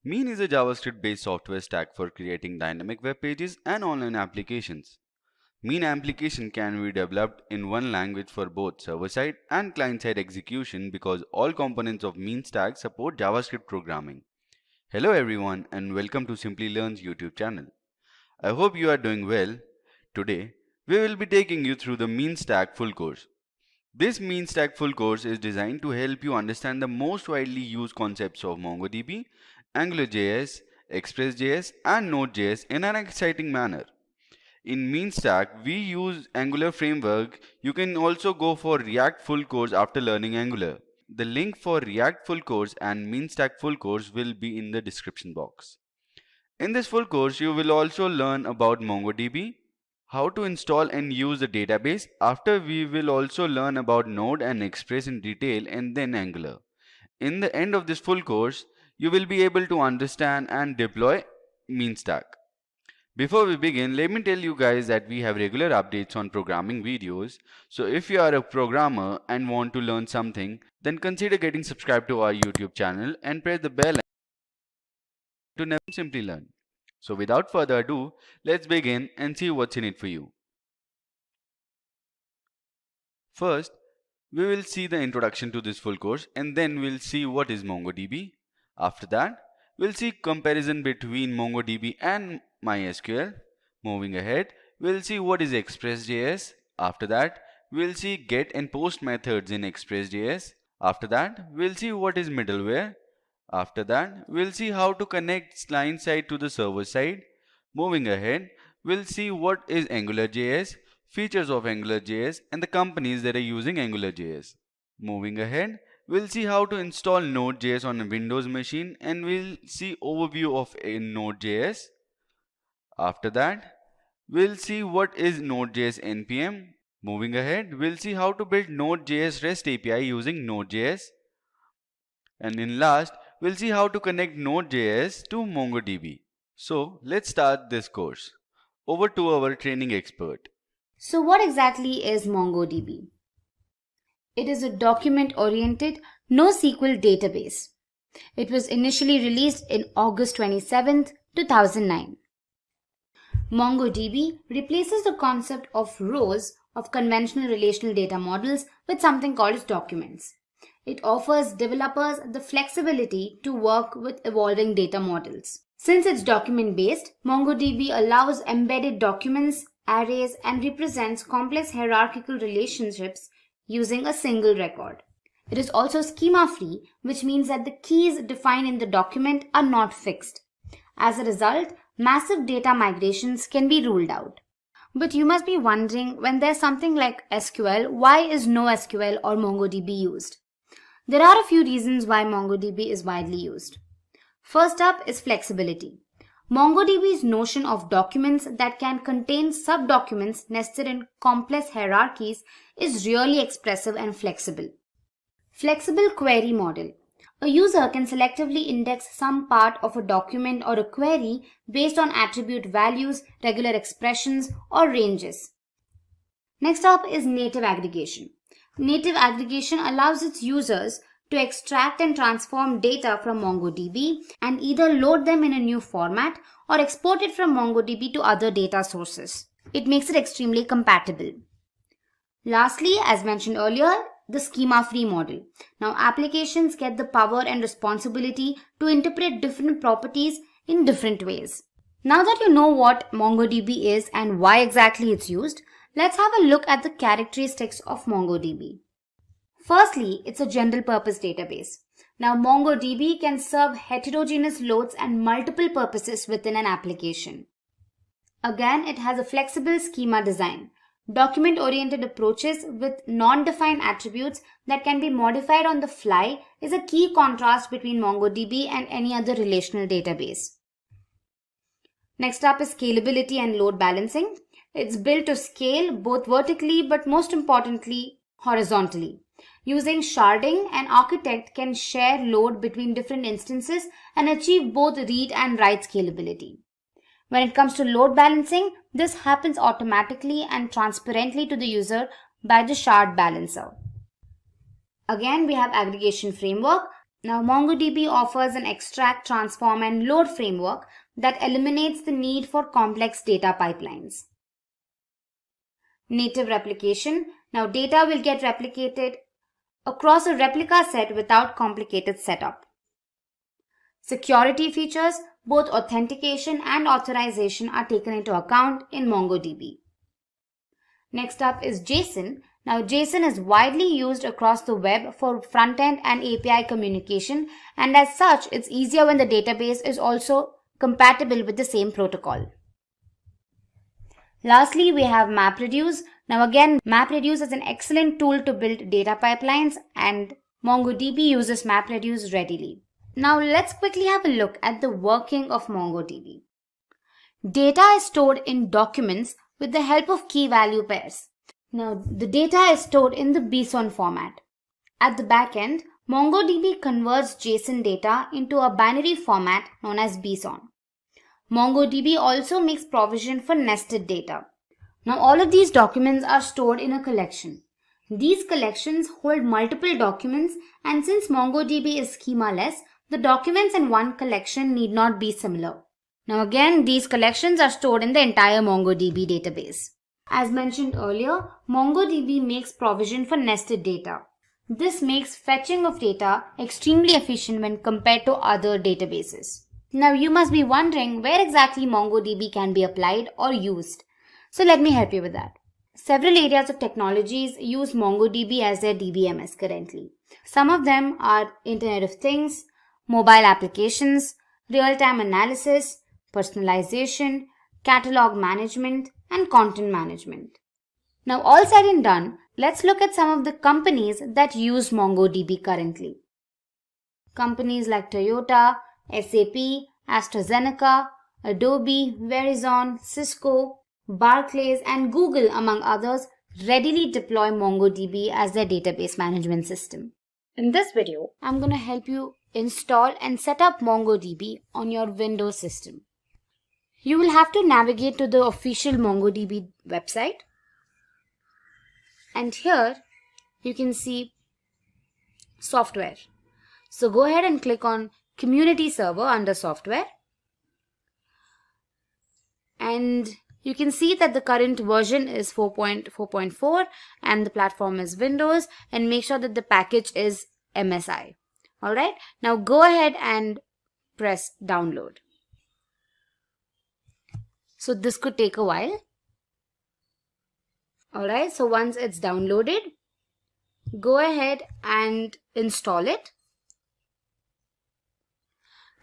MERN is a JavaScript-based software stack for creating dynamic web pages and online applications. MERN application can be developed in one language for both server-side and client-side execution because all components of MERN stack support JavaScript programming. Hello everyone and welcome to Simplilearn's YouTube channel. I hope you are doing well. Today, we will be taking you through the MERN stack full course. This MERN stack full course is designed to help you understand the most widely used concepts of MongoDB, AngularJS, Express.js and Node.js in an exciting manner. In MERN stack, we use Angular framework. You can also go for React full course after learning Angular. The link for React full course and MERN stack full course will be in the description box. In this full course, you will also learn about MongoDB, how to install and use the database. After, we will also learn about Node and Express in detail and then Angular. In the end of this full course, you will be able to understand and deploy MERN stack. Before we begin, let me tell you guys that we have regular updates on programming videos. So if you are a programmer and want to learn something, then consider getting subscribed to our YouTube channel and press the bell to never simply learn. So without further ado, let's begin and see what's in it for you. First, we will see the introduction to this full course and then we'll see what is MongoDB. After that, we'll see comparison between MongoDB and MySQL. Moving ahead, we'll see what is Express.js. After that, we'll see get and post methods in Express.js. After that, we'll see what is middleware. After that, we'll see how to connect client side to the server side. Moving ahead, we'll see what is AngularJS, features of AngularJS and the companies that are using AngularJS. Moving ahead, we'll see how to install Node.js on a Windows machine and we'll see overview of a Node.js. After that, we'll see what is Node.js npm. Moving ahead, we'll see how to build Node.js REST API using Node.js. And in last, we'll see how to connect Node.js to MongoDB. So let's start this course. Over to our training expert. So what exactly is MongoDB? It is a document-oriented NoSQL database. It was initially released in August 27, 2009. MongoDB replaces the concept of rows of conventional relational data models with something called documents. It offers developers the flexibility to work with evolving data models. Since it's document-based, MongoDB allows embedded documents, arrays, and represents complex hierarchical relationships using a single record. It is also schema-free, which means that the keys defined in the document are not fixed. As a result, massive data migrations can be ruled out. But you must be wondering, when there's something like SQL, why is NoSQL or MongoDB used? There are a few reasons why MongoDB is widely used. First up is flexibility. MongoDB's notion of documents that can contain sub-documents nested in complex hierarchies is really expressive and flexible. Flexible query model. A user can selectively index some part of a document or a query based on attribute values, regular expressions, or ranges. Next up is native aggregation. Native aggregation allows its users to extract and transform data from MongoDB and either load them in a new format or export it from MongoDB to other data sources. It makes it extremely compatible. Lastly, as mentioned earlier, the schema-free model. Now, applications get the power and responsibility to interpret different properties in different ways. Now that you know what MongoDB is and why exactly it's used, let's have a look at the characteristics of MongoDB. Firstly, it's a general purpose database. Now, MongoDB can serve heterogeneous loads and multiple purposes within an application. Again, it has a flexible schema design. Document-oriented approaches with non-defined attributes that can be modified on the fly is a key contrast between MongoDB and any other relational database. Next up is scalability and load balancing. It's built to scale both vertically but most importantly horizontally. Using sharding, an architect can share load between different instances and achieve both read and write scalability. When it comes to load balancing, this happens automatically and transparently to the user by the shard balancer. Again, we have aggregation framework. Now, MongoDB offers an extract, transform, and load framework that eliminates the need for complex data pipelines. Native replication. Now, data will get replicated across a replica set without complicated setup. Security features, both authentication and authorization are taken into account in MongoDB. Next up is JSON. Now, JSON is widely used across the web for front-end and API communication, and as such, it's easier when the database is also compatible with the same protocol. Lastly, we have MapReduce. Now again, MapReduce is an excellent tool to build data pipelines, and MongoDB uses MapReduce readily. Now let's quickly have a look at the working of MongoDB. Data is stored in documents with the help of key-value pairs. Now, the data is stored in the BSON format. At the back end, MongoDB converts JSON data into a binary format known as BSON. MongoDB also makes provision for nested data. Now, all of these documents are stored in a collection. These collections hold multiple documents, and since MongoDB is schema-less, the documents in one collection need not be similar. Now again, these collections are stored in the entire MongoDB database. As mentioned earlier, MongoDB makes provision for nested data. This makes fetching of data extremely efficient when compared to other databases. Now you must be wondering where exactly MongoDB can be applied or used. So let me help you with that. Several areas of technologies use MongoDB as their DBMS currently. Some of them are Internet of Things, mobile applications, real-time analysis, personalization, catalog management, and content management. Now all said and done, let's look at some of the companies that use MongoDB currently. Companies like Toyota, SAP, AstraZeneca, Adobe, Verizon, Cisco, Barclays, and Google, among others, readily deploy MongoDB as their database management system. In this video, I'm going to help you install and set up MongoDB on your Windows system. You will have to navigate to the official MongoDB website. And here you can see software. So go ahead and click on Community Server under Software. And you can see that the current version is 4.4.4 and the platform is Windows, and make sure that the package is MSI. Alright, now go ahead and press download. So this could take a while. Alright, so once it's downloaded, go ahead and install it.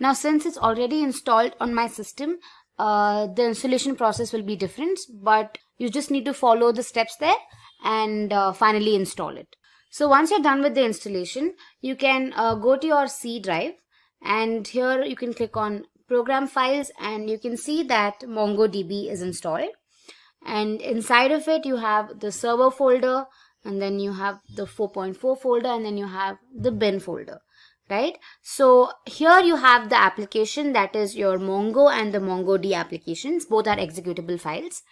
Now since it's already installed on my system, the installation process will be different, but you just need to follow the steps there and finally install it. So once you're done with the installation, you can go to your C drive, and here you can click on Program Files, and you can see that MongoDB is installed. And inside of it, you have the server folder, and then you have the 4.4 folder, and then you have the bin folder. Right? So here you have the application, that is your Mongo and the MongoD applications. Both are executable files.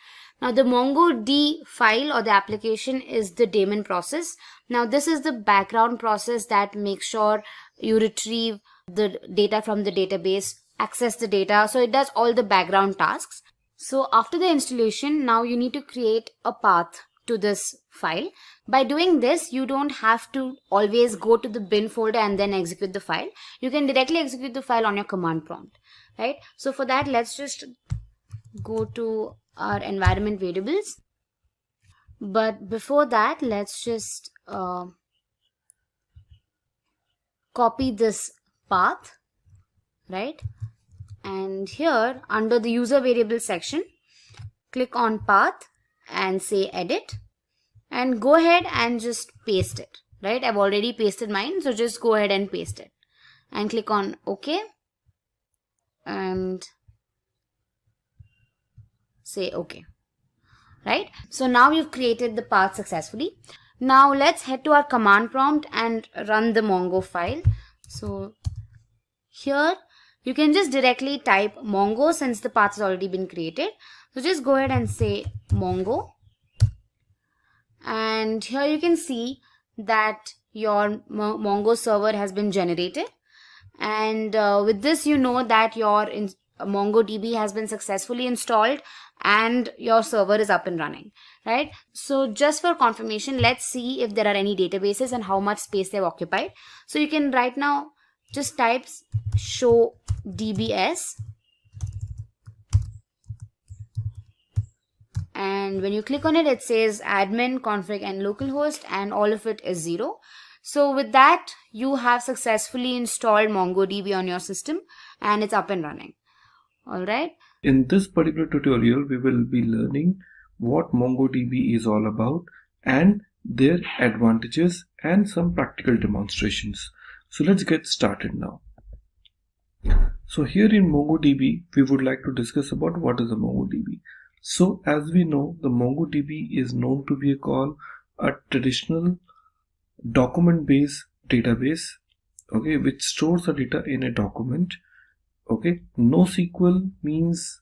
Now the MongoD file or the application is the daemon process. Now this is the background process that makes sure you retrieve the data from the database, access the data. So it does all the background tasks. So after the installation, now you need to create a path to this file. By doing this, you don't have to always go to the bin folder and then execute the file. You can directly execute the file on your command prompt, right? So for that, let's just go to our environment variables. But before that, let's just copy this path, right? And here under the user variable section, click on path and say edit, and go ahead and just paste it, right? I've already pasted mine, so just go ahead and paste it and click on OK and say OK, right? So now you've created the path successfully. Now let's head to our command prompt and run the Mongo file. So here you can just directly type Mongo since the path has already been created. So just go ahead and say Mongo, and here you can see that your Mongo server has been generated. And with this, you know that your MongoDB has been successfully installed and your server is up and running, right? So just for confirmation, let's see if there are any databases and how much space they've occupied. So you can right now just type show dbs, and when you click on it, it says admin, config and localhost, and all of it is 0. So with that, you have successfully installed MongoDB on your system and it's up and running. All right. In this particular tutorial, we will be learning what MongoDB is all about and their advantages and some practical demonstrations. So let's get started now. So here in MongoDB, we would like to discuss about what is a MongoDB. So as we know, the MongoDB is known to be a traditional document-based database, okay, which stores the data in a document. Okay, NoSQL means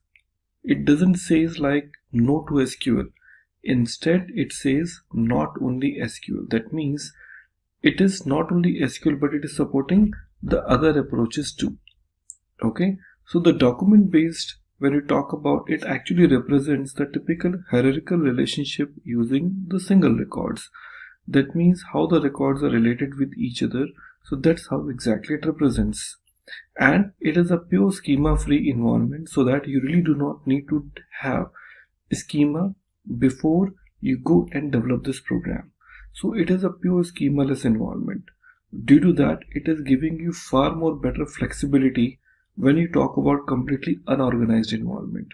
it doesn't say like no to SQL. Instead, it says not only SQL. That means it is not only SQL, but it is supporting the other approaches too. Okay, so the document-based, when you talk about it, actually represents the typical hierarchical relationship using the single records. That means how the records are related with each other. So that's how exactly it represents. And it is a pure schema-free environment, so that you really do not need to have a schema before you go and develop this program. So it is a pure schema-less environment. Due to that, it is giving you far more better flexibility when you talk about completely unorganized environment.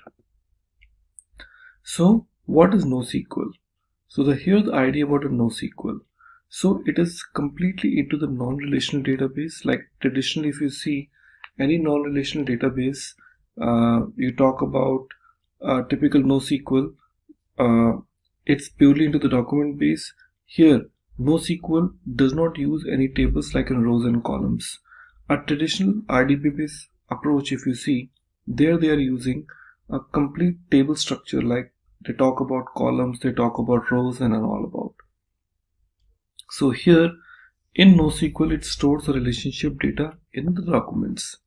So what is NoSQL? So here's the idea about a NoSQL. So it is completely into the non-relational database. Like traditionally, if you see any non-relational database, you talk about typical NoSQL, it's purely into the document base. Here, NoSQL does not use any tables like in rows and columns. A traditional RDB based approach, if you see, there they are using a complete table structure, like they talk about columns, they talk about rows and all about. So here in NoSQL, it stores the relationship data in the documents.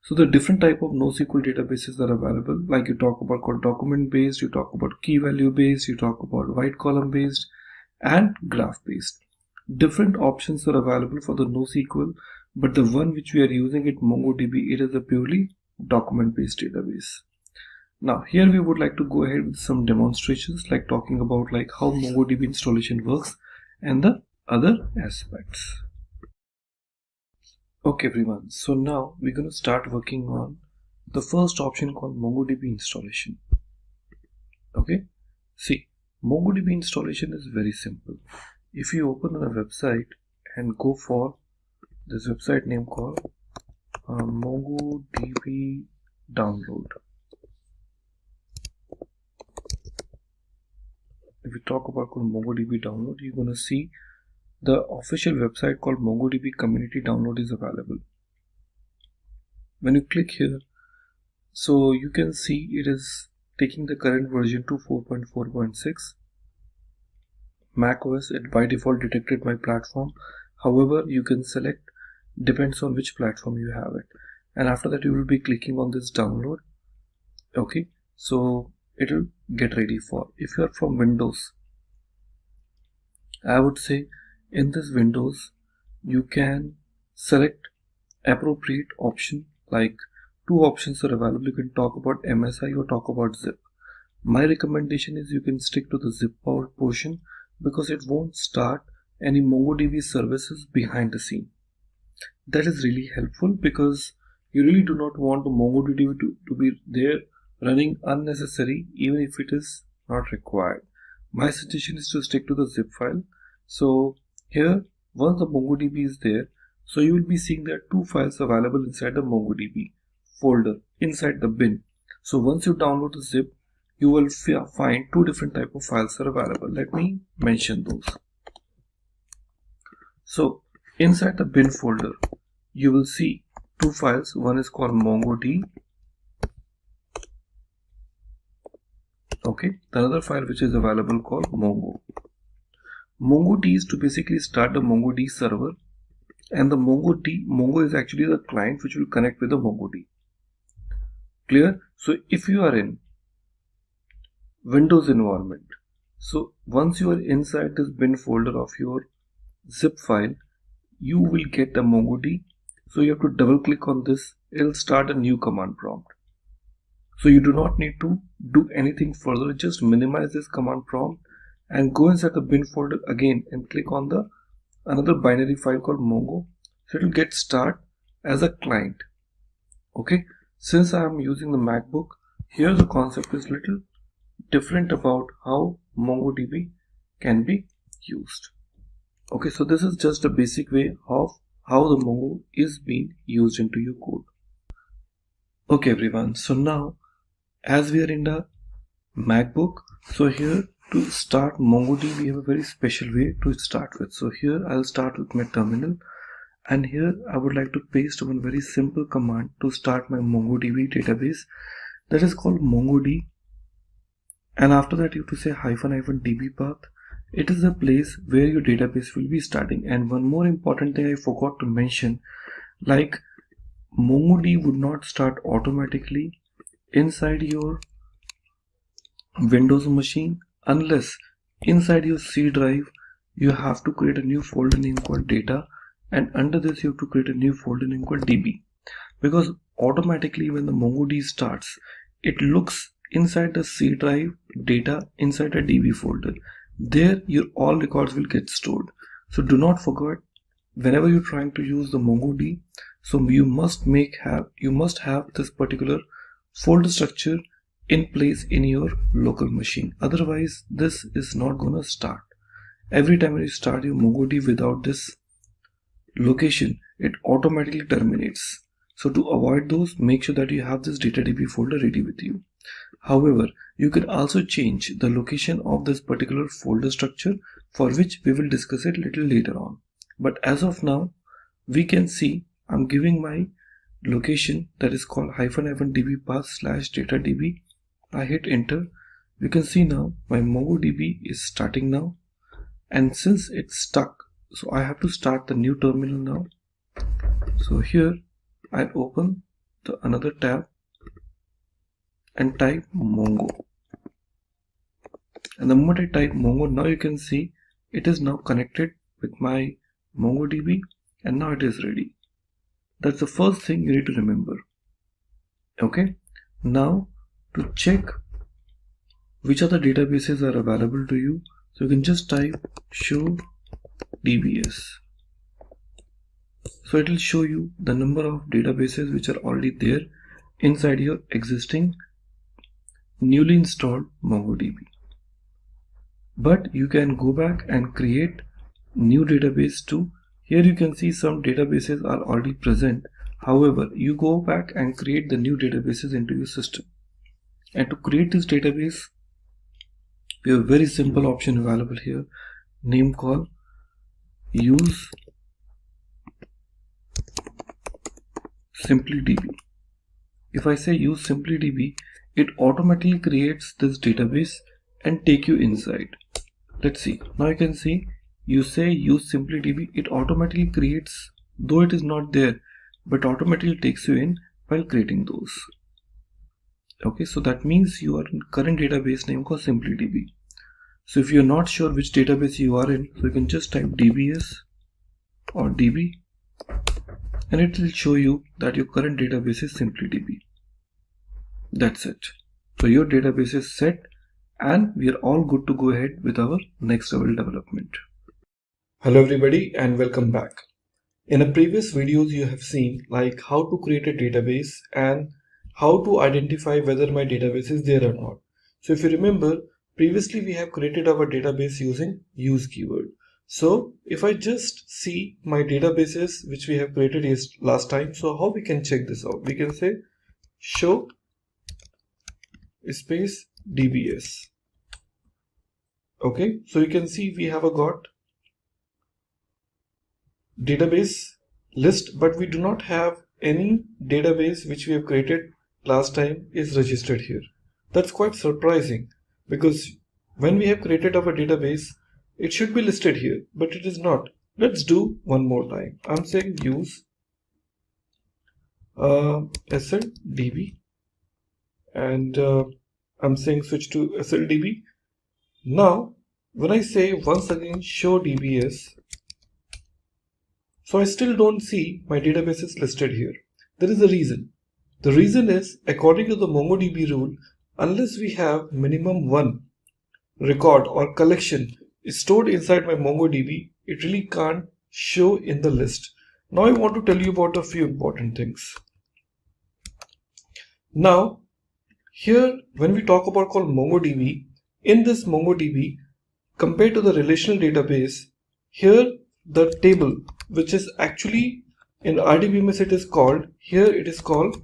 So the different type of NoSQL databases are available, like you talk about called document based, you talk about key value based, you talk about white column based and graph based. Different options are available for the NoSQL, but the one which we are using at MongoDB, it is a purely document based database. Now here we would like to go ahead with some demonstrations, like talking about like how MongoDB installation works and the other aspects. Okay everyone, so now we're going to start working on the first option called MongoDB installation. Okay, see, MongoDB installation is very simple. If you open on a website and go for this website name called MongoDB download. If we talk about MongoDB download, you're going to see the official website called MongoDB community download is available. When you click here, so you can see it is taking the current version to 4.4.6. Mac OS, it by default detected my platform. However, you can select, depends on which platform you have it. And after that, you will be clicking on this download. Okay, so it will get ready for. If you are from Windows, I would say in this Windows, you can select appropriate option. Like two options are available. You can talk about MSI or talk about zip. My recommendation is you can stick to the zip portion, because it won't start any MongoDB services behind the scene. That is really helpful, because you really do not want the MongoDB to be there running unnecessary, even if it is not required. My suggestion is to stick to the zip file. So here, once the MongoDB is there, so you will be seeing there are two files available inside the MongoDB folder inside the bin. So once you download the zip, you will find two different type of files are available. Let me mention those. So inside the bin folder, you will see two files. One is called MongoD. Okay, the other file which is available called Mongo. MongoD is to basically start the MongoD server. and the Mongo is actually the client which will connect with the MongoD. Clear? So if you are in Windows environment, so once you are inside this bin folder of your zip file, you will get the MongoD. So you have to double click on this. It'll start a new command prompt. So you do not need to do anything further. Just minimize this command prompt and go inside the bin folder again and click on the another binary file called Mongo. So it will get start as a client. Okay. Since I am using the MacBook, here the concept is little different about how MongoDB can be used. Okay, so this is just a basic way of how the Mongo is being used into your code. Okay everyone, so now as we are in the MacBook, so here to start MongoDB we have a very special way to start with. So here I'll start with my terminal, and here I would like to paste one very simple command to start my MongoDB database, that is called MongoD, and after that you have to say --db path. It is the place where your database will be starting. And one more important thing I forgot to mention, like MongoD would not start automatically inside your Windows machine unless inside your C drive you have to create a new folder name called data, and under this you have to create a new folder name called db, because automatically when the MongoD starts, it looks inside the C drive data inside a db folder. There your all records will get stored. So do not forget, whenever you're trying to use the MongoD, so you must have this particular folder structure in place in your local machine. Otherwise this is not gonna start. Every time you start your MongoD without this location, it automatically terminates. So to avoid those, make sure that you have this DataDB folder ready with you. However, you can also change the location of this particular folder structure, for which we will discuss it little later on. But as of now, we can see I'm giving my location that is called --db path /datadb. I hit enter. You can see now my MongoDB is starting now, and since it's stuck, so I have to start the new terminal now. So here I open another tab and type Mongo, and the moment I type Mongo, now you can see it is now connected with my MongoDB, and now it is ready. That's the first thing you need to remember. Okay, now to check which other databases are available to you, so you can just type show DBS. So it will show you the number of databases which are already there inside your existing newly installed MongoDB. But you can go back and create new database too. Here you can see some databases are already present. However, you go back and create the new databases into your system. And to create this database, we have a very simple option available here, name called use SimpliDB. If I say use SimpliDB, it automatically creates this database and take you inside. Let's see. Now you can see you say use SimpliDB, it automatically creates, though it is not there, but automatically takes you in while creating those. Okay, so that means you are in current database name called SimpliDB. So if you're not sure which database you are in, so you can just type DBS or DB, and it will show you that your current database is SimpliDB. That's it. So your database is set, and we are all good to go ahead with our next level development. Hello everybody and welcome back. In a previous videos you have seen like how to create a database and how to identify whether my database is there or not. So if you remember, previously we have created our database using use keyword. So if I just see my databases which we have created last time, so how we can check this out? We can say show space DBS. Okay, so you can see we have got database list, but we do not have any database which we have created last time is registered here. That's quite surprising, because when we have created our database, it should be listed here, but it is not. Let's do one more time. I'm saying use SLDB, and I'm saying switch to SLDB. Now when I say once again show DBS, so I still don't see my databases listed here. There is a reason. The reason is, according to the MongoDB rule, unless we have minimum one record or collection stored inside my MongoDB, it really can't show in the list. Now I want to tell you about a few important things. Now here when we talk about called MongoDB, in this MongoDB compared to the relational database, here the table which is actually in RDBMS it is called, here it is called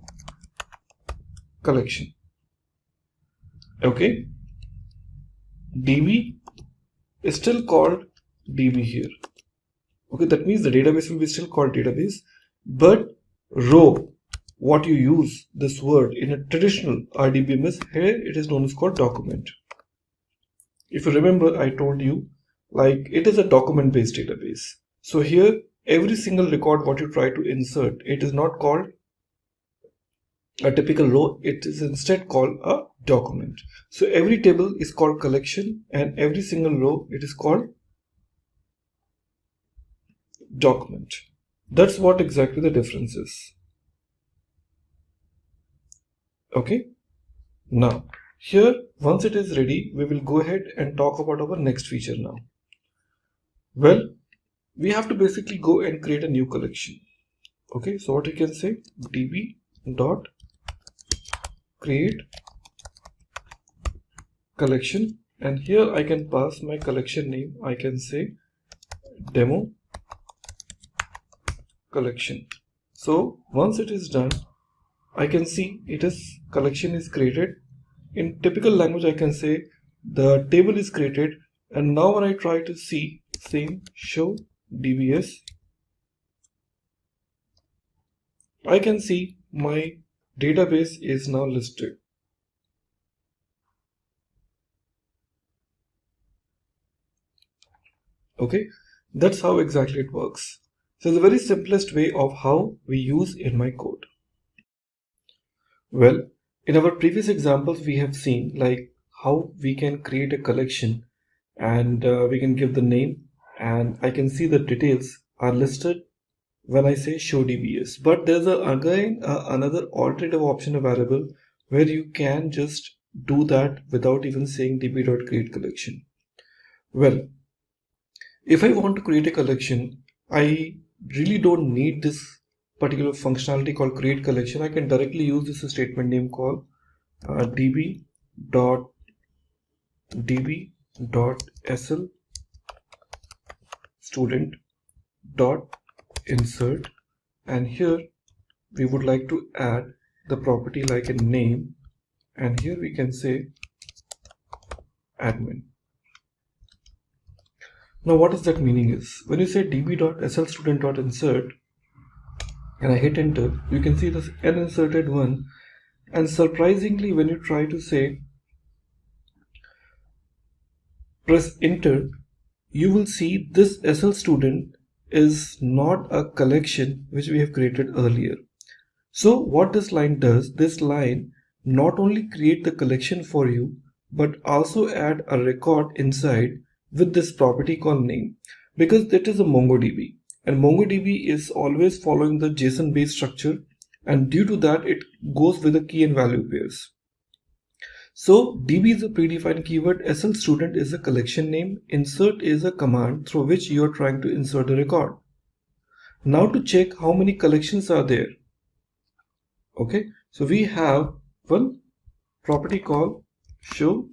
collection. Okay, DB is still called DB here. Okay, that means the database will be still called database, but row, what you use this word in a traditional RDBMS, here it is known as called document. If you remember, I told you like it is a document based database. So here every single record what you try to insert, it is not called a typical row, it is instead called a document. So every table is called collection and every single row it is called document. That's what exactly the difference is. Okay, now here once it is ready, we will go ahead and talk about our next feature now. Well, we have to basically go and create a new collection. Okay, so what you can say, db dot create collection, and here I can pass my collection name. I can say demo collection. So once it is done, I can see it is collection is created. In typical language I can say the table is created, and now when I try to see same show DBS, I can see my database is now listed. Okay, that's how exactly it works. So the very simplest way of how we use in my code. Well, in our previous examples we have seen like how we can create a collection, and we can give the name, and I can see the details are listed when I say show DBS. But there's again another alternative option available where you can just do that without even saying db.create collection. Well, if I want to create a collection, I really don't need this particular functionality called create collection. I can directly use this statement name called db.sl student dot insert, and here we would like to add the property like a name, and here we can say admin. Now what does that meaning is, when you say db.slstudent.insert and I hit enter, you can see this uninserted one, and surprisingly when you try to say press enter, you will see this SL student is not a collection which we have created earlier. So what this line does, this line not only create the collection for you but also add a record inside with this property called name, because that is a MongoDB, and MongoDB is always following the JSON based structure, and due to that it goes with the key and value pairs. So DB is a predefined keyword, SL student is a collection name, insert is a command through which you are trying to insert a record. Now to check how many collections are there. Okay, so we have one property called show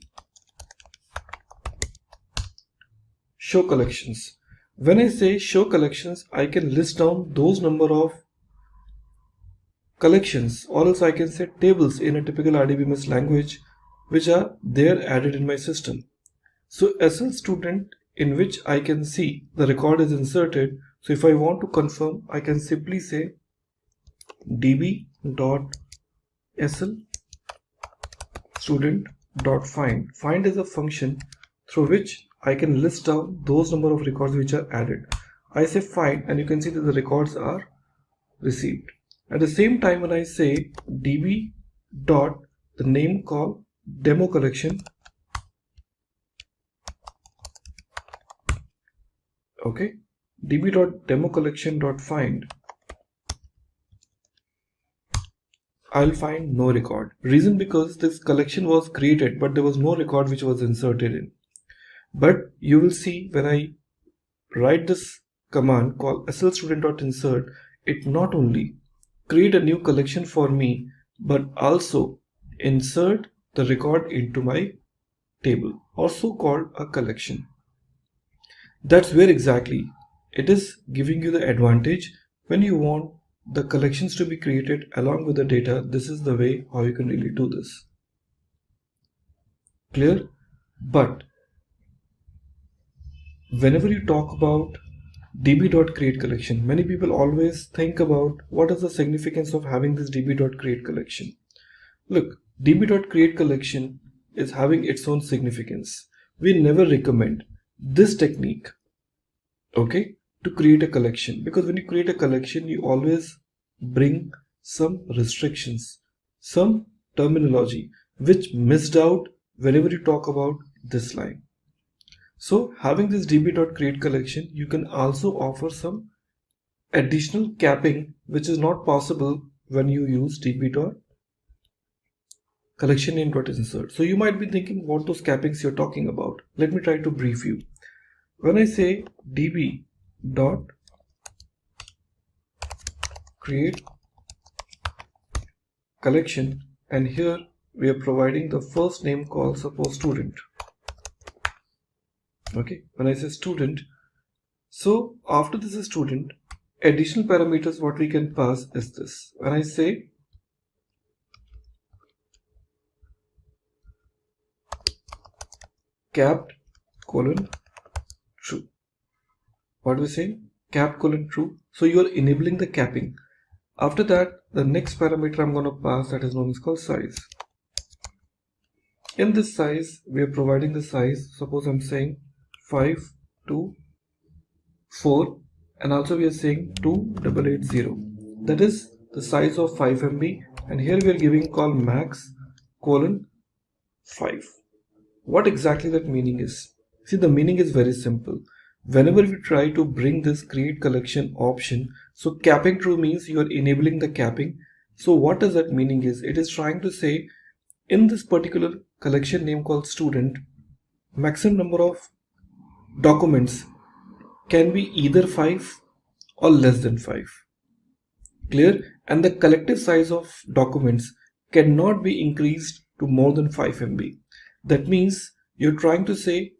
collections. When I say show collections, I can list down those number of collections, or else I can say tables in a typical RDBMS language which are there added in my system. So SL student in which I can see the record is inserted. So if I want to confirm, I can simply say db.sl student.find. Find is a function through which I can list down those number of records which are added. I say find, and you can see that the records are received. At the same time, when I say db dot the name call demo collection, okay, db dot demo collection dot find, I'll find no record. Reason because this collection was created, but there was no record which was inserted in. But you will see when I write this command called slstudent.insert, it not only create a new collection for me, but also insert the record into my table, also called a collection. That's where exactly it is giving you the advantage when you want the collections to be created along with the data. This is the way how you can really do this. Clear? But whenever you talk about db.createCollection, many people always think about what is the significance of having this db.createCollection. Look, db.createCollection is having its own significance. We never recommend this technique, okay, to create a collection, because when you create a collection, you always bring some restrictions, some terminology which missed out whenever you talk about this line. So having this db.createCollection, you can also offer some additional capping which is not possible when you use db.collectionName.insert. So you might be thinking what those cappings you're talking about. Let me try to brief you. When I say db.createCollection, and here we are providing the first name call, suppose student. Okay, when I say student, so after this is student, additional parameters what we can pass is this. When I say capped colon true, what we say, capped colon true. So you are enabling the capping. After that, the next parameter I'm going to pass, that is known as called size. In this size, we are providing the size. Suppose I'm saying 5 to 4, and also we are saying 2880. That is the size of 5 MB, and here we are giving call max colon 5. What exactly that meaning is? See, the meaning is very simple. Whenever we try to bring this create collection option, so capping true means you are enabling the capping. So what does that meaning is? It is trying to say in this particular collection name called student, maximum number of documents can be either 5 or less than 5. Clear? And the collective size of documents cannot be increased to more than 5 MB. That means you're trying to say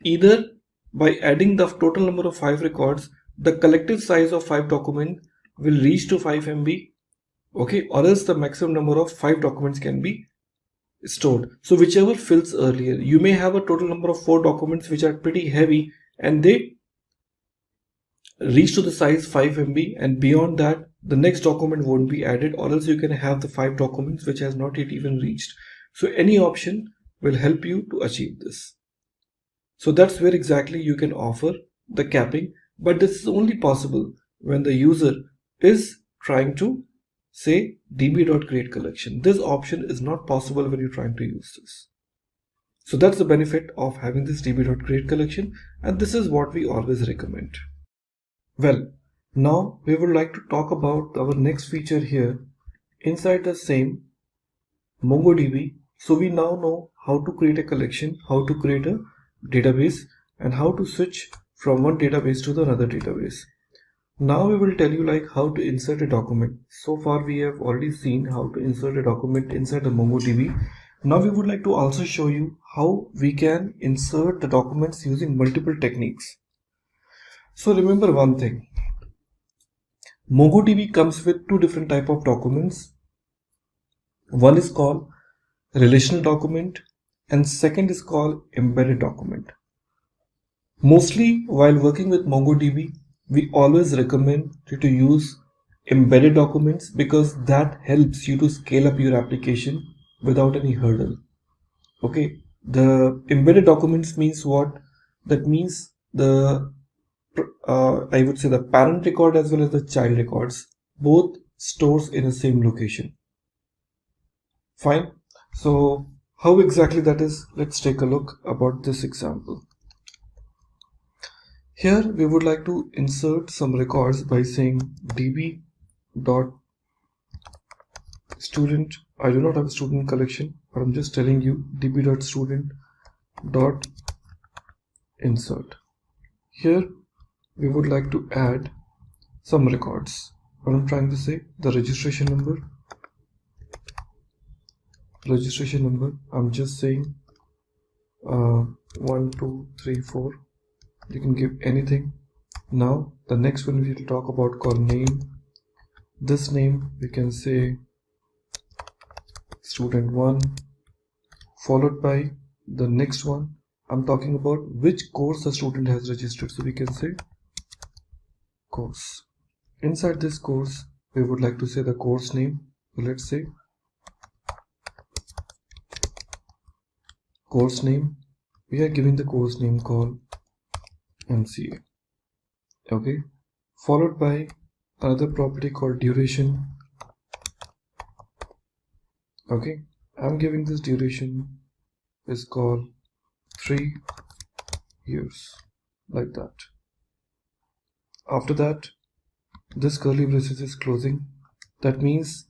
either by adding the total number of 5 records, the collective size of 5 documents will reach to 5 MB, okay, or else the maximum number of 5 documents can be stored. So whichever fills earlier. You may have a total number of 4 documents which are pretty heavy and they reach to the size 5 MB, and beyond that the next document won't be added, or else you can have the 5 documents which has not yet even reached. So any option will help you to achieve this. So that's where exactly you can offer the capping, but this is only possible when the user is trying to say db.createCollection. This option is not possible when you're trying to use this. So that's the benefit of having this db.createCollection, and this is what we always recommend. Well, now we would like to talk about our next feature here inside the same MongoDB. So we now know how to create a collection, how to create a database, and how to switch from one database to the another database. Now we will tell you like how to insert a document. So far we have already seen how to insert a document inside the MongoDB. Now we would like to also show you how we can insert the documents using multiple techniques. So remember one thing, MongoDB comes with two different types of documents. One is called relational document and second is called embedded document. Mostly while working with MongoDB, we always recommend you to use embedded documents because that helps you to scale up your application without any hurdle. Okay, the embedded documents means what? That means the I would say the parent record as well as the child records, both stores in the same location. Fine. So how exactly that is? Let's take a look about this example. Here we would like to insert some records by saying db.student. I do not have a student collection, but I'm just telling you db.student.insert. Here we would like to add some records. What I'm trying to say, the registration number. I'm just saying 1, 2, 3, 4. You can give anything. Now the next one we will talk about called name. This name we can say student1, followed by the next one. I'm talking about which course the student has registered, so we can say course. Inside this course we would like to say the course name. So let's say course name. We are giving the course name called MCA. Okay, followed by another property called duration. Okay, I'm giving this duration is called 3 years, like that. After that, this curly braces is closing. That means,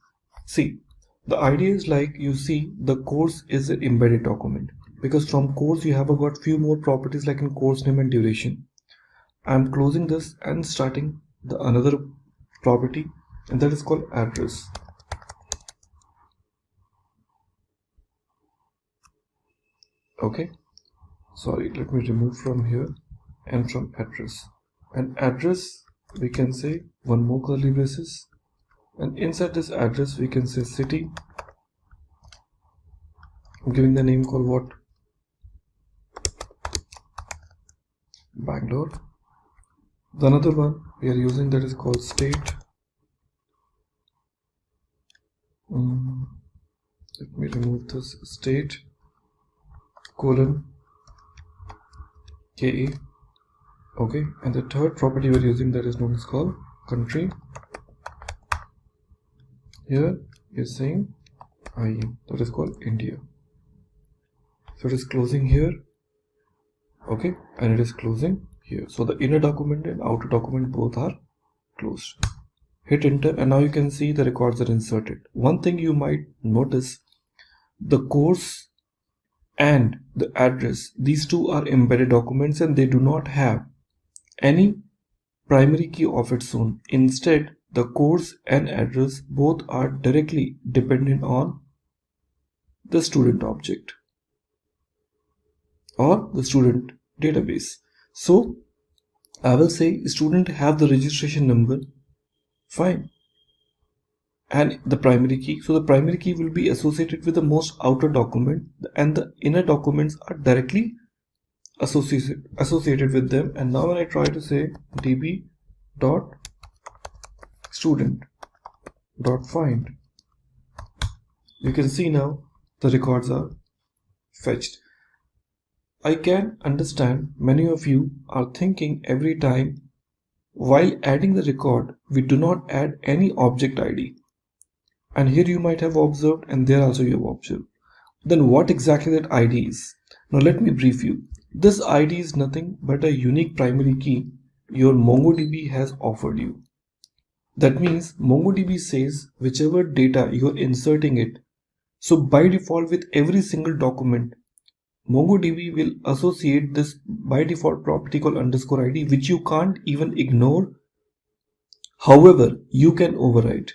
see, the idea is like you see the course is an embedded document, because from course you have got few more properties like in course name and duration. I'm closing this and starting the another property, and that is called address. Okay, sorry, let me remove from here and from address. And address we can say one more curly braces, and inside this address we can say city. I'm giving the name called what? Bangalore. The another one we are using that is called state. Let me remove this state colon KE. Okay, and the third property we're using that is known as called country. Here we're saying IM, that is called India. So it is closing here. Okay, and it is closing here. So the inner document and outer document both are closed. Hit enter, and now you can see the records are inserted. One thing you might notice, the course and the address, these two are embedded documents and they do not have any primary key of its own. Instead, the course and address both are directly dependent on the student object or the student database. So I will say student have the registration number, fine, and the primary key. So the primary key will be associated with the most outer document, and the inner documents are directly associated with them. And now when I try to say db.student.find, you can see now the records are fetched. I can understand many of you are thinking every time while adding the record we do not add any object ID, and here you might have observed, and there also you have observed. Then what exactly that ID is? Now let me brief you. This ID is nothing but a unique primary key your MongoDB has offered you. That means MongoDB says whichever data you are inserting it, so by default with every single document MongoDB will associate this by default property called underscore ID, which you can't even ignore. However, you can override.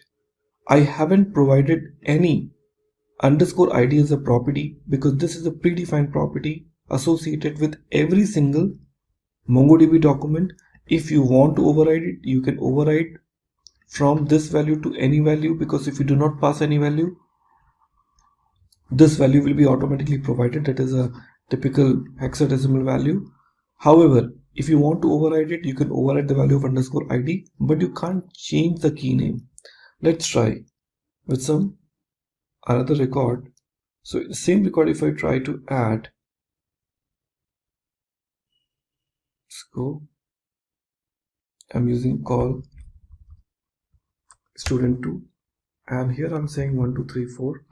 I haven't provided any underscore ID as a property because this is a predefined property associated with every single MongoDB document. If you want to override it, you can override from this value to any value, because if you do not pass any value, this value will be automatically provided. That is a typical hexadecimal value. However, if you want to override it, you can override the value of underscore ID, but you can't change the key name. Let's try with some another record. So same record, if I try to add, let's go I'm using call student2, and here I'm saying 1 2 3 4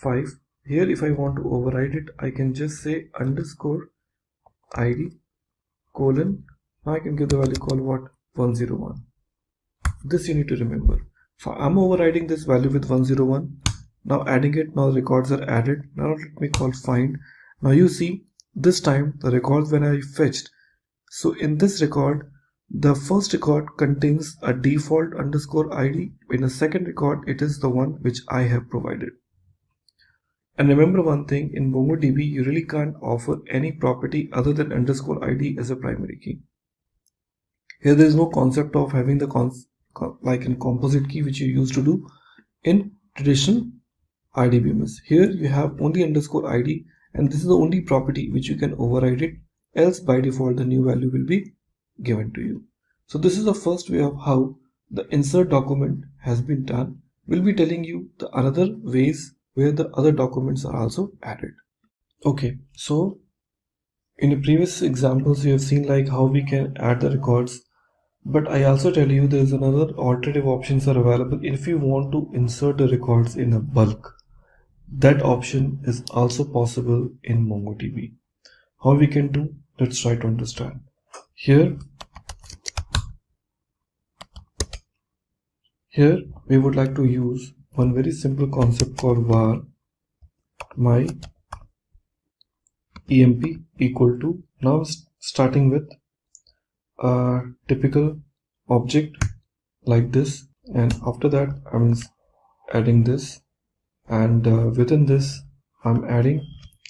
5. Here if I want to override it, I can just say underscore id colon. Now I can give the value called what? 101. This you need to remember. So I'm overriding this value with 101. Now adding it, now the records are added. Now let me call find. Now you see this time the records when I fetched. So in this record, the first record contains a default underscore id. In the second record, it is the one which I have provided. And remember one thing, in MongoDB, you really can't offer any property other than underscore id as a primary key. Here there is no concept of having the like in composite key which you used to do in traditional IDBMS. Here you have only underscore id, and this is the only property which you can override it, else by default the new value will be given to you. So this is the first way of how the insert document has been done. We'll be telling you the another ways where the other documents are also added. Okay, so in the previous examples you have seen like how we can add the records, but I also tell you there is another alternative options are available if you want to insert the records in a bulk. That option is also possible in MongoDB. How we can do? Let's try to understand. Here we would like to use one very simple concept called var my emp equal to, now starting with a typical object like this, and after that I'm adding this, and within this I'm adding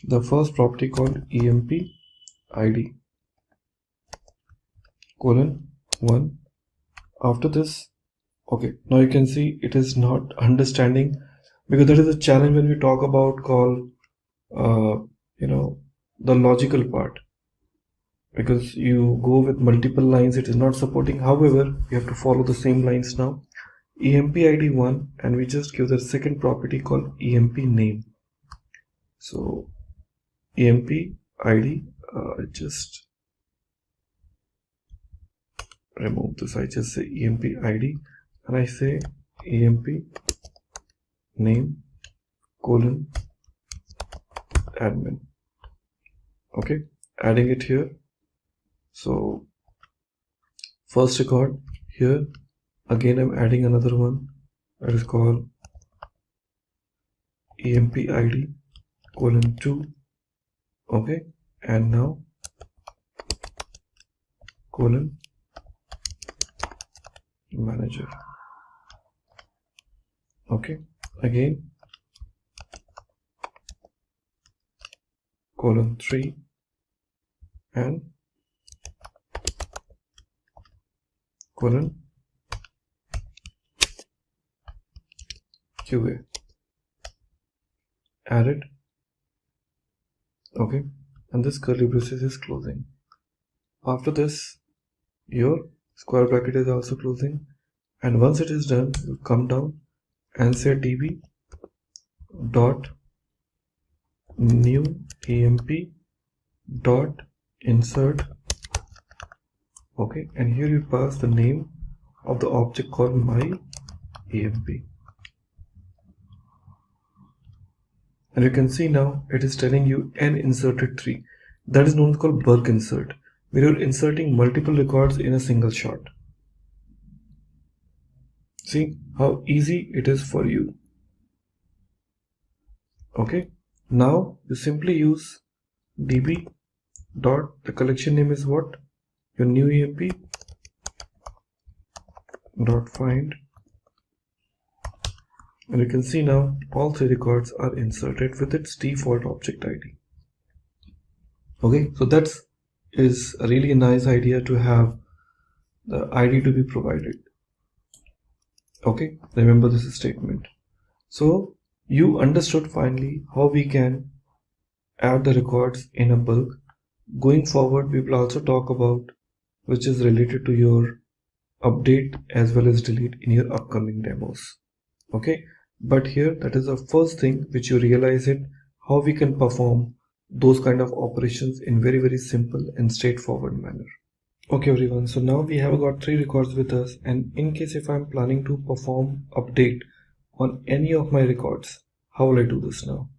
the first property called emp id colon 1. After this, okay, now you can see it is not understanding, because that is a challenge when we talk about call the logical part, because you go with multiple lines, it is not supporting. However, you have to follow the same lines now. emp id 1, and we just give the second property called emp name. So emp id, just remove this, I just say emp id, and I say emp name colon admin. Okay, adding it here. So first record here, again I'm adding another one that is called emp id colon 2. Okay, and now colon manager. Okay, again colon 3 and colon QA. Added. Okay, and this curly braces is closing. After this, your square bracket is also closing, and once it is done, you come down and say db dot new emp dot insert. Okay, and here you pass the name of the object called my emp, and you can see now it is telling you n inserted 3. That is known as called bulk insert, where you're inserting multiple records in a single shot. See how easy it is for you. Okay, now you simply use db dot, the collection name is what? Your new emp dot find, and you can see now all 3 records are inserted with its default object ID. Okay, so that is a really nice idea to have the ID to be provided. Okay, remember this statement. So you understood finally how we can add the records in a bulk. Going forward, we will also talk about which is related to your update as well as delete in your upcoming demos. Okay, but here that is the first thing which you realize it, how we can perform those kind of operations in very simple and straightforward manner. Okay everyone, so now we have got 3 records with us, and in case if I'm planning to perform update on any of my records, how will I do this now?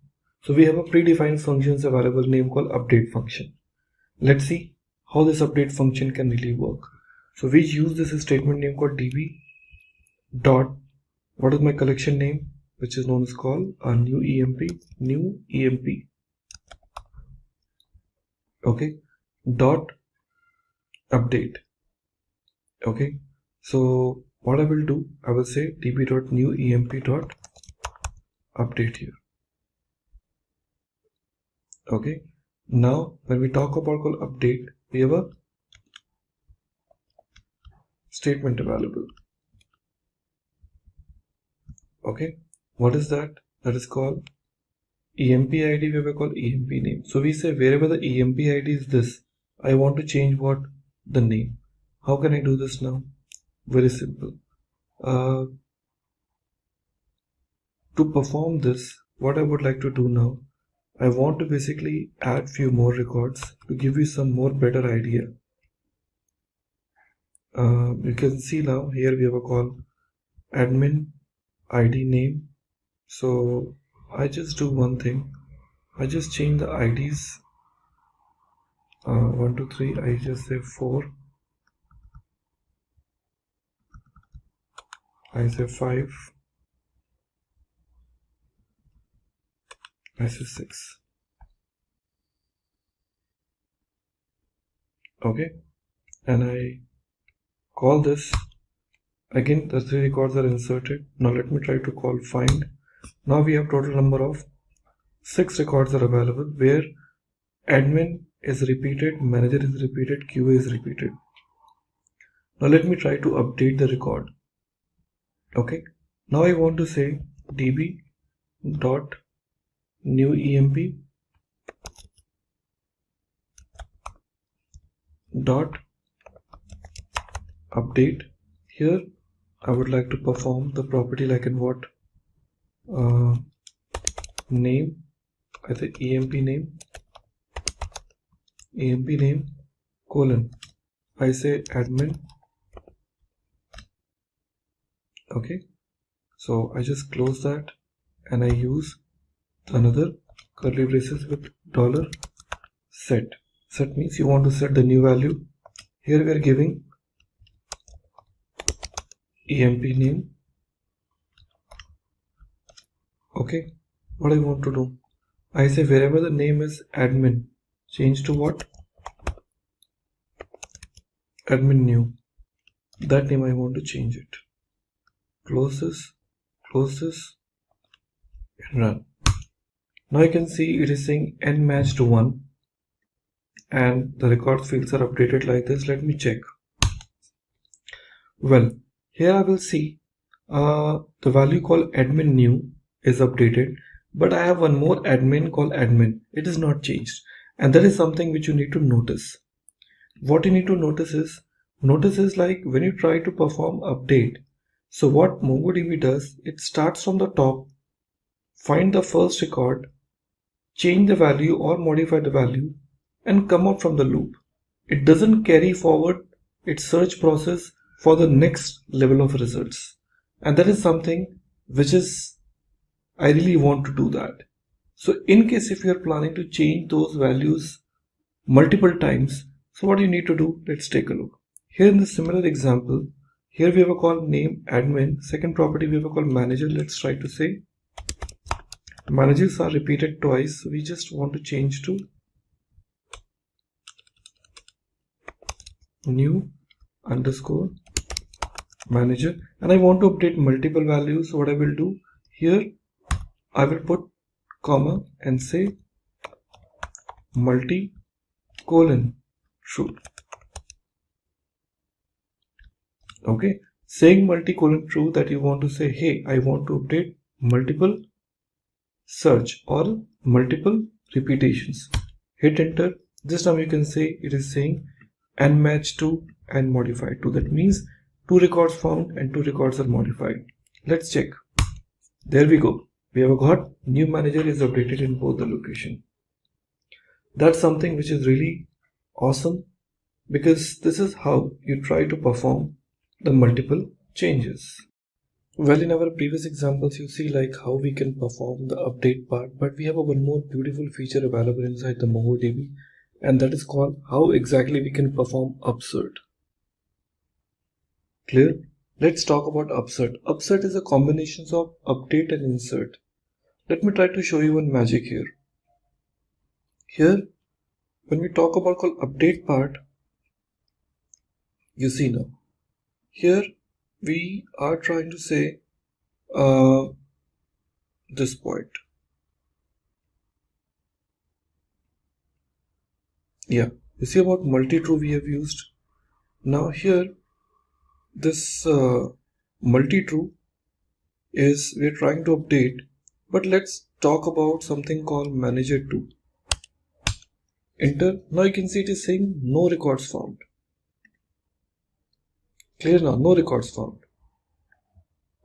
So we have a predefined functions available name called update function. Let's see how this update function can really work. So we use this statement name called db dot, what is my collection name, which is known as called a new emp, okay, dot update. Okay, so what I will do, I will say db.newemp.update here. Okay, now when we talk about called update, we have a statement available. Okay, what is that? That is called emp id. We have called emp name. So we say wherever the emp id is this, I want to change what? The name. How can I do this now? Very simple. To perform this, what I would like to do now, I want to basically add few more records to give you some more better idea. You can see now here we have a call admin id name. So I just do one thing, I just change the IDs 1 2 3, I just say 4, I say 5, I say 6. Okay, and I call this again. The 3 records are inserted. Now let me try to call find. Now we have total number of 6 records are available, where admin is repeated, manager is repeated, QA is repeated. Now let me try to update the record. Okay, now I want to say db dot new emp dot update. Here I would like to perform the property like in what? Name, I say emp name colon, I say admin. Okay, so I just close that and I use another curly braces with dollar set. Set means you want to set the new value. Here we are giving emp name. Okay, what I want to do, I say wherever the name is admin, change to what? Admin new. That name I want to change it. Close this, and run. Now you can see it is saying n match to 1, and the record fields are updated like this. Let me check. Well, here I will see the value called admin new is updated, but I have one more admin called admin. It is not changed, and that is something which you need to notice. What you need to notice is like when you try to perform update. So what MongoDB does, it starts from the top, find the first record, change the value or modify the value, and come out from the loop. It doesn't carry forward its search process for the next level of results. And that is something which is, I really want to do that. So in case if you are planning to change those values multiple times, so what you need to do, let's take a look. Here in the similar example, here we have a call name admin, second property we have a call manager. Let's try to say managers are repeated twice, so we just want to change to new underscore manager, and I want to update multiple values. So what I will do here, I will put comma and say multi colon true. Okay, saying multi-colon true, that you want to say, hey, I want to update multiple search or multiple repetitions. Hit enter. This time you can say it is saying and match to and modify to. That means 2 records found and 2 records are modified. Let's check. There we go. We have got new manager is updated in both the location. That's something which is really awesome. because this is how you try to perform the multiple changes. Well, in our previous examples, you see like how we can perform the update part, but we have a one more beautiful feature available inside the MongoDB, and that is called how exactly we can perform Upsert. Clear? Let's talk about Upsert. Upsert is a combination of update and insert. Let me try to show you one magic here. Here, when we talk about called update part, you see now, here we are trying to say this point. Yeah, you see about multi-true we have used. Now here, this multi-true is we're trying to update, but let's talk about something called manager2. Enter. Now you can see it is saying no records found. Clear now, no records found.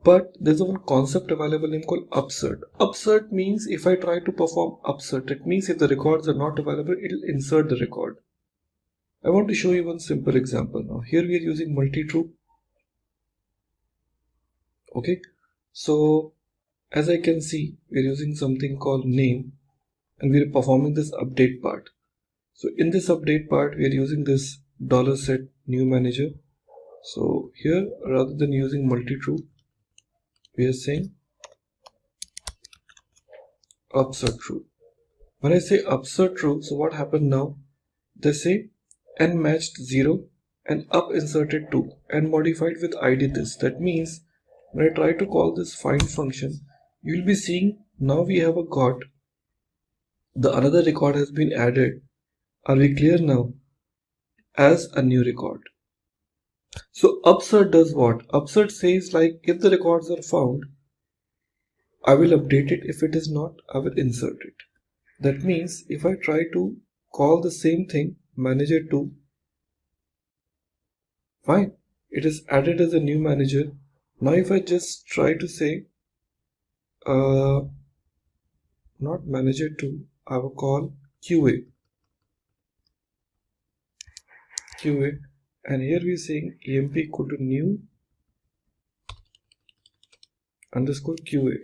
But there's one concept available named called Upsert. Upsert means if I try to perform Upsert, it means if the records are not available, it'll insert the record. I want to show you one simple example now. Here we are using multi-true. Okay, so as I can see, we're using something called name, and we're performing this update part. So in this update part, we are using this $set new manager. So here, rather than using multi-true, we are saying upsert true. When I say upsert true, so what happened now? They say n matched 0 and up inserted 2 and modified with id this. That means when I try to call this find function, you will be seeing now we have got the another record has been added. Are we clear now? As a new record. So upsert does what? Upsert says like if the records are found, I will update it. If it is not, I will insert it. That means if I try to call the same thing, manager2, fine, it is added as a new manager. Now if I just try to say not manager2, I will call QA, and here we are saying emp equal to new underscore QA.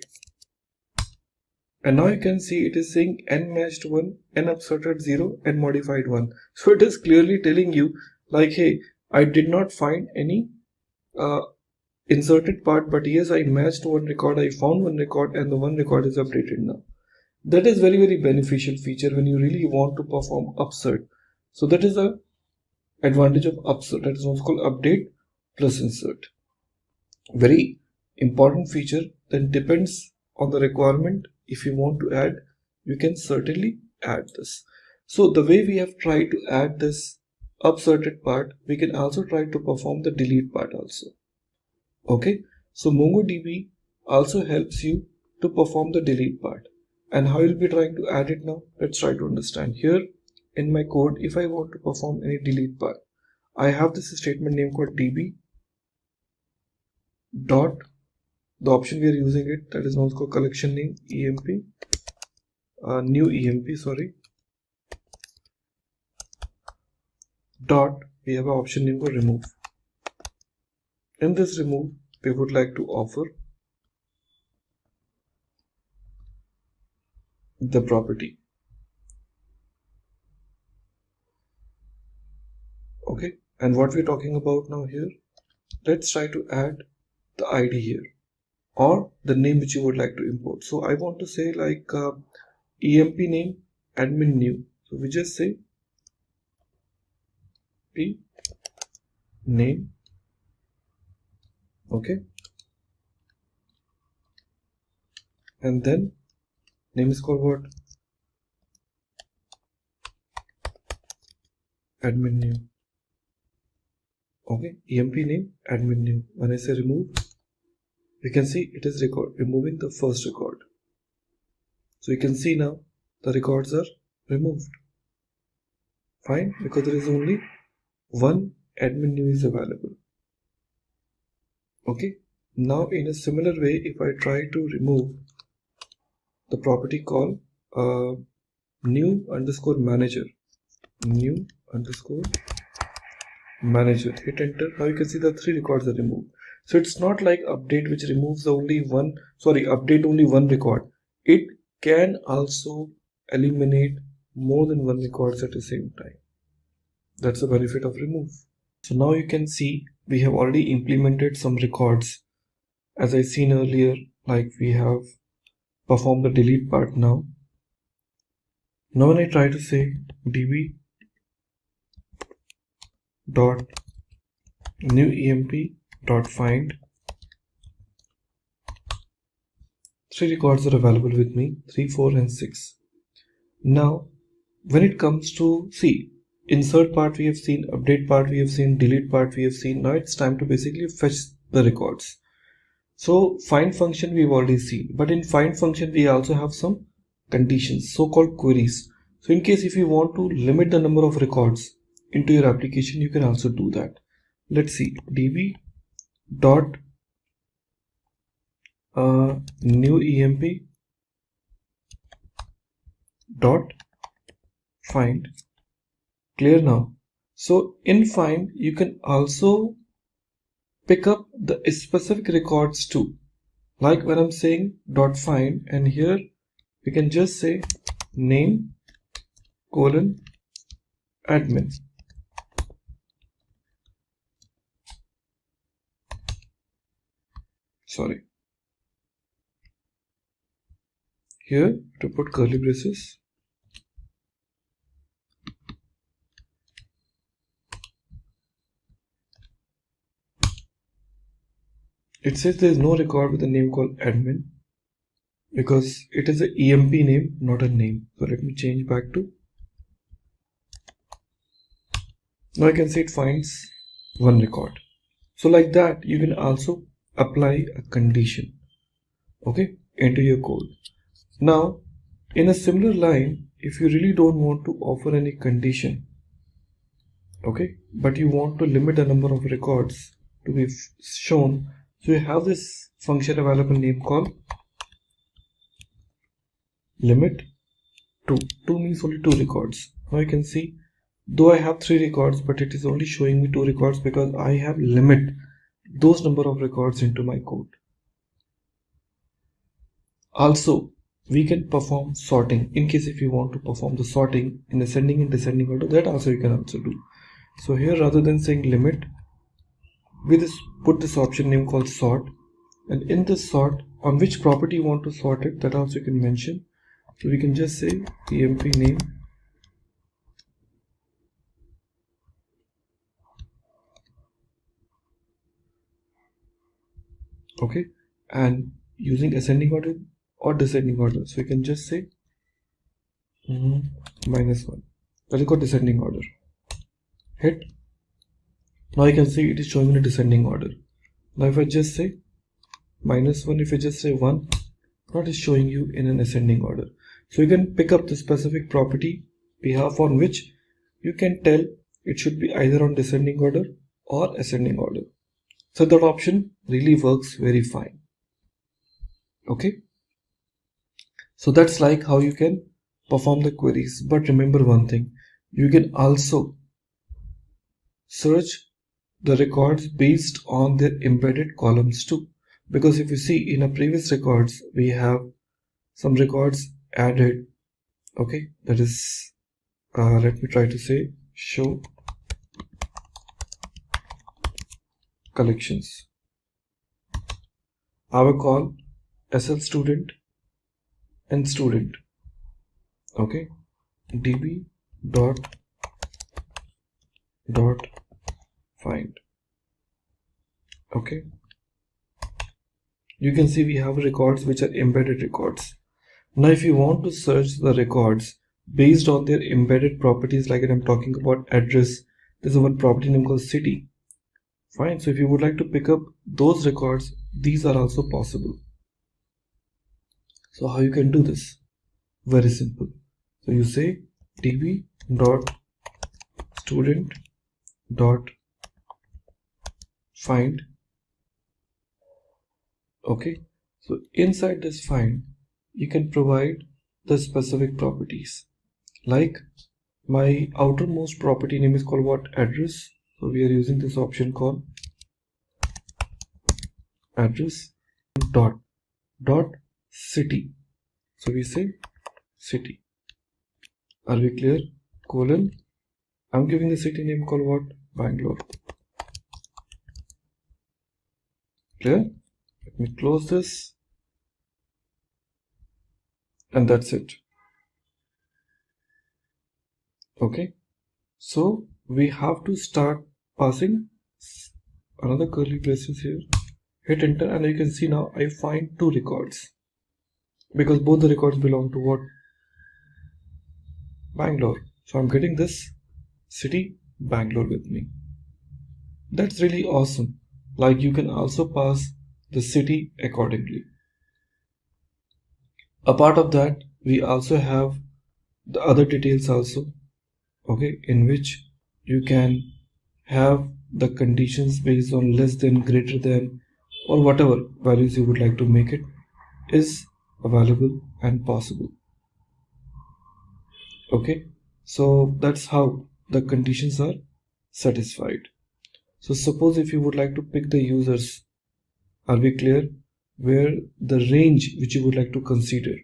And now you can see it is saying n matched 1, n upserted 0 and modified 1. So it is clearly telling you like, hey, I did not find any inserted part, but yes, I matched one record, I found one record, and the one record is updated now. That is very, very beneficial feature when you really want to perform upsert. So that is the advantage of upsert. That is what's called update plus insert. Very important feature that depends on the requirement. If you want to add, you can certainly add this. So the way we have tried to add this upserted part, we can also try to perform the delete part also. Okay, so MongoDB also helps you to perform the delete part. And how you'll be trying to add it now? Let's try to understand. Here in my code, if I want to perform any delete part, I have this statement name called db dot, the option we are using it, that is now called collection name emp, new emp, sorry, dot, we have an option name called remove. In this remove, we would like to offer the property. Okay, and what we're talking about now here, let's try to add the ID here or the name which you would like to import. So I want to say like emp name admin new. So we just say p name. Okay, and then name is called what? Admin new. Okay, emp name admin new. When I say remove, you can see it is removing the first record. So you can see now the records are removed. Fine, because there is only one admin new is available. Okay, now in a similar way, if I try to remove the property called new underscore manager, new underscore manage with, hit enter. Now you can see the 3 records are removed. So it's not like update which removes update only one record. It can also eliminate more than one records at the same time. That's the benefit of remove. So now you can see we have already implemented some records. As I seen earlier, like we have performed the delete part now. Now when I try to say db dot new emp dot find, 3 records are available with me, 3, 4 and 6. Now when it comes to insert part we have seen, update part we have seen, delete part we have seen. Now it's time to basically fetch the records. So find function we've already seen, but in find function we also have some conditions, so-called queries. So in case if you want to limit the number of records into your application, you can also do that. Let's see, db dot new emp dot find. Clear now? So in find you can also pick up the specific records too, like when I'm saying dot find, and here we can just say name colon admin. Sorry, here to put curly braces. It says there is no record with a name called admin because it is an EMP name, not a name. So let me change back to. Now I can see it finds one record. So like that, you can also apply a condition, okay, into your code. Now, in a similar line, if you really don't want to offer any condition, okay, but you want to limit the number of records to be shown, so you have this function available name called limit 2. 2 means only 2 records. Now you can see, though I have 3 records, but it is only showing me 2 records because I have limit those number of records into my code. Also, we can perform sorting in case if you want to perform the sorting in ascending and descending order. That also you can also do. So here, rather than saying limit, we just put this option name called sort, and in this sort, on which property you want to sort it, that also you can mention. So we can just say emp name okay, and using ascending order or descending order, so you can just say -1. That is called descending order. Hit. Now you can see it is showing in a descending order. Now if I just say -1, if I just say 1, now it is showing you in an ascending order. So you can pick up the specific property behalf on which you can tell it should be either on descending order or ascending order. So that option really works very fine. Okay. So that's like how you can perform the queries. But remember one thing, you can also search the records based on their embedded columns too. Because if you see in our previous records, we have some records added. Okay, that is, let me try to say show collections. I will call SL student and student. Okay, db dot find. Okay, you can see we have records which are embedded records. Now if you want to search the records based on their embedded properties, like I'm talking about address, there's one property name called city. Fine, so if you would like to pick up those records, these are also possible. So how you can do this? Very simple. So you say db dot student dot find. Okay, so inside this find you can provide the specific properties, like my outermost property name is called what? Address. So we are using this option called address dot city. So we say city. Are we clear? Colon. I'm giving the city name called what? Bangalore. Clear? Let me close this. And that's it. Okay. So we have to start passing another curly braces here. Hit enter and you can see now I find 2 records. Because both the records belong to what? Bangalore. So I'm getting this city Bangalore with me. That's really awesome. Like you can also pass the city accordingly. A part of that, we also have the other details also, okay, in which you can have the conditions based on less than, greater than, or whatever values you would like to make it is available and possible. Okay, so that's how the conditions are satisfied. So suppose if you would like to pick the users, are we clear, where the range which you would like to consider,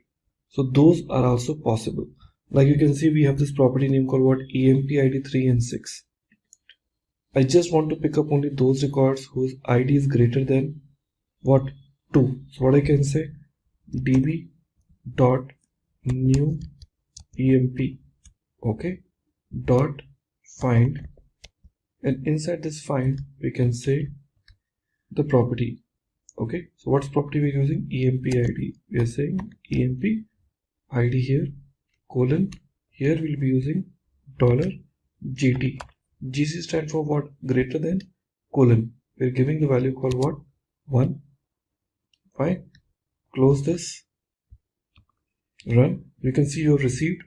so those are also possible. Like you can see we have this property name called what? EMP-ID 3 and 6. I just want to pick up only those records whose ID is greater than what? 2. So what I can say, db dot new emp, okay, dot find, and inside this find we can say the property. Okay, so what's property we're using? EMP ID. We are saying EMP ID here, colon, here we'll be using $GT. GC stands for what? Greater than, colon. We're giving the value called what? 1. Fine. Close this. Run. You can see you have received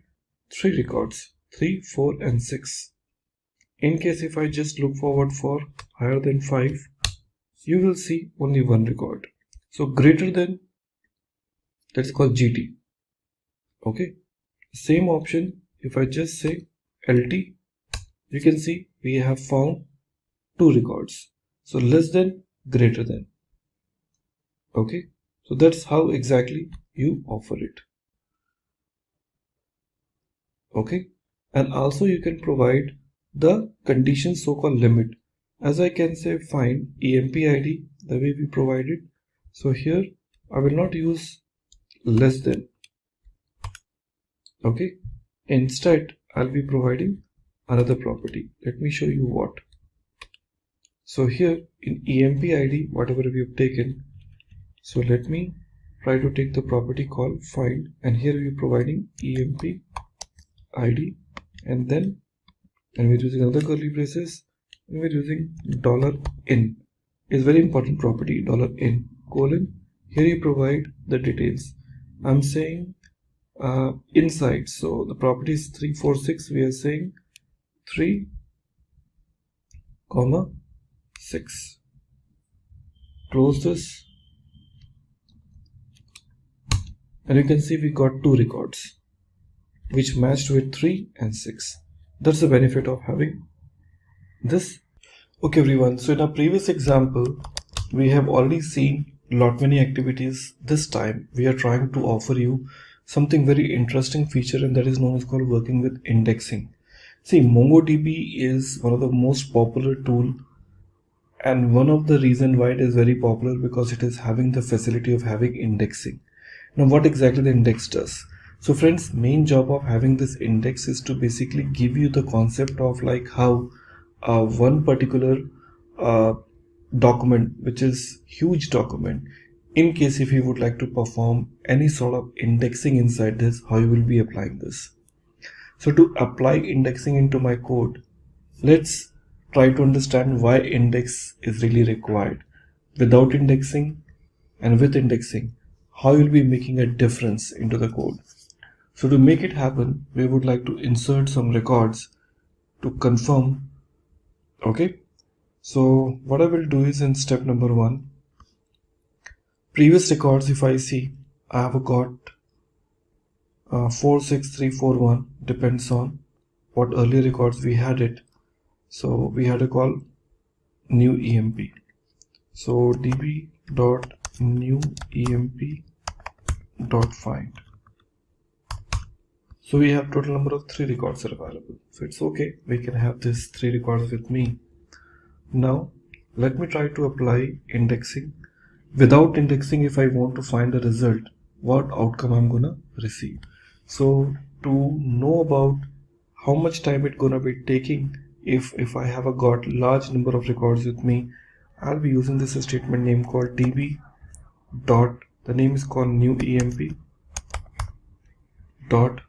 3 records, 3, 4 and 6. In case if I just look forward for higher than 5, you will see only 1 record. So greater than, that's called GT. Okay, same option if I just say LT, you can see we have found 2 records. So less than, greater than. Okay, so that's how exactly you offer it. Okay, and also you can provide the condition so-called limit. As I can say find EMP ID the way we provided. So here I will not use less than. Okay, instead I'll be providing another property. Let me show you what. So here in EMP ID, whatever we have taken, so let me try to take the property called find, and here we're providing EMP ID, and then we're using another curly braces, and we're using $in. Is very important property, $in, colon, here you provide the details. I'm saying inside, so the property is 346, we are saying 3, 6. Close this, and you can see we got 2 records which matched with 3 and 6. That's the benefit of having this. Okay everyone, so in our previous example we have already seen lot many activities. This time we are trying to offer you something very interesting feature, and that is known as called working with indexing. See, MongoDB is one of the most popular tool, and one of the reason why it is very popular because it is having the facility of having indexing. Now what exactly the index does? So friends, main job of having this index is to basically give you the concept of like how one particular document, which is huge document, in case if you would like to perform any sort of indexing inside this, how you will be applying this. So to apply indexing into my code, let's try to understand why index is really required. Without indexing and with indexing, how you'll be making a difference into the code. So to make it happen, we would like to insert some records to confirm. Okay, so what I will do is in step number 1, previous records, if I see, I have got 46341, depends on what earlier records we had it. So we had a call new emp. So db.new-emp.find. So we have total number of 3 records are available. So it's okay, we can have this 3 records with me. Now let me try to apply indexing. Without indexing, if I want to find the result, what outcome I'm gonna receive. So to know about how much time it's gonna be taking if I have got large number of records with me, I'll be using this statement name called db dot, the name is called new emp dot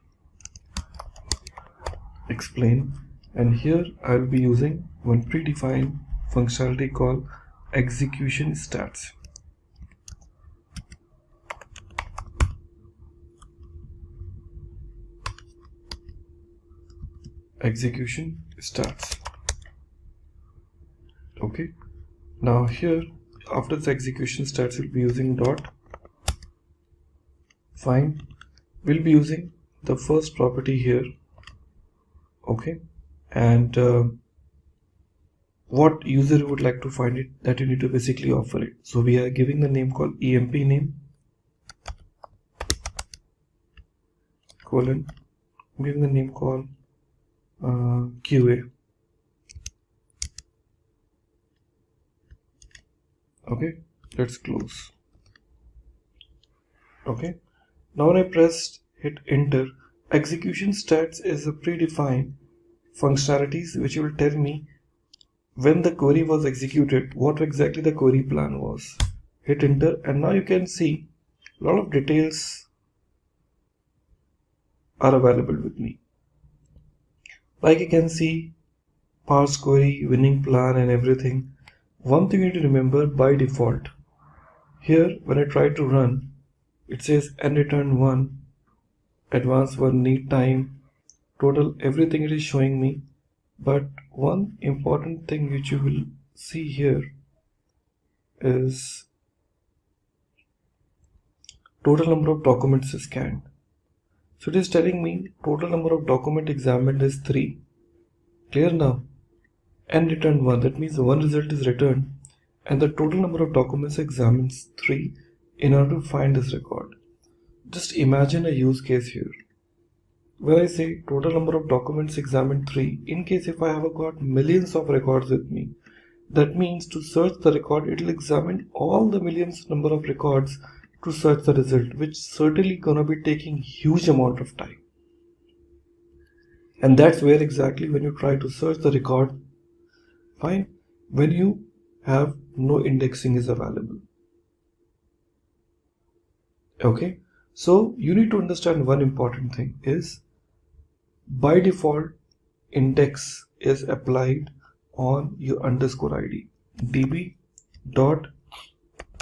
explain, and here I'll be using one predefined functionality called execution stats. Execution stats. Okay, now here after the execution stats we'll be using dot find. We'll be using the first property here. Okay, and what user would like to find it, that you need to basically offer it. So we are giving the name called emp name colon, I'm giving the name called QA. Okay, let's close. Okay, now when I hit enter, execution stats is a predefined functionalities which will tell me when the query was executed, what exactly the query plan was. Hit enter, and now you can see a lot of details are available with me. Like you can see parse query, winning plan and everything. One thing you need to remember, by default here when I try to run, it says and return 1, advanced 1, need time, total, everything it is showing me. But one important thing which you will see here is total number of documents scanned. So it is telling me total number of document examined is 3. Clear now? And return 1, that means one result is returned and the total number of documents examines 3 in order to find this record. Just imagine a use case here. When I say total number of documents examined 3, in case if I have got millions of records with me, that means to search the record, it will examine all the millions number of records to search the result, which certainly gonna be taking huge amount of time. And that's where exactly when you try to search the record, fine, when you have no indexing is available. Okay, so you need to understand one important thing is by default index is applied on your underscore id, db dot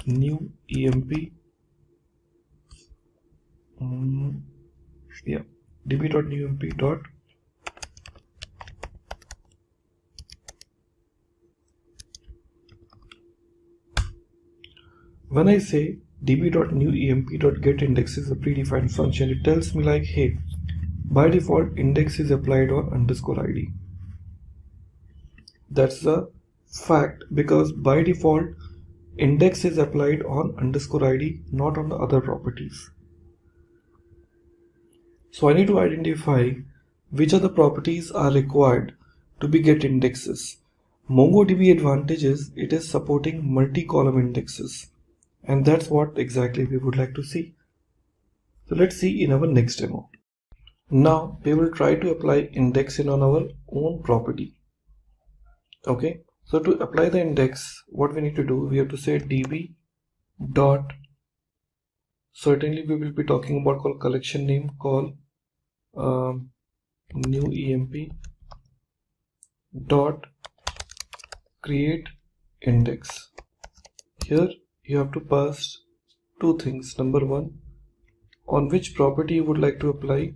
new emp db.newemp dot when I say db.newemp.getIndex is a predefined function, it tells me like, hey, by default index is applied on underscore id. That's the fact, because by default index is applied on underscore id, not on the other properties. So I need to identify which of the properties are required to be get indexes. MongoDB advantage is it is supporting multi-column indexes, and that's what exactly we would like to see. So let's see in our next demo. Now we will try to apply indexing on our own property. Okay, so to apply the index, what we need to do, we have to say db dot, certainly we will be talking about called collection name called new emp dot create index. Here you have to pass two things. Number one, on which property you would like to apply.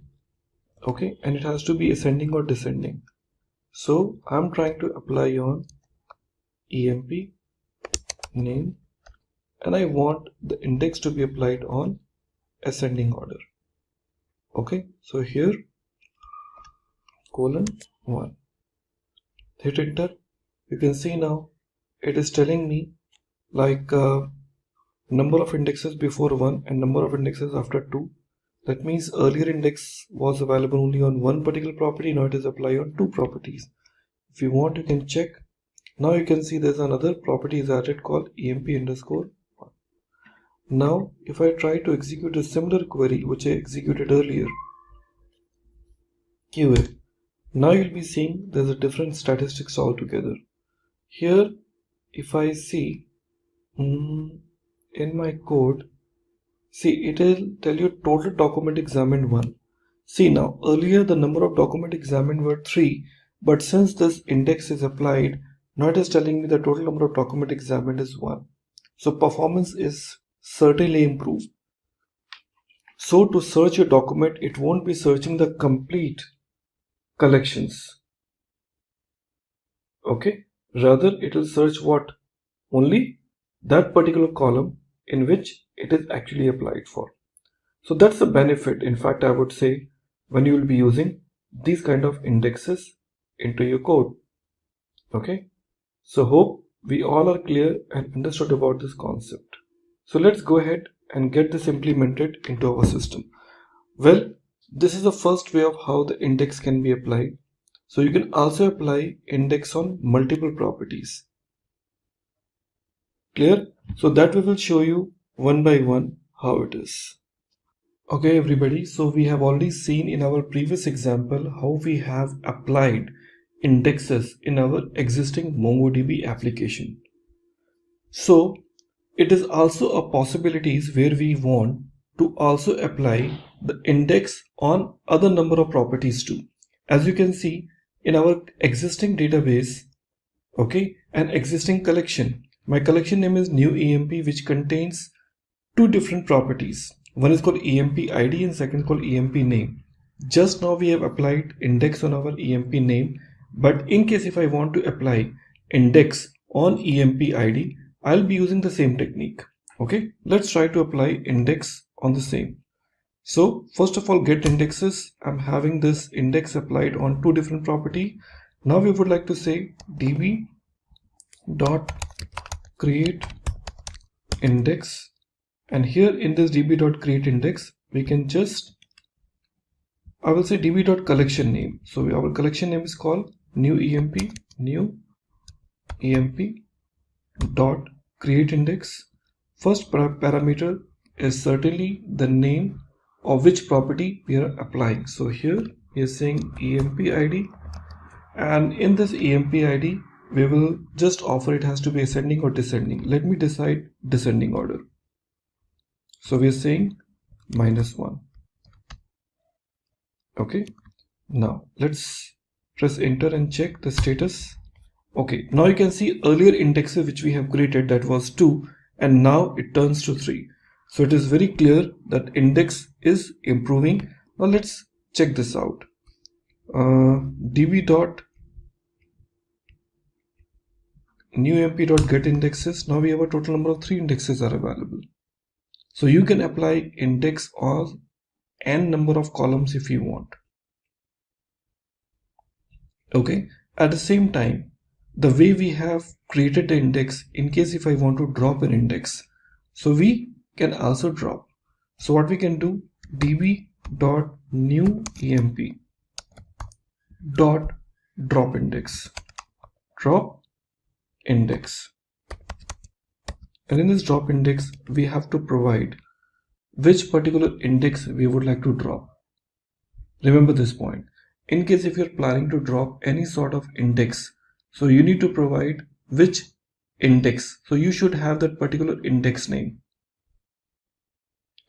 Okay, and it has to be ascending or descending. So I'm trying to apply on emp name, and I want the index to be applied on ascending order. Okay, so here colon 1. hit enter, you can see now it is telling me like number of indexes before 1 and number of indexes after 2. That means earlier index was available only on one particular property, now it is applied on 2 properties. If you want, you can check. Now you can see there's another property is added called emp_1. Now if I try to execute a similar query which I executed earlier, QA, now you'll be seeing there's a different statistics altogether. Here if I see in my code, see it will tell you total document examined 1. See now earlier the number of document examined were 3, but since this index is applied, now it is telling me the total number of document examined is 1. So performance is certainly improved. So to search a document, it won't be searching the complete collections. Okay, rather it will search what? Only that particular column in which it is actually applied for. So that's the benefit, in fact I would say, when you will be using these kind of indexes into your code. Okay, so hope we all are clear and understood about this concept. So let's go ahead and get this implemented into our system. Well, this is the first way of how the index can be applied. So you can also apply index on multiple properties. Clear? So that we will show you one by one how it is. Okay everybody, so we have already seen in our previous example how we have applied indexes in our existing MongoDB application. So it is also a possibilities where we want to also apply the index on other number of properties too. As you can see in our existing database, okay, an existing collection. My collection name is new emp, which contains 2 different properties. One is called emp id and second is called emp name. Just now we have applied index on our emp name, but in case if I want to apply index on emp id, I'll be using the same technique. Okay, let's try to apply index on the same. So first of all, get indexes. I'm having this index applied on 2 different property. Now we would like to say db dot create index, and here in this db dot create index we can just, I will say db dot collection name. So our collection name is called new emp dot create index. First parameter is certainly the name of which property we are applying. So here we are saying emp id, and in this emp id we will just offer it has to be ascending or descending. Let me decide descending order. So we are saying -1. Okay, now let's press enter and check the status. Okay, now you can see earlier indexes which we have created, that was 2, and now it turns to 3. So it is very clear that index is improving. Now let's check this out. db dot new emp dot get indexes. Now we have a total number of 3 indexes are available. So you can apply index on n number of columns if you want. Okay, at the same time, the way we have created the index, in case if I want to drop an index, so we can also drop. So what we can do, db dot new emp dot drop index, and in this drop index we have to provide which particular index we would like to drop. Remember this point. In case if you're planning to drop any sort of index, so you need to provide which index. So you should have that particular index name.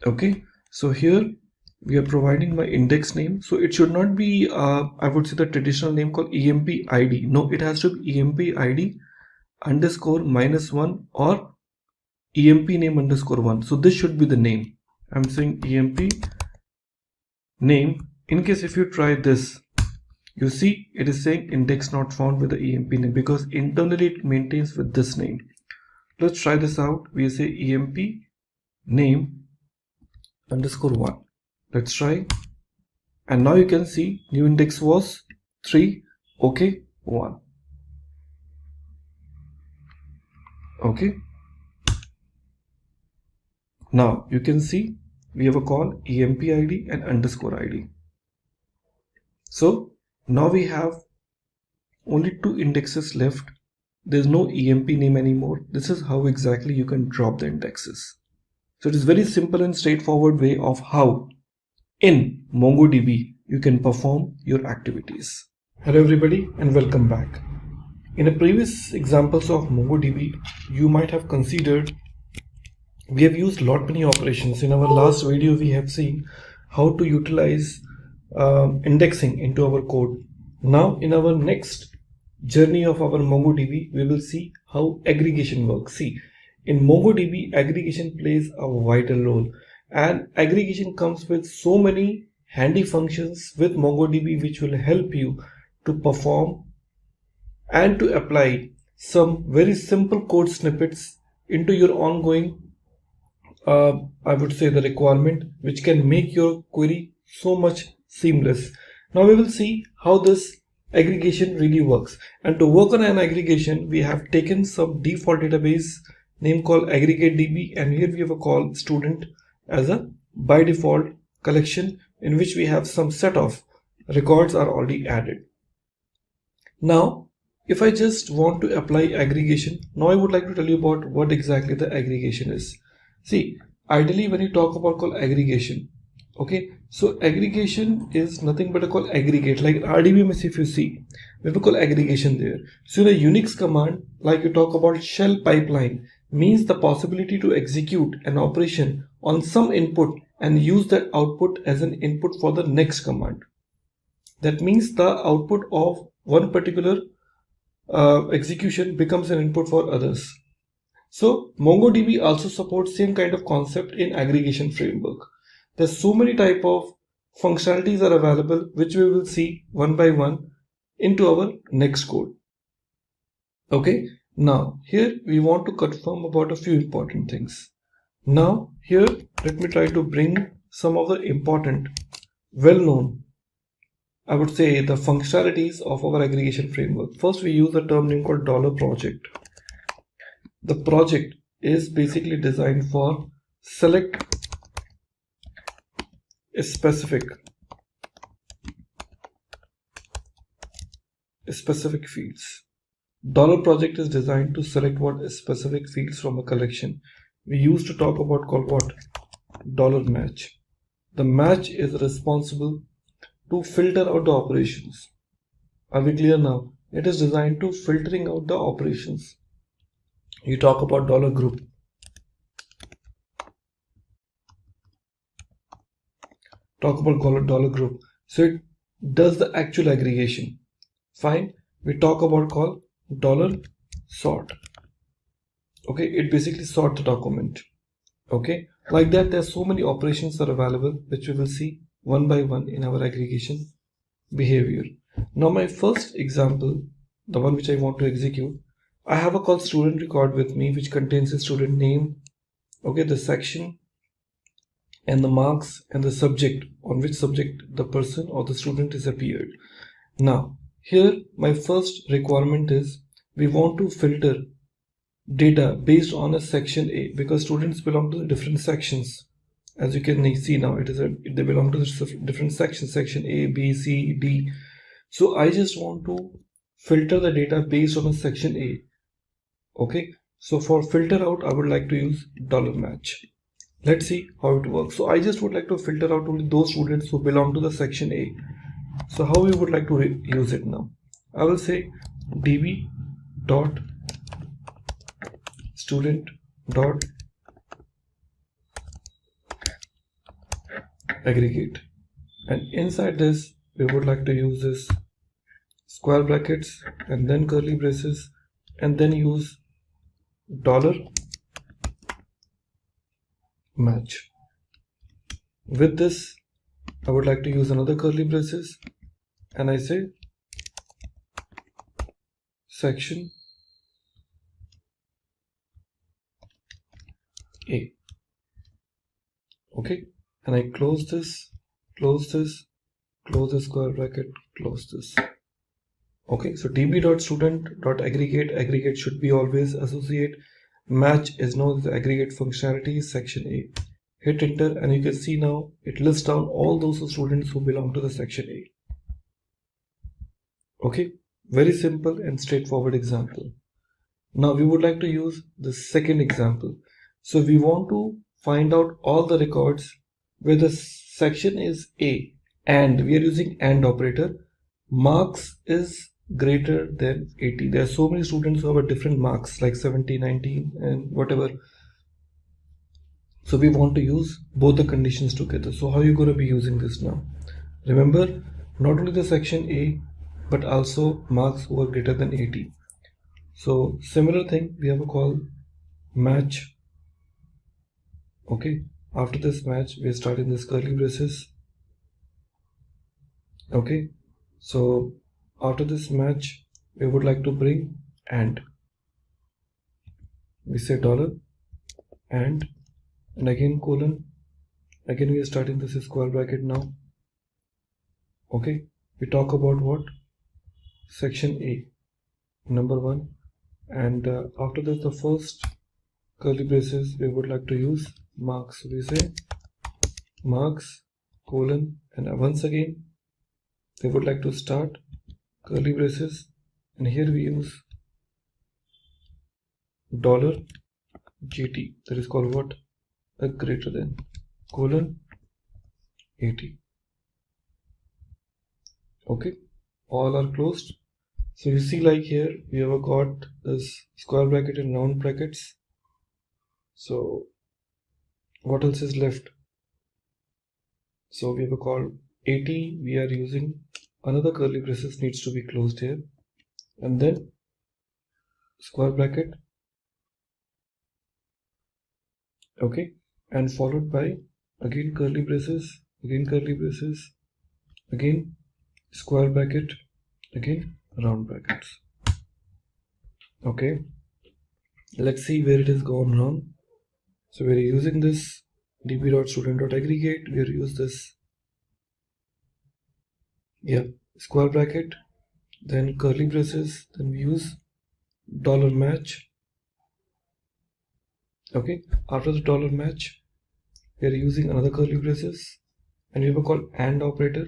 Okay, so here we are providing my index name. So it should not be I would say the traditional name called emp id. No, it has to be emp id underscore -1 or emp name underscore 1. So this should be the name. I'm saying emp name. In case if you try this, you see it is saying index not found with the emp name, because internally it maintains with this name. Let's try this out. We say emp name underscore 1. Let's try, and now you can see new index was 3, okay, 1. Okay. Now you can see we have a call emp id and underscore id. So now we have only two indexes left. There's no emp name anymore. This is how exactly you can drop the indexes. So it is very simple and straightforward way of how in MongoDB you can perform your activities. Hello everybody and welcome back. In the previous examples of MongoDB, you might have considered we have used lot many operations. In our last video we have seen how to utilize indexing into our code. Now in our next journey of our MongoDB, we will see how aggregation works. See, in MongoDB, aggregation plays a vital role, and aggregation comes with so many handy functions with MongoDB which will help you to perform and to apply some very simple code snippets into your ongoing I would say the requirement, which can make your query so much seamless. Now we will see how this aggregation really works, and to work on an aggregation we have taken some default database name called AggregateDB, and here we have a call student as a by default collection in which we have some set of records are already added. Now if I just want to apply aggregation, now I would like to tell you about what exactly the aggregation is. See, ideally when you talk about call aggregation, okay, so aggregation is nothing but a call aggregate. Like RDBMS, if you see, we have a call aggregation there. So in a Unix command, like you talk about shell pipeline, means the possibility to execute an operation on some input and use that output as an input for the next command. That means the output of one particular execution becomes an input for others. So MongoDB also supports same kind of concept in aggregation framework. There's so many type of functionalities are available which we will see one by one into our next code. Okay, now here we want to confirm about a few important things. Now here let me try to bring some of the important well-known, I would say, the functionalities of our aggregation framework. First we use a term name called $project. The project is basically designed for select a specific fields. $project is designed to select what specific fields from a collection. We used to talk about called what? $match. The match is responsible to filter out the operations. Are we clear now? It is designed to filtering out the operations. You talk about $group. Talk about $group. So it does the actual aggregation. Fine. We talk about call $sort. Okay, it basically sort the document. Okay, like that there's so many operations are available which we will see one by one in our aggregation behavior. Now my first example, the one which I want to execute, I have a call student record with me which contains a student name, okay, the section and the marks and the subject, on which subject the person or the student is appeared. Now here my first requirement is we want to filter data based on a section A, because students belong to the different sections. As you can see now, they belong to the different sections, section A, B, C, D. So I just want to filter the data based on a section A. Okay, so for filter out I would like to use $match. Let's see how it works. So I just would like to filter out only those students who belong to the section A. So how we would like to use it now? I will say db dot student dot aggregate, and inside this we would like to use this square brackets and then curly braces and then use $match. With this I would like to use another curly braces and I say section A. Okay, and I close this, close this, close the square bracket, close this. Okay, so db.student.aggregate, aggregate should be always associate, match is now the aggregate functionality is section A. Hit enter and you can see now it lists down all those students who belong to the section A. Okay, very simple and straightforward example. Now we would like to use the second example. So we want to find out all the records where the section is A and we are using AND operator. Marks is greater than 80. There are so many students who have a different marks like 70, 19 and whatever. So we want to use both the conditions together. So how are you going to be using this now? Remember, not only the section A but also marks who are greater than 80. So similar thing, we have a call match. Okay, after this match we are starting this curly braces. Okay, so after this match we would like to bring AND. We say dollar and again colon. Again we are starting this square bracket now. Okay, we talk about what? Section A, number 1, and after this the first curly braces we would like to use marks. So we say marks colon and once again we would like to start curly braces and here we use dollar GT, that is called what? A greater than colon 80. Okay, all are closed. So you see like here we have got this square bracket and round brackets. So what else is left? So we have a call 80, we are using another curly braces needs to be closed here and then square bracket, okay, and followed by again curly braces, again curly braces, again square bracket, again round brackets. Okay, let's see where it has gone wrong. So we are using this db.student.aggregate, we are use this square bracket, then curly braces, then we use dollar match. Okay, after the dollar match we are using another curly braces and we have a call AND operator.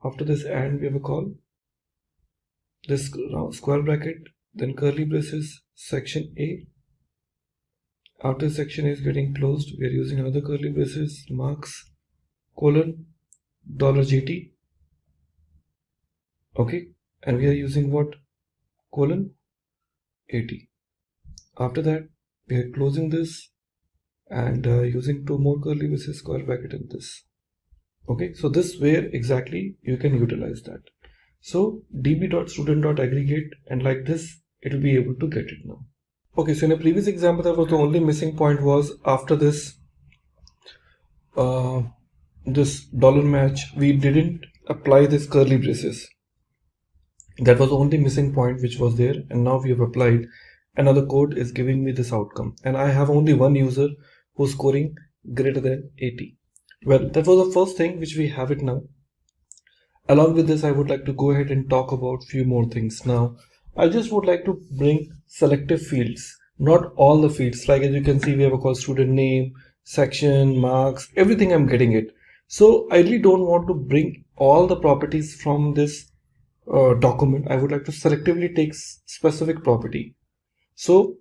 After this AND we have a call this square bracket, then curly braces, section A. After section A is getting closed we are using another curly braces, marks colon dollar GT. Okay, and we are using what? Colon 80. After that we are closing this and using two more curly braces, square bracket in this. Okay, so this where exactly you can utilize that. So db.student.aggregate and like this it will be able to get it now. Okay, so in a previous example that was the only missing point was after this this dollar match we didn't apply this curly braces. That was the only missing point which was there, and now we have applied. Another code is giving me this outcome and I have only one user who's scoring greater than 80. Well, that was the first thing which we have it now. Along with this I would like to go ahead and talk about few more things. Now I just would like to bring selective fields, not all the fields. Like as you can see we have a call student name, section, marks, everything I'm getting it. So I really don't want to bring all the properties from this document. I would like to selectively take specific property. So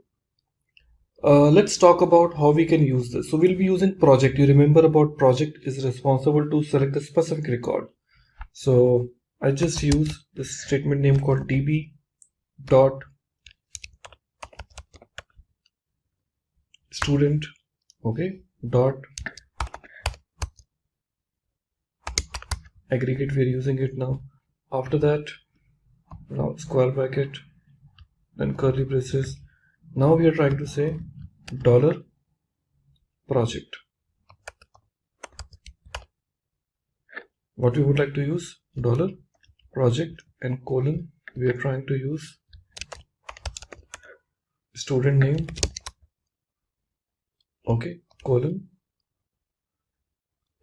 let's talk about how we can use this. So we'll be using project. You remember about project is responsible to select the specific record. So I just use this statement name called db dot student, okay, dot aggregate. We're using it now. After that, now square bracket, then curly braces. Now we are trying to say dollar project. What we would like to use? Dollar project and colon. We are trying to use student name, okay, colon.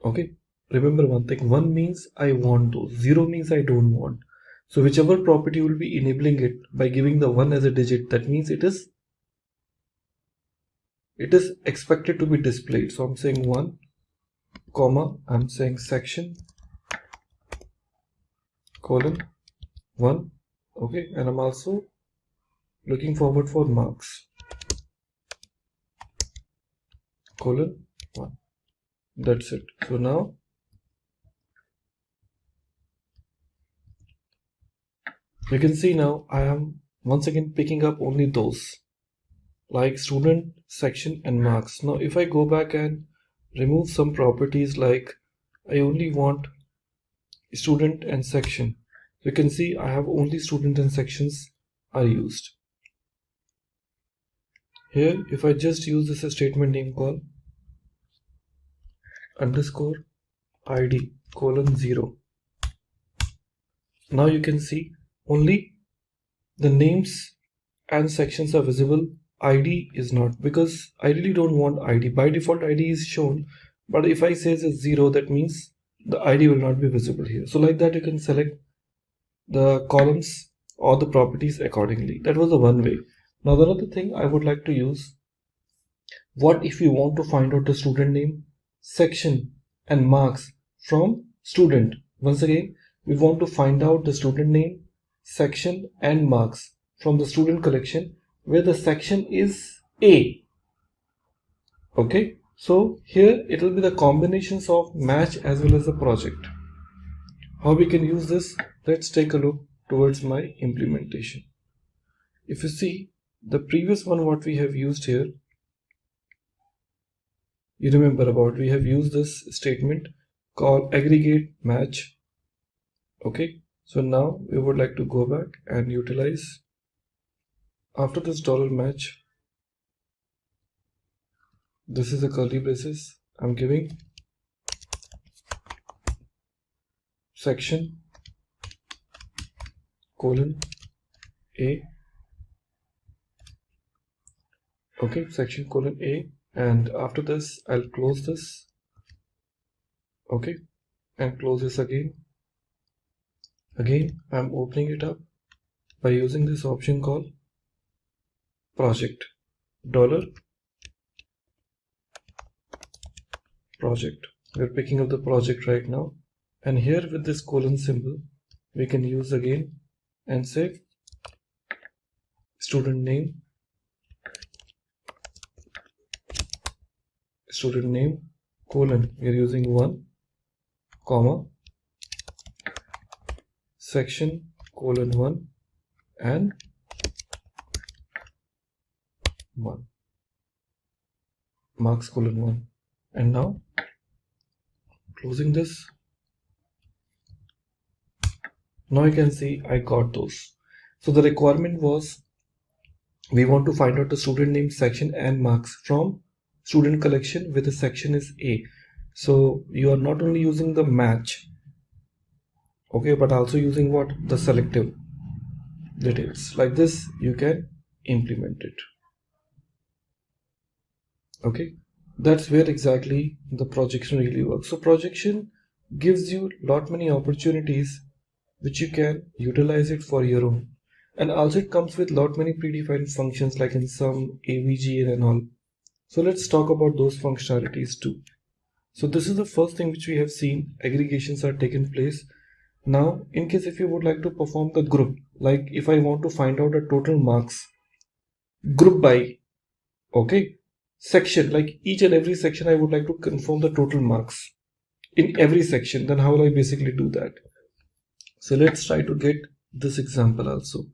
Okay, remember one thing, 1 means I want those, 0 means I don't want. So whichever property will be enabling it by giving the 1 as a digit, that means it is it is expected to be displayed. So I'm saying 1, comma, I'm saying section colon 1. Okay, and I'm also looking forward for marks colon 1. That's it. So now you can see now I am once again picking up only those like student, section and marks. Now if I go back and remove some properties, like I only want student and section, you can see I have only student and sections are used. Here if I just use this statement name call underscore id colon 0, now you can see only the names and sections are visible, id is not, because I really don't want id. By default id is shown, but if I say it's 0, that means the id will not be visible here. So like that you can select the columns or the properties accordingly. That was the one way. Now the other thing I would like to use, what if you want to find out the student name, section and marks from student? Once again, we want to find out the student name, section and marks from the student collection where the section is A. Okay, so here it will be the combinations of match as well as the project. How we can use this? Let's take a look towards my implementation. If you see the previous one, what we have used here, you remember about, we have used this statement called aggregate match. Okay, so now we would like to go back and utilize, after this $match, this is a curly braces, I'm giving section colon A. Okay, section colon A, and after this I'll close this. Okay, and close this again. Again I'm opening it up by using this option called project $project. We're picking up the project right now, and here with this colon symbol we can use again and say student name colon, we are using 1 comma section colon 1 and 1 marks colon 1, and now closing this. Now you can see I got those. So the requirement was we want to find out the student name, section and marks from student collection where the section is A. So you are not only using the match, okay, but also using what? The selective details. Like this you can implement it. Okay, that's where exactly the projection really works. So projection gives you lot many opportunities which you can utilize it for your own, and also it comes with lot many predefined functions like in some AVG and all. So let's talk about those functionalities too. So this is the first thing which we have seen, aggregations are taken place. Now in case if you would like to perform the group, like if I want to find out the total marks, group by, okay, section, like each and every section I would like to confirm the total marks in every section, then how will I basically do that? So let's try to get this example also.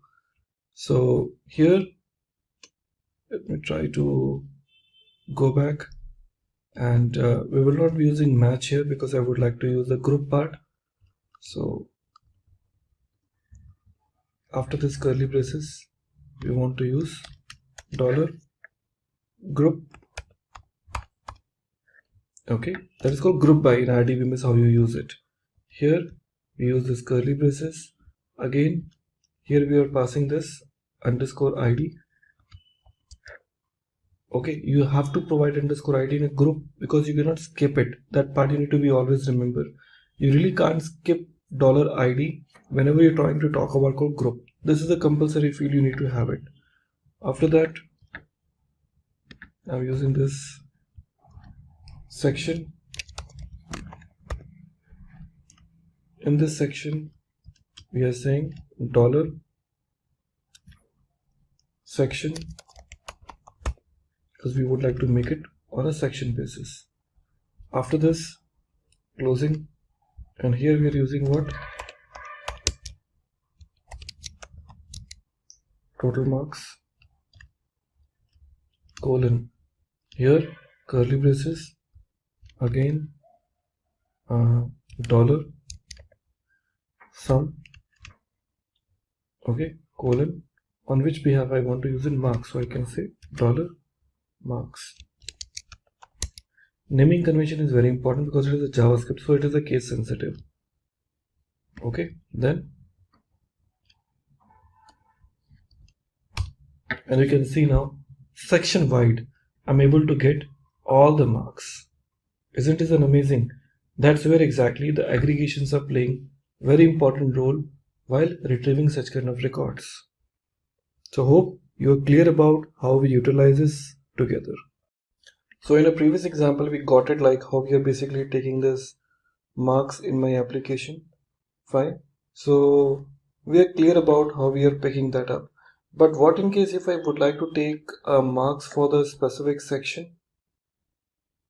So here let me try to go back, and we will not be using match here because I would like to use the group part. So after this curly braces we want to use $group. Okay, that is called group by. In RDBM is how you use it. Here we use this curly braces again. Here we are passing this underscore ID. Okay, you have to provide underscore ID in a group because you cannot skip it. That part you need to be always remember. You really can't skip $ID whenever you're trying to talk about called group. This is a compulsory field, you need to have it. After that I'm using this section. In this section we are saying dollar section, because we would like to make it on a section basis. After this, closing, and here we are using what? Total marks, colon, here curly braces, again dollar sum, okay, colon, on which behalf I want to use in marks, so I can say dollar marks. Naming convention is very important because it is a JavaScript, so it is a case sensitive. Okay, then, and you can see now section wide I'm able to get all the marks. Isn't it amazing? That's where exactly the aggregations are playing very important role while retrieving such kind of records. So hope you are clear about how we utilize this together. So in a previous example we got it like how we are basically taking this marks in my application. Fine. So we are clear about how we are picking that up. But what in case if I would like to take marks for the specific section?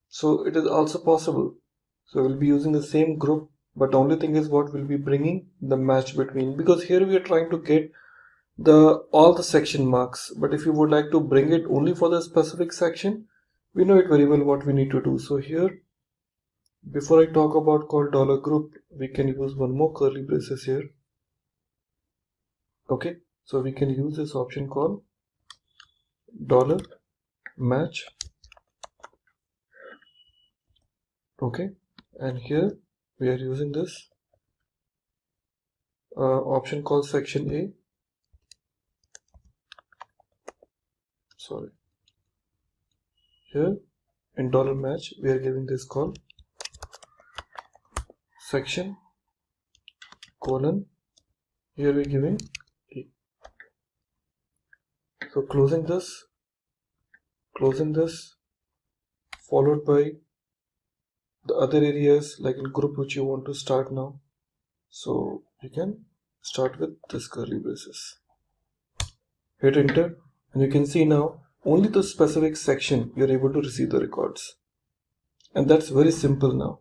So it is also possible. So we'll be using the same group, but the only thing is what we'll be bringing the match between, because here we are trying to get all the section marks. But if you would like to bring it only for the specific section, we know it very well what we need to do. So here, before I talk about called dollar group, we can use one more curly braces here. Okay, so we can use this option called dollar match. Okay, and here we are using this option called section A. Sorry, here in dollar match we are giving this call section colon, here we are giving A. So closing this, followed by the other areas like in group which you want to start now. So you can start with this curly braces. Hit enter, and you can see now only the specific section you're able to receive the records. And that's very simple now.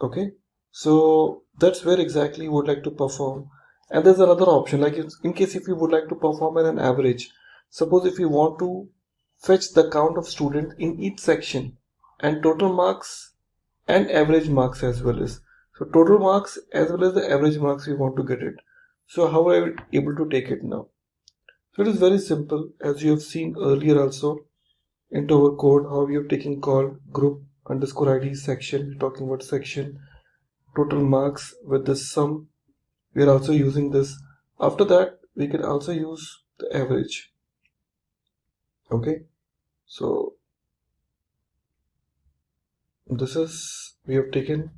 Okay, so that's where exactly you would like to perform. And there's another option, like in case if you would like to perform an average. Suppose if you want to fetch the count of students in each section and total marks and average marks as well as. So total marks as well as the average marks we want to get it. So how are I able to take it now? So it is very simple, as you have seen earlier also into our code how we have taken called group underscore ID section. We're talking about section total marks with the sum. We are also using this. After that we can also use the average. Okay, so this is we have taken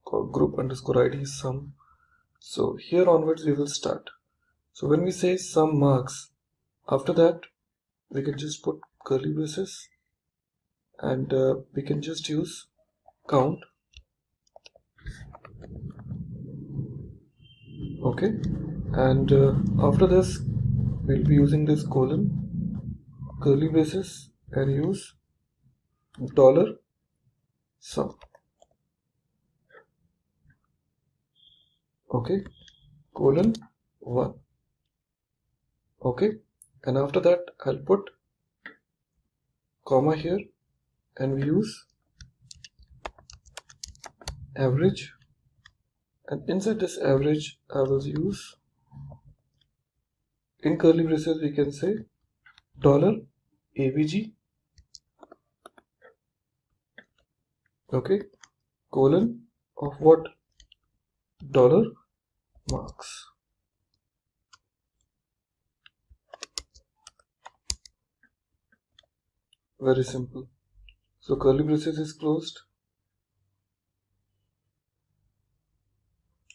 called group underscore ID sum. So here onwards we will start. So when we say sum marks, after that we can just put curly braces and we can just use count. Okay, and after this we'll be using this colon, curly braces, and use dollar sum. Okay, colon 1. Okay, and after that I'll put comma here and we use average, and inside this average I will use in curly braces we can say dollar avg. Okay, colon of what? Dollar marks. Very simple. So curly braces is closed.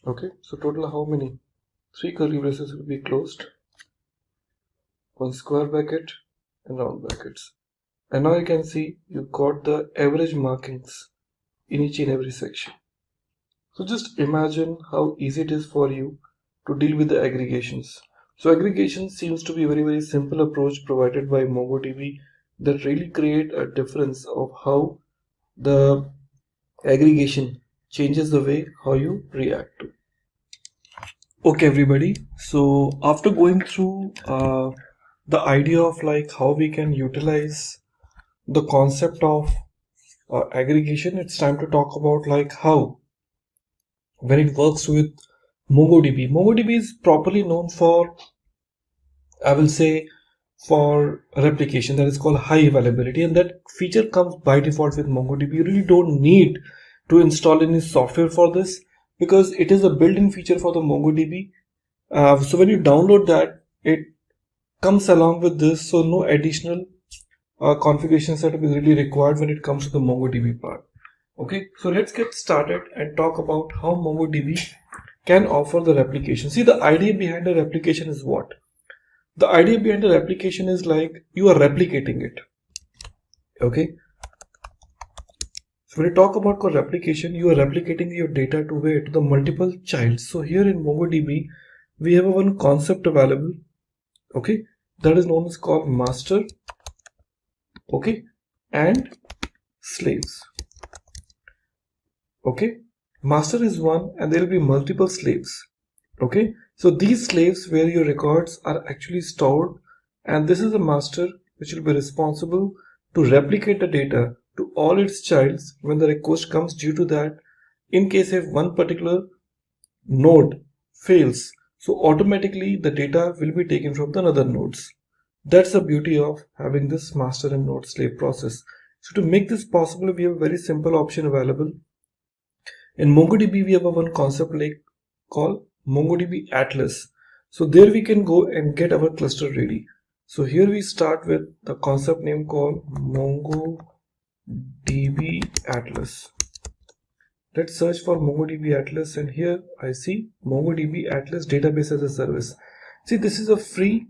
Okay, so total how many? 3 curly braces will be closed, 1 square bracket and round brackets. and now you can see you got the average markings in each and every section. So just imagine how easy it is for you to deal with the aggregations. So aggregation seems to be a very simple approach provided by MongoDB that really create a difference of how the aggregation changes the way how you react to. Okay everybody, so after going through the idea of like how we can utilize the concept of aggregation, it's time to talk about like how when it works with MongoDB. MongoDB is properly known for, I will say, for replication, that is called high availability, and that feature comes by default with MongoDB. You really don't need to install any software for this because it is a built-in feature for the MongoDB. So when you download that, it comes along with this, so no additional configuration setup is really required when it comes to the MongoDB part. Okay, so let's get started and talk about how MongoDB can offer the replication. See, the idea behind the replication is what? The idea behind the replication is like you are replicating it. Okay, so when you talk about replication, you are replicating your data to where? To the multiple childs. So here in MongoDB, we have one concept available. Okay, that is known as called master. Okay, and slaves. Okay, master is one and there will be multiple slaves. Okay, so these slaves where your records are actually stored, and this is a master which will be responsible to replicate the data to all its childs when the request comes. Due to that, in case if one particular node fails, so automatically the data will be taken from the other nodes. That's the beauty of having this master and node slave process. So to make this possible, we have a very simple option available. In MongoDB, we have one concept like called MongoDB Atlas. So there we can go and get our cluster ready. So here we start with the concept name called MongoDB Atlas. Let's search for MongoDB Atlas, and here I see MongoDB Atlas Database as a Service. See, this is a free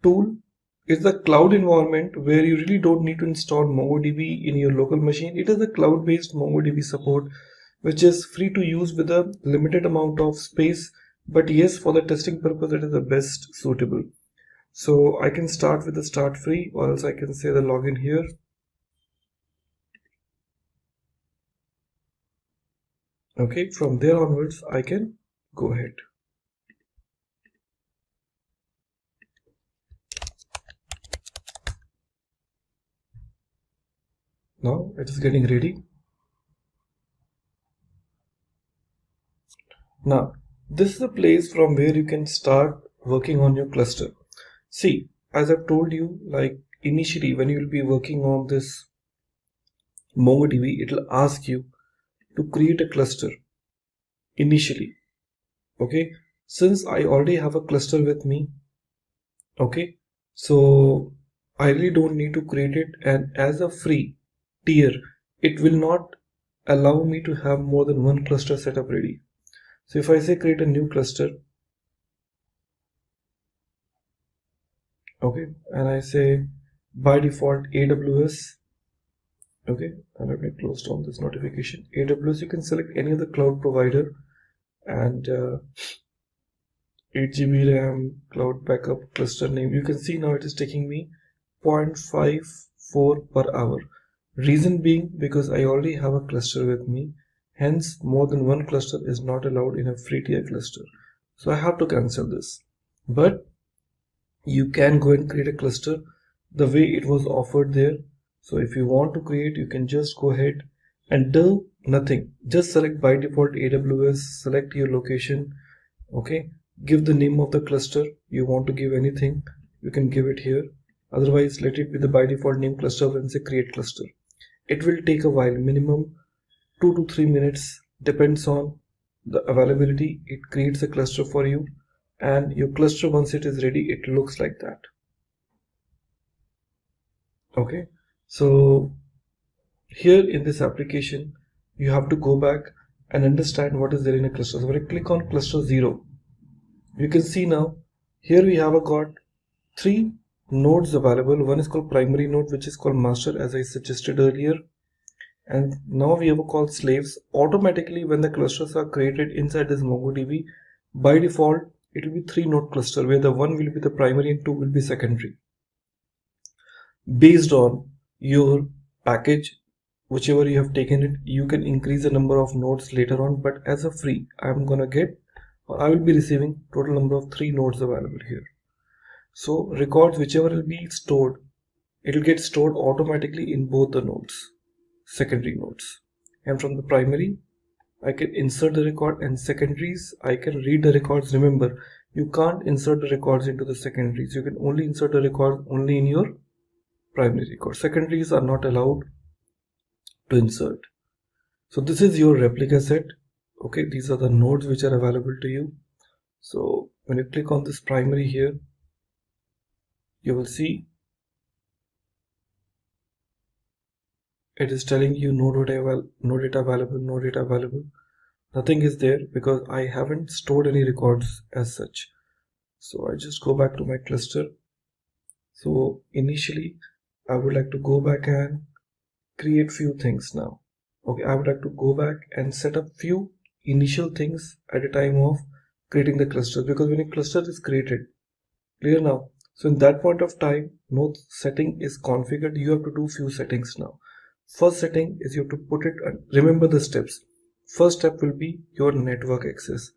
tool. It's a cloud environment where you really don't need to install MongoDB in your local machine. It is a cloud-based MongoDB support which is free to use with a limited amount of space, but yes, for the testing purpose it is the best suitable. So I can start with the start free, or else I can say the login here. Okay, from there onwards I can go ahead. Now it is getting ready. Now, this is the place from where you can start working on your cluster. See, as I've told you, like initially when you will be working on this MongoDB, it will ask you to create a cluster initially. Okay, since I already have a cluster with me, okay, so I really don't need to create it, and as a free tier, it will not allow me to have more than one cluster setup ready. So if I say create a new cluster, okay, and I say by default AWS, okay, and let me close down this notification. AWS, you can select any other cloud provider, and 8 GB RAM, cloud backup, cluster name. You can see now it is taking me 0.54 per hour. Reason being because I already have a cluster with me. Hence, more than one cluster is not allowed in a free tier cluster. So I have to cancel this. But you can go and create a cluster the way it was offered there. So if you want to create, you can just go ahead and do nothing. Just select by default AWS, select your location. Okay, give the name of the cluster. You want to give anything, you can give it here. Otherwise, let it be the by default name cluster and say create cluster. It will take a while, minimum 2 to 3 minutes, depends on the availability. It creates a cluster for you, and your cluster, once it is ready, it looks like that. Okay, so here in this application, you have to go back and understand what is there in a cluster. So when I click on cluster 0, you can see now here we have got 3 nodes available. One is called primary node, which is called master, as I suggested earlier. And now we have a called slaves. Automatically, when the clusters are created inside this MongoDB, by default, it will be 3 node cluster, where the 1 will be the primary and 2 will be secondary. Based on your package, whichever you have taken it, you can increase the number of nodes later on, but as a free, I'm gonna get, or I will be receiving total number of 3 nodes available here. So records, whichever will be stored, it will get stored automatically in both the nodes, secondary nodes. And from the primary, I can insert the record, and secondaries, I can read the records. Remember, you can't insert the records into the secondaries. You can only insert the record only in your primary record. Secondaries are not allowed to insert. So this is your replica set. Okay, these are the nodes which are available to you. So when you click on this primary here, you will see it is telling you no data available. Nothing is there because I haven't stored any records as such. So I just go back to my cluster. So initially I would like to go back and create few things now. Okay, I would like to go back and set up few initial things at a time of creating the cluster, because when a cluster is created, clear now, so in that point of time, no setting is configured. You have to do few settings now. First setting is you have to put it, remember the steps. First step will be your network access.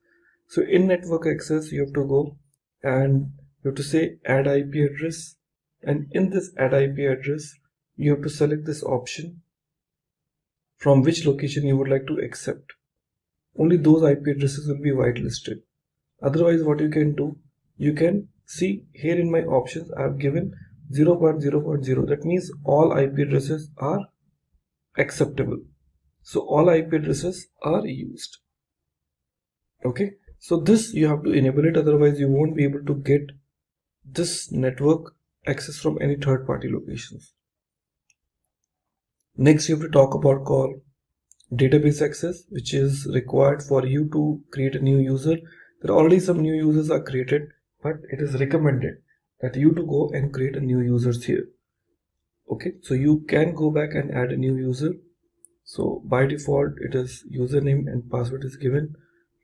So in network access, you have to go and you have to say add IP address, and in this add IP address, you have to select this option from which location you would like to accept. Only those IP addresses will be whitelisted. Otherwise, what you can do, you can see here in my options, I have given 0.0.0. That means all IP addresses are acceptable. So all IP addresses are used. Okay, so this you have to enable it, otherwise you won't be able to get this network access from any third-party locations. Next, you have to talk about call database access, which is required for you to create a new user. There are already some new users are created, but it is recommended that you to go and create a new users here. Okay, so you can go back and add a new user. So by default, it is username and password is given.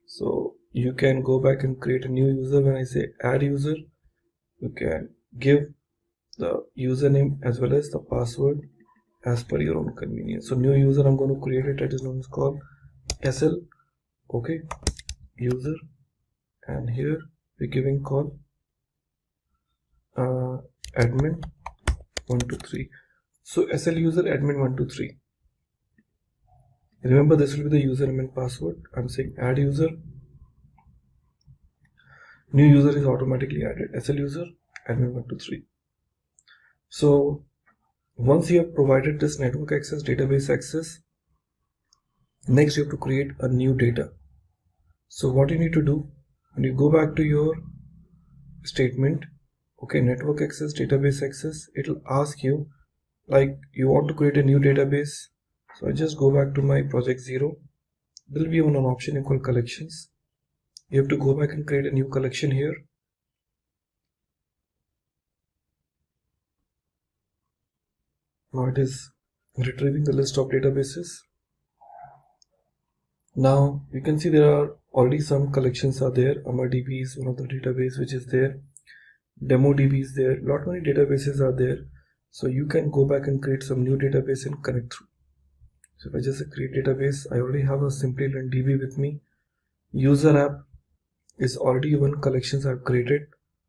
So you can go back and create a new user. When I say add user, you can give the username as well as the password as per your own convenience. So new user, I'm going to create it, that is known as called SL. Okay, user, and here we're giving call admin 123. So SL user admin 123. Remember, this will be the username and password. I'm saying add user. New user is automatically added. SL user admin 123. So once you have provided this network access, database access, next you have to create a new data. So what you need to do, when you go back to your statement, okay, network access, database access, it will ask you like you want to create a new database. So I just go back to my project 0. There will be an option called collections. You have to go back and create a new collection here. Now it is retrieving the list of databases. Now you can see there are already some collections are there. MongoDB is one of the database which is there. DemoDB is there. Lot many databases are there. So you can go back and create some new database and connect through. So if I just create database, I already have a Simplilearn DB with me. User app is already one collections I've created.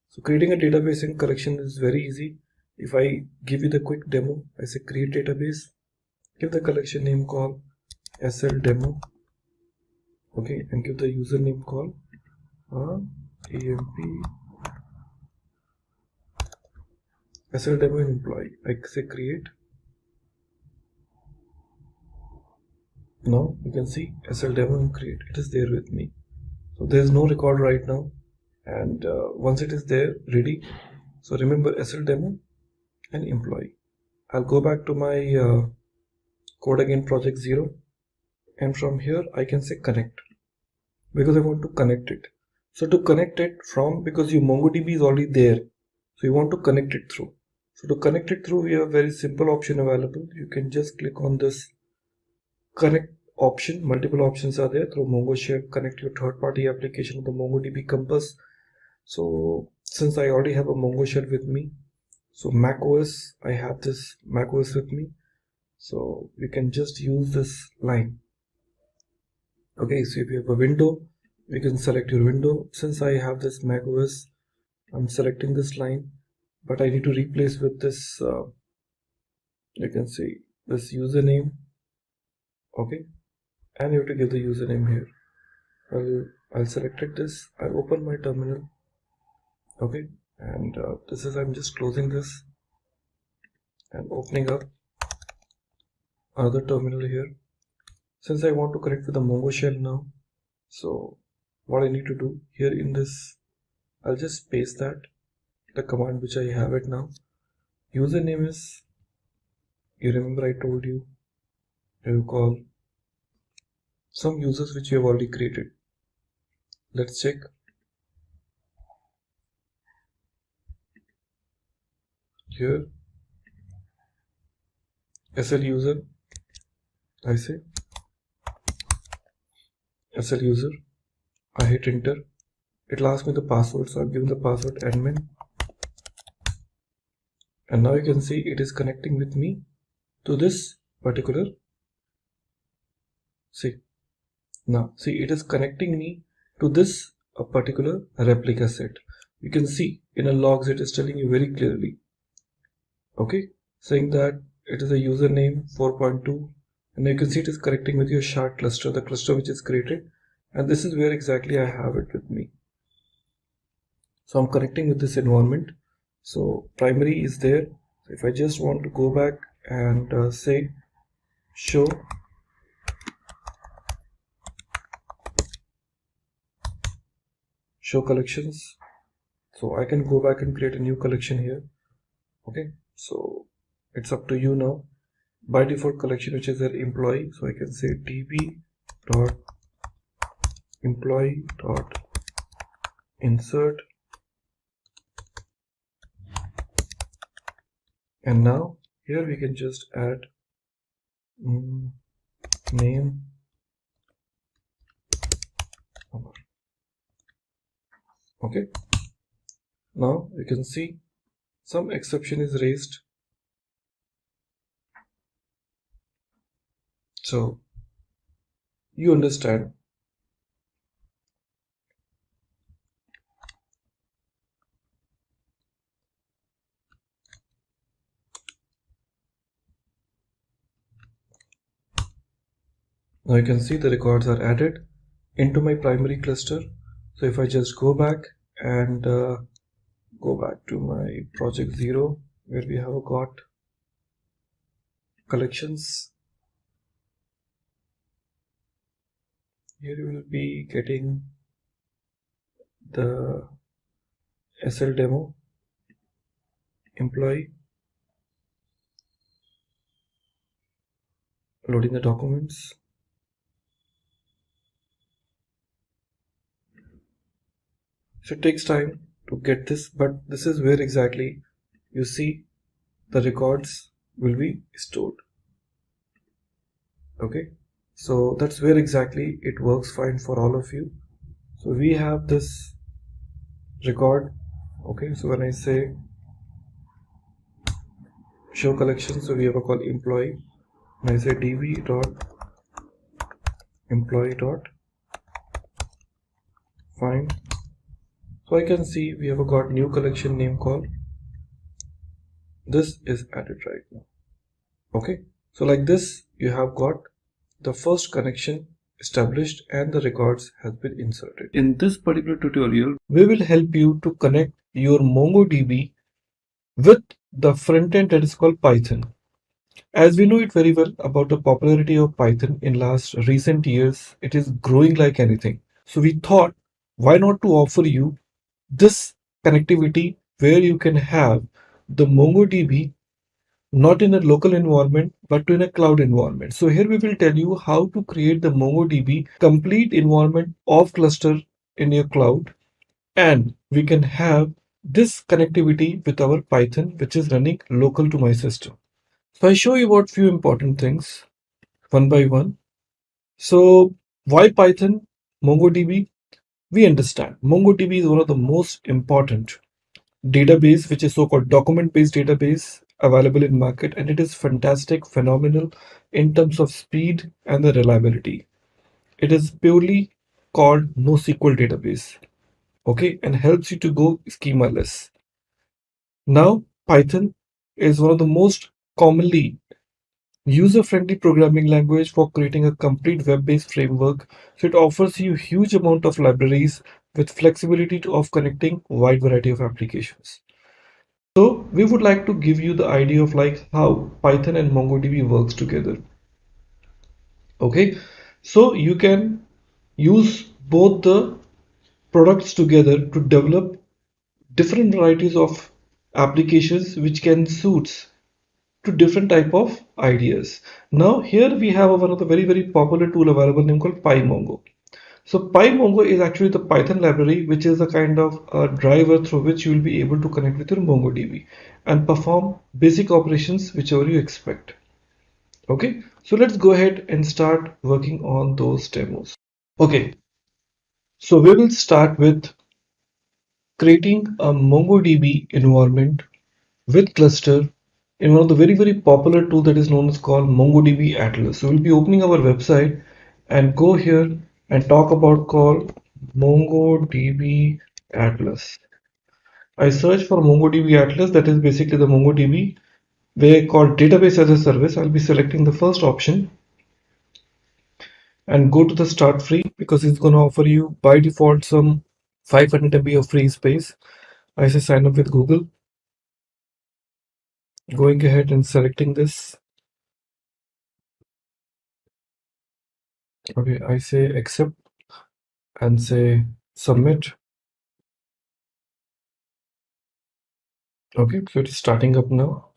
So creating a database and collection is very easy. If I give you the quick demo, I say create database, give the collection name called SL demo, okay, and give the username called AMP SL demo and employee. I say create. Now you can see SL demo and create. It is there with me. So there is no record right now, and once it is there ready, so remember SL demo and employee. I'll go back to my code again, project 0, and from here I can say connect because I want to connect it. So to connect it from, because your MongoDB is already there, So you want to connect it through. So to connect it through, we have a very simple option available. You can just click on this connect option. Multiple options are there. Through Mongo Share, connect your third-party application with the MongoDB Compass. So since I already have a Mongo Share with me, so Mac OS, I have this Mac OS with me. So we can just use this line. Okay, so if you have a window, we can select your window. Since I have this Mac OS, I'm selecting this line, but I need to replace with this, you can see this username. Okay, and you have to give the username here. I'll select it this. I open my terminal. Okay, and this is, I'm just closing this and opening up another terminal here. Since I want to connect with the Mongo shell now, so what I need to do here in this, I'll just paste that, the command which I have it now. Username is, you remember I told you, you call some users which you have already created. Let's check. Here, SL user, I say SL user, I hit enter. It will ask me the password, so I've given the password admin. And now you can see it is connecting with me to this particular, see, now see it is connecting me to this particular replica set. You can see in a logs it is telling you very clearly, okay, saying that it is a username 4.2, and you can see it is connecting with your shard cluster, the cluster which is created, and this is where exactly I have it with me. So I'm connecting with this environment. So primary is there. So if I just want to go back and say show collections, so I can go back and create a new collection here. Okay, so it's up to you now. By default collection which is their employee, so I can say db dot employee dot insert, and now here we can just add name. Okay, now you can see some exception is raised. So you understand. Now you can see the records are added into my primary cluster. So if I just go back and go back to my project 0 where we have got collections, here you will be getting the SL demo employee, loading the documents. So it takes time to get this, but this is where exactly you see the records will be stored. Okay, so that's where exactly it works fine for all of you. So we have this record. Okay, so when I say show collection, so we have a call employee, and I say db dot employee dot find. So I can see we have got new collection name called. This is added right now. Okay, so like this you have got the first connection established and the records has been inserted. In this particular tutorial, We will help you to connect your MongoDB with the front end that is called Python. As we know it very well about the popularity of Python in last recent years, it is growing like anything. So we thought, why not to offer you this connectivity where you can have the MongoDB not in a local environment but in a cloud environment. So here we will tell you how to create the MongoDB complete environment of cluster in your cloud, and we can have this connectivity with our Python, which is running local to my system. So I show you about few important things one by one. So why Python? MongoDB? We understand MongoDB is one of the most important database, which is so-called document-based database available in market, and it is fantastic, phenomenal in terms of speed and the reliability. It is purely called NoSQL database, okay, and helps you to go schemaless. Now, Python is one of the most commonly user-friendly programming language for creating a complete web-based framework. So it offers you huge amount of libraries with flexibility of connecting wide variety of applications. So we would like to give you the idea of like how Python and MongoDB works together. Okay, so you can use both the products together to develop different varieties of applications which can suit to different type of ideas. Now here we have one of the very popular tool available named called PyMongo. So PyMongo is actually the Python library, which is a kind of a driver through which you will be able to connect with your MongoDB and perform basic operations whichever you expect. Okay, so let's go ahead and start working on those demos. Okay, so we will start with creating a MongoDB environment with cluster in one of the very popular tool that is known as called MongoDB Atlas. So we'll be opening our website and go here and talk about called MongoDB Atlas. I search for MongoDB Atlas, that is basically the MongoDB way called database as a service. I'll be selecting the first option and go to the start free because it's going to offer you by default some 500 MB of free space. I say sign up with Google. Going ahead and selecting this. Okay, I say accept and say submit. Okay, so it is starting up now.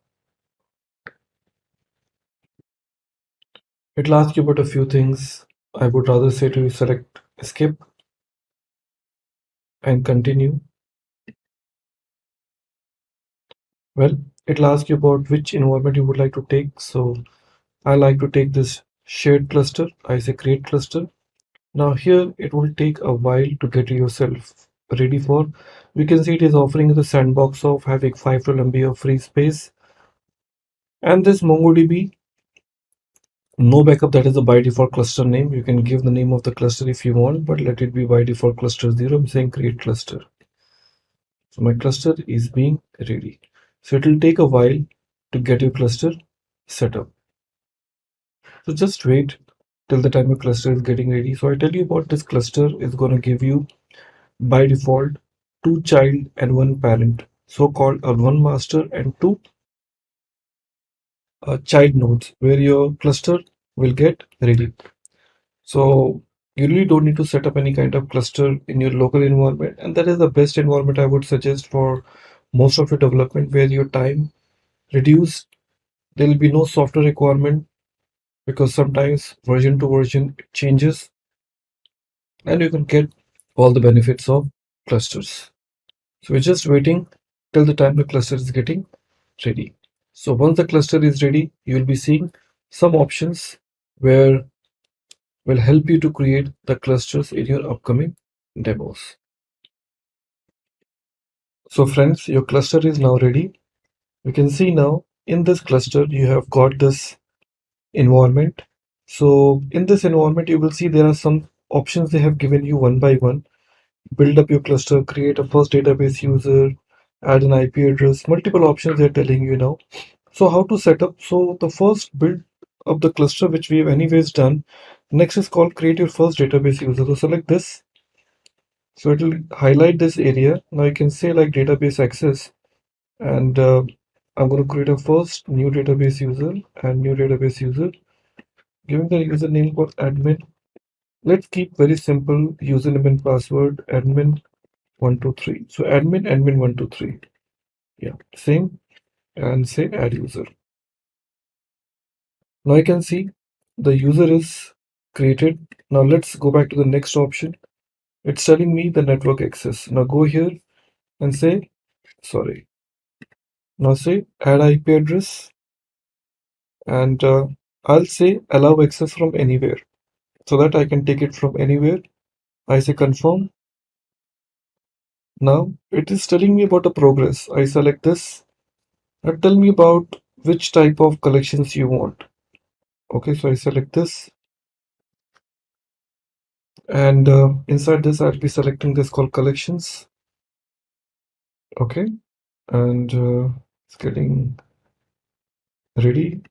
It'll ask you about a few things. I would rather say to select skip and continue. Well, it'll ask you about which environment you would like to take. So I like to take this shared cluster. I say create cluster. Now here it will take a while to get yourself ready for. We can see it is offering the sandbox of having 512 MB of free space. And this MongoDB, no backup, that is the by default cluster name. You can give the name of the cluster if you want, but let it be by default cluster 0. I'm saying create cluster. So my cluster is being ready. So it will take a while to get your cluster set up. So just wait till the time your cluster is getting ready. So I tell you about this cluster is going to give you by default 2 child and 1 parent, so called a 1 master and 2 child nodes, where your cluster will get ready. So you really don't need to set up any kind of cluster in your local environment, and that is the best environment I would suggest for most of your development, where your time reduced. There will be no software requirement because sometimes version to version it changes, and you can get all the benefits of clusters. So we're just waiting till the time the cluster is getting ready. So once the cluster is ready, you will be seeing some options where will help you to create the clusters in your upcoming demos. So friends, your cluster is now ready. You can see now in this cluster you have got this environment. So in this environment you will see there are some options they have given you one by one. Build up your cluster, create a first database user, add an IP address, multiple options they're telling you now. So how to set up? So the first build of the cluster, which we have anyways done. Next is called create your first database user. So select this. So it will highlight this area. Now you can say like database access, and I'm going to create a first new database user and new database user, giving the username called admin. Let's keep very simple username and password admin123. So admin123. Yeah, same, and say add user. Now you can see the user is created. Now let's go back to the next option. It's telling me the network access. Now go here and say sorry. Now say add IP address, and I'll say allow access from anywhere so that I can take it from anywhere. I say confirm. Now it is telling me about the progress. I select this. Now tell me about which type of collections you want. Okay, so I select this, and inside this I'll be selecting this called collections. Okay, and it's getting ready.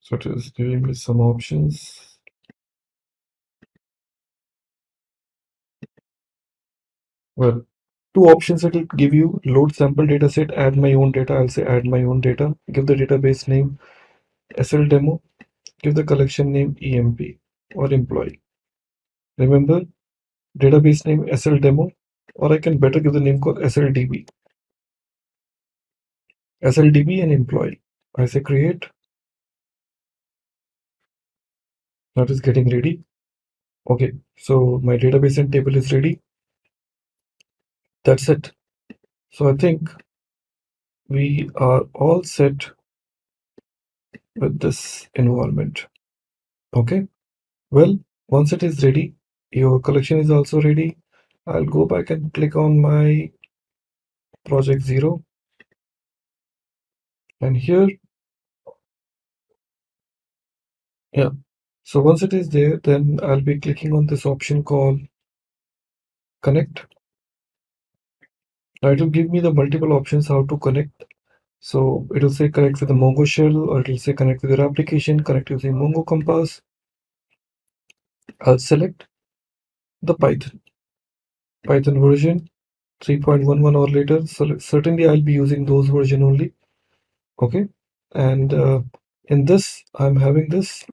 So it is giving me some options. Well, two options it will give you: load sample dataset, add my own data. I'll say add my own data. Give the database name SL demo. Give the collection name EMP or employee. Remember, database name SL demo, or I can better give the name called SLDB. SLDB and employee. I say create. That is getting ready. Okay, so my database and table is ready. That's it. So I think we are all set with this environment. Okay, well, once it is ready, your collection is also ready. I'll go back and click on my project 0, and here, yeah. So once it is there, then I'll be clicking on this option called connect. Now it will give me the multiple options how to connect. So it will say connect with the Mongo shell, or it will say connect with your application, connect using Mongo Compass. I'll select the Python version 3.11 or later. So certainly I'll be using those version only. Okay, and in this I'm having this,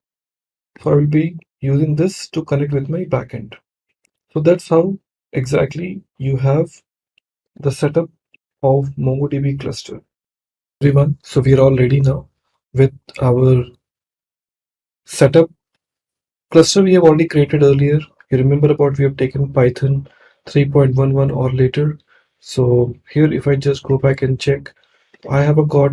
so I will be using this to connect with my backend. So that's how exactly you have the setup of MongoDB cluster. Everyone, so we're all ready now with our setup. Cluster we have already created earlier. You remember about we have taken Python 3.11 or later. So here if I just go back and check, I have got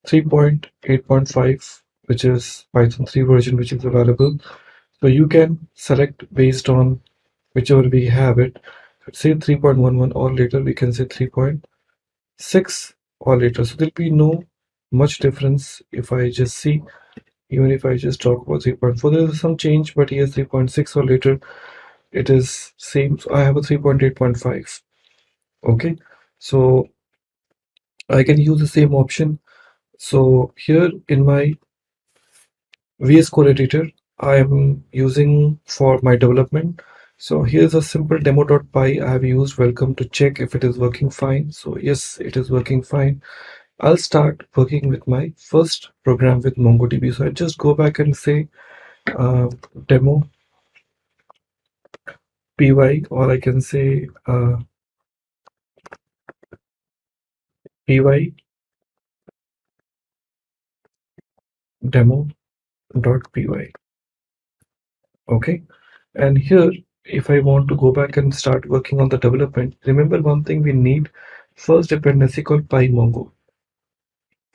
3.8.5, which is Python 3 version, which is available. So you can select based on whichever we have it. Say 3.11 or later, we can say 3.6 or later. So there'll be no much difference if I just see. Even if I just talk about 3.4, there is some change, but here 3.6 or later, it is same. So I have a 3.8.5. Okay, so I can use the same option. So here in my VS Code editor, I am using for my development. So here's a simple demo.py I have used. Welcome to check if it is working fine. So yes, it is working fine. I'll start working with my first program with MongoDB. So I just go back and say demo py, or I can say py demo.py. Okay, and here if I want to go back and start working on the development, remember one thing: we need first dependency called pymongo.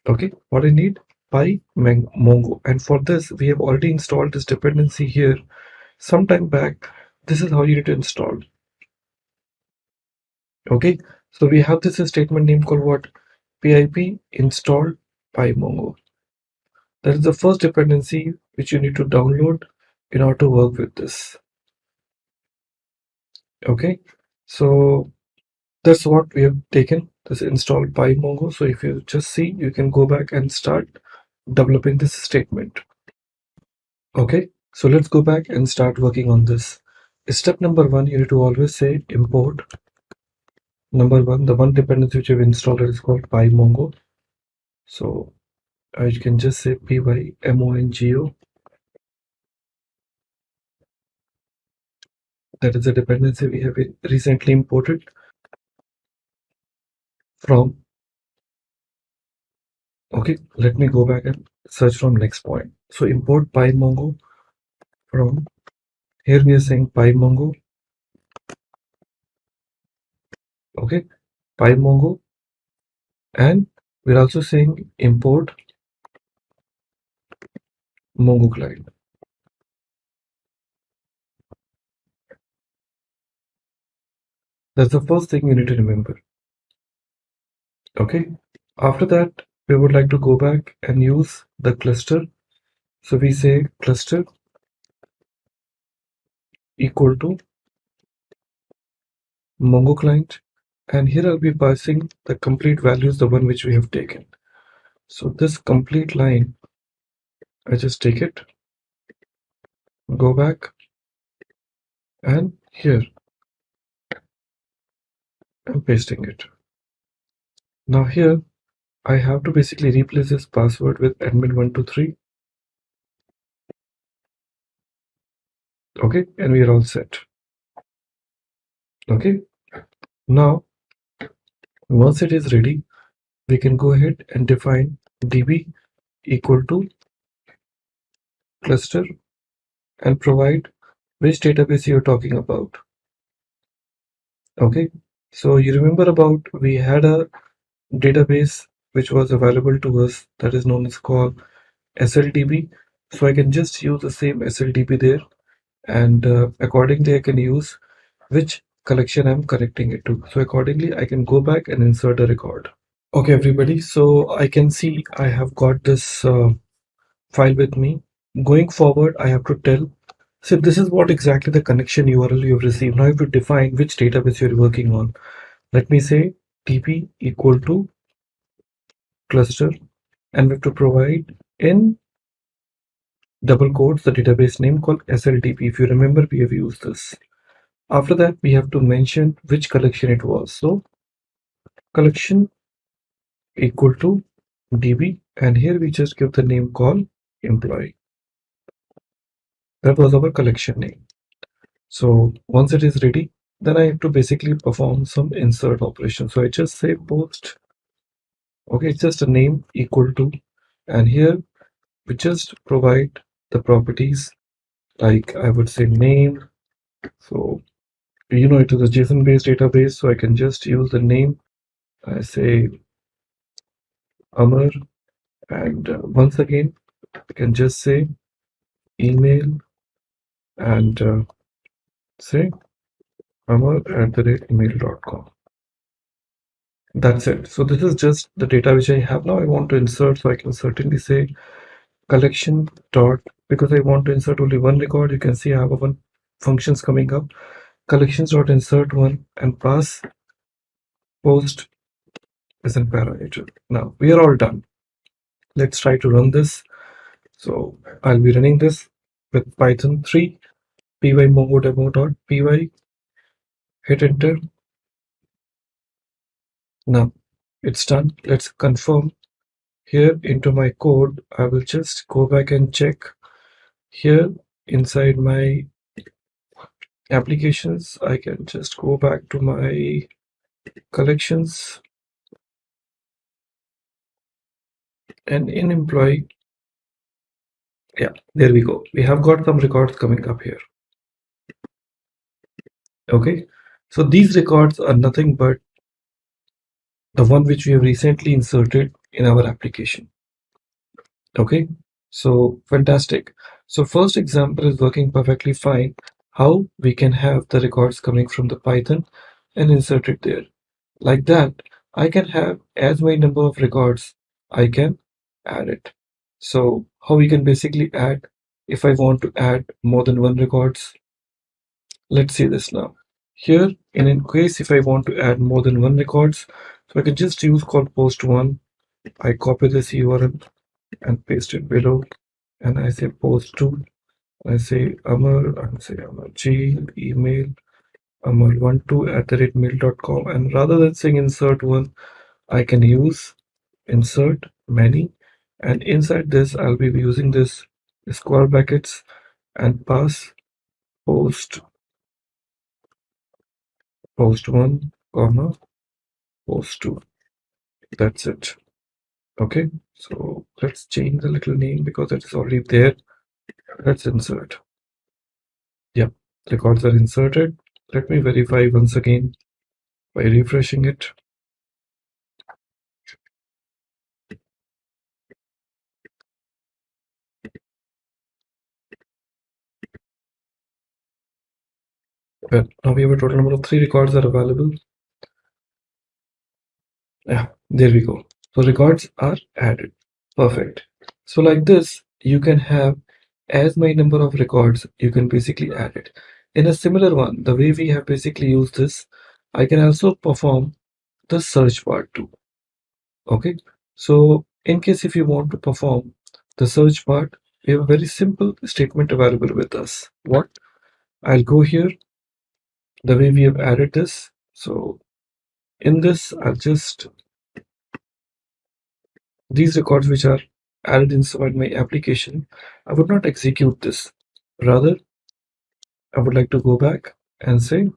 Okay, what I need? Pymongo, and for this we have already installed this dependency here sometime back. This is how you need to install. Okay, so we have this statement name called what? Pip install pymongo. That is the first dependency which you need to download in order to work with this. Okay, so that's what we have taken, this install pymongo. So if you just see, you can go back and start developing this statement. Okay, so let's go back and start working on this. Step number 1, you need to always say import number 1, the one dependency which you've installed is called pymongo. So you can just say pymongo. That is a dependency we have recently imported from. Okay, let me go back and search from next point. So import pymongo from, here we are saying pymongo Okay, pymongo, and we're also saying import Mongo client. That's the first thing you need to remember. Okay, after that, we would like to go back and use the cluster. So we say cluster equal to Mongo client, and here I'll be passing the complete values, the one which we have taken. So this complete line, I just take it, go back, and here I'm pasting it. Now here I have to basically replace this password with admin123. Okay, and we are all set. Okay, now once it is ready, we can go ahead and define db equal to cluster and provide which database you're talking about. Okay, so you remember about we had a database which was available to us that is known as called SLDB. So I can just use the same SLDB there, and accordingly I can use which collection I'm connecting it to. So accordingly I can go back and insert a record. Okay everybody, so I can see I have got this file with me. Going forward I have to tell, so this is what exactly the connection URL you have received. Now you have to define which database you're working on. Let me say db equal to cluster, and we have to provide in double quotes the database name called SLDB. If you remember, we have used this. After that, we have to mention which collection it was. So collection equal to db, and here we just give the name called employee. That was our collection name. So once it is ready, then I have to basically perform some insert operation. So I just say post. Okay, it's just a name equal to, and here we just provide the properties like I would say name. So it is a JSON based database, so I can just use the name. I say Amar, and once again I can just say email and say amar@email.com. That's it. So this is just the data which I have. Now I want to insert, so I can certainly say collection dot, because I want to insert only one record. You can see I have one functions coming up, collections dot insert one, and pass post as a parameter. Now we are all done. Let's try to run this. So I'll be running this with Python 3 pymongodemo.py. Hit enter. Now it's done. Let's confirm. Here into my code, I will just go back and check here inside my applications. I can just go back to my collections, and in employee, yeah, there we go. We have got some records coming up here. Okay, so these records are nothing but the one which we have recently inserted in our application. Okay, so fantastic. So first example is working perfectly fine. How we can have the records coming from the Python and insert it there. Like that, I can have as many number of records I can add it. So how we can basically add, if I want to add more than one records, let's see this now. Here, in case if I want to add more than one records, so I can just use called post one. I copy this URL and paste it below, and I say post two. I say Amar, I say Amar G email amar12@mail.com, and rather than saying insert one, I can use insert many, and inside this I'll be using this square brackets and pass post one comma post two. That's it. Okay, so let's change the little name because it is already there. Let's insert. Yeah, records are inserted. Let me verify once again by refreshing it. Well, now we have a total number of 3 records that are available. Yeah, there we go. So records are added. Perfect. So like this, you can have as many number of records you can basically add it. In a similar one, the way we have basically used this, I can also perform the search part too. Okay, so in case if you want to perform the search part, we have a very simple statement available with us. What? I'll go here the way we have added this. So in this, I'll just these records which are added inside my application, I would not execute this. Rather, I would like to go back and say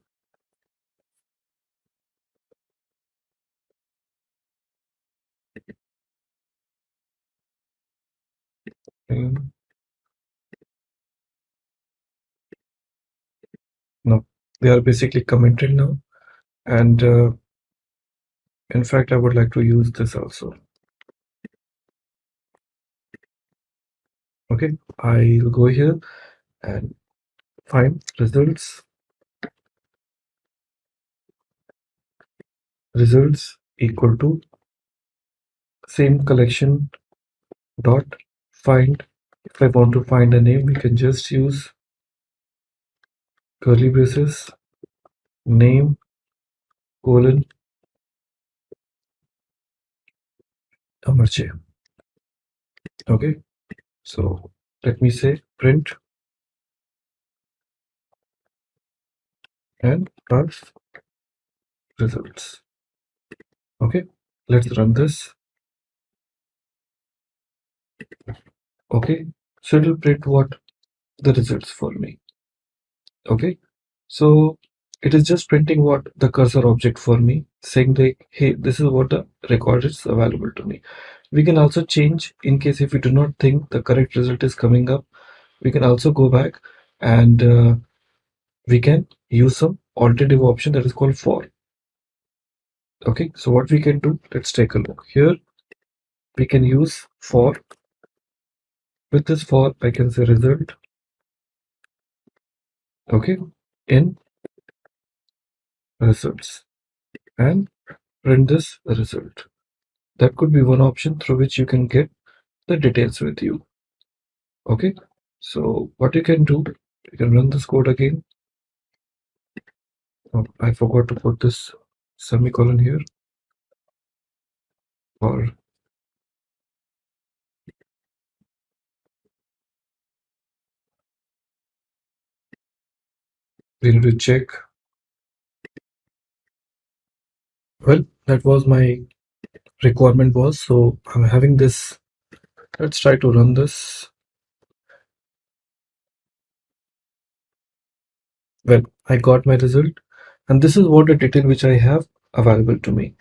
no, they are basically commented now, and in fact I would like to use this also. Okay, I'll go here and find results equal to same collection dot find. If I want to find a name, we can just use curly braces name colon Amarche. Okay, so let me say print and pass results. Okay, let's run this. Okay, so it will print what? The results for me. Okay, so it is just printing what? The cursor object for me, saying that hey, this is what the record is available to me. We can also change in case if we do not think the correct result is coming up. We can also go back and we can use some alternative option that is called for. Okay, so what we can do, let's take a look here. We can use for. With this for, I can say result. Okay, in results and print this result. That could be one option through which you can get the details with you. Okay, so what you can do, you can run this code again. Oh, I forgot to put this semicolon here, or we need to check. Well, that was my requirement was, so I'm having this. Let's try to run this. Well, I got my result, and this is what the detail which I have available to me.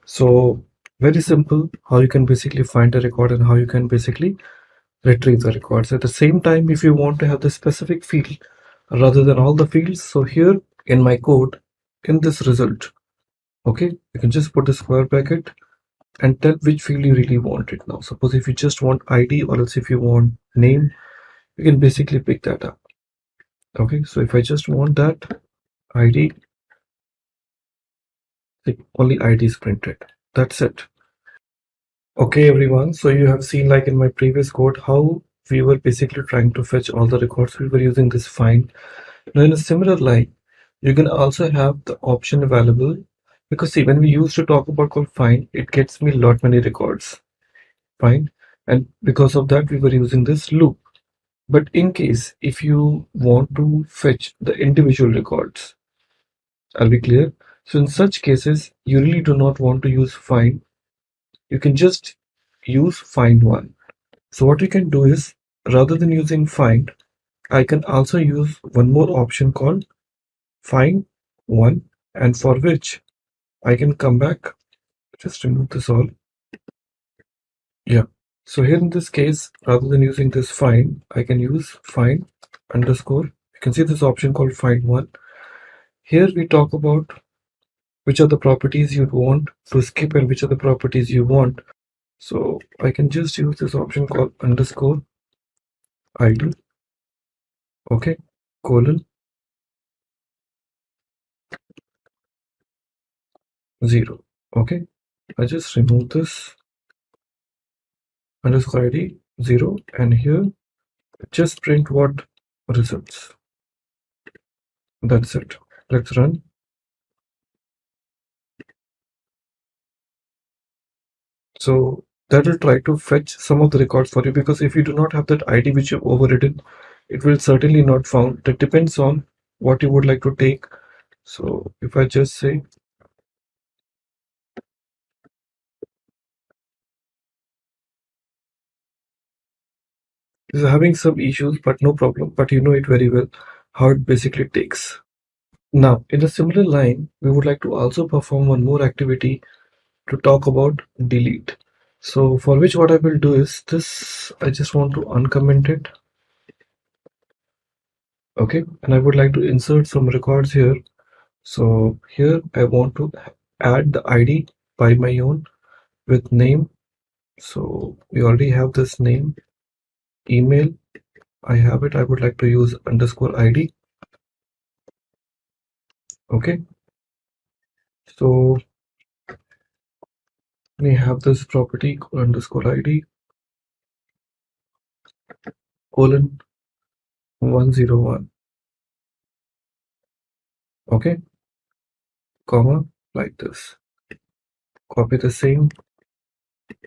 So very simple how you can basically find a record and how you can basically retrieve the records. At the same time, if you want to have the specific field rather than all the fields, so here in my code, in this result, okay, you can just put a square bracket and tell which field you really want it now. Suppose if you just want ID, or else if you want name, you can basically pick that up. Okay, so if I just want that ID, only ID is printed. That's it. Okay everyone, so you have seen like in my previous code how we were basically trying to fetch all the records. We were using this find. Now in a similar line, you can also have the option available, because see, when we used to talk about called find, it gets me lot many records. Fine, and because of that we were using this loop. But in case if you want to fetch the individual records, are we clear? So in such cases you really do not want to use find. You can just use find one. So what we can do is, rather than using find, I can also use one more option called find one, and for which I can come back, just remove this all. Yeah, so here in this case, rather than using this find, I can use find underscore. You can see this option called find one. Here we talk about which are the properties you want to skip and which are the properties you want. So I can just use this option called underscore id, okay, colon 0. Okay, I just remove this underscore id 0, and here just print what results. That's it. Let's run. So that will try to fetch some of the records for you, because if you do not have that ID which you've overridden, it will certainly not found. That depends on what you would like to take. So if I just say this is having some issues, but no problem, but you know it very well how it basically takes. Now in a similar line, we would like to also perform one more activity to talk about delete. So for which what I will do is this, I just want to uncomment it. Okay, and I would like to insert some records here. So here I want to add the ID by my own with name. So we already have this name. Email, I have it. I would like to use underscore ID. Okay, so we have this property underscore ID colon 101. Okay, comma, like this. Copy the same,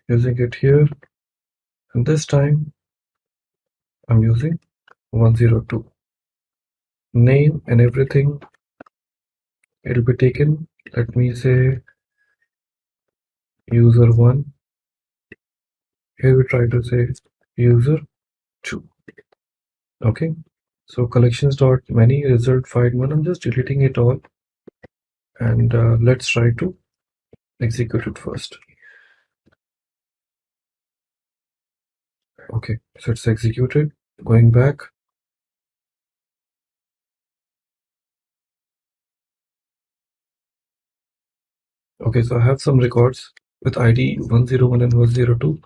using it here, and this time I'm using 102. Name and everything, it'll be taken. Let me say user 1. Here we try to say user 2. Okay, so collections dot many result find 1. I'm just deleting it all, and let's try to execute it first. Okay, so it's executed. Going back. Okay, so I have some records with ID 101 and 102.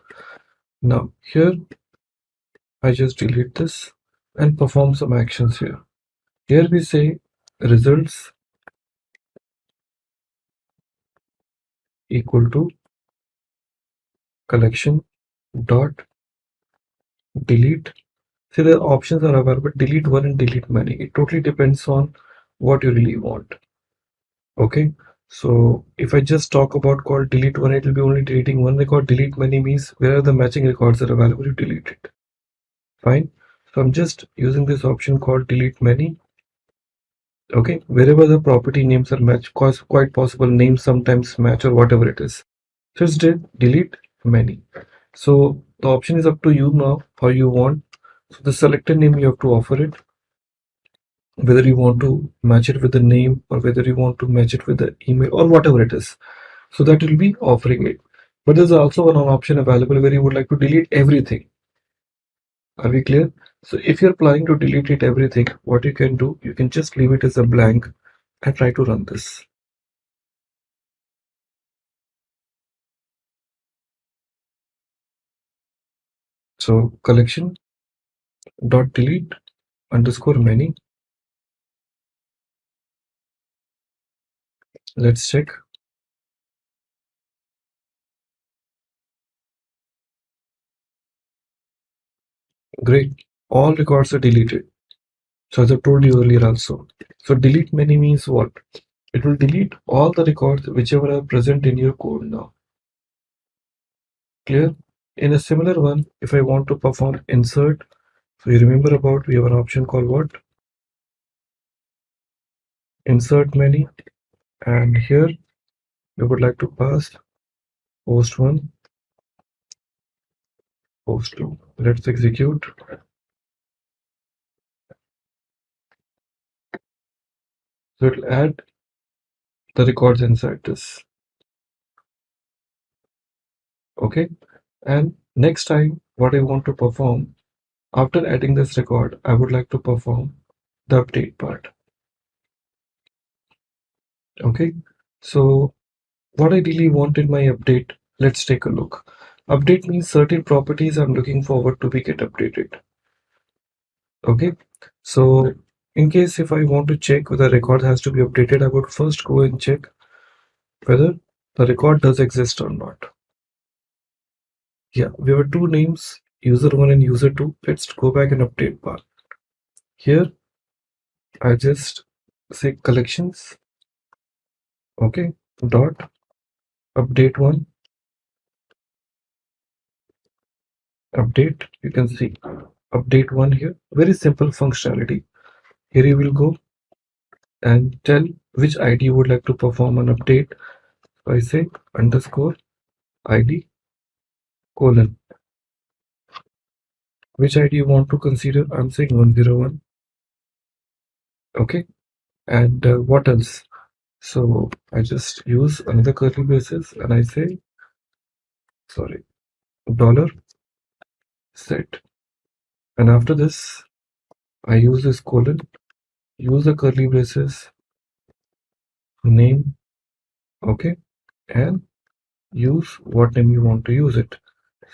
Now here I just delete this and perform some actions here. Here we say results equal to collection dot delete. See, the options are available: delete one and delete many. It totally depends on what you really want. Okay, so if I just talk about called delete one, it will be only deleting one record. Delete many means where are the matching records are available, you delete it. Fine. So I'm just using this option called delete many. Okay, wherever the property names are matched, cause quite possible names sometimes match or whatever it is. So it's delete many. So the option is up to you now how you want. So the selected name you have to offer it, whether you want to match it with the name or whether you want to match it with the email or whatever it is. So that will be offering it. But there's also an option available where you would like to delete everything. Are we clear? So if you're planning to delete it everything, what you can do, you can just leave it as a blank and try to run this. So collection dot delete underscore many. Let's check. Great. All records are deleted. So as I told you earlier also. So delete many means what? It will delete all the records whichever are present in your code now. Clear? In a similar one, if I want to perform insert, so you remember about we have an option called what? Insert many, and here we would like to pass post 1, post 2. Let's execute. So it will add the records inside this. Okay, and next time what I want to perform, after adding this record, I would like to perform the update part. Okay, So what I really want in my update, let's take a look. Update means certain properties I'm looking forward to be get updated. Okay, so in case if I want to check whether record has to be updated, I would first go and check whether the record does exist or not. Yeah, we have two names, user1 and user2. Let's go back and update part. Here I just say collections, okay, dot update one, update. You can see update one here. Very simple functionality. Here you will go and tell which ID you would like to perform an update. So I say underscore ID colon. Which ID you want to consider? I'm saying 101. Okay, and what else? So I just use another curly braces and I say, sorry, dollar set. And after this, I use this colon, use the curly braces, name, okay, and use what name you want to use it.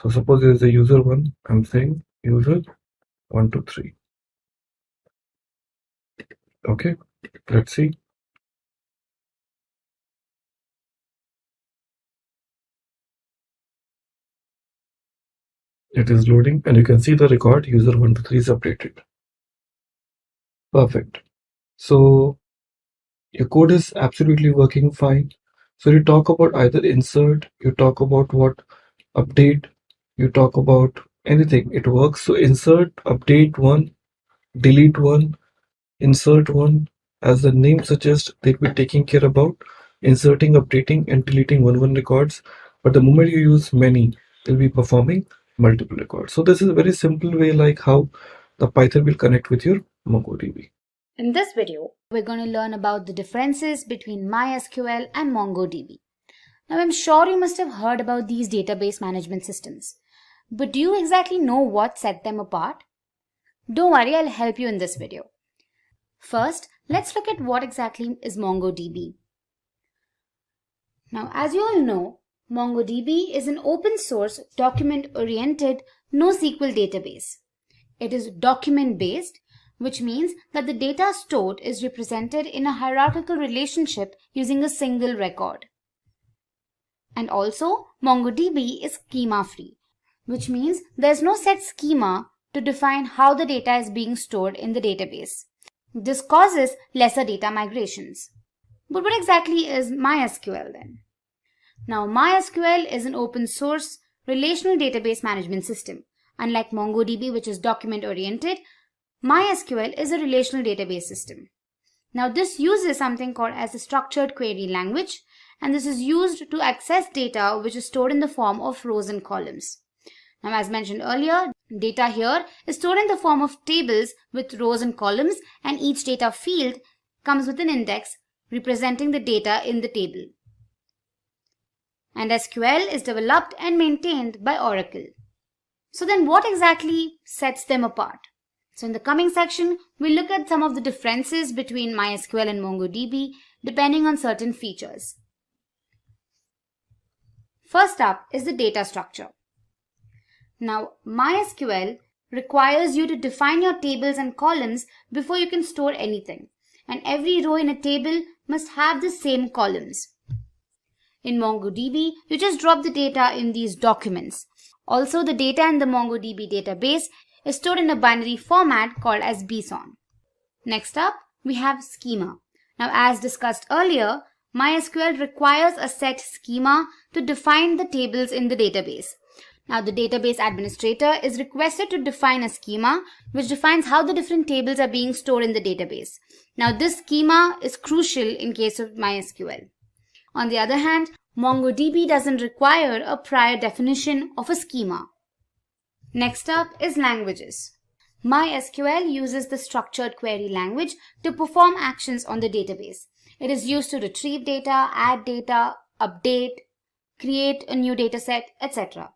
So suppose there is a user one, I'm saying user 123. Okay, let's see. It is loading and you can see the record user 123 is updated. Perfect. So your code is absolutely working fine. So you talk about either insert, you talk about what update, you talk about anything, it works. So insert, update one, delete one, insert one, as the name suggests, they'll be taking care about inserting, updating and deleting one records. But the moment you use many, they'll be performing multiple records. So this is a very simple way like how the Python will connect with your MongoDB. In this video, we're going to learn about the differences between MySQL and MongoDB. Now, I'm sure you must have heard about these database management systems, but do you exactly know what set them apart? Don't worry, I'll help you in this video. First, let's look at what exactly is MongoDB. Now, as you all know, MongoDB is an open source, document-oriented NoSQL database. It is document-based, which means that the data stored is represented in a hierarchical relationship using a single record. And also, MongoDB is schema-free, which means there's no set schema to define how the data is being stored in the database. This causes lesser data migrations. But what exactly is MySQL then? Now, MySQL is an open source relational database management system. Unlike MongoDB, which is document-oriented, MySQL is a relational database system. Now, this uses something called as a structured query language, and this is used to access data which is stored in the form of rows and columns. Now, as mentioned earlier, data here is stored in the form of tables with rows and columns, and each data field comes with an index representing the data in the table. And SQL is developed and maintained by Oracle. So then what exactly sets them apart? So in the coming section, we'll look at some of the differences between MySQL and MongoDB depending on certain features. First up is the data structure. Now, MySQL requires you to define your tables and columns before you can store anything. And every row in a table must have the same columns. In MongoDB, you just drop the data in these documents. Also, the data in the MongoDB database is stored in a binary format called as BSON. Next up, we have schema. Now, as discussed earlier, MySQL requires a set schema to define the tables in the database. Now, the database administrator is requested to define a schema which defines how the different tables are being stored in the database. Now, this schema is crucial in case of MySQL. On the other hand, MongoDB doesn't require a prior definition of a schema. Next up is languages. MySQL uses the structured query language to perform actions on the database. It is used to retrieve data, add data, update, create a new dataset, etc.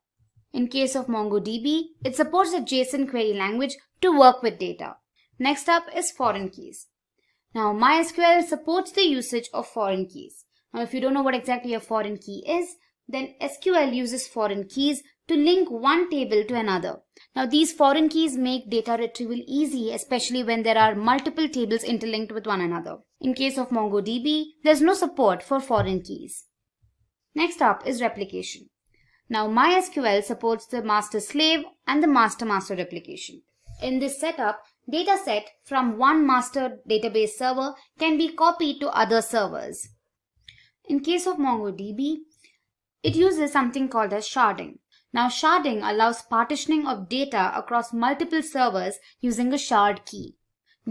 In case of MongoDB, it supports a JSON query language to work with data. Next up is foreign keys. Now, MySQL supports the usage of foreign keys. Now, if you don't know what exactly a foreign key is, then SQL uses foreign keys to link one table to another. Now, these foreign keys make data retrieval easy, especially when there are multiple tables interlinked with one another. In case of MongoDB, there's no support for foreign keys. Next up is replication. Now, MySQL supports the master-slave and the master-master replication. In this setup, data set from one master database server can be copied to other servers. In case of MongoDB, it uses something called as sharding. Now, sharding allows partitioning of data across multiple servers using a shard key.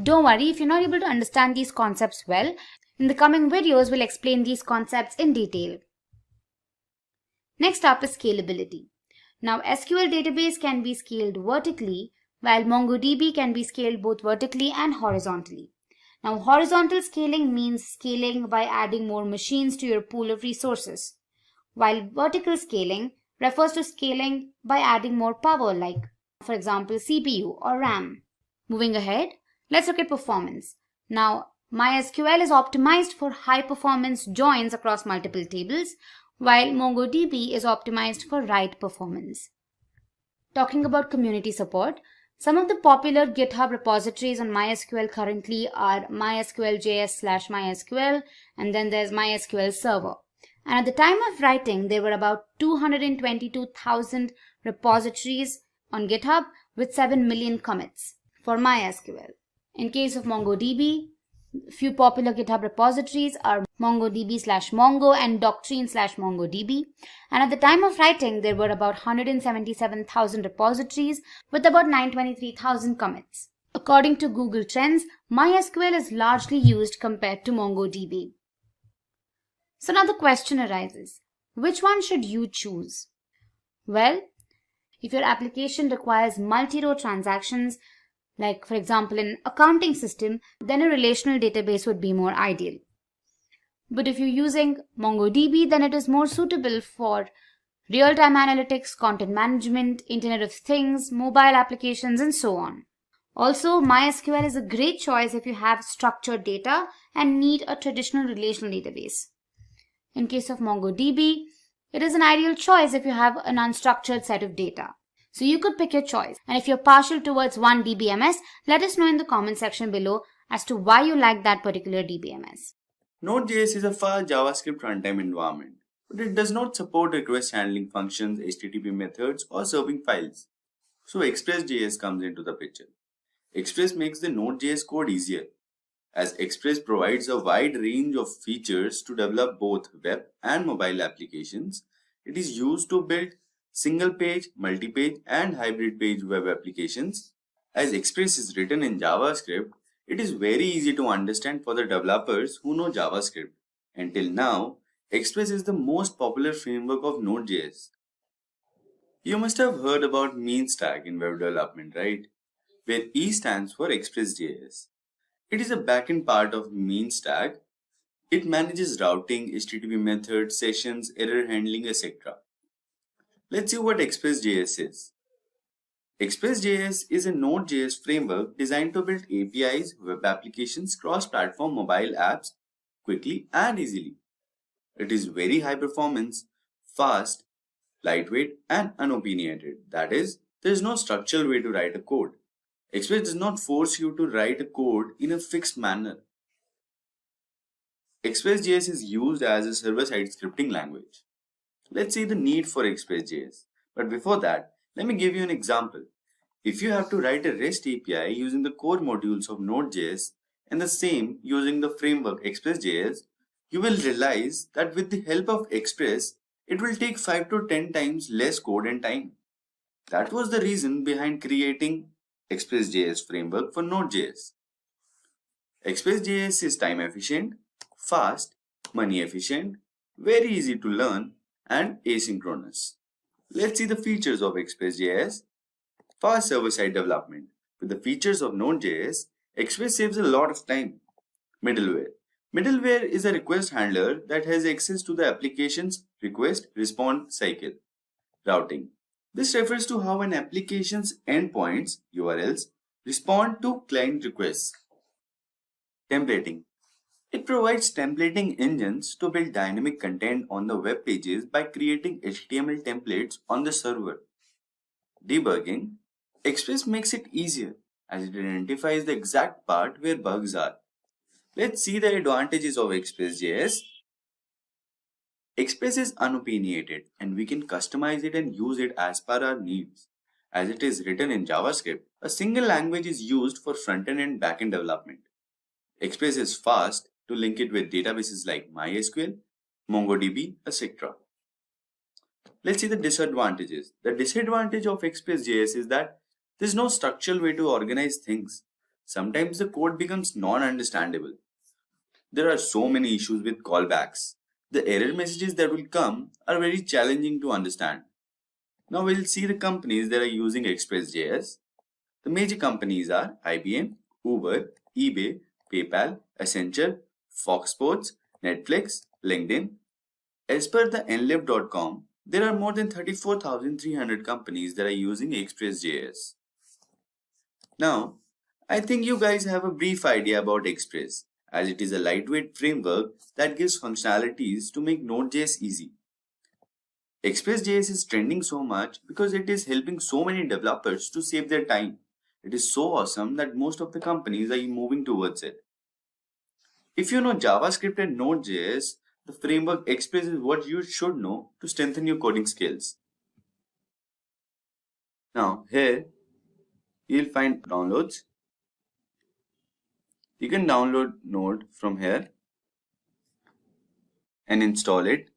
Don't worry if you're not able to understand these concepts well. In the coming videos, we'll explain these concepts in detail. Next up is scalability. Now, SQL database can be scaled vertically, while MongoDB can be scaled both vertically and horizontally. Now, horizontal scaling means scaling by adding more machines to your pool of resources, while vertical scaling refers to scaling by adding more power, like, for example, CPU or RAM. Moving ahead, let's look at performance. Now, MySQL is optimized for high-performance joins across multiple tables, while MongoDB is optimized for write performance. Talking about community support, some of the popular GitHub repositories on MySQL currently are mysql.js/mysql, and then there's MySQL server. And at the time of writing, there were about 222,000 repositories on GitHub with 7 million commits for MySQL. In case of MongoDB, few popular GitHub repositories are MongoDB/Mongo and Doctrine/MongoDB. And at the time of writing, there were about 177,000 repositories with about 923,000 commits. According to Google Trends, MySQL is largely used compared to MongoDB. So now the question arises, which one should you choose? Well, if your application requires multi-row transactions, like for example an accounting system, then a relational database would be more ideal. But if you're using MongoDB, then it is more suitable for real-time analytics, content management, Internet of Things, mobile applications, and so on. Also, MySQL is a great choice if you have structured data and need a traditional relational database. In case of MongoDB, it is an ideal choice if you have an unstructured set of data. So you could pick your choice. And if you're partial towards one DBMS, let us know in the comment section below as to why you like that particular DBMS. Node.js is a fast JavaScript runtime environment, but it does not support request handling functions, HTTP methods, or serving files. So Express.js comes into the picture. Express makes the Node.js code easier, as Express provides a wide range of features to develop both web and mobile applications. It is used to build single-page, multi-page, and hybrid page web applications. As Express is written in JavaScript, it is very easy to understand for the developers who know JavaScript. Until now, Express is the most popular framework of Node.js. You must have heard about MERN Stack in web development, right? Where E stands for Express.js. It is a backend part of MERN Stack. It manages routing, HTTP methods, sessions, error handling, etc. Let's see what Express.js is. Express.js is a Node.js framework designed to build APIs, web applications, cross-platform mobile apps quickly and easily. It is very high performance, fast, lightweight, and unopinionated. That is, there is no structural way to write a code. Express does not force you to write a code in a fixed manner. Express.js is used as a server-side scripting language. Let's see the need for Express.js. But before that, let me give you an example. If you have to write a REST API using the core modules of Node.js and the same using the framework Express.js, you will realize that with the help of Express, it will take 5 to 10 times less code and time. That was the reason behind creating Express.js framework for Node.js. Express.js is time efficient, fast, money efficient, very easy to learn, and asynchronous. Let's see the features of Express.js. Fast server-side development. With the features of Node.js, Express saves a lot of time. Middleware. Middleware is a request handler that has access to the application's request-response cycle. Routing. This refers to how an application's endpoints, URLs, respond to client requests. Templating. It provides templating engines to build dynamic content on the web pages by creating HTML templates on the server. Debugging. Express makes it easier as it identifies the exact part where bugs are. Let's see the advantages of Express.js. Express is unopinionated and we can customize it and use it as per our needs. As it is written in JavaScript, a single language is used for front-end and back-end development. Express is fast to link it with databases like MySQL, MongoDB, etc. Let's see the disadvantages. The disadvantage of Express.js is that there's no structural way to organize things. Sometimes the code becomes non-understandable. There are so many issues with callbacks. The error messages that will come are very challenging to understand. Now we'll see the companies that are using Express.js. The major companies are IBM, Uber, eBay, PayPal, Accenture, Fox Sports, Netflix, LinkedIn. As per the nlib.com, there are more than 34,300 companies that are using Express.js. Now, I think you guys have a brief idea about Express, as it is a lightweight framework that gives functionalities to make Node.js easy. Express.js is trending so much because it is helping so many developers to save their time. It is so awesome that most of the companies are moving towards it. If you know JavaScript and Node.js, the framework Express is what you should know to strengthen your coding skills. Now here you'll find downloads. You can download Node from here and install it.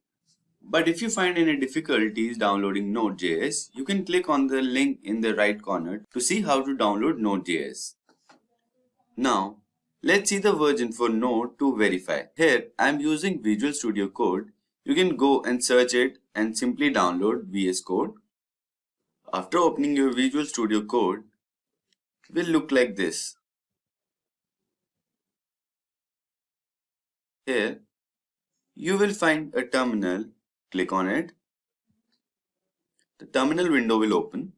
But if you find any difficulties downloading Node.js, you can click on the link in the right corner to see how to download Node.js. Now, let's see the version for Node to verify. Here, I'm using Visual Studio Code. You can go and search it and simply download VS Code. After opening your Visual Studio Code, it will look like this. Here, you will find a terminal. Click on it. The terminal window will open.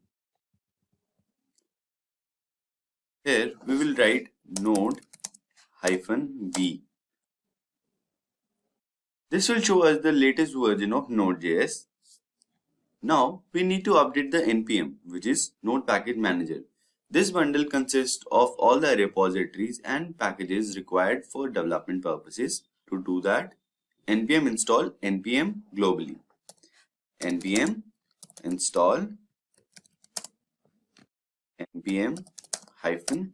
Here, we will write node-v. This will show us the latest version of Node.js. Now, we need to update the NPM, which is Node Package Manager. This bundle consists of all the repositories and packages required for development purposes. To do that, npm install npm globally. Npm install npm hyphen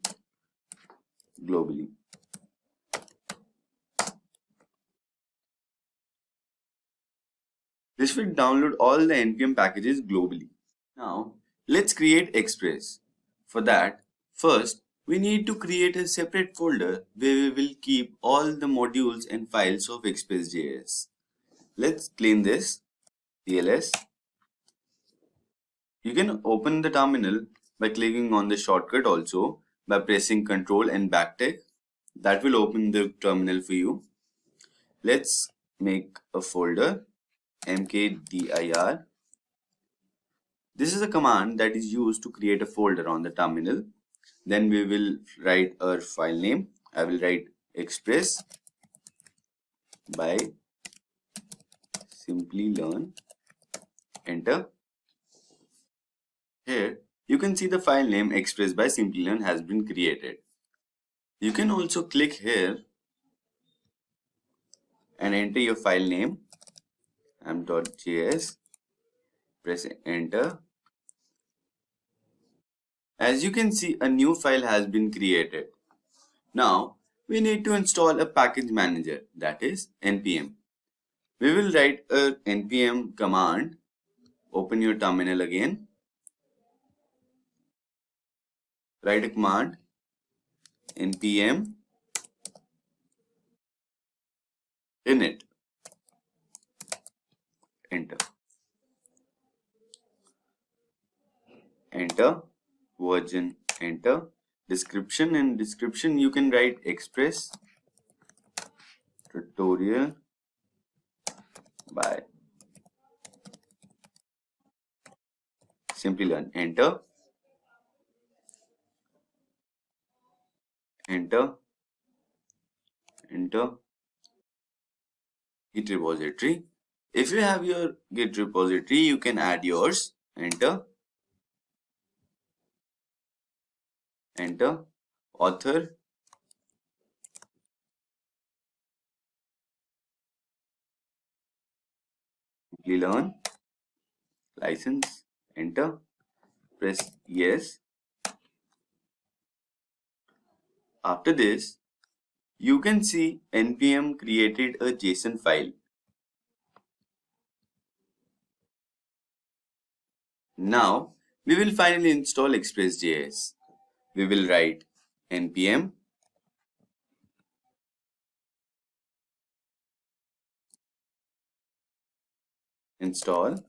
globally. This will download all the npm packages globally. Now, let's create Express. For that, first, we need to create a separate folder where we will keep all the modules and files of Express.js. Let's clean this. CLS. You can open the terminal by clicking on the shortcut also by pressing Ctrl and backtick. That will open the terminal for you. Let's make a folder mkdir. This is a command that is used to create a folder on the terminal. Then we will write our file name. I will write Express by Simplilearn. Enter. Here you can see the file name Express by Simplilearn has been created. You can also click here and enter your file name m.js. Press enter. As you can see, a new file has been created. Now, we need to install a package manager, that is npm. We will write a npm command. Open your terminal again. Write a command npm init. Enter. Enter. Version, enter. Description, in description you can write Express tutorial by Simplilearn. Enter. Enter. Enter. Git repository. If you have your Git repository, you can add yours. Enter. Enter. Author. Learn. License. Enter. Press yes. After this, you can see npm created a JSON file. Now, we will finally install Express.js. We will write npm install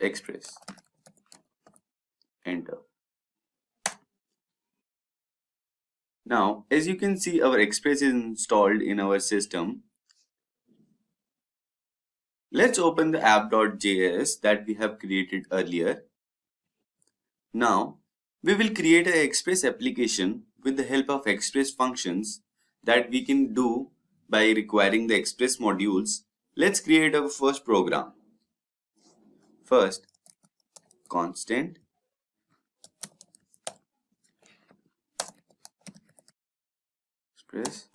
Express. Enter. Now, as you can see, our Express is installed in our system. Let's open the app.js that we have created earlier. Now, we will create an Express application with the help of Express functions that we can do by requiring the Express modules. Let's create our first program. First, constant Express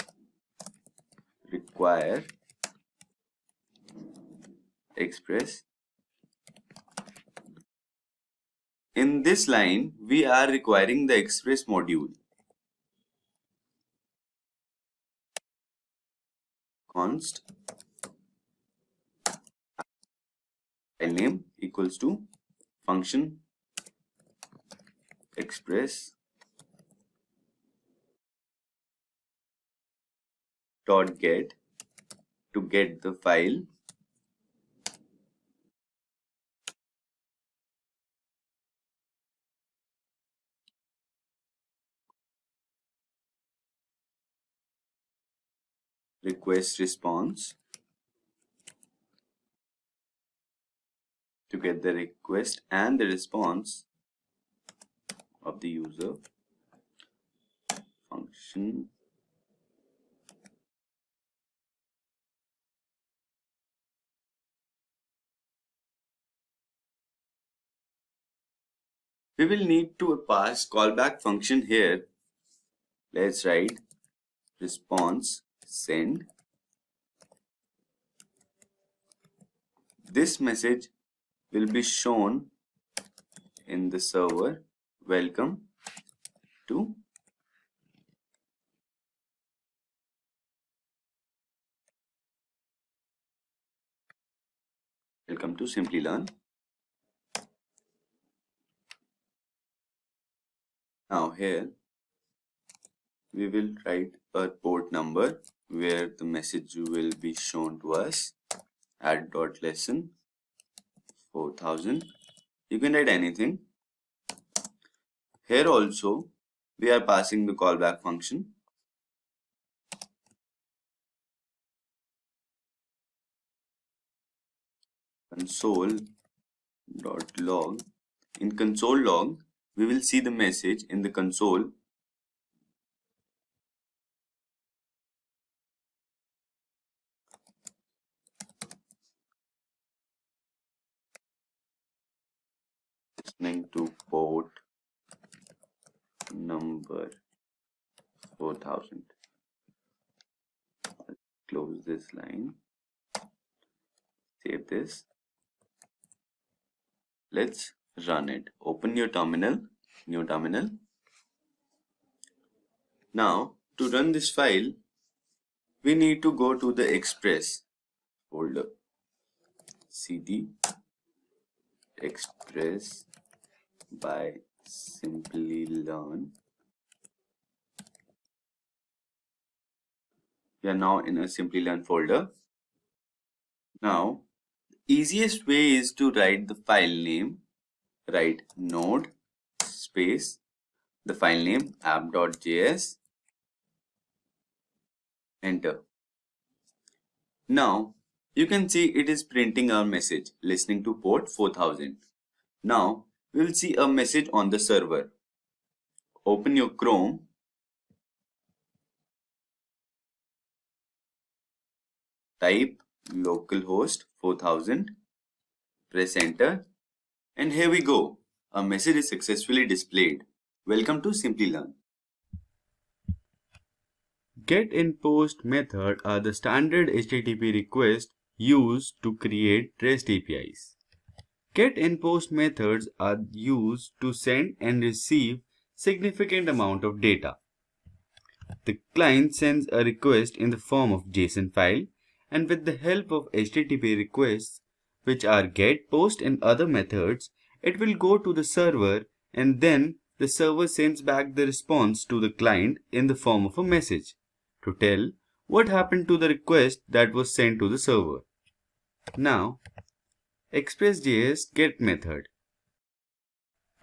require Express. In this line, we are requiring the Express module. Const file name equals to function Express dot get to get the file. Request response to get the request and the response of the user. Function we will need to pass callback function here. Let's write response send. This message will be shown in the server. Welcome to Simplilearn. Now here we will write a port number where the message will be shown to us. Add.lesson 4000. You can write anything. Here also we are passing the callback function. Console.log. In console log, we will see the message in the console. Listening to port number 4000. Let's close this line. Save this. Let's run it. Open your terminal, new terminal. Now, to run this file, we need to go to the Express folder. cd Express by Simplilearn. We are now in a Simplilearn folder. Now, easiest way is to write the file name. Write node space the file name app.js. Enter. Now you can see it is printing our message listening to port 4000. Now we will see a message on the server. Open your Chrome. type localhost 4000, press enter, and here we go. A message is successfully displayed. Welcome to Simplilearn. Get and post method are the standard HTTP requests used to create REST APIs. Get and post methods are used to send and receive significant amount of data. The client sends a request in the form of JSON file, and with the help of HTTP requests, which are get, post and other methods, it will go to the server, and then the server sends back the response to the client in the form of a message to tell what happened to the request that was sent to the server. Now, Express.js get method.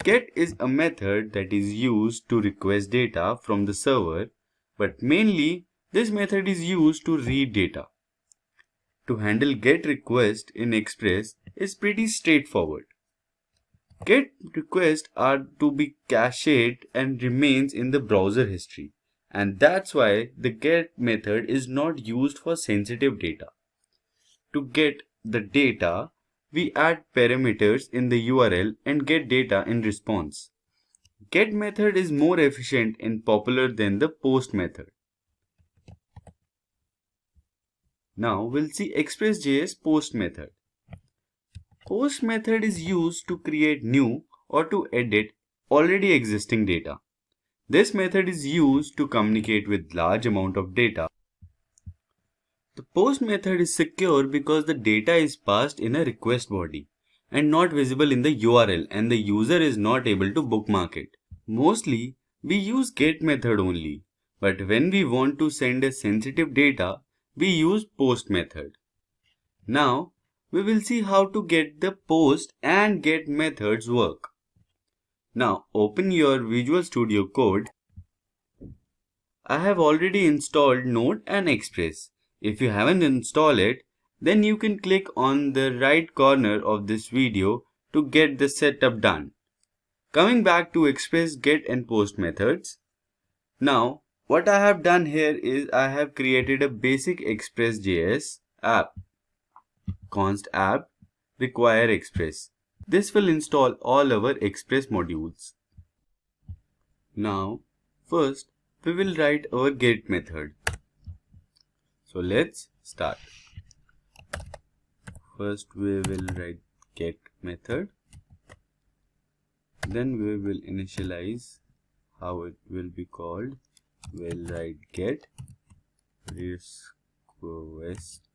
Get is a method that is used to request data from the server, but mainly this method is used to read data. To handle GET request in Express is pretty straightforward. GET requests are to be cached and remains in the browser history, and that's why the GET method is not used for sensitive data. To get the data, we add parameters in the URL and get data in response. Get method is more efficient and popular than the post method. Now we'll see Express.js post method. Post method is used to create new or to edit already existing data. This method is used to communicate with large amount of data. The post method is secure because the data is passed in a request body and not visible in the URL, and the user is not able to bookmark it. Mostly we use get method only, but when we want to send a sensitive data, we use post method. Now we will see how to get the post and get methods work. Now open your Visual Studio Code. I have already installed Node and Express. If you haven't installed it, then you can click on the right corner of this video to get the setup done. Coming back to Express get and post methods. Now what I have done here is I have created a basic Express.js app. Const app require Express. This will install all our Express modules. Now first we will write our get method. So let's start. First we will write get method. Then we will initialize how it will be called. We'll write get request.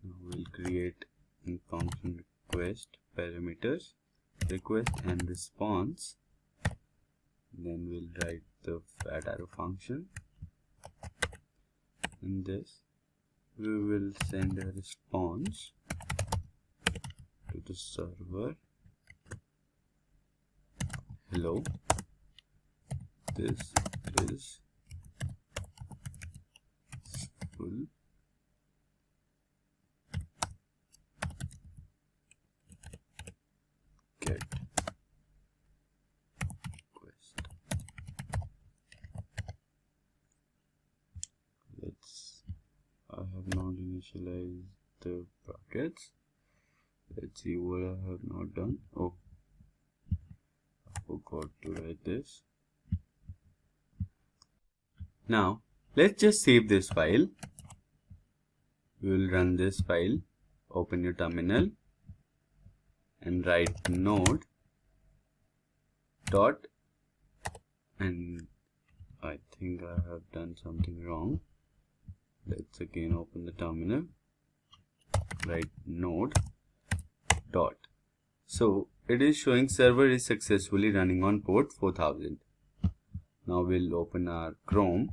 We'll create in function request parameters, request and response. Then we'll write the fat arrow function. In this we will send a response to the server. Hello, this is full. Get request. I have not initialized the brackets. Let's see what I have not done. Oh, I forgot to write this. Now let's just save this file. We will run this file. Open your terminal and write node dot, and I think I have done something wrong. Let's again open the terminal, write node dot. So it is showing server is successfully running on port 4000. Now we'll open our Chrome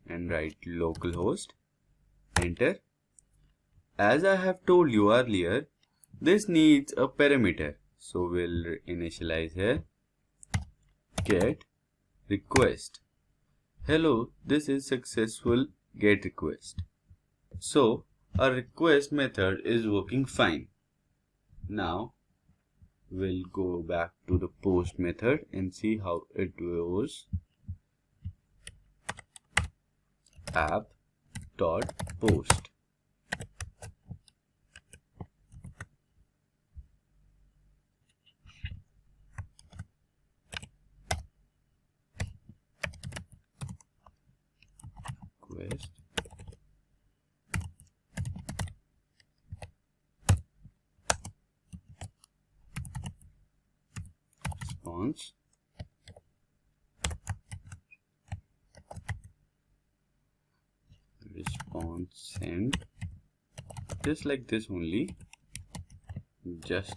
and write localhost, enter. As I have told you earlier, this needs a parameter, so we'll initialize here get request. Hello, this is successful get request. So our request method is working fine. Now we'll go back to the post method and see how it goes. app.post. Request response send, just like this only, just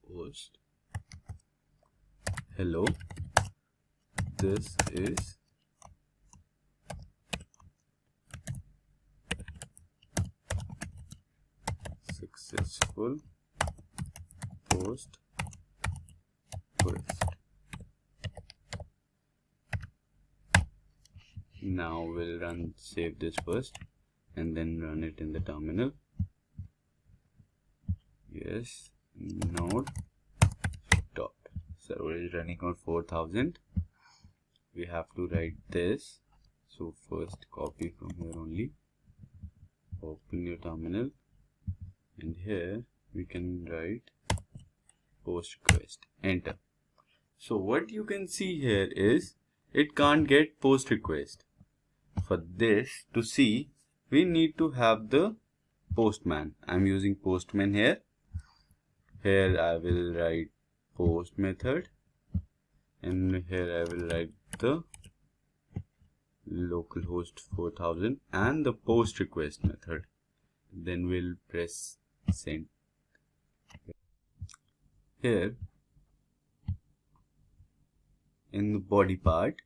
post hello, this is successful post request. Now we'll save this first and then run it in the terminal. Yes, node dot server is running on 4000. We have to write this. So first copy from here only, open your terminal, and here we can write post request, enter. So what you can see here is it can't get post request. For this to see, we need to have the postman. I'm using postman here. Here I will write post method, and here I will write the localhost 4000 and the post request method. Then we'll press send. Here in the body part,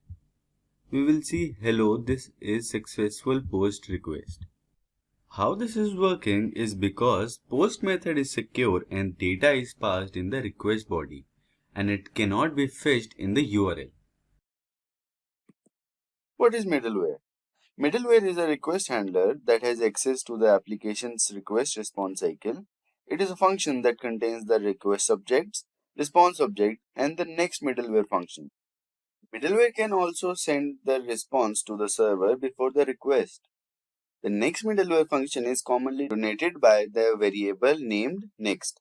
we will see hello, this is successful post request. How this is working is because post method is secure and data is passed in the request body and it cannot be fetched in the URL. What is middleware? Middleware is a request handler that has access to the application's request response cycle. It is a function that contains the request objects, response object, and the next middleware function. Middleware can also send the response to the server before the request. The next middleware function is commonly denoted by the variable named next.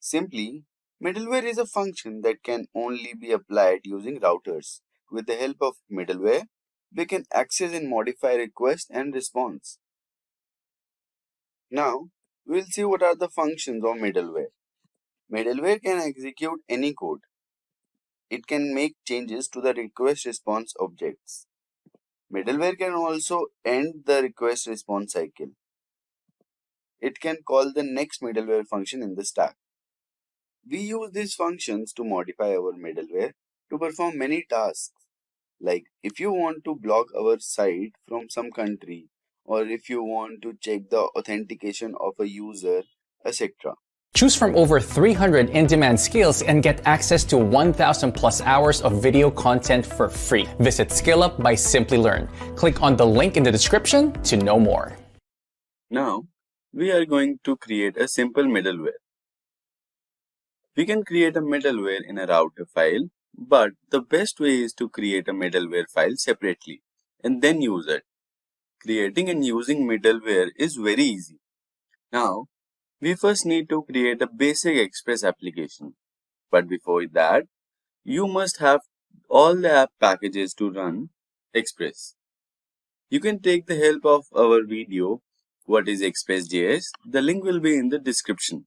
Simply, middleware is a function that can only be applied using routers. With the help of middleware, we can access and modify request and response. Now, we'll see what are the functions of middleware. Middleware can execute any code. It can make changes to the request response objects. Middleware can also end the request response cycle. It can call the next middleware function in the stack. We use these functions to modify our middleware to perform many tasks. Like if you want to block our site from some country, or if you want to check the authentication of a user, etc. Choose from over 300 in-demand skills and get access to 1,000 plus hours of video content for free. Visit SkillUp by Simplilearn. Click on the link in the description to know more. Now, we are going to create a simple middleware. We can create a middleware in a router file, but the best way is to create a middleware file separately and then use it. Creating and using middleware is very easy. Now, we first need to create a basic Express application. But before that, you must have all the app packages to run Express. You can take the help of our video, What is Express.js? The link will be in the description.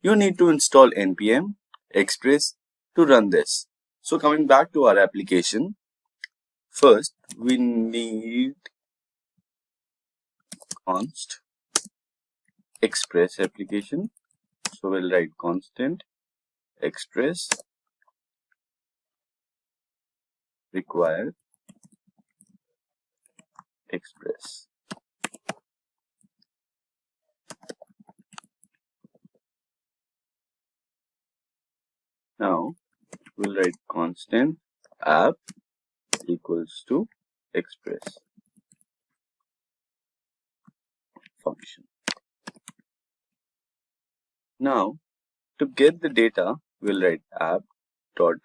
You need to install npm Express to run this. So coming back to our application, first we need const Express application. So we'll write constant Express require Express. Now we'll write constant app equals to Express function. Now to get the data, we'll write app.get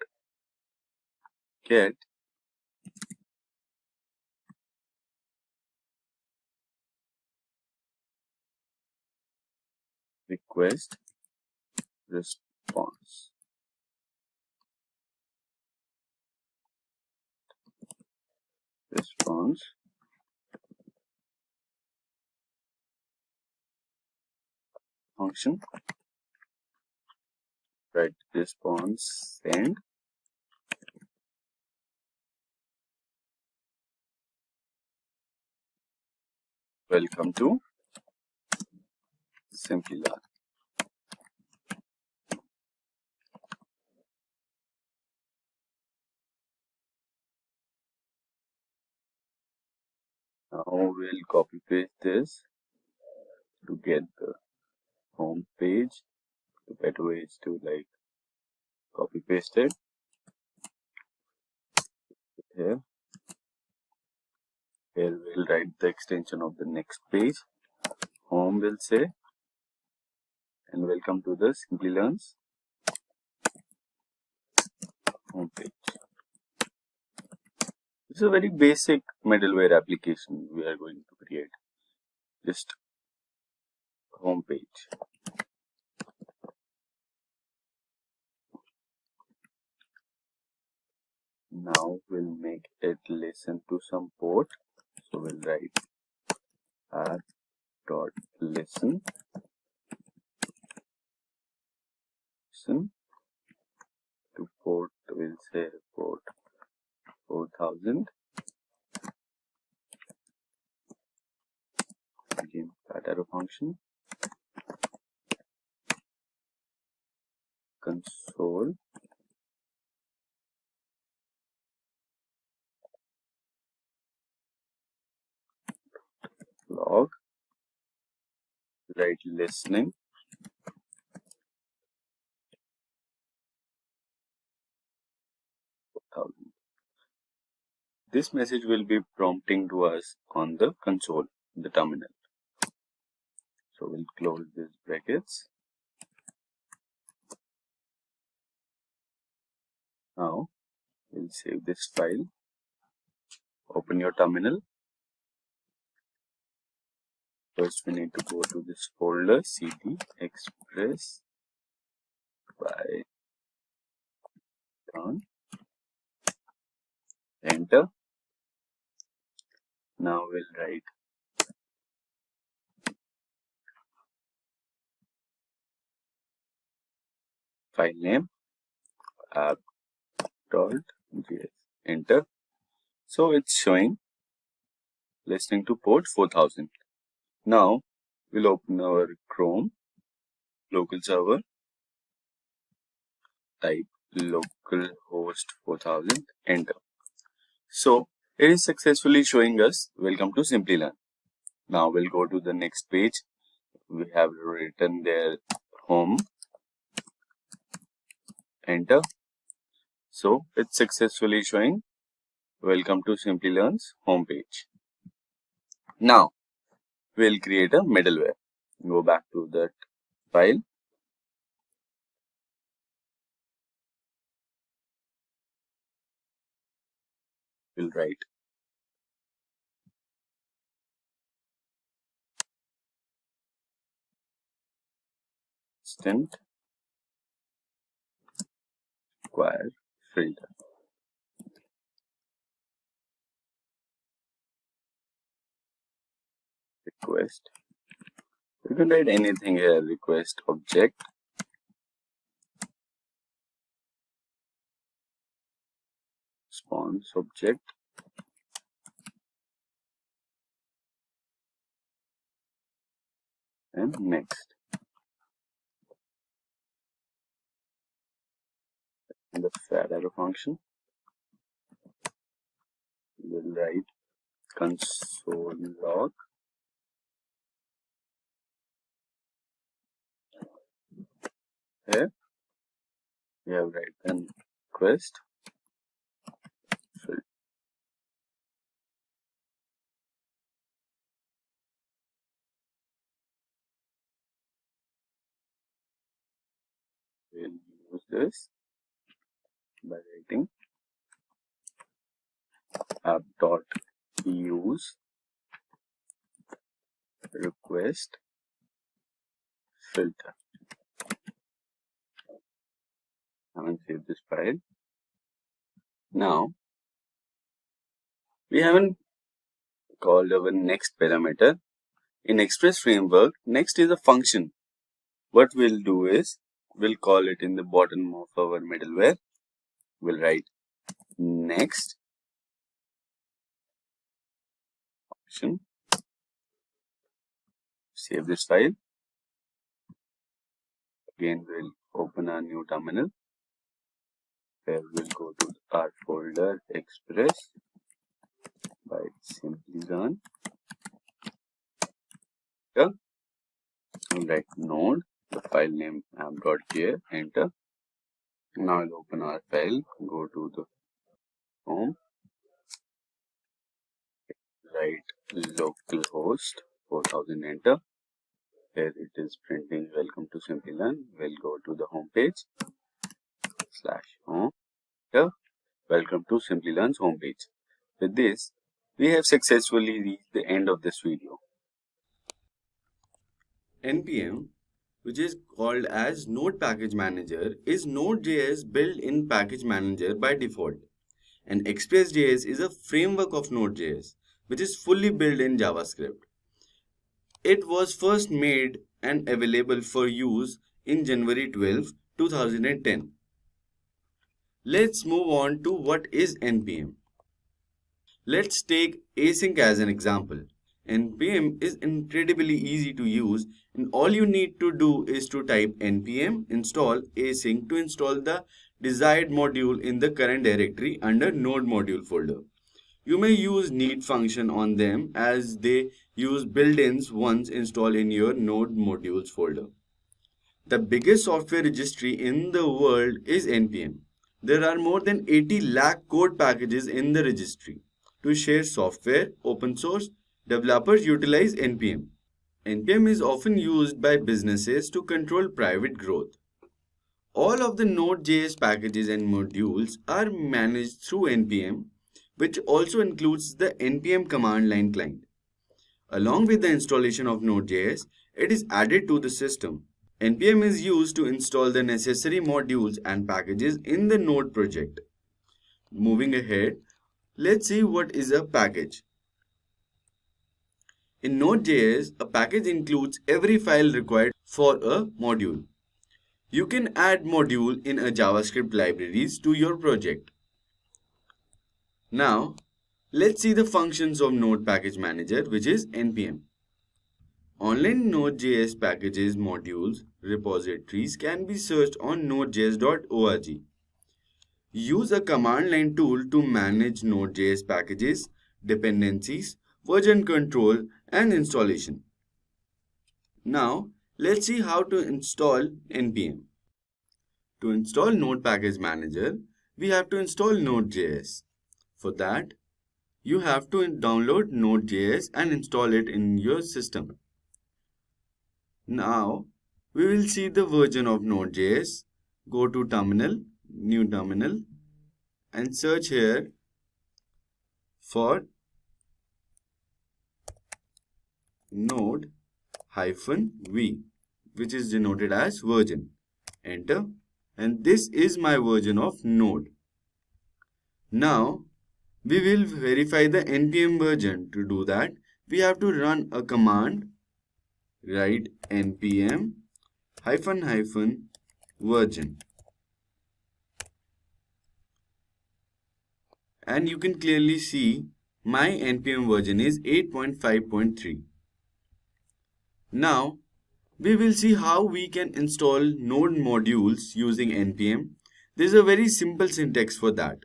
request response. Function, write response send. Welcome to Simplilearn. Now we'll copy paste this to get the home page. The better way is to like copy paste it here. Here we'll write the extension of the next page. Home will say, and welcome to the Simplilearn's home page. This is a very basic middleware application we are going to create. Just home page. Now we'll make it listen to some port. So we'll write r.listen to port. We'll say port 4000. Again, that arrow function. Console log, write listening. This message will be prompting to us on the console, the terminal. So we'll close these brackets. Now we'll save this file. Open your terminal. First we need to go to this folder cd express by Python. Enter. Now we'll write file name app.js. Enter. So it's showing listening to port 4000. Now we'll open our Chrome local server. Type localhost 4000. Enter. So it is successfully showing us welcome to Simplilearn. Now we'll go to the next page. We have written there home. Enter. So it's successfully showing welcome to Simplilearn's home page. Now we'll create a middleware. Go back to that file. We'll write instant require filter. Request. You can write anything here. Request object. Response object. And next. And the fat arrow function. We'll write console log. Here we have written request filter. We'll use this by writing app.use request filter. I'm going to save this file. Now, we haven't called our next parameter. In Express framework, next is a function. What we'll do is, we'll call it in the bottom of our middleware. We'll write next function. Save this file. Again, we'll open a new terminal where we'll go to our folder Express by Simplilearn. We'll write node, the file name app.js, enter. Now I'll open our file, go to the home, write localhost 4000, enter. Here it is printing welcome to Simplilearn. We'll go to the home page, /home, here, welcome to Simplilearn's home page. With this, we have successfully reached the end of this video. NPM, which is called as Node Package Manager, is Node.js built-in package manager by default. And Express.js is a framework of Node.js, which is fully built in JavaScript. It was first made and available for use in January 12, 2010. Let's move on to what is NPM. Let's take async as an example. NPM is incredibly easy to use, and all you need to do is to type npm install async to install the desired module in the current directory under node module folder. You may use need function on them as they use built-ins once installed in your node modules folder. The biggest software registry in the world is NPM. There are more than 80 lakh code packages in the registry. To share software, open source, developers utilize NPM. NPM is often used by businesses to control private growth. All of the Node.js packages and modules are managed through NPM, which also includes the NPM command line client. Along with the installation of Node.js, it is added to the system. NPM is used to install the necessary modules and packages in the Node project. Moving ahead, let's see what is a package. In Node.js, a package includes every file required for a module. You can add module in a JavaScript libraries to your project. Now, let's see the functions of Node Package Manager, which is NPM. Online Node.js packages, modules, repositories can be searched on nodejs.org. Use a command line tool to manage Node.js packages, dependencies, version control, and installation. Now, let's see how to install NPM. To install Node Package Manager, we have to install Node.js. For that, you have to download Node.js and install it in your system. Now, we will see the version of Node.js. Go to Terminal, New Terminal, and search here for Node-v, which is denoted as version. Enter, and this is my version of Node. Now, we will verify the NPM version. To do that, we have to run a command, write npm --version. And you can clearly see my NPM version is 8.5.3. Now, we will see how we can install Node modules using NPM. There is a very simple syntax for that.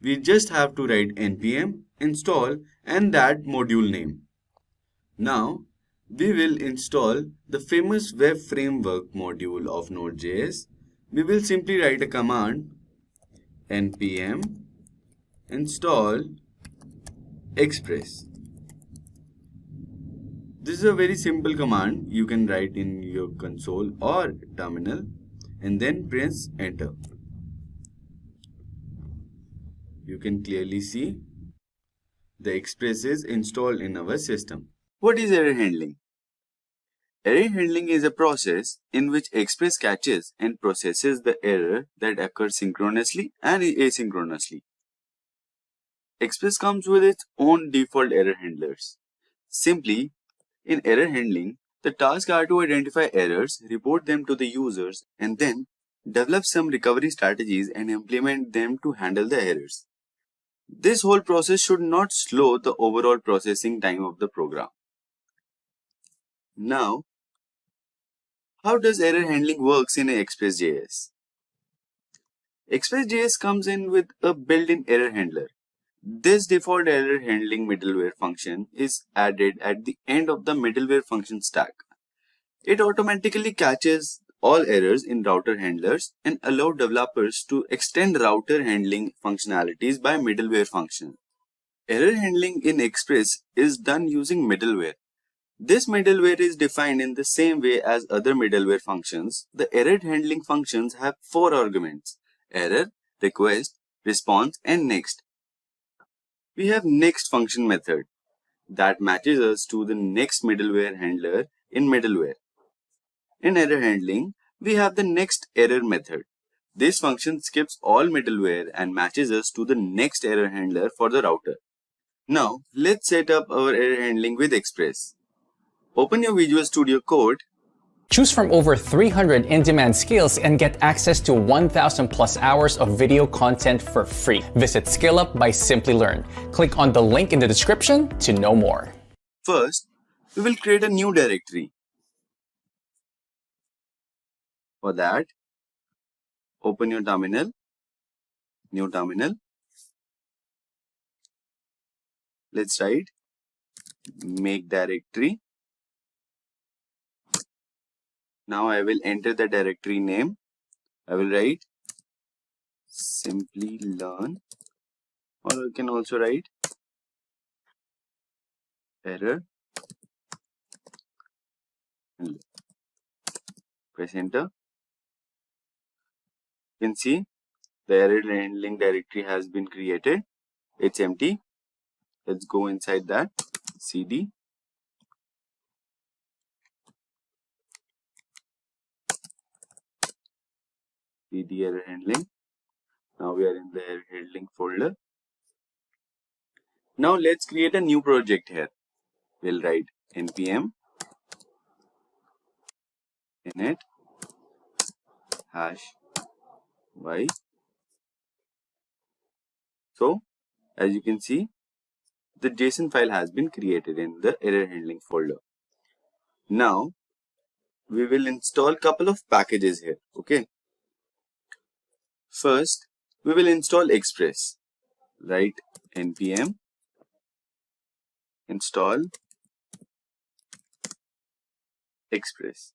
We just have to write npm install and that module name. Now, we will install the famous web framework module of Node.js. We will simply write a command npm install Express. This is a very simple command you can write in your console or terminal and then press enter. You can clearly see the Express is installed in our system. What is error handling? Error handling is a process in which Express catches and processes the error that occurs synchronously and asynchronously. Express comes with its own default error handlers. Simply, in error handling, the tasks are to identify errors, report them to the users, and then develop some recovery strategies and implement them to handle the errors. This whole process should not slow the overall processing time of the program. Now, how does error handling works in Express.js? Express.js comes in with a built-in error handler. This default error handling middleware function is added at the end of the middleware function stack. It automatically catches all errors in router handlers and allows developers to extend router handling functionalities by middleware function. Error handling in Express is done using middleware. This middleware is defined in the same way as other middleware functions. The error handling functions have 4 arguments: error, request, response, and next. We have next function method that matches us to the next middleware handler in middleware. In error handling, we have the next error method. This function skips all middleware and matches us to the next error handler for the router. Now, let's set up our error handling with Express. Open your Visual Studio Code. Choose from over 300 in-demand skills and get access to 1,000 plus hours of video content for free. Visit SkillUp by Simplilearn. Click on the link in the description to know more. First, we will create a new directory. For that, open your terminal, new terminal. Let's write make directory. Now I will enter the directory name. I will write Simplilearn, or you can also write error. Press enter. You can see the error handling directory has been created. It's empty. Let's go inside that. cd cd error handling. Now we are in the error handling folder. Now let's create a new project here. We'll write npm init #y. So, as you can see, the JSON file has been created in the error handling folder. Now, we will install couple of packages here. Okay. First, we will install Express. Write npm install Express.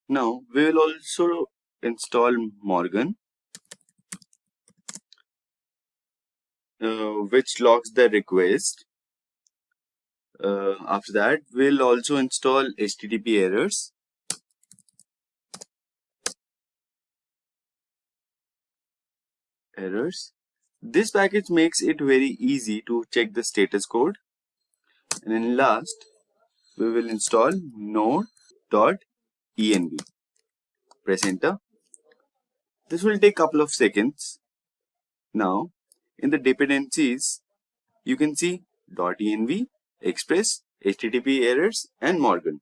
Now, we will also install Morgan, which logs the request. After that, we'll also install HTTP errors. This package makes it very easy to check the status code. And then last, we will install Node.env. Press enter. This will take a couple of seconds. Now, in the dependencies, you can see .env, Express, HTTP errors, and Morgan.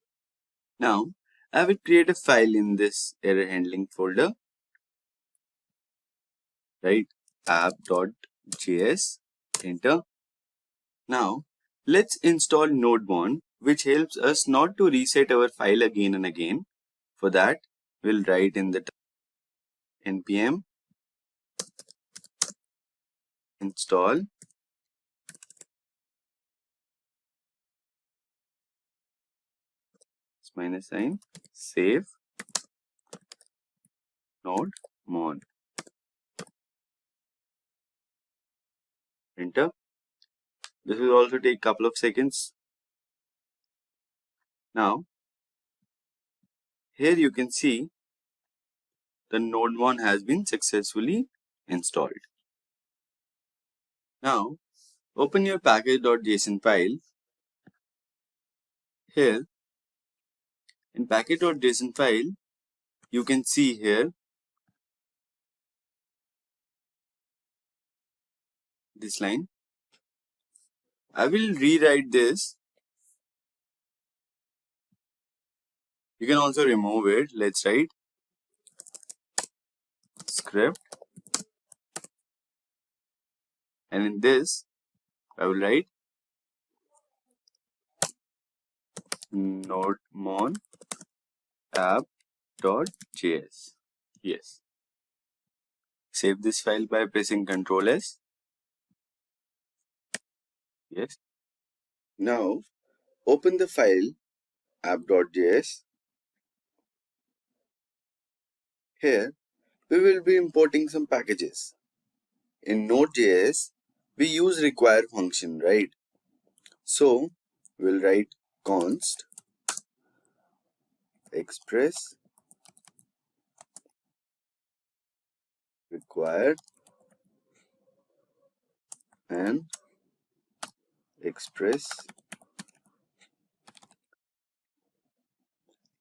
Now, I will create a file in this error handling folder. Right, app.js, enter. Now, let's install NodeMon, which helps us not to reset our file again and again. For that, we'll write in the npm install -sign save NodeMon. Enter. This will also take a couple of seconds. Now, here you can see the NodeMon has been successfully installed. Now, open your package.json file Here in package.json file, you can see here this line. I will rewrite this. You can also remove it. Let's write script, and in this I will write node app.js. Yes. Save this file by pressing Ctrl S. Yes. Now open the file app.js. Here we will be importing some packages. In Node.js we use require function, right? So we'll write const express require and express.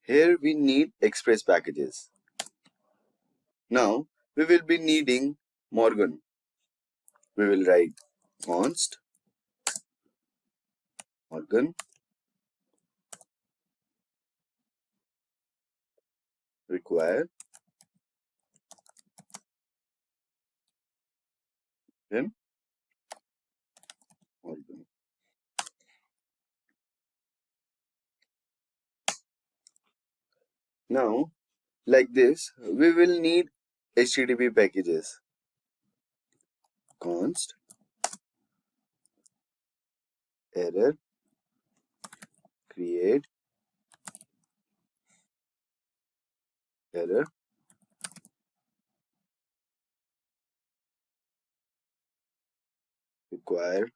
Here we need express packages. Now we will be needing Morgan. We will write const Morgan require then Morgan. Now like this we will need HTTP packages. Const error create error require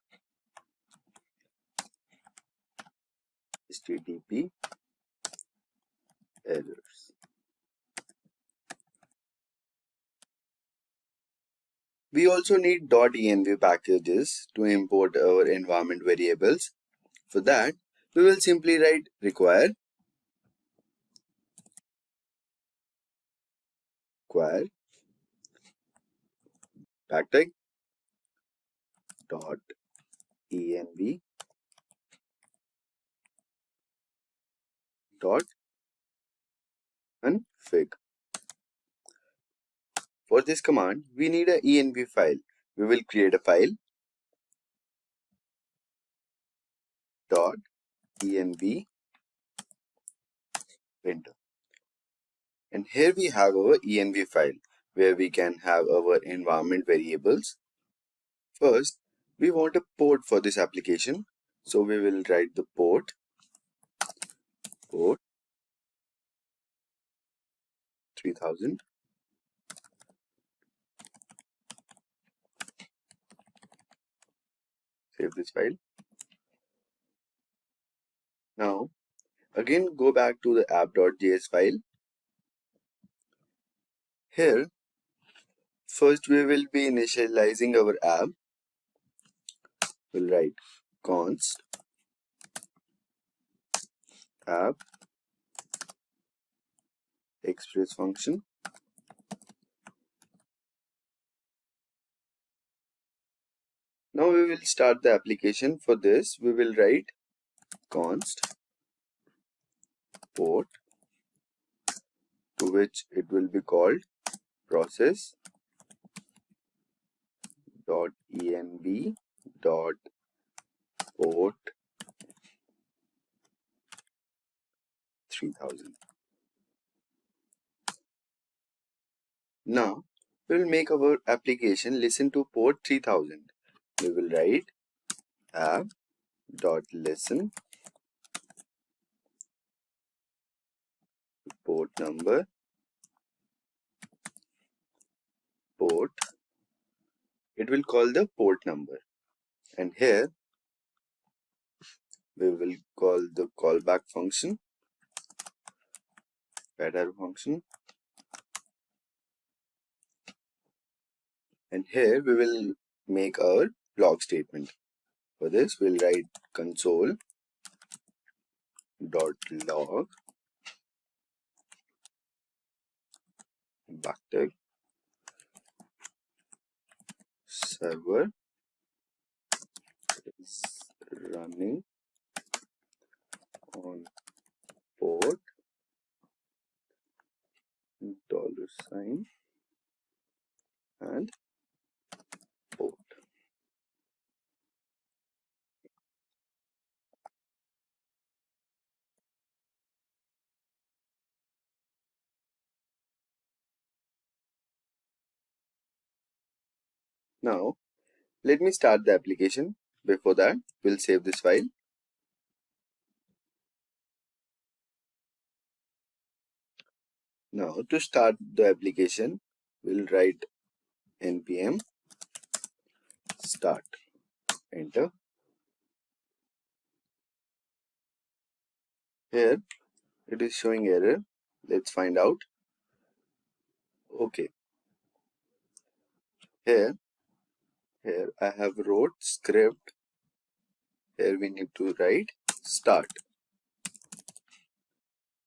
HTTP errors. We also need .env packages to import our environment variables. For that, we will simply write require backtick .env .config. For this command, we need an env file. We will create a file .env window. And here we have our env file where we can have our environment variables. First, we want a port for this application. So we will write the port 3000. Save this file. Now, again go back to the app.js file. Here, first we will be initializing our app. We'll write const app express function. Now we will start the application. For this, we will write const port, to which it will be called process .env .port 3000. Now we will make our application listen to port 3000. We will write app.listen port number port. It will call the port number, and here we will call the callback function getter function, and here we will make our log statement. For this, we'll write console log backtick server is running on port $, and port. Now let me start the application. Before that, we'll save this file. Now to start the application, we'll write npm start, enter. Here it is showing error. Let's find out. Okay, here I have wrote script. Here we need to write start.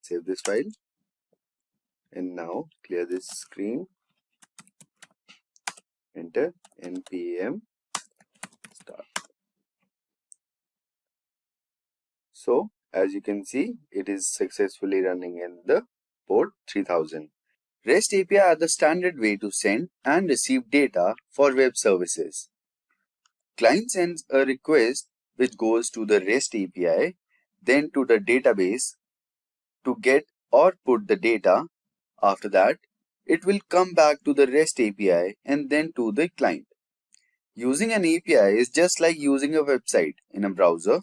Save this file and now clear this screen. Enter npm start. So as you can see, it is successfully running in the port 3000. REST API are the standard way to send and receive data for web services. Client sends a request which goes to the REST API, then to the database to get or put the data. After that, it will come back to the REST API and then to the client. Using an API is just like using a website in a browser,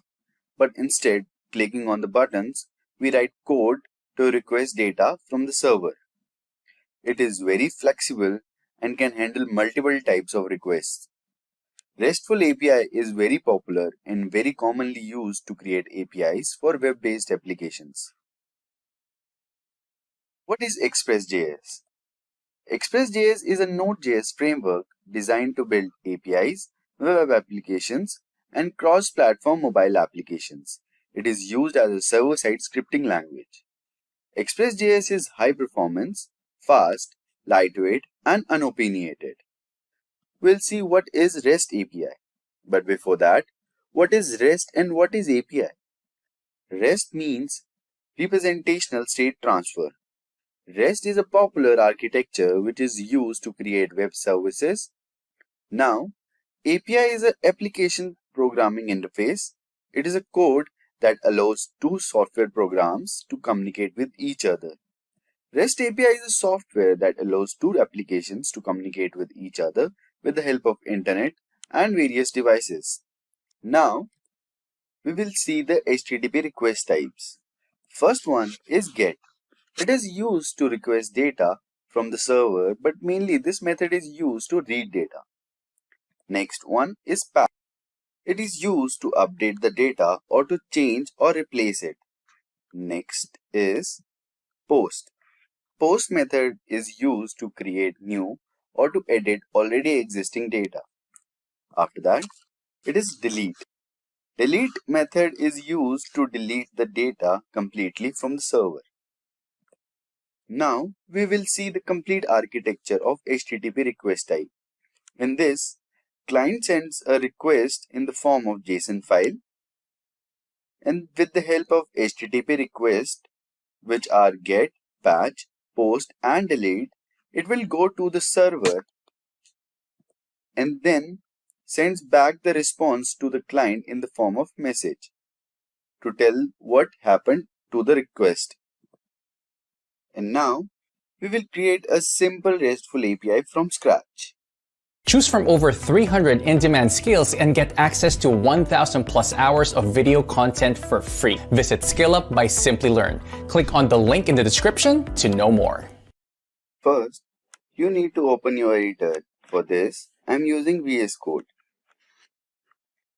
but instead clicking on the buttons, we write code to request data from the server. It is very flexible and can handle multiple types of requests. RESTful API is very popular and very commonly used to create APIs for web-based applications. What is Express.js? Express.js is a Node.js framework designed to build APIs, web applications, and cross-platform mobile applications. It is used as a server-side scripting language. Express.js is high performance, fast, lightweight, and unopinionated. We'll see what is REST API. But before that, what is REST and what is API? REST means representational state transfer. REST is a popular architecture which is used to create web services. Now, API is an application programming interface. It is a code that allows two software programs to communicate with each other. REST API is a software that allows two applications to communicate with each other with the help of internet and various devices. Now, we will see the HTTP request types. First one is GET. It is used to request data from the server, but mainly this method is used to read data. Next one is PATH. It is used to update the data or to change or replace it. Next is POST. POST method is used to create new or to edit already existing data. After that, it is delete. Delete method is used to delete the data completely from the server. Now, we will see the complete architecture of HTTP request type. In this, client sends a request in the form of JSON file, and with the help of HTTP request, which are GET, PATCH, POST, and DELETE, it will go to the server and then sends back the response to the client in the form of message to tell what happened to the request. And now, we will create a simple RESTful API from scratch. Choose from over 300 in-demand skills and get access to 1,000 plus hours of video content for free. Visit SkillUp by Simplilearn. Click on the link in the description to know more. First, you need to open your editor. For this, I am using VS Code.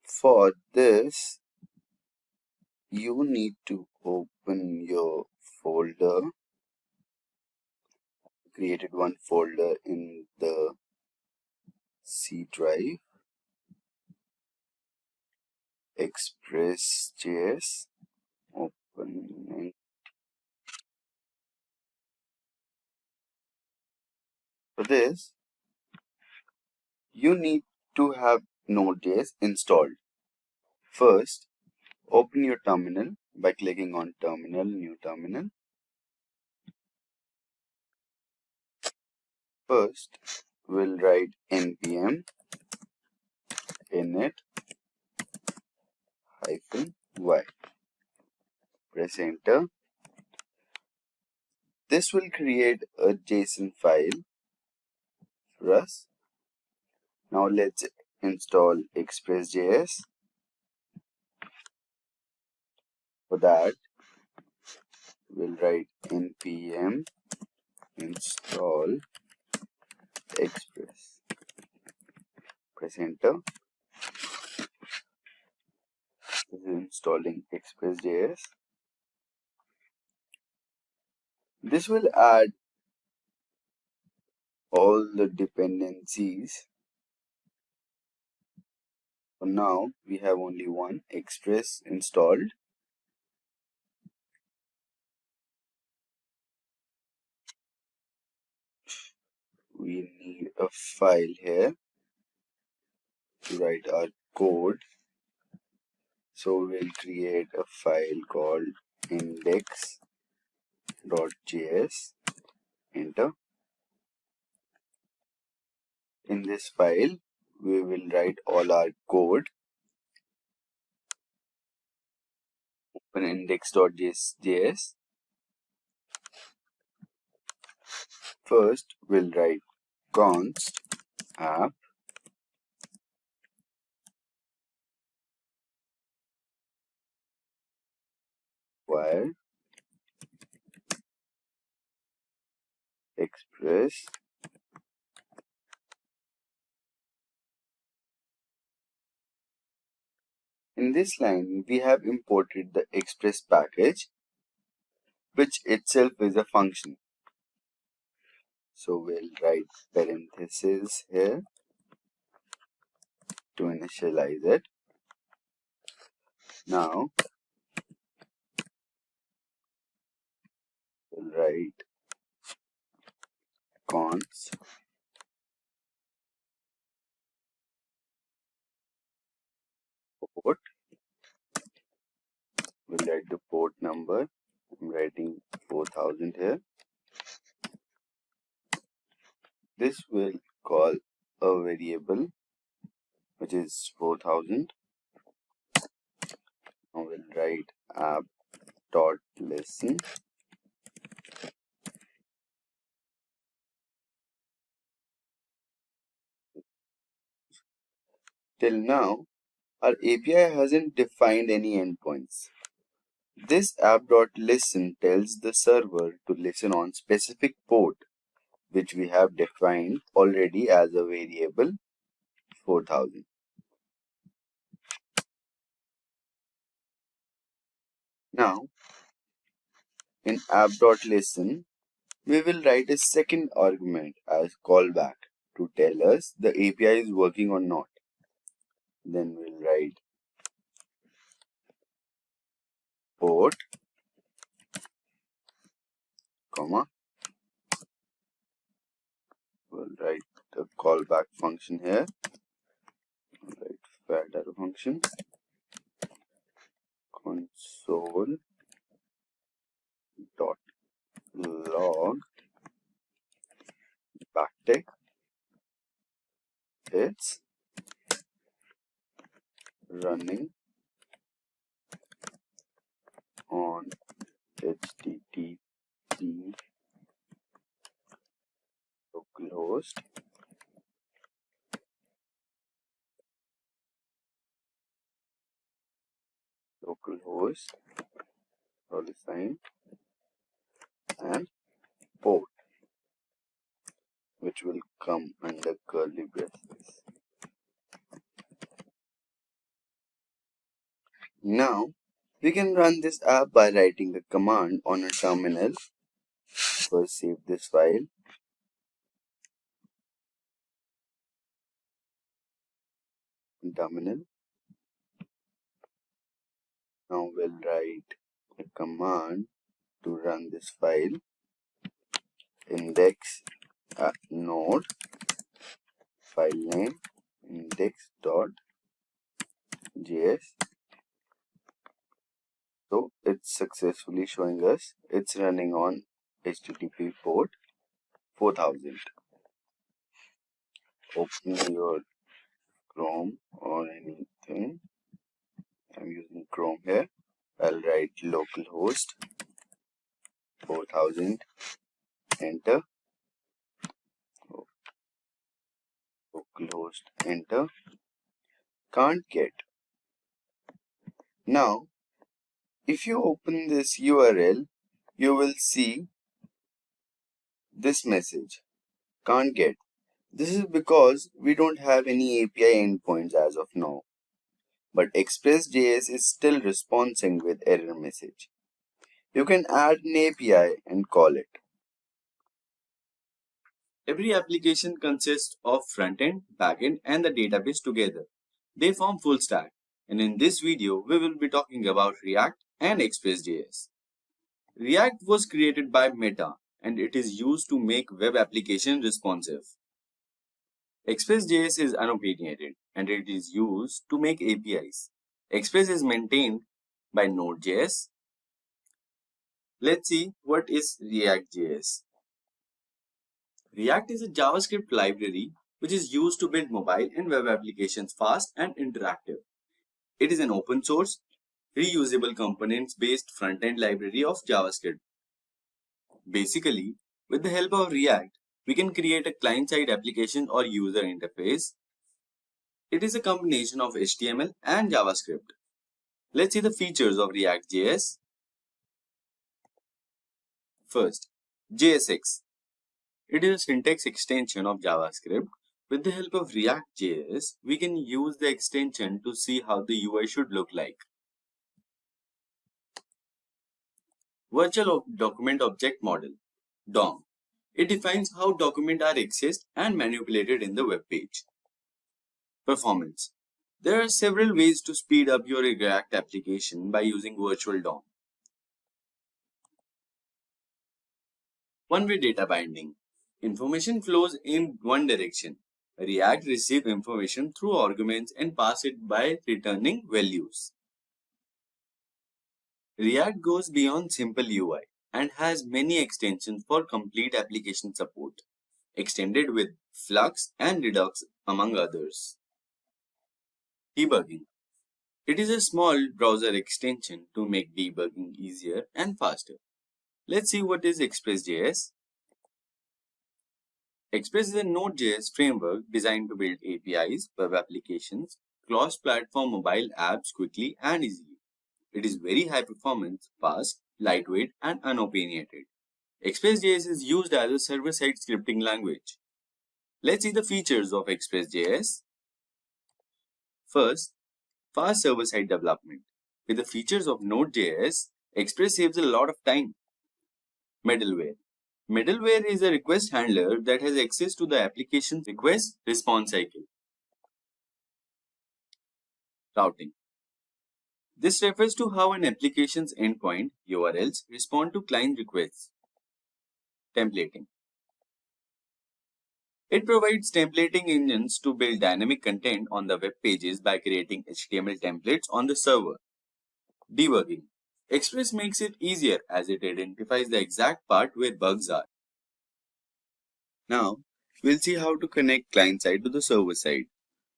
For this, you need to open your folder. Created one folder in the C drive, Express.js. Open connect. For this, you need to have Node.js installed. First, open your terminal by clicking on Terminal, New Terminal. First, we'll write npm init -y. Press enter. This will create a JSON file for us. Now let's install Express.js. For that, we'll write npm install express. Press enter. This is installing Express.js. This will add all the dependencies. For now, we have only one Express installed. We need a file here to write our code. So we'll create a file called index.js. Enter. In this file, we will write all our code. Open index.js. First, we'll write const app wire express In this line, we have imported the Express package, which itself is a function. So we'll write parentheses here to initialize it. Now, we'll write const port. We'll write the port number. I'm writing 4000 here. This will call a variable which is 4000. Now we'll write app.listen. Till now, our API hasn't defined any endpoints. This app.listen tells the server to listen on specific port, which we have defined already as a variable 4000. Now, in app.listen, we will write a second argument as callback to tell us the API is working or not. Then we'll write port, comma, we'll write the callback function here, we'll write fat function, console dot log backtick, it's running on HTTP localhost $sign and port, which will come under curly braces. Now we can run this app by writing a command on a terminal. First save this file. Terminal. Now we'll write a command to run this file, index node, file name index.js. So it's successfully showing us it's running on HTTP port 4000. Open your Chrome or anything. I'm using Chrome here. I'll write localhost 4000, enter. Localhost, enter. Can't get. Now, if you open this URL, you will see this message. Can't get. This is because we don't have any API endpoints as of now. But Express.js is still responding with error message. You can add an API and call it. Every application consists of frontend, backend, and the database together. They form full stack. And in this video, we will be talking about React and Express.js. React was created by Meta and it is used to make web applications responsive. Express.js is unopinionated and it is used to make APIs. Express is maintained by Node.js. Let's see what is React.js. React is a JavaScript library which is used to build mobile and web applications fast and interactive. It is an open source, reusable components-based front-end library of JavaScript. Basically, with the help of React, we can create a client-side application or user interface. It is a combination of HTML and JavaScript. Let's see the features of React.js. First, JSX. It is a syntax extension of JavaScript. With the help of React.js, we can use the extension to see how the UI should look like. Virtual Document Object Model, DOM. It defines how documents are accessed and manipulated in the web page. Performance. There are several ways to speed up your React application by using virtual DOM. One-way data binding. Information flows in one direction. React receives information through arguments and pass it by returning values. React goes beyond simple UI and has many extensions for complete application support, extended with Flux and Redux among others. Debugging. It is a small browser extension to make debugging easier and faster. Let's see what is Express.js. Express is a Node.js framework designed to build APIs, web applications, cross-platform mobile apps quickly and easily. It is very high performance, fast, lightweight, and unopinionated. Express.js is used as a server-side scripting language. Let's see the features of Express.js. First, fast server-side development. With the features of Node.js, Express saves a lot of time. Middleware. Middleware is a request handler that has access to the application's request response cycle. Routing. This refers to how an application's endpoint URLs respond to client requests. Templating. It provides templating engines to build dynamic content on the web pages by creating HTML templates on the server. Debugging. Express makes it easier as it identifies the exact part where bugs are. Now, we'll see how to connect client side to the server side.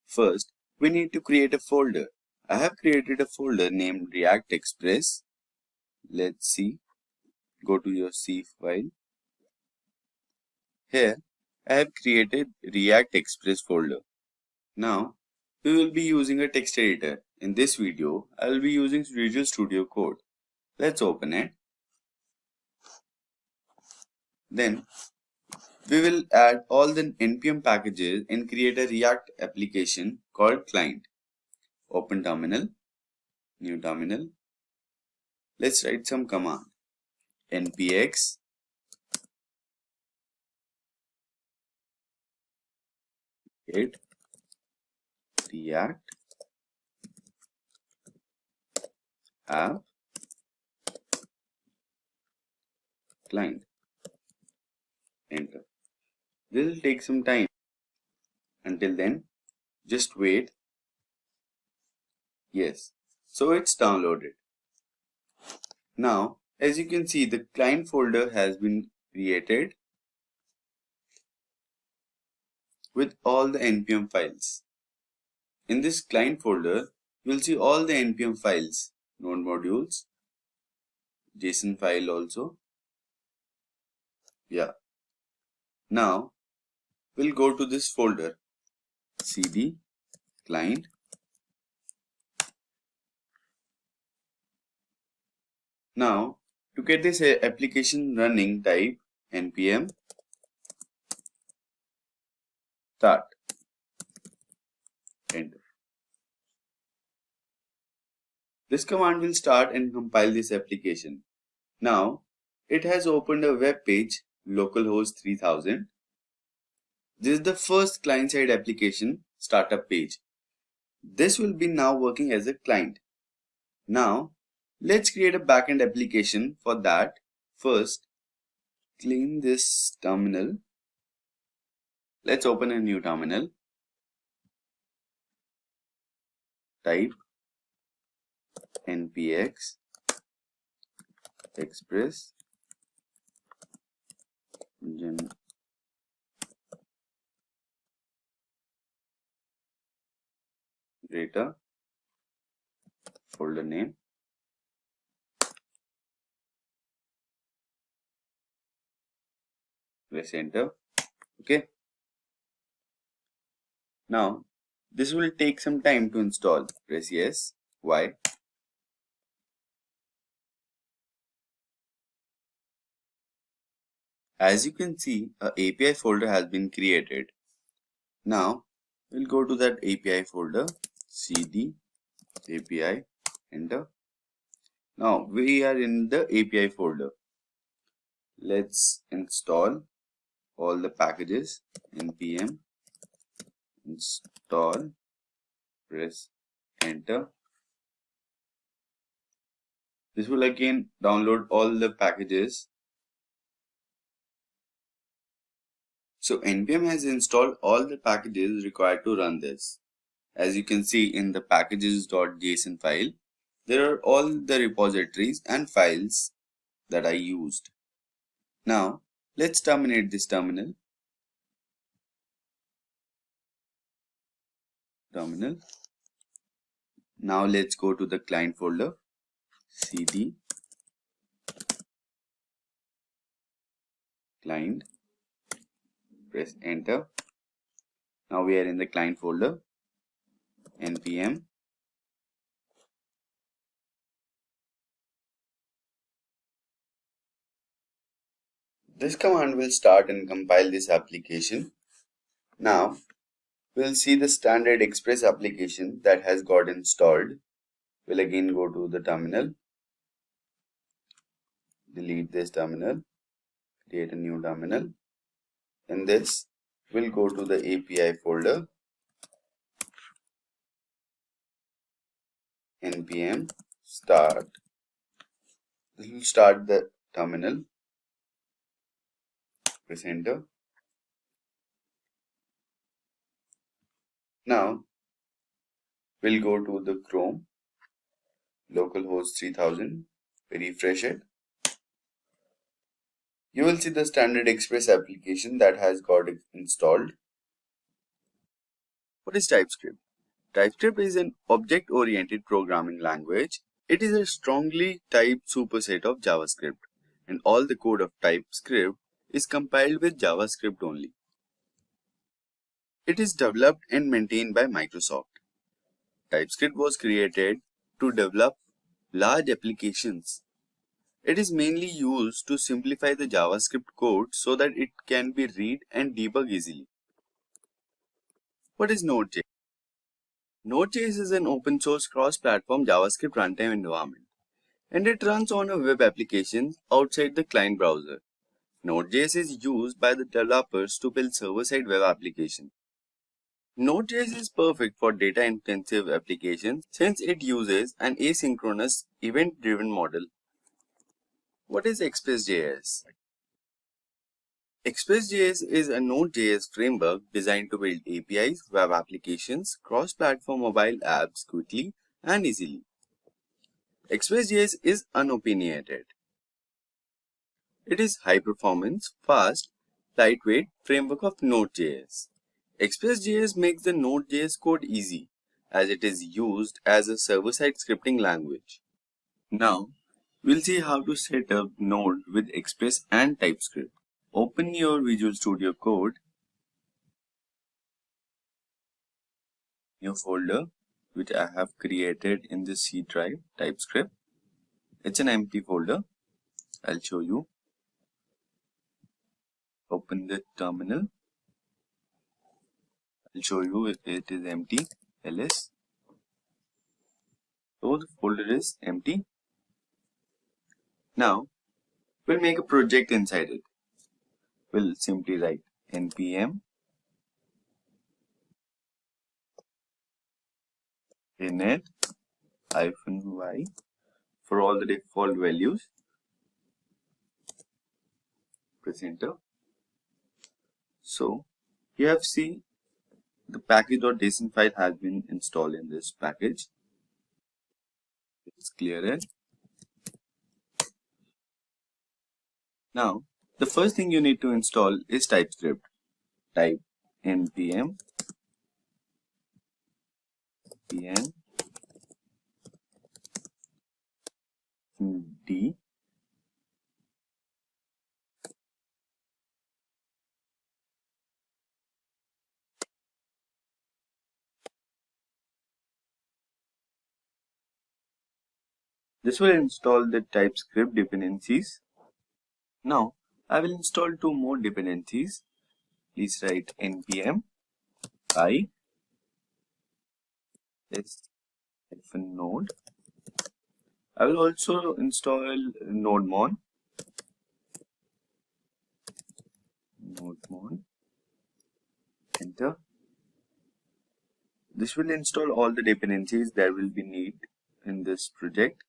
First, we need to create a folder. I have created a folder named React Express. Let's see. Go to your C file. Here, I have created React Express folder. Now, we will be using a text editor. In this video, I will be using Visual Studio Code. Let's open it. Then, we will add all the npm packages and create a React application called client. Open terminal, new terminal. Let's write some command. npx get React app client. Enter. This will take some time. Until then, just wait. Yes, so it's downloaded. Now, as you can see, the client folder has been created with all the npm files. In this client folder, you will see all the npm files, node modules, JSON file also. Yeah. Now, we'll go to this folder, cd client. Now, to get this application running, type npm start. Enter. This command will start and compile this application. Now, it has opened a web page, localhost 3000. This is the first client-side application startup page. This will be now working as a client. Now, let's create a backend application. For that, first, clean this terminal. Let's open a new terminal. Type npx express generator folder name. Press enter. Okay. Now, this will take some time to install. Press yes. Why? As you can see, a API folder has been created. Now, we'll go to that API folder, cd API, enter. Now, we are in the API folder. Let's install all the packages. npm install, press enter. This will again download all the packages. So npm has installed all the packages required to run this. As you can see in the packages.json file, there are all the repositories and files that I used. Now, let's terminate this terminal. Now let's go to the client folder, cd client, press enter. Now we are in the client folder, npm this command will start and compile this application. Now we'll see the standard Express application that has got installed. We'll again go to the terminal, delete this terminal, create a new terminal. In this, we'll go to the API folder, npm start. This will start the terminal. Press enter. Now, we'll go to the Chrome, localhost 3000, refresh it. You will see the standard Express application that has got installed. What is TypeScript? TypeScript is an object-oriented programming language. It is a strongly typed superset of JavaScript, and all the code of TypeScript is compiled with JavaScript only. It is developed and maintained by Microsoft. TypeScript was created to develop large applications. It is mainly used to simplify the JavaScript code so that it can be read and debug easily. What is Node.js? Node.js is an open source cross-platform JavaScript runtime environment, and it runs on a web application outside the client browser. Node.js is used by the developers to build server-side web applications. Node.js is perfect for data-intensive applications since it uses an asynchronous event-driven model. What is Express.js? Express.js is a Node.js framework designed to build APIs, web applications, cross-platform mobile apps quickly and easily. Express.js is unopinionated. It is high-performance, fast, lightweight framework of Node.js. Express.js makes the Node.js code easy as it is used as a server-side scripting language. Now, we'll see how to set up Node with Express and TypeScript. Open your Visual Studio Code, new folder which I have created in the C drive, TypeScript. It's an empty folder. I'll show you. Open the terminal. I'll show you it is empty. ls. So the folder is empty. Now we'll make a project inside it. We'll simply write npm init -y for all the default values. Press enter. So you have seen the package.json file has been installed in this package. Let's clear it. Now the first thing you need to install is TypeScript. Type npm d This will install the TypeScript dependencies. Now I will install two more dependencies. Please write npm I -node. I will also install nodemon. Enter. This will install all the dependencies that will be needed in this project.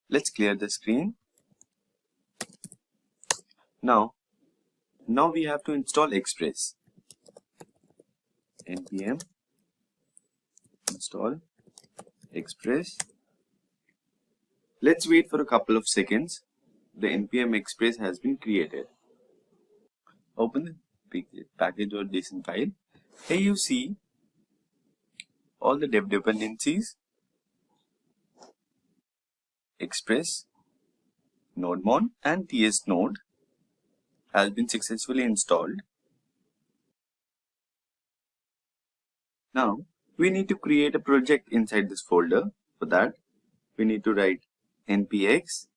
Let's clear the screen. Now we have to install Express. npm install Express. Let's wait for a couple of seconds. The npm Express has been created. Open the package.json file. Here you see all the dev dependencies. Express, nodemon and tsnode has been successfully installed. Now we need to create a project inside this folder. For that we need to write npx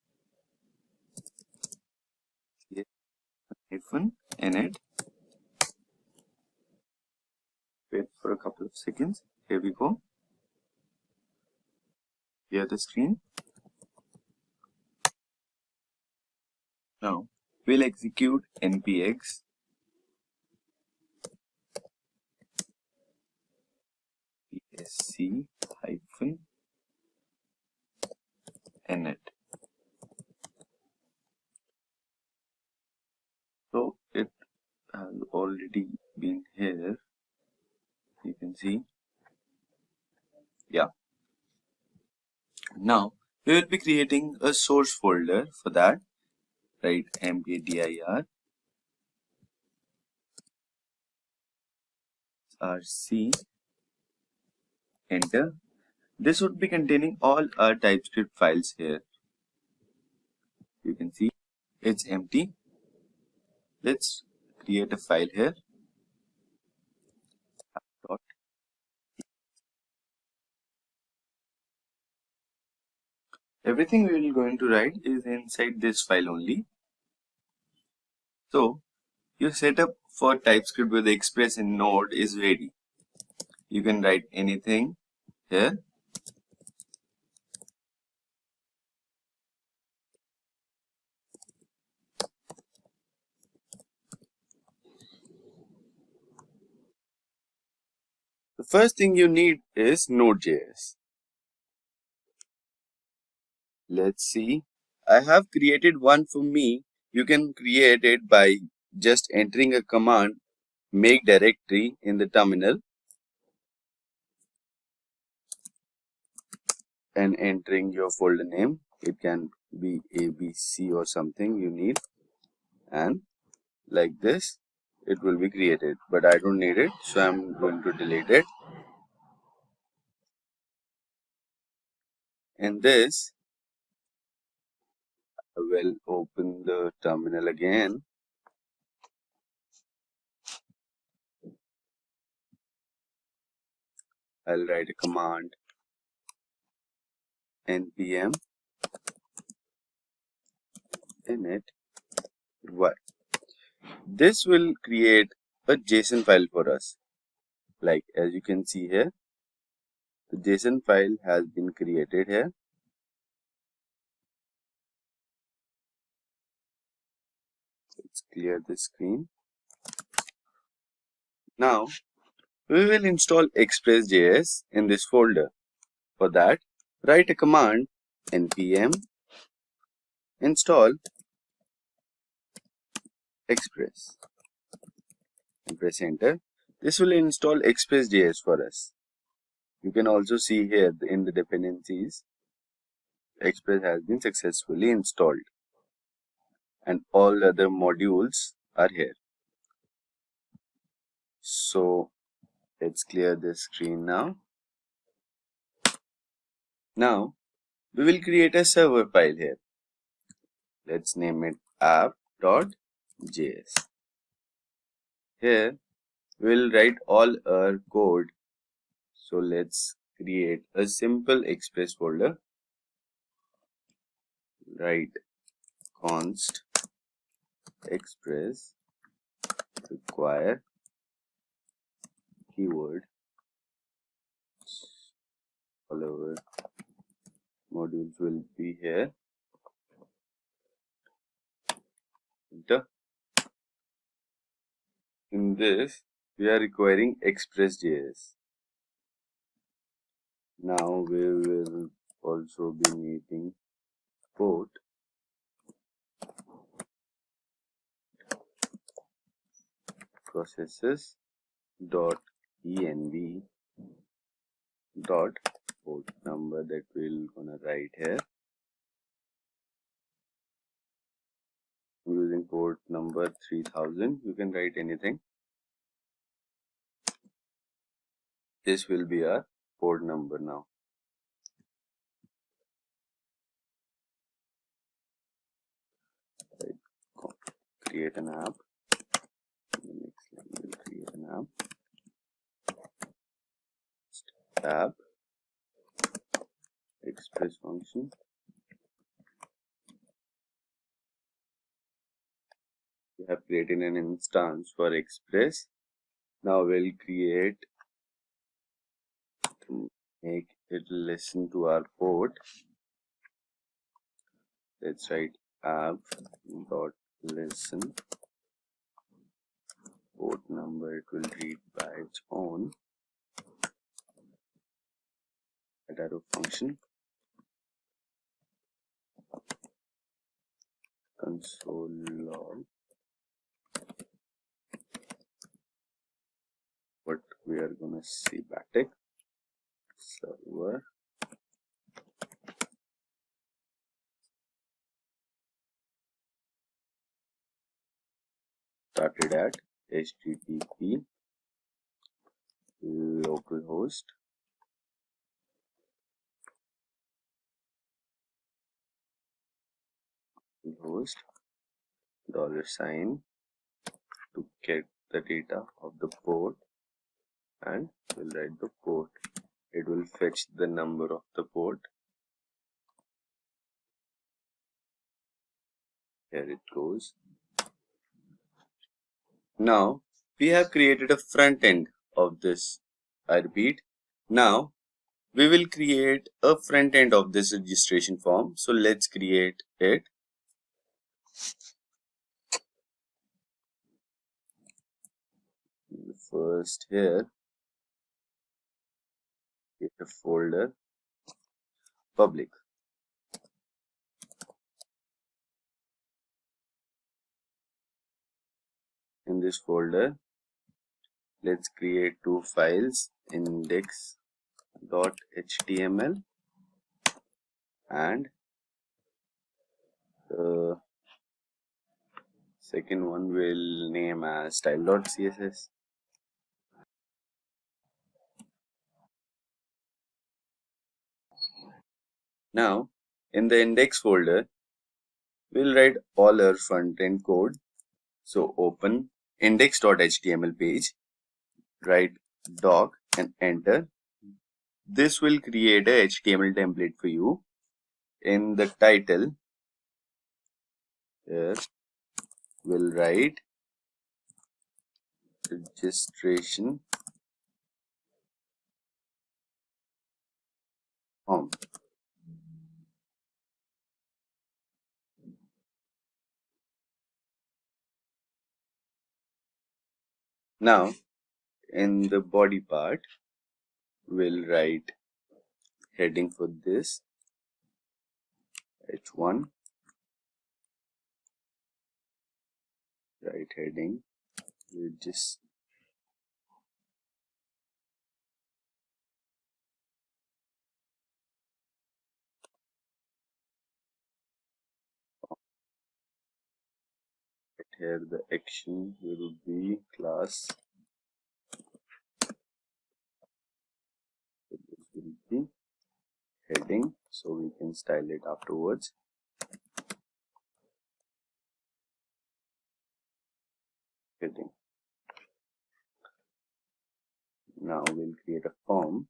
-init. Wait for a couple of seconds. Here we go. Clear the screen. Now we'll execute npx -init. So it has already been here. You can see. Yeah. Now we will be creating a source folder. For that, write mkdir rc. Enter. This would be containing all our TypeScript files here. You can see it's empty. Let's create a file here. Everything we are going to write is inside this file only. So your setup for TypeScript with Express and Node is ready. You can write anything here. The first thing you need is Node.js. Let's see. I have created one for me. You can create it by just entering a command make directory in the terminal and entering your folder name. It can be ABC or something you need, and like this it will be created, but I don't need it, so I'm going to delete it. And this, I will open the terminal again. I'll write a command npm init y. This will create a JSON file for us. Like as you can see here, the JSON file has been created here. Let's clear the screen. Now we will install Express.js in this folder. For that, write a command npm install Express and press enter. This will install Express.js for us. You can also see here in the dependencies, Express has been successfully installed and all other modules are here. So let's clear this screen now. Now we will create a server file here. Let's name it app.js. Here we'll write all our code. So let's create a simple Express folder. Write const express require keyword. All our modules will be here. Enter. In this, we are requiring Express.js. Now we will also be needing port processes dot env dot port number that we're gonna write here. Using port number 3000, you can write anything. This will be our port number now. Right. Create an app. The next line will create an app. Express function. We have created an instance for Express. Now we'll create to make it listen to our port. Let's write app.listen. Port number it will read by its own. Arrow function. Console log. What we are gonna see back server started at http localhost $sign to get the data of the port, and we'll write the port. It will fetch the number of the port. Here it goes. Now we have created a front end of this. I repeat, now we will create a front end of this registration form. So let's create it. First here, create a folder public. in this folder, let's create two files, index.html and the second one will name as style.css. Now, in the index folder, we'll write all our front-end code. So open index.html page, write doc and enter. This will create a HTML template for you. In the title, here we'll write registration form. Now, in the body part, we'll write heading for this, h1, write heading, we'll just here the action will be class, this will be heading, so we can style it afterwards. Heading. Now we'll create a form.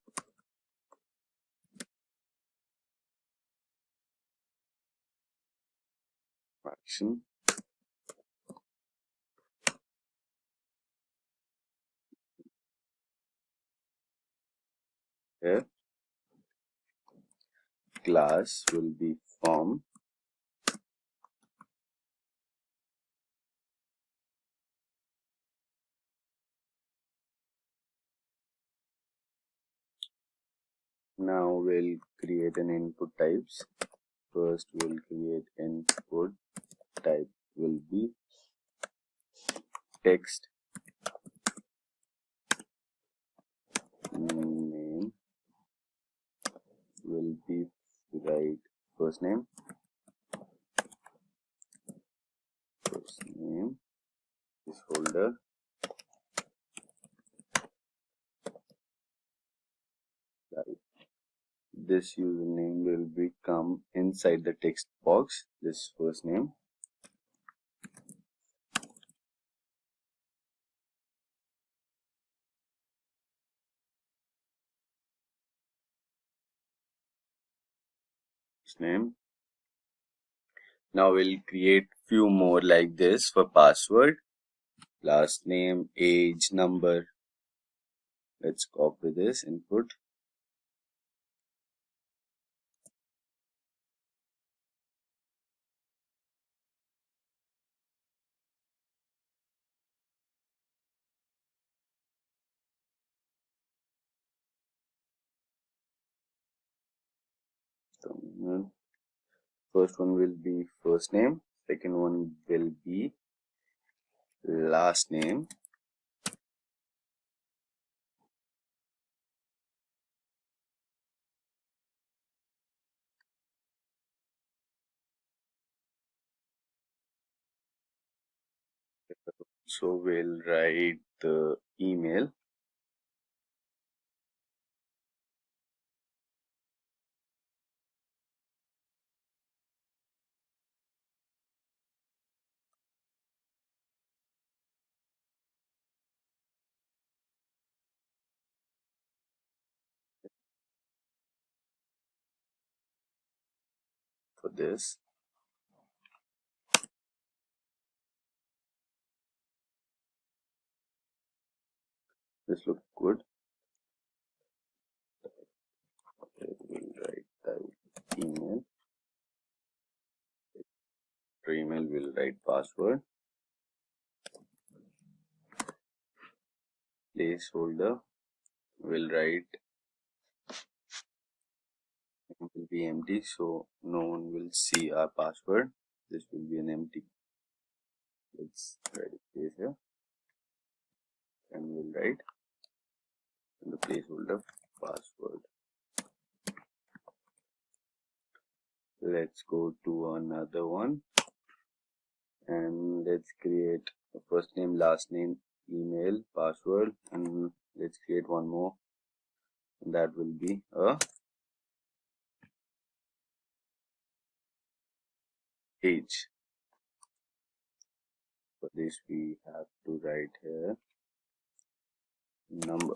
Action. Here class will be form. Now we'll create an input types. First we'll create input type will be text, name will be write first name, this folder, this username will become inside the text box, this first name. Name. Now we'll create few more like this for password, last name, age, number. Let's copy this input. First one will be first name, second one will be last name, so we'll write the email, for this. This looks good. We'll write type email. For email we'll write password. Placeholder we'll write will be empty, so no one will see our password. This will be an empty. Let's write it here. and we'll write in the placeholder password. Let's go to another one and let's create a first name, last name, email, password, and let's create one more, and that will be a age. For this we have to write here number.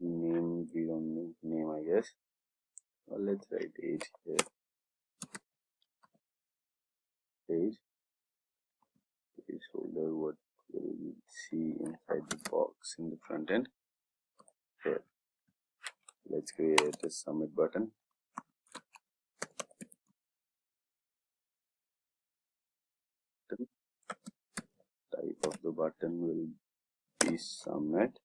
Name, we don't need name, I guess. Well, let's write age here. Age. Placeholder, what will we see inside the box in the front end? Here. Let's create a submit button. Type of the button will be submit.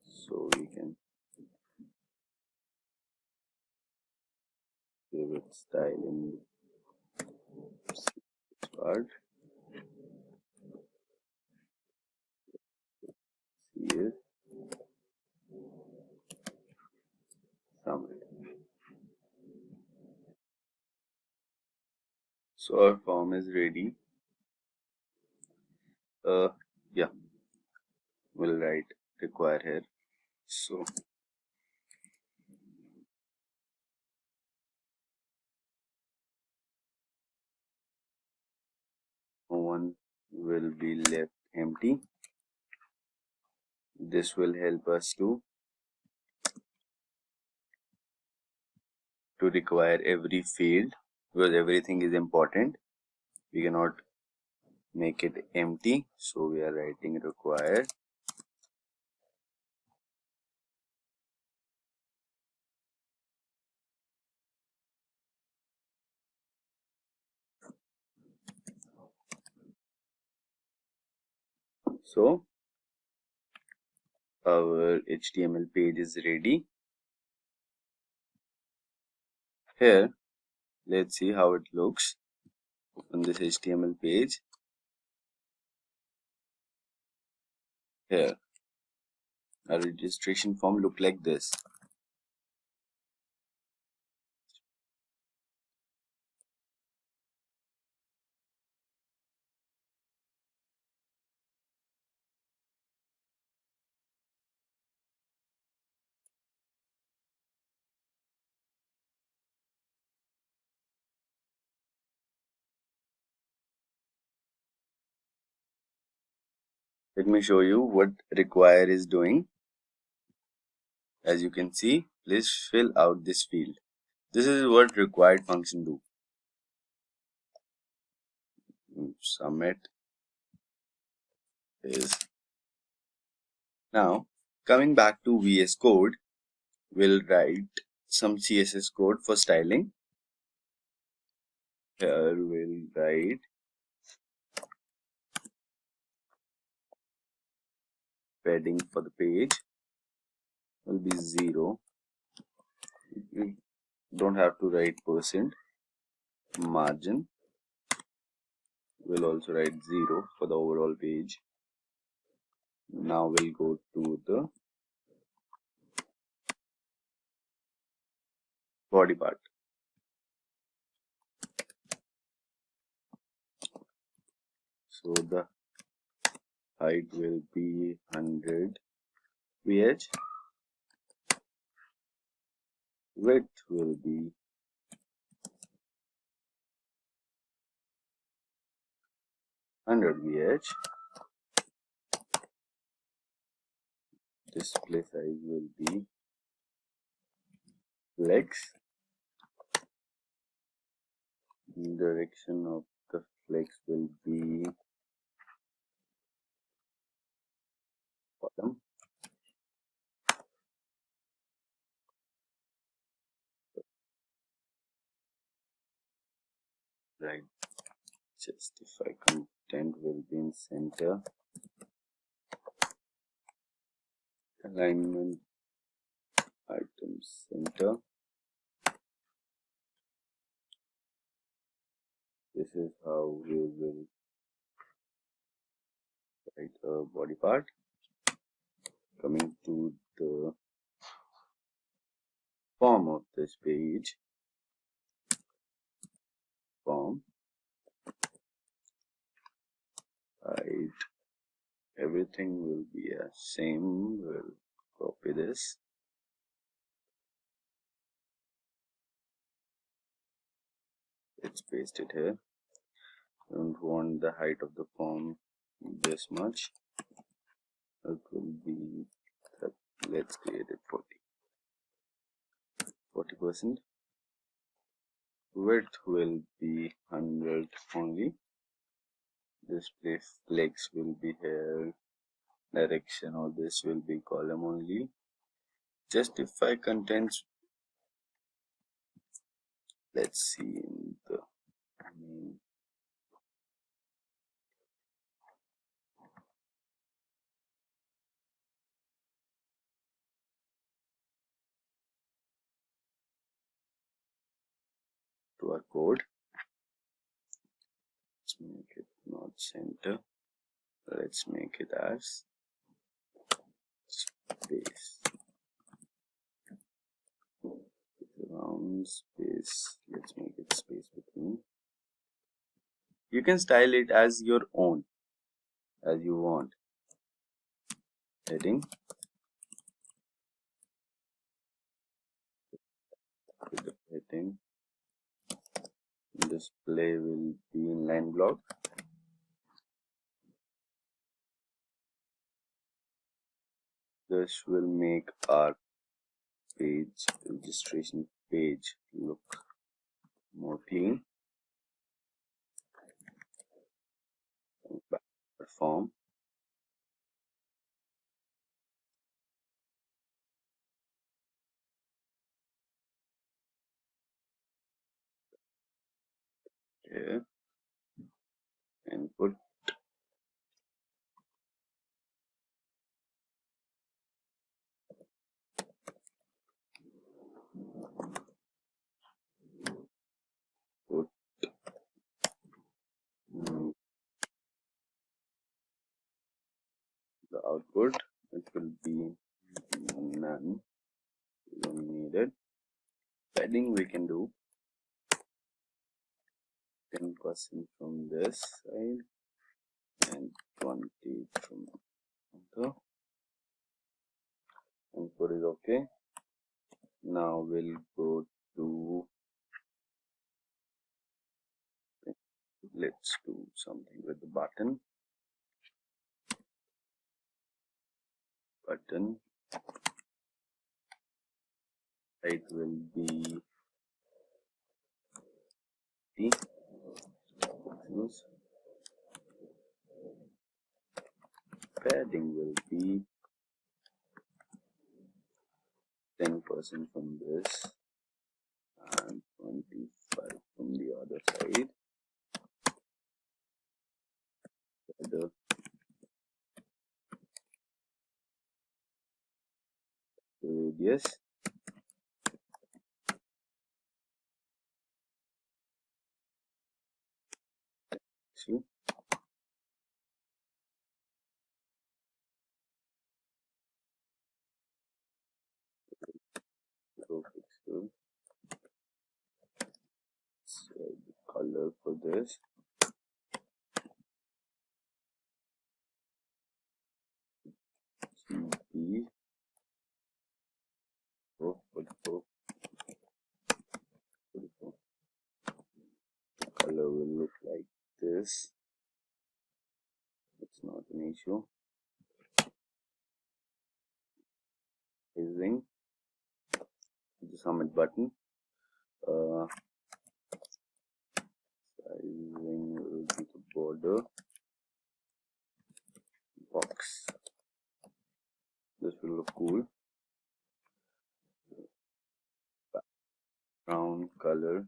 So we can give it style in this part. Here, submit. So our form is ready. Yeah, we'll write require here. So one will be left empty. This will help us to require every field, because everything is important. We cannot make it empty, so we are writing require. So our HTML page is ready. Here, let's see how it looks on this HTML page. Here, our registration form look like this. Let me show you what require is doing. As you can see, please fill out this field. This is what required function do. Submit is. Now coming back to VS Code, we'll write some CSS code for styling. Here we'll write padding for the page will be 0. You don't have to write %. Margin will also write 0 for the overall page. Now we'll go to the body part. So the height will be 100 VH. Width will be 100 VH. Display size will be flex. Direction of the flex will be bottom. Right. Justify content will be in center. Alignment item center. this is how we will write a body part. Coming to the form of this page, form, right, everything will be same. We'll copy this, let's paste it here. Don't want the height of the form this much, it will be, let's create it 40%. Width will be 100 only. Display flex will be here. Direction, all this will be column only. Justify contents, let's see in the to our code. Let's make it not center. Let's make it as space. Round space. Let's make it space between. You can style it as your own, as you want. Heading. With the heading. Display will be in line block. This will make our page, registration page, look more clean. Back to the form. Here. Input. Put the output, it will be none. We don't need it. Padding we can do 10% from this side and 20 from the input is okay. Now we'll go to, let's do something with the button. Height will be T. Padding will be 10% from this and 25 from the other side. The radius, see, pixel. So the color for this, GB 44. The color will look like this. It's not an issue. Using the submit button. Sizing will be the border box. This will look cool. Background color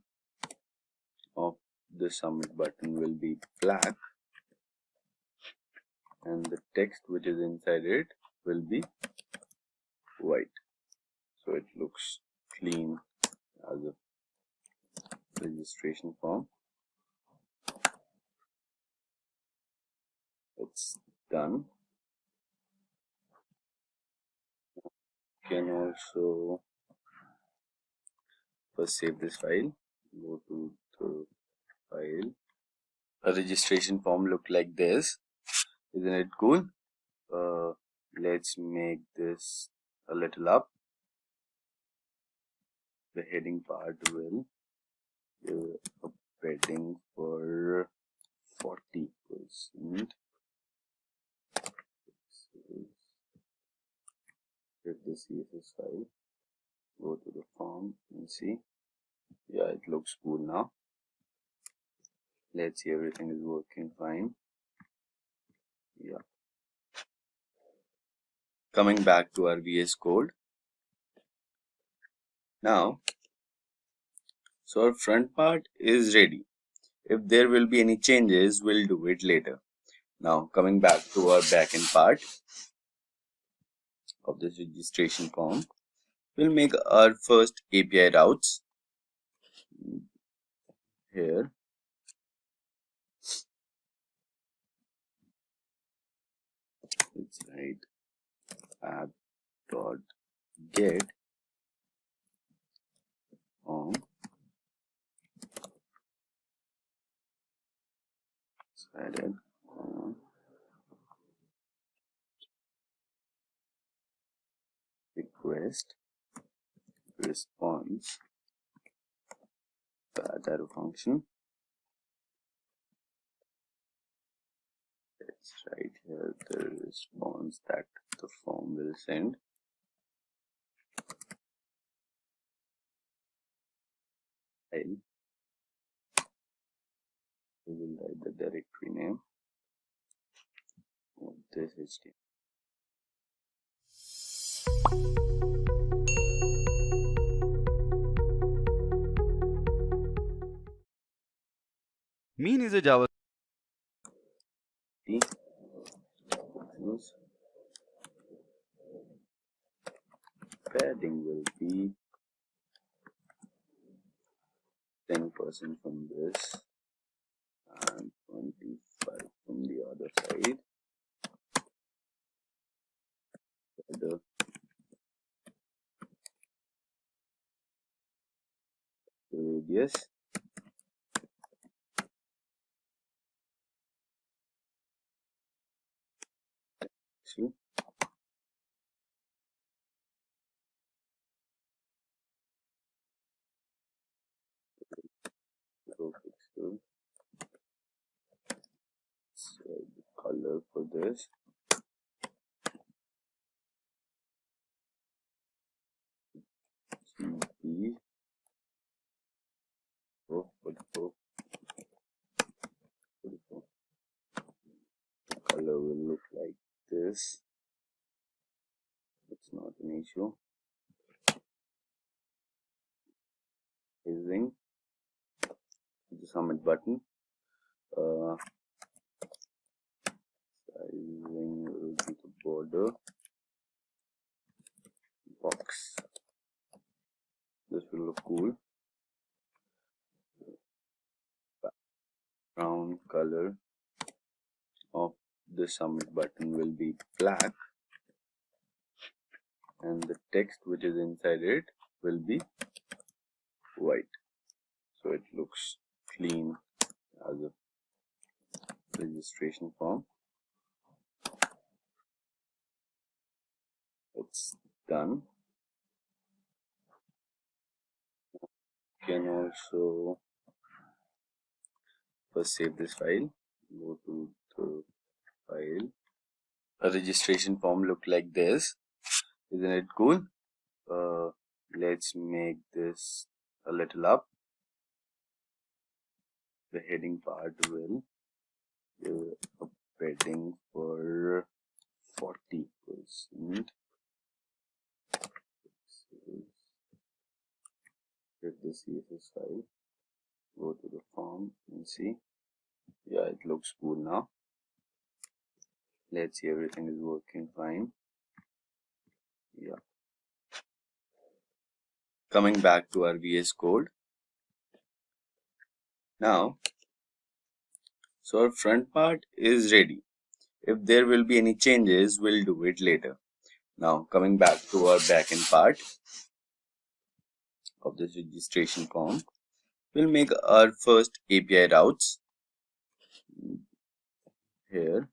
of the submit button will be black, and the text which is inside it will be white. So it looks clean as a registration form. It's done. You can also first save this file. Go to the file. A registration form look like this. Isn't it cool? Let's make this a little up. The heading part will give a padding for 40%. Get the CSS file, go to the form and see. Yeah, it looks cool now. Let's see, everything is working fine. Yeah. Coming back to our VS Code. Now, so our front part is ready. If there will be any changes, we'll do it later. Now, coming back to our backend part of this registration form, we'll make our first API routes. Here, it's right app.get on added request response that arrow function. It's right here the response that the form will send. We will write the directory name of this HTML. MERN is a Java. Padding will be 10% from this and 25 from the other side. The radius actually pixel. So the color for this GB 44. The color will look like this. It's not an issue. Using the submit button. Sizing will be the border box. This will look cool. Background color of the submit button will be black, and the text which is inside it will be white. So it looks clean as a registration form. It's done. You can also first save this file. Go to the file. A registration form look like this. Isn't it cool? Let's make this a little up. The heading part will give a padding for 40%. Get the CSS file, go to the form and see. Yeah, it looks cool now. Let's see, everything is working fine. Yeah. Coming back to our VS Code. Now, so our front part is ready. If there will be any changes, we'll do it later. Now coming back to our backend part of this registration form, we'll make our first API routes here.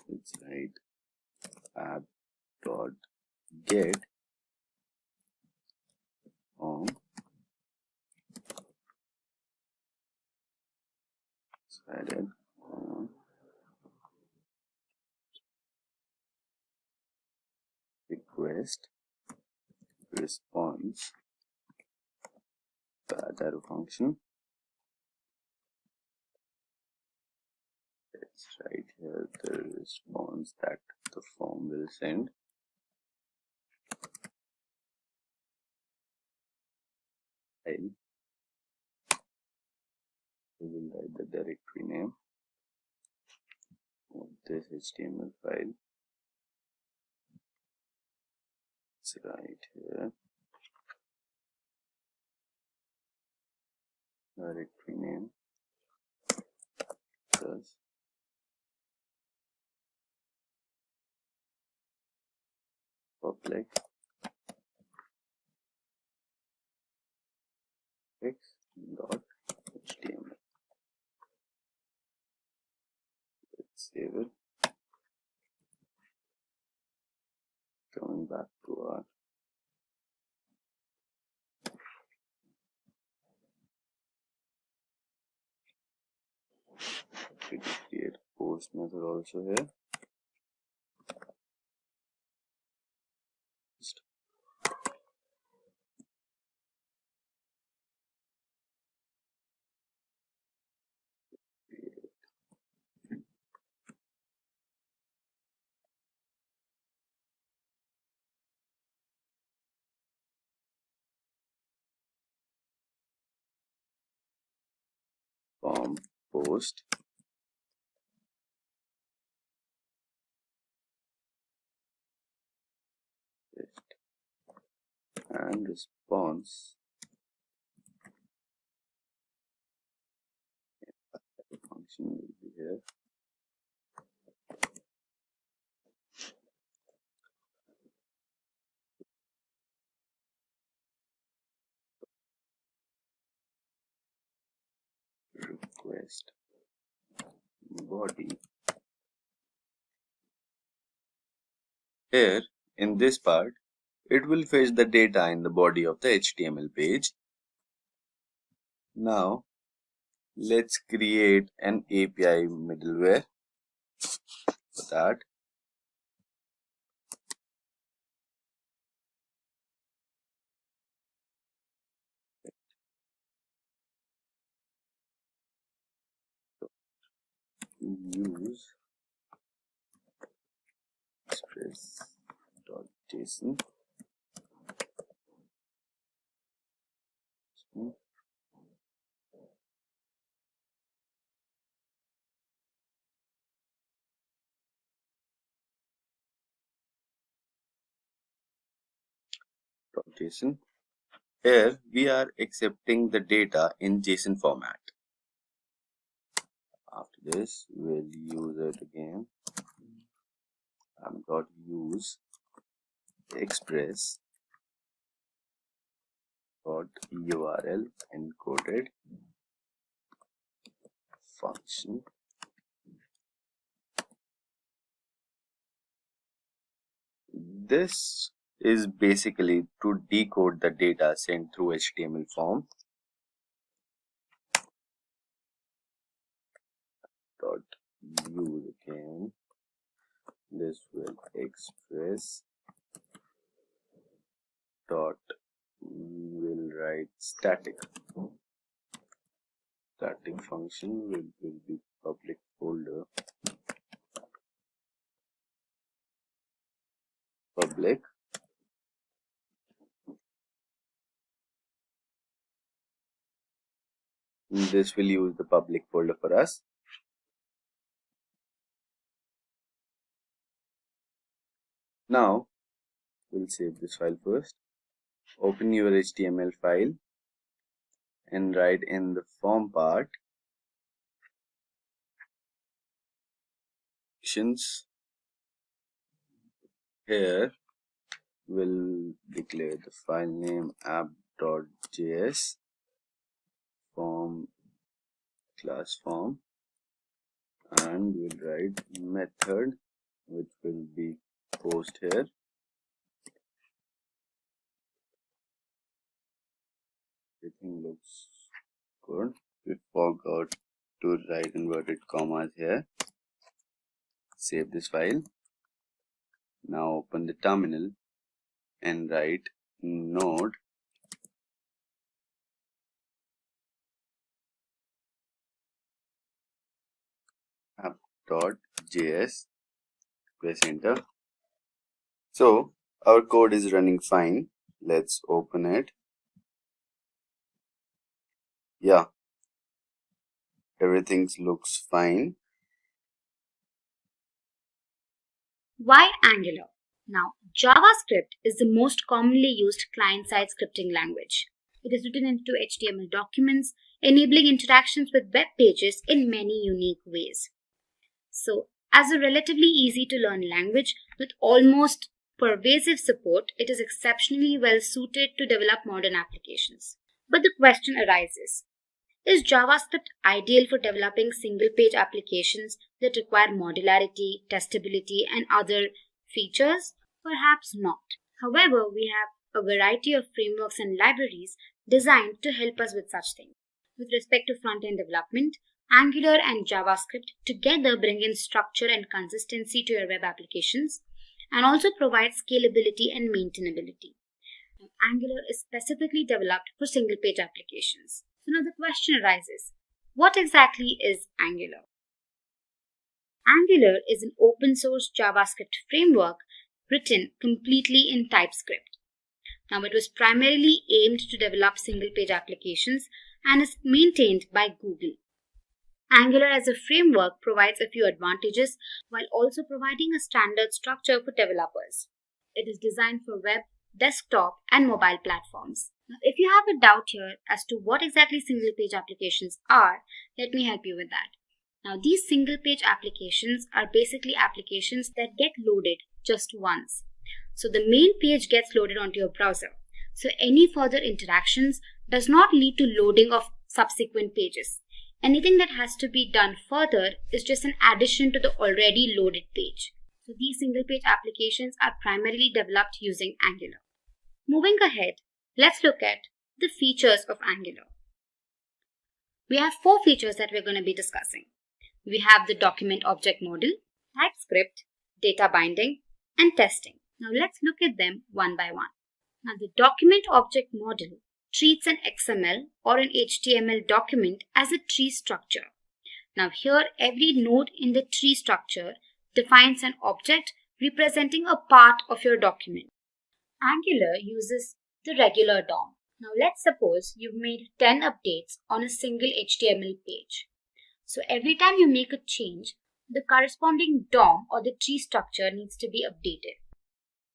Let's write app.get form. Added request response arrow function. Let's write here the response that the form will send. We will write the directory name of this HTML file. It's right here. Directory name plus public x.html. Let's save it. Coming back to our create post method also here. Form post and response function will be here. Request body. Here in this part, it will fetch the data in the body of the HTML page. Now let's create an API middleware. For that, use Express.js .json. Here we are accepting the data in JSON format. After this, we'll use it again. I'm going to use express.url encoded function. This is basically to decode the data sent through HTML form. Dot use again. This will express dot will write static function will be public folder public. This will use the public folder for us. Now we'll save this file first. Open your HTML file and write in the form part here we'll declare the file name app.js form class form, and we'll write method which will be post here. Everything looks good. We forgot to write inverted commas here. Save this file. Now open the terminal and write node app.js. Press enter. So our code is running fine. Let's open it. Yeah, everything looks fine. Why Angular? Now, JavaScript is the most commonly used client-side scripting language. It is written into HTML documents, enabling interactions with web pages in many unique ways. So, as a relatively easy to learn language with almost pervasive support, it is exceptionally well suited to develop modern applications. But the question arises, is JavaScript ideal for developing single-page applications that require modularity, testability, and other features? Perhaps not. However, we have a variety of frameworks and libraries designed to help us with such things. With respect to front-end development, Angular and JavaScript together bring in structure and consistency to your web applications and also provide scalability and maintainability. Now, Angular is specifically developed for single-page applications. So now the question arises, what exactly is Angular? Angular is an open source JavaScript framework written completely in TypeScript. Now it was primarily aimed to develop single page applications and is maintained by Google. Angular as a framework provides a few advantages while also providing a standard structure for developers. It is designed for web, desktop, and mobile platforms. Now, if you have a doubt here as to what exactly single-page applications are, let me help you with that. Now, these single-page applications are basically applications that get loaded just once. So, the main page gets loaded onto your browser. So, any further interactions does not lead to loading of subsequent pages. Anything that has to be done further is just an addition to the already loaded page. So, these single-page applications are primarily developed using Angular. Moving ahead, let's look at the features of Angular. We have 4 features that we're going to be discussing. We have the document object model, TypeScript, data binding, and testing. Now let's look at them one by one. Now the document object model treats an XML or an HTML document as a tree structure. Now here every node in the tree structure defines an object representing a part of your document. Angular uses the regular DOM. Now let's suppose you've made 10 updates on a single HTML page. So every time you make a change, the corresponding DOM or the tree structure needs to be updated.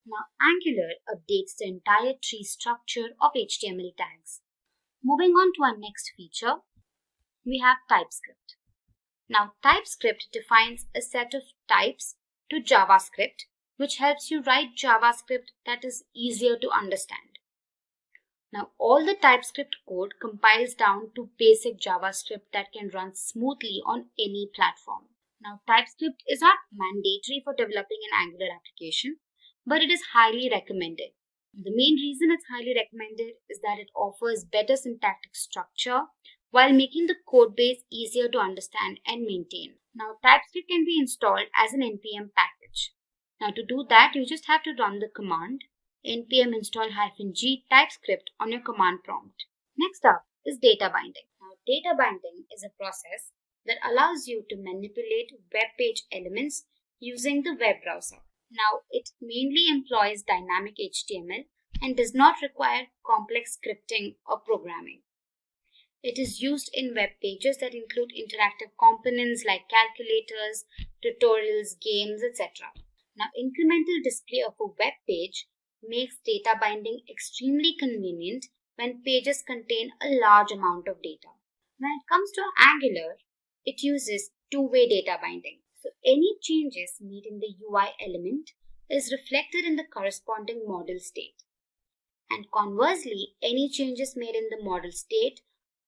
Now Angular updates the entire tree structure of HTML tags. Moving on to our next feature, we have TypeScript. Now TypeScript defines a set of types to JavaScript, which helps you write JavaScript that is easier to understand. Now all the TypeScript code compiles down to basic JavaScript that can run smoothly on any platform. Now TypeScript is not mandatory for developing an Angular application, but it is highly recommended. The main reason it's highly recommended is that it offers better syntactic structure while making the code base easier to understand and maintain. Now TypeScript can be installed as an npm package. Now to do that, you just have to run the command npm install -g TypeScript on your command prompt. Next up is data binding. Now data binding is a process that allows you to manipulate web page elements using the web browser. Now it mainly employs dynamic HTML and does not require complex scripting or programming. It is used in web pages that include interactive components like calculators, tutorials, games, etc. Now, incremental display of a web page makes data binding extremely convenient when pages contain a large amount of data. When it comes to Angular, it uses two-way data binding. So any changes made in the UI element is reflected in the corresponding model state. And conversely, any changes made in the model state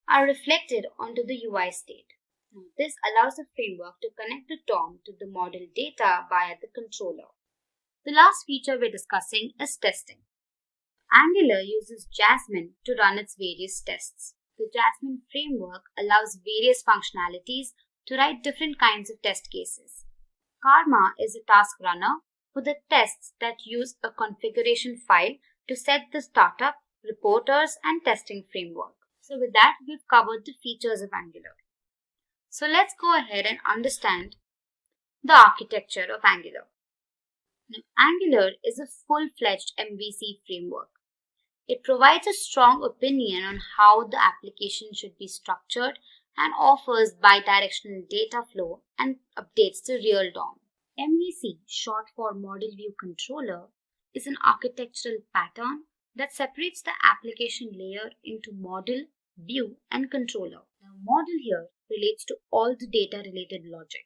are reflected onto the UI state. Now, this allows the framework to connect the DOM to the model data via the controller. The last feature we're discussing is testing. Angular uses Jasmine to run its various tests. The Jasmine framework allows various functionalities to write different kinds of test cases. Karma is a task runner for the tests that use a configuration file to set the startup, reporters, and testing framework. So with that, we've covered the features of Angular. So let's go ahead and understand the architecture of Angular. Now, Angular is a full-fledged MVC framework. It provides a strong opinion on how the application should be structured and offers bidirectional data flow and updates the real DOM. MVC, short for Model View Controller, is an architectural pattern that separates the application layer into model, view, and controller. Now, model here relates to all the data-related logic.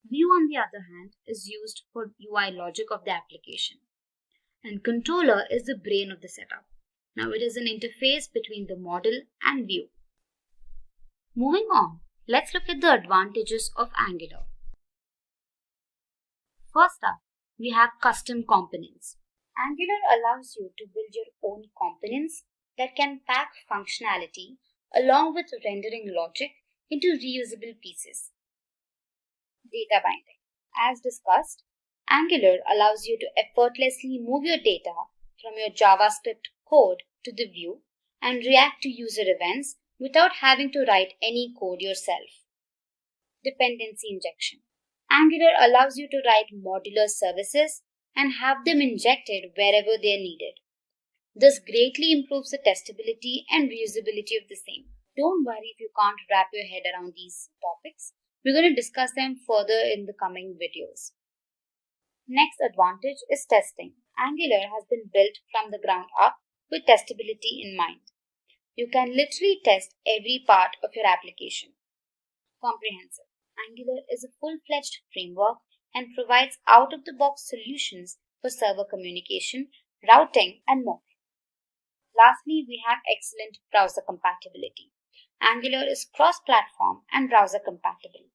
View, on the other hand, is used for UI logic of the application. And controller is the brain of the setup. Now, it is an interface between the model and view. Moving on, let's look at the advantages of Angular. First up, we have custom components. Angular allows you to build your own components that can pack functionality along with rendering logic into reusable pieces. Data binding. As discussed, Angular allows you to effortlessly move your data from your JavaScript code to the view and react to user events without having to write any code yourself. Dependency injection. Angular allows you to write modular services and have them injected wherever they are needed. This greatly improves the testability and reusability of the same. Don't worry if you can't wrap your head around these topics. We're going to discuss them further in the coming videos. Next advantage is testing. Angular has been built from the ground up with testability in mind. You can literally test every part of your application. Comprehensive. Angular is a full-fledged framework and provides out-of-the-box solutions for server communication, routing, and more. Lastly, we have excellent browser compatibility. Angular is cross-platform and browser compatible.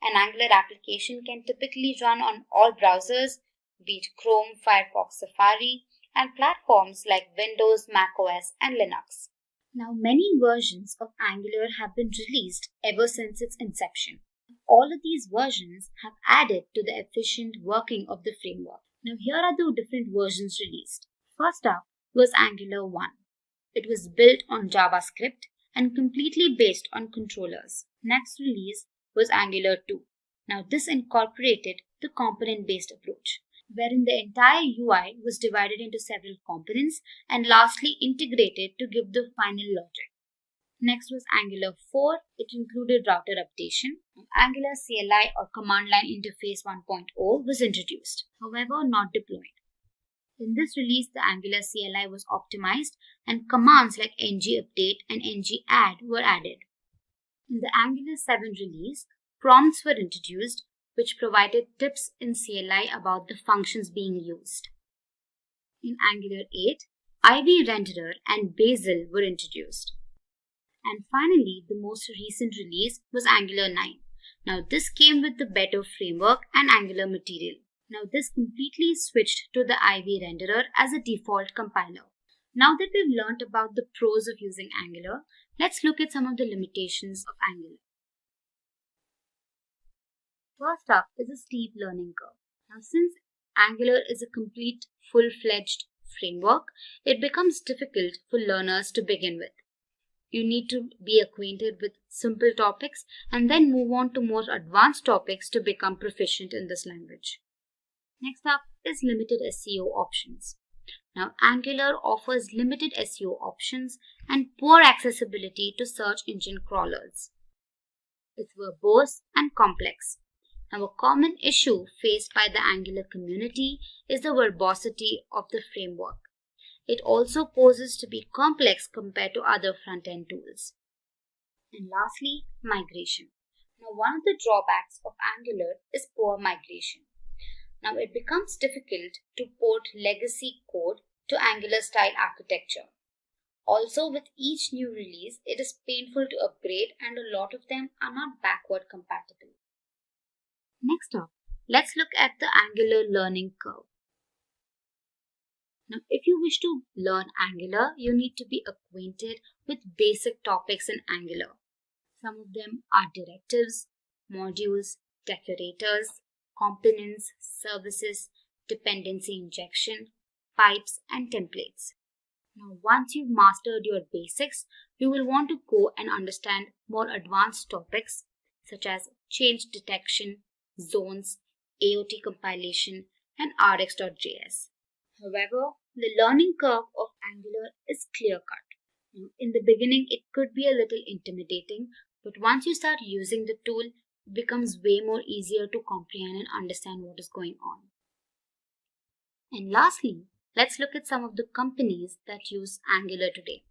An Angular application can typically run on all browsers, be it Chrome, Firefox, Safari, and platforms like Windows, macOS, and Linux. Now, many versions of Angular have been released ever since its inception. All of these versions have added to the efficient working of the framework. Now, here are the different versions released. First up was Angular 1. It was built on JavaScript and completely based on controllers. Next release was Angular 2. Now, this incorporated the component-based approach, wherein the entire UI was divided into several components and lastly integrated to give the final logic. Next was Angular 4. It included router updation. Angular CLI or Command Line Interface 1.0 was introduced, however not deployed. In this release, the Angular CLI was optimized and commands like ng-update and ng-add were added. In the Angular 7 release, prompts were introduced which provided tips in CLI about the functions being used. In Angular 8, IV renderer and Bazel were introduced. And finally, the most recent release was Angular 9. Now this came with the better framework and Angular material. Now this completely switched to the IV renderer as a default compiler. Now that we've learnt about the pros of using Angular, let's look at some of the limitations of Angular. First up is a steep learning curve. Now since Angular is a complete full-fledged framework, it becomes difficult for learners to begin with. You need to be acquainted with simple topics and then move on to more advanced topics to become proficient in this language. Next up is limited SEO options. Now, Angular offers limited SEO options and poor accessibility to search engine crawlers. It's verbose and complex. Now, a common issue faced by the Angular community is the verbosity of the framework. It also poses to be complex compared to other front-end tools. And lastly, migration. Now, one of the drawbacks of Angular is poor migration. Now, it becomes difficult to port legacy code to Angular-style architecture. Also, with each new release, it is painful to upgrade and a lot of them are not backward compatible. Next up, let's look at the Angular learning curve. Now, if you wish to learn Angular, you need to be acquainted with basic topics in Angular. Some of them are directives, modules, decorators, components, services, dependency injection, pipes, and templates. Now, once you've mastered your basics, you will want to go and understand more advanced topics such as change detection, zones, AOT compilation, and RX.js. However, the learning curve of Angular is clear-cut. In the beginning, it could be a little intimidating, but once you start using the tool, it becomes way more easier to comprehend and understand what is going on. And lastly, let's look at some of the companies that use Angular today.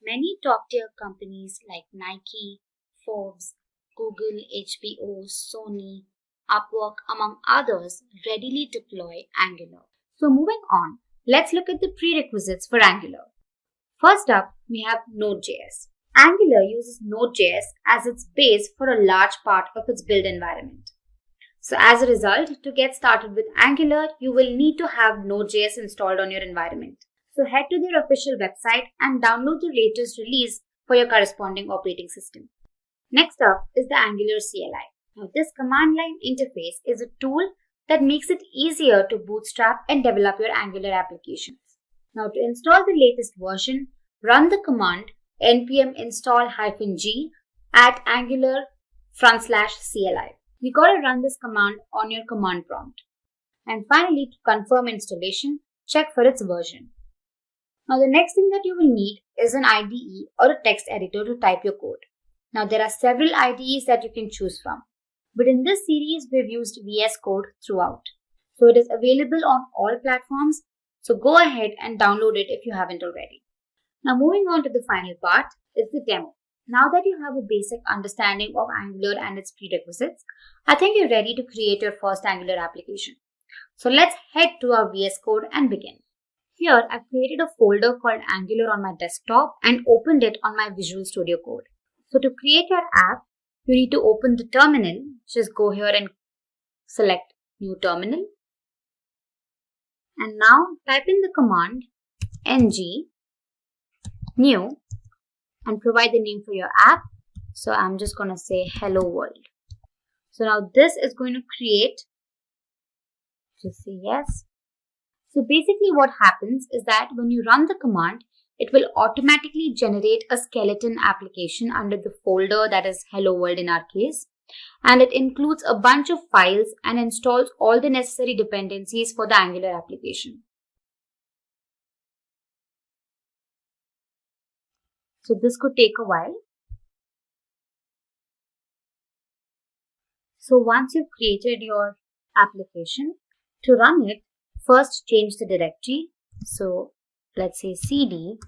Many top-tier companies like Nike, Forbes, Google, HBO, Sony, Upwork, among others, readily deploy Angular. So moving on, let's look at the prerequisites for Angular. First up, we have Node.js. Angular uses Node.js as its base for a large part of its build environment. So as a result, to get started with Angular, you will need to have Node.js installed on your environment. So head to their official website and download the latest release for your corresponding operating system. Next up is the Angular CLI. Now this command line interface is a tool that makes it easier to bootstrap and develop your Angular applications. Now to install the latest version, run the command npm install-g at angular/CLI. You gotta run this command on your command prompt. And finally, to confirm installation, check for its version. Now the next thing that you will need is an IDE or a text editor to type your code. Now there are several IDEs that you can choose from. But in this series, we've used VS Code throughout. So it is available on all platforms. So go ahead and download it if you haven't already. Now moving on to the final part is the demo. Now that you have a basic understanding of Angular and its prerequisites, I think you're ready to create your first Angular application. So let's head to our VS Code and begin. Here I've created a folder called Angular on my desktop and opened it on my Visual Studio Code. So to create your app, you need to open the terminal. Just go here and select New Terminal. And now type in the command ng new and provide the name for your app. So I'm just going to say hello world. So now this is going to create, just say yes. So basically what happens is that when you run the command, it will automatically generate a skeleton application under the folder that is hello world in our case. And it includes a bunch of files and installs all the necessary dependencies for the Angular application. So this could take a while. So once you've created your application, to run it, first change the directory. So let's say cd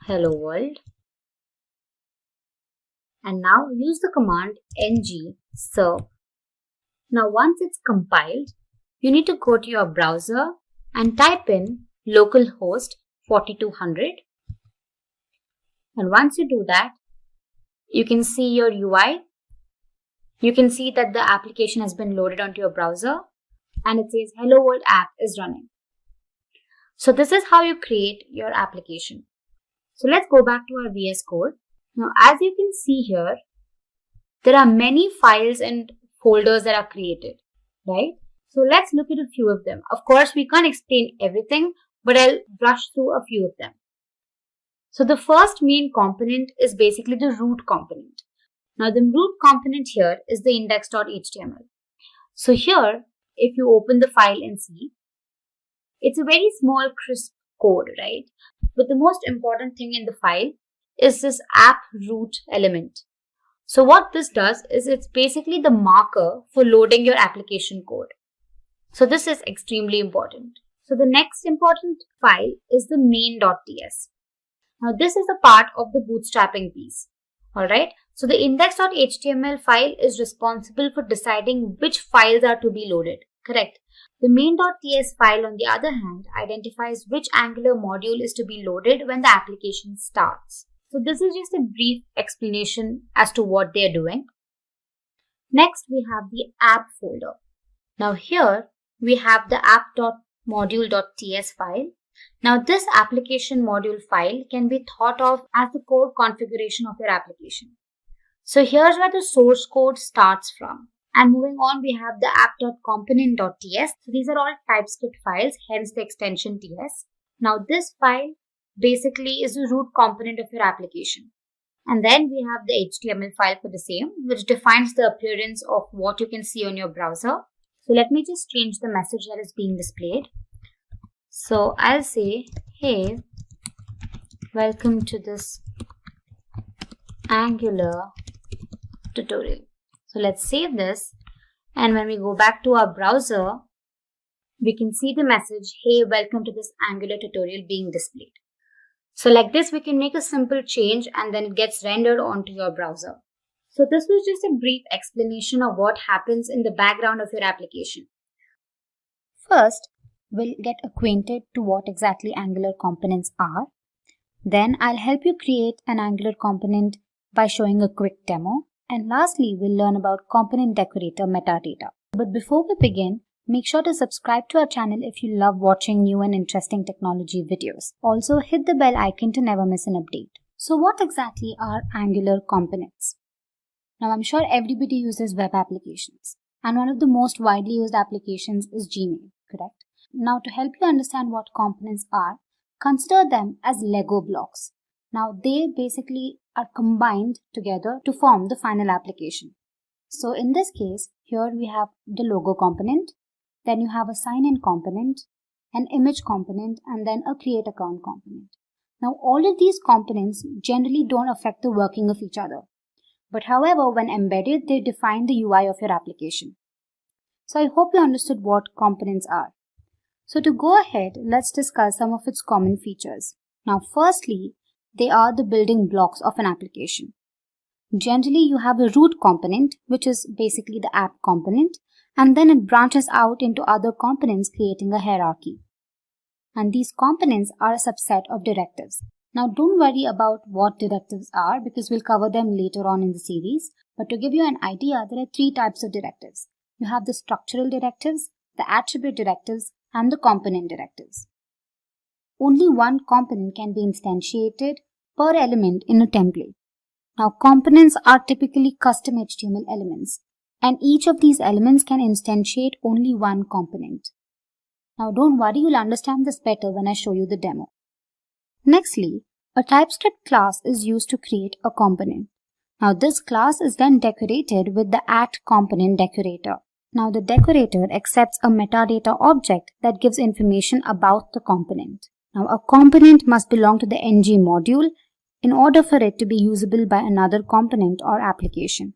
hello world. And now use the command ng serve. Now once it's compiled, you need to go to your browser and type in localhost 4200. And once you do that, you can see your UI. You can see that the application has been loaded onto your browser and it says hello world app is running. So this is how you create your application. So let's go back to our VS Code. Now as you can see here, there are many files and folders that are created, right? So let's look at a few of them. Of course, we can't explain everything, but I'll brush through a few of them. So the first main component is basically the root component. Now the root component here is the index.html. So here, if you open the file and see, it's a very small crisp code, right? But the most important thing in the file is this app root element. So what this does is it's basically the marker for loading your application code. So this is extremely important. So the next important file is the main.ts. Now this is the part of the bootstrapping piece. Alright, so the index.html file is responsible for deciding which files are to be loaded. Correct. The main.ts file, on the other hand, identifies which Angular module is to be loaded when the application starts. So this is just a brief explanation as to what they are doing. Next, we have the app folder. Now here, we have the app.module.ts file. Now this application module file can be thought of as the core configuration of your application. So here's where the source code starts from. And moving on, we have the app.component.ts. So these are all TypeScript files, hence the extension TS. Now this file basically is the root component of your application. And then we have the HTML file for the same, which defines the appearance of what you can see on your browser. So let me just change the message that is being displayed. So I'll say, hey, welcome to this Angular tutorial. So let's save this, and when we go back to our browser, we can see the message, hey, welcome to this Angular tutorial being displayed. So like this, we can make a simple change and then it gets rendered onto your browser. So this was just a brief explanation of what happens in the background of your application. First, we'll get acquainted to what exactly Angular components are. Then I'll help you create an Angular component by showing a quick demo. And lastly, we'll learn about component decorator metadata. But before we begin, make sure to subscribe to our channel if you love watching new and interesting technology videos. Also, hit the bell icon to never miss an update. So what exactly are Angular components? Now, I'm sure everybody uses web applications. And one of the most widely used applications is Gmail, correct? Now, to help you understand what components are, consider them as Lego blocks. Now, they basically are combined together to form the final application. So in this case, here we have the logo component, then you have a sign-in component, an image component, and then a create account component. Now, all of these components generally don't affect the working of each other. But however, when embedded, they define the UI of your application. So I hope you understood what components are. So to go ahead, let's discuss some of its common features. Now, firstly, they are the building blocks of an application. Generally, you have a root component, which is basically the app component, and then it branches out into other components, creating a hierarchy. And these components are a subset of directives. Now, don't worry about what directives are because we'll cover them later on in the series. But to give you an idea, there are three types of directives. You have the structural directives, the attribute directives, and the component directives. Only one component can be instantiated per element in a template. Now, components are typically custom HTML elements, and each of these elements can instantiate only one component. Now, don't worry, you'll understand this better when I show you the demo. Nextly, a TypeScript class is used to create a component. Now, this class is then decorated with the @component decorator. Now, the decorator accepts a metadata object that gives information about the component. Now, a component must belong to the ng module in order for it to be usable by another component or application.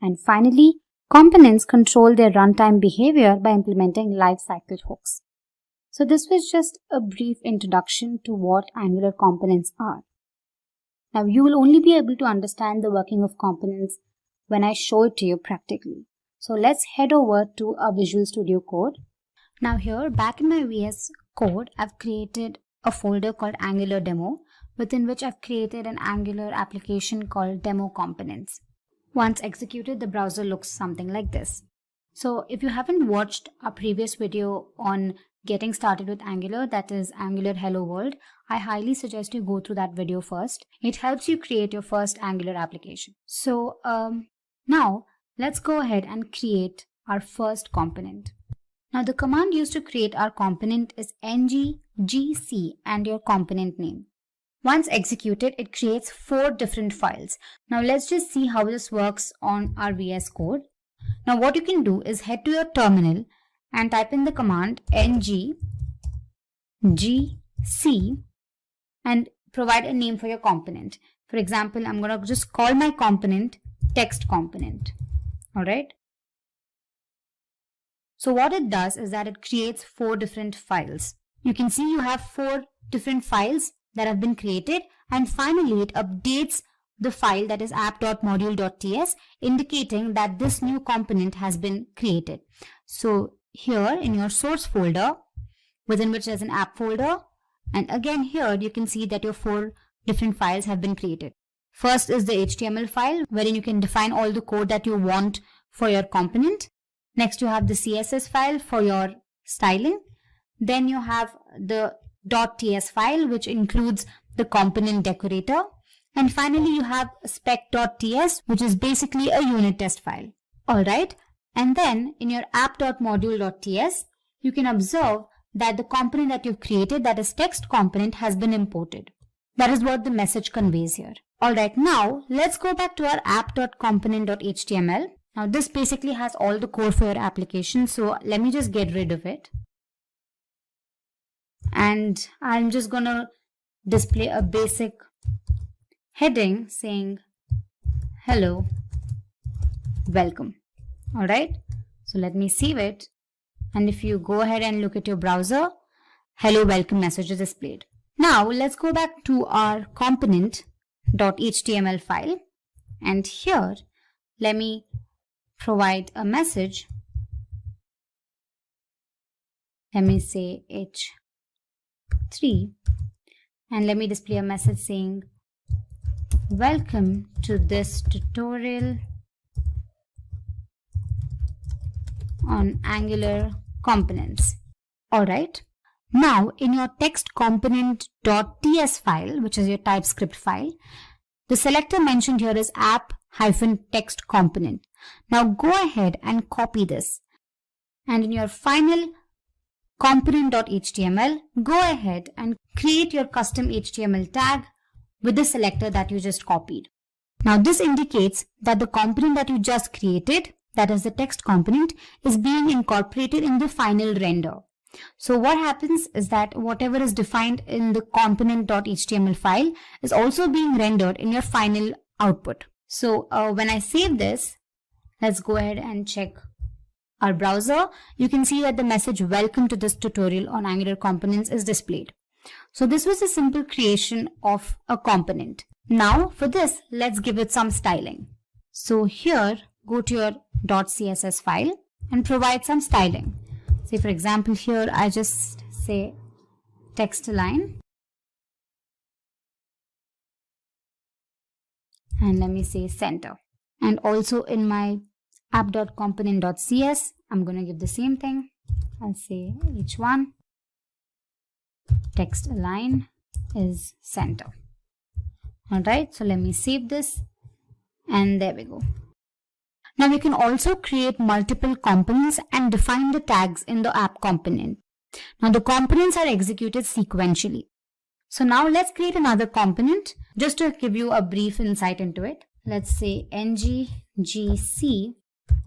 And finally, components control their runtime behavior by implementing lifecycle hooks. So this was just a brief introduction to what Angular components are. Now, you will only be able to understand the working of components when I show it to you practically. So let's head over to our Visual Studio Code. Now here, back in my VS Code, I've created a folder called Angular Demo, within which I've created an Angular application called Demo Components. Once executed, the browser looks something like this. So if you haven't watched our previous video on getting started with Angular, that is Angular Hello World, I highly suggest you go through that video first. It helps you create your first Angular application. So now let's go ahead and create our first component. Now the command used to create our component is ng-gc and your component name. Once executed, it creates 4 different files. Now let's just see how this works on our VS Code. Now what you can do is head to your terminal and type in the command ng-gc and provide a name for your component. For example, I'm going to just call my component text component. Alright. So what it does is that it creates 4 different files. You can see you have 4 different files that have been created, and finally it updates the file that is app.module.ts, indicating that this new component has been created. So here in your source folder, within which there's an app folder, and again here you can see that your 4 different files have been created. First is the HTML file, wherein you can define all the code that you want for your component. Next you have the CSS file for your styling. Then you have the .ts file, which includes the component decorator. And finally you have spec.ts, which is basically a unit test file. Alright, and then in your app.module.ts, you can observe that the component that you've created, that is text component, has been imported. That is what the message conveys here. Alright, now let's go back to our app.component.html. Now this basically has all the code for your application, so let me just get rid of it. And I'm just gonna display a basic heading saying hello, welcome. Alright, so let me save it. And if you go ahead and look at your browser, hello, welcome message is displayed. Now let's go back to our component.html file, and here let me provide a message. Let me say H3, and let me display a message saying welcome to this tutorial on Angular components. Alright, now in your text component.ts file, which is your TypeScript file, the selector mentioned here is app-text component. Now go ahead and copy this, and in your final component.html, go ahead and create your custom HTML tag with the selector that you just copied. Now this indicates that the component that you just created, that is the text component, is being incorporated in the final render. So what happens is that whatever is defined in the component.html file is also being rendered in your final output. So when I save this, let's go ahead and check our browser. You can see that the message welcome to this tutorial on Angular components is displayed. So this was a simple creation of a component. Now for this, let's give it some styling. So here, go to your .css file and provide some styling. Say for example here, I just say text align, and let me say center. And also in my app.component.cs, I'm going to give the same thing. I'll say h1 text align is center. Alright, so let me save this, and there we go. Now we can also create multiple components and define the tags in the app component. Now the components are executed sequentially. So now let's create another component just to give you a brief insight into it. Let's say ngGC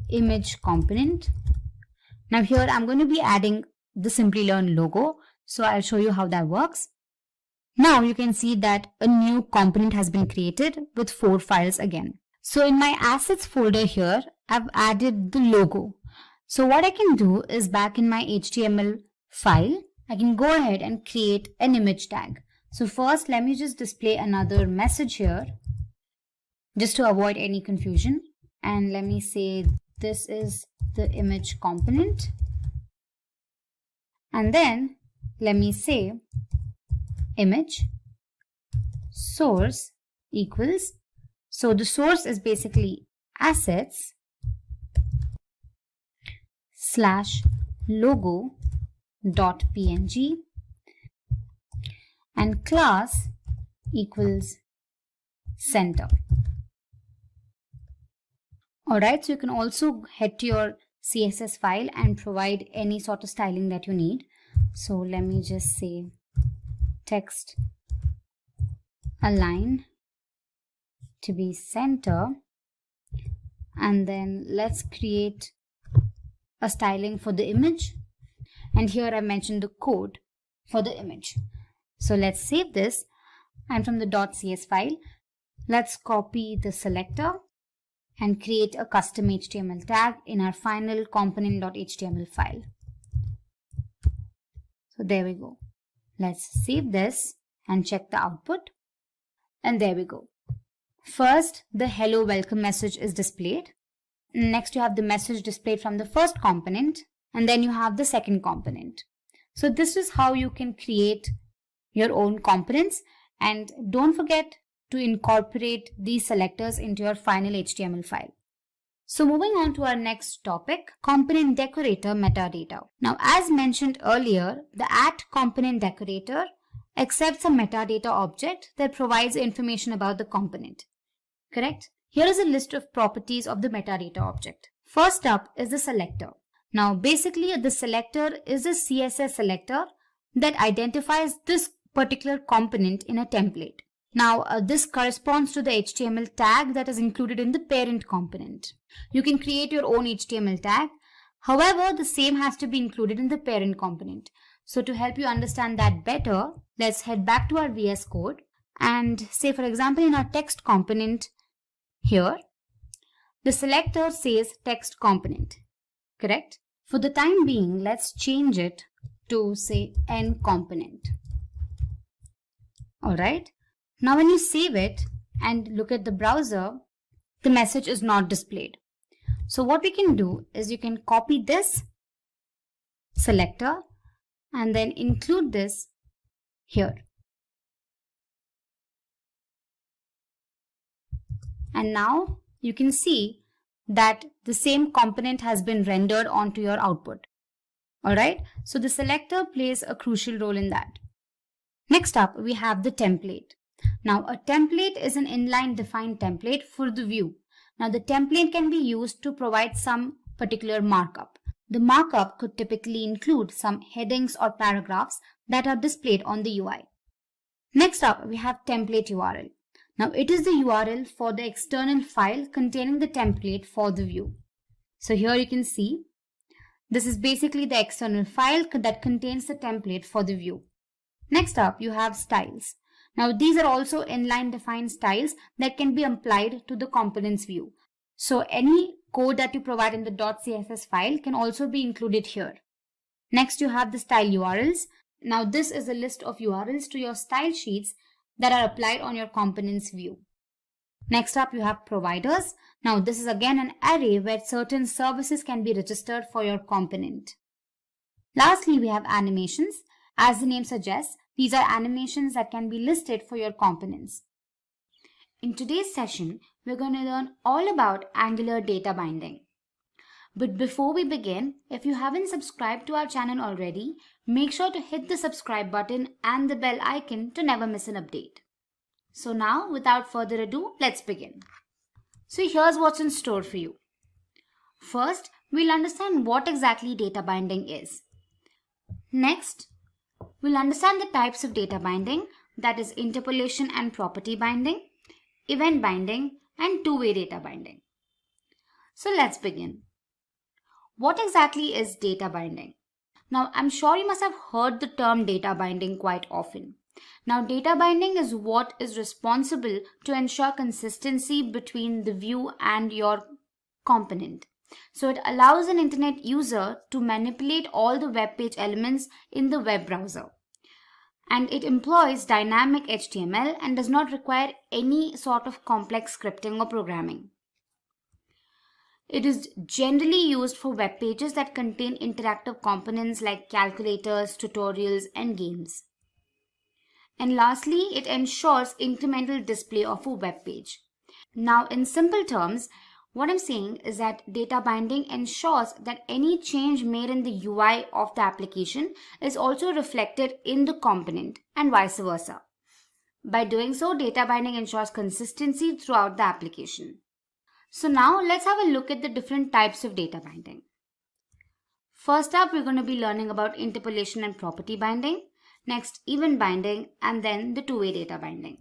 image component. Now here I'm going to be adding the Simplilearn logo. So I'll show you how that works. Now you can see that a new component has been created with 4 files again. So in my assets folder here, I've added the logo. So what I can do is back in my HTML file, I can go ahead and create an image tag. So first, let me just display another message here just to avoid any confusion. And let me say this is the image component. And then let me say image source equals, so the source is basically assets / logo.png, and class equals center. Alright, so you can also head to your CSS file and provide any sort of styling that you need. So let me just say text align to be center, and then let's create a styling for the image, and here I mentioned the code for the image. So let's save this, and from the .cs file, let's copy the selector and create a custom HTML tag in our final component.html file. So there we go. Let's save this and check the output. And there we go. First, the hello welcome message is displayed. Next, you have the message displayed from the first component, and then you have the second component. So this is how you can create your own components, and don't forget to incorporate these selectors into your final HTML file. So moving on to our next topic, component decorator metadata. Now, as mentioned earlier, the @component decorator accepts a metadata object that provides information about the component. Correct? Here is a list of properties of the metadata object. First up is the selector. Now, basically, the selector is a CSS selector that identifies this particular component in a template. Now, this corresponds to the HTML tag that is included in the parent component. You can create your own HTML tag. However, the same has to be included in the parent component. So to help you understand that better, let's head back to our VS Code and say, for example, in our text component here, the selector says text component, correct? For the time being, let's change it to say n component. All right. Now, when you save it and look at the browser, the message is not displayed. So what we can do is you can copy this selector and then include this here. And now you can see that the same component has been rendered onto your output. All right. So the selector plays a crucial role in that. Next up, we have the template. Now, a template is an inline defined template for the view. Now, the template can be used to provide some particular markup. The markup could typically include some headings or paragraphs that are displayed on the UI. Next up, we have template URL. Now, it is the URL for the external file containing the template for the view. So here you can see, this is basically the external file that contains the template for the view. Next up, you have styles. Now, these are also inline defined styles that can be applied to the components view. So any code that you provide in the .css file can also be included here. Next, you have the style URLs. Now, this is a list of URLs to your style sheets that are applied on your components view. Next up, you have providers. Now, this is again an array where certain services can be registered for your component. Lastly, we have animations. As the name suggests, these are animations that can be listed for your components. In today's session, we're going to learn all about Angular data binding. But before we begin, if you haven't subscribed to our channel already, make sure to hit the subscribe button and the bell icon to never miss an update. So now, without further ado, let's begin. So here's what's in store for you. First, we'll understand what exactly data binding is. Next, we'll understand the types of data binding, that is interpolation and property binding, event binding, and two-way data binding. So let's begin. What exactly is data binding? Now, I'm sure you must have heard the term data binding quite often. Now, data binding is what is responsible to ensure consistency between the view and your component. So it allows an internet user to manipulate all the web page elements in the web browser. And it employs dynamic HTML and does not require any sort of complex scripting or programming. It is generally used for web pages that contain interactive components like calculators, tutorials, and games. And lastly, it ensures incremental display of a web page. Now, in simple terms, what I'm saying is that data binding ensures that any change made in the UI of the application is also reflected in the component and vice versa. By doing so, data binding ensures consistency throughout the application. So now let's have a look at the different types of data binding. First up, we're going to be learning about interpolation and property binding, next event binding, and then the two-way data binding.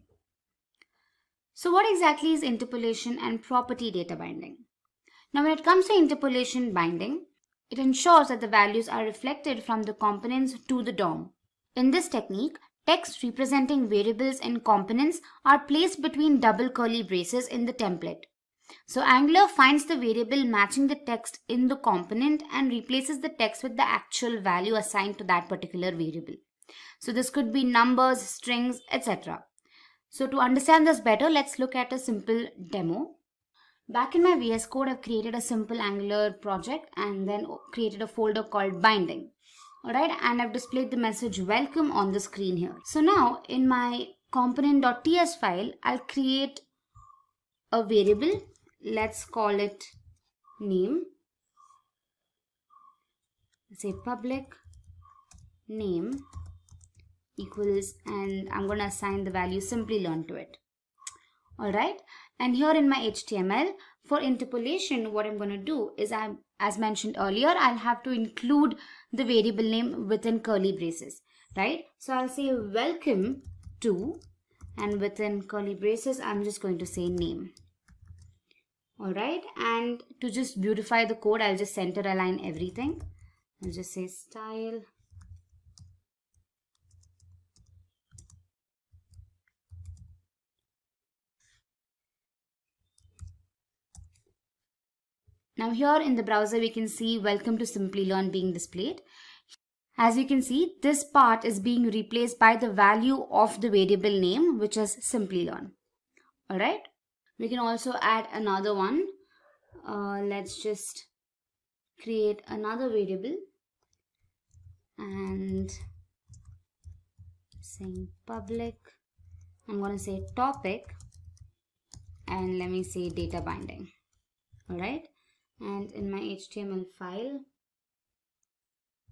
So what exactly is interpolation and property data binding? Now, when it comes to interpolation binding, it ensures that the values are reflected from the components to the DOM. In this technique, text representing variables and components are placed between double curly braces in the template. So Angular finds the variable matching the text in the component and replaces the text with the actual value assigned to that particular variable. So this could be numbers, strings, etc. So to understand this better, let's look at a simple demo. Back in my VS Code, I've created a simple Angular project and then created a folder called binding. Alright, and I've displayed the message welcome on the screen here. So now in my component.ts file, I'll create a variable. Let's call it name. Say public name equals, and I'm going to assign the value Simplilearn to it. Alright, and here in my HTML, for interpolation, what I'm going to do is, as mentioned earlier, I'll have to include the variable name within curly braces, right? So I'll say welcome to, and within curly braces, I'm just going to say name. Alright, and to just beautify the code, I'll just center align everything. I'll just say style. Now here in the browser, we can see welcome to Simplilearn being displayed. As you can see, this part is being replaced by the value of the variable name, which is Simplilearn. Alright, we can also add another one. Let's just create another variable and saying public. I'm going to say topic and let me say data binding. Alright. And in my HTML file,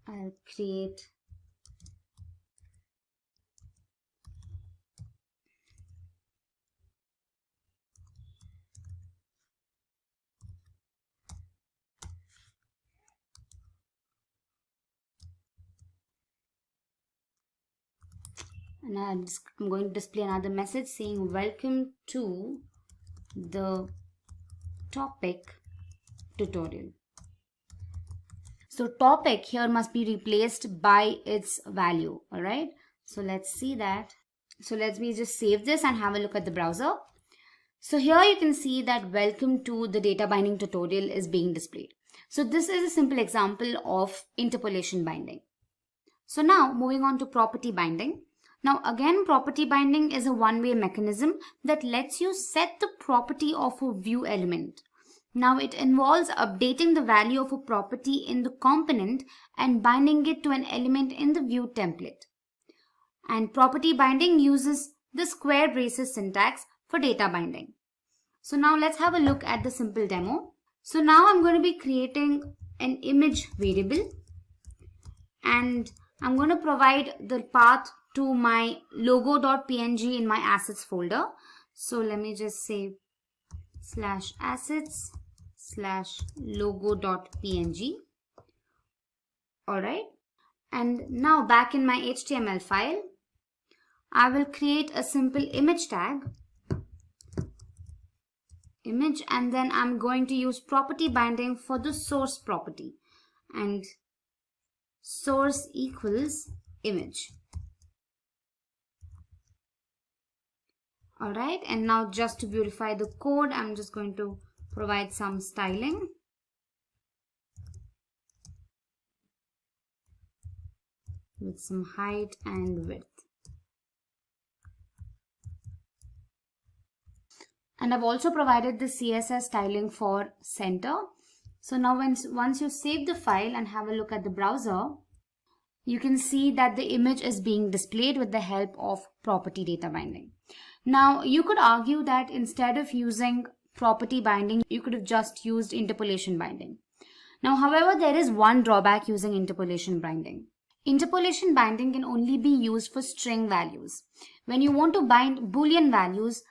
I'll create and I'm going to display another message saying welcome to the topic tutorial. So topic here must be replaced by its value. Alright, so let's see that. So let me just save this and have a look at the browser. So here you can see that welcome to the data binding tutorial is being displayed. So this is a simple example of interpolation binding. So now moving on to property binding. Now again, property binding is a one-way mechanism that lets you set the property of a view element. Now it involves updating the value of a property in the component and binding it to an element in the view template. And property binding uses the square braces syntax for data binding. So now let's have a look at the simple demo. So now I'm going to be creating an image variable and I'm going to provide the path to my logo.png in my assets folder. So let me just say /assets/logo.png. Alright, and now back in my HTML file, I will create a simple image tag, image, and then I'm going to use property binding for the source property, and source equals image. Alright, and now just to beautify the code, I'm just going to provide some styling. With some height and width. And I've also provided the CSS styling for center. So now once you save the file and have a look at the browser, you can see that the image is being displayed with the help of property data binding. Now you could argue that instead of using property binding, you could have just used interpolation binding. Now however, there is one drawback using interpolation binding. Interpolation binding can only be used for string values. When you want to bind Boolean values,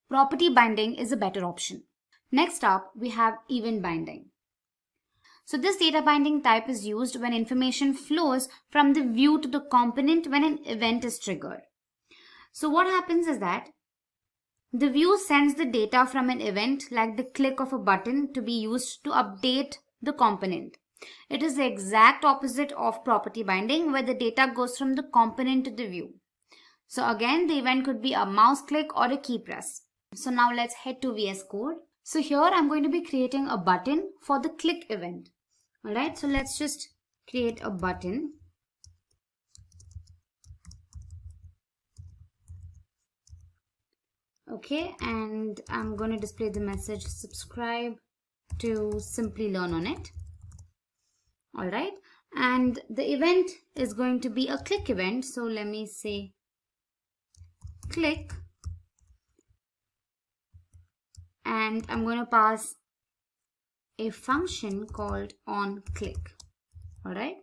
property binding is a better option. Next up, we have event binding. So this data binding type is used when information flows from the view to the component when an event is triggered. So what happens is that the view sends the data from an event like the click of a button to be used to update the component. It is the exact opposite of property binding where the data goes from the component to the view. So again, the event could be a mouse click or a key press. So now let's head to VS Code. So here I'm going to be creating a button for the click event. Alright, so let's just create a button. Okay, and I'm going to display the message subscribe to Simplilearn on it. Alright, and the event is going to be a click event. So let me say click, and I'm going to pass a function called onClick. Alright,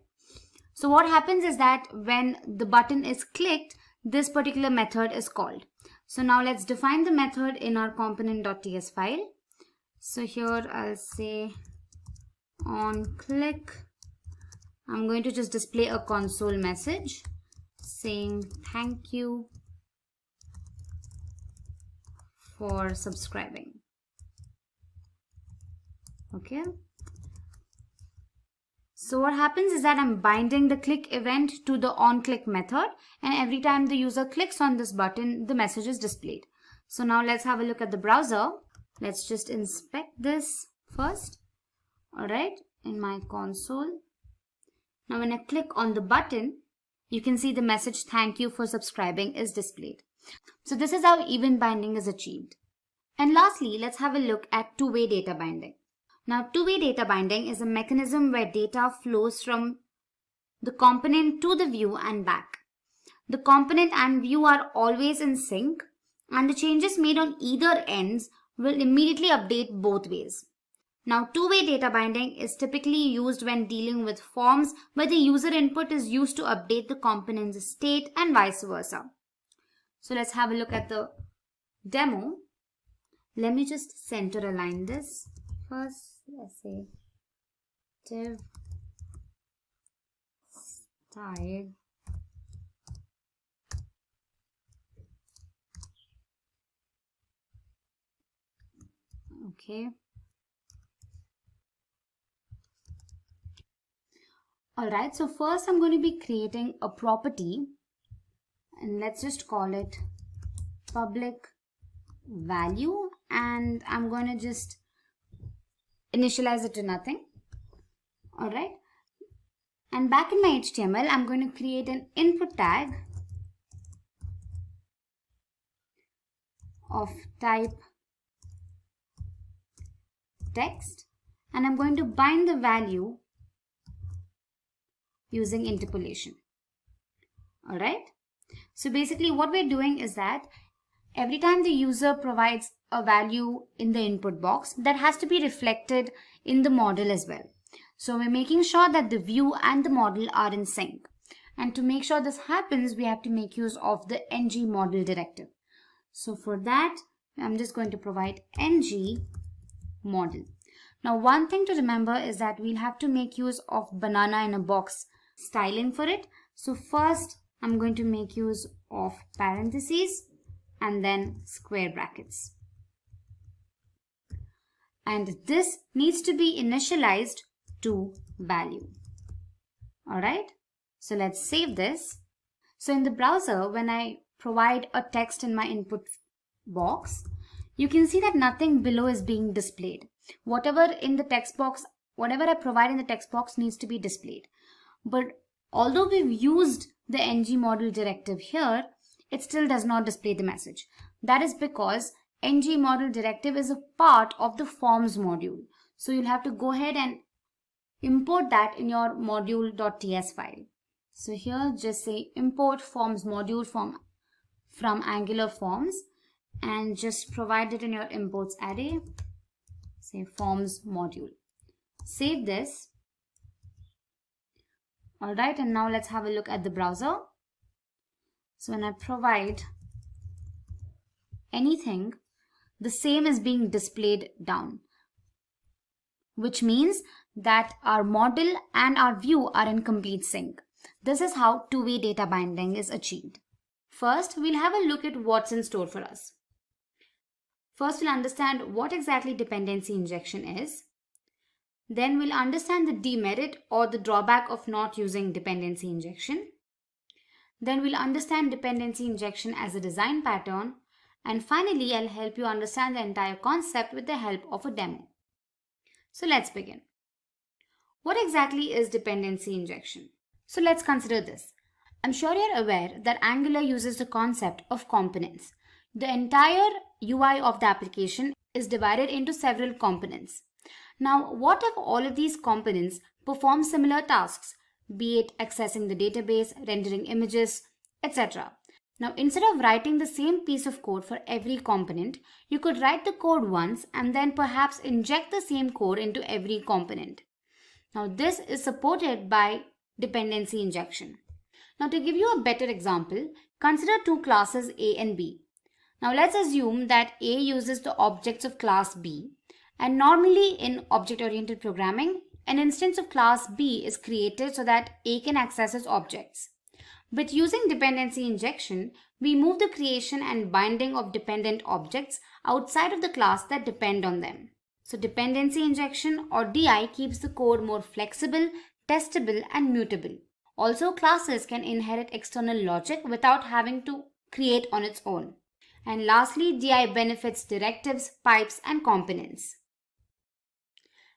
so what happens is that when the button is clicked, this particular method is called. So now let's define the method in our component.ts file. So here I'll say onClick. I'm going to just display a console message saying thank you for subscribing. Okay. So what happens is that I'm binding the click event to the onClick method, and every time the user clicks on this button, the message is displayed. So now let's have a look at the browser. Let's just inspect this first. Alright, in my console. Now when I click on the button, you can see the message thank you for subscribing is displayed. So this is how event binding is achieved. And lastly, let's have a look at two-way data binding. Now, two-way data binding is a mechanism where data flows from the component to the view and back. The component and view are always in sync, and the changes made on either ends will immediately update both ways. Now, two-way data binding is typically used when dealing with forms where the user input is used to update the component's state and vice versa. So let's have a look at the demo. Let me just center align this. First, let's say div style okay. Alright, so first I'm going to be creating a property, and let's just call it public value, and I'm going to just initialize it to nothing. Alright, and back in my HTML, I'm going to create an input tag of type text, and I'm going to bind the value using interpolation. Alright, so basically what we're doing is that every time the user provides a value in the input box, that has to be reflected in the model as well. So we're making sure that the view and the model are in sync. And to make sure this happens, we have to make use of the ng model directive. So for that, I'm just going to provide ng model. Now one thing to remember is that we'll have to make use of banana in a box styling for it. So first, I'm going to make use of parentheses and then square brackets. And this needs to be initialized to value. Alright, so let's save this. So in the browser, when I provide a text in my input box, you can see that nothing below is being displayed. Whatever in the text box, whatever I provide in the text box needs to be displayed. But although we've used the ng model directive here, it still does not display the message. That is because ng model directive is a part of the forms module. So you'll have to go ahead and import that in your module.ts file. So here just say import forms module from Angular forms, and just provide it in your imports array. Say forms module. Save this. Alright, and now let's have a look at the browser. So when I provide anything, the same is being displayed down, which means that our model and our view are in complete sync. This is how two-way data binding is achieved. First, we'll have a look at what's in store for us. First, we'll understand what exactly dependency injection is. Then we'll understand the demerit or the drawback of not using dependency injection. Then we'll understand dependency injection as a design pattern, And finally, I'll help you understand the entire concept with the help of a demo. So let's begin. What exactly is dependency injection? So let's consider this. I'm sure you're aware that Angular uses the concept of components. The entire UI of the application is divided into several components. Now, what if all of these components perform similar tasks, be it accessing the database, rendering images, etc.? Now, instead of writing the same piece of code for every component, you could write the code once and then perhaps inject the same code into every component. Now, this is supported by dependency injection. Now, to give you a better example, consider two classes A and B. Now, let's assume that A uses the objects of class B, and normally in object-oriented programming, an instance of class B is created so that A can access its objects. But using dependency injection, we move the creation and binding of dependent objects outside of the class that depend on them. So dependency injection or DI keeps the code more flexible, testable, and mutable. Also, classes can inherit external logic without having to create on its own. And lastly, DI benefits directives, pipes, and components.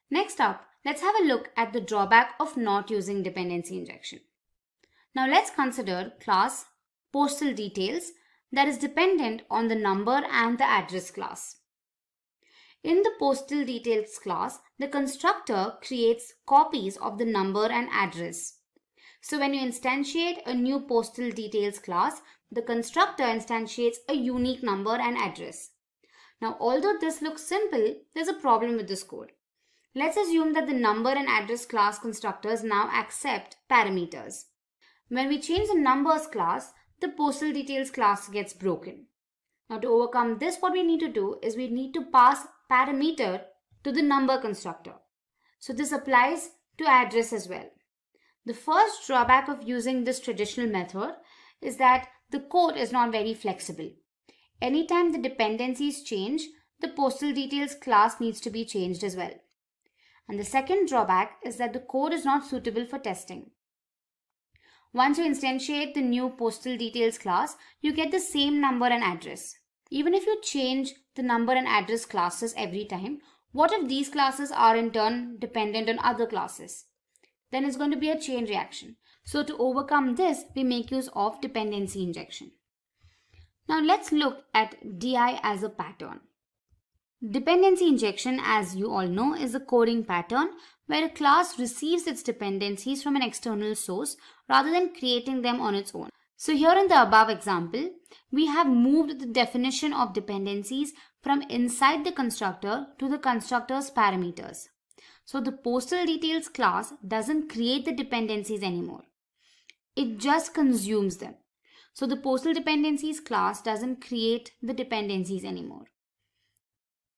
Next up, let's have a look at the drawback of not using dependency injection. Now let's consider class postal details that is dependent on the number and the address class. In the postal details class, the constructor creates copies of the number and address. So when you instantiate a new postal details class, the constructor instantiates a unique number and address. Now, although this looks simple, there's a problem with this code. Let's assume that the number and address class constructors now accept parameters. When we change the numbers class, the postal details class gets broken. Now to overcome this, what we need to do is we need to pass parameter to the number constructor. So this applies to address as well. The first drawback of using this traditional method is that the code is not very flexible. Anytime the dependencies change, the postal details class needs to be changed as well. And the second drawback is that the code is not suitable for testing. Once you instantiate the new postal details class, you get the same number and address. Even if you change the number and address classes every time, what if these classes are in turn dependent on other classes? Then it's going to be a chain reaction. So to overcome this, we make use of dependency injection. Now let's look at DI as a pattern. Dependency injection, as you all know, is a coding pattern where a class receives its dependencies from an external source rather than creating them on its own. So here in the above example, we have moved the definition of dependencies from inside the constructor to the constructor's parameters. So the postal details class doesn't create the dependencies anymore. It just consumes them. So the postal dependencies class doesn't create the dependencies anymore.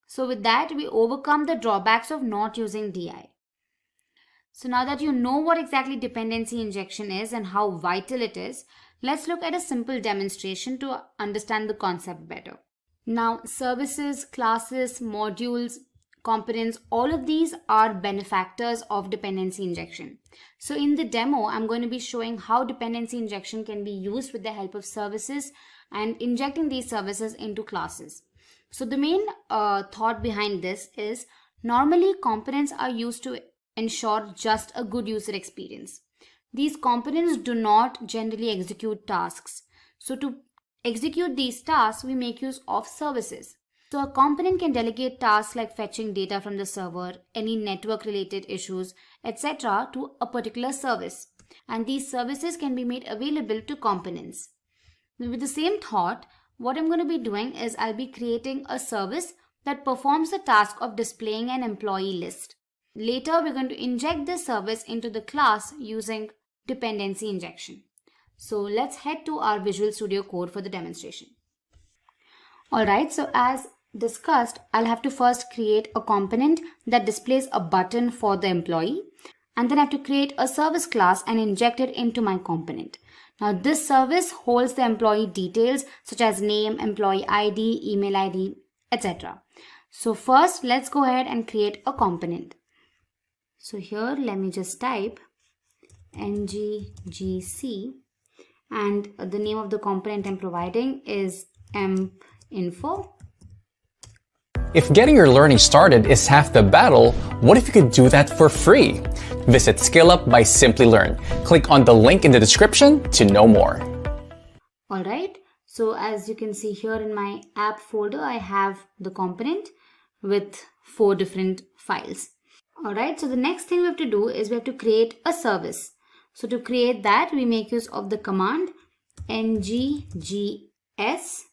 So with that, we overcome the drawbacks of not using DI. So now that you know what exactly dependency injection is and how vital it is, let's look at a simple demonstration to understand the concept better. Now, services, classes, modules, components, all of these are benefactors of dependency injection. So in the demo, I'm going to be showing how dependency injection can be used with the help of services and injecting these services into classes. So the main thought behind this is normally components are used to ensure just a good user experience. These components do not generally execute tasks. So to execute these tasks, we make use of services. So a component can delegate tasks like fetching data from the server, any network related issues, etc. to a particular service. And these services can be made available to components. With the same thought, what I'm going to be doing is I'll be creating a service that performs the task of displaying an employee list. Later, we're going to inject this service into the class using dependency injection. So let's head to our Visual Studio Code for the demonstration. Alright, so as discussed, I'll have to first create a component that displays a button for the employee, and then I have to create a service class and inject it into my component. Now this service holds the employee details such as name, employee ID, email ID, etc. So first, let's go ahead and create a component. So here, let me just type ngGC, and the name of the component I'm providing is emp info. If getting your learning started is half the battle, what if you could do that for free? Visit SkillUp by Simplilearn. Click on the link in the description to know more. Alright, so as you can see here in my app folder, I have the component with 4 different files. Alright, so the next thing we have to do is we have to create a service. So to create that, we make use of the command nggs.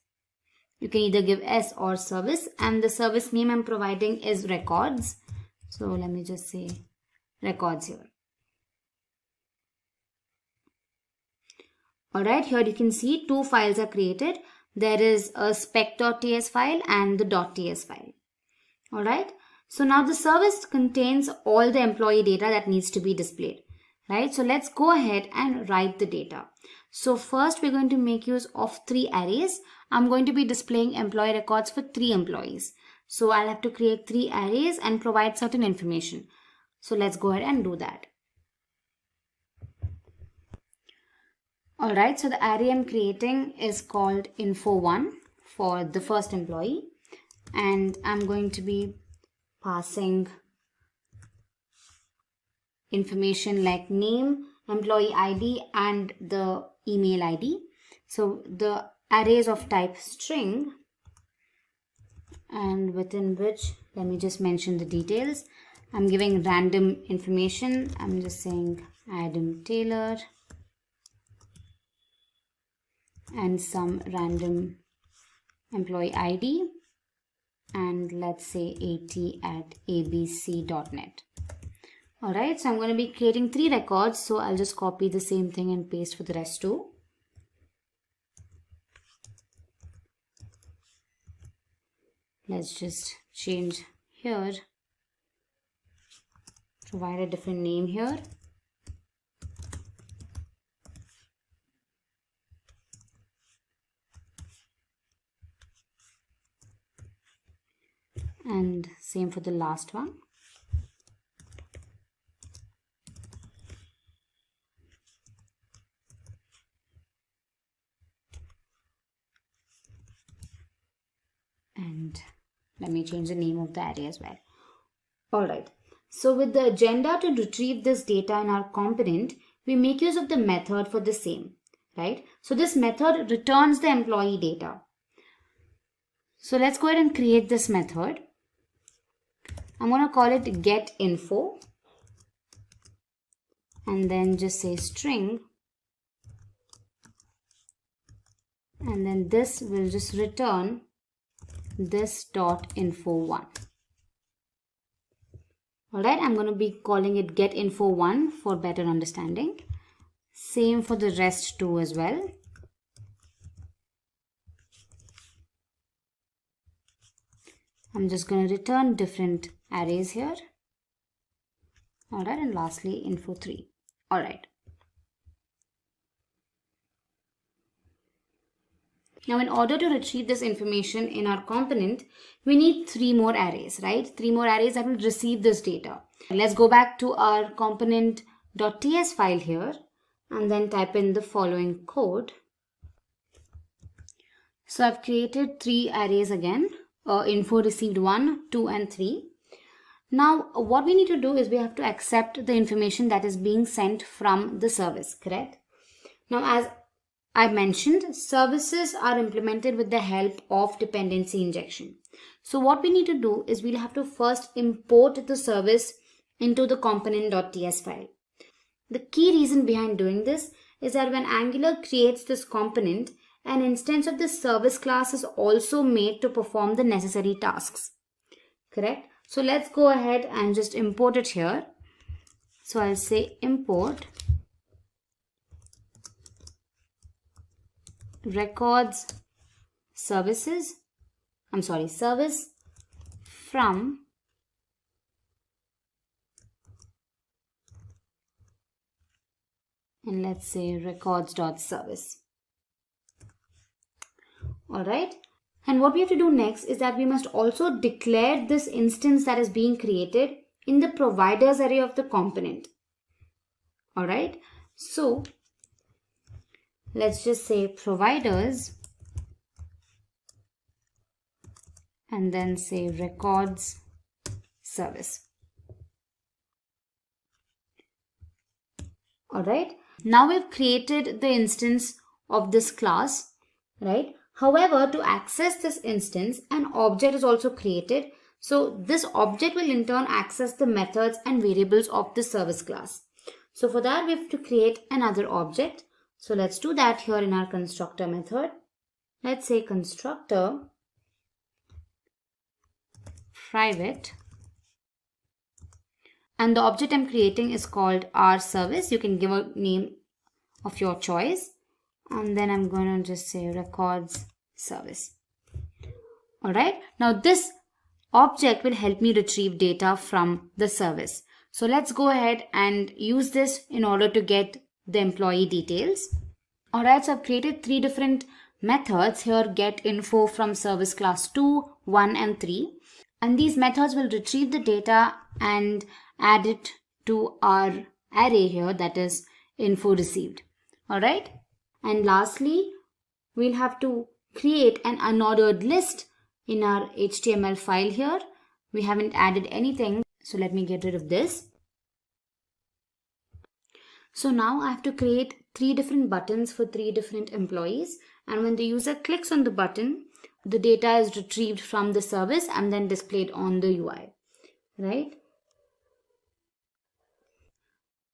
You can either give s or service, and the service name I'm providing is records. So let me just say records here. Alright, here you can see 2 files are created. There is a spec.ts file and the .ts file. Alright, so now the service contains all the employee data that needs to be displayed. Right, so let's go ahead and write the data. So first we're going to make use of 3 arrays. I'm going to be displaying employee records for 3 employees. So I'll have to create 3 arrays and provide certain information. So let's go ahead and do that. Alright, so the array I'm creating is called info1 for the first employee. And I'm going to be passing information like name, employee ID, and the email ID. So the array is of type string, and within which, let me just mention the details. I'm giving random information. I'm just saying Adam Taylor and some random employee ID, and let's say at@abc.net. Alright, so I'm going to be creating 3 records, so I'll just copy the same thing and paste for the rest too. Let's just change here, provide a different name here. And same for the last one. And let me change the name of the array as well. Alright, so with the agenda to retrieve this data in our component, we make use of the method for the same, right? So this method returns the employee data. So let's go ahead and create this method. I'm going to call it getInfo, and then just say string, and then this will just return this .info1. Alright, I'm going to be calling it getInfo1 for better understanding. Same for the rest too as well. I'm just going to return different arrays here. Alright, and lastly info3. Alright. Now in order to retrieve this information in our component, we need 3 more arrays, right? 3 more arrays that will receive this data. Let's go back to our component.ts file here and then type in the following code. So I've created 3 arrays again. Info received 1, 2 and 3. Now what we need to do is we have to accept the information that is being sent from the service, correct? Now as I mentioned, services are implemented with the help of dependency injection. So what we need to do is we'll have to first import the service into the component.ts file. The key reason behind doing this is that when Angular creates this component, an instance of the service class is also made to perform the necessary tasks. Correct? So let's go ahead and just import it here. So I'll say import records service from and let's say records.service. Alright, and what we have to do next is that we must also declare this instance that is being created in the providers array of the component. Alright, so let's just say providers and then say records service. Alright, now we've created the instance of this class, right? However, to access this instance, an object is also created. So this object will in turn access the methods and variables of the service class. So for that, we have to create another object. So let's do that here in our constructor method. Let's say constructor private, and the object I'm creating is called our service. You can give a name of your choice, and then I'm going to just say records service. Alright, now this object will help me retrieve data from the service. So let's go ahead and use this in order to get the employee details. Alright, so I've created 3 different methods here: get info from service class 2, 1 and 3. And these methods will retrieve the data and add it to our array here, that is info received. Alright. And lastly, we'll have to create an unordered list in our HTML file here. We haven't added anything, so let me get rid of this. So now I have to create 3 different buttons for 3 different employees, and when the user clicks on the button, the data is retrieved from the service and then displayed on the UI, right?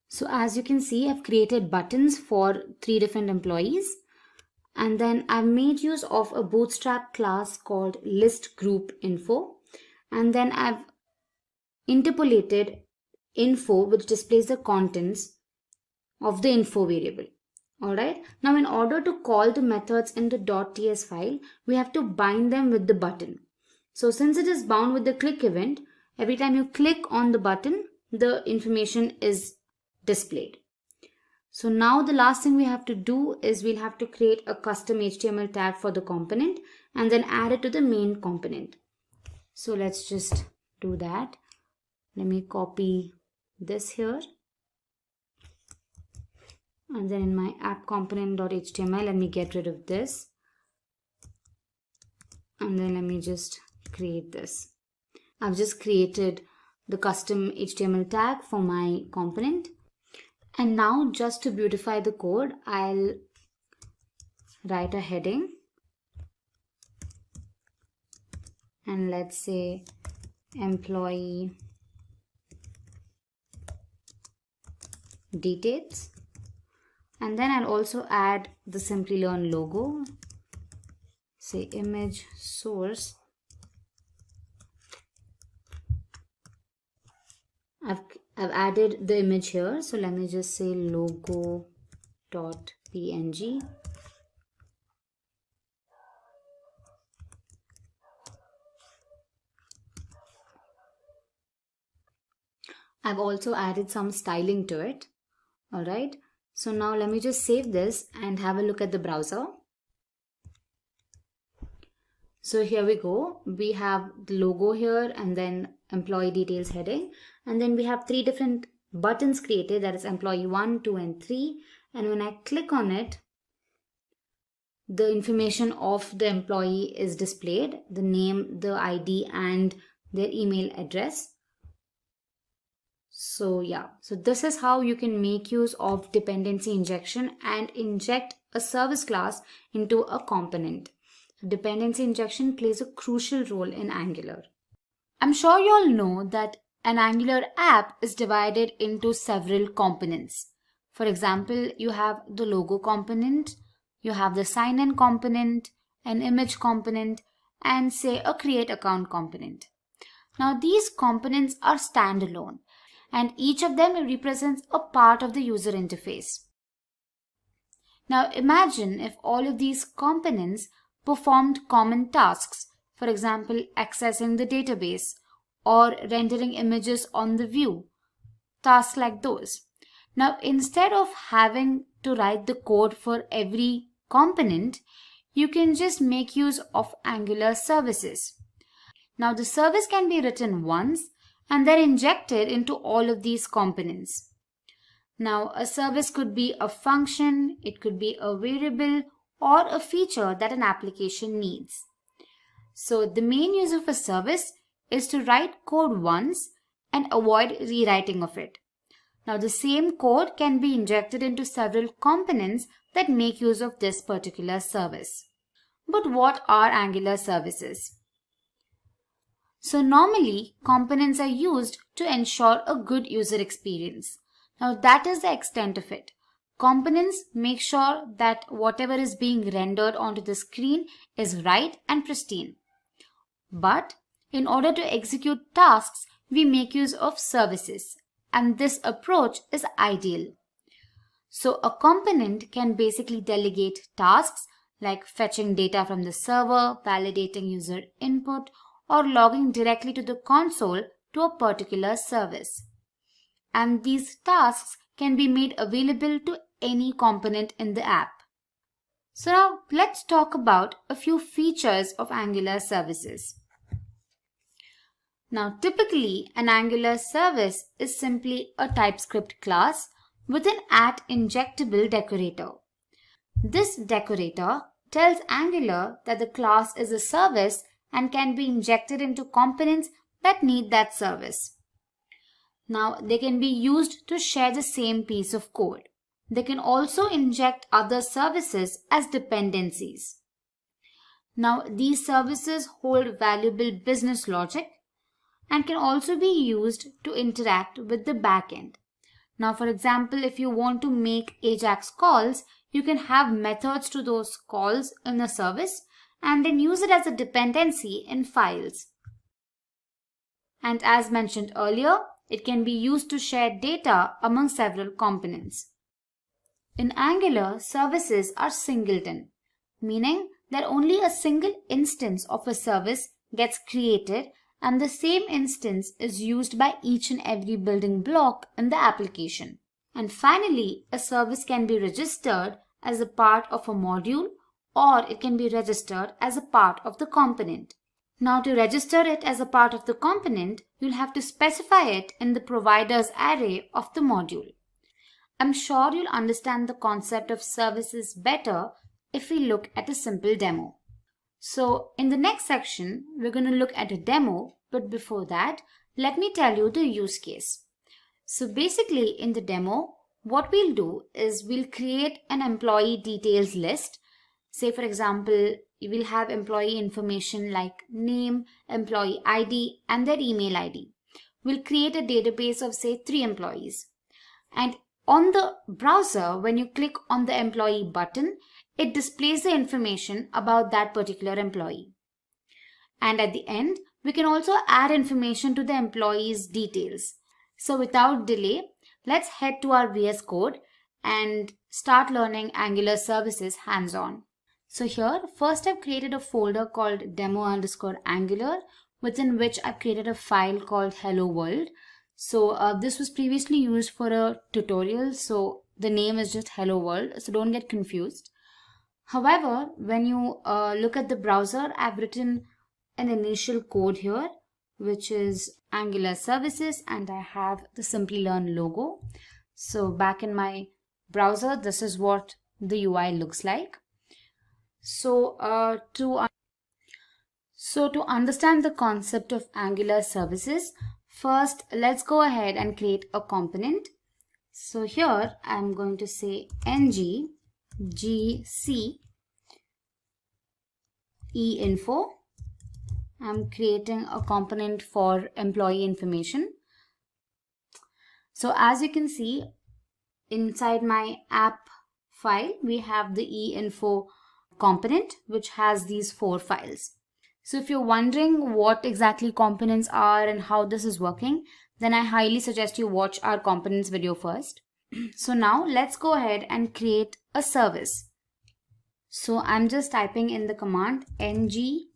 So as you can see, I've created buttons for 3 different employees, and then I've made use of a Bootstrap class called list group info, and then I've interpolated info which displays the contents of the info variable. Alright, now in order to call the methods in the .ts file, we have to bind them with the button. So since it is bound with the click event, every time you click on the button, the information is displayed. So now the last thing we have to do is we'll have to create a custom HTML tag for the component and then add it to the main component. So let's just do that. Let me copy this here. And then in my app component.html, let me get rid of this. And then let me just create this. I've just created the custom HTML tag for my component. And now just to beautify the code, I'll write a heading. And let's say employee details. And then I'll also add the Simplilearn logo, say image source. I've added the image here, so let me just say logo.png. I've also added some styling to it. Alright. So now let me just save this and have a look at the browser. So here we go. We have the logo here and then employee details heading. And then we have 3 different buttons created, that is employee 1, 2 and 3. And when I click on it, the information of the employee is displayed, the name, the ID and their email address. So yeah, so this is how you can make use of dependency injection and inject a service class into a component. So dependency injection plays a crucial role in Angular. I'm sure you all know that an Angular app is divided into several components. For example, you have the logo component, you have the sign-in component, an image component, and say a create account component. Now these components are standalone, and each of them represents a part of the user interface. Now imagine if all of these components performed common tasks, for example, accessing the database or rendering images on the view, tasks like those. Now instead of having to write the code for every component, you can just make use of Angular services. Now the service can be written once and then injected into all of these components. Now a service could be a function, it could be a variable or a feature that an application needs. So the main use of a service is to write code once and avoid rewriting of it. Now the same code can be injected into several components that make use of this particular service. But what are Angular services? So normally components are used to ensure a good user experience. Now that is the extent of it. Components make sure that whatever is being rendered onto the screen is right and pristine. But in order to execute tasks, we make use of services, and this approach is ideal. So a component can basically delegate tasks like fetching data from the server, validating user input, or logging directly to the console to a particular service. And these tasks can be made available to any component in the app. So now let's talk about a few features of Angular services. Now typically an Angular service is simply a TypeScript class with an @injectable decorator. This decorator tells Angular that the class is a service and can be injected into components that need that service. Now they can be used to share the same piece of code. They can also inject other services as dependencies. Now these services hold valuable business logic and can also be used to interact with the backend. Now for example, if you want to make AJAX calls, you can have methods to those calls in a service and then use it as a dependency in files. And as mentioned earlier, it can be used to share data among several components. In Angular, services are singleton, meaning that only a single instance of a service gets created and the same instance is used by each and every building block in the application. And finally, a service can be registered as a part of a module, or it can be registered as a part of the component. Now to register it as a part of the component, you'll have to specify it in the provider's array of the module. I'm sure you'll understand the concept of services better if we look at a simple demo. So in the next section, we're going to look at a demo, but before that, let me tell you the use case. So basically in the demo, what we'll do is we'll create an employee details list. Say for example, you will have employee information like name, employee ID, and their email ID. We'll create a database of say 3 employees. And on the browser, when you click on the employee button, it displays the information about that particular employee. And at the end, we can also add information to the employee's details. So without delay, let's head to our VS Code and start learning Angular services hands-on. So here, first I've created a folder called demo_Angular, within which I've created a file called hello world. So this was previously used for a tutorial, so the name is just hello world, so don't get confused. However, when you look at the browser, I've written an initial code here, which is Angular services, and I have the Simplilearn logo. So back in my browser, this is what the UI looks like. So to understand the concept of Angular services, first let's go ahead and create a component. So here I'm going to say ng gc einfo. I'm creating a component for employee information. So as you can see, inside my app file, we have the einfo component, which has these 4 files. So if you're wondering what exactly components are and how this is working, then I highly suggest you watch our components video first. So now let's go ahead and create a service. So I'm just typing in the command ng g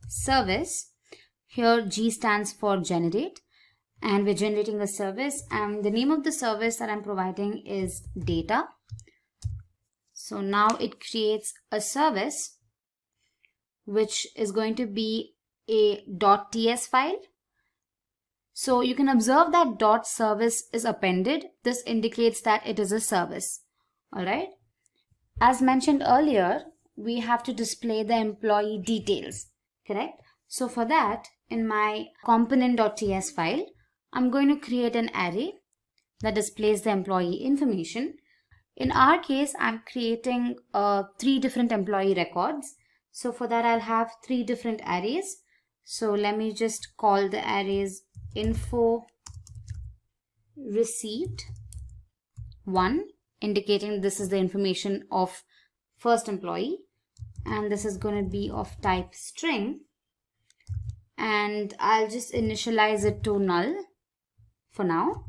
service. Here G stands for generate, and we're generating a service, and the name of the service that I'm providing is data. So now it creates a service which is going to be a .ts file. So you can observe that .service is appended. This indicates that it is a service. Alright. As mentioned earlier, we have to display the employee details. correct? So for that, in my component.ts file, I'm going to create an array that displays the employee information. In our case, I'm creating 3 different employee records. So for that, I'll have 3 different arrays. So let me just call the arrays info received 1, indicating this is the information of first employee, and this is going to be of type string, and I'll just initialize it to null for now.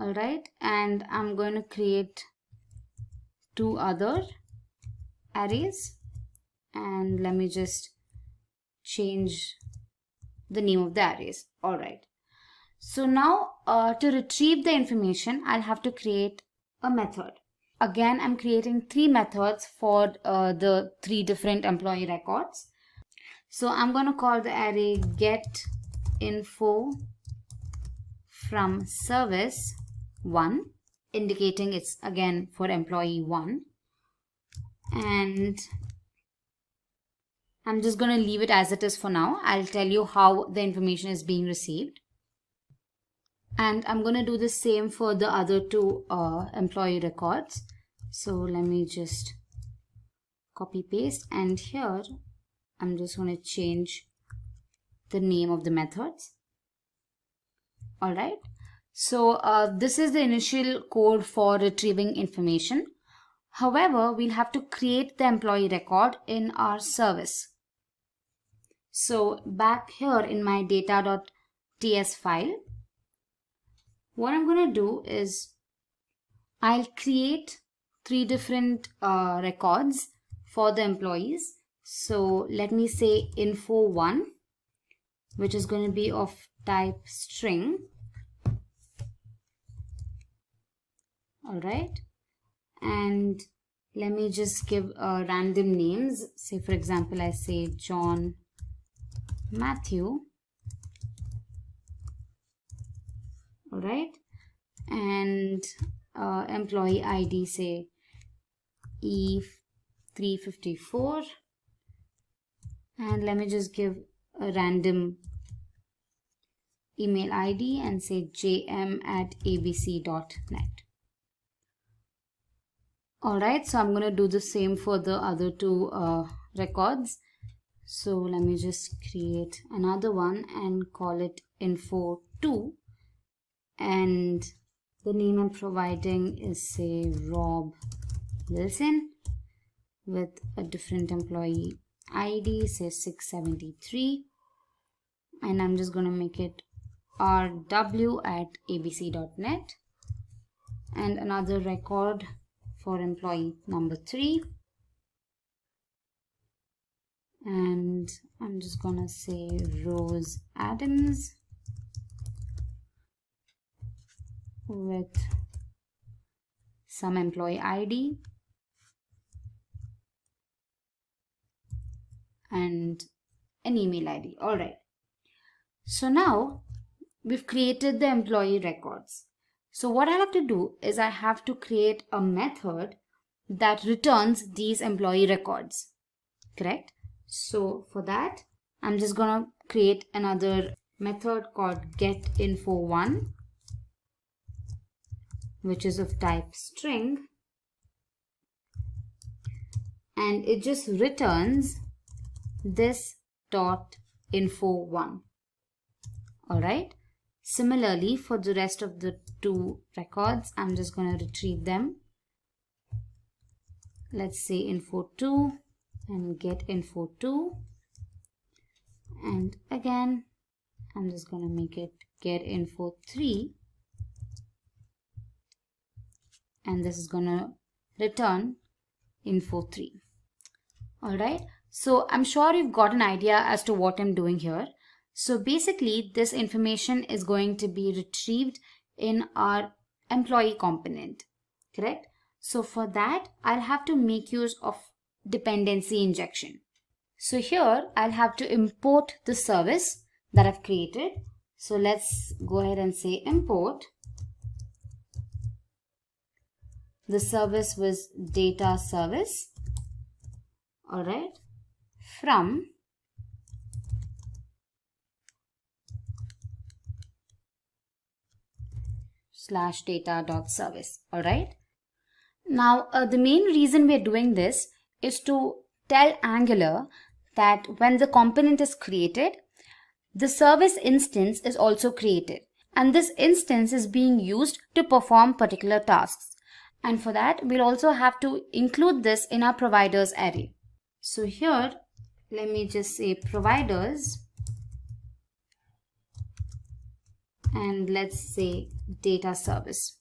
Alright, and I'm going to create 2 other arrays, and let me just change the name of the arrays. Alright, so now to retrieve the information, I'll have to create a method. Again, I'm creating 3 methods for the 3 different employee records. So I'm going to call the array get info from service 1, indicating it's again for employee 1, and I'm just going to leave it as it is for now. I'll tell you how the information is being received, and I'm going to do the same for the other 2 employee records. So let me just copy paste, and here I'm just going to change the name of the methods. Alright, so this is the initial code for retrieving information. However, we'll have to create the employee record in our service. So back here in my data.ts file, what I'm going to do is I'll create 3 different records for the employees. So let me say info1, which is going to be of type string. Alright, and let me just give random names. Say for example, I say John Matthew. Alright, and employee ID say E354, and let me just give a random email ID and say jm@abc.net. Alright, so I'm going to do the same for the other 2 records. So let me just create another one and call it info2, and the name I'm providing is say Rob Wilson with a different employee ID, say 673, and I'm just going to make it rw@abc.net, and another record for employee number 3, and I'm just gonna say Rose Adams with some employee ID and an email ID. Alright, so now we've created the employee records. So what I have to do is I have to create a method that returns these employee records, correct? So for that, I'm just gonna create another method called getInfo1, which is of type string, and it just returns this .info1. Alright, similarly for the rest of the 2 records, I'm just going to retrieve them. Let's say info2 and get info2, and again I'm just going to make it get info3, and this is going to return info3. Alright, so I'm sure you've got an idea as to what I'm doing here. So basically this information is going to be retrieved in our employee component, correct? So for that, I'll have to make use of dependency injection. So here I'll have to import the service that I've created. So let's go ahead and say import. The service was data service. Alright, from /data.service. Alright. Now, the main reason we're doing this is to tell Angular that when the component is created, the service instance is also created. And this instance is being used to perform particular tasks. And for that, we'll also have to include this in our providers array. So here, let me just say providers. And let's say data service.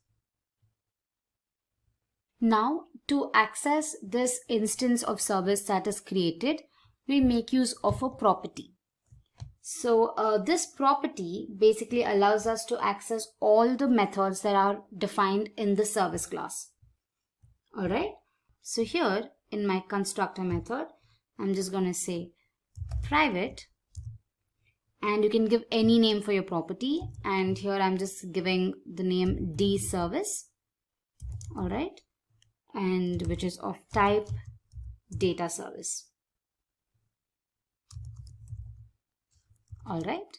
Now, to access this instance of service that is created, we make use of a property. So this property basically allows us to access all the methods that are defined in the service class. Alright, so here in my constructor method, I'm just going to say private, and you can give any name for your property, and here I'm just giving the name dService. Alright, and which is of type data service. Alright.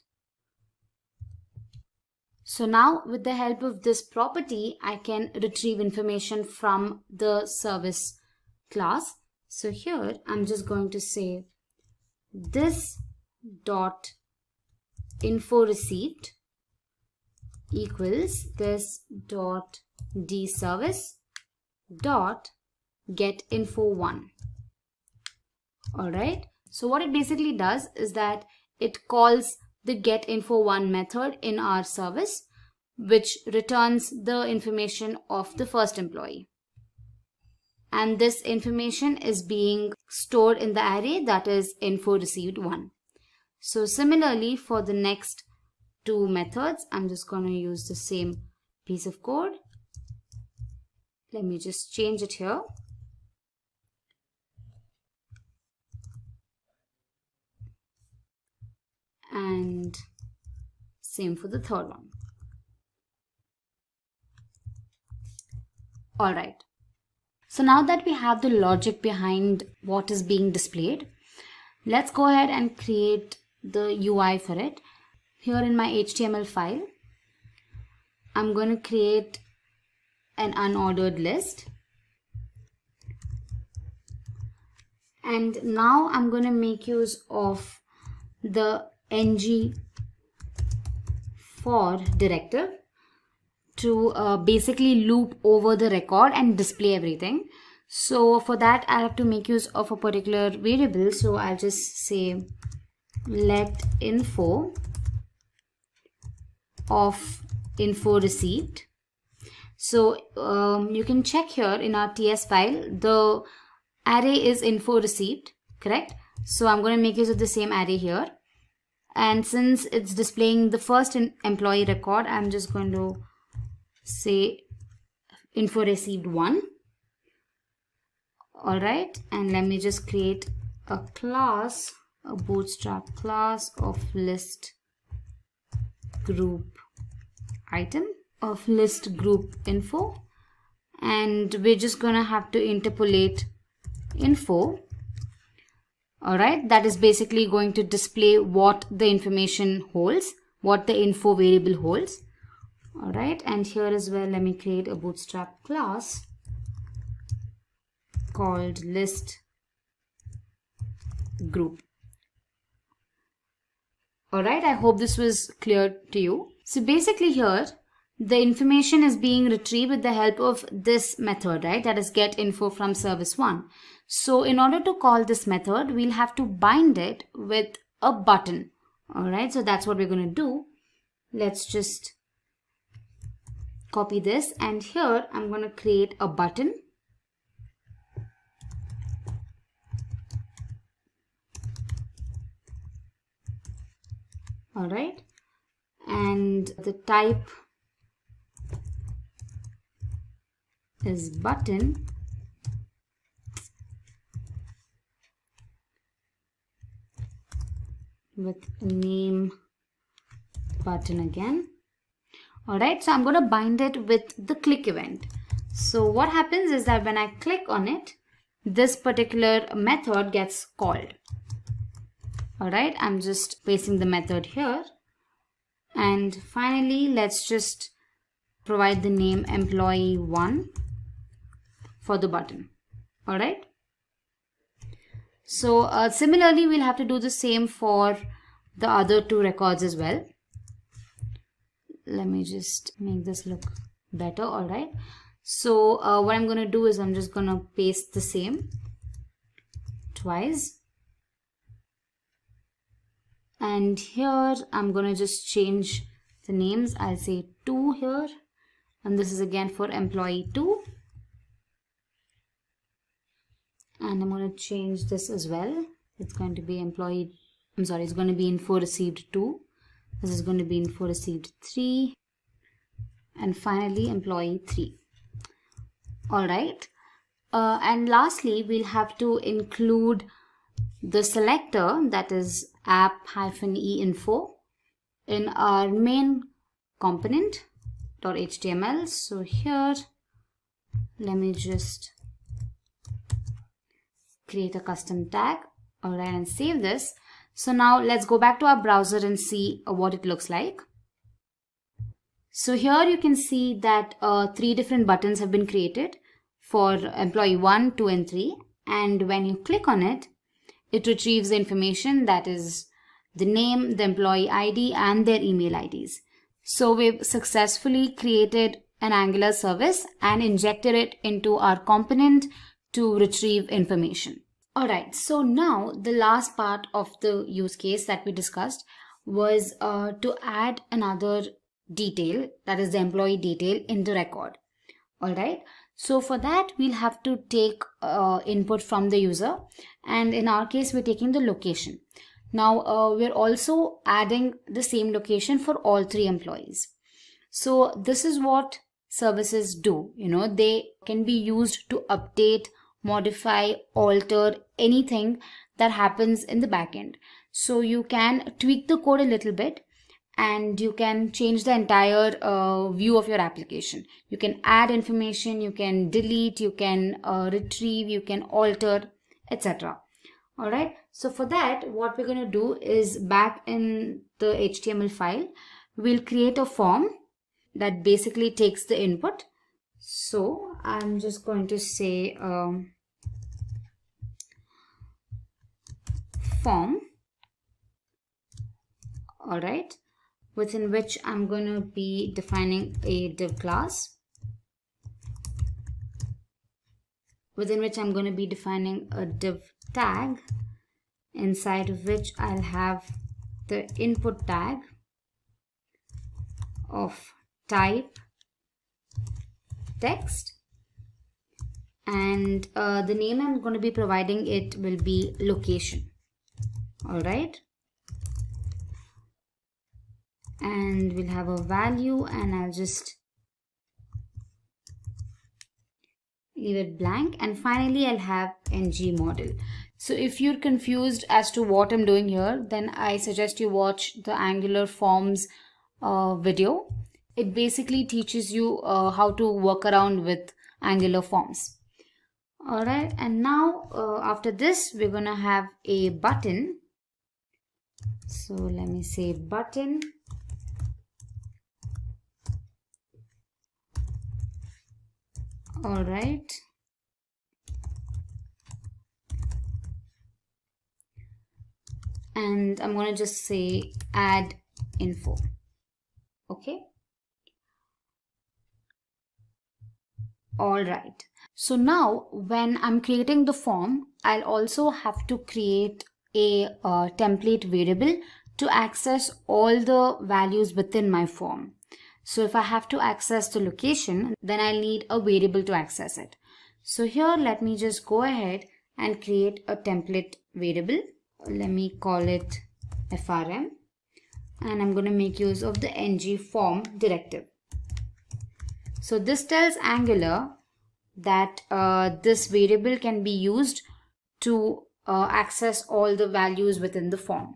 So now with the help of this property, I can retrieve information from the service class. So here I'm just going to say this dot info received equals this dot dService dot get info1. Alright. So what it basically does is that it calls the getInfo1 method in our service, which returns the information of the first employee. And this information is being stored in the array that is info received 1. So similarly for the next two methods, I'm just going to use the same piece of code. Let me just change it here. And same for the third one. Alright. So now that we have the logic behind what is being displayed, let's go ahead and create the UI for it. Here in my HTML file, I'm going to create an unordered list. And now I'm going to make use of the ng for directive to basically loop over the record and display everything. So for that, I have to make use of a particular variable. So I'll just say let info of info received. So you can check here in our TS file, the array is info received, correct? So I'm going to make use of the same array here. And since it's displaying the first employee record, I'm just going to say info received 1. Alright, and let me just create a class, a Bootstrap class of list group item, of list group info. And we're just going to have to interpolate info. Alright, that is basically going to display what the information holds, what the info variable holds. Alright, and here as well, let me create a Bootstrap class called list group. Alright, I hope this was clear to you. So basically here, the information is being retrieved with the help of this method, right? That is get info from service 1. So in order to call this method, we'll have to bind it with a button. Alright, so that's what we're going to do. Let's just copy this, and here I'm going to create a button. Alright, and the type is button. With name button again. Alright, so I'm going to bind it with the click event. So what happens is that when I click on it, this particular method gets called. Alright, I'm just pasting the method here. And finally, let's just provide the name employee1 for the button. All right. So similarly, we'll have to do the same for the other two records as well. Let me just make this look better. All right. So what I'm going to do is I'm just going to paste the same twice. And here I'm going to just change the names. I'll say 2 here. And this is again for employee 2. And I'm going to change this as well. It's going to be it's going to be info received 2. This is going to be info received 3. And finally employee 3. All right. And lastly, we'll have to include the selector, that is app-e-info, in our main component.html. So here, let me just create a custom tag. All right, and save this. So now let's go back to our browser and see what it looks like. So here you can see that 3 different buttons have been created for employee 1, 2, and 3. And when you click on it, it retrieves the information, that is the name, the employee ID, and their email IDs. So we've successfully created an Angular service and injected it into our component to retrieve information. All right, so now the last part of the use case that we discussed was to add another detail, that is the employee detail, in the record. All right, so for that we'll have to take input from the user, and in our case we're taking the location. Now we're also adding the same location for all 3 employees. So this is what services do. They can be used to update, modify, alter anything that happens in the backend. So you can tweak the code a little bit and you can change the entire view of your application. You can add information, you can delete, you can retrieve, you can alter, etc. All right. So for that, what we're going to do is, back in the HTML file, we'll create a form that basically takes the input. So I'm just going to say form. All right, within which I'm going to be defining a div class, within which I'm going to be defining a div tag, inside of which I'll have the input tag of type text, and the name I'm going to be providing it will be location. All right, and we'll have a value, and I'll just leave it blank, and finally I'll have ng model. So if you're confused as to what I'm doing here, then I suggest you watch the Angular Forms video. It basically teaches you how to work around with Angular Forms. All right, and now after this we're gonna have a button. So let me say button. All right, and I'm going to just say add info. Okay. All right, so now when I'm creating the form, I'll also have to create a template variable to access all the values within my form. So if I have to access the location, then I'll need a variable to access it. So here, let me just go ahead and create a template variable. Let me call it frm, and I'm going to make use of the ng form directive. So this tells Angular that this variable can be used to access all the values within the form.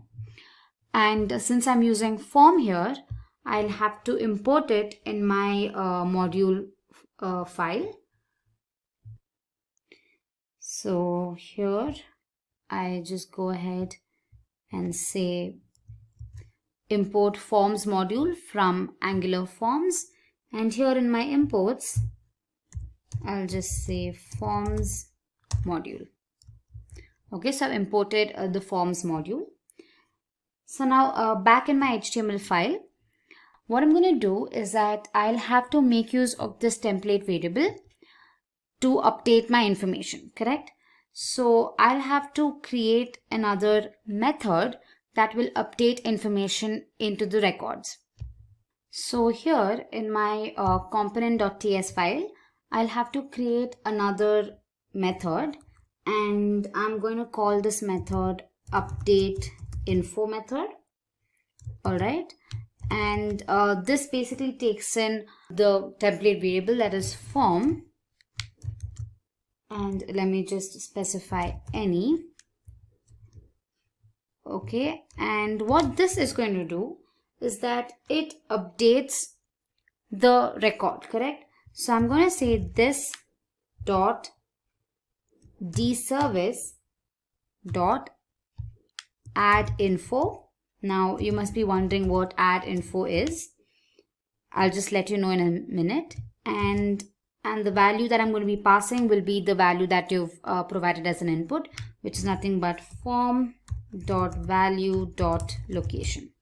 And since I'm using form here, I'll have to import it in my module file. So here I just go ahead and say import forms module from Angular Forms And here in my imports, I'll just say forms module. Okay, so I've imported the forms module. So now back in my HTML file, what I'm going to do is that I'll have to make use of this template variable to update my information, correct? So I'll have to create another method that will update information into the records. So here in my component.ts file, I'll have to create another method, and I'm going to call this method update info method. All right. And this basically takes in the template variable, that is form. And let me just specify any. Okay. And what this is going to do is that it updates the record, correct? So I'm going to say this dot dservice dot add info. Now you must be wondering what add info is. I'll just let you know in a minute. And the value that I'm going to be passing will be the value that you've provided as an input, which is nothing but form.value.location.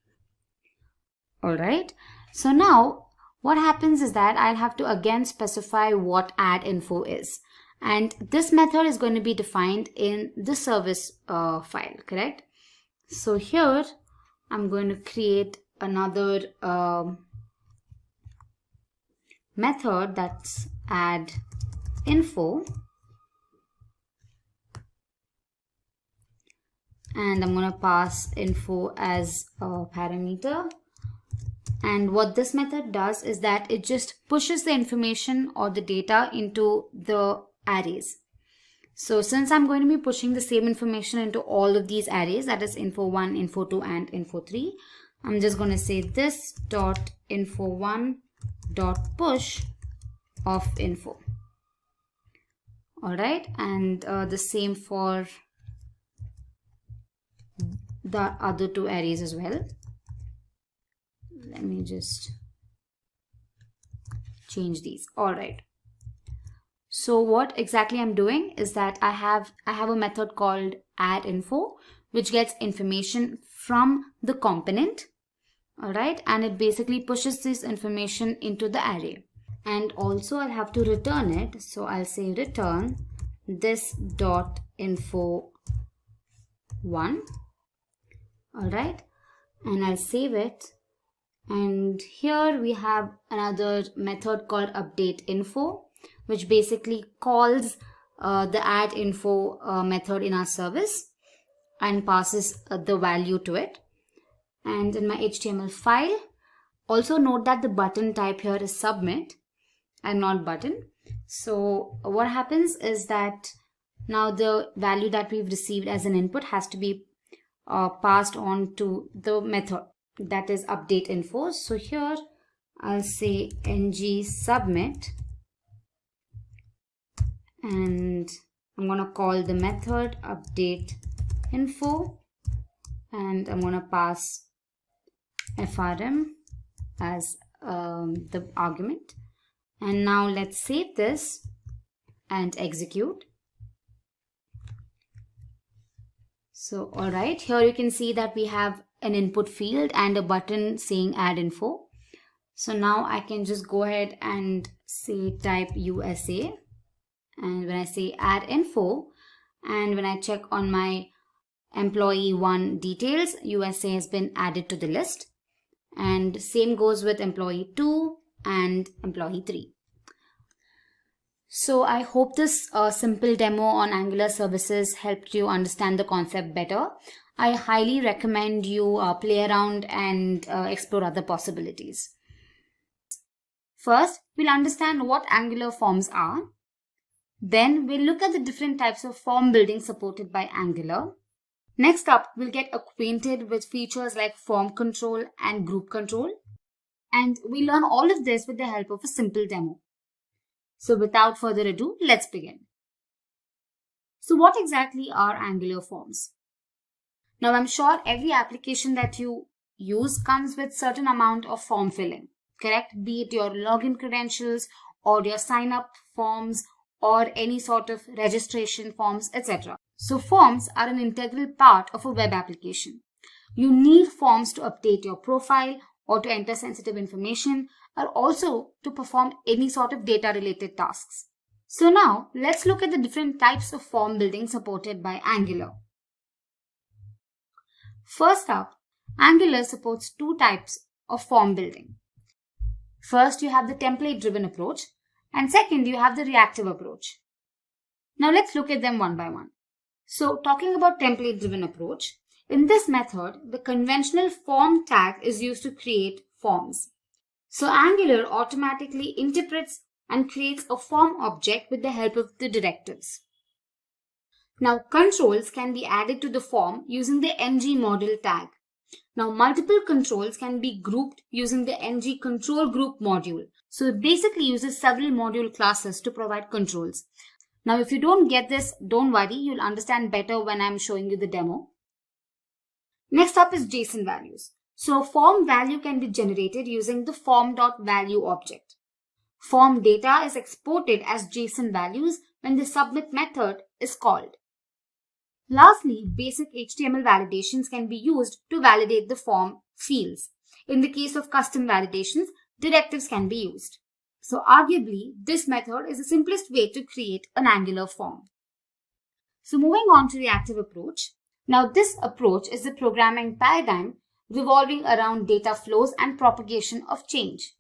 All right. So now what happens is that I'll have to again specify what add info is. And this method is going to be defined in the service file, correct? So here I'm going to create another method that's add info, and I'm going to pass info as a parameter. And what this method does is that it just pushes the information or the data into the arrays. So since I'm going to be pushing the same information into all of these arrays, that is info1, info2 and info3, I'm just going to say this dot info1 dot push of info. All right, and the same for the other two arrays as well. Let me just change these. All right. So what exactly I'm doing is that I have a method called add info, which gets information from the component. All right, and it basically pushes this information into the array. And also I'll have to return it. So I'll say return this dot info1. All right, and I'll save it. And here we have another method called update info, which basically calls the add info method in our service and passes the value to it. And in my HTML file, also note that the button type here is submit and not button. So what happens is that now the value that we've received as an input has to be passed on to the method, that is update info. So here I'll say ng submit, and I'm going to call the method update info, and I'm going to pass frm as the argument. And now let's save this and execute. So all right, here you can see that we have an input field and a button saying add info. So now I can just go ahead and say type USA, and when I say add info, and when I check on my employee 1 details, USA has been added to the list, and same goes with employee 2 and employee 3. So I hope this simple demo on Angular services helped you understand the concept better. I highly recommend you play around and explore other possibilities. First, we'll understand what Angular forms are. Then we'll look at the different types of form building supported by Angular. Next up, we'll get acquainted with features like form control and group control. And we'll learn all of this with the help of a simple demo. So without further ado, let's begin. So what exactly are Angular forms? Now I'm sure every application that you use comes with certain amount of form filling. correct? Be it your login credentials or your sign up forms or any sort of registration forms, etc. So forms are an integral part of a web application. You need forms to update your profile or to enter sensitive information, or also to perform any sort of data related tasks. So now let's look at the different types of form building supported by Angular. First up, Angular supports two types of form building. First, you have the template driven approach, and second, you have the reactive approach. Now let's look at them one by one. So talking about template driven approach, in this method, the conventional form tag is used to create forms. So Angular automatically interprets and creates a form object with the help of the directives. Now controls can be added to the form using the ng-module tag. Now multiple controls can be grouped using the ng-control group module. So it basically uses several module classes to provide controls. Now if you don't get this, don't worry, you'll understand better when I'm showing you the demo. Next up is JSON values. So a form value can be generated using the form.value object. Form data is exported as JSON values when the submit method is called. Lastly, basic HTML validations can be used to validate the form fields. In the case of custom validations, directives can be used. So arguably, this method is the simplest way to create an Angular form. So moving on to reactive approach. Now this approach is the programming paradigm revolving around data flows and propagation of change.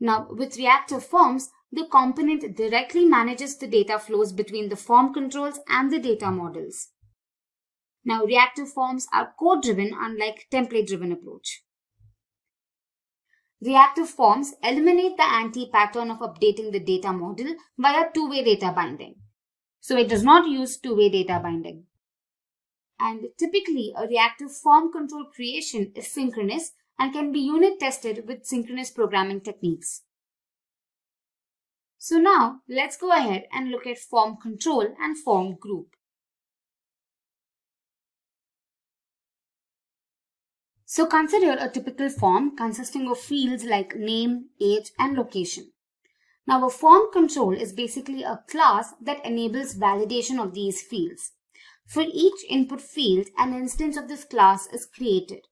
Now with reactive forms, the component directly manages the data flows between the form controls and the data models. Now reactive forms are code-driven unlike template-driven approach. Reactive forms eliminate the anti-pattern of updating the data model via two-way data binding. So it does not use two-way data binding. And typically a reactive form control creation is synchronous and can be unit tested with synchronous programming techniques. So now let's go ahead and look at form control and form group. So consider a typical form consisting of fields like name, age, and location. Now a form control is basically a class that enables validation of these fields. For each input field, an instance of this class is created.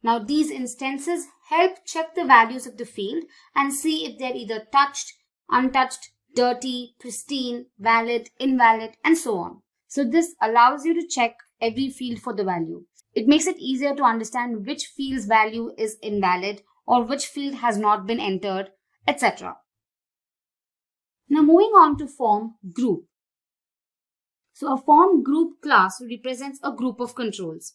Now these instances help check the values of the field and see if they're either touched, untouched, dirty, pristine, valid, invalid, and so on. So this allows you to check every field for the value. It makes it easier to understand which field's value is invalid or which field has not been entered, etc. Now moving on to form group. So a form group class represents a group of controls.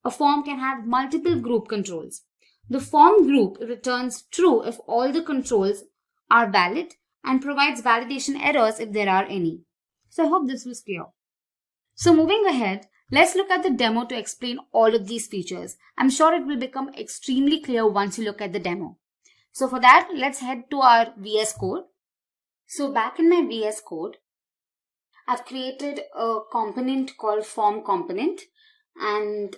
A form can have multiple group controls. The form group returns true if all the controls are valid and provides validation errors if there are any. So I hope this was clear. So moving ahead, let's look at the demo to explain all of these features. I'm sure it will become extremely clear once you look at the demo. So for that, let's head to our VS Code. So back in my VS Code, I've created a component called form component, and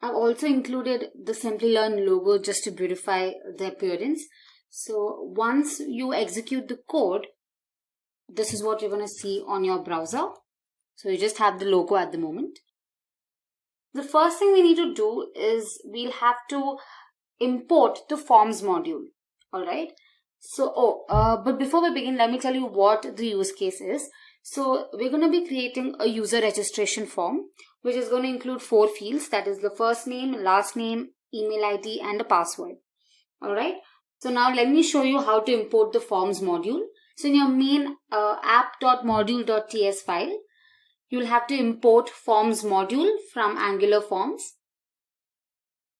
I've also included the Simplilearn logo just to beautify the appearance. So once you execute the code, this is what you're going to see on your browser. So you just have the logo at the moment. The first thing we need to do is we'll have to import the forms module. Alright. So, but before we begin, let me tell you what the use case is. So we're going to be creating a user registration form, which is going to include 4 fields. That is the first name, last name, email ID, and a password. Alright. So now let me show you how to import the forms module. So in your main app.module.ts file, you'll have to import forms module from Angular forms.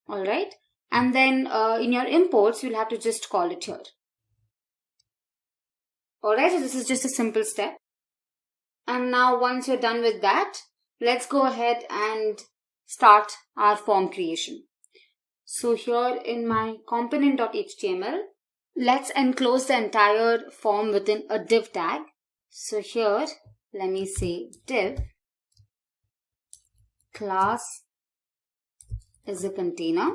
Alright. And then in your imports, you'll have to just call it here. Alright, so this is just a simple step. And now once you're done with that, let's go ahead and start our form creation. So here in my component.html, let's enclose the entire form within a div tag. So here, let me say div class is a container.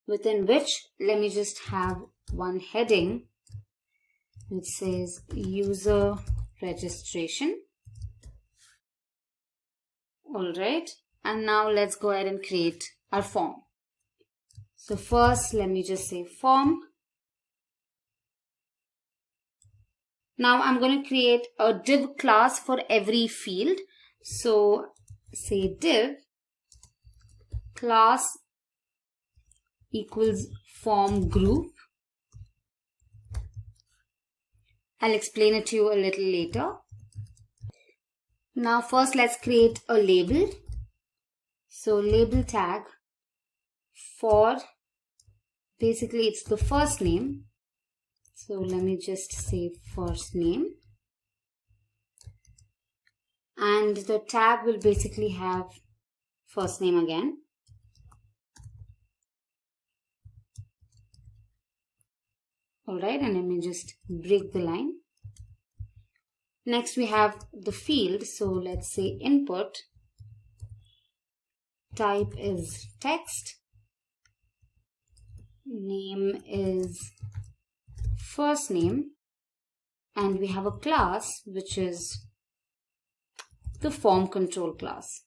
within which let me just have one heading which says user registration. Alright, and now let's go ahead and create our form. So first let me just say form. Now I'm going to create a div class for every field. So say div class equals form group. I'll explain it to you a little later. Now first let's create a label. So label tag for, basically it's the first name. So let me just say first name. And the tag will basically have first name again. Alright, and let me just break the line. Next we have the field. So let's say input. Type is text. Name is first name. And we have a class which is the form control class.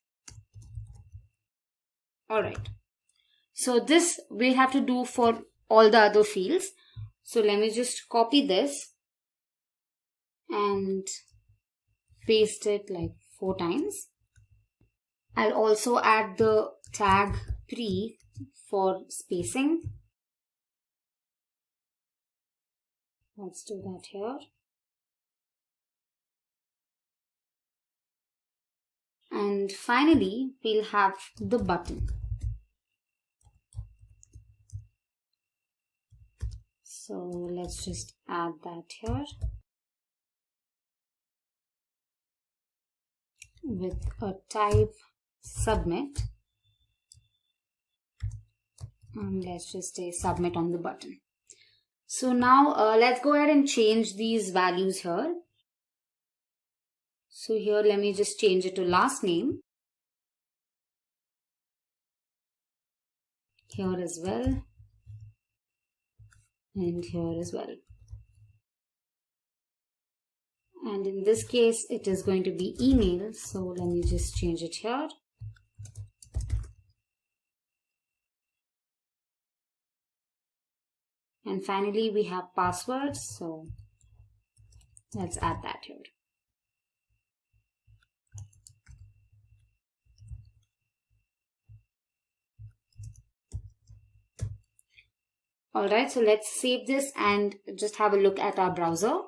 Alright. So this we'll have to do for all the other fields. So let me just copy this and paste it like 4 times. I'll also add the tag pre for spacing. Let's do that here. And finally, we'll have the button. So let's just add that here with a type submit. And let's just say submit on the button. So now let's go ahead and change these values here. So here let me just change it to last name. Here as well. And here as well. And in this case it is going to be email. So let me just change it here. And finally we have password. So let's add that here. Alright, so let's save this and just have a look at our browser.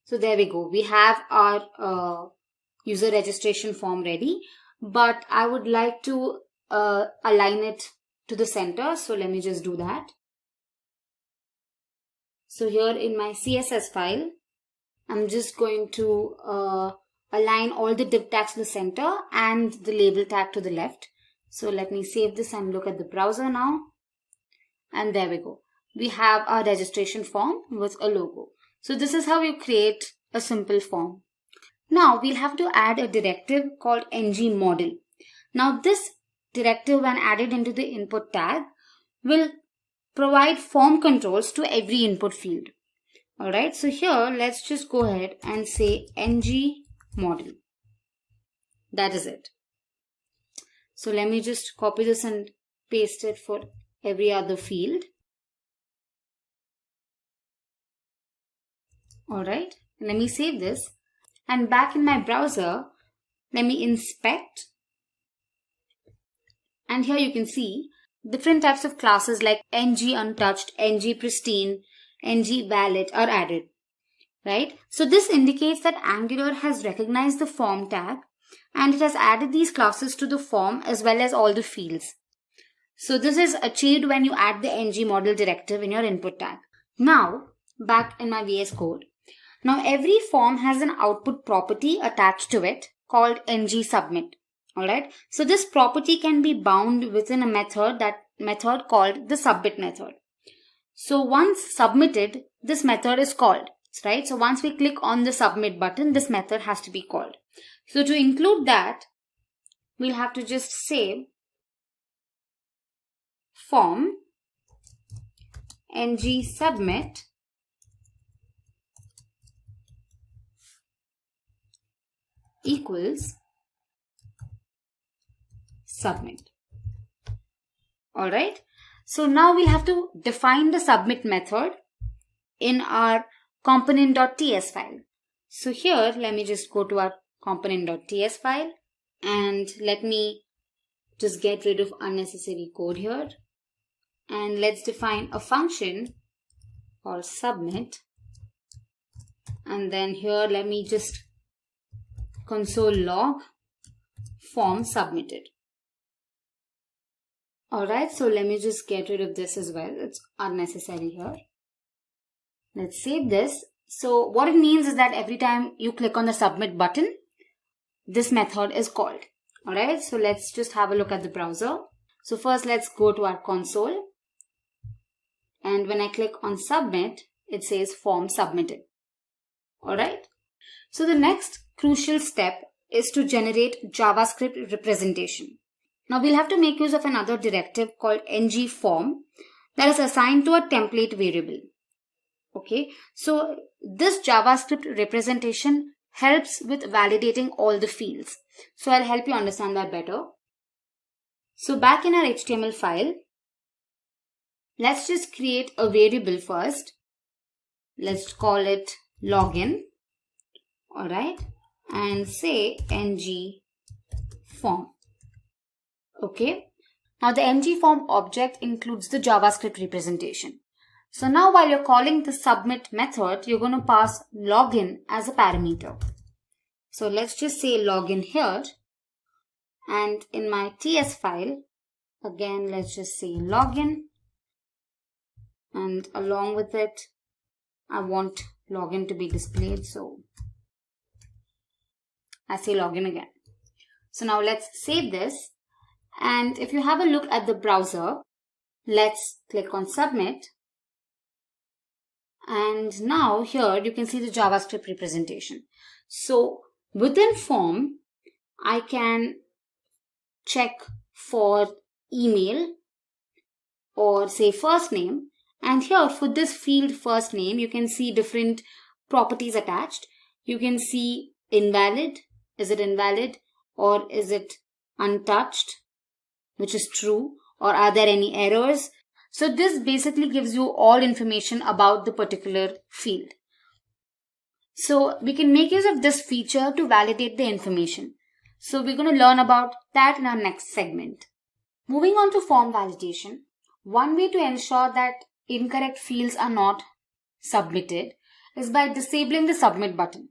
So there we go. We have our user registration form ready, but I would like to align it to the center. So let me just do that. So here in my CSS file, I'm just going to align all the div tags to the center and the label tag to the left. So let me save this and look at the browser now. And there we go. We have our registration form with a logo. So this is how you create a simple form. Now we'll have to add a directive called ngModel. Now this directive, when added into the input tag, will provide form controls to every input field. Alright, so here let's just go ahead and say ngModel. That is it. So let me just copy this and paste it for every other field. Alright, let me save this. And back in my browser, let me inspect. And here you can see different types of classes like ngUntouched, ngPristine, ngValid are added. Right? So this indicates that Angular has recognized the form tag and it has added these classes to the form as well as all the fields. So this is achieved when you add the ngModel directive in your input tag. Now, back in my VS Code. Now every form has an output property attached to it called ngSubmit. Alright, so this property can be bound within a method called the submit method. So once submitted, this method is called. Right? So once we click on the submit button, this method has to be called. So to include that, we'll have to just say form ng submit equals submit. Alright, so now we'll have to define the submit method in our component.ts file. So here, let me just go to our component.ts file and let me just get rid of unnecessary code here. And let's define a function called submit. And then here, let me just console log form submitted. Alright, so let me just get rid of this as well. It's unnecessary here. Let's save this. So what it means is that every time you click on the submit button, this method is called. Alright, so let's just have a look at the browser. So first let's go to our console. And when I click on submit, it says form submitted. Alright, so the next crucial step is to generate JavaScript representation. Now we'll have to make use of another directive called ngForm that is assigned to a template variable. Okay, so this JavaScript representation helps with validating all the fields. So I'll help you understand that better. So back in our HTML file, let's just create a variable first. Let's call it login. Alright, and say ngForm. Okay, now the ngForm object includes the JavaScript representation. So now while you're calling the submit method, you're going to pass login as a parameter. So let's just say login here. And in my TS file, again, let's just say login. And along with it, I want login to be displayed. So I say login again. So now let's save this. And if you have a look at the browser, let's click on submit. And now here you can see the JavaScript representation. So within form, I can check for email or say first name. And here for this field first name, you can see different properties attached. You can see invalid. Is it invalid or is it untouched, which is true, or are there any errors? So this basically gives you all information about the particular field. So we can make use of this feature to validate the information. So we're going to learn about that in our next segment. Moving on to form validation, one way to ensure that incorrect fields are not submitted is by disabling the submit button.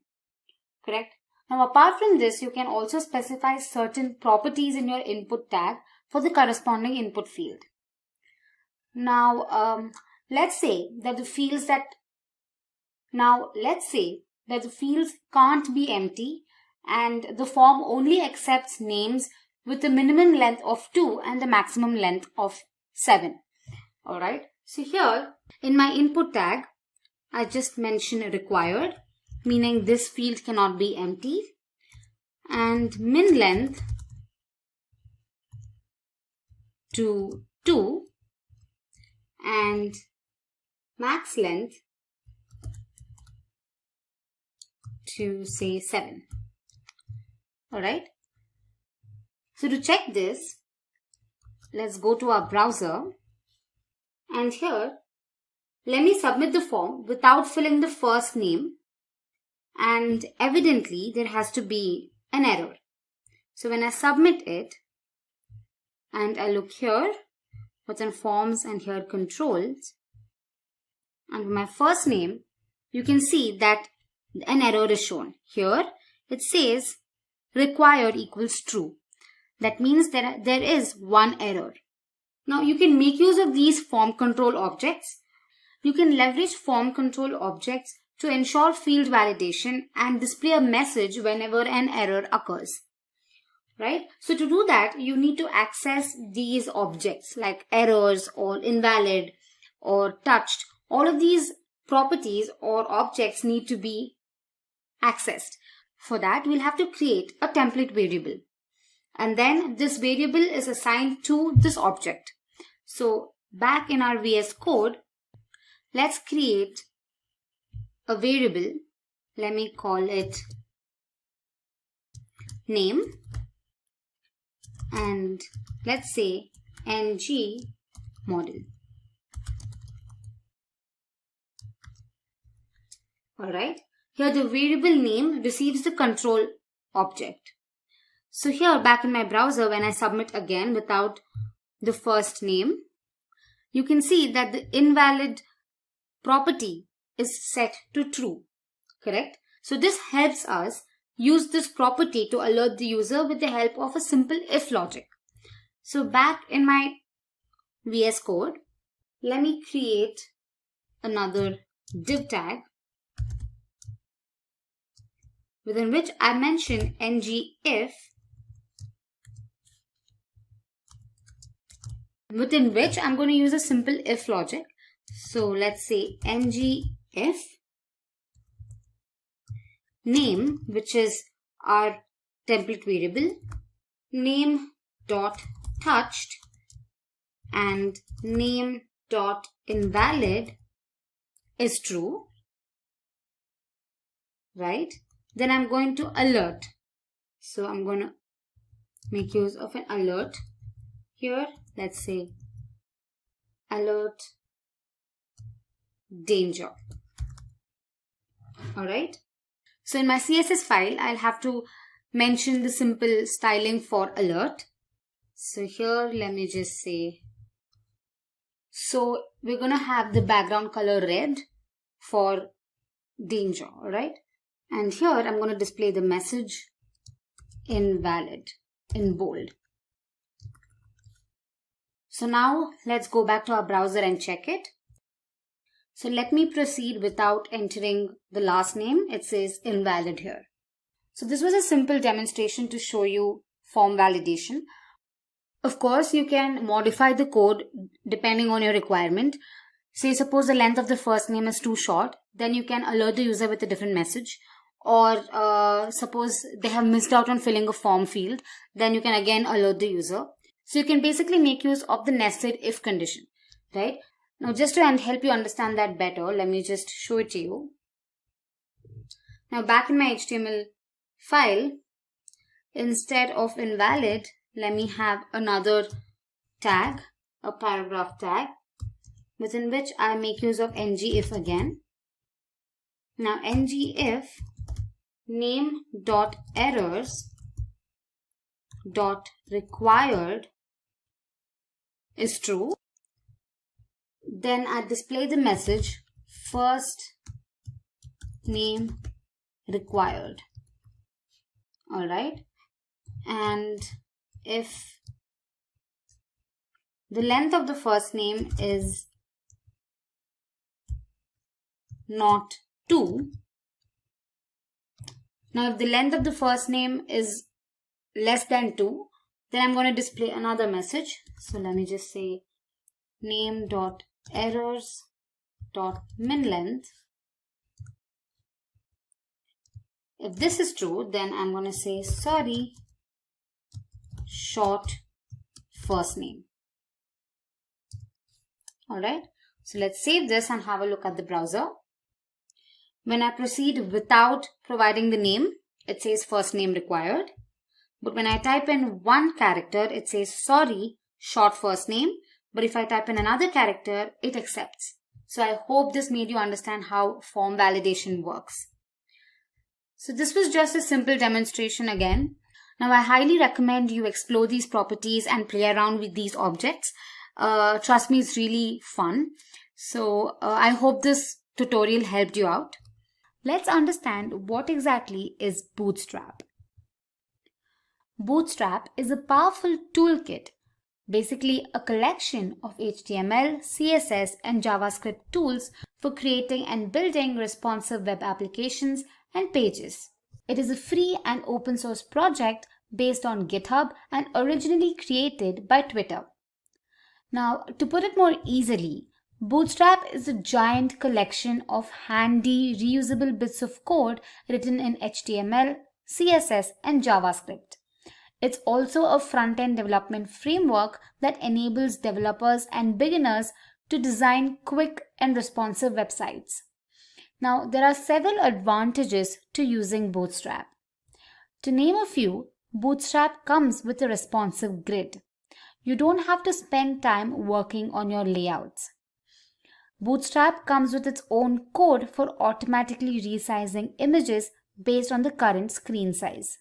Correct? Now apart from this, you can also specify certain properties in your input tag for the corresponding input field. Now, let's say that the fields can't be empty and the form only accepts names with a minimum length of 2 and the maximum length of 7. Alright, so here in my input tag, I just mention required, meaning this field cannot be empty, and min length to 2 and max length to say 7. Alright, so to check this, let's go to our browser, and here let me submit the form without filling the first name, and evidently there has to be an error. So when I submit it and I look here within forms and here controls, and my first name, you can see that an error is shown. Here it says required equals true. That means there is one error. Now you can make use of these form control objects. You can leverage form control objects to ensure field validation and display a message whenever an error occurs. Right? So to do that, you need to access these objects like errors or invalid or touched. All of these properties or objects need to be accessed. For that, we'll have to create a template variable. And then this variable is assigned to this object. So back in our VS Code, let's create a variable. Let me call it name, and let's say ng model. Alright, here the variable name receives the control object. So here back in my browser, when I submit again without the first name, you can see that the invalid property is set to true, correct? So this helps us use this property to alert the user with the help of a simple if logic. So back in my VS Code, let me create another div tag within which I mention ng if, within which I'm going to use a simple if logic. So let's say ng if name, which is our template variable, name dot touched and name dot invalid is true, right? Then I'm going to alert. So I'm going to make use of an alert here. Let's say alert danger. Alright. So in my CSS file, I'll have to mention the simple styling for alert. So here, let me just say, so we're going to have the background color red for danger. Alright. And here I'm going to display the message invalid in bold. So now let's go back to our browser and check it. So let me proceed without entering the last name. It says invalid here. So this was a simple demonstration to show you form validation. Of course, you can modify the code depending on your requirement. Say suppose the length of the first name is too short, then you can alert the user with a different message. Or suppose they have missed out on filling a form field, then you can again alert the user. So you can basically make use of the nested if condition, right? Now just to help you understand that better, let me just show it to you. Now back in my HTML file, instead of invalid, let me have another tag, a paragraph tag, within which I make use of ng if again. Now ng if name dot errors dot required is true, then I display the message first name required. Alright, and if the length of the first name is not 2, now if the length of the first name is less than 2, then I'm going to display another message. So let me just say name dot errors dot min length. If this is true, then I'm going to say sorry, short first name. Alright, so let's save this and have a look at the browser. When I proceed without providing the name, it says first name required. But when I type in one character, it says sorry, short first name. But if I type in another character, it accepts. So I hope this made you understand how form validation works. So this was just a simple demonstration again. Now I highly recommend you explore these properties and play around with these objects. Trust me, it's really fun. So I hope this tutorial helped you out. Let's understand what exactly is Bootstrap. Bootstrap is a powerful toolkit, basically a collection of HTML, CSS, and JavaScript tools for creating and building responsive web applications and pages. It is a free and open source project based on GitHub and originally created by Twitter. Now, to put it more easily, Bootstrap is a giant collection of handy, reusable bits of code written in HTML, CSS, and JavaScript. It's also a front-end development framework that enables developers and beginners to design quick and responsive websites. Now, there are several advantages to using Bootstrap. To name a few, Bootstrap comes with a responsive grid. You don't have to spend time working on your layouts. Bootstrap comes with its own code for automatically resizing images based on the current screen size.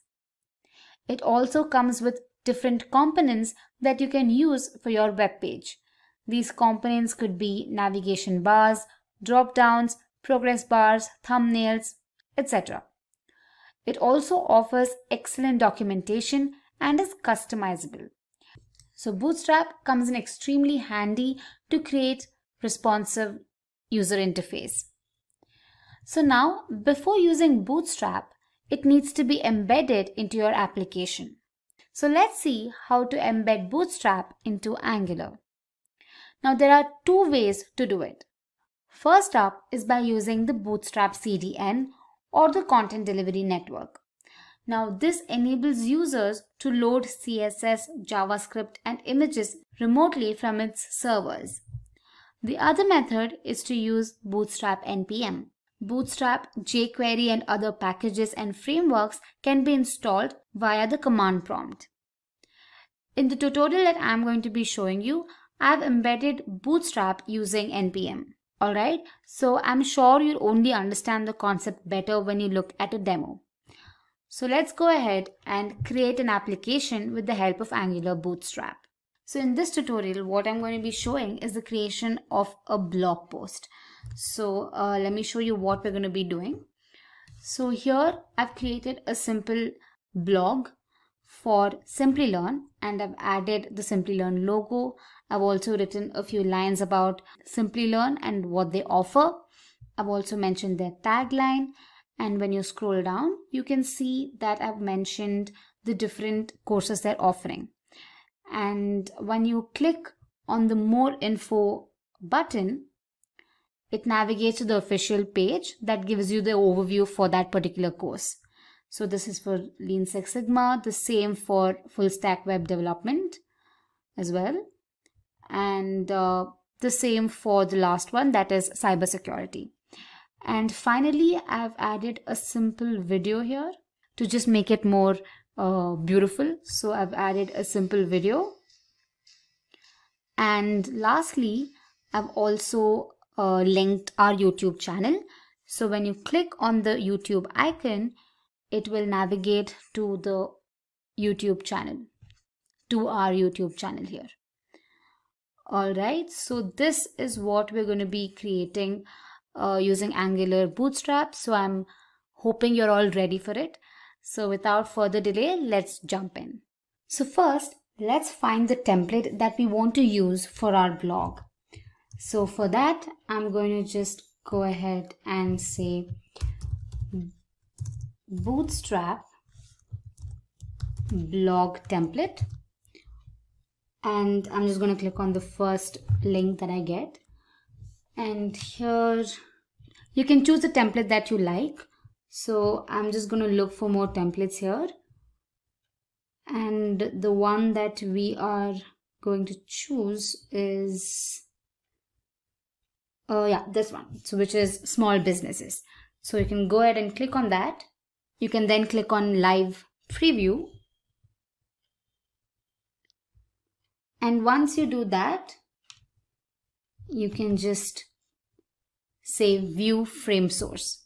It also comes with different components that you can use for your web page. These components could be navigation bars, drop-downs, progress bars, thumbnails, etc. It also offers excellent documentation and is customizable. So Bootstrap comes in extremely handy to create responsive user interface. So now, before using Bootstrap, it needs to be embedded into your application. So let's see how to embed Bootstrap into Angular. Now there are two ways to do it. First up is by using the Bootstrap CDN or the Content Delivery Network. Now this enables users to load CSS, JavaScript and images remotely from its servers. The other method is to use Bootstrap NPM. Bootstrap, jQuery and other packages and frameworks can be installed via the command prompt. In the tutorial that I'm going to be showing you, I've embedded Bootstrap using NPM. Alright, so I'm sure you'll only understand the concept better when you look at a demo. So let's go ahead and create an application with the help of Angular Bootstrap. So in this tutorial, what I'm going to be showing is the creation of a blog post. So let me show you what we're going to be doing. So here I've created a simple blog for Simplilearn and I've added the Simplilearn logo. I've also written a few lines about Simplilearn and what they offer. I've also mentioned their tagline, and when you scroll down, you can see that I've mentioned the different courses they're offering. And when you click on the More Info button, it navigates to the official page that gives you the overview for that particular course. So this is for Lean Six Sigma, the same for full stack web development as well. And the same for the last one, that is cybersecurity. And finally, I've added a simple video here to just make it more beautiful. So I've added a simple video. And lastly, I've also linked our YouTube channel. So when you click on the YouTube icon, it will navigate to the YouTube channel, to our YouTube channel here. Alright, so this is what we're going to be creating using Angular Bootstrap. So I'm hoping you're all ready for it. So without further delay, let's jump in. So first, let's find the template that we want to use for our blog. So for that, I'm going to just go ahead and say Bootstrap blog template. And I'm just going to click on the first link that I get. And here you can choose the template that you like. So I'm just going to look for more templates here. And the one that we are going to choose is, this one. So which is small businesses. So you can go ahead and click on that. You can then click on live preview. And once you do that, you can just say view frame source.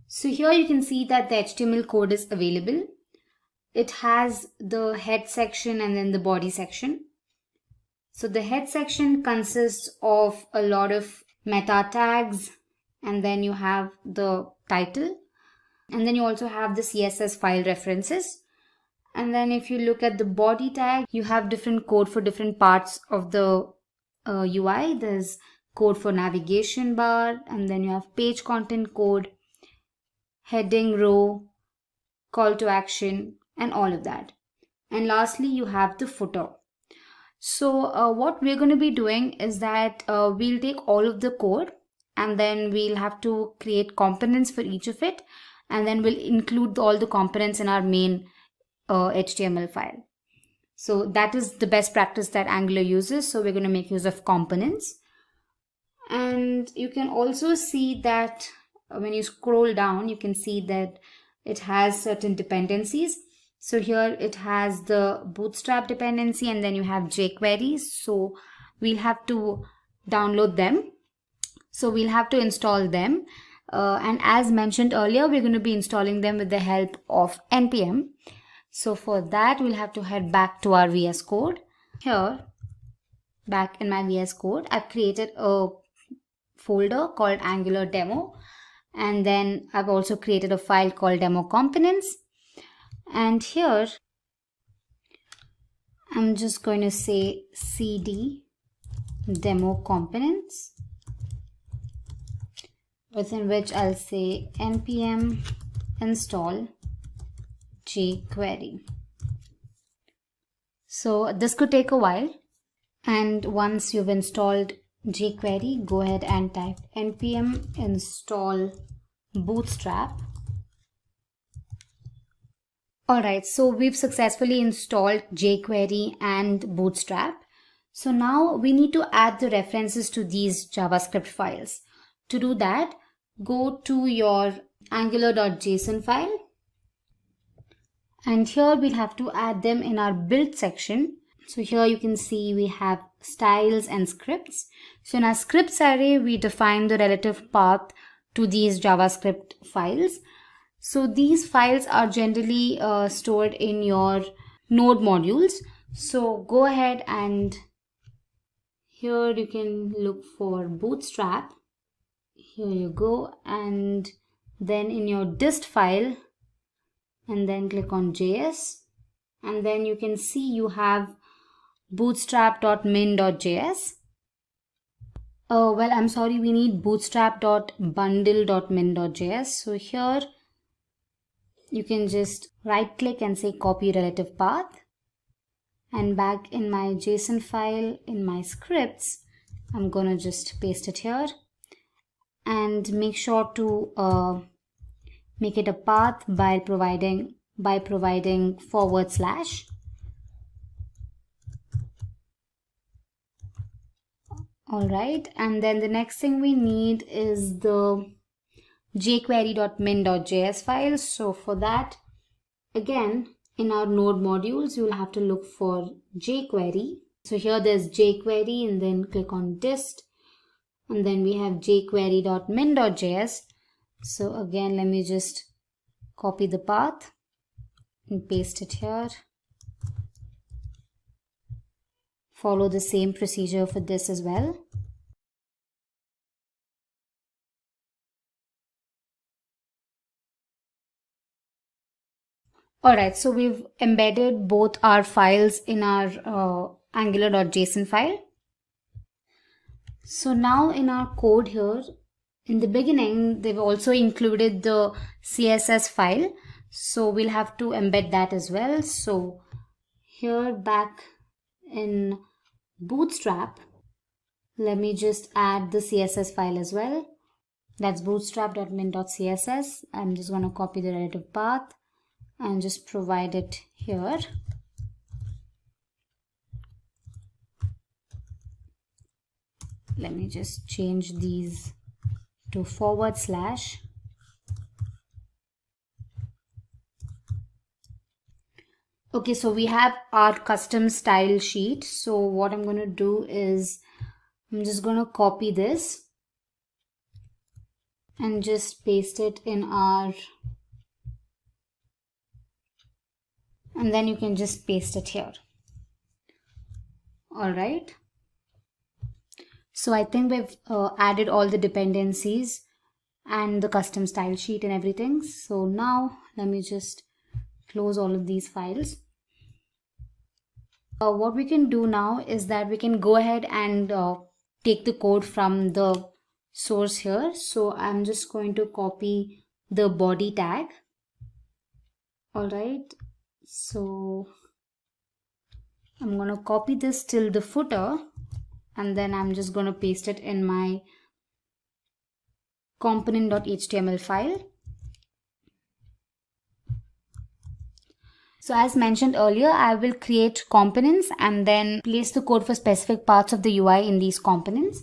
So here you can see that the HTML code is available. It has the head section and then the body section. So the head section consists of a lot of meta tags, and then you have the title, and then you also have the CSS file references. And then if you look at the body tag, you have different code for different parts of the UI. There's code for navigation bar, and then you have page content code, heading row, call to action, and all of that. And lastly, you have the footer. So what we're going to be doing is that we'll take all of the code, and then we'll have to create components for each of it, and then we'll include all the components in our main HTML file. So that is the best practice that Angular uses. So we're going to make use of components. And you can also see that when you scroll down, you can see that it has certain dependencies. So here it has the Bootstrap dependency, and then you have jQuery. So we'll have to download them. So we'll have to install them. And as mentioned earlier, we're going to be installing them with the help of npm. So for that, we'll have to head back to our VS Code. Here, back in my VS Code, I've created a folder called Angular Demo. And then I've also created a file called Demo Components. And here, I'm just going to say cd demo components, within which I'll say npm install jQuery. So this could take a while, and once you've installed jQuery, go ahead and type npm install Bootstrap. Alright, so we've successfully installed jQuery and Bootstrap. So now we need to add the references to these JavaScript files. To do that, go to your angular.json file. And here we'll have to add them in our build section. So here you can see we have styles and scripts. So in our scripts array, we define the relative path to these JavaScript files. So these files are generally stored in your node modules. So go ahead and here you can look for Bootstrap. Here you go. And then in your dist file, and then click on JS, and then you can see you have bootstrap.min.js. Well, I'm sorry, we need bootstrap.bundle.min.js. So here you can just right click and say copy relative path, and back in my JSON file in my scripts, I'm gonna just paste it here, and make sure to make it a path by providing // Alright, and then the next thing we need is the jQuery.min.js file. So for that, again, in our node modules, you'll have to look for jQuery. So here there's jQuery, and then click on dist, and then we have jQuery.min.js. So again, let me just copy the path and paste it here. Follow the same procedure for this as well. Alright, so we've embedded both our files in our angular.json file. So now in our code here, in the beginning, they've also included the CSS file. So we'll have to embed that as well. So here back in Bootstrap, let me just add the CSS file as well. That's bootstrap.min.css. I'm just going to copy the relative path and just provide it here. Let me just change these to /. Okay, so we have our custom style sheet. So what I'm going to do is I'm just going to copy this and just paste it in our, and then you can just paste it here. All right. So I think we've added all the dependencies and the custom style sheet and everything. So now let me just close all of these files. What we can do now is that we can go ahead and take the code from the source here. So I'm just going to copy the body tag. All right. So I'm going to copy this till the footer, and then I'm just going to paste it in my component.html file. So as mentioned earlier, I will create components and then place the code for specific parts of the UI in these components.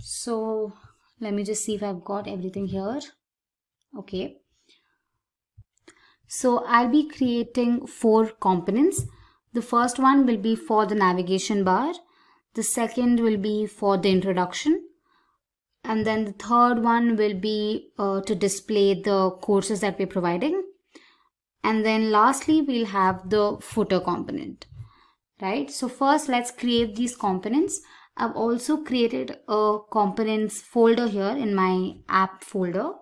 So let me just see if I've got everything here. Okay. So I'll be creating 4 components. The first one will be for the navigation bar. The second will be for the introduction. And then the third one will be to display the courses that we're providing. And then lastly, we'll have the footer component, right? So first, let's create these components. I've also created a components folder here in my app folder.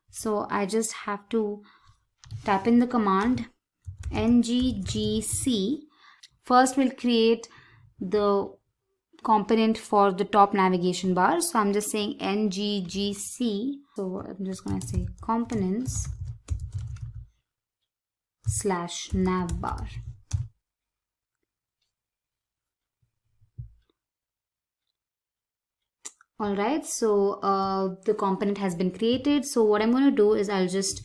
So I just have to type in the command nggc. First, we'll create the component for the top navigation bar. So I'm just saying nggc. So I'm just going to say components /navbar. Alright, so the component has been created. So what I'm going to do is I'll just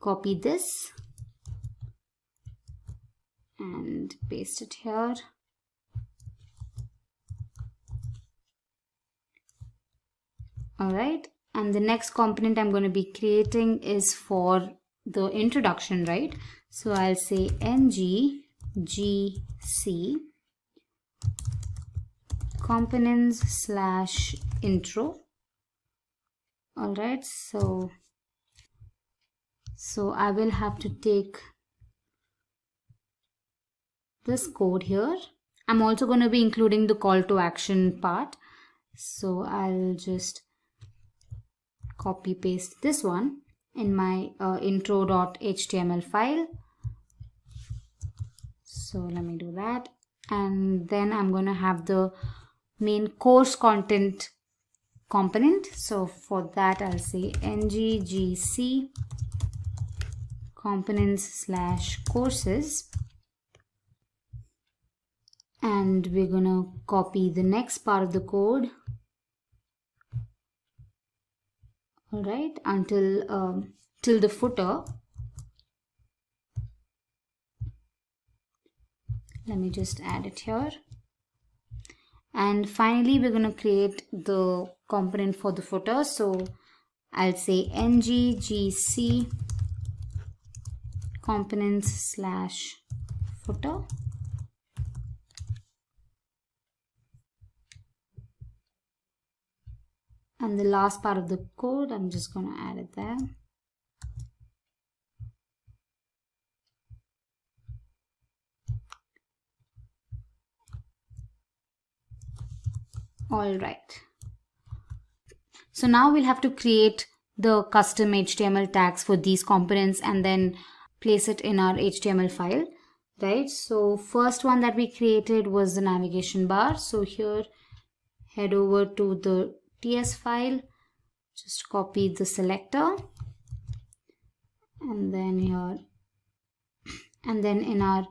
copy this and paste it here. Alright, and the next component I'm going to be creating is for the introduction, right? So I'll say nggc components /intro. Alright, so I will have to take this code here. I'm also going to be including the call to action part. So I'll just copy paste this one in my intro.html file. So let me do that. And then I'm going to have the main course content component. So for that, I'll say nggc components /courses. And we're going to copy the next part of the code. All right, until till the footer. Let me just add it here. And finally, we're going to create the component for the footer. So I'll say nggc components /footer. And the last part of the code, I'm just going to add it there. All right. So now we'll have to create the custom HTML tags for these components and then place it in our HTML file, right? So first one that we created was the navigation bar. So here, head over to the TS file, just copy the selector, and then here, and then in our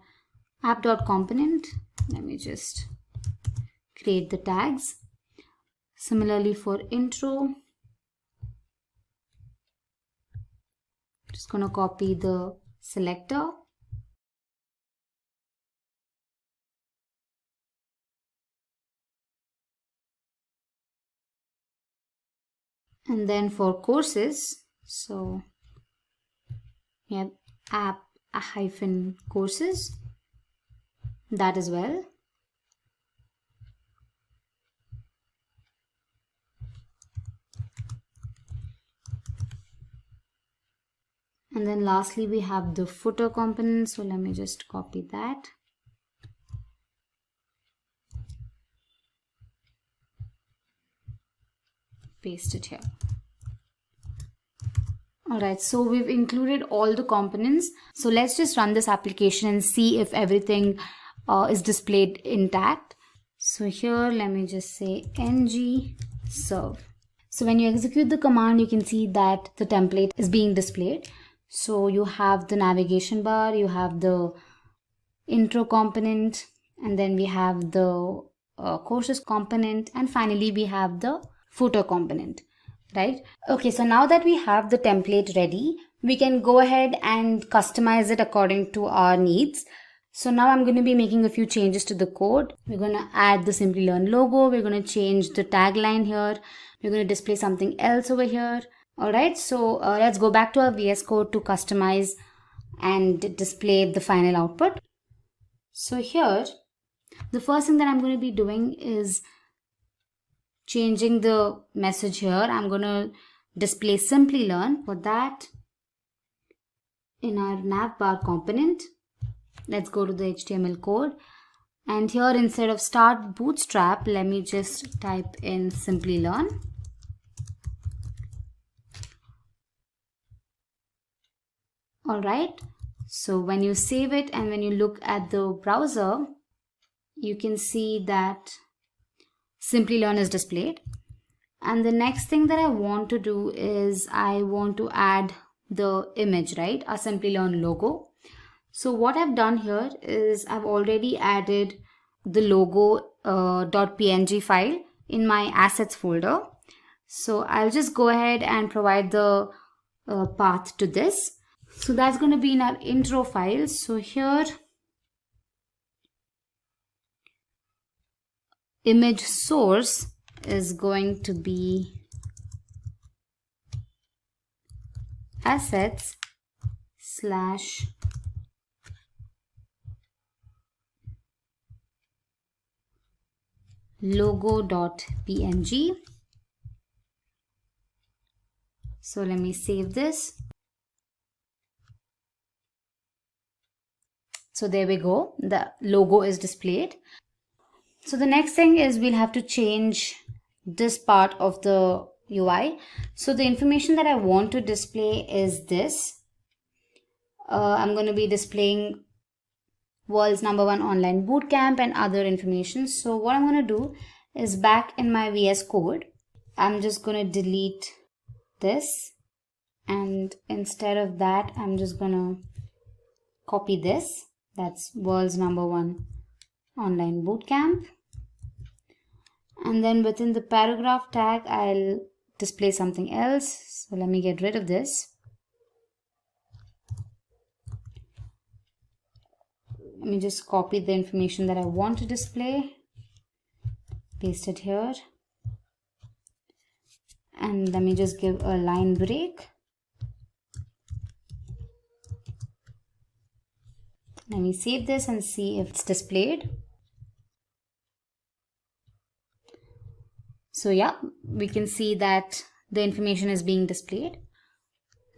app.component, let me just create the tags. Similarly for intro, just gonna copy the selector. And then for courses, so we have app-courses, that as well. And then lastly, we have the footer component. So let me just copy that. Paste it here. Alright, so we've included all the components. So let's just run this application and see if everything is displayed intact. So here, let me just say ng serve. So when you execute the command, you can see that the template is being displayed. So you have the navigation bar, you have the intro component, and then we have the courses component, and finally we have the footer component. right? Okay, so now that we have the template ready, we can go ahead and customize it according to our needs. So now I'm going to be making a few changes to the code. We're going to add the Simplilearn logo. We're going to change the tagline here. We're going to display something else over here. All right, so let's go back to our VS Code to customize and display the final output. So here, the first thing that I'm going to be doing is changing the message here. I'm going to display Simplilearn. For that, in our navbar component, let's go to the HTML code. And here, instead of start Bootstrap, let me just type in Simplilearn. All right. So when you save it and when you look at the browser, you can see that Simplilearn is displayed. And the next thing that I want to do is I want to add the image, right? A Simplilearn logo. So what I've done here is I've already added the logo .png file in my assets folder. So I'll just go ahead and provide the path to this. So that's going to be in our intro file. So here, image source is going to be assets / logo.png. So let me save this. So there we go. The logo is displayed. So the next thing is we'll have to change this part of the UI. So the information that I want to display is this. I'm going to be displaying world's #1 online bootcamp and other information. So what I'm going to do is back in my VS Code, I'm just going to delete this. And instead of that, I'm just going to copy this. That's world's #1 online bootcamp. And then within the paragraph tag, I'll display something else. So let me get rid of this. Let me just copy the information that I want to display, paste it here, and let me just give a line break. Let me save this and see if it's displayed. So yeah, we can see that the information is being displayed.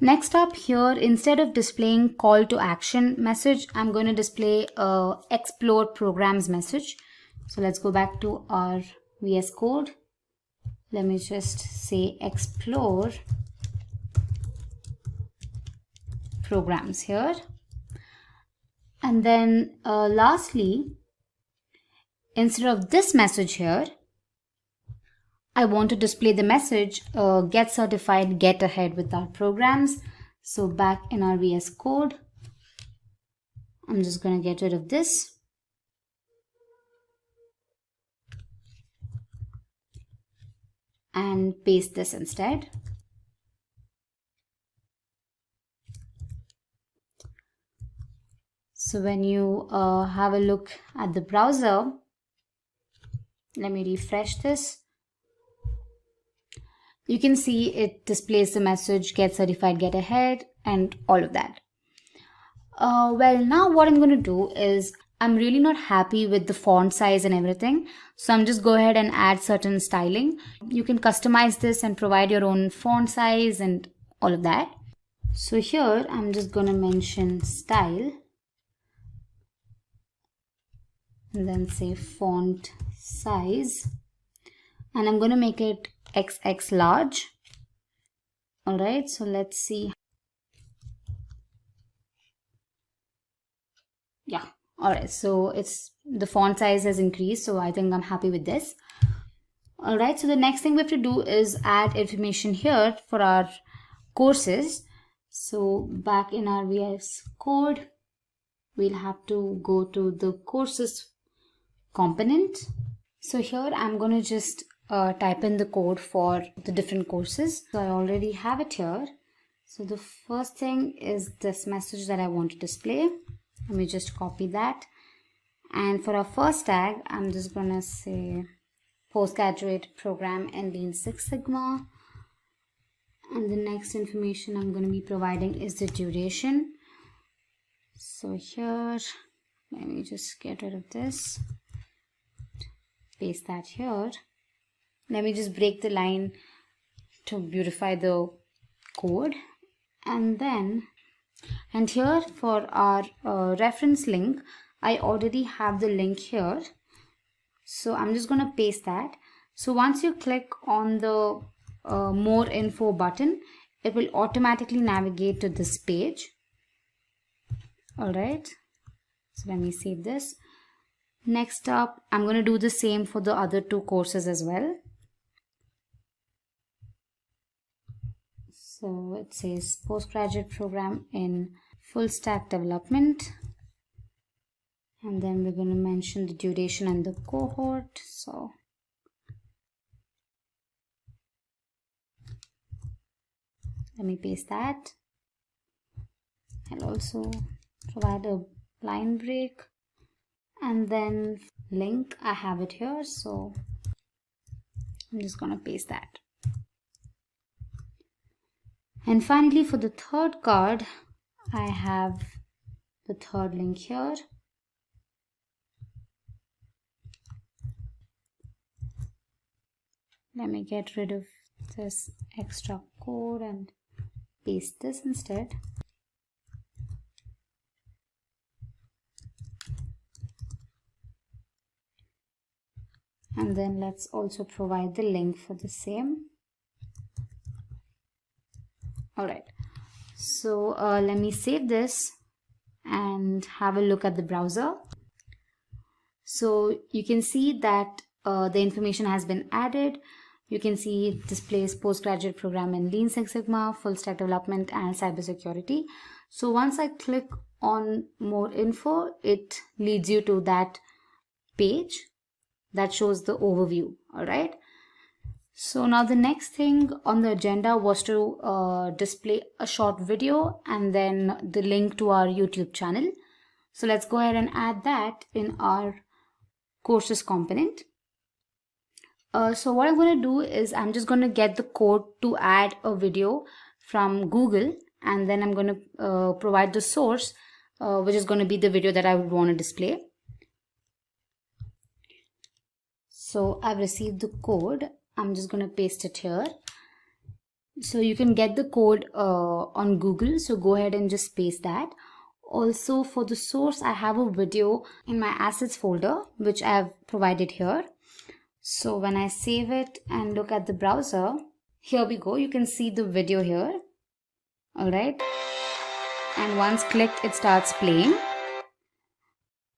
Next up here, instead of displaying call to action message, I'm going to display a explore programs message. So let's go back to our VS Code. Let me just say explore programs here. And then lastly, instead of this message here, I want to display the message get certified, get ahead with our programs. So back in our VS Code, I'm just going to get rid of this. And paste this instead. So when you have a look at the browser, let me refresh this. You can see it displays the message get certified, get ahead, and all of that. Well, now what I'm going to do is I'm really not happy with the font size and everything. So I'm just go ahead and add certain styling. You can customize this and provide your own font size and all of that. So here I'm just going to mention style and then say font size, and I'm going to make it XX large. All right, so let's see. Yeah. All right, so it's the font size has increased, so I think I'm happy with this. All right, so the next thing we have to do is add information here for our courses. So back in our VS Code, we'll have to go to the courses component. So here I'm going to just type in the code for the different courses. So I already have it here. So the first thing is this message that I want to display. Let me just copy that. And for our first tag, I'm just gonna say postgraduate program in Lean Six Sigma. And the next information I'm going to be providing is the duration. So here, let me just get rid of this, paste that here. Let me just break the line to beautify the code. And here for our reference link, I already have the link here. So I'm just going to paste that. So once you click on the more info button, it will automatically navigate to this page. Alright, so let me save this. Next up, I'm going to do the same for the other two courses as well. So it says postgraduate program in full stack development, and then we're going to mention the duration and the cohort. So let me paste that. I'll also provide a line break, and then link, I have it here, so I'm just gonna paste that. And finally, for the third card, I have the third link here. Let me get rid of this extra code and paste this instead. And then let's also provide the link for the same. Alright, so let me save this and have a look at the browser. So you can see that the information has been added. You can see it displays postgraduate program in Lean Six Sigma, full stack development, and cybersecurity. So once I click on more info, it leads you to that page that shows the overview. All right. So now the next thing on the agenda was to display a short video and then the link to our YouTube channel. So let's go ahead and add that in our courses component. So what I'm going to do is I'm just going to get the code to add a video from Google, and then I'm going to provide the source, which is going to be the video that I would want to display. So I've received the code. I'm just going to paste it here. So you can get the code on Google. So go ahead and just paste that. Also for the source, I have a video in my assets folder, which I have provided here. So when I save it and look at the browser, here we go. You can see the video here. All right. And once clicked, it starts playing.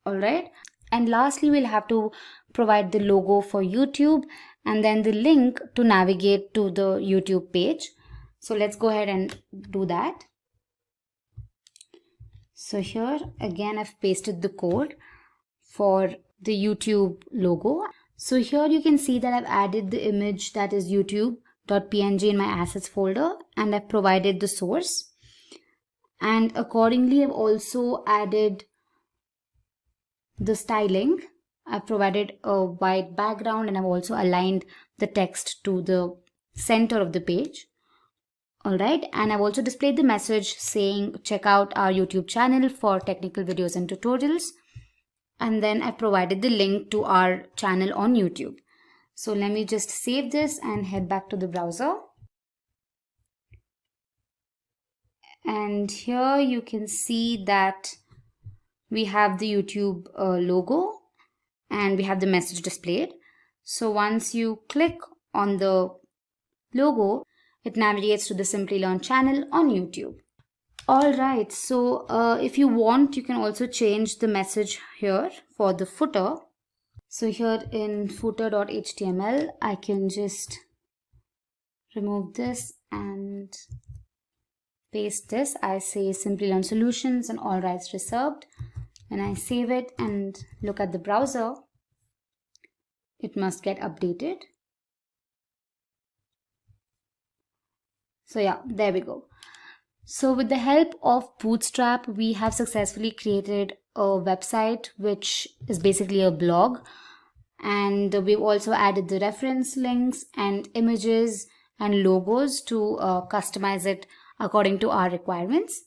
All right. And lastly, we'll have to provide the logo for YouTube and then the link to navigate to the YouTube page. So let's go ahead and do that. So here again, I've pasted the code for the YouTube logo. So here you can see that I've added the image that is youtube.png in my assets folder, and I've provided the source. And accordingly, I've also added the styling. I've provided a white background and I've also aligned the text to the center of the page. Alright, and I've also displayed the message saying check out our YouTube channel for technical videos and tutorials. And then I provided the link to our channel on YouTube. So let me just save this and head back to the browser. And here you can see that we have the YouTube logo and we have the message displayed. So once you click on the logo, it navigates to the Simplilearn channel on YouTube. Alright, so if you want, you can also change the message here for the footer. So here in footer.html, I can just remove this and paste this. I say Simplilearn Solutions and all rights reserved. When I save it and look at the browser, it must get updated. So yeah, there we go. So with the help of Bootstrap, we have successfully created a website which is basically a blog, and we've also added the reference links and images and logos to customize it according to our requirements.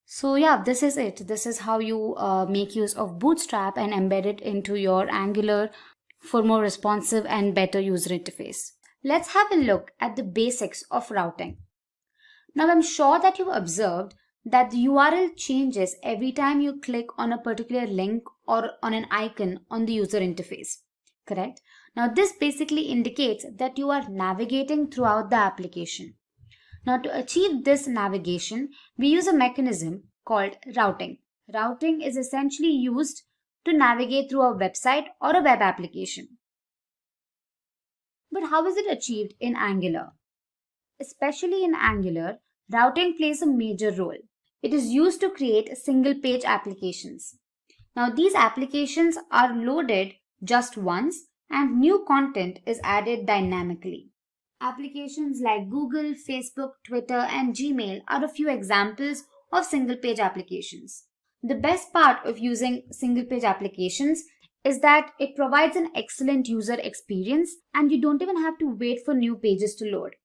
So yeah, this is it. This is how you make use of Bootstrap and embed it into your Angular for more responsive and better user interface. Let's have a look at the basics of routing. Now I'm sure that you've observed that the URL changes every time you click on a particular link or on an icon on the user interface, correct? Now this basically indicates that you are navigating throughout the application. Now to achieve this navigation, we use a mechanism called routing. Routing is essentially used to navigate through a website or a web application. But how is it achieved in Angular? Especially in Angular, routing plays a major role. It is used to create single-page applications. Now these applications are loaded just once and new content is added dynamically. Applications like Google, Facebook, Twitter, and Gmail are a few examples of single-page applications. The best part of using single-page applications is that it provides an excellent user experience and you don't even have to wait for new pages to load,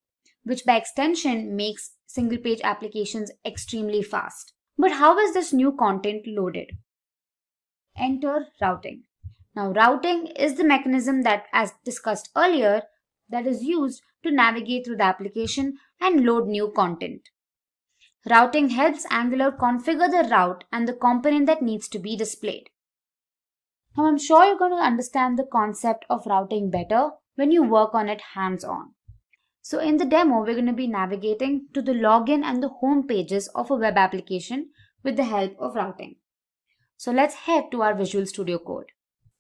which by extension makes single-page applications extremely fast. But how is this new content loaded? Enter routing. Now routing is the mechanism that, as discussed earlier, that is used to navigate through the application and load new content. Routing helps Angular configure the route and the component that needs to be displayed. Now I'm sure you're going to understand the concept of routing better when you work on it hands-on. So in the demo, we're going to be navigating to the login and the home pages of a web application with the help of routing. So let's head to our Visual Studio Code.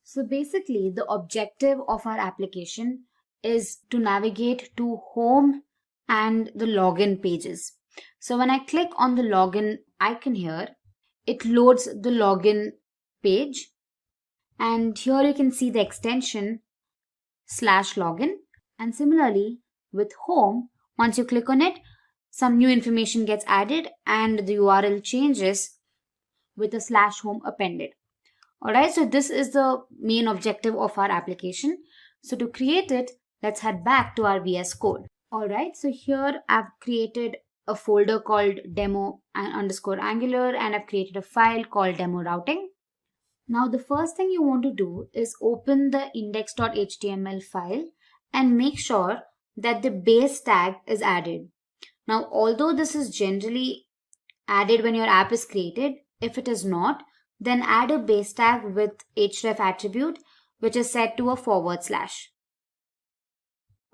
So basically, the objective of our application is to navigate to home and the login pages. So when I click on the login icon here, it loads the login page. And here you can see the extension /login. And similarly with home, once you click on it, some new information gets added and the URL changes with a /home appended. Alright, so this is the main objective of our application. So to create it, let's head back to our VS Code. Alright, so here I've created a folder called demo_angular and I've created a file called demo routing. Now the first thing you want to do is open the index.html file and make sure that the base tag is added. Now although this is generally added when your app is created, if it is not, then add a base tag with href attribute which is set to a /.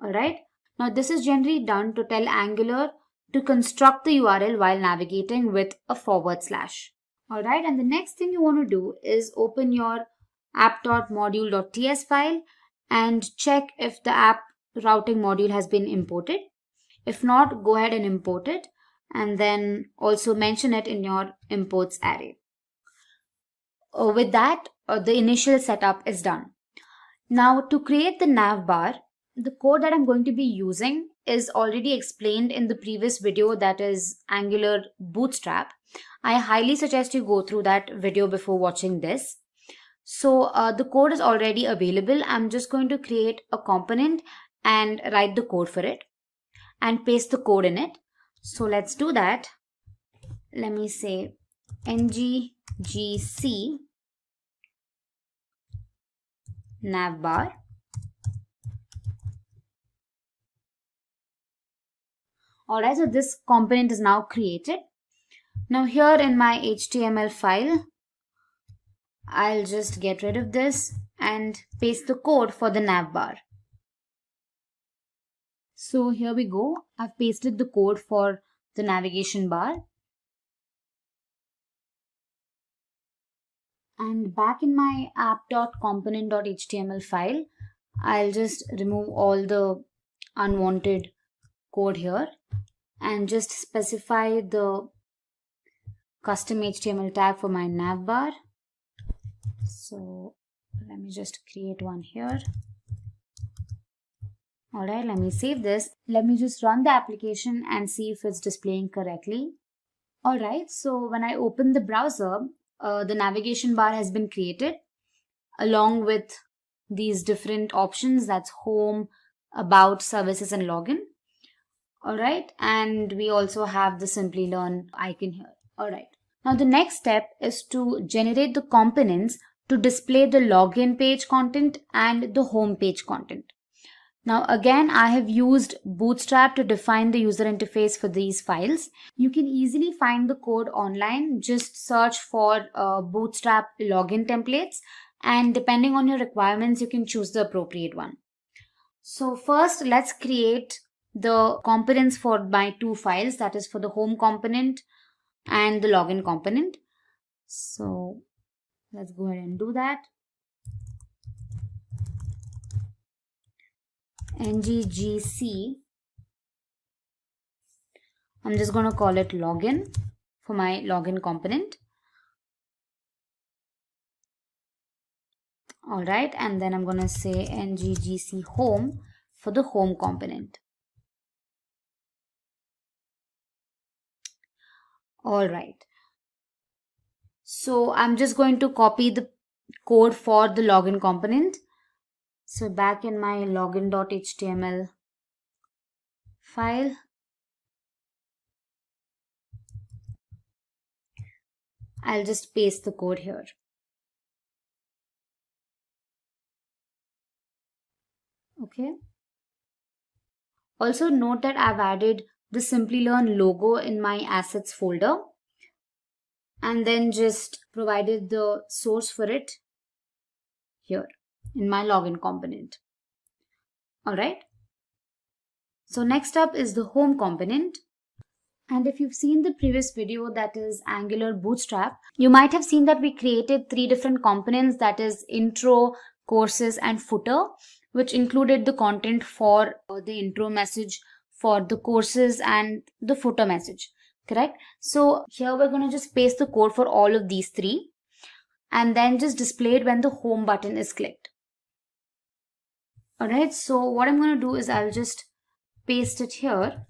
Alright, now this is generally done to tell Angular to construct the URL while navigating with a /. Alright, and the next thing you want to do is open your app.module.ts file and check if the app routing module has been imported. If not, go ahead and import it and then also mention it in your imports array. With that, the initial setup is done. Now to create the nav bar, the code that I'm going to be using is already explained in the previous video, that is Angular Bootstrap. I highly suggest you go through that video before watching this. So the code is already available. I'm just going to create a component and write the code for it and paste the code in it. So let's do that. Let me say ngGC navbar. Alright, so this component is now created. Now here in my HTML file, I'll just get rid of this and paste the code for the navbar. So here we go. I've pasted the code for the navigation bar. And back in my app.component.html file, I'll just remove all the unwanted code here and just specify the custom HTML tag for my navbar. So let me just create one here. Alright, let me save this. Let me just run the application and see if it's displaying correctly. Alright, so when I open the browser, the navigation bar has been created along with these different options, that's home, about, services and login. Alright, and we also have the Simplilearn icon here. Alright, now the next step is to generate the components to display the login page content and the home page content. Now again, I have used Bootstrap to define the user interface for these files. You can easily find the code online. Just search for Bootstrap login templates, and depending on your requirements, you can choose the appropriate one. So first, let's create the components for my two files, that is for the home component and the login component. So let's go ahead and do that. NGGC, I'm just going to call it login for my login component. Alright, and then I'm going to say NGGC home for the home component. Alright, so I'm just going to copy the code for the login component. So back in my login.html file, I'll just paste the code here. Okay. Also note that I've added the Simplilearn logo in my assets folder and then just provided the source for it here in my login component. Alright. So next up is the home component. And if you've seen the previous video, that is Angular Bootstrap, you might have seen that we created 3 different components, that is intro, courses and footer, which included the content for the intro message, for the courses and the footer message, correct? So here we're going to just paste the code for all of these 3 and then just display it when the home button is clicked. Alright, so what I'm going to do is I'll just paste it here.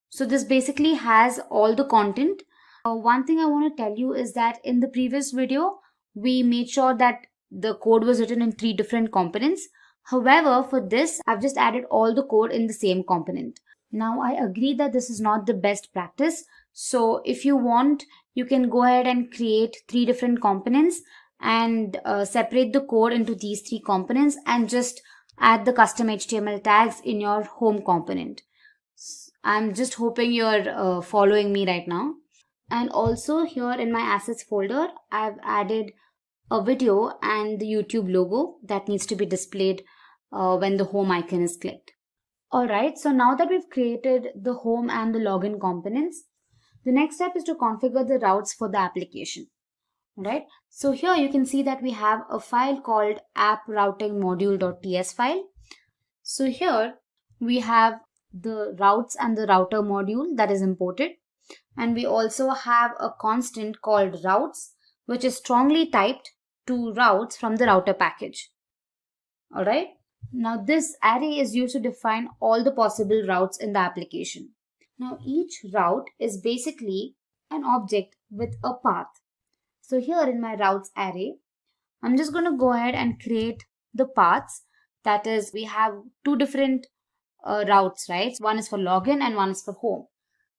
So this basically has all the content. One thing I want to tell you is that in the previous video, we made sure that the code was written in 3 different components. However, for this, I've just added all the code in the same component. Now, I agree that this is not the best practice. So if you want, you can go ahead and create 3 different components and separate the code into these 3 components and just add the custom HTML tags in your home component. I'm just hoping you're following me right now. And also here in my assets folder, I've added a video and the YouTube logo that needs to be displayed when the home icon is clicked. Alright, so now that we've created the home and the login components, the next step is to configure the routes for the application. Alright, so here you can see that we have a file called app-routing-module.ts file. So here we have the routes and the router module that is imported, and we also have a constant called routes, which is strongly typed to routes from the router package. Alright, now this array is used to define all the possible routes in the application. Now each route is basically an object with a path. So here in my routes array, I'm just going to go ahead and create the paths. That is, we have 2 different routes, right? One is for login and one is for home.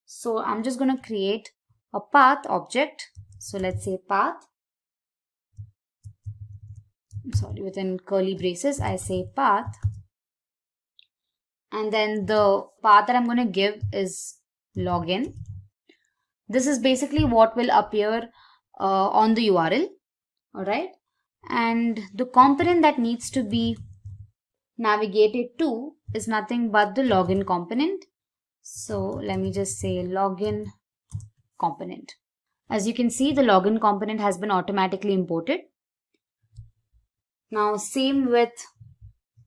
So I'm just going to create a path object. So let's say path. Within curly braces, I say path. And then the path that I'm going to give is login. This is basically what will appear on the URL. Alright. And the component that needs to be navigated to is nothing but the login component. So let me just say login component. As you can see, the login component has been automatically imported. Now same with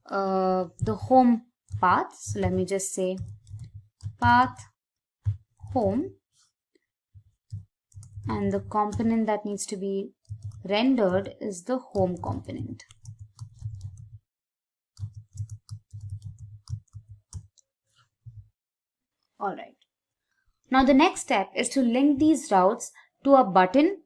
the home path. So let me just say path home, and the component that needs to be rendered is the home component. Alright. Now the next step is to link these routes to a button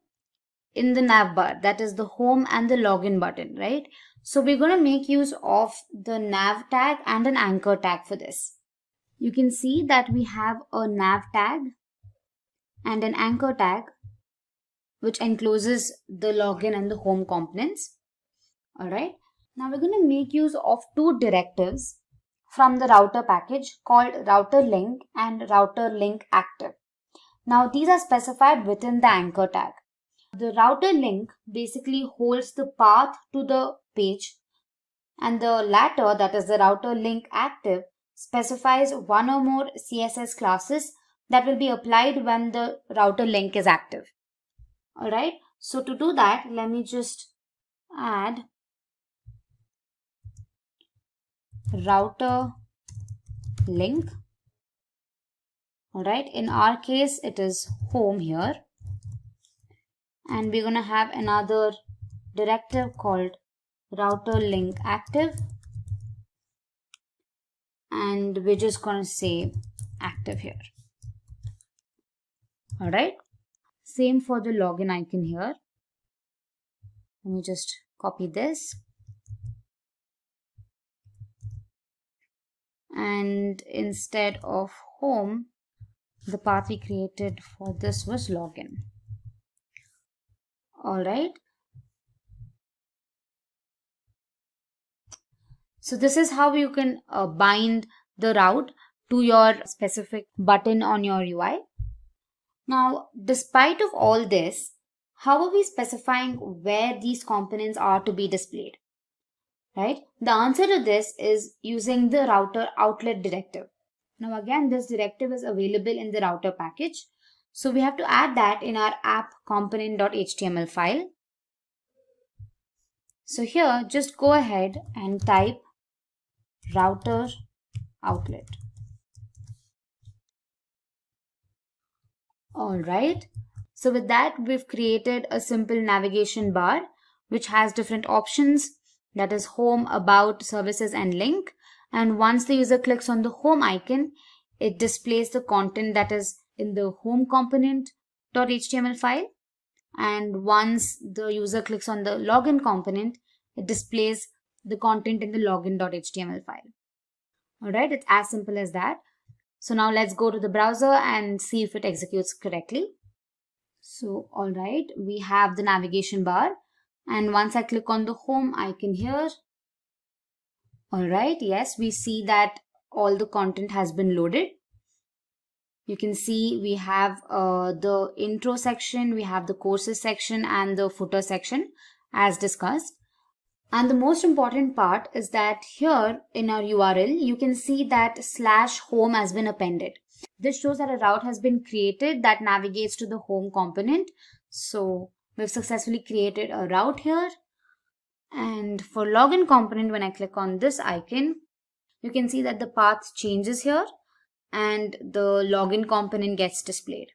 in the nav bar, that is the home and the login button, right? So we're going to make use of the nav tag and an anchor tag for this. You can see that we have a nav tag and an anchor tag which encloses the login and the home components. Alright. Now we're going to make use of two directives from the router package called router link and router link active. Now these are specified within the anchor tag. The router link basically holds the path to the page, and the latter, that is the router link active, specifies one or more CSS classes that will be applied when the router link is active. Alright, so to do that, let me just add router link. Alright, in our case it is home here, and we're going to have another directive called router link active, and we're just going to say active here. Alright, same for the login icon here. Let me just copy this, and instead of home, the path we created for this was login. Alright, so this is how you can bind the route to your specific button on your UI. Now, despite of all this, how are we specifying where these components are to be displayed? Right? The answer to this is using the router outlet directive. Now again, this directive is available in the router package. So we have to add that in our app component.html file. So here, just go ahead and type router outlet. Alright, so with that, we've created a simple navigation bar which has different options, that is home, about, services and link. And once the user clicks on the home icon, it displays the content that is in the home component.html file. And once the user clicks on the login component, it displays the content in the login.html file. Alright, it's as simple as that. So now let's go to the browser and see if it executes correctly. So alright, we have the navigation bar, and once I click on the home icon here, alright, yes, we see that all the content has been loaded. You can see we have the intro section, we have the courses section and the footer section as discussed. And the most important part is that here in our URL, you can see that /home has been appended. This shows that a route has been created that navigates to the home component. So we've successfully created a route here. And for login component, when I click on this icon, you can see that the path changes here and the login component gets displayed.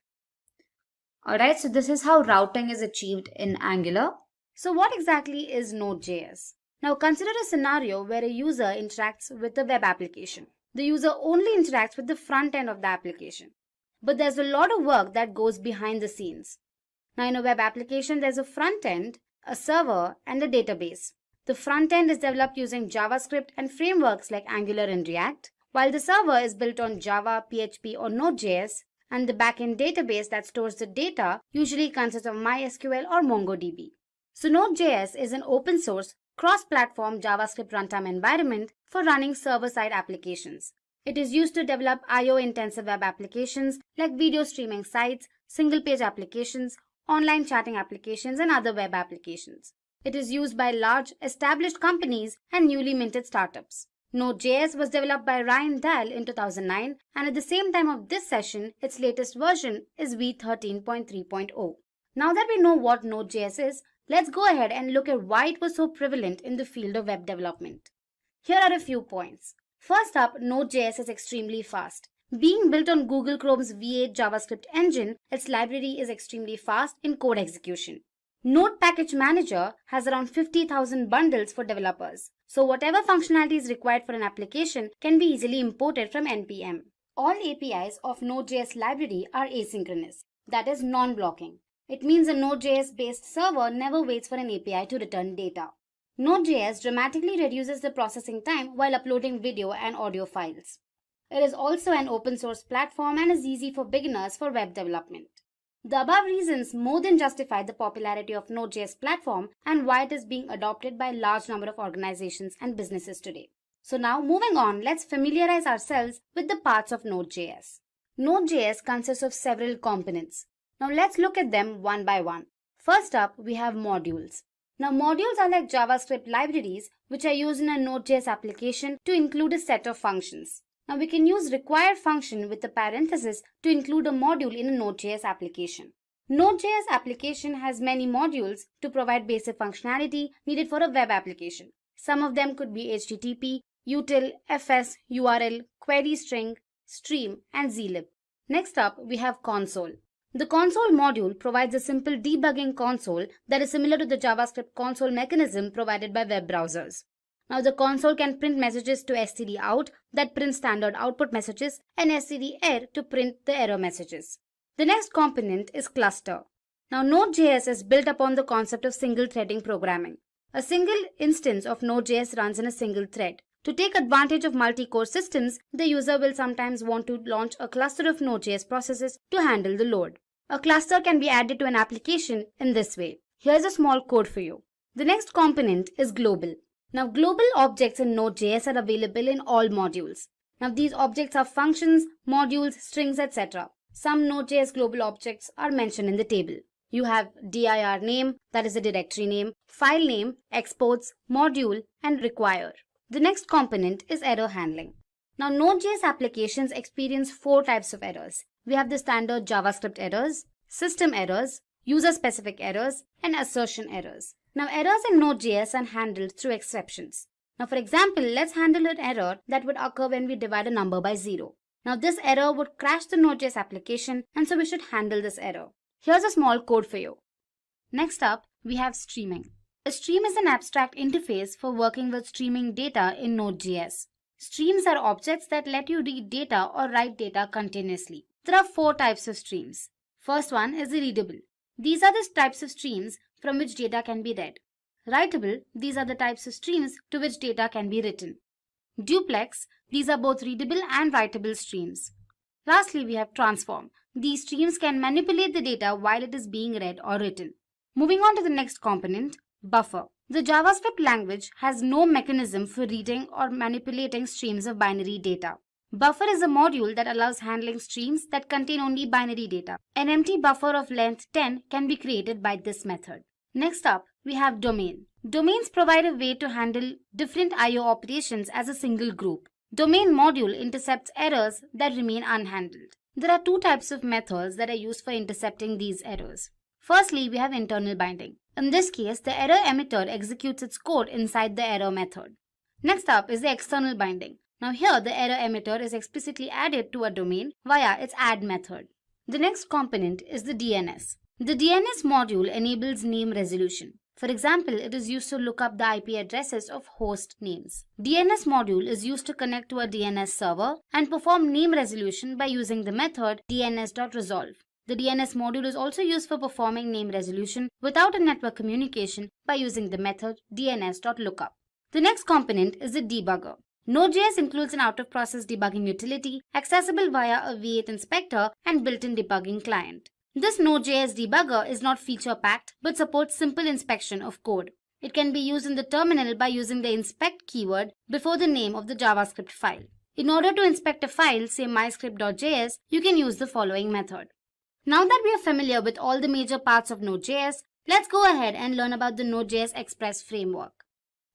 Alright, so this is how routing is achieved in Angular. So what exactly is Node.js? Now consider a scenario where a user interacts with a web application. The user only interacts with the front end of the application. But there's a lot of work that goes behind the scenes. Now in a web application, there's a front end, a server, and a database. The front end is developed using JavaScript and frameworks like Angular and React, while the server is built on Java, PHP, or Node.js, and the backend database that stores the data usually consists of MySQL or MongoDB. So Node.js is an open source, cross-platform JavaScript runtime environment for running server-side applications. It is used to develop I/O-intensive web applications like video streaming sites, single-page applications, online chatting applications, and other web applications. It is used by large, established companies and newly minted startups. Node.js was developed by Ryan Dahl in 2009, and at the same time of this session, its latest version is v13.3.0. Now that we know what Node.js is, let's go ahead and look at why it was so prevalent in the field of web development. Here are a few points. First up, Node.js is extremely fast. Being built on Google Chrome's V8 JavaScript engine, its library is extremely fast in code execution. Node Package Manager has around 50,000 bundles for developers, so whatever functionality is required for an application can be easily imported from NPM. All APIs of Node.js library are asynchronous, that is non-blocking. It means a Node.js based server never waits for an API to return data. Node.js dramatically reduces the processing time while uploading video and audio files. It is also an open source platform and is easy for beginners for web development. The above reasons more than justify the popularity of Node.js platform and why it is being adopted by a large number of organizations and businesses today. So now moving on, let's familiarize ourselves with the parts of Node.js. Node.js consists of several components. Now let's look at them one by one. First up, we have modules. Now modules are like JavaScript libraries which are used in a Node.js application to include a set of functions. Now we can use required function with a parenthesis to include a module in a Node.js application. Node.js application has many modules to provide basic functionality needed for a web application. Some of them could be HTTP, util, fs, URL, query string, stream, and zlib. Next up, we have console. The console module provides a simple debugging console that is similar to the JavaScript console mechanism provided by web browsers. Now the console can print messages to stdout that print standard output messages and stderr to print the error messages. The next component is cluster. Now Node.js is built upon the concept of single threading programming. A single instance of Node.js runs in a single thread. To take advantage of multi-core systems, the user will sometimes want to launch a cluster of Node.js processes to handle the load. A cluster can be added to an application in this way. Here's a small code for you. The next component is global. Now global objects in Node.js are available in all modules. Now these objects are functions, modules, strings, etc. Some Node.js global objects are mentioned in the table. You have dir name, that is a directory name, file name, exports, module, and require. The next component is error handling. Now Node.js applications experience 4 types of errors. We have the standard JavaScript errors, system errors, user-specific errors, and assertion errors. Now errors in Node.js are handled through exceptions. Now for example, let's handle an error that would occur when we divide a number by 0. Now this error would crash the Node.js application, and so we should handle this error. Here's a small code for you. Next up, we have streaming. A stream is an abstract interface for working with streaming data in Node.js. Streams are objects that let you read data or write data continuously. There are 4 types of streams. First one is the readable. These are the types of streams from which data can be read. Writable, these are the types of streams to which data can be written. Duplex, these are both readable and writable streams. Lastly, we have transform. These streams can manipulate the data while it is being read or written. Moving on to the next component, buffer. The JavaScript language has no mechanism for reading or manipulating streams of binary data. Buffer is a module that allows handling streams that contain only binary data. An empty buffer of length 10 can be created by this method. Next up, we have domain. Domains provide a way to handle different I/O operations as a single group. Domain module intercepts errors that remain unhandled. There are 2 types of methods that are used for intercepting these errors. Firstly, we have internal binding. In this case, the error emitter executes its code inside the error method. Next up is the external binding. Now here, the error emitter is explicitly added to a domain via its add method. The next component is the DNS. The DNS module enables name resolution. For example, it is used to look up the IP addresses of host names. DNS module is used to connect to a DNS server and perform name resolution by using the method dns.resolve. The DNS module is also used for performing name resolution without a network communication by using the method dns.lookup. The next component is the debugger. Node.js includes an out-of-process debugging utility accessible via a V8 inspector and built-in debugging client. This Node.js debugger is not feature-packed but supports simple inspection of code. It can be used in the terminal by using the inspect keyword before the name of the JavaScript file. In order to inspect a file, say myscript.js, you can use the following method. Now that we are familiar with all the major parts of Node.js, let's go ahead and learn about the Node.js Express framework.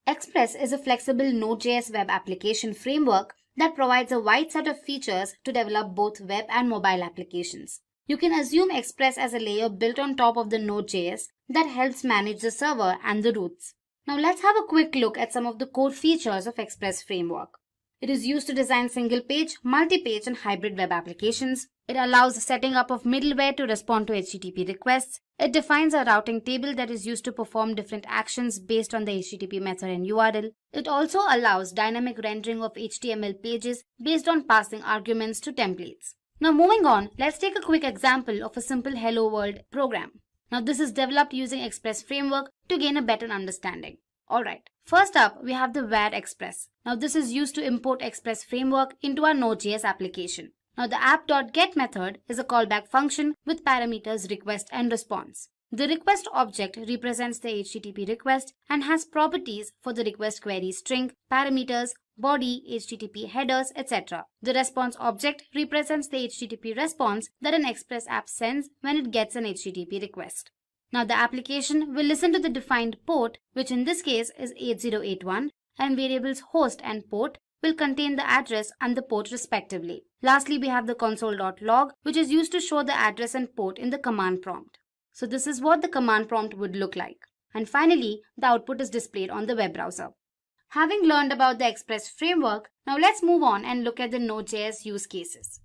Express is a flexible Node.js web application framework that provides a wide set of features to develop both web and mobile applications. You can assume Express as a layer built on top of the Node.js that helps manage the server and the routes. Now let's have a quick look at some of the core features of Express framework. It is used to design single-page, multi-page, and hybrid web applications. It allows setting up of middleware to respond to HTTP requests. It defines a routing table that is used to perform different actions based on the HTTP method and URL. It also allows dynamic rendering of HTML pages based on passing arguments to templates. Now moving on, let's take a quick example of a simple Hello World program. Now this is developed using Express framework to gain a better understanding. Alright, first up we have the var express. Now this is used to import Express framework into our Node.js application. Now the app.get method is a callback function with parameters request and response. The request object represents the HTTP request and has properties for the request query string, parameters, body, HTTP headers, etc. The response object represents the HTTP response that an Express app sends when it gets an HTTP request. Now the application will listen to the defined port, which in this case is 8081, and variables host and port will contain the address and the port respectively. Lastly, we have the console.log, which is used to show the address and port in the command prompt. So this is what the command prompt would look like. And finally, the output is displayed on the web browser. Having learned about the Express framework, now let's move on and look at the Node.js use cases.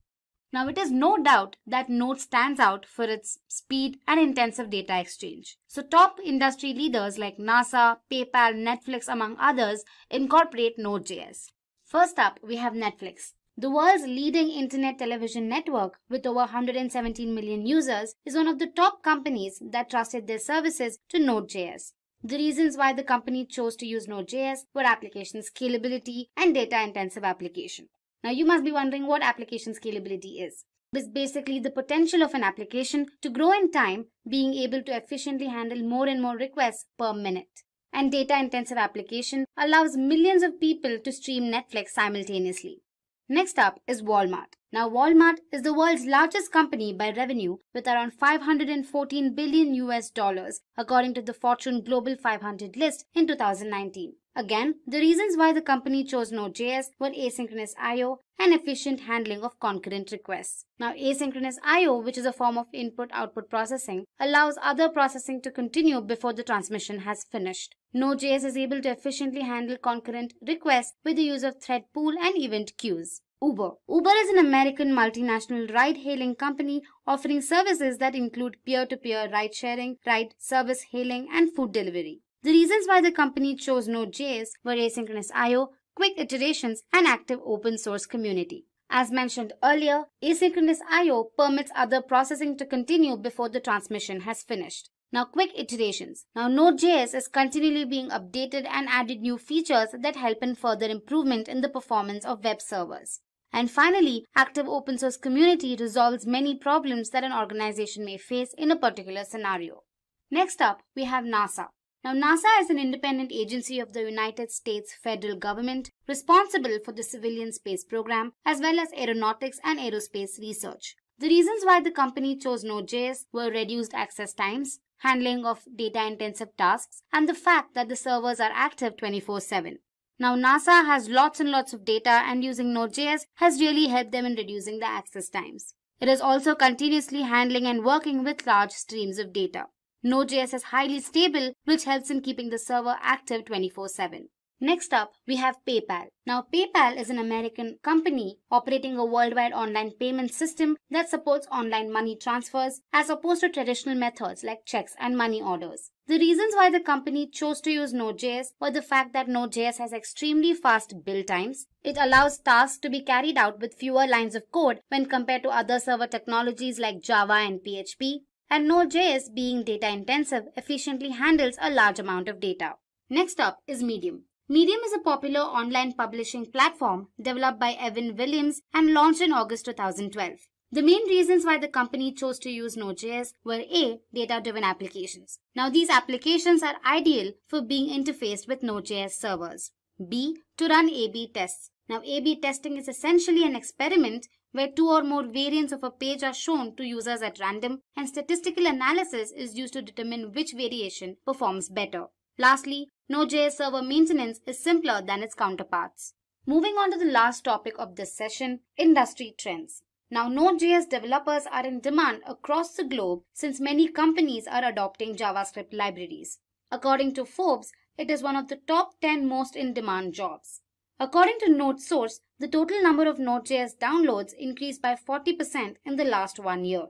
Now it is no doubt that Node stands out for its speed and intensive data exchange. So top industry leaders like NASA, PayPal, Netflix among others incorporate Node.js. First up, we have Netflix. The world's leading internet television network with over 117 million users is one of the top companies that trusted their services to Node.js. The reasons why the company chose to use Node.js were application scalability and data-intensive application. Now you must be wondering what application scalability is. It's basically the potential of an application to grow in time, being able to efficiently handle more and more requests per minute. And data-intensive application allows millions of people to stream Netflix simultaneously. Next up is Walmart. Now Walmart is the world's largest company by revenue with around $514 billion according to the Fortune Global 500 list in 2019. Again, the reasons why the company chose Node.js were asynchronous I/O and efficient handling of concurrent requests. Now asynchronous I/O, which is a form of input-output processing, allows other processing to continue before the transmission has finished. Node.js is able to efficiently handle concurrent requests with the use of thread pool and event queues. Uber. Uber is an American multinational ride-hailing company offering services that include peer-to-peer ride-sharing, ride service hailing, and food delivery. The reasons why the company chose Node.js were asynchronous I/O, quick iterations, and active open source community. As mentioned earlier, asynchronous I/O permits other processing to continue before the transmission has finished. Now quick iterations. Now Node.js is continually being updated and added new features that help in further improvement in the performance of web servers. And finally, active open source community resolves many problems that an organization may face in a particular scenario. Next up, we have NASA. Now, NASA is an independent agency of the United States federal government responsible for the civilian space program as well as aeronautics and aerospace research. The reasons why the company chose Node.js were reduced access times, handling of data-intensive tasks, and the fact that the servers are active 24/7. Now, NASA has lots and lots of data, and using Node.js has really helped them in reducing the access times. It is also continuously handling and working with large streams of data. Node.js is highly stable, which helps in keeping the server active 24/7. Next up, we have PayPal. Now, PayPal is an American company operating a worldwide online payment system that supports online money transfers as opposed to traditional methods like checks and money orders. The reasons why the company chose to use Node.js were the fact that Node.js has extremely fast build times. It allows tasks to be carried out with fewer lines of code when compared to other server technologies like Java and PHP. And Node.js, being data intensive, efficiently handles a large amount of data. Next up is Medium. Medium is a popular online publishing platform developed by Evan Williams and launched in August 2012. The main reasons why the company chose to use Node.js were A. Data-driven applications. Now these applications are ideal for being interfaced with Node.js servers. B. To run A/B tests. Now A/B testing is essentially an experiment where two or more variants of a page are shown to users at random, and statistical analysis is used to determine which variation performs better. Lastly, Node.js server maintenance is simpler than its counterparts. Moving on to the last topic of this session, industry trends. Now, Node.js developers are in demand across the globe since many companies are adopting JavaScript libraries. According to Forbes, it is one of the top 10 most in-demand jobs. According to Node source, the total number of Node.js downloads increased by 40% in the last 1 year.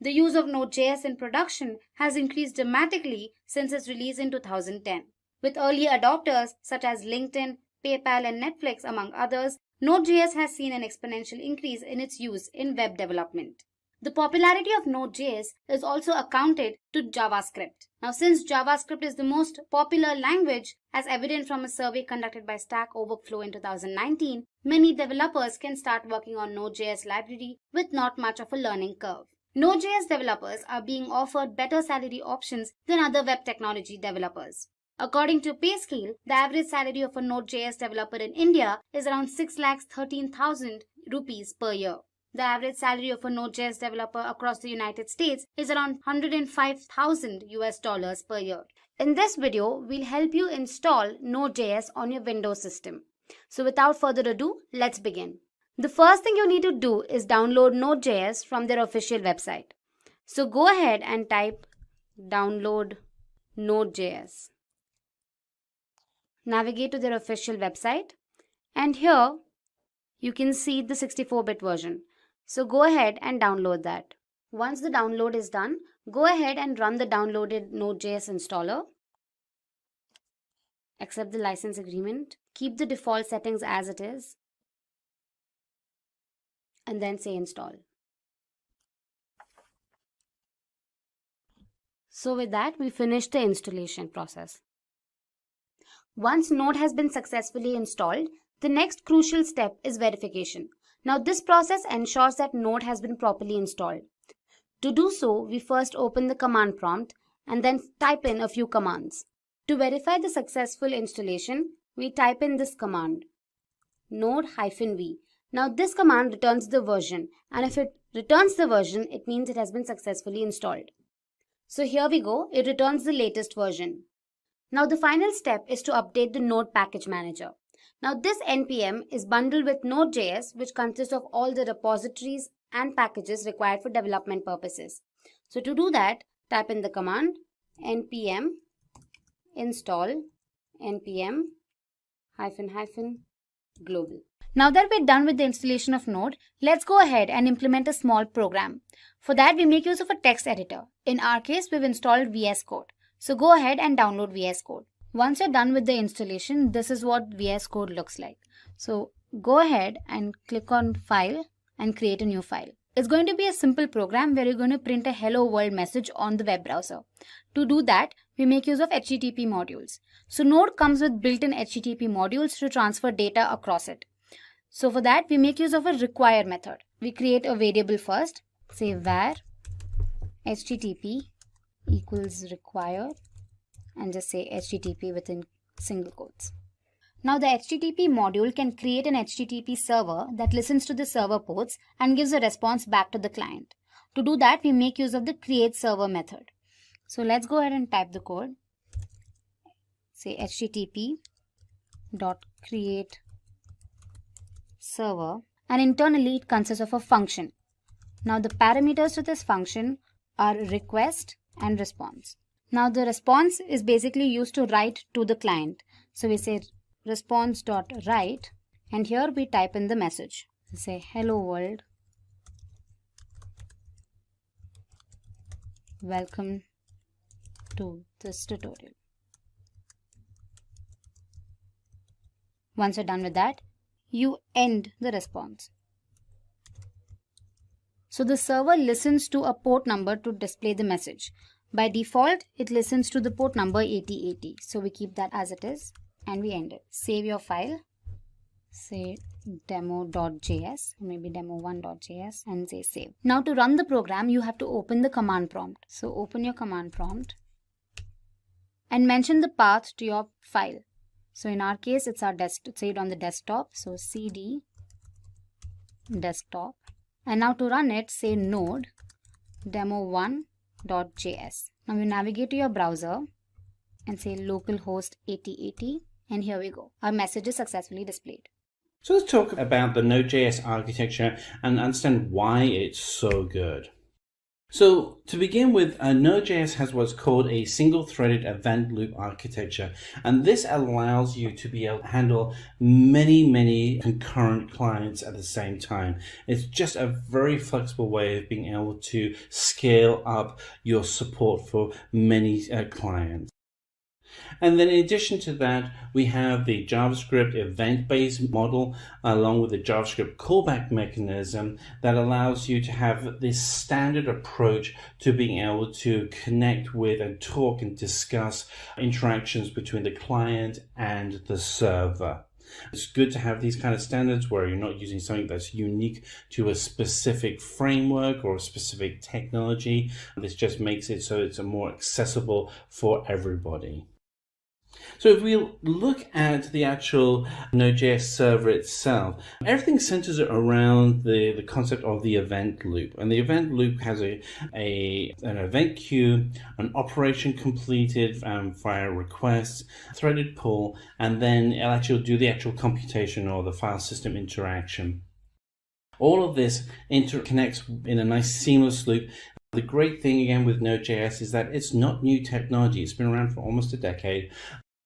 The use of Node.js in production has increased dramatically since its release in 2010. With early adopters such as LinkedIn, PayPal, and Netflix, among others, Node.js has seen an exponential increase in its use in web development. The popularity of Node.js is also accounted to JavaScript. Now, since JavaScript is the most popular language, as evident from a survey conducted by Stack Overflow in 2019, many developers can start working on Node.js library with not much of a learning curve. Node.js developers are being offered better salary options than other web technology developers. According to PayScale, the average salary of a Node.js developer in India is around 6,13,000 rupees per year. The average salary of a Node.js developer across the United States is around $105,000 per year. In this video, we'll help you install Node.js on your Windows system. So without further ado, let's begin. The first thing you need to do is download Node.js from their official website. So go ahead and type download Node.js. Navigate to their official website, and here you can see the 64-bit version. So go ahead and download that. Once the download is done, go ahead and run the downloaded Node.js installer. Accept the license agreement. Keep the default settings as it is. And then say install. So with that, we finished the installation process. Once Node has been successfully installed, the next crucial step is verification. Now this process ensures that Node has been properly installed. To do so, we first open the command prompt and then type in a few commands. To verify the successful installation, we type in this command, node-v. Now this command returns the version, and if it returns the version, it means it has been successfully installed. So here we go, it returns the latest version. Now the final step is to update the Node package manager. Now this NPM is bundled with Node.js, which consists of all the repositories and packages required for development purposes. So to do that, type in the command npm install npm -- global. Now that we're done with the installation of Node, let's go ahead and implement a small program. For that, we make use of a text editor. In our case, we've installed VS Code. So go ahead and download VS Code. Once you're done with the installation, this is what VS Code looks like. So go ahead and click on File and create a new file. It's going to be a simple program where you're going to print a hello world message on the web browser. To do that, we make use of HTTP modules. So Node comes with built-in HTTP modules to transfer data across it. So for that, we make use of a require method. We create a variable first, say var HTTP equals require, and just say HTTP within single quotes. Now the HTTP module can create an HTTP server that listens to the server ports and gives a response back to the client. To do that, we make use of the create server method. So let's go ahead and type the code. Say http.create server, and internally it consists of a function. Now the parameters to this function are request and response. Now the response is basically used to write to the client. So we say response.write, and here we type in the message. We say hello world, welcome to this tutorial. Once you're done with that, you end the response. So the server listens to a port number to display the message. By default, it listens to the port number 8080. So we keep that as it is and we end it. Save your file, say demo.js, maybe demo1.js, and say save. Now to run the program, you have to open the command prompt. So open your command prompt and mention the path to your file. So in our case, it's our saved on the desktop. So cd desktop. And now to run it, say node demo1.js. Now you navigate to your browser and say localhost 8080. And here we go. Our message is successfully displayed. So let's talk about the Node.js architecture and understand why it's so good. So to begin with, Node.js has what's called a single-threaded event loop architecture, and this allows you to be able to handle many concurrent clients at the same time. It's just a very flexible way of being able to scale up your support for many clients. And then in addition to that, we have the JavaScript event-based model along with the JavaScript callback mechanism that allows you to have this standard approach to being able to connect with and talk and discuss interactions between the client and the server. It's good to have these kind of standards where you're not using something that's unique to a specific framework or a specific technology. This just makes it so it's more accessible for everybody. So if we look at the actual Node.js server itself, everything centers around the concept of the event loop. And the event loop has an event queue, an operation completed via requests, threaded pull, and then it'll actually do the actual computation or the file system interaction. All of this interconnects in a nice seamless loop. The great thing again with Node.js is that it's not new technology. It's been around for almost a decade.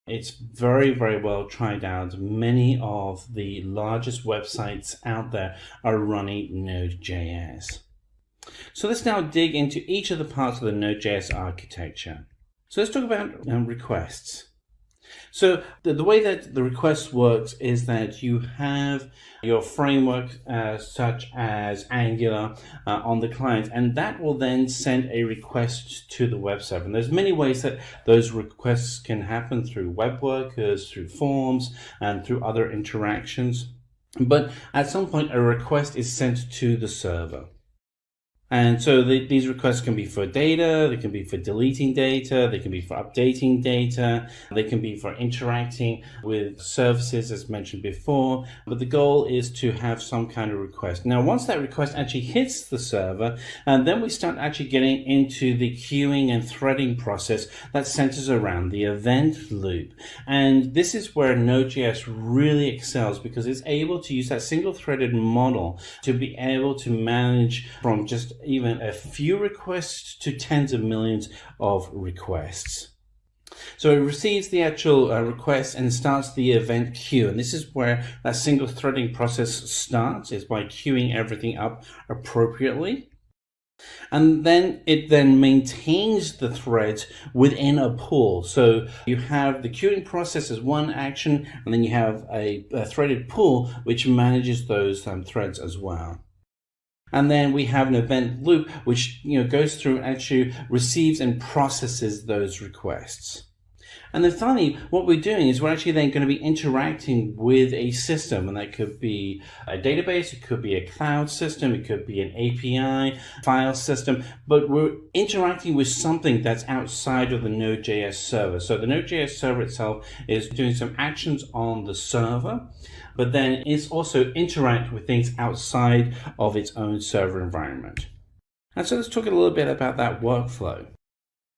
It's very well tried out. Many of the largest websites out there are running Node.js. So let's now dig into each of the parts of the Node.js architecture. So let's talk about requests. So the way that the request works is that you have your framework such as Angular on the client, and that will then send a request to the web server. And there's many ways that those requests can happen through web workers, through forms, and through other interactions. But at some point, a request is sent to the server. And so these requests can be for data, they can be for deleting data, they can be for updating data, they can be for interacting with services as mentioned before, but the goal is to have some kind of request. Now once that request actually hits the server, and then we start actually getting into the queuing and threading process that centers around the event loop. And this is where Node.js really excels because it's able to use that single-threaded model to be able to manage from just even a few requests to tens of millions of requests. So it receives the actual request and starts the event queue. And this is where that single threading process starts, is by queuing everything up appropriately. And then it then maintains the threads within a pool. So you have the queuing process as one action, and then you have a threaded pool which manages those threads as well. And then we have an event loop which goes through and actually receives and processes those requests. And then finally, what we're doing is we're actually then going to be interacting with a system, and that could be a database, it could be a cloud system, it could be an API, file system, but we're interacting with something that's outside of the Node.js server. So the Node.js server itself is doing some actions on the server, but then it's also interact with things outside of its own server environment. And so let's talk a little bit about that workflow.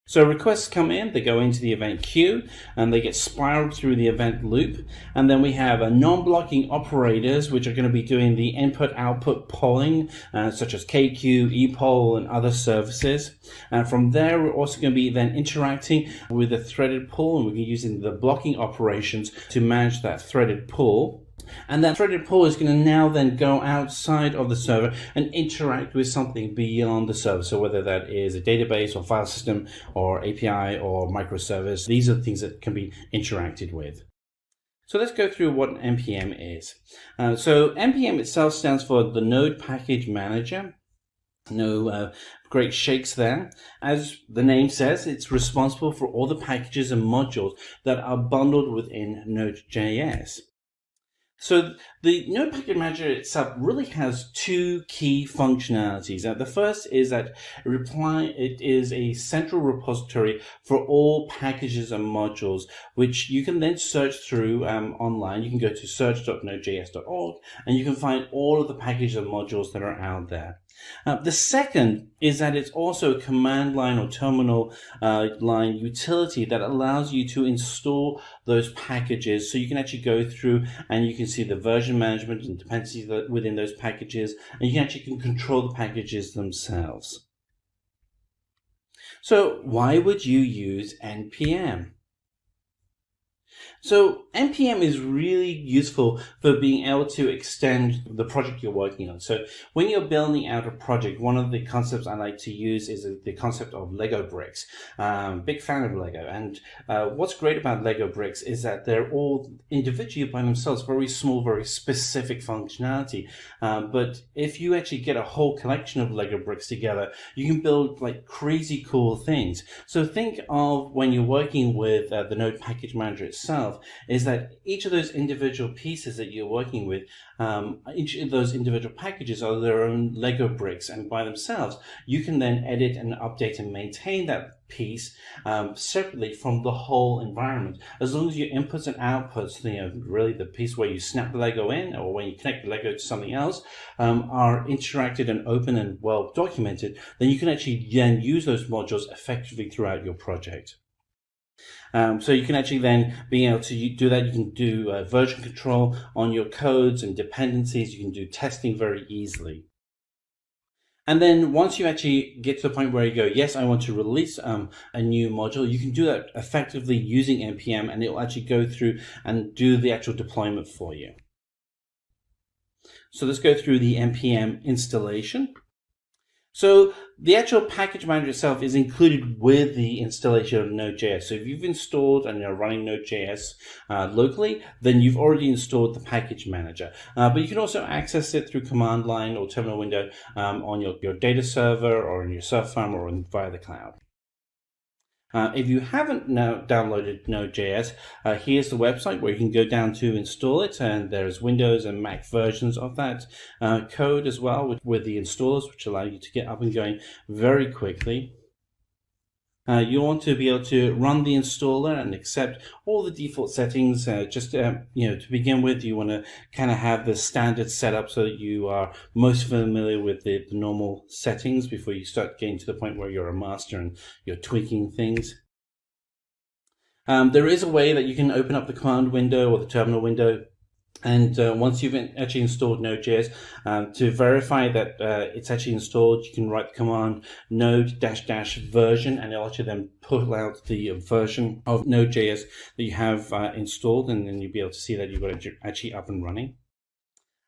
So requests come in, they go into the event queue, and they get spiraled through the event loop. And then we have non-blocking operators, which are going to be doing the input-output polling, such as KQ, ePoll, and other services. And from there, we're also going to be then interacting with the threaded pull, and we're using the blocking operations to manage that threaded pull. And that threaded pull is going to now then go outside of the server and interact with something beyond the server. So whether that is a database or file system or API or microservice, these are the things that can be interacted with. So let's go through what NPM is. So NPM itself stands for the Node Package Manager. No great shakes there. As the name says, it's responsible for all the packages and modules that are bundled within Node.js. So the Node Package Manager itself really has two key functionalities. The first is that it is a central repository for all packages and modules, which you can then search through online. You can go to search.nodejs.org and you can find all of the packages and modules that are out there. The second is that it's also a command line or terminal line utility that allows you to install those packages. So you can actually go through and you can see the version management and dependencies within those packages, and you can control the packages themselves. So why would you use NPM? So NPM is really useful for being able to extend the project you're working on. So when you're building out a project, one of the concepts I like to use is the concept of Lego bricks. Big fan of Lego. And what's great about Lego bricks is that they're all individually by themselves, very small, very specific functionality. But if you actually get a whole collection of Lego bricks together, you can build like crazy cool things. So think of when you're working with the Node package manager itself, is that each of those individual pieces that you're working with, each of those individual packages are their own Lego bricks, and by themselves you can then edit and update and maintain that piece separately from the whole environment. As long as your inputs and outputs, really the piece where you snap the Lego in or when you connect the Lego to something else, are interacted and open and well documented, then you can actually then use those modules effectively throughout your project. So you can actually then be able to do that. You can do version control on your codes and dependencies. You can do testing very easily. And then once you actually get to the point where you go, yes, I want to release a new module, you can do that effectively using NPM, and it will actually go through and do the actual deployment for you. So let's go through the NPM installation. So the actual package manager itself is included with the installation of Node.js. So if you've installed and you're running Node.js locally, then you've already installed the package manager. But you can also access it through command line or terminal window on your data server or in your server farm or via the cloud. If you haven't now downloaded Node.js, here's the website where you can go down to install it, and there's Windows and Mac versions of that code as well with the installers, which allow you to get up and going very quickly. You want to be able to run the installer and accept all the default settings. To begin with, you want to kind of have the standard setup so that you are most familiar with the normal settings before you start getting to the point where you're a master and you're tweaking things. There is a way that you can open up the command window or the terminal window. And once you've actually installed Node.js, to verify that it's actually installed, you can write the command node-version, and it'll actually then pull out the version of Node.js that you have installed, and then you'll be able to see that you've got it actually up and running.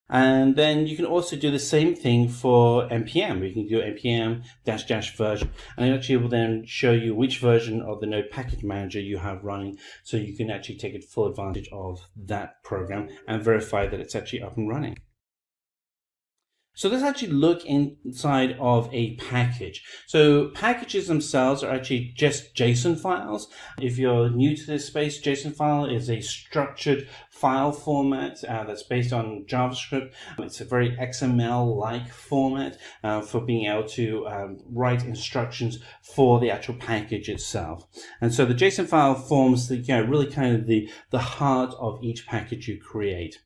And then you can also do the same thing for NPM. You can do npm-version, and it actually will then show you which version of the Node package manager you have running, so you can actually take full advantage of that program and verify that it's actually up and running. So let's actually look inside of a package. So packages themselves are actually just JSON files. If you're new to this space, JSON file is a structured file format that's based on JavaScript. It's a very XML-like format for being able to write instructions for the actual package itself. And so the JSON file forms really kind of the heart of each package you create.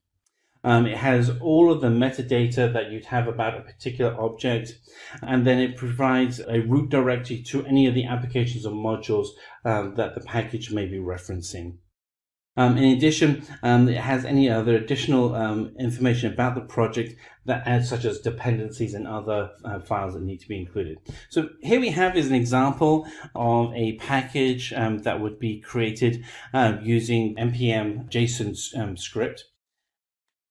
It has all of the metadata that you'd have about a particular object, and then it provides a root directory to any of the applications or modules that the package may be referencing. In addition, it has any other additional information about the project that adds, such as dependencies and other files that need to be included. So here we have is an example of a package that would be created using npm JSON script.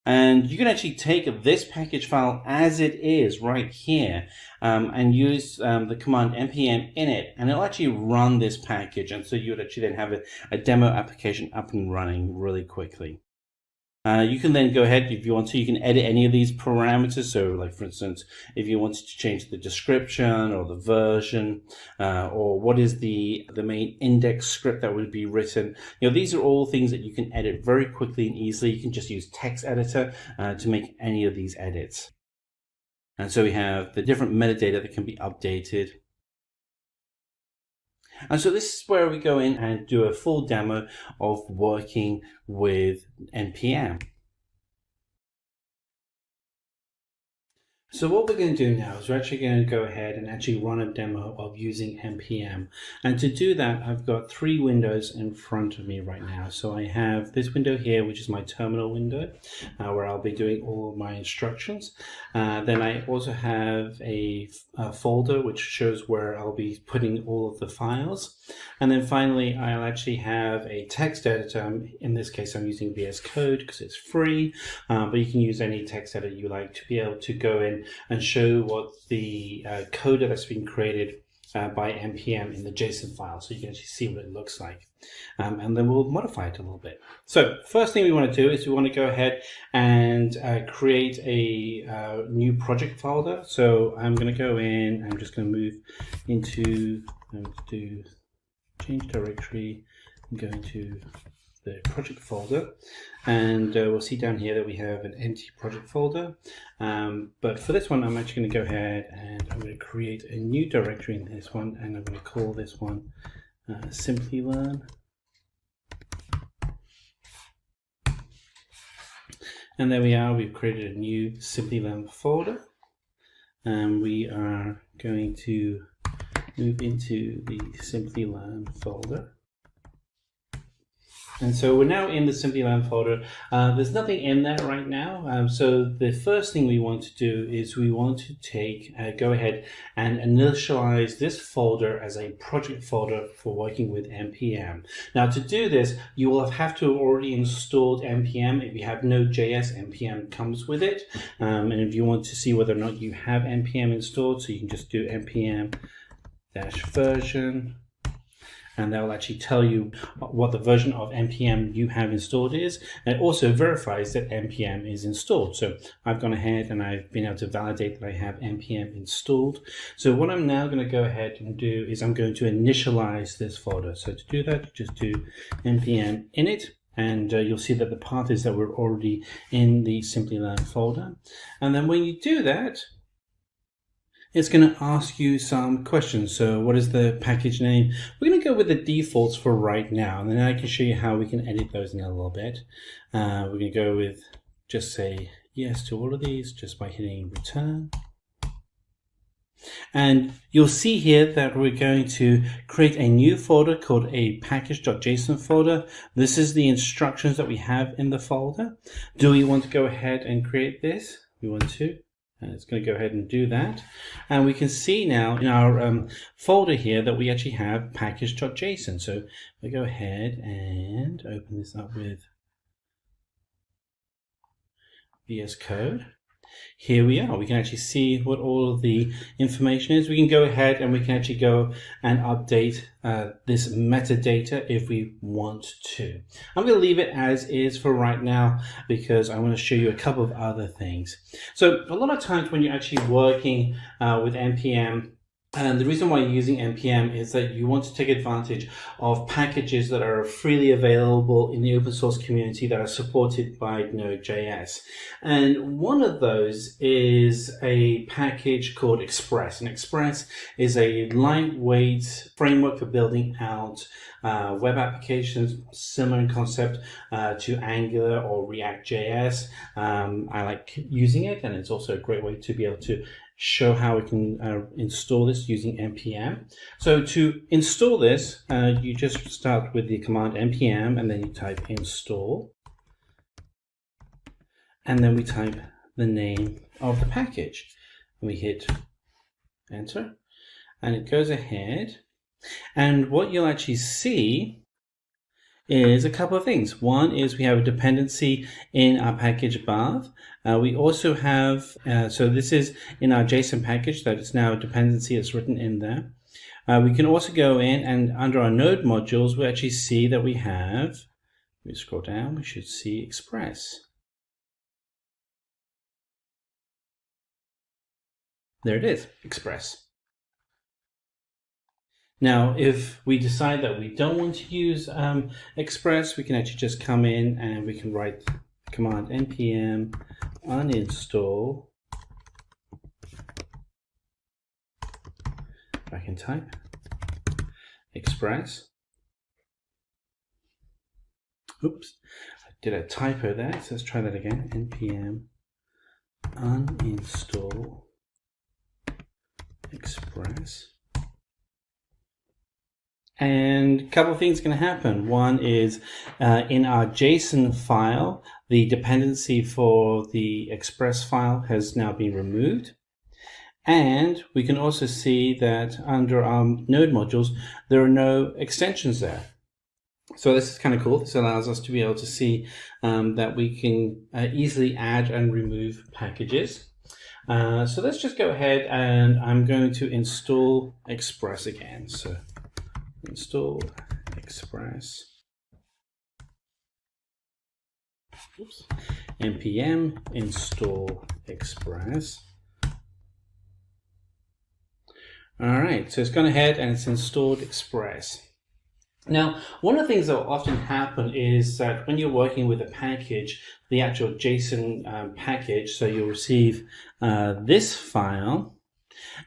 And you can actually take this package file as it is right here and use the command npm init, and it'll actually run this package. And so you would actually then have a demo application up and running really quickly. You can then go ahead, if you want to, you can edit any of these parameters. So like, for instance, if you wanted to change the description or the version or what is the main index script that would be written, these are all things that you can edit very quickly and easily. You can just use text editor to make any of these edits. And so we have the different metadata that can be updated. And so this is where we go in and do a full demo of working with NPM. So what we're going to do now is we're actually going to go ahead and actually run a demo of using npm. And to do that, I've got 3 windows in front of me right now. So I have this window here, which is my terminal window, where I'll be doing all of my instructions. Then I also have a folder which shows where I'll be putting all of the files. And then finally, I'll actually have a text editor. In this case, I'm using VS Code because it's free, but you can use any text editor you like to be able to go in and show what the code that's been created by npm in the JSON file, so you can actually see what it looks like. And then we'll modify it a little bit. So first thing we want to do is we want to go ahead and create a new project folder. So I'm going to go in, I'm just going to move into, do change directory, and go into the project folder, and we'll see down here that we have an empty project folder, but for this one I'm actually going to go ahead and I'm going to create a new directory in this one, and I'm going to call this one Simplilearn. And there we are, we've created a new Simplilearn folder, and we are going to move into the Simplilearn folder. And so we're now in the Simplilearn folder. There's nothing in there right now. So the first thing we want to do is we want to go ahead and initialize this folder as a project folder for working with npm. Now to do this, you will have to have already installed npm. If you have Node.js, npm comes with it. And if you want to see whether or not you have npm installed, so you can just do npm-version. And that will actually tell you what the version of npm you have installed is. And it also verifies that npm is installed. So I've gone ahead and I've been able to validate that I have npm installed. So what I'm now going to go ahead and do is I'm going to initialize this folder. So to do that, just do npm init. And you'll see that the path is that we're already in the Simplilearn folder. And then when you do that, it's going to ask you some questions. So what is the package name? We're going to go with the defaults for right now, and then I can show you how we can edit those in a little bit. We're going to go with, just say yes to all of these just by hitting return. And you'll see here that we're going to create a new folder called a package.json folder. This is the instructions that we have in the folder. Do we want to go ahead and create this? We want to. And it's going to go ahead and do that. And we can see now in our folder here that we actually have package.json. So we go ahead and open this up with VS Code. Here we are. We can actually see what all of the information is. We can go ahead and we can actually go and update this metadata if we want to. I'm going to leave it as is for right now because I want to show you a couple of other things. So a lot of times when you're actually working with npm, and the reason why you're using npm is that you want to take advantage of packages that are freely available in the open source community that are supported by Node.js. And one of those is a package called Express. And Express is a lightweight framework for building out web applications, similar in concept to Angular or React.js. I like using it, and it's also a great way to be able to show how we can install this using npm. So to install this, you just start with the command npm and then you type install. And then we type the name of the package. And we hit enter. And it goes ahead. And what you'll actually see is a couple of things. One is we have a dependency in our package above. We also have, so this is in our JSON package, that is now a dependency that's written in there. We can also go in and under our node modules, we actually see that we have, let me scroll down, we should see Express. There it is, Express. Now, if we decide that we don't want to use Express, we can actually just come in and we can write command npm uninstall. I can type Express. Oops, I did a typo there, so let's try that again. npm uninstall Express. And a couple of things are going to happen. One is in our JSON file, the dependency for the Express file has now been removed. And we can also see that under our node modules, there are no extensions there. So this is kind of cool. This allows us to be able to see that we can easily add and remove packages. So let's just go ahead and I'm going to install Express again. So install Express. Oops. npm install Express. All right, so it's gone ahead and it's installed Express. Now, one of the things that will often happen is that when you're working with a package, the actual JSON package, so you'll receive this file,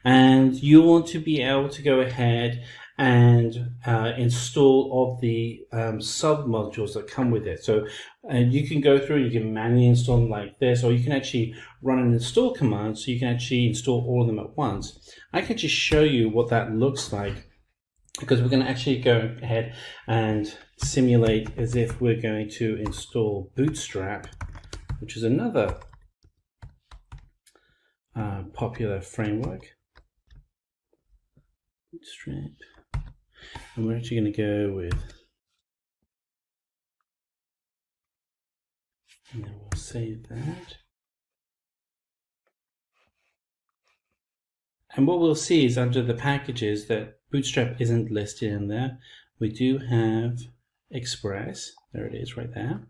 and you want to be able to go ahead and install all of the sub-modules that come with it. So you can go through and you can manually install them like this, or you can actually run an install command so you can actually install all of them at once. I can just show you what that looks like, because we're going to actually go ahead and simulate as if we're going to install Bootstrap, which is another popular framework. Bootstrap. And we're actually going to go with, and then we'll save that. And what we'll see is under the packages that Bootstrap isn't listed in there. We do have Express. There it is right there.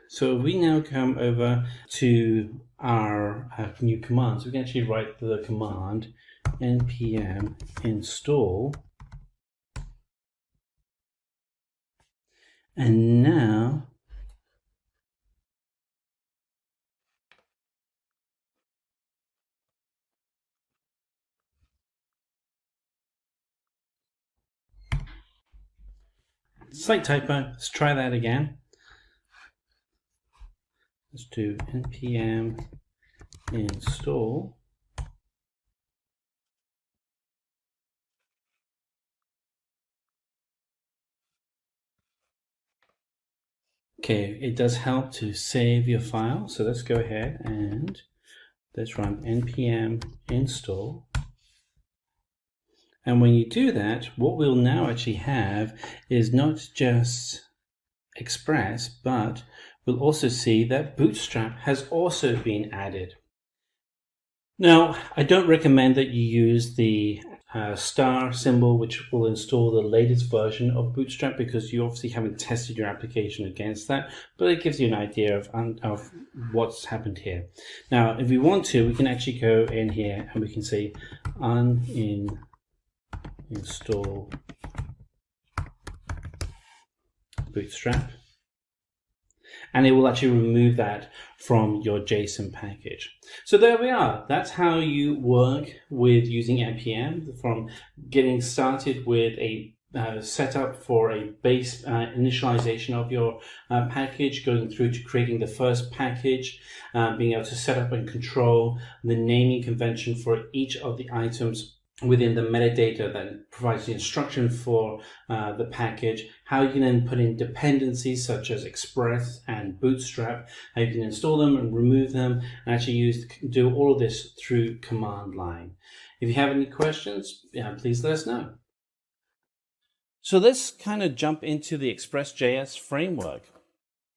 So we now come over to our new commands. We can actually write the command npm install. And now slight typo. Let's try that again. Let's do npm install. Okay, it does help to save your file. So let's go ahead and let's run npm install. And when you do that, what we'll now actually have is not just Express, but we'll also see that Bootstrap has also been added. Now, I don't recommend that you use the star symbol, which will install the latest version of Bootstrap, because you obviously haven't tested your application against that, but it gives you an idea of what's happened here. Now, if we want to, we can actually go in here and we can say uninstall Bootstrap, and it will actually remove that from your JSON package. So there we are. That's how you work with using npm, from getting started with a setup for a base initialization of your package, going through to creating the first package, being able to set up and control the naming convention for each of the items within the metadata that provides the instruction for the package, how you can then put in dependencies such as Express and Bootstrap, how you can install them and remove them, and actually do all of this through command line. If you have any questions, please let us know. So let's kind of jump into the Express.js framework.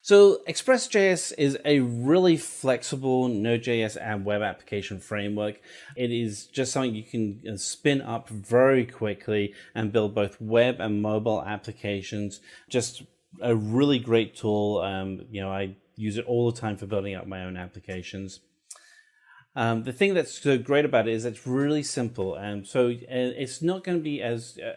So Express.js is a really flexible Node.js and web application framework. It is just something you can spin up very quickly and build both web and mobile applications. Just a really great tool. I use it all the time for building up my own applications. The thing that's so great about it is it's really simple, and so it's not going to be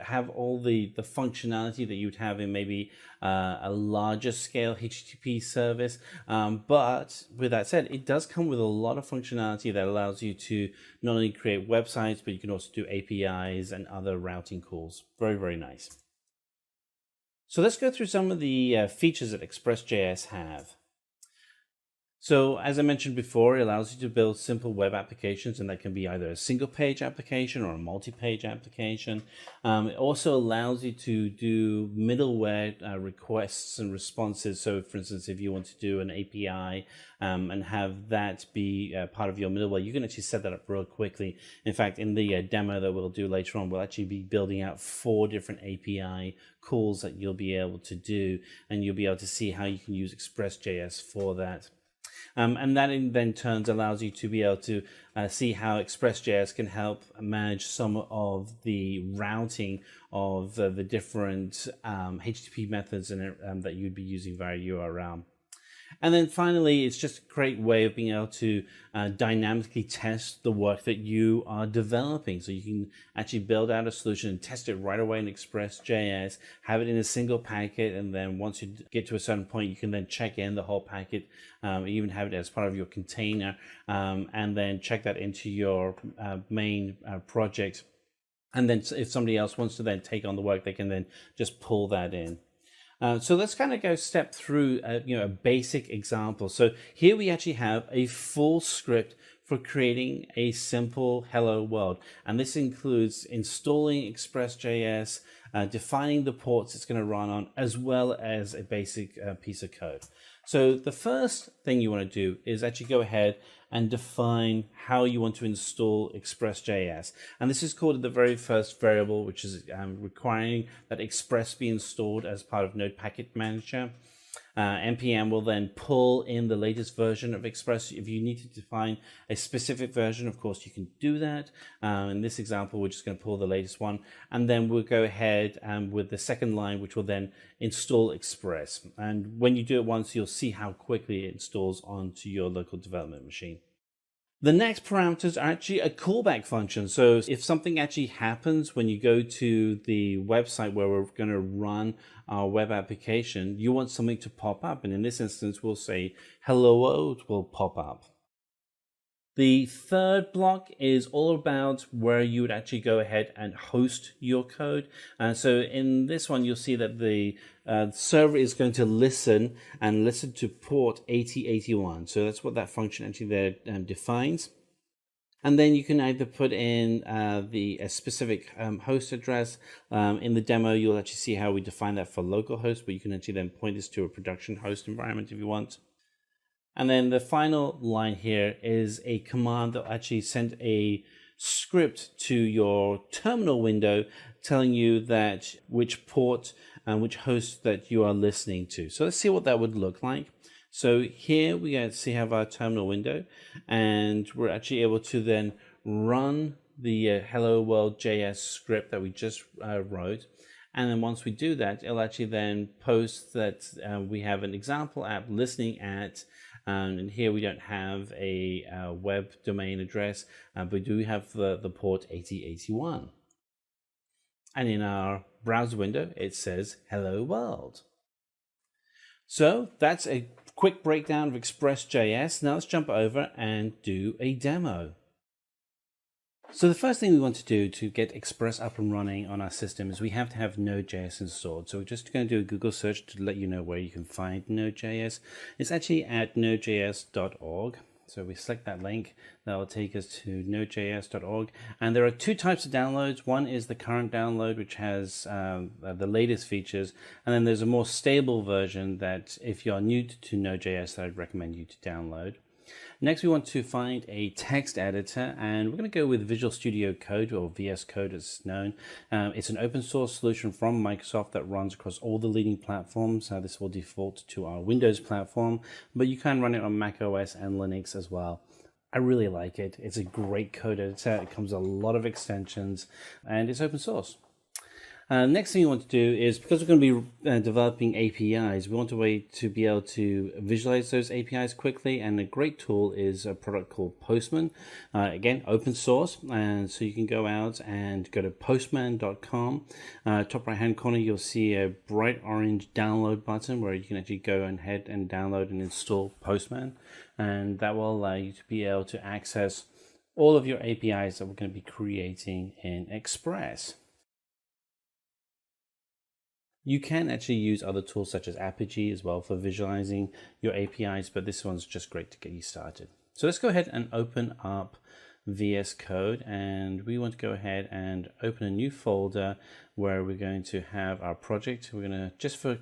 have all the functionality that you'd have in maybe a larger scale HTTP service. But with that said, it does come with a lot of functionality that allows you to not only create websites, but you can also do APIs and other routing calls. Very, very nice. So let's go through some of the features that Express.js have. So as I mentioned before, it allows you to build simple web applications, and that can be either a single page application or a multi-page application. It also allows you to do middleware requests and responses. So for instance, if you want to do an API and have that be part of your middleware, you can actually set that up real quickly. In fact, in the demo that we'll do later on, we'll actually be building out 4 different API calls that you'll be able to do, and you'll be able to see how you can use Express.js for that. And that in then turns allows you to be able to see how Express.js can help manage some of the routing of the different HTTP methods that you'd be using via URL. And then finally, it's just a great way of being able to dynamically test the work that you are developing. So you can actually build out a solution and test it right away in Express.js, have it in a single packet, and then once you get to a certain point, you can then check in the whole packet, even have it as part of your container, and then check that into your main project. And then if somebody else wants to then take on the work, they can then just pull that in. So let's kind of go step through a basic example. So here we actually have a full script for creating a simple hello world. And this includes installing Express.js, defining the ports it's going to run on, as well as a basic piece of code. So the first thing you want to do is actually go ahead and define how you want to install Express.js. And this is called the very first variable, which is requiring that Express be installed as part of Node Package Manager. npm will then pull in the latest version of Express. If you need to define a specific version, of course, you can do that. In this example, we're just going to pull the latest one, and then we'll go ahead with the second line, which will then install Express. And when you do it once, you'll see how quickly it installs onto your local development machine. The next parameters are actually a callback function. So if something actually happens when you go to the website where we're going to run our web application, you want something to pop up. And in this instance, we'll say hello world will pop up. The third block is all about where you would actually go ahead and host your code. So in this one, you'll see that the server is going to listen to port 8081. So that's what that function actually there defines. And then you can either put in a specific host address. In the demo, you'll actually see how we define that for localhost, but you can actually then point this to a production host environment if you want. And then the final line here is a command that will actually send a script to your terminal window telling you that which port and which host that you are listening to. So let's see what that would look like. So here we have our terminal window, and we're actually able to then run the hello world.js script that we just wrote. And then once we do that, it'll actually then post that we have an example app listening at, and here we don't have a web domain address, but we do have the port 8081. And in our browser window, it says hello world. So that's a quick breakdown of Express.js. Now let's jump over and do a demo. So the first thing we want to do to get Express up and running on our system is we have to have Node.js installed. So we're just going to do a Google search to let you know where you can find Node.js. It's actually at nodejs.org. So we select that link, that will take us to nodejs.org. And there are 2 types of downloads. One is the current download, which has the latest features. And then there's a more stable version that if you're new to Node.js, I'd recommend you to download. Next, we want to find a text editor, and we're going to go with Visual Studio Code, or VS Code as it's known. It's an open source solution from Microsoft that runs across all the leading platforms. This will default to our Windows platform, but you can run it on Mac OS and Linux as well. I really like it. It's a great code editor. It comes with a lot of extensions, and it's open source. Next thing you want to do is, because we're going to be developing APIs, we want a way to be able to visualize those APIs quickly, and a great tool is a product called Postman. Again, open source, and so you can go out and go to postman.com. Top right hand corner, you'll see a bright orange download button where you can actually go ahead and download and install Postman, and that will allow you to be able to access all of your APIs that we're going to be creating in Express. You can actually use other tools such as Apogee as well for visualizing your APIs, but this one's just great to get you started. So let's go ahead and open up VS Code, and we want to go ahead and open a new folder where we're going to have our project. We're going to, just for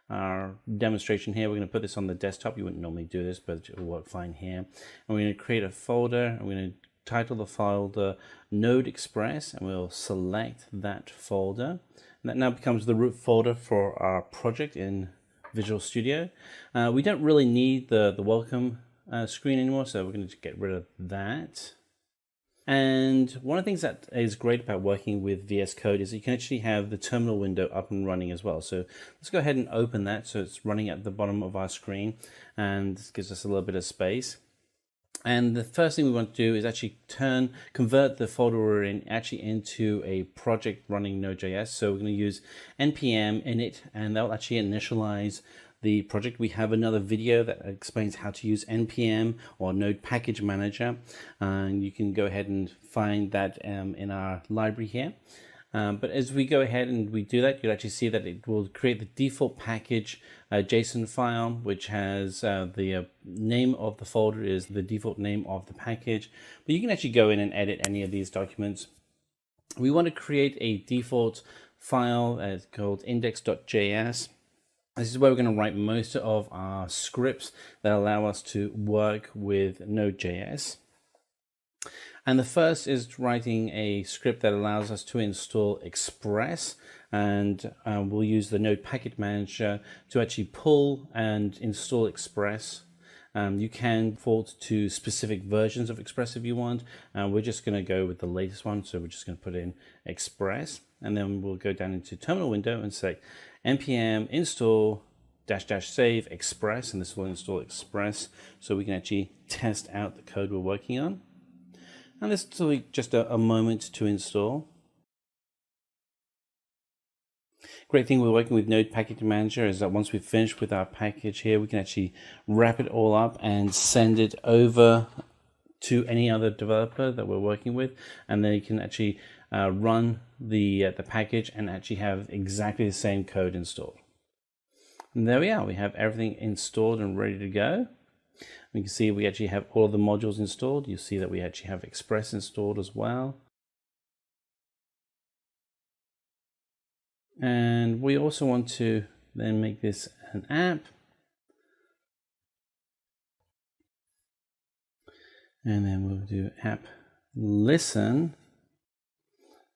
our demonstration here, we're going to put this on the desktop. You wouldn't normally do this, but it will work fine here. And we're going to create a folder, and we're going to title the folder Node Express, and we'll select that folder. And that now becomes the root folder for our project in Visual Studio. We don't really need the welcome screen anymore, so we're going to get rid of that. And one of the things that is great about working with VS Code is that you can actually have the terminal window up and running as well. So let's go ahead and open that so it's running at the bottom of our screen, and this gives us a little bit of space. And the first thing we want to do is actually convert the folder we're in actually into a project running Node.js. So we're going to use npm init, and that will actually initialize the project. We have another video that explains how to use npm or Node Package Manager, and you can go ahead and find that in our library here. But as we go ahead and we do that, you'll actually see that it will create the default package JSON file, which has the name of the folder is the default name of the package. But you can actually go in and edit any of these documents. We want to create a default file called index.js. This is where we're going to write most of our scripts that allow us to work with Node.js. And the first is writing a script that allows us to install Express, and we'll use the Node Package Manager to actually pull and install Express. You can default to specific versions of Express if you want. We're just going to go with the latest one, so we're just going to put in Express, and then we'll go down into terminal window and say npm install --save Express, and this will install Express so we can actually test out the code we're working on. And this will take just a moment to install. Great thing we're working with Node Package Manager is that once we've finished with our package here, we can actually wrap it all up and send it over to any other developer that we're working with, and then you can actually run the package and actually have exactly the same code installed. And there we are. We have everything installed and ready to go. We can see we actually have all of the modules installed. You see that we actually have Express installed as well. And we also want to then make this an app. And then we'll do app listen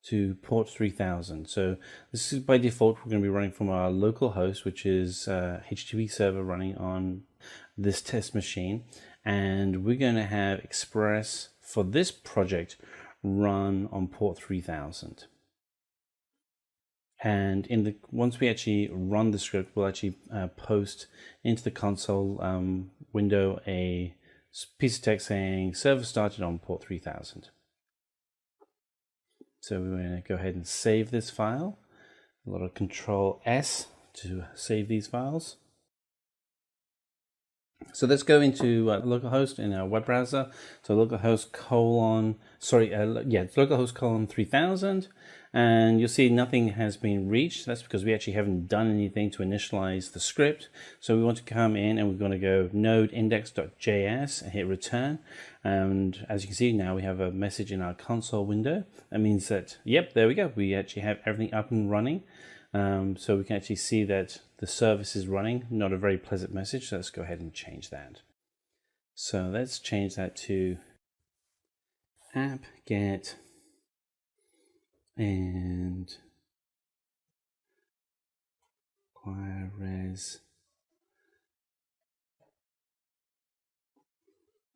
to port 3000. So this is by default, we're going to be running from our local host, which is HTTP server running on this test machine. And we're going to have Express for this project run on port 3000. And once we actually run the script, we'll actually post into the console window a piece of text saying server started on port 3000. So we're going to go ahead and save this file. A lot of Control S to save these files. So let's go into localhost in our web browser. So localhost localhost 3000, and you'll see nothing has been reached. That's because we actually haven't done anything to initialize the script. So we want to come in and we're going to go node index.js and hit return. And as you can see, now we have a message in our console window. That means that, yep, there we go. We actually have everything up and running. So we can actually see that the service is running. Not a very pleasant message, so let's go ahead and change that. So let's change that to app get and acquire res.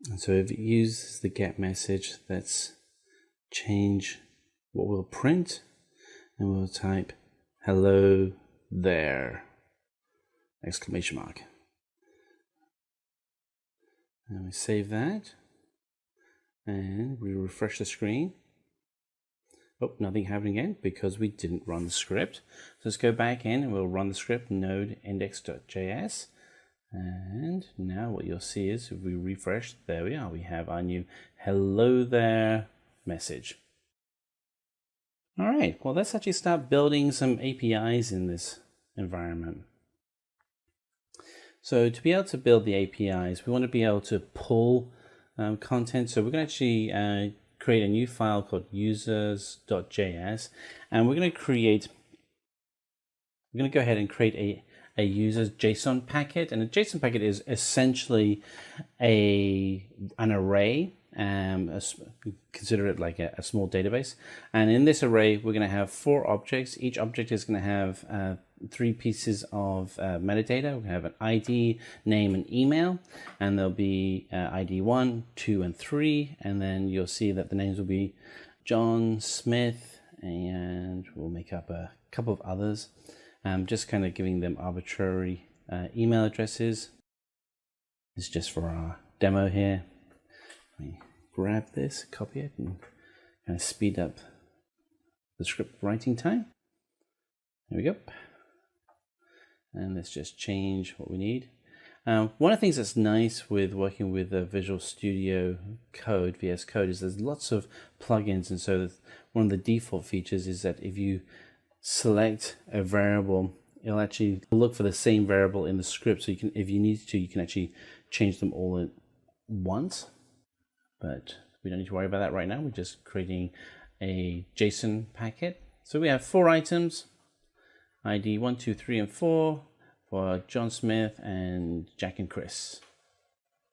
And so if it uses the get message, let's change what we'll print, and we'll type hello there, exclamation mark. And we save that, and we refresh the screen. Oh, nothing happened again because we didn't run the script. So let's go back in and we'll run the script node index.js. And now what you'll see is if we refresh, there we are. We have our new hello there message. All right, well, let's actually start building some APIs in this environment. So to be able to build the APIs, we want to be able to pull content. So we're going to actually create a new file called users.js, and we're going to go ahead and create a users JSON packet. And a JSON packet is essentially an array. Consider it like a small database. And in this array, we're going to have 4 objects. Each object is going to have 3 pieces of metadata. We're going to have an ID, name, and email. And there'll be ID 1, 2, and 3. And then you'll see that the names will be John, Smith, and we'll make up a couple of others. Just kind of giving them arbitrary email addresses. It's just for our demo here. Let me grab this, copy it, and kind of speed up the script writing time. There we go. And let's just change what we need. One of the things that's nice with working with Visual Studio Code, VS Code, is there's lots of plugins, and so one of the default features is that if you select a variable, it'll actually look for the same variable in the script. So you can, if you need to, you can actually change them all at once. But we don't need to worry about that right now. We're just creating a JSON packet. So we have 4 items, ID 1, 2, 3, and 4 for John Smith and Jack and Chris.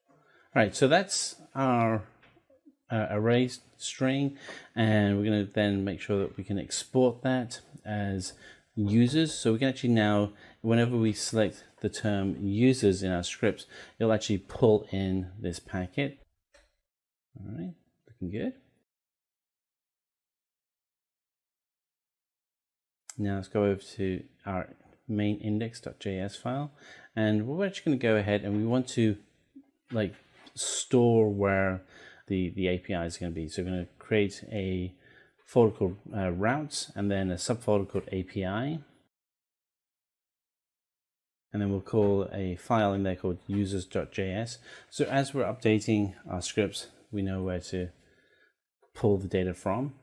All right, so that's our array string, and we're going to then make sure that we can export that as users. So we can actually now, whenever we select the term users in our scripts, it'll actually pull in this packet. All right, looking good. Now let's go over to our main index.js file, and we're actually going to go ahead and we want to store where the API is going to be. So we're going to create a folder called routes, and then a subfolder called API. And then we'll call a file in there called users.js. So as we're updating our scripts, we know where to pull the data from.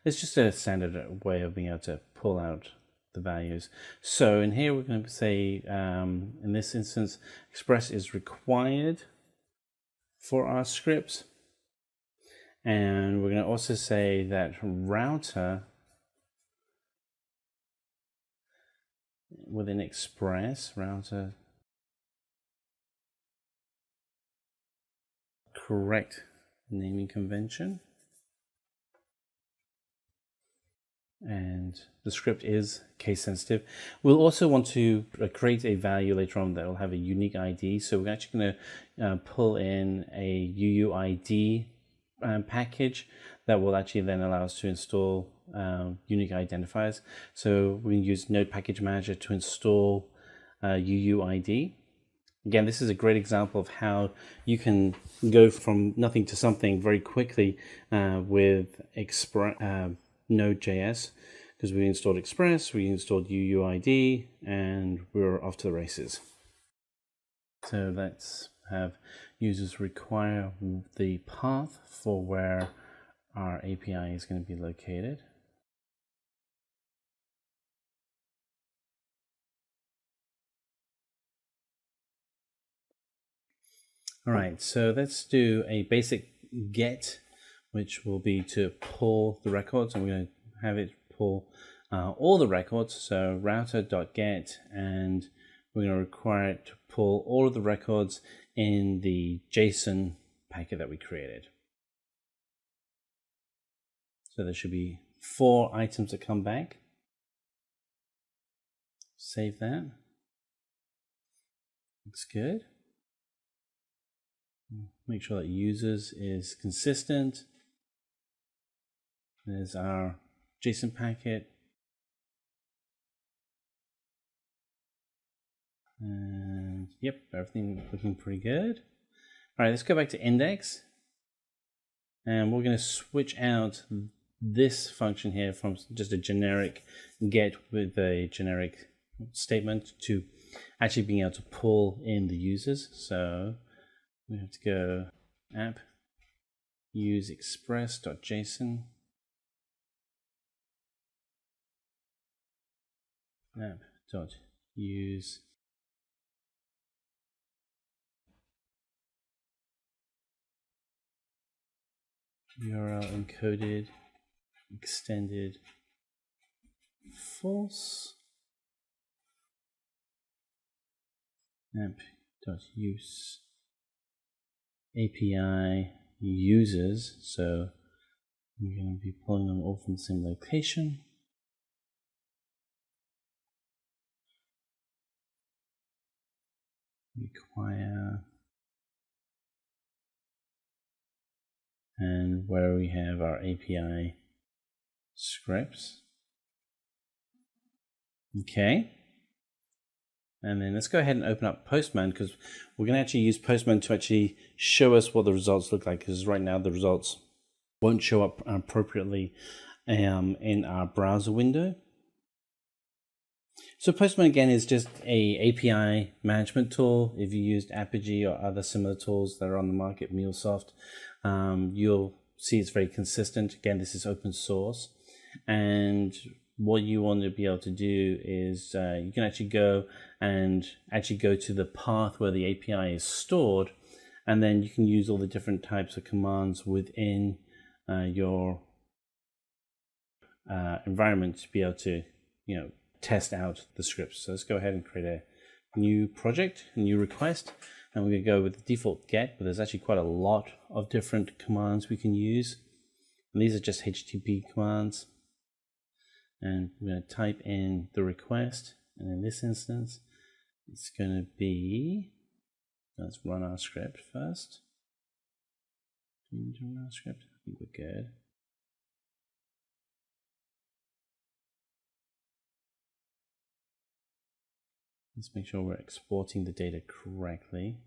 It's just a standard way of being able to pull out the values. So in here, we're going to say, in this instance, Express is required for our scripts. And we're going to also say that router within Express, router correct naming convention. And the script is case sensitive. We'll also want to create a value later on that will have a unique ID. So we're actually going to pull in a UUID package that will actually then allow us to install unique identifiers. So we can use Node Package Manager to install UUID. Again, this is a great example of how you can go from nothing to something very quickly with Node.js, because we installed Express, we installed UUID, and we're off to the races. So let's have users require the path for where our API is going to be located. All right, so let's do a basic get, which will be to pull the records, and we're going to have it pull all the records. So router.get, and we're going to require it to pull all of the records in the JSON packet that we created. So there should be 4 items that come back. Save that. Looks good. Make sure that users is consistent. There's our JSON packet. And yep, everything looking pretty good. All right, let's go back to index. And we're going to switch out this function here from just a generic get with a generic statement to actually being able to pull in the users. So we have to go app use express.json app dot use URL encoded extended false amp.use API users, so we're going to be pulling them all from the same location. Require, and where we have our API scripts. Okay. And then let's go ahead and open up Postman, because we're going to actually use Postman to actually show us what the results look like, because right now the results won't show up appropriately in our browser window. So Postman again is just a API management tool. If you used Apigee or other similar tools that are on the market, MuleSoft, you'll see it's very consistent. Again, this is open source, and what you want to be able to do is you can actually go to the path where the API is stored, and then you can use all the different types of commands within your environment to be able to, test out the scripts. So let's go ahead and create a new project, a new request, and we're going to go with the default get, but there's actually quite a lot of different commands we can use. And these are just HTTP commands. And we're going to type in the request, and in this instance, it's going to be, let's run our script first. Do we need to run our script? I think we're good. Let's make sure we're exporting the data correctly.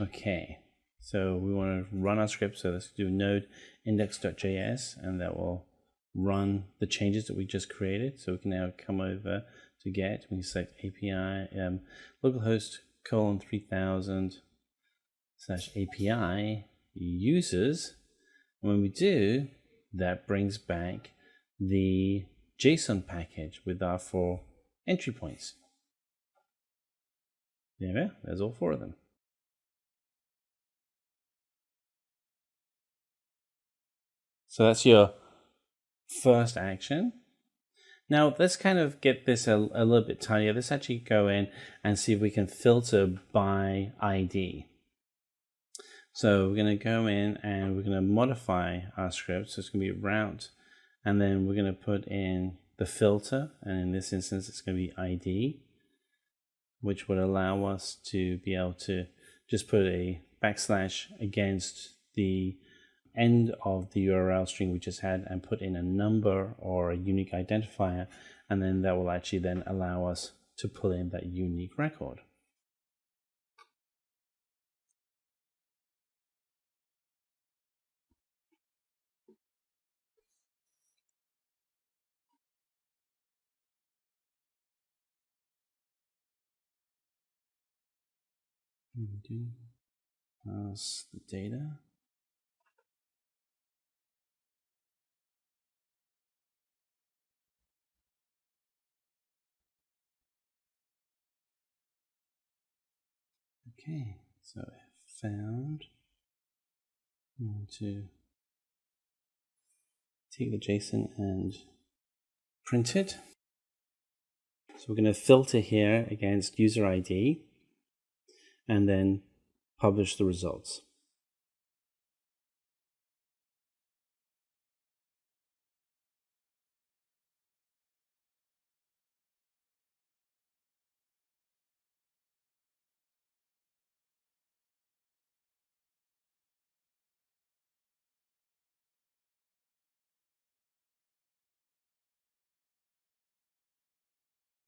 Okay, so we want to run our script, so let's do node index.js, and that will run the changes that we just created. So we can now come over to get, we can select API, localhost 3000 / API users. And when we do, that brings back the JSON package with our 4 entry points. There we go, there's all 4 of them. So that's your first action. Now let's kind of get this a little bit tinier. Let's actually go in and see if we can filter by ID. So we're going to go in and we're going to modify our script. So it's going to be route, and then we're going to put in the filter, and in this instance it's going to be ID, which would allow us to be able to just put a backslash against the end of the URL string we just had and put in a number or a unique identifier, and then that will actually then allow us to pull in that unique record. Pass the data. Okay, so I found. I want to take the JSON and print it. So we're going to filter here against user ID and then publish the results.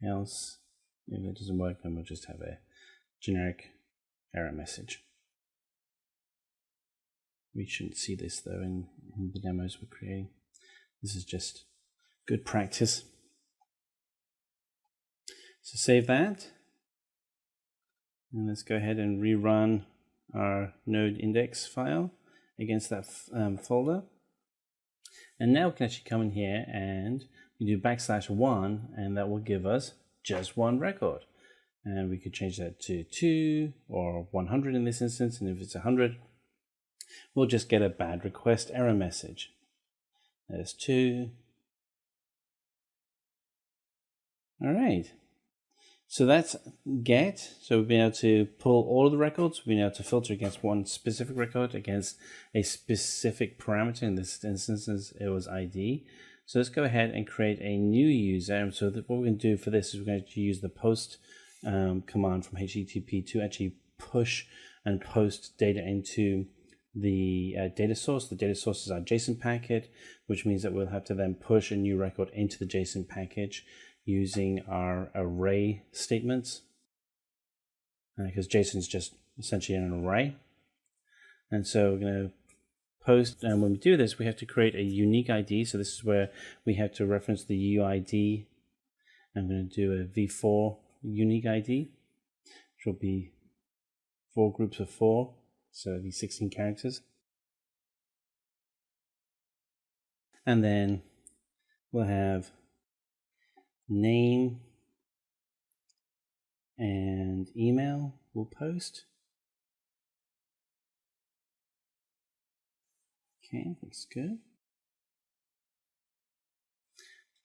Else, if it doesn't work, then we'll just have a generic error message. We shouldn't see this though in the demos we're creating. This is just good practice. So save that, and let's go ahead and rerun our node index file against that folder. And now we can actually come in here and we do \1, and that will give us just one record. And we could change that to 2 or 100 in this instance. And if it's 100, we'll just get a bad request error message. There's 2. All right. So that's get. So we've been able to pull all of the records. We've been able to filter against one specific record against a specific parameter. In this instance, it was ID. So let's go ahead and create a new user. And so what we're going to do for this is we're going to use the post command from HTTP to actually push and post data into the data source. The data source is our JSON packet, which means that we'll have to then push a new record into the JSON package using our array statements, because JSON is just essentially an array. And so we're going to post, and when we do this, we have to create a unique ID. So this is where we have to reference the UID. I'm going to do a v4 unique ID, which will be 4 groups of 4, so it'll be 16 characters. And then we'll have name and email we'll post. Okay, looks good.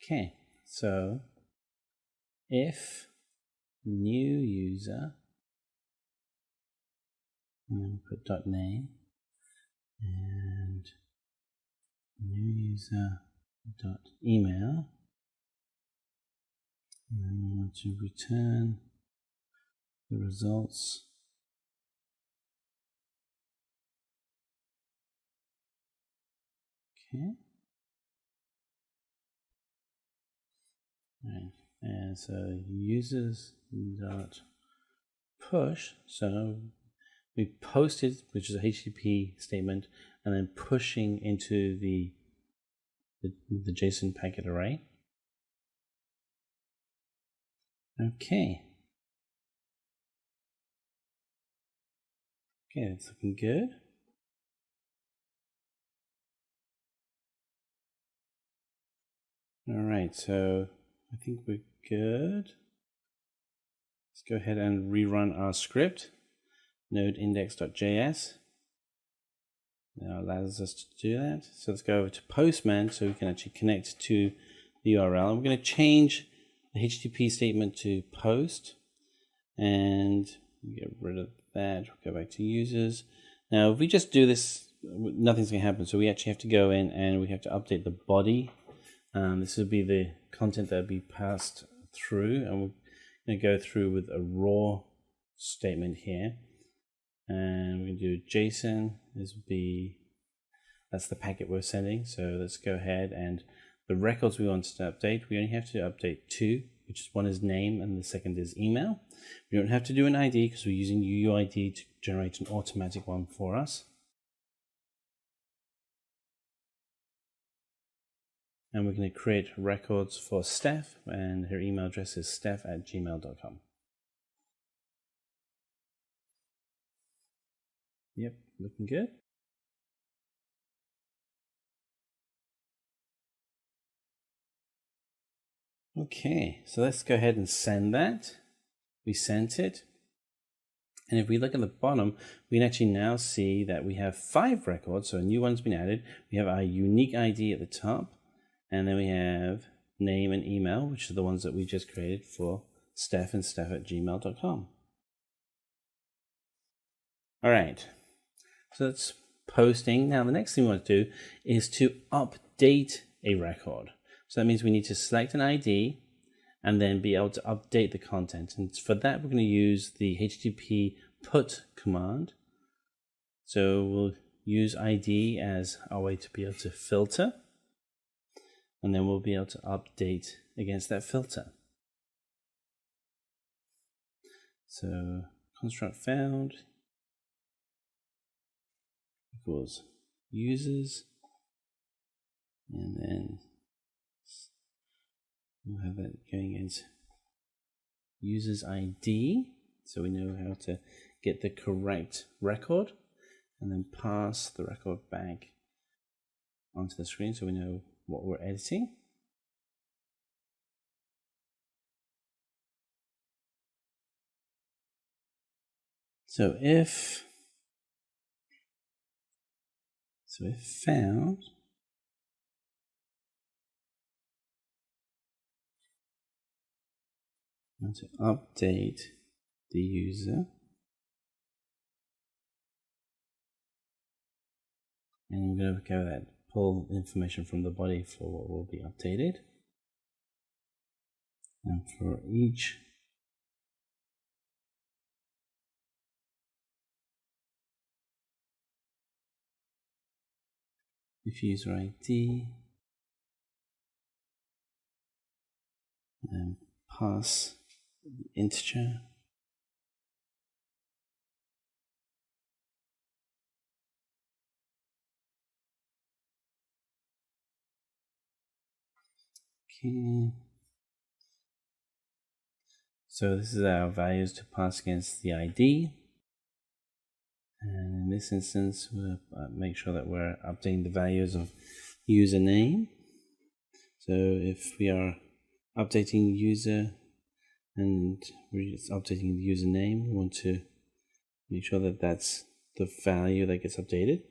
Okay, so if new user, and then put .name and new user .email, and then we want to return the results. Okay. Right. And so users dot push. So we posted, which is a HTTP statement, and then pushing into the JSON packet array. Okay. Okay, that's looking good. All right, so I think we're good. Let's go ahead and rerun our script, node index.js. Now allows us to do that. So let's go over to Postman so we can actually connect to the URL. And we're going to change the HTTP statement to post, and get rid of that. We'll go back to users. Now, if we just do this, nothing's going to happen. So we actually have to go in and we have to update the body. This would be the content that will be passed through, and we're going to go through with a raw statement here. And we're going to do JSON. This would be, that's the packet we're sending. So let's go ahead, and the records we want to update, we only have to update 2, which is one is name and the second is email. We don't have to do an ID because we're using UUID to generate an automatic one for us. And we're going to create records for Steph, and her email address is steph@gmail.com. Yep, looking good. Okay, so let's go ahead and send that. We sent it. And if we look at the bottom, we can actually now see that we have 5 records. So a new one's been added. We have our unique ID at the top. And then we have name and email, which are the ones that we just created for Steph and steph@gmail.com. All right, so that's posting. Now the next thing we want to do is to update a record. So that means we need to select an ID and then be able to update the content. And for that, we're going to use the HTTP put command. So we'll use ID as our way to be able to filter. And then we'll be able to update against that filter. So construct found equals users, and then we'll have that going against users ID, so we know how to get the correct record and then pass the record back onto the screen so we know what we're editing. So if found want to update the user, and I'm going to go ahead pull information from the body for what will be updated, and for each user ID and pass the integer. Okay. So this is our values to pass against the ID. And in this instance, we'll make sure that we're updating the values of username. So if we are updating user and we're just updating the username, we want to make sure that that's the value that gets updated.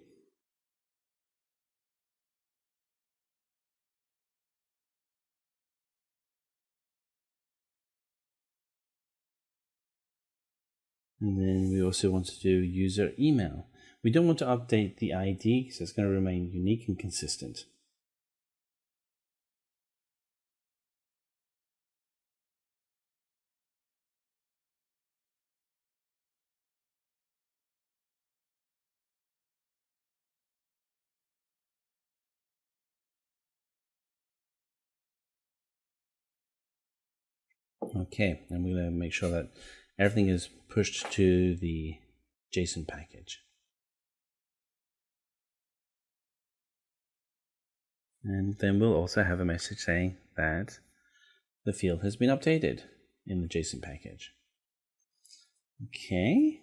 And then we also want to do user email. We don't want to update the ID because it's going to remain unique and consistent. Okay, and we're going to make sure that everything is pushed to the JSON package. And then we'll also have a message saying that the field has been updated in the JSON package. Okay.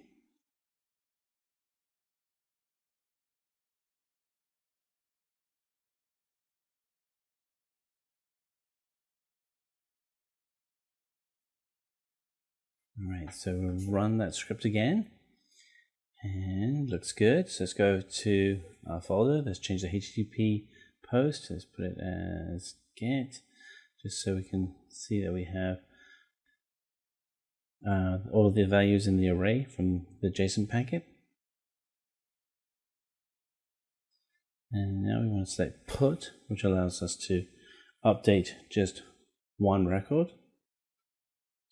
All right, so we'll run that script again. And looks good. So let's go to our folder. Let's change the HTTP post. Let's put it as get, just so we can see that we have all of the values in the array from the JSON packet. And now we want to select put, which allows us to update just one record.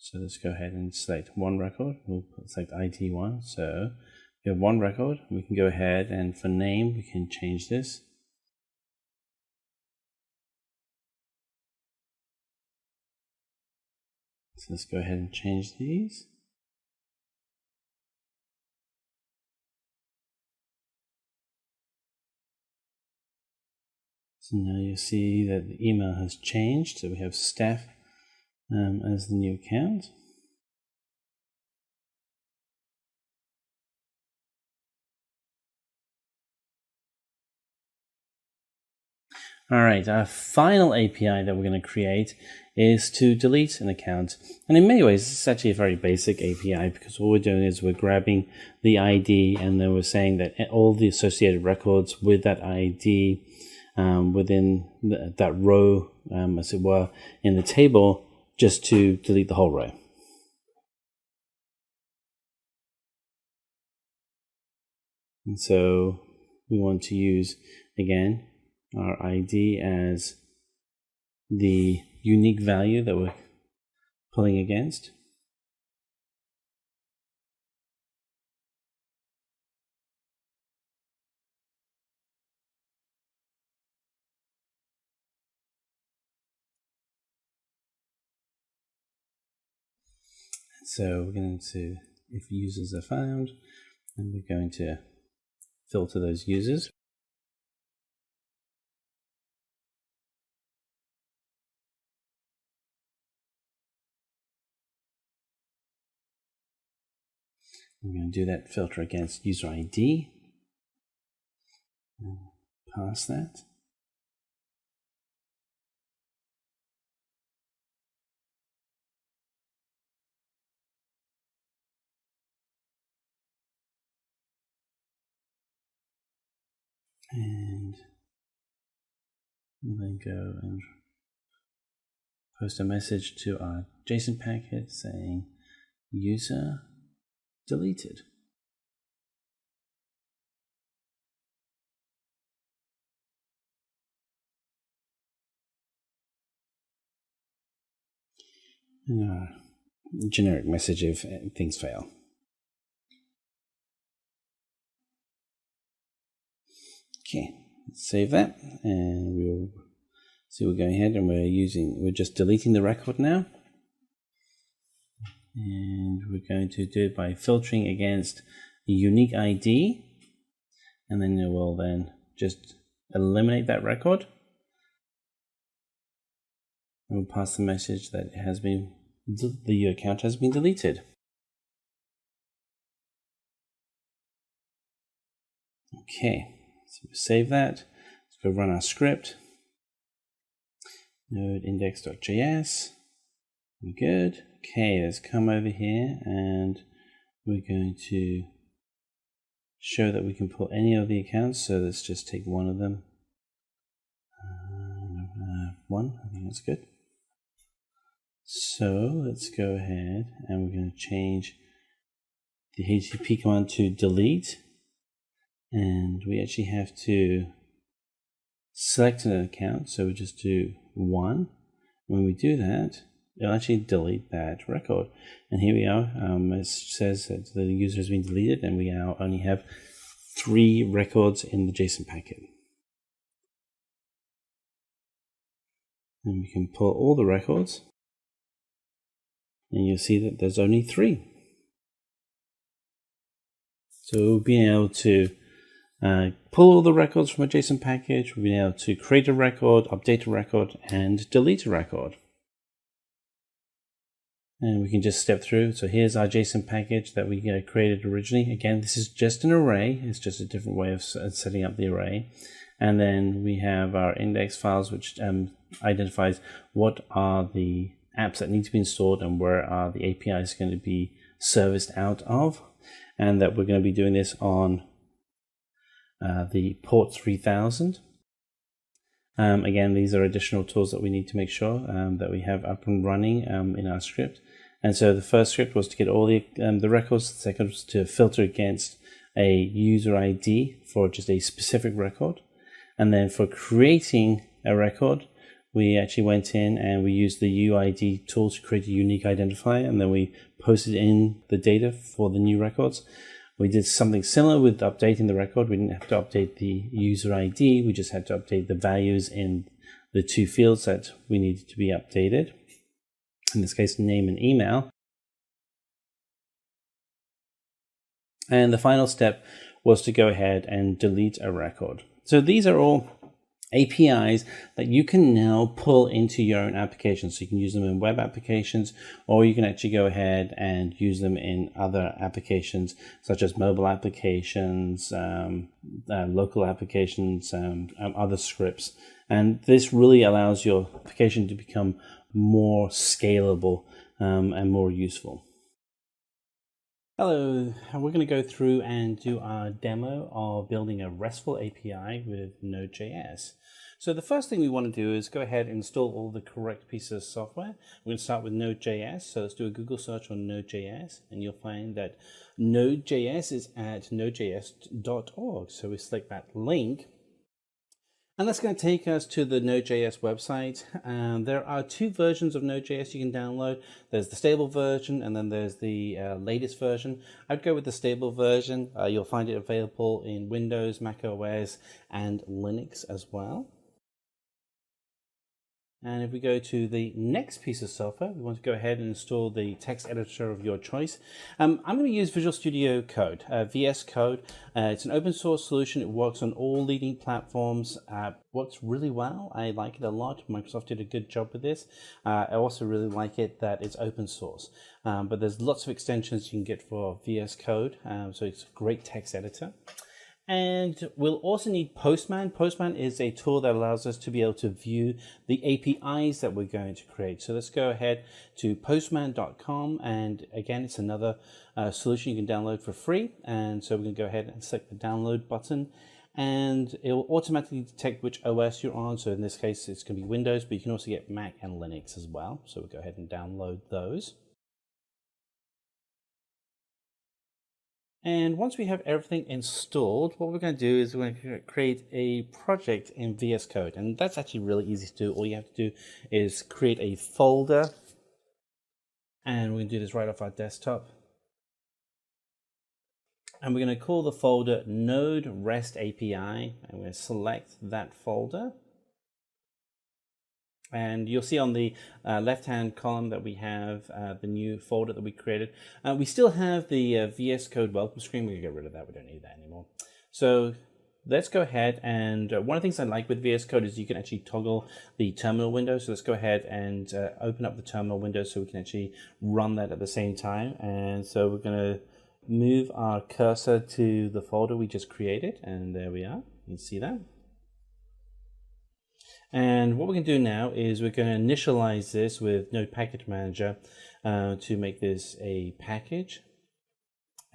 So let's go ahead and select one record. We'll select ID1. So we have one record. We can go ahead and for name, we can change this. So let's go ahead and change these. So now you see that the email has changed. So we have staff as the new account. All right, our final API that we're going to create is to delete an account. And in many ways, it's actually a very basic API because all we're doing is we're grabbing the ID and then we're saying that all the associated records with that ID within that row, as it were, in the table, just to delete the whole row. And so we want to use, again, our ID as the unique value that we're pulling against. So we're going to, if users are found, and we're going to filter those users. We're going to do that filter against user ID. Pass that. And we'll then go and post a message to our JSON packet saying user deleted. Generic message if things fail. Okay, let's save that, and we'll see. We're going ahead and we're just deleting the record now, and we're going to do it by filtering against the unique ID, and then we'll then just eliminate that record, and we'll pass the message that it has been, the account has been deleted. Okay. So we save that. Let's go run our script. Node index.js. We're good. Okay, let's come over here and we're going to show that we can pull any of the accounts. So let's just take one of them. One, I think that's good. So let's go ahead and we're going to change the HTTP command to delete. And we actually have to select an account, so we just do one. When we do that, it'll actually delete that record. And here we are. It says that the user has been deleted, and we now only have 3 records in the JSON packet. And we can pull all the records, and you'll see that there's only 3. So we'll be able to pull all the records from a JSON package. We'll be able to create a record, update a record, and delete a record. And we can just step through. So here's our JSON package that we created originally. Again, this is just an array. It's just a different way of setting up the array. And then we have our index files, which identifies what are the apps that need to be installed and where are the APIs going to be serviced out of. And that we're going to be doing this on the port 3000. Again, these are additional tools that we need to make sure that we have up and running in our script. And so the first script was to get all the records. The second was to filter against a user ID for just a specific record. And then for creating a record, we actually went in and we used the UID tool to create a unique identifier, and then we posted in the data for the new records. We did something similar with updating the record. We didn't have to update the user ID. We just had to update the values in the 2 fields that we needed to be updated. In this case, name and email. And the final step was to go ahead and delete a record. So these are all APIs that you can now pull into your own applications. So you can use them in web applications, or you can actually go ahead and use them in other applications, such as mobile applications, local applications, other scripts. And this really allows your application to become more scalable and more useful. Hello, we're going to go through and do our demo of building a RESTful API with Node.js. So the first thing we want to do is go ahead and install all the correct pieces of software. We're going to start with Node.js. So let's do a Google search on Node.js, and you'll find that Node.js is at nodejs.org. So we select that link. And that's going to take us to the Node.js website. There are 2 versions of Node.js you can download. There's the stable version, and then there's the latest version. I'd go with the stable version. You'll find it available in Windows, Mac OS, and Linux as well. And if we go to the next piece of software, we want to go ahead and install the text editor of your choice. I'm going to use Visual Studio Code, VS Code. It's an open source solution. It works on all leading platforms. Works really well. I like it a lot. Microsoft did a good job with this. I also really like it that it's open source. But there's lots of extensions you can get for VS Code. So it's a great text editor. And we'll also need Postman. Postman is a tool that allows us to be able to view the APIs that we're going to create. So let's go ahead to postman.com. And again, it's another solution you can download for free. And so we're going to go ahead and select the download button. And it will automatically detect which OS you're on. So in this case, it's going to be Windows, but you can also get Mac and Linux as well. So we'll go ahead and download those. And once we have everything installed, what we're going to do is we're going to create a project in VS Code. And that's actually really easy to do. All you have to do is create a folder. And we're going to do this right off our desktop. And we're going to call the folder Node REST API. And we're going to select that folder. And you'll see on the left-hand column that we have the new folder that we created. We still have the VS Code welcome screen. We're going to get rid of that. We don't need that anymore. So let's go ahead. And one of the things I like with VS Code is you can actually toggle the terminal window. So let's go ahead and open up the terminal window so we can actually run that at the same time. And so we're going to move our cursor to the folder we just created. And there we are. You can see that. And what we're going to do now is we're going to initialize this with Node Package Manager to make this a package.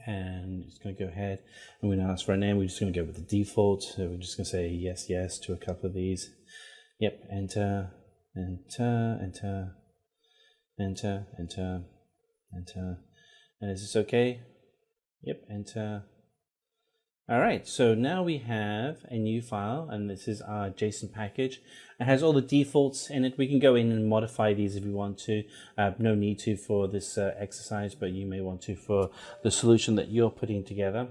And it's going to go ahead and we're going to ask for a name. We're just going to go with the default. So we're just going to say yes, yes to a couple of these. Yep, enter, enter, enter, enter, enter, enter. And is this okay? Yep, enter. All right, so now we have a new file, and this is our JSON package. It has all the defaults in it. We can go in and modify these if we want to. No need to for this exercise, but you may want to for the solution that you're putting together.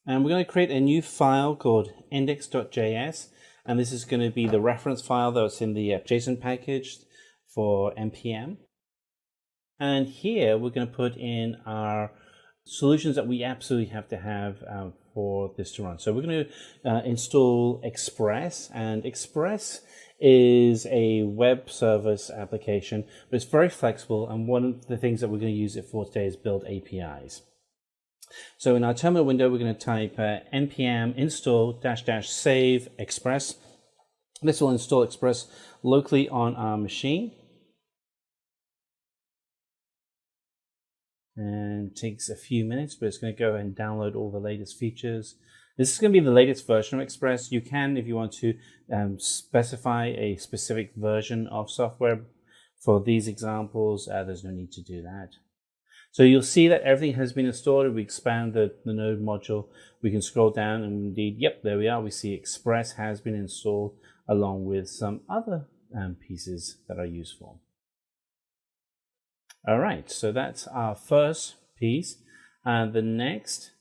And we're going to create a new file called index.js, and this is going to be the reference file that's in the JSON package for npm. And here we're going to put in our solutions that we absolutely have to have for this to run. So we're going to install Express, and Express is a web service application, but it's very flexible, and one of the things that we're going to use it for today is build APIs. So in our terminal window, we're going to type npm install -- save Express. This will install Express locally on our machine. And it takes a few minutes, but it's going to go and download all the latest features. This is going to be the latest version of Express. You can, if you want to, specify a specific version of software. For these examples, there's no need to do that. So you'll see that everything has been installed. If we expand the node module, we can scroll down and indeed, yep, there we are. We see Express has been installed along with some other pieces that are useful. All right, so that's our first piece. The next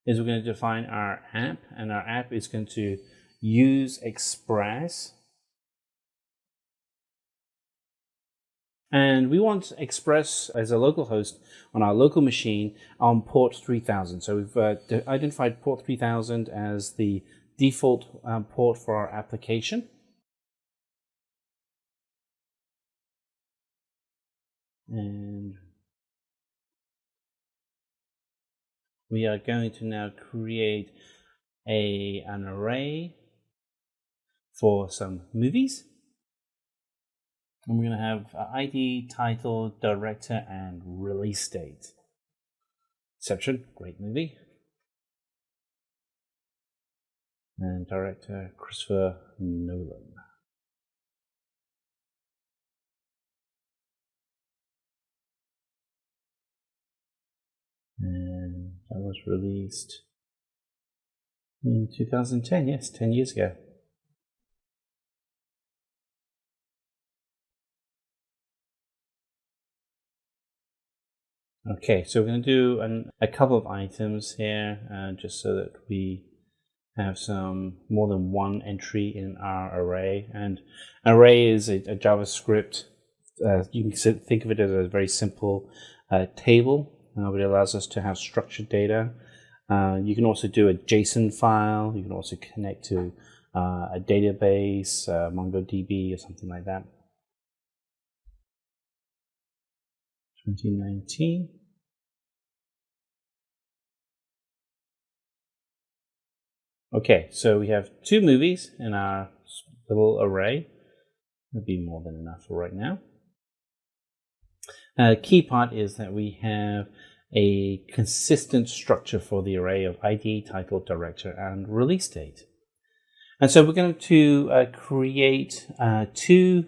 is we're going to define our app, and our app is going to use Express. And we want Express as a local host on our local machine on port 3000. So we've identified port 3000 as the default port for our application. And we are going to now create an array for some movies. And we're going to have ID, title, director, and release date. Inception, great movie. And director, Christopher Nolan. And that was released in 2010, yes, 10 years ago. Okay, so we're going to do a couple of items here, just so that we have some more than one entry in our array. And array is a JavaScript. You can think of it as a very simple table, but it allows us to have structured data. You can also do a JSON file. You can also connect to a database, MongoDB or something like that. 2019. Okay, so we have 2 movies in our little array. That'd be more than enough for right now. Key part is that we have a consistent structure for the array of ID, title, director, and release date. And so we're going to create 2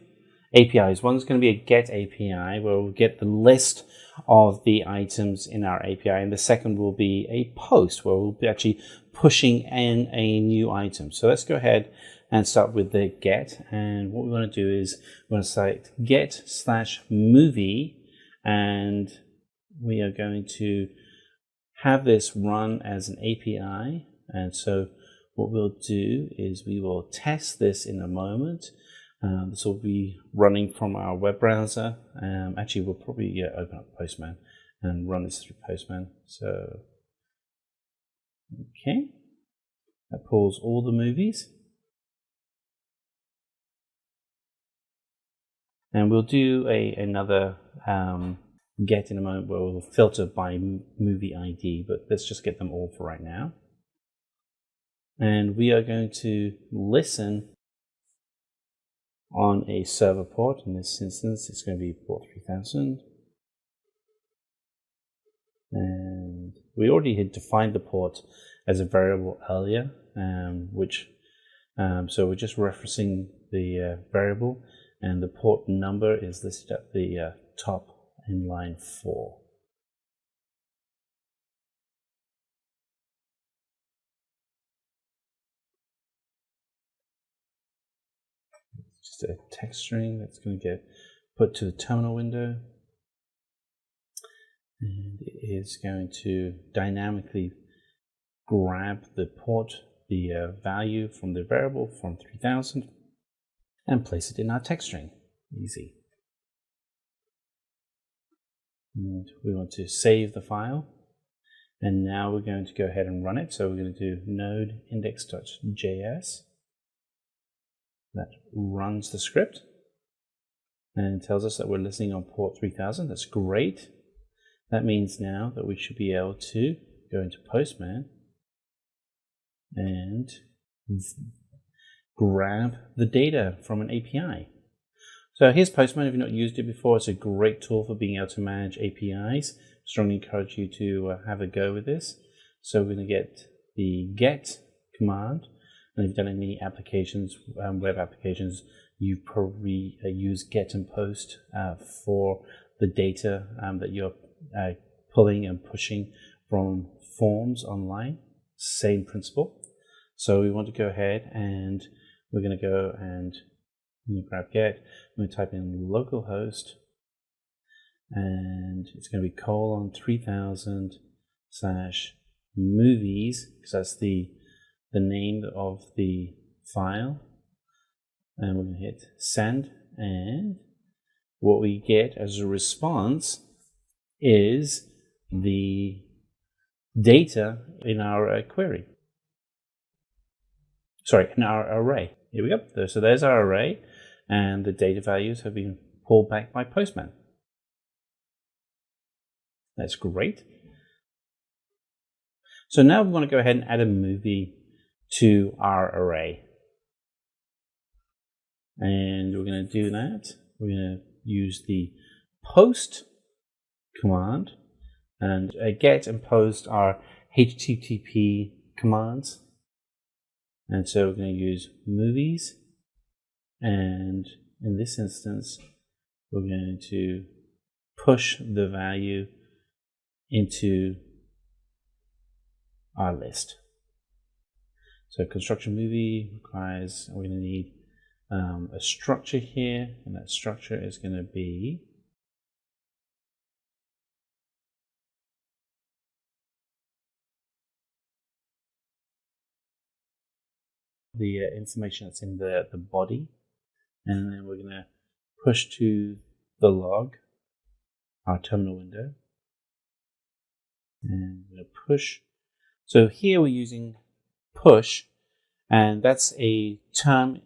APIs. One's going to be a get API where we'll get the list of the items in our API, and the second will be a post where we'll be actually pushing in a new item. So let's go ahead and start with the get, and what we want to do is we're going to select get/movie, and we are going to have this run as an API. And so what we'll do is we will test this in a moment. This will be running from our web browser. Actually, we'll probably open up Postman and run this through Postman. So, okay, that pulls all the movies. And we'll do another get in a moment where we'll filter by movie ID, but let's just get them all for right now. And we are going to listen on a server port. In this instance, it's going to be port 3000. And we already had defined the port as a variable earlier, so we're just referencing the variable, and the port number is listed at the top in line 4. Just a text string that's going to get put to the terminal window, and it is going to dynamically grab the port, the value from the variable from 3000, and place it in our text string. Easy. And we want to save the file, and now we're going to go ahead and run it. So we're going to do node index.js. That runs the script and tells us that we're listening on port 3000. That's great. That means now that we should be able to go into Postman and grab the data from an API. So here's Postman. If you've not used it before, it's a great tool for being able to manage APIs. Strongly encourage you to have a go with this. So we're going to get the get command. And if you've done any applications, web applications, you've probably used get and post for the data that you're pulling and pushing from forms online. Same principle. So we want to go ahead and we're going to go and grab get. I'm going to type in localhost, and it's going to be :3000/movies, because that's the name of the file, and we're going to hit send, and what we get as a response is the data in our query. Sorry, in our array. Here we go. So there's our array, and the data values have been pulled back by Postman. That's great. So now we want to go ahead and add a movie to our array. And we're going to do that. We're going to use the post command, and get and post are HTTP commands. And so we're going to use movies, and in this instance, we're going to push the value into our list. So construction movie requires, we're going to need a structure here, and that structure is going to be the information that's in the body, and then we're going to push to the log, our terminal window, and we're going to push. So here we're using push, and that's a term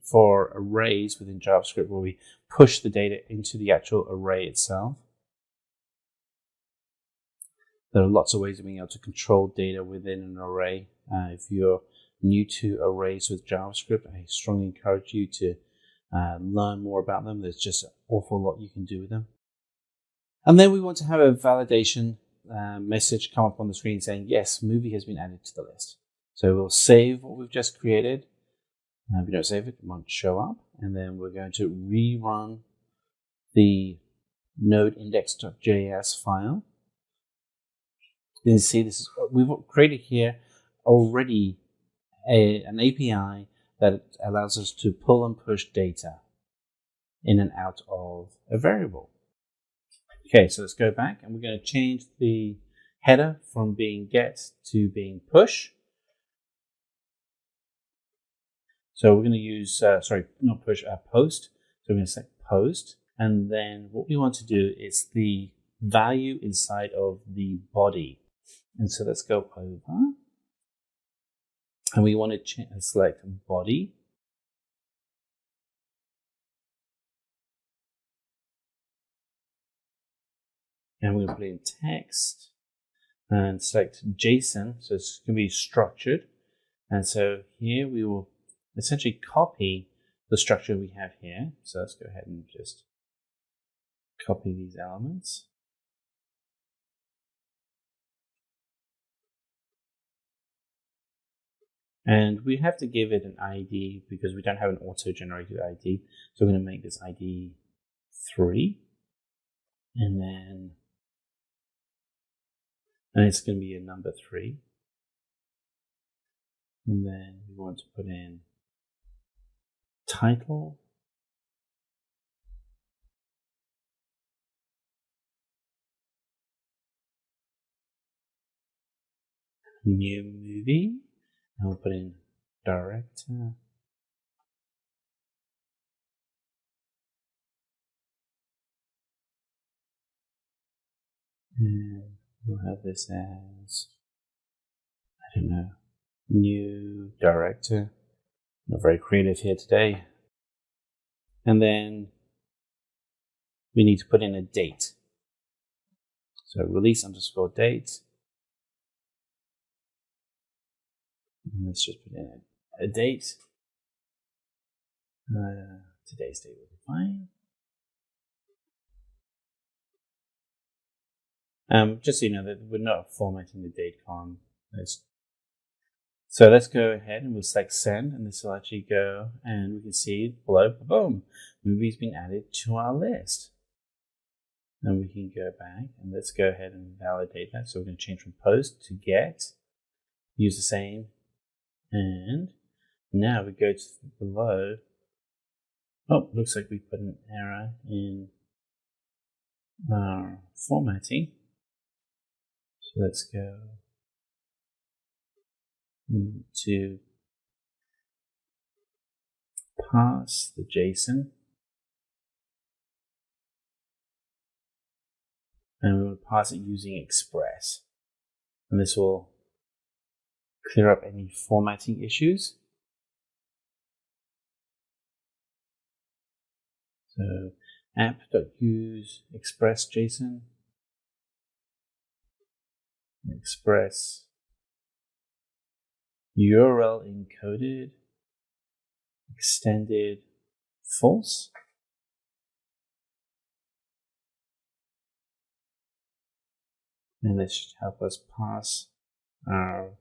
for arrays within JavaScript where we push the data into the actual array itself. There are lots of ways of being able to control data within an array. If you're new to arrays with JavaScript, I strongly encourage you to learn more about them. There's just an awful lot you can do with them. And then we want to have a validation message come up on the screen saying, yes, movie has been added to the list. So we'll save what we've just created. If we don't save it, it won't show up. And then we're going to rerun the node index.js file. You can see this is we've created here already an API that allows us to pull and push data in and out of a variable. Okay, so let's go back and we're going to change the header from being get to being push. So we're going to use, not push, post. So we're going to select post. And then what we want to do is the value inside of the body. And so let's go over. And we want to select body. And we're going to put in text and select JSON. So it's going to be structured. And so here we will essentially copy the structure we have here. So let's go ahead and just copy these elements. And we have to give it an ID because we don't have an auto-generated ID. So we're going to make this ID 3. And it's going to be a number 3. And then we want to put in title. New movie. And we'll put in director. And we'll have this as, I don't know, new director. Not very creative here today. And then we need to put in a date. So release underscore date. And let's just put in a date. Today's date will be fine. Just so you know that we're not formatting the date column. So let's go ahead and we'll select send, and this will actually go, and we can see below, boom, movie's been added to our list. And we can go back and let's go ahead and validate that. So we're going to change from post to get, use the same, and now we go to below. Oh, looks like we put an error in our formatting. So let's go to parse the JSON. And we will parse it using Express. And this will clear up any formatting issues. So app.use Express.json. Express URL encoded extended false. And this should help us pass our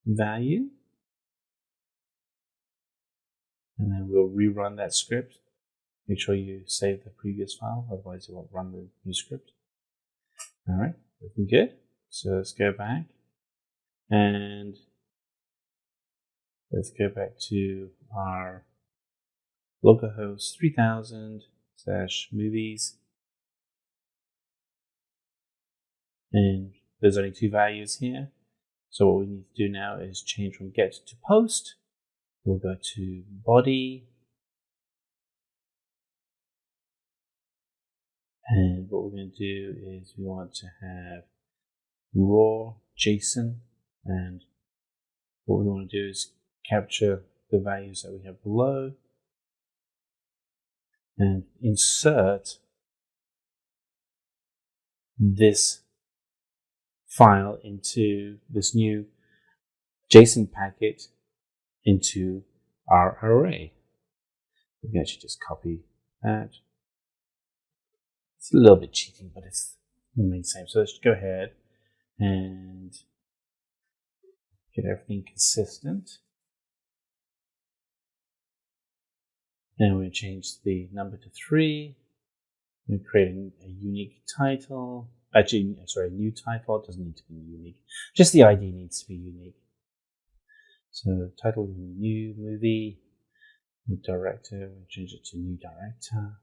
value. And then we'll rerun that script. Make sure you save the previous file, otherwise it won't run the new script. All right, looking good. So let's go back and let's go back to our localhost 3000/movies. And there's only 2 values here. So what we need to do now is change from get to post. We'll go to body. And what we're going to do is we want to have raw JSON, and what we want to do is capture the values that we have below and insert this file into this new JSON packet into our array. We can actually just copy that. It's a little bit cheating, but it's the main same. So let's go ahead and get everything consistent. And we're going to change the number to 3. We're creating a unique title. Actually, sorry, a new title. It doesn't need to be unique. Just the ID needs to be unique. So title will be new movie. New director. We'll change it to new director.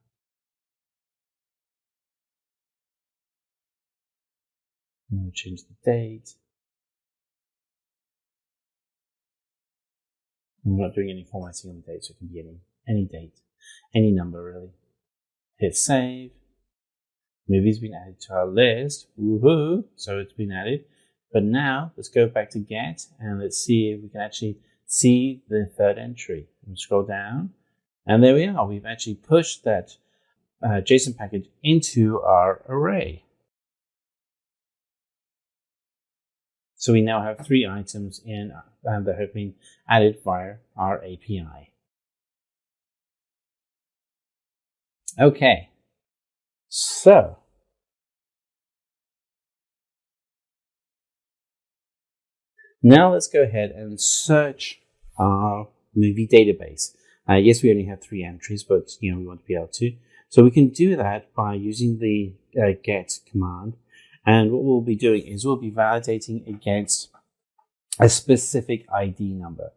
And we'll change the date. I'm not doing any formatting on the date, so it can be any date, any number really. Hit save. Movie's been added to our list. Woohoo! So it's been added. But now let's go back to get and let's see if we can actually see the third entry. And scroll down, and there we are. We've actually pushed that JSON package into our array. So we now have 3 items in that have been added via our API. Okay, so now let's go ahead and search our movie database. Yes, we only have 3 entries, but we want to be able to. So we can do that by using the get command. And what we'll be doing is we'll be validating against a specific ID number.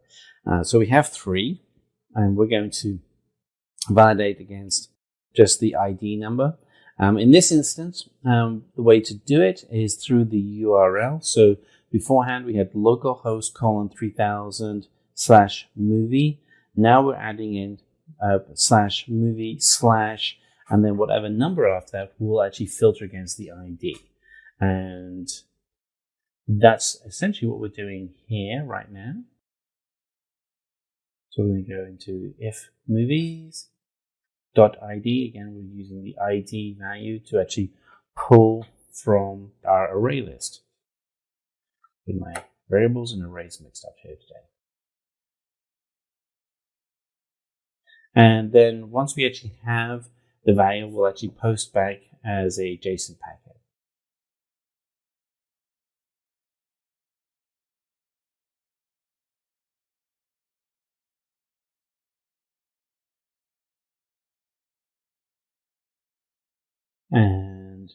So we have 3, and we're going to validate against just the ID number. In this instance, the way to do it is through the URL. So beforehand, we had localhost :3000/movie. Now we're adding in /movie/ and then whatever number after that will actually filter against the ID. And that's essentially what we're doing here right now. So we're going to go into if movies.id. Again, we're using the ID value to actually pull from our array list. With my variables and arrays mixed up here today. And then once we actually have the value, we'll actually post back as a JSON packet. And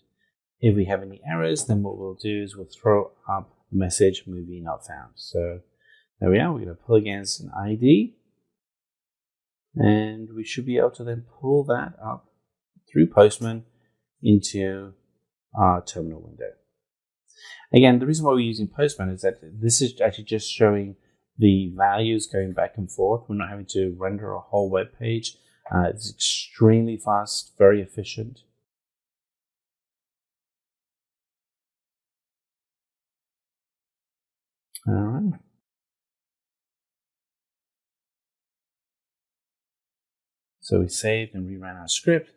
if we have any errors, then what we'll do is we'll throw up a message movie not found. So there we are. We're going to pull against an ID. And we should be able to then pull that up through Postman into our terminal window. Again, the reason why we're using Postman is that this is actually just showing the values going back and forth. We're not having to render a whole web page. It's extremely fast, very efficient. All right. So we saved and reran our script.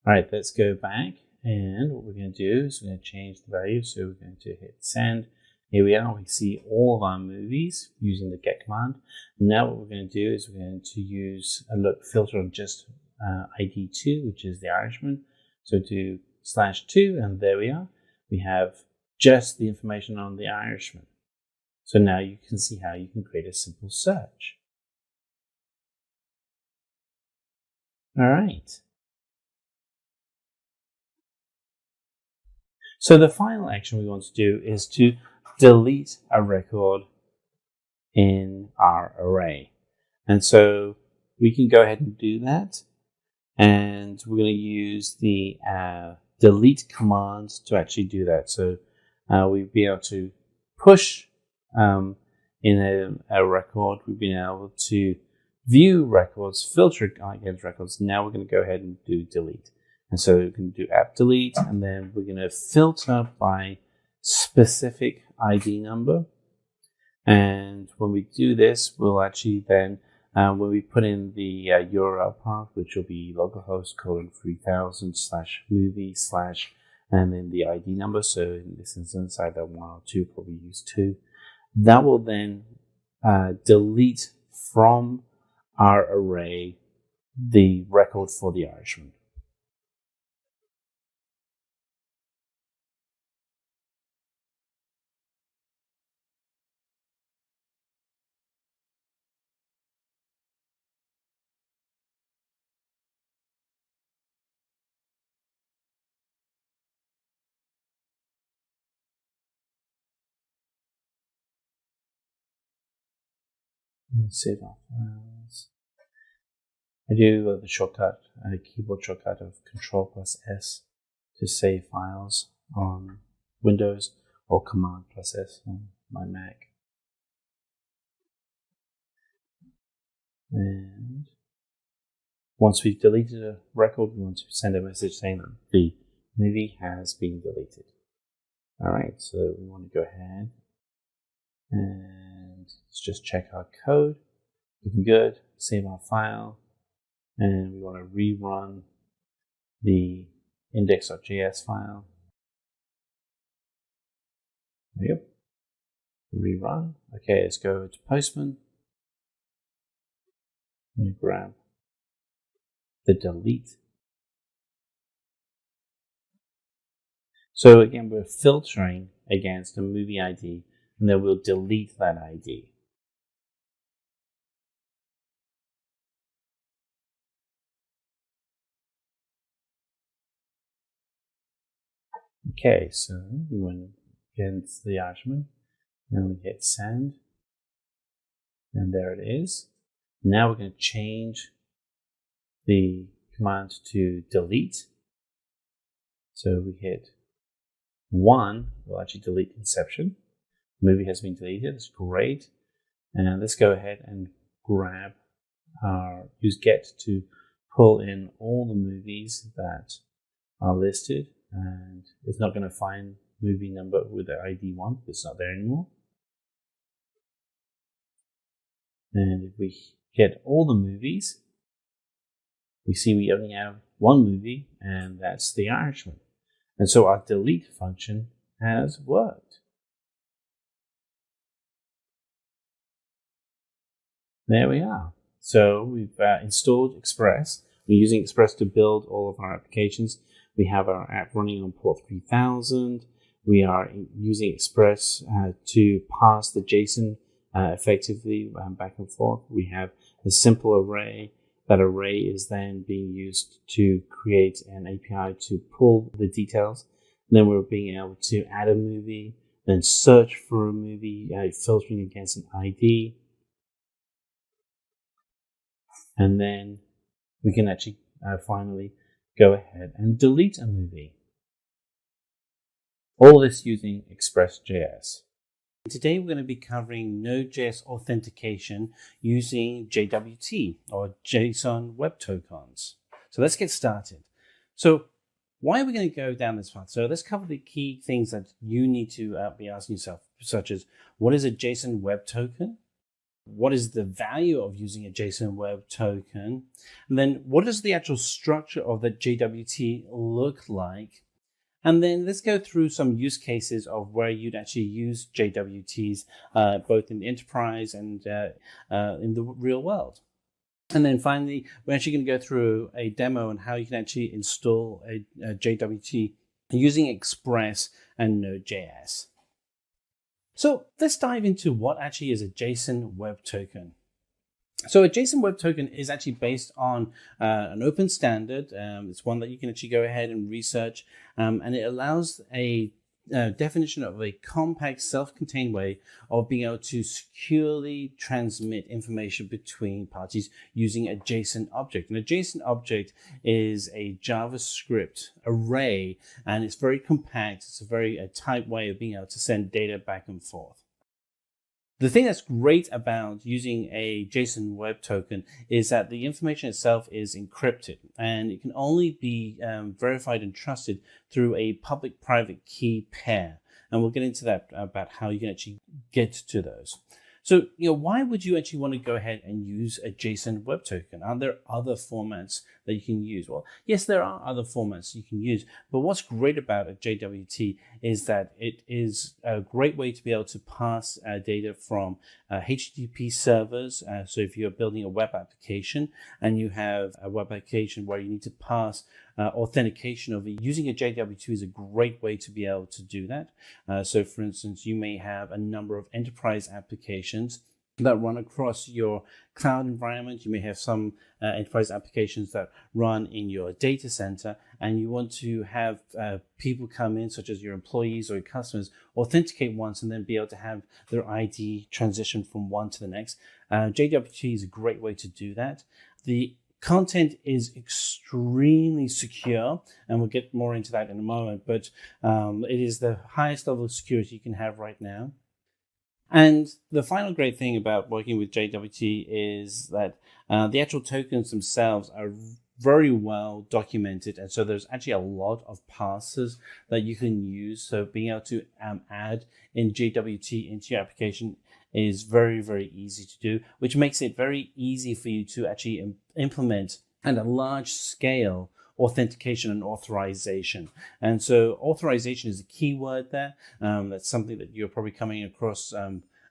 All right, let's go back. And what we're going to do is we're going to change the value. So we're going to hit send. Here we are. We see all of our movies using the get command. Now what we're going to do is we're going to use a filter on just ID2, which is the Irishman. So do /2, and there we are. We have just the information on the Irishman. So now you can see how you can create a simple search. All right. So the final action we want to do is to delete a record in our array. And so we can go ahead and do that. And we're going to use the delete command to actually do that. So we'll be able to push in a record, we've been able to view records, filter against records. Now we're going to go ahead and do delete. And so we can do app delete, and then we're going to filter by specific ID number. And when we do this, we'll actually then, when we put in the URL path, which will be localhost:3000/movie/ and then the ID number. So in this instance, either 1 or 2, probably use 2. That will then delete from our array the record for the Irishman. Save our files. I do the shortcut, a keyboard shortcut of Control+S to save files on Windows, or Command+S on my Mac. And once we've deleted a record, we want to send a message saying that the movie has been deleted. Alright, so we want to go ahead and let's just check our code. Looking good. Save our file. And we want to rerun the index.js file. Yep. Rerun. Okay, let's go to Postman. And grab the delete. So again, we're filtering against a movie ID, and then we'll delete that ID. Okay, so we went against the Irishman, and we hit send, and there it is. Now we're going to change the command to delete. So we hit 1, we'll actually delete Inception. Movie has been deleted, that's great. And let's go ahead and grab use get to pull in all the movies that are listed. And it's not going to find movie number with the ID 1, it's not there anymore. And if we get all the movies, we see we only have one movie, and that's The Irishman. And so our delete function has worked. There we are. So we've installed Express. We're using Express to build all of our applications. We have our app running on port 3000. We are using Express to pass the JSON effectively back and forth. We have a simple array. That array is then being used to create an API to pull the details. And then we're being able to add a movie, then search for a movie, filtering against an ID. And then we can actually finally go ahead and delete a movie. All this using Express.js. Today we're going to be covering Node.js authentication using JWT, or JSON Web Tokens. So let's get started. So why are we going to go down this path? So let's cover the key things that you need to be asking yourself, such as what is a JSON Web Token? What is the value of using a JSON Web Token? And then what does the actual structure of the JWT look like? And then let's go through some use cases of where you'd actually use JWTs, both in the enterprise and in the real world. And then finally, we're actually going to go through a demo on how you can actually install a JWT using Express and Node.js. So let's dive into what actually is a JSON Web Token. So a JSON Web Token is actually based on an open standard. It's one that you can actually go ahead and research, and it allows a definition of a compact, self-contained way of being able to securely transmit information between parties using a JSON object. And a JSON object is a JavaScript array, and it's very compact. It's a very tight way of being able to send data back and forth. The thing that's great about using a JSON Web Token is that the information itself is encrypted, and it can only be verified and trusted through a public-private key pair. And we'll get into that about how you can actually get to those. So, why would you actually want to go ahead and use a JSON Web Token? Are there other formats that you can use? Well, yes, there are other formats you can use, but what's great about a JWT is that it is a great way to be able to pass data from HTTP servers. So if you're building a web application and you have a web application where you need to pass authentication over, using a JWT is a great way to be able to do that. So for instance, you may have a number of enterprise applications that run across your cloud environment. You may have some enterprise applications that run in your data center, and you want to have people come in, such as your employees or your customers, authenticate once and then be able to have their ID transition from one to the next. JWT is a great way to do that. The content is extremely secure, and we'll get more into that in a moment, but it is the highest level of security you can have right now. And the final great thing about working with JWT is that the actual tokens themselves are very well documented, and so there's actually a lot of parsers that you can use. So being able to add in JWT into your application is very, very easy to do, which makes it very easy for you to actually implement at a large scale authentication and authorization. And so authorization is a key word there. That's something that you're probably coming across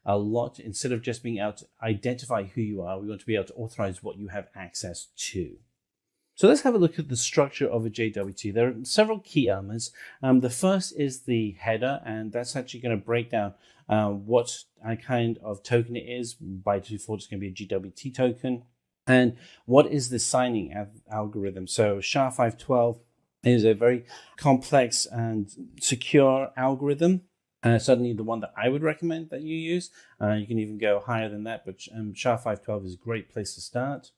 a lot. Instead of just being able to identify who you are, we want to be able to authorize what you have access to. So let's have a look at the structure of a JWT. There are several key elements. The first is the header, and that's actually going to break down what kind of token it is. By default, it's going to be a JWT token. And what is the signing algorithm? So SHA-512 is a very complex and secure algorithm. Certainly the one that I would recommend that you use. You can even go higher than that, but SHA-512 is a great place to start.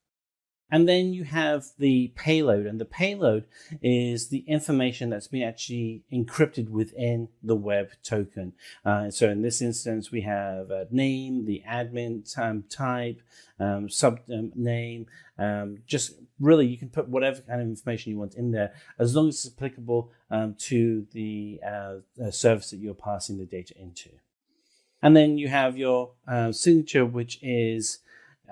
And then you have the payload, and the payload is the information that's been actually encrypted within the web token. So in this instance, we have a name, the admin type, subname. Just really, you can put whatever kind of information you want in there, as long as it's applicable to the service that you're passing the data into. And then you have your signature, which is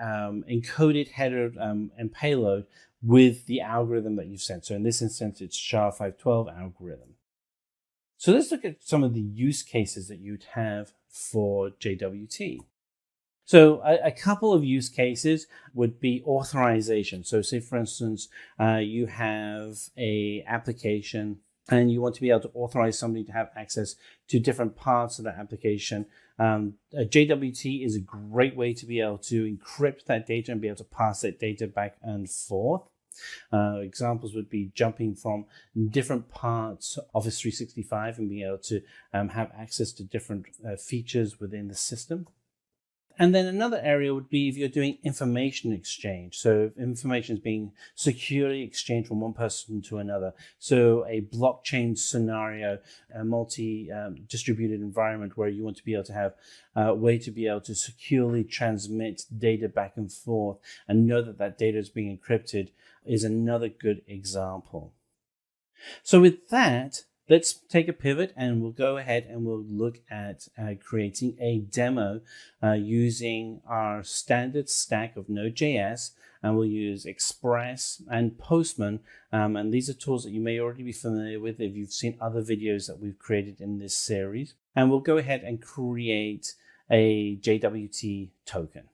encoded header and payload with the algorithm that you've sent. So in this instance, it's SHA-512 algorithm. So let's look at some of the use cases that you'd have for JWT. So a couple of use cases would be authorization. So say, for instance, you have a application and you want to be able to authorize somebody to have access to different parts of the application. JWT is a great way to be able to encrypt that data and be able to pass that data back and forth. Examples would be jumping from different parts of Office 365 and being able to have access to different features within the system. And then another area would be if you're doing information exchange. So if information is being securely exchanged from one person to another. So a blockchain scenario, a multi-distributed environment where you want to be able to have a way to be able to securely transmit data back and forth and know that that data is being encrypted is another good example. So with that, let's take a pivot and we'll go ahead and we'll look at creating a demo using our standard stack of Node.js, and we'll use Express and Postman. And these are tools that you may already be familiar with if you've seen other videos that we've created in this series. And we'll go ahead and create a JWT token.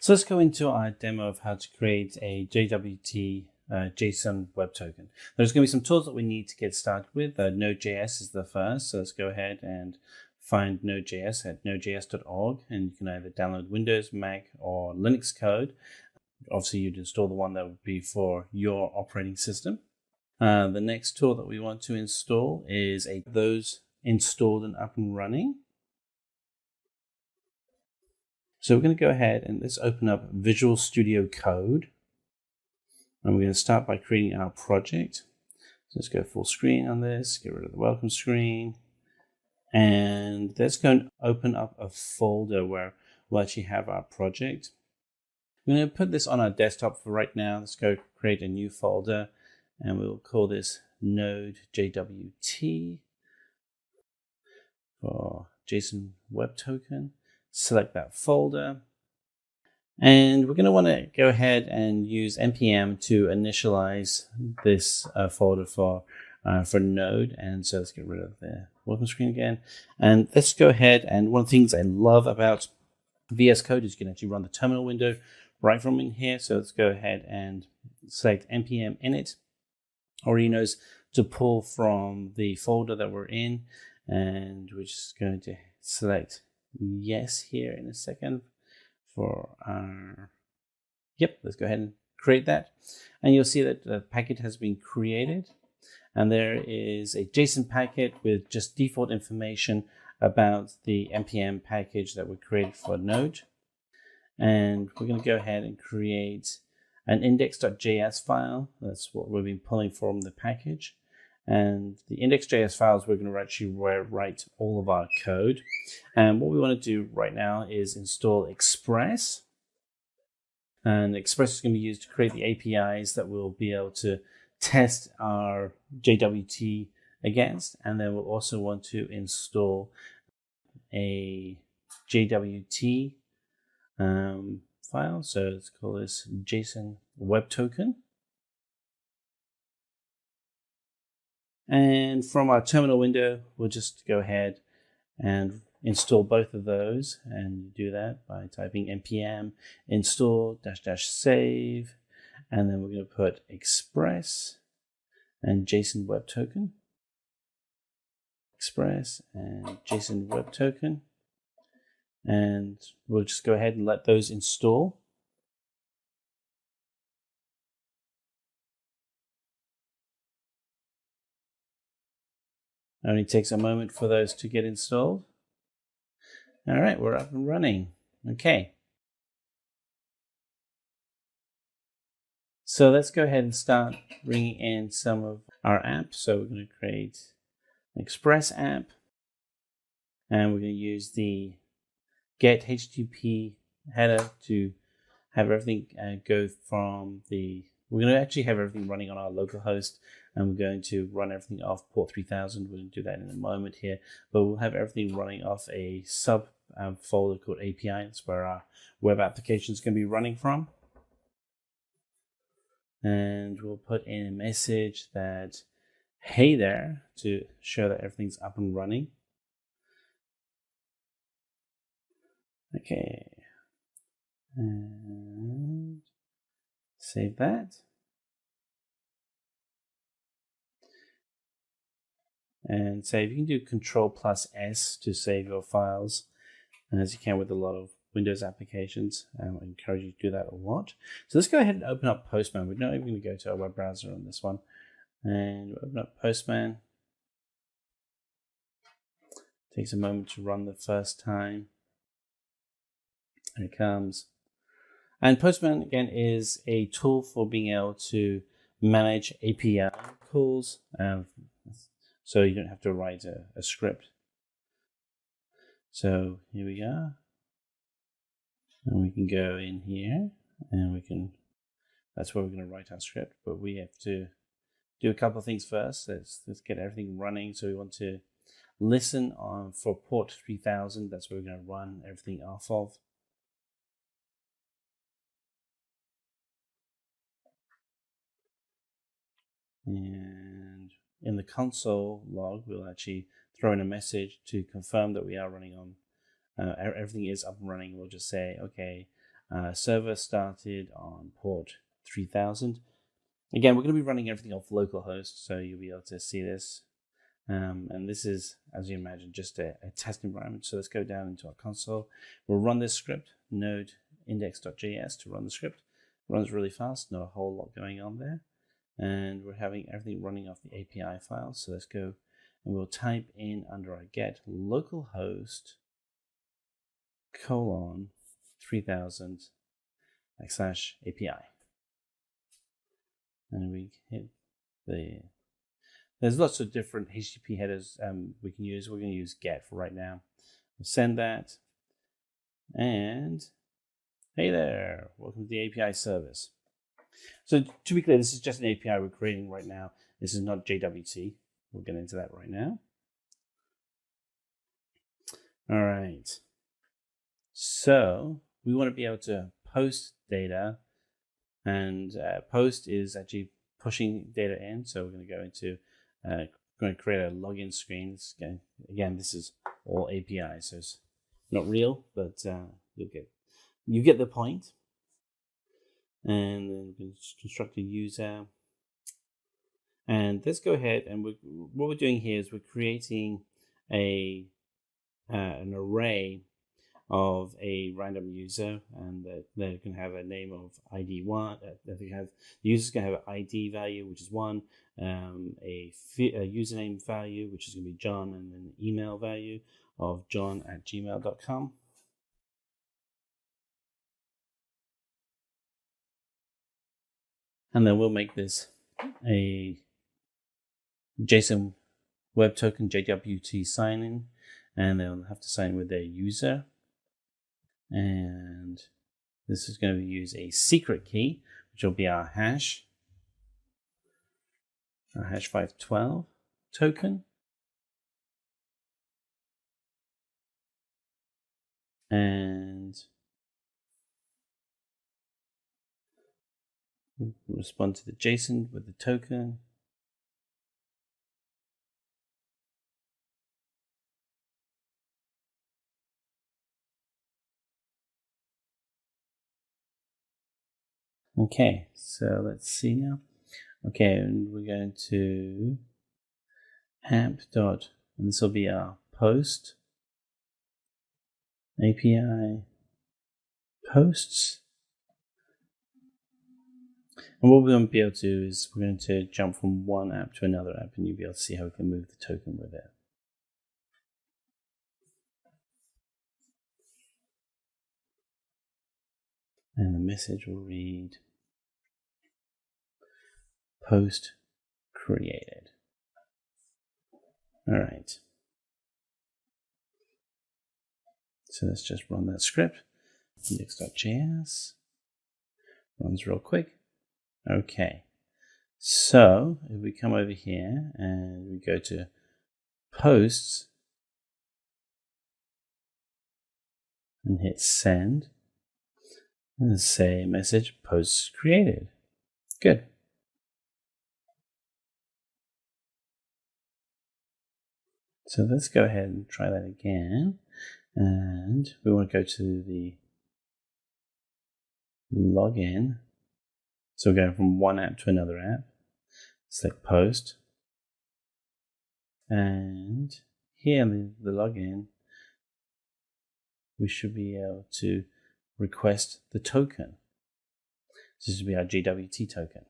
So let's go into our demo of how to create a JWT JSON web token. There's going to be some tools that we need to get started with. Node.js is the first, so let's go ahead and find Node.js at nodejs.org, and you can either download Windows, Mac, or Linux code. Obviously, you'd install the one that would be for your operating system. The next tool that we want to install is those installed and up and running. So we're going to go ahead and let's open up Visual Studio Code. And we're going to start by creating our project. So let's go full screen on this, get rid of the welcome screen. And let's go and open up a folder where we'll actually have our project. I'm going to put this on our desktop for right now. Let's go create a new folder, and we'll call this Node.js for JSON Web Token. Select that folder. And we're going to want to go ahead and use npm to initialize this folder for Node. And so let's get rid of the welcome screen again. And let's go ahead. And one of the things I love about VS Code is you can actually run the terminal window right from in here. So let's go ahead and select npm init, already knows to pull from the folder that we're in. And we're just going to select yes here in a second for our, let's go ahead and create that. And you'll see that the packet has been created. And there is a JSON packet with just default information about the npm package that we created for Node. And we're going to go ahead and create an index.js file. That's what we've been pulling from the package. And the index.js files, we're going to actually write all of our code. And what we want to do right now is install Express. And Express is going to be used to create the APIs that we'll be able to test our JWT against. And then we'll also want to install a JWT file. So let's call this JSON Web Token. And from our terminal window, we'll just go ahead and install both of those. And do that by typing npm install --save. And then we're going to put Express and JSON Web Token. Express and JSON Web Token. And we'll just go ahead and let those install. Only takes a moment for those to get installed. All right, we're up and running. Okay. So let's go ahead and start bringing in some of our apps. So we're going to create an Express app, and we're going to use the get HTTP header to have everything go from the, we're going to actually have everything running on our local host, and we're going to run everything off port 3000. We're going to do that in a moment here, but we'll have everything running off a sub folder called API. That's where our web application is going to be running from. And we'll put in a message that, hey there, to show that everything's up and running. Okay. And save that. And save. You can do Control+S to save your files, as you can with a lot of Windows applications. I encourage you to do that a lot. So let's go ahead and open up Postman. We're not even going to go to our web browser on this one. And open up Postman. Takes a moment to run the first time. Here it comes. And Postman, again, is a tool for being able to manage API calls. So you don't have to write a script. So here we are. And we can go in here and we can, that's where we're going to write our script, but we have to do a couple of things first. Let's get everything running. So we want to listen on for port 3000. That's where we're going to run everything off of. And in the console log, we'll actually throw in a message to confirm that we are running on, everything is up and running. We'll just say, okay, server started on port 3000. Again, we're going to be running everything off localhost, so you'll be able to see this. And this is, as you imagine, just a test environment. So let's go down into our console. We'll run this script, node index.js to run the script. It runs really fast, not a whole lot going on there. And we're having everything running off the API file. So let's go and we'll type in under our get localhost :3000 /API. And we hit the There's lots of different HTTP headers we can use. We're going to use get for right now. We'll send that. And hey there, welcome to the API service. So to be clear, this is just an API we're creating right now. This is not JWT. We'll get into that right now. All right. So we want to be able to post data, and post is actually pushing data in. So we're going to go into, going to create a login screen. Again, this is all API, so it's not real, but you get the point. And then we can construct a user. And let's go ahead and what we're doing here is we're creating an array of a random user, and they can have a name of ID1. The user's going to have an ID value, which is 1, a username value, which is going to be John, and an email value of john@gmail.com. And then we'll make this a JSON Web Token JWT sign-in, and they'll have to sign with their user. And this is going to use a secret key, which will be our hash 512 token. And we'll respond to the JSON with the token. Okay, so let's see now. Okay, and we're going to and this will be our post API posts. And what we're going to be able to do is we're going to jump from one app to another app, and you'll be able to see how we can move the token with it. And the message will read post created. All right. So let's just run that script. Index.js runs real quick. Okay. So if we come over here and we go to posts and hit send, and say message posts created. Good. So let's go ahead and try that again. And we want to go to the login. So we're going from one app to another app. Select post. And here in the login, we should be able to request the token. This will be our JWT token.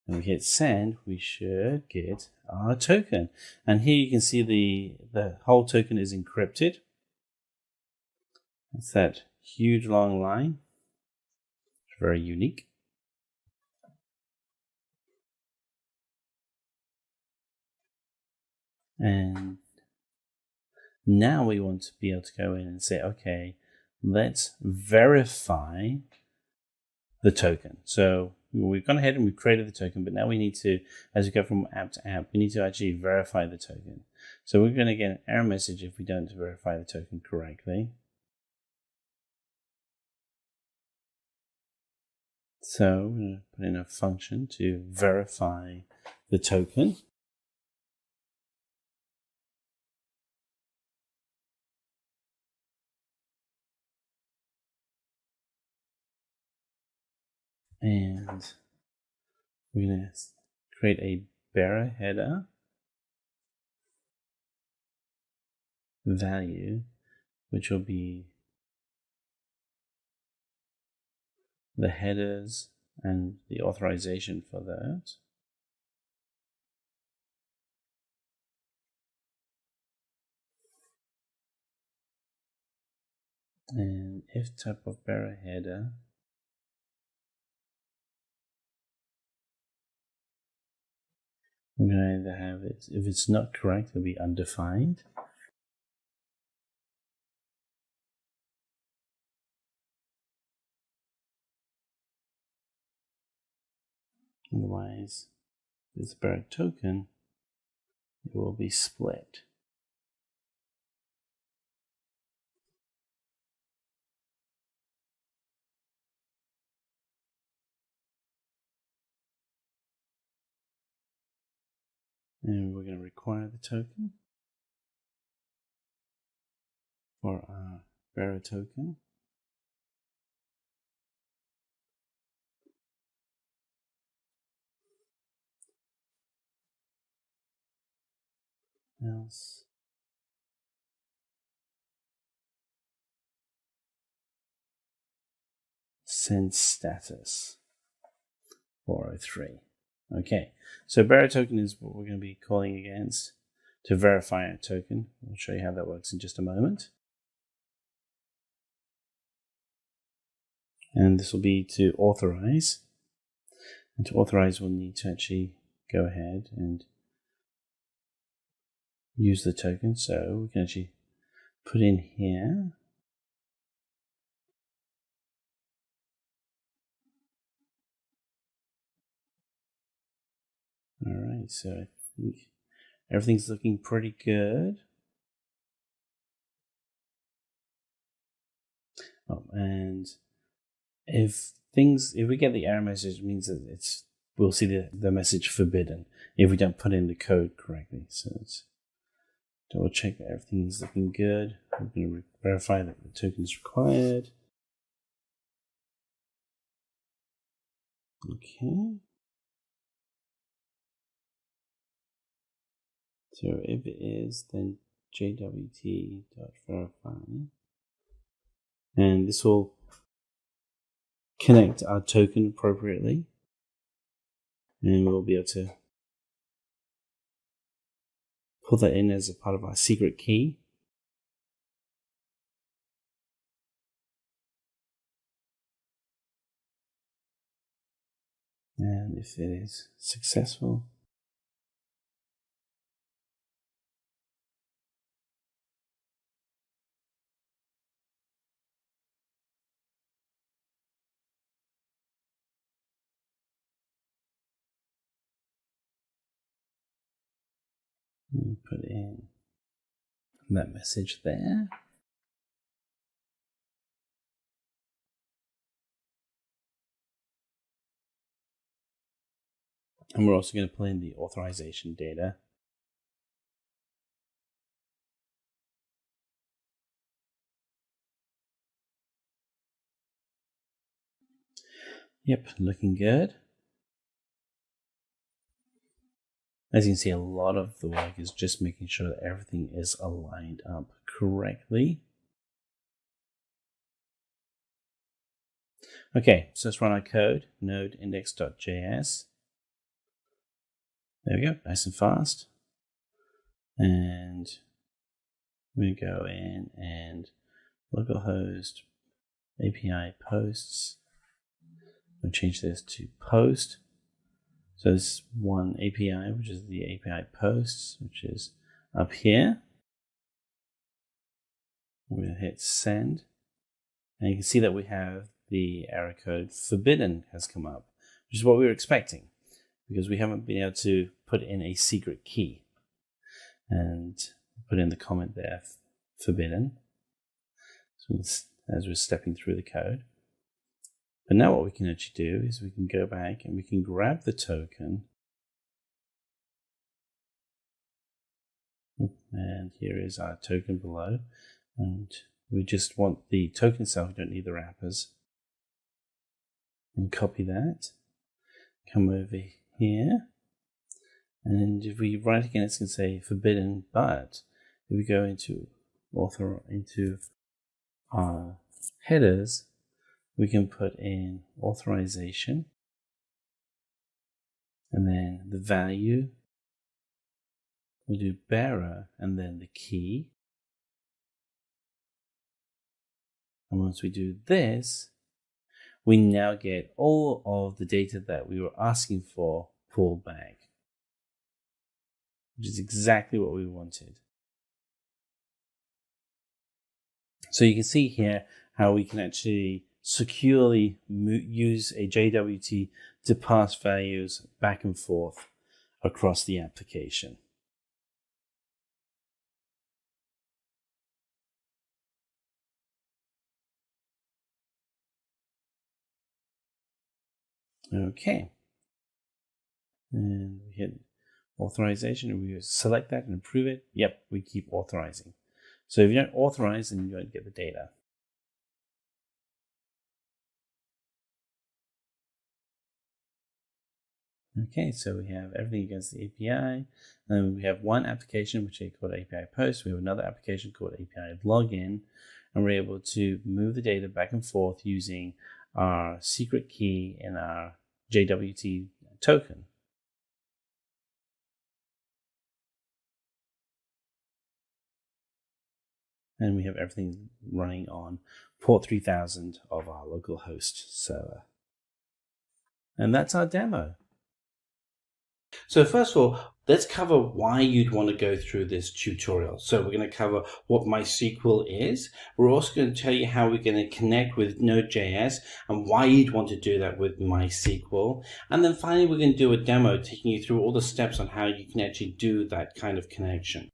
When we hit send, we should get our token. And here you can see the whole token is encrypted. It's that huge long line. It's very unique. And now we want to be able to go in and say, okay, let's verify the token. So we've gone ahead and we've created the token, but now we need to, as we go from app to app, we need to actually verify the token. So we're going to get an error message if we don't verify the token correctly. So we're going to put in a function to verify the token. And we're going to create a bearer header value, which will be the headers and the authorization for that. And if type of bearer header We're going to either have it, if it's not correct, it'll be undefined. Otherwise, this buried token, it will be split. And we're going to require the token for our bearer token. Else send status 403. Okay, so bearer token is what we're going to be calling against to verify our token. I'll show you how that works in just a moment. And this will be to authorize. And to authorize, we'll need to actually go ahead and use the token. So we can actually put in here. All right, so I think everything's looking pretty good. Oh, and if we get the error message, it means that we'll see the message forbidden if we don't put in the code correctly. So let's double check that everything is looking good. We're going to verify that the token is required. Okay. So if it is, then jwt.verify. And this will connect our token appropriately. And we'll be able to put that in as a part of our secret key. And if it is successful, we'll put in that message there. And we're also going to put in the authorization data. Yep, looking good. As you can see, a lot of the work is just making sure that everything is aligned up correctly. Okay, so let's run our code, node index.js. There we go, nice and fast. And we're going to go in and localhost API posts. We'll change this to post. So this one API, which is the API posts, which is up here. We're going to hit send. And you can see that we have the error code forbidden has come up, which is what we were expecting, because we haven't been able to put in a secret key. And put in the comment there, forbidden, so as we're stepping through the code. But now what we can actually do is we can go back and we can grab the token. And here is our token below. And we just want the token itself, we don't need the wrappers. And copy that. Come over here. And if we write again, it's going to say forbidden, but if we go into our headers, we can put in authorization, and then the value, we'll do bearer, and then the key. And once we do this, we now get all of the data that we were asking for pulled back. which is exactly what we wanted. So you can see here how we can actually securely use a JWT to pass values back and forth across the application. Okay. And we hit authorization, and we select that and approve it. Yep, we keep authorizing. So if you don't authorize, then you don't get the data. Okay, so we have everything against the API. And we have one application which is called API Post. We have another application called API Login, and we're able to move the data back and forth using our secret key in our JWT token. And we have everything running on port 3000 of our local host server. And that's our demo. So first of all, let's cover why you'd want to go through this tutorial. So we're going to cover what MySQL is. We're also going to tell you how we're going to connect with Node.js and why you'd want to do that with MySQL. And then finally, we're going to do a demo taking you through all the steps on how you can actually do that kind of connection.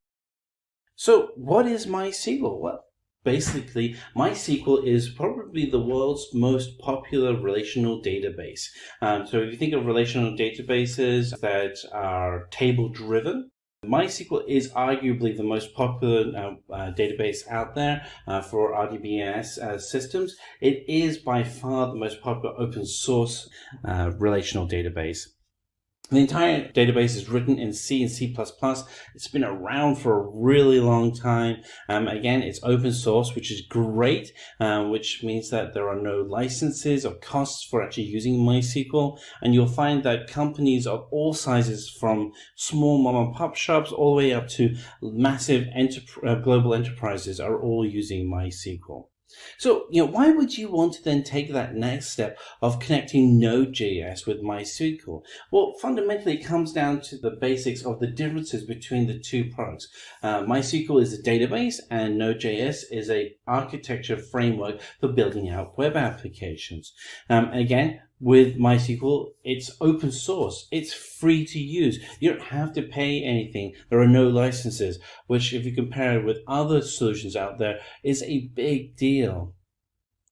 So what is MySQL? Well, basically, MySQL is probably the world's most popular relational database. So if you think of relational databases that are table-driven, MySQL is arguably the most popular database out there for RDBMS systems. It is by far the most popular open source relational database. The entire database is written in C and C++. It's been around for a really long time. Again, it's open source, which is great, which means that there are no licenses or costs for actually using MySQL. And you'll find that companies of all sizes, from small mom and pop shops all the way up to massive global enterprises, are all using MySQL. So, why would you want to then take that next step of connecting Node.js with MySQL? Well, fundamentally, it comes down to the basics of the differences between the two products. MySQL is a database, and Node.js is an architecture framework for building out web applications. Again, with MySQL, it's open source. It's free to use. You don't have to pay anything. There are no licenses, which, if you compare it with other solutions out there, is a big deal.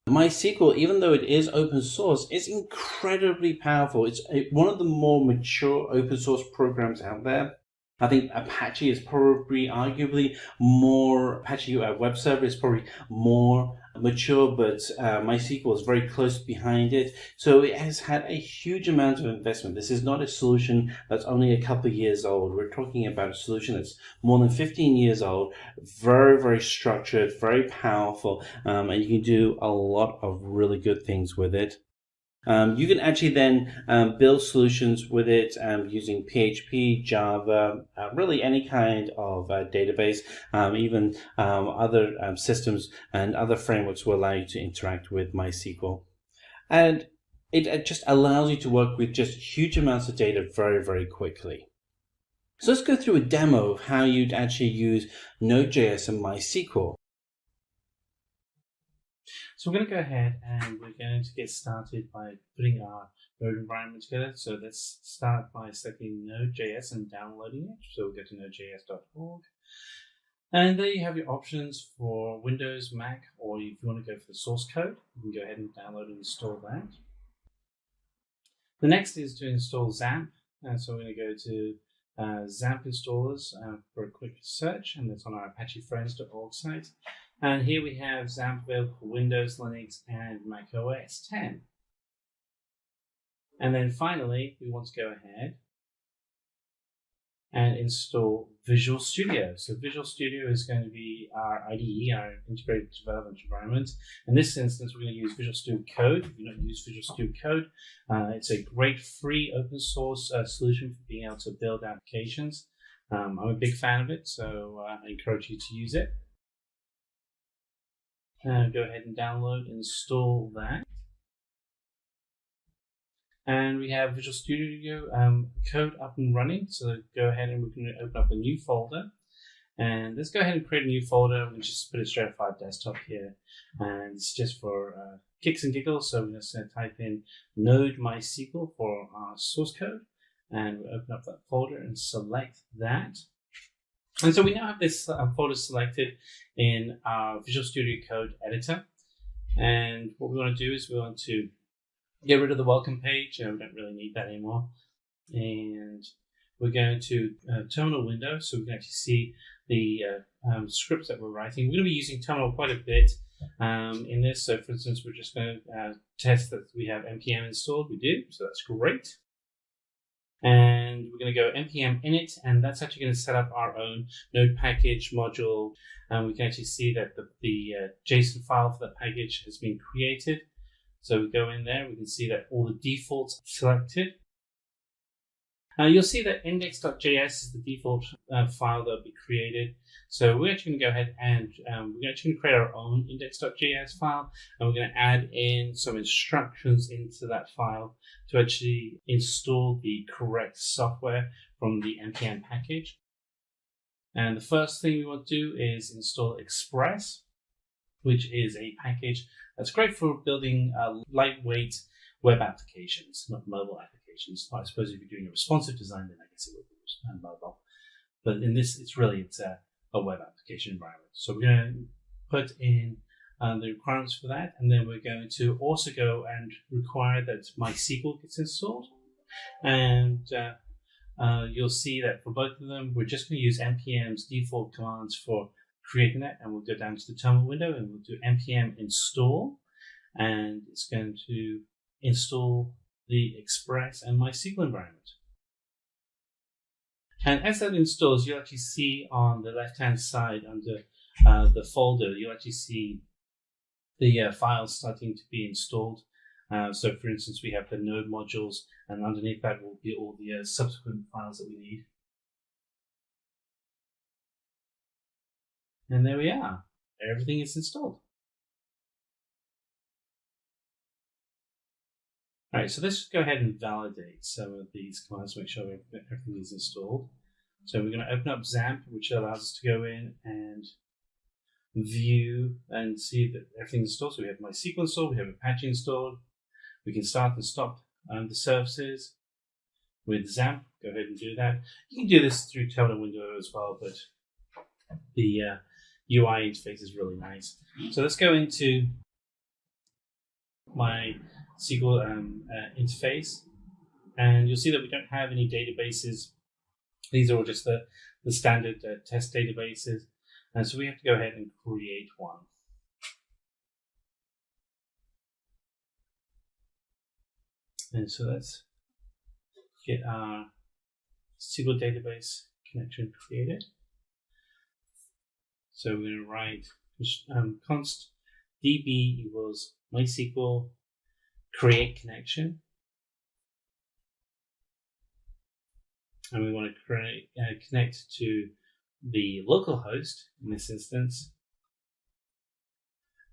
MySQL, even though it is open source, is incredibly powerful. It's one of the more mature open source programs out there. I think Apache is probably arguably more, Apache web server is probably more mature, but MySQL is very close behind it. So it has had a huge amount of investment. This is not a solution that's only a couple of years old. We're talking about a solution that's more than 15 years old, very, very structured, very powerful, and you can do a lot of really good things with it. You can actually then build solutions with it using PHP, Java, really any kind of database, even other systems and other frameworks will allow you to interact with MySQL. And it just allows you to work with just huge amounts of data very, very quickly. So let's go through a demo of how you'd actually use Node.js and MySQL. So we're going to go ahead and we're going to get started by putting our Node environment together. So let's start by selecting Node.js and downloading it. So we'll go to nodejs.org. And there you have your options for Windows, Mac, or if you want to go for the source code, you can go ahead and download and install that. The next is to install XAMPP. So we're going to go to XAMPP installers for a quick search, and that's on our ApacheFriends.org site. And here we have XAMPP available for Windows, Linux, and Mac OS 10. And then finally, we want to go ahead and install Visual Studio. So Visual Studio is going to be our IDE, our integrated development environment. In this instance, we're going to use Visual Studio Code. If you don't use Visual Studio Code, it's a great free open source solution for being able to build applications. I'm a big fan of it, so I encourage you to use it. Go ahead and download, install that. And we have Visual Studio code up and running. So go ahead and we're going to open up a new folder. And let's go ahead and create a new folder. We'll just put a stratified desktop here. And it's just for kicks and giggles. So we're just going to type in Node MySQL for our source code. And we'll open up that folder and select that. And so we now have this folder selected in our Visual Studio Code editor. And what we want to do is we want to get rid of the welcome page. We don't really need that anymore. And we're going to terminal window so we can actually see the scripts that we're writing. We're going to be using terminal quite a bit in this. So for instance, we're just going to test that we have npm installed. We do, so that's great. And we're going to go npm init, and that's actually going to set up our own node package module. And we can actually see that the JSON file for that package has been created. So we go in there, we can see that all the defaults are selected. You'll see that index.js is the default file that will be created. So we're actually going to go ahead and we're actually going to create our own index.js file, and we're going to add in some instructions into that file to actually install the correct software from the npm package. And the first thing we want to do is install Express, which is a package that's great for building lightweight web applications, not mobile applications. I suppose if you're doing a responsive design, then I guess it would be mobile. But in this, it's a web application environment. So we're going to put in the requirements for that, and then we're going to also go and require that MySQL gets installed. And you'll see that for both of them, we're just going to use npm's default commands for creating that, and we'll go down to the terminal window and we'll do npm install, and it's going to install the Express and MySQL environment. And as that installs, you'll actually see on the left-hand side under the folder, you'll actually see the files starting to be installed. So for instance, we have the node modules, and underneath that will be all the subsequent files that we need. And there we are. Everything is installed. All right, so let's go ahead and validate some of these commands to make sure everything is installed. So we're going to open up XAMPP, which allows us to go in and view and see that everything's installed. So we have MySQL installed, we have Apache installed. We can start and stop the services with XAMPP. Go ahead and do that. You can do this through terminal window as well, but the UI interface is really nice. So let's go into my SQL interface, and you'll see that we don't have any databases. These are all just the standard test databases, and so we have to go ahead and create one. And so let's get our SQL database connection created. So we're going to write const db equals MySQL create connection, and we want to connect to the local host in this instance,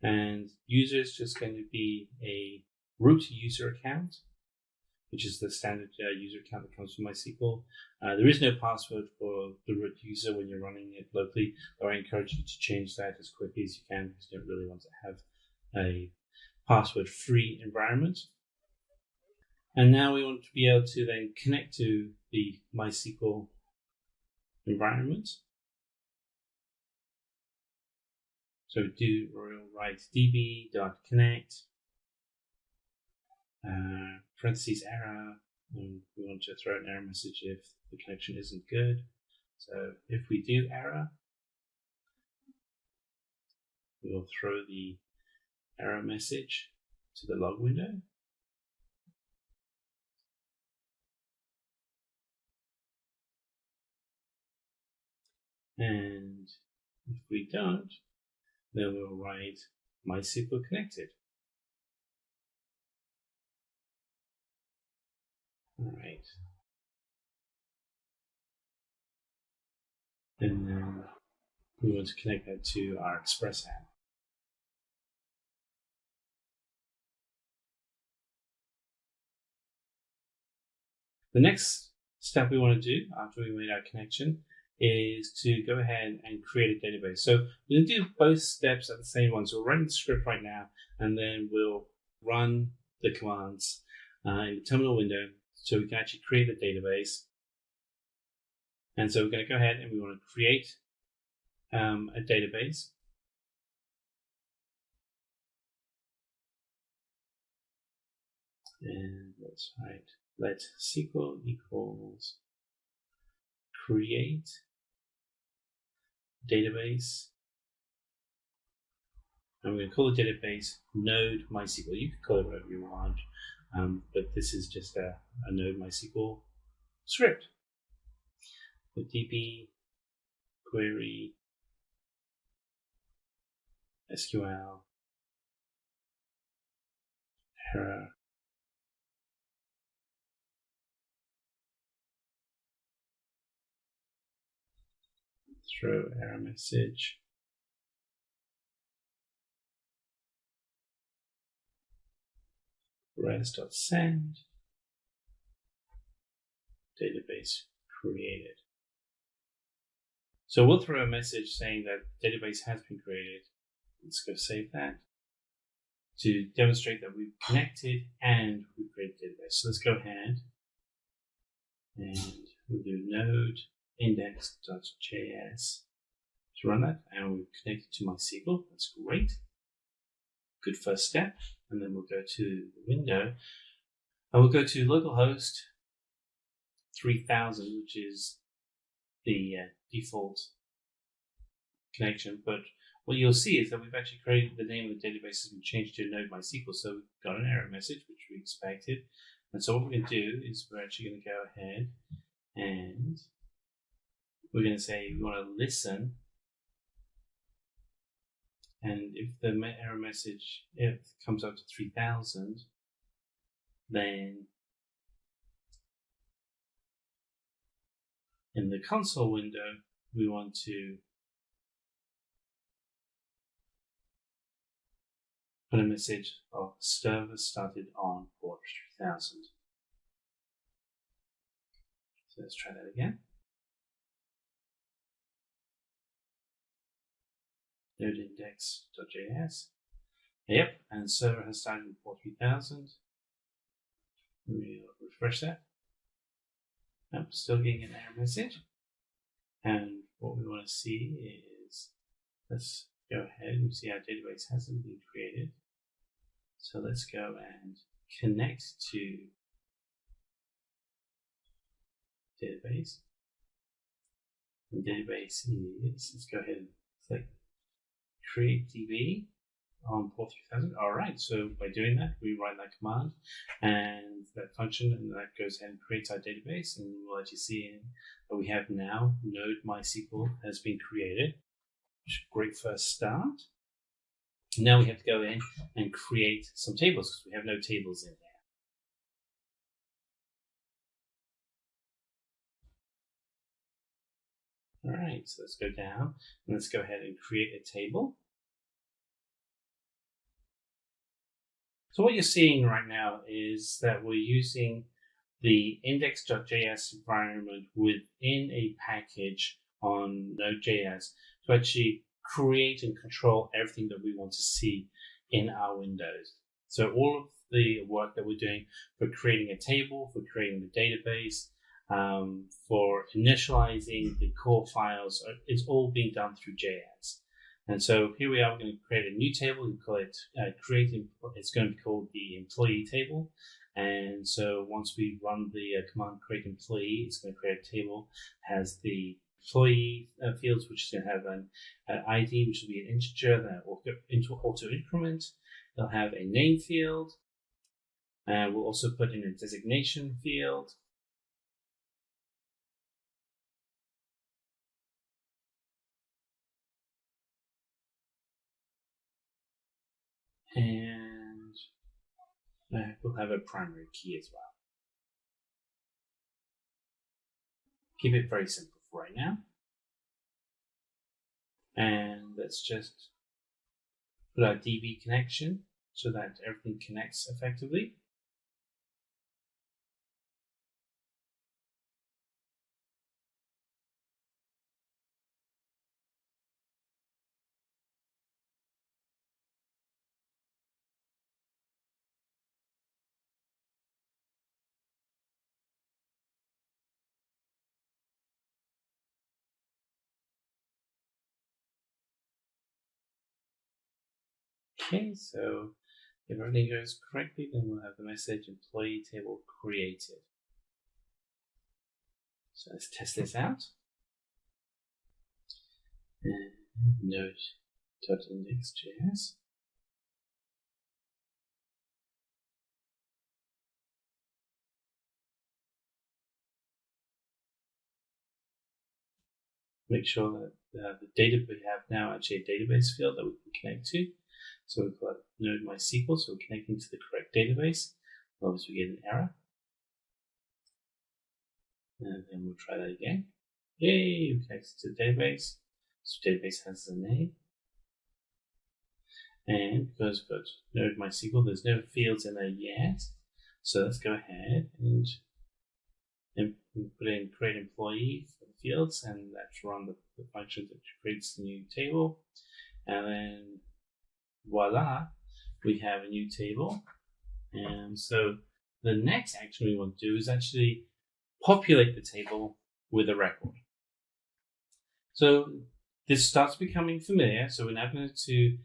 and user is just going to be a root user account, which is the standard user account that comes from MySQL. There is no password for the root user when you're running it locally, but I encourage you to change that as quickly as you can, because you don't really want to have a password-free environment. And now we want to be able to then connect to the MySQL environment. So we'll write db.connect, parentheses error, and we want to throw an error message if the connection isn't good. So if we do error, we'll throw the error message to the log window. And if we don't, then we'll write MySQL connected. All right. And then we want to connect that to our Express app. The next step we want to do after we made our connection is to go ahead and create a database. So we're going to do both steps at the same one. So we're running the script right now, and then we'll run the commands in the terminal window so we can actually create the database. And so we're going to go ahead and we want to create a database. And let's write let SQL equals create database. And we're going to call the database Node MySQL. You can call it whatever you want, but this is just a Node MySQL script with DB query SQL error throw error message res.send database created. So we'll throw a message saying that database has been created. Let's go save that to demonstrate that we've connected and we've created a database. So let's go ahead and we'll do node index.js to run that, and we've connected to MySQL. That's great. Good first step. And then we'll go to the window and we'll go to localhost 3000, which is the default connection. But what you'll see is that we've actually created the name of the database has been changed to Node MySQL. So we've got an error message, which we expected. And so what we're going to do is we're actually going to go ahead and we're going to say we want to listen. And if the error message comes up to 3000, then in the console window, we want to put a message of server started on port 3000. So let's try that again. Node index.js. Yep, and server has started with port 3000. We'll refresh that. Nope, still getting an error message. And what we want to see is, let's go ahead and see our database hasn't been created. So let's go and connect to database. The database is, let's go ahead and click create DB on port 3000. All right, so by doing that, we write that command and that function, and that goes ahead and creates our database. And we'll actually see that we have now Node MySQL has been created, which is a great first start. Now we have to go in and create some tables because we have no tables in there. All right, so let's go down and let's go ahead and create a table. So what you're seeing right now is that we're using the index.js environment within a package on Node.js to actually create and control everything that we want to see in our windows. So all of the work that we're doing for creating a table, for creating the database, for initializing the core files, it's all being done through JS. And so here we are, we're going to create a new table. We call it it's going to be called the employee table. And so once we run the command create employee, it's going to create a table, has the employee fields, which is going to have an ID, which will be an integer that will go into auto increment. It'll have a name field. We'll also put in a designation field. And we'll have a primary key as well. Keep it very simple for right now. And let's just put our DB connection so that everything connects effectively. Okay, so if everything goes correctly, then we'll have the message employee table created. So let's test this out. And Node.index.js. Make sure that the data we have now actually a database field that we can connect to. So we've got Node MySQL, so we're connecting to the correct database. Otherwise we get an error. And then we'll try that again. Yay, we connected to the database. So the database has a name. And because we've got Node MySQL, there's no fields in there yet. So let's go ahead and put in create employee for the fields, and let's run the function that creates the new table. And then voila, we have a new table. And so the next action we want to do is actually populate the table with a record. So this starts becoming familiar. So we're now going to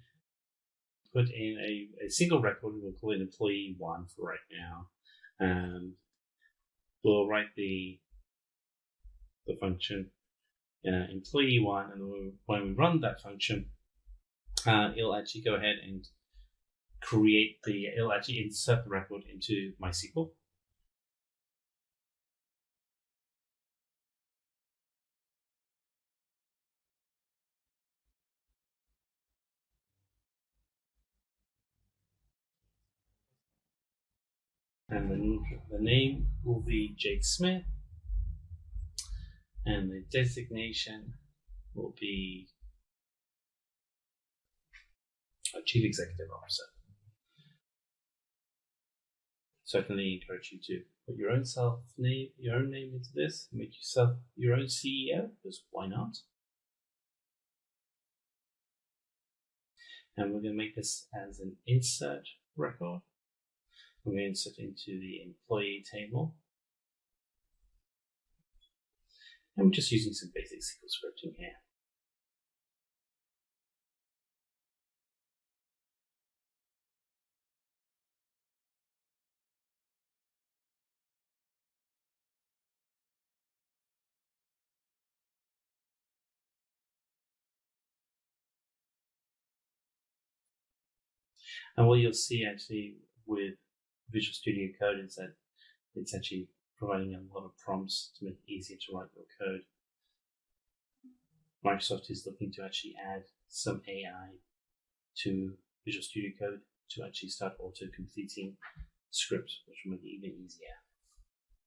put in a single record. We'll call it employee 1 for right now. And we'll write the function employee 1, and when we run that function, it'll actually go ahead and it'll actually insert the record into MySQL. And the name will be Jake Smith, and the designation will be a Chief Executive Officer. Certainly encourage you to put your own name into this. Make yourself your own CEO, because why not? And we're going to make this as an insert record. We're going to insert into the employee table. And we're just using some basic SQL scripting here. And what you'll see actually with Visual Studio Code is that it's actually providing a lot of prompts to make it easier to write your code. Microsoft is looking to actually add some AI to Visual Studio Code to actually start auto-completing scripts, which will make it even easier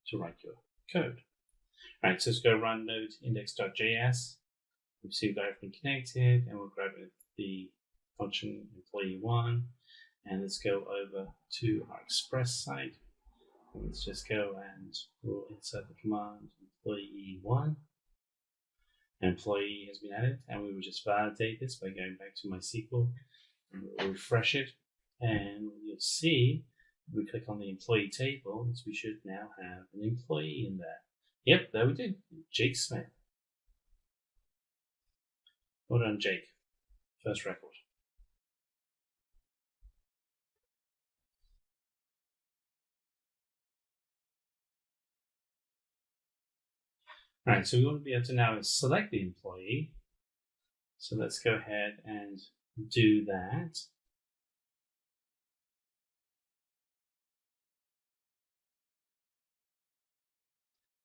to write your code. All right, so let's go run node index.js. We see we've got everything connected, and we'll grab the function employee1, and let's go over to our Express site. And let's just go and we'll insert the command employee1. Employee has been added, and we will just validate this by going back to MySQL, and we'll refresh it, and you'll see if we click on the employee table, we should now have an employee in there. Yep, there we do. Jake Smith. Well done, Jake. First record. All right, so we want to be able to now select the employee. So let's go ahead and do that.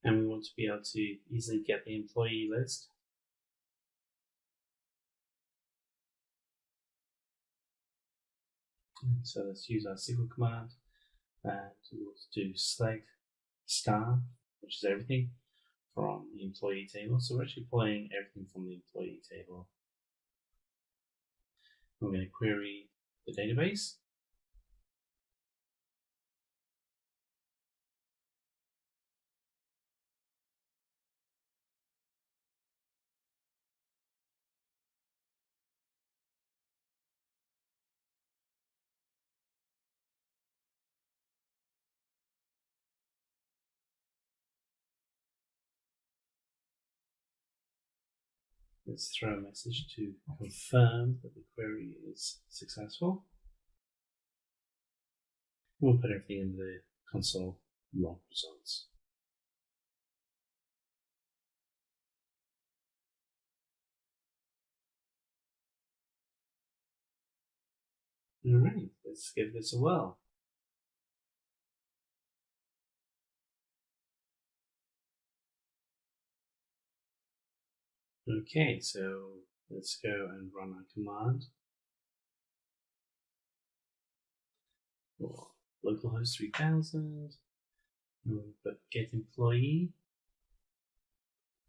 And we want to be able to easily get the employee list. So let's use our SQL command, and we'll do select star, which is everything from the employee table. So we're actually pulling everything from the employee table. We're going to query the database. Let's throw a message to confirm that the query is successful. We'll put everything in the console log results. Alright, let's give this a whirl. Okay, so let's go and run our command. For localhost 3000, we'll put get employee,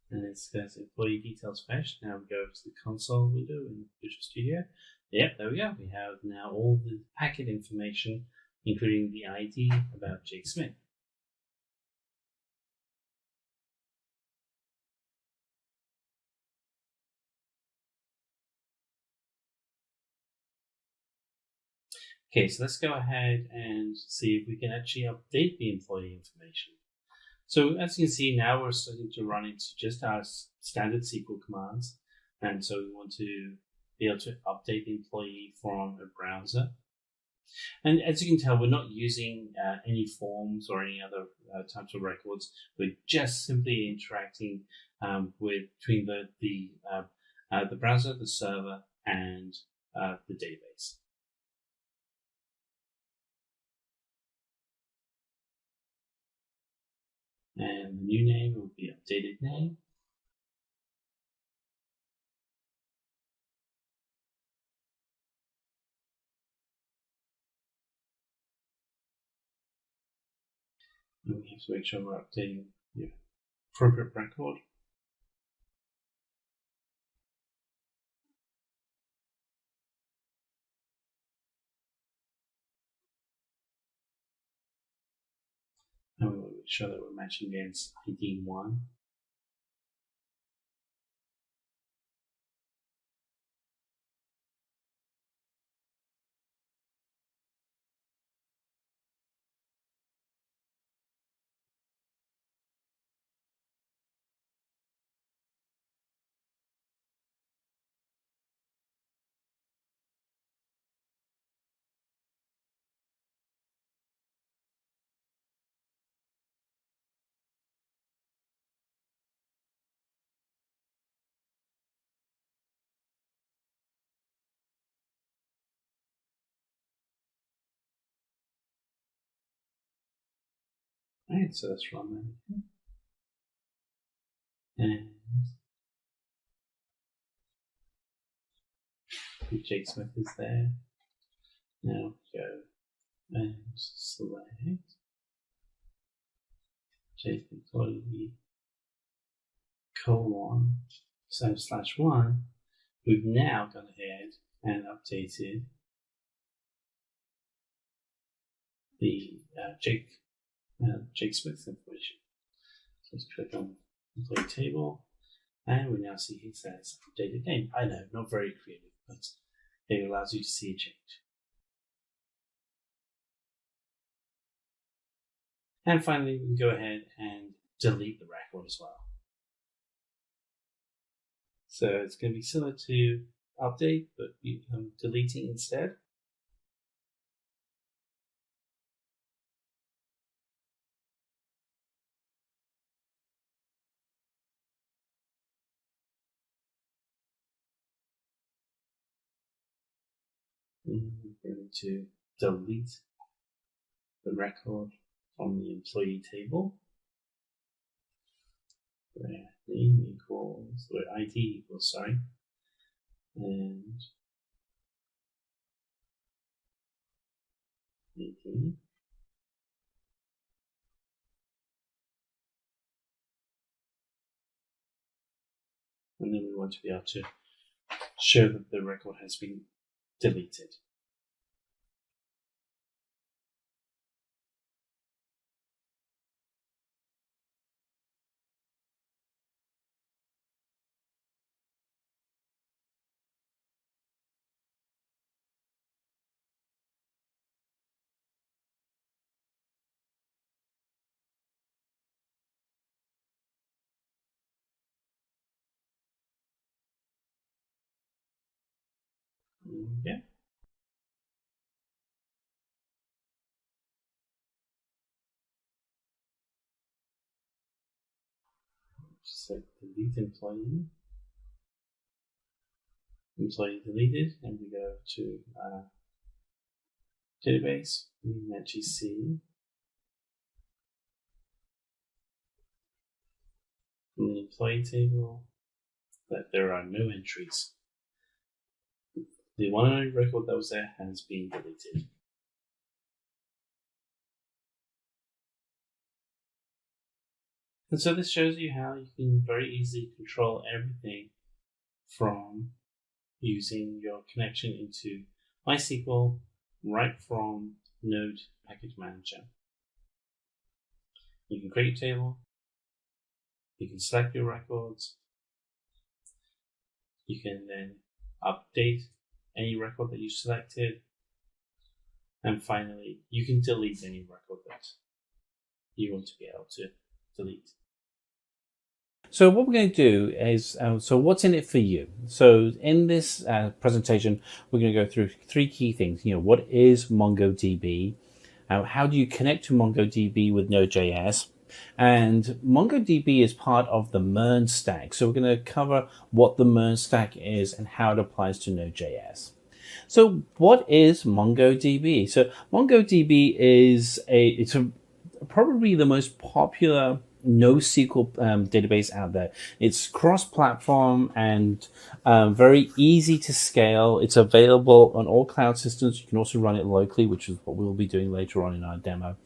and it says employee details fetched. Now we go to the console window in Visual Studio. Yep, there we go. We have now all the packet information, including the ID about Jake Smith. Okay, so let's go ahead and see if we can actually update the employee information. So as you can see, now we're starting to run into just our standard SQL commands. And so we want to be able to update the employee from a browser. And as you can tell, we're not using any forms or any other types of records. We're just simply interacting between the browser, the server, and the database. And the new name will be updated name. And we have to make sure we're updating the appropriate record. And we want to make sure that we're matching against ID 1. Right, so let's run that. And Jake Smith is there. Now go and select Jake employee :/1. We've now gone ahead and updated the Jake Smith information. So let's click on employee table, and we now see it says updated name. I know, not very creative, but it allows you to see a change. And finally, we can go ahead and delete the record as well. So it's going to be similar to update, but deleting instead. And we're going to delete the record from the employee table, where name equals, where ID equals, sorry, and ID. And then we want to be able to show that the record has been deleted. Yeah. select delete employee. Employee deleted, and we go to database. We can actually see from the employee table that there are no entries. The one and only record that was there has been deleted. And so this shows you how you can very easily control everything from using your connection into MySQL right from Node Package Manager. You can create a table, you can select your records, you can then update any record that you selected, and finally you can delete any record that you want to be able to delete. So what we're going to do is, so what's in it for you? So in this presentation, we're going to go through three key things. What is MongoDB? How do you connect to MongoDB with Node.js? And MongoDB is part of the MERN Stack. So we're going to cover what the MERN Stack is and how it applies to Node.js. So what is MongoDB? So MongoDB is probably the most popular NoSQL database out there. It's cross-platform and very easy to scale. It's available on all cloud systems. You can also run it locally, which is what we'll be doing later on in our demo.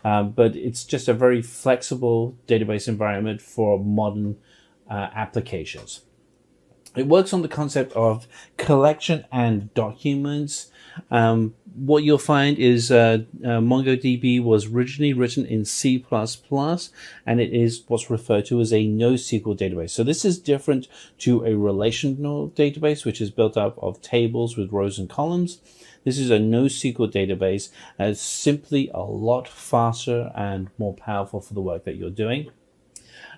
But it's just a very flexible database environment for modern applications. It works on the concept of collection and documents. What you'll find is MongoDB was originally written in C++, and it is what's referred to as a NoSQL database. So this is different to a relational database, which is built up of tables with rows and columns. This is a NoSQL database, and it's simply a lot faster and more powerful for the work that you're doing.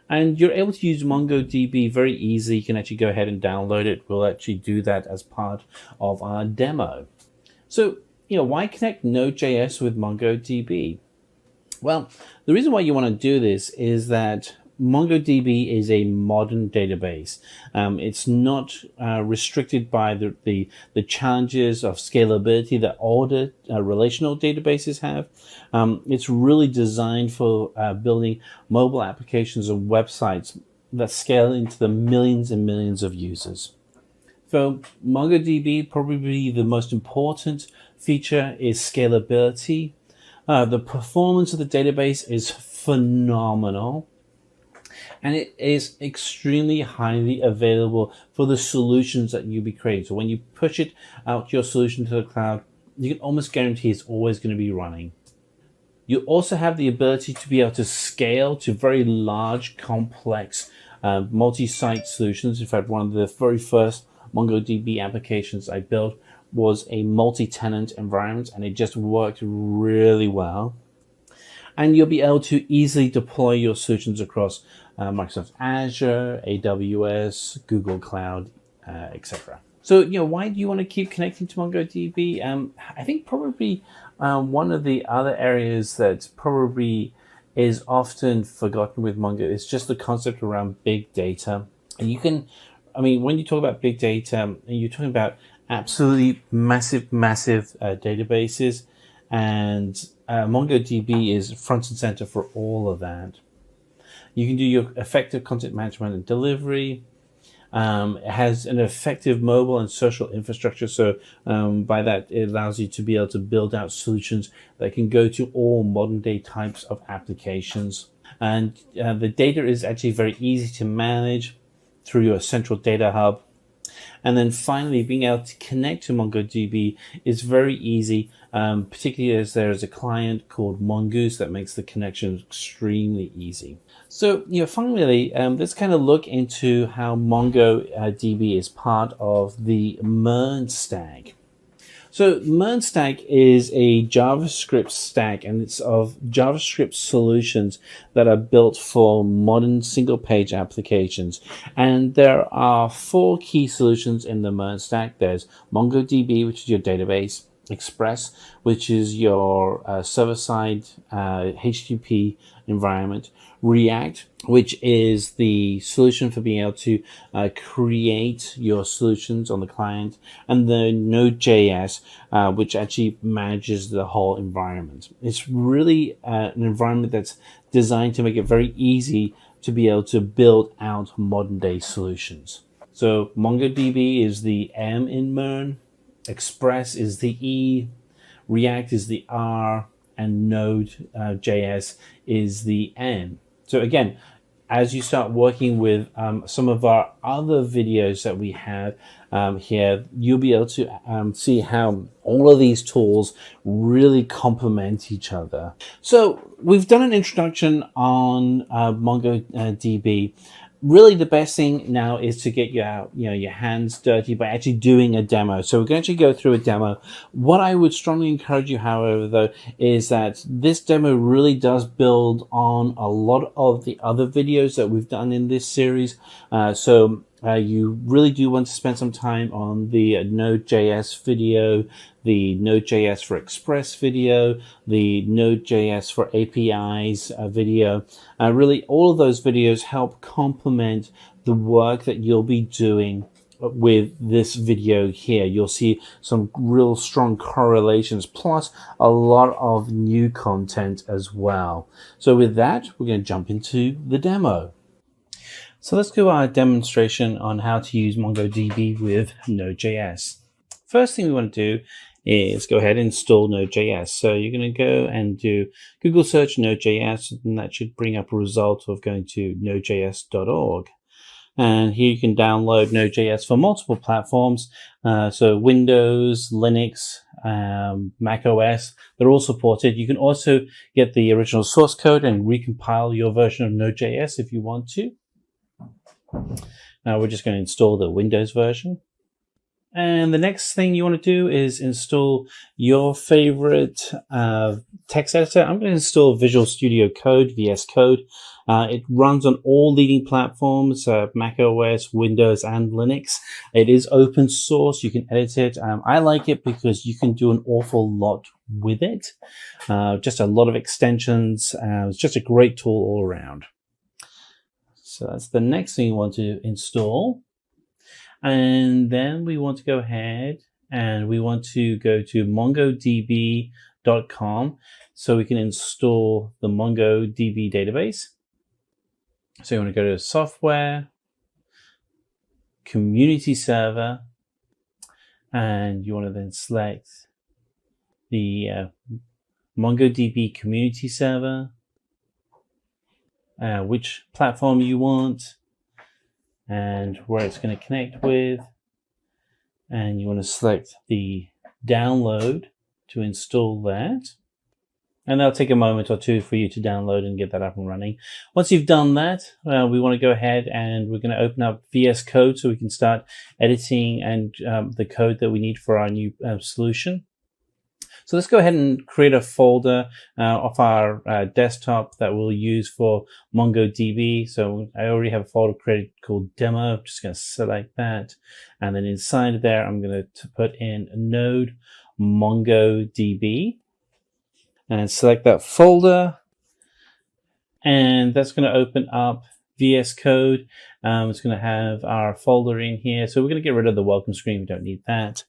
And you're able to use MongoDB very easily. You can actually go ahead and download it. We'll actually do that as part of our demo. So, why connect Node.js with MongoDB? Well, the reason why you want to do this is that MongoDB is a modern database. It's not restricted by the challenges of scalability that older relational databases have. It's really designed for building mobile applications and websites that scale into the millions and millions of users. So MongoDB, probably the most important feature is scalability. The performance of the database is phenomenal, and it is extremely highly available for the solutions that you'll be creating. So when you push it out your solution to the cloud, you can almost guarantee it's always going to be running. You also have the ability to be able to scale to very large, complex, multi-site solutions. In fact, one of the very first MongoDB applications I built was a multi-tenant environment, and it just worked really well. And you'll be able to easily deploy your solutions across Microsoft Azure, AWS, Google Cloud, etc. So, why do you want to keep connecting to MongoDB? I think probably one of the other areas that probably is often forgotten with Mongo is just the concept around big data. And when you talk about big data, you're talking about absolutely massive databases, and MongoDB is front and center for all of that. You can do your effective content management and delivery. It has an effective mobile and social infrastructure. So by that, it allows you to be able to build out solutions that can go to all modern day types of applications. And the data is actually very easy to manage through your central data hub. And then finally, being able to connect to MongoDB is very easy, particularly as there is a client called Mongoose that makes the connection extremely easy. So, finally, let's kind of look into how MongoDB is part of the MERN Stack. So MERN Stack is a JavaScript stack, and it's of JavaScript solutions that are built for modern single-page applications. And there are 4 key solutions in the MERN Stack. There's MongoDB, which is your database. Express, which is your server-side HTTP environment, React, which is the solution for being able to create your solutions on the client, and the Node.js, which actually manages the whole environment. It's really an environment that's designed to make it very easy to be able to build out modern-day solutions. So MongoDB is the M in MERN, Express is the E, React is the R, and Node.js is the N. So again, as you start working with some of our other videos that we have here, you'll be able to see how all of these tools really complement each other. So we've done an introduction on MongoDB. Really, the best thing now is to get your hands dirty by actually doing a demo. So we're going to go through a demo. What I would strongly encourage you, however, though, is that this demo really does build on a lot of the other videos that we've done in this series. You really do want to spend some time on the Node.js video, the Node.js for Express video, the Node.js for APIs video. Really, all of those videos help complement the work that you'll be doing with this video here. You'll see some real strong correlations, plus a lot of new content as well. So with that, we're going to jump into the demo. So let's do our demonstration on how to use MongoDB with Node.js. First thing we want to do is go ahead and install Node.js. So you're going to go and do Google search Node.js, and that should bring up a result of going to nodejs.org. And here you can download Node.js for multiple platforms. So Windows, Linux, Mac OS, they're all supported. You can also get the original source code and recompile your version of Node.js if you want to. Now we're just going to install the Windows version. And the next thing you want to do is install your favorite text editor. I'm going to install Visual Studio Code, VS Code. It runs on all leading platforms, Mac OS, Windows, and Linux. It is open source. You can edit it. I like it because you can do an awful lot with it. Just a lot of extensions. It's just a great tool all around. So that's the next thing you want to install. And then we want to go ahead and we want to go to mongodb.com so we can install the MongoDB database. So you want to go to Software, Community Server, and you want to then select the MongoDB Community Server, which platform you want, and where it's going to connect with, and you want to select the download to install that, and that'll take a moment or two for you to download and get that up and running. Once you've done that, we want to go ahead and we're going to open up VS Code so we can start editing and the code that we need for our new solution. So let's go ahead and create a folder off our desktop that we'll use for MongoDB. So I already have a folder created called demo. I'm just going to select that. And then inside of there, I'm going to put in node MongoDB and select that folder. And that's going to open up VS Code. It's going to have our folder in here. So we're going to get rid of the welcome screen. We don't need that.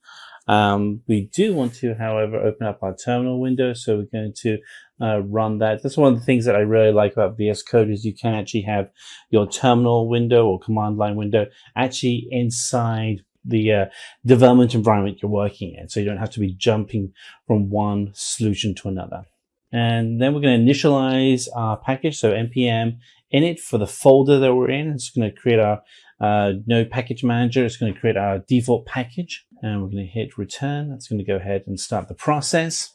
We do want to, however, open up our terminal window. So we're going to run that. That's one of the things that I really like about VS Code is you can actually have your terminal window or command line window actually inside the development environment you're working in. So you don't have to be jumping from one solution to another. And then we're going to initialize our package. So npm init for the folder that we're in. It's going to create our Node package manager. It's going to create our default package. And we're going to hit return. That's going to go ahead and start the process.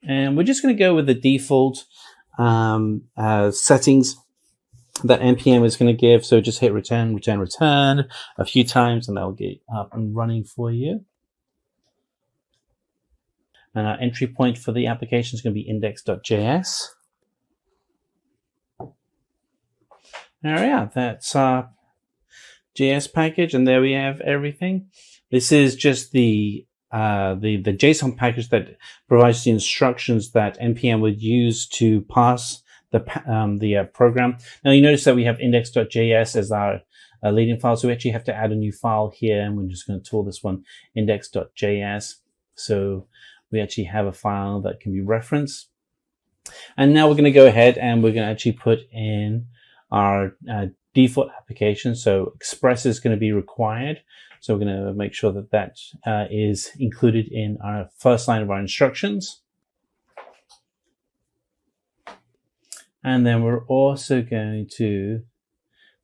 And we're just going to go with the default settings that npm is going to give. So just hit return, return, return a few times, and that'll get up and running for you. And our entry point for the application is going to be index.js. There we are. That's our JS package, and there we have everything. This is just the the JSON package that provides the instructions that npm would use to pass the program. Now you notice that we have index.js as our leading file, so we actually have to add a new file here, and we're just going to call this one index.js. So we actually have a file that can be referenced. And now we're going to go ahead and we're going to actually put in our default application. So Express is going to be required. So we're going to make sure that that is included in our first line of our instructions. And then we're also going to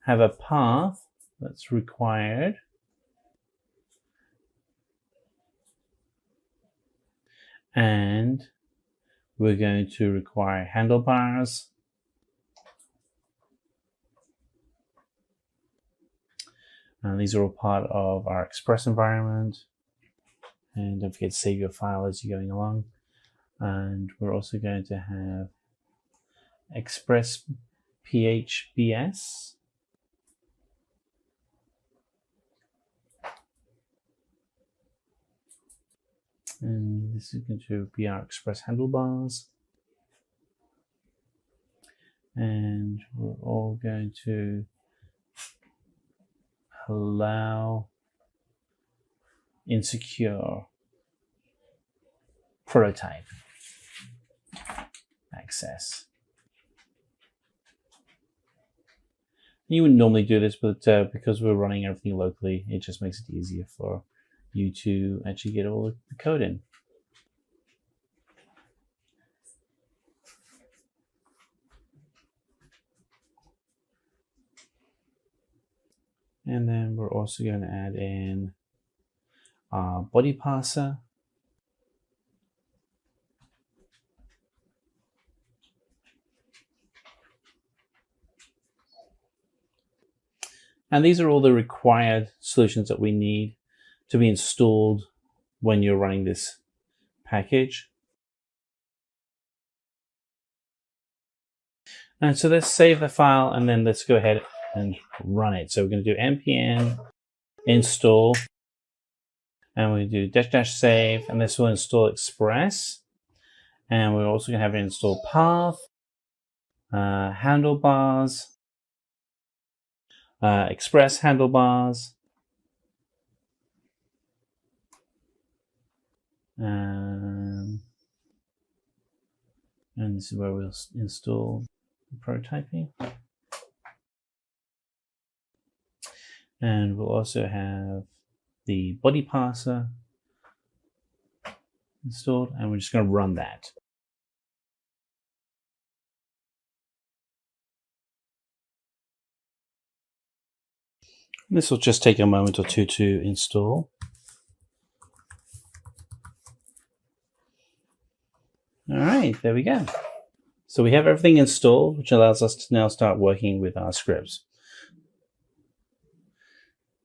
have a path that's required. And we're going to require handlebars. And these are all part of our Express environment. And don't forget to save your file as you're going along. And we're also going to have Express PHBS. And this is going to be our Express handlebars. And we're all going to allow insecure prototype access. You wouldn't normally do this, but because we're running everything locally, it just makes it easier for you to actually get all the code in. And then we're also going to add in our body parser. And these are all the required solutions that we need to be installed when you're running this package. And so let's save the file and then let's go ahead and run it. So we're going to do npm install, and we do --save, and this will install Express. And we're also going to have an install path, handlebars, Express handlebars, and this is where we'll install the prototyping. And we'll also have the body parser installed, and we're just going to run that. This will just take a moment or two to install. All right, there we go. So we have everything installed, which allows us to now start working with our scripts.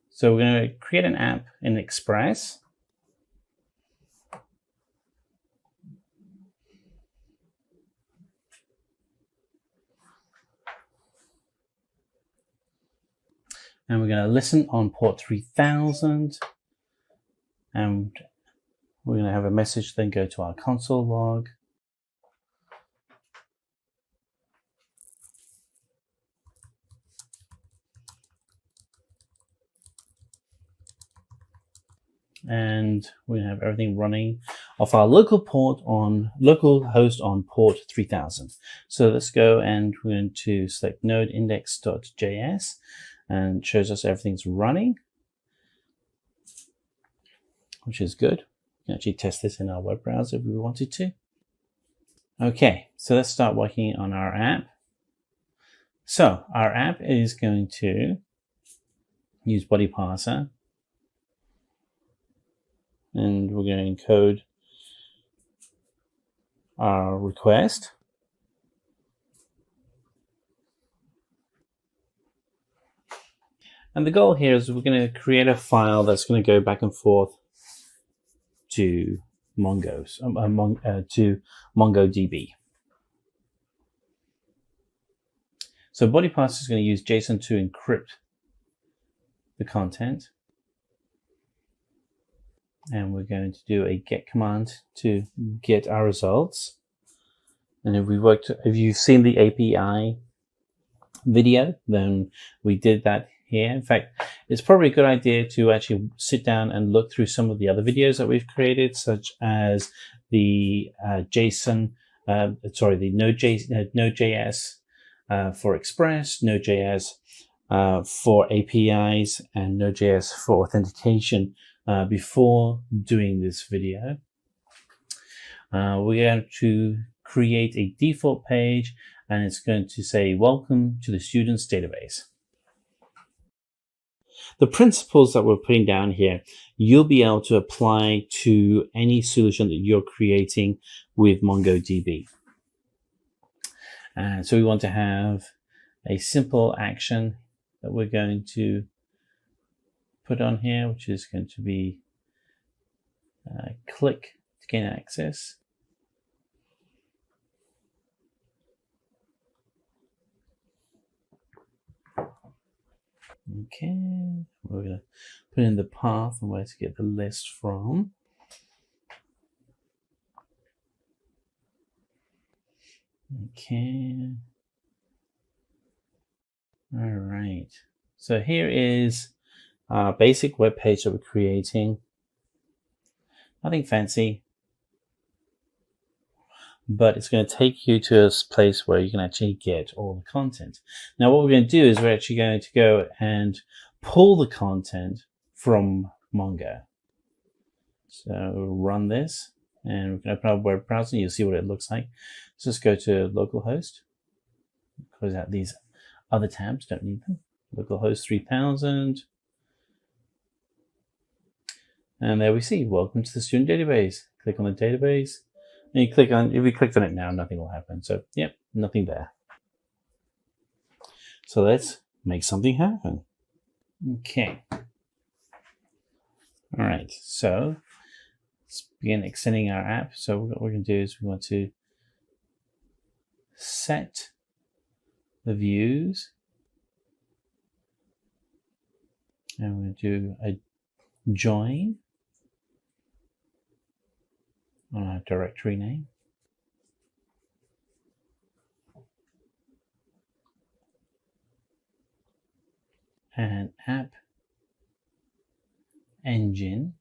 So we're going to create an app in Express. And we're going to listen on port 3000. And we're going to have a message, then go to our console log. And we're going to have everything running off our local host on port 3000. So let's go, and we're going to select node index.js, and it shows us everything's running, which is good. We can actually test this in our web browser if we wanted to. Okay, so let's start working on our app. So our app is going to use body parser. And we're going to encode our request. And the goal here is we're going to create a file that's going to go back and forth to MongoDB. So body parser is going to use JSON to encrypt the content. and we're going to do a get command to get our results. And if you've seen the API video, then we did that here. In fact, it's probably a good idea to actually sit down and look through some of the other videos that we've created, such as the Node.js for Express, Node.js for APIs, and Node.js for authentication before doing this video. We're going to create a default page, and it's going to say, welcome to the students database. The principles that we're putting down here, you'll be able to apply to any solution that you're creating with MongoDB. And so we want to have a simple action that we're going to put on here, which is going to be click to gain access. Okay, we're going to put in the path and where to get the list from. Okay. All right. So here is our basic web page that we're creating. Nothing fancy, but it's going to take you to a place where you can actually get all the content. Now, what we're going to do is we're actually going to go and pull the content from Mongo. So we'll run this, and we can open up a web browser, and you'll see what it looks like. So let's go to localhost, close out these other tabs, don't need them. Localhost 3000. And there we see, welcome to the student database. Click on the database. And you click on, if we clicked on it now, nothing will happen. So, yep, nothing there. So let's make something happen. Okay. All right, so let's begin extending our app. So what we're going to do is we want to set the views. And we're going to do a join on our directory name. And app engine.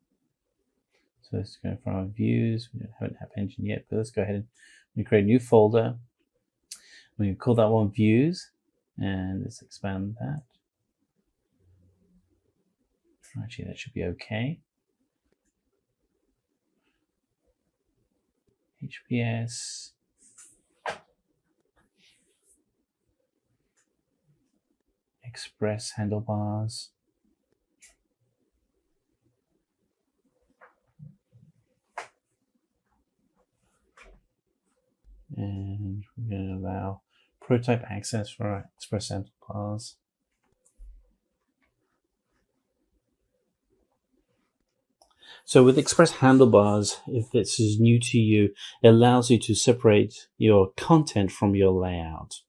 So let's go for our views. We don't have an app engine yet, but let's go ahead and create a new folder. We can call that one views, and let's expand that. Actually, that should be okay. HPS. Express handlebars. And we're going to allow prototype access for our Express handlebars. So with Express handlebars, if this is new to you, it allows you to separate your content from your layout,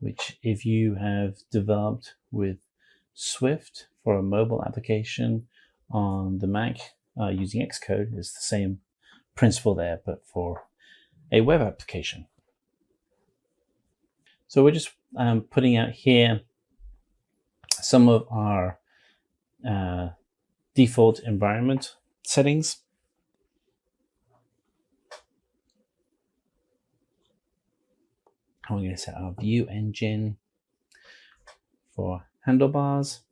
which if you have developed with Swift for a mobile application on the Mac using Xcode, it's the same principle there, but for a web application. So we're just putting out here some of our default environment settings. And we're going to set our view engine for handlebars.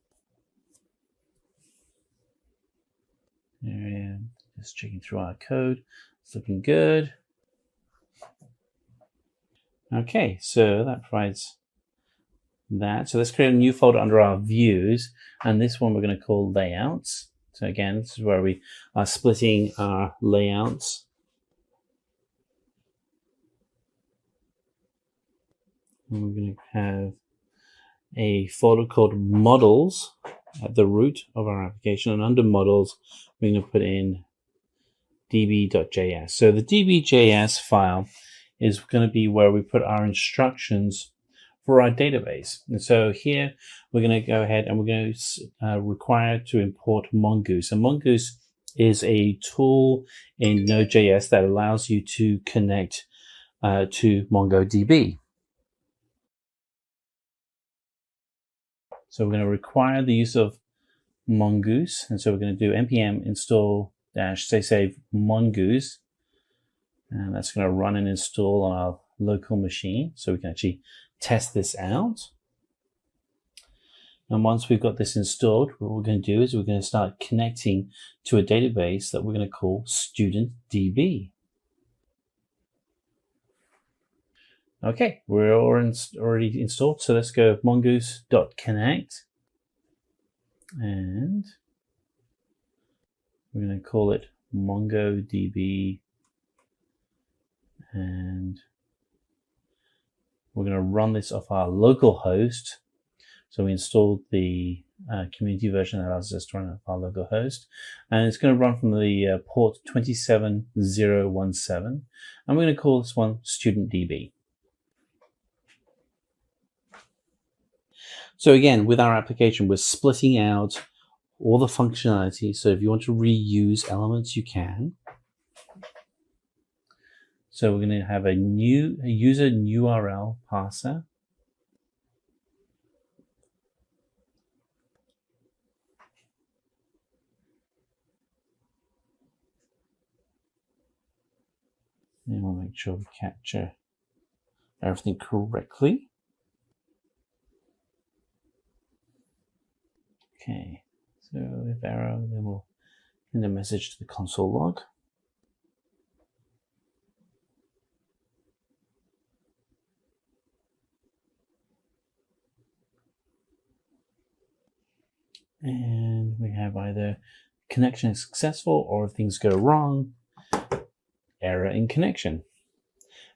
And just checking through our code. It's looking good. Okay, so that provides that. So let's create a new folder under our views, and this one we're going to call layouts. So again, this is where we are splitting our layouts. And we're going to have a folder called models at the root of our application, and under models we're going to put in db.js. So the db.js file is going to be where we put our instructions for our database. And so here we're going to go ahead and we're going to require to import Mongoose. And Mongoose is a tool in Node.js that allows you to connect to MongoDB. So we're going to require the use of Mongoose. And so we're going to do npm install save mongoose. And that's going to run and install on our local machine. So we can actually test this out. And once we've got this installed, what we're going to do is we're going to start connecting to a database that we're going to call StudentDB. Okay, we're already installed. So let's go mongoose.connect. And we're going to call it MongoDB. And we're going to run this off our local host. So we installed the community version that allows us to run off our local host. And it's going to run from the port 27017. And we're going to call this one StudentDB. So again, with our application, we're splitting out all the functionality. So if you want to reuse elements, you can. So we're going to have a user URL parser. And we'll make sure we capture everything correctly. Okay, so if error, then we'll send a message to the console log. And we have either connection is successful, or if things go wrong, error in connection.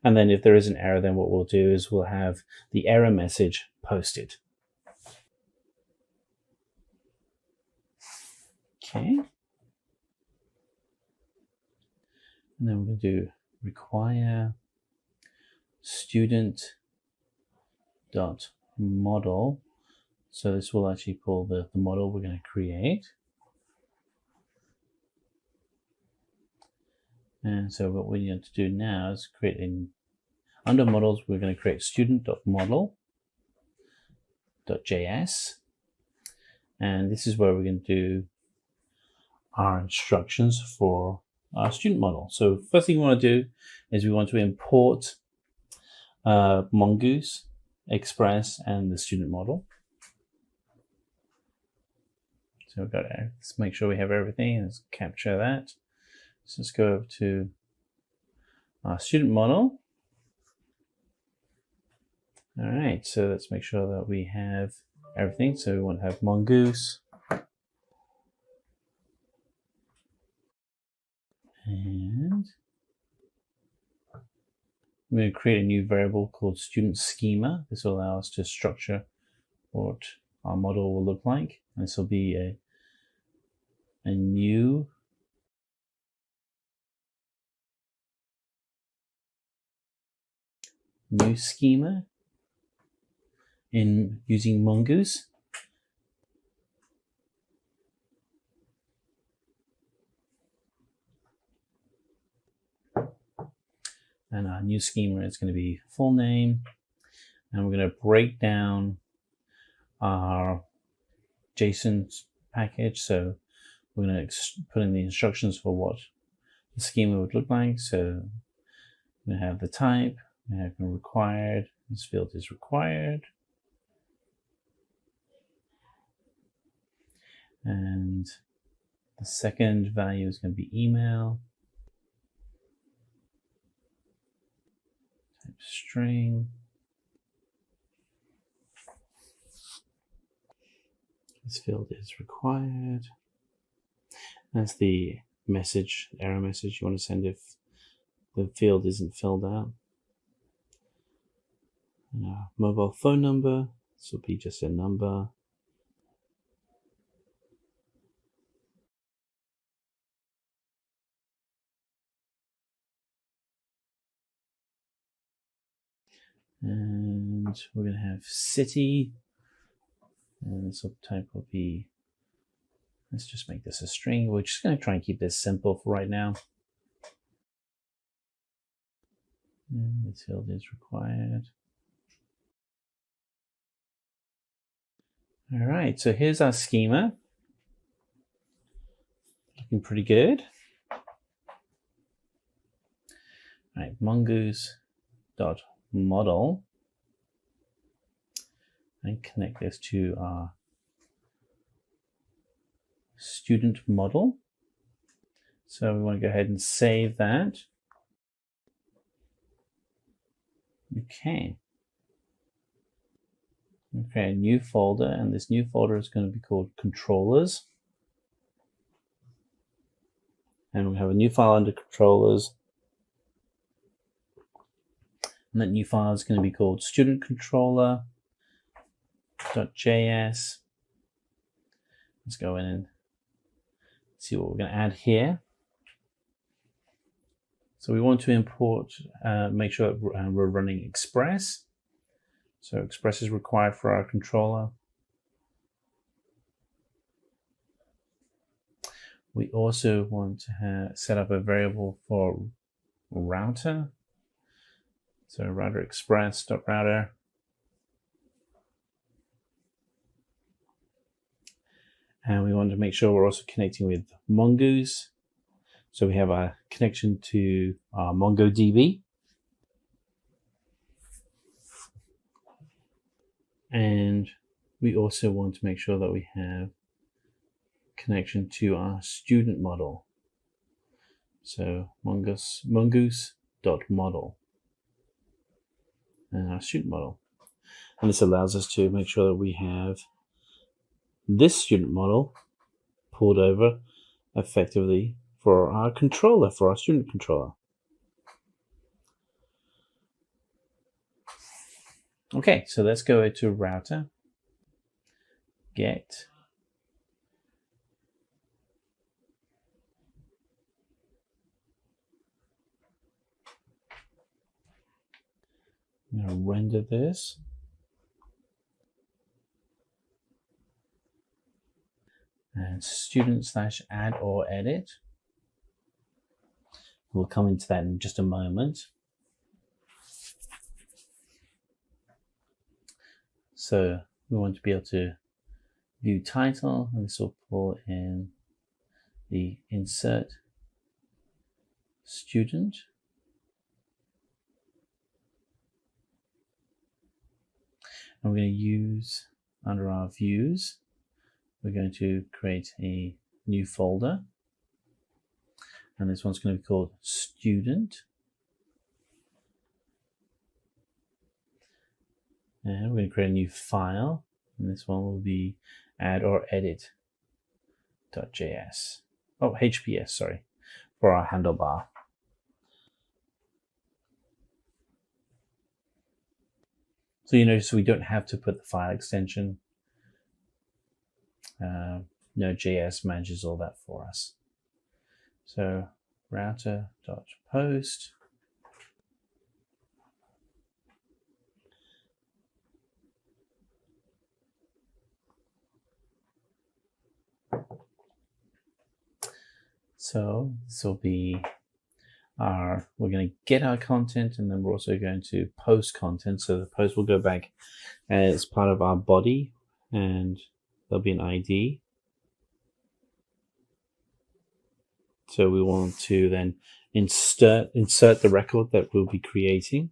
And then if there is an error, then what we'll do is we'll have the error message posted. Okay. And then we're going to do require student.model. So this will actually pull the model we're going to create. And so what we need to do now is create under models, we're going to create student.model.js. And this is where we're going to do our instructions for our student model. So first thing we want to do is we want to import Mongoose, Express, and the student model. So we've got to let's make sure we have everything. Let's capture that. So let's go over to our student model. All right, so let's make sure that we have everything. So we want to have Mongoose. And we're going to create a new variable called student schema. This will allow us to structure what our model will look like. And this will be a new schema in using Mongoose. And our new schema is going to be full name. And we're going to break down our JSON package. So we're going to put in the instructions for what the schema would look like. So we have the type, we have required, this field is required. And the second value is going to be email. Type string. This field is required. That's the message, error message you want to send if the field isn't filled out. And our mobile phone number, this will be just a number. And we're going to have city, and the subtype will be, let's just make this a string. We're just going to try and keep this simple for right now. And the tilde is required. All right, so here's our schema. Looking pretty good. All right, mongoose.model, and connect this to our student model. So we want to go ahead and save that. Okay. Okay, a new folder, and this new folder is going to be called controllers. And we have a new file under controllers. And that new file is going to be called student controller.js. Let's go in and see what we're going to add here. So we want to import, make sure that we're running Express. So Express is required for our controller. We also want to set up a variable for router. So router express.router. And we want to make sure we're also connecting with Mongoose. So we have a connection to MongoDB. And we also want to make sure that we have connection to our student model. So mongoose.model and our student model. And this allows us to make sure that we have this student model pulled over effectively for our controller, for our student controller. Okay, so let's go to router, get I'm going to render this. And student/add or edit. We'll come into that in just a moment. So we want to be able to view title, and this will pull in the insert student. And we're going to use, under our views, we're going to create a new folder. And this one's going to be called student. And we're going to create a new file. And this one will be add or edit.js. Oh, HPS, sorry, for our handlebar. So you notice we don't have to put the file extension. Node.js manages all that for us. So router.post. So this will be we're going to get our content, and then we're also going to post content. So the post will go back as part of our body, and there'll be an ID. So we want to then insert the record that we'll be creating.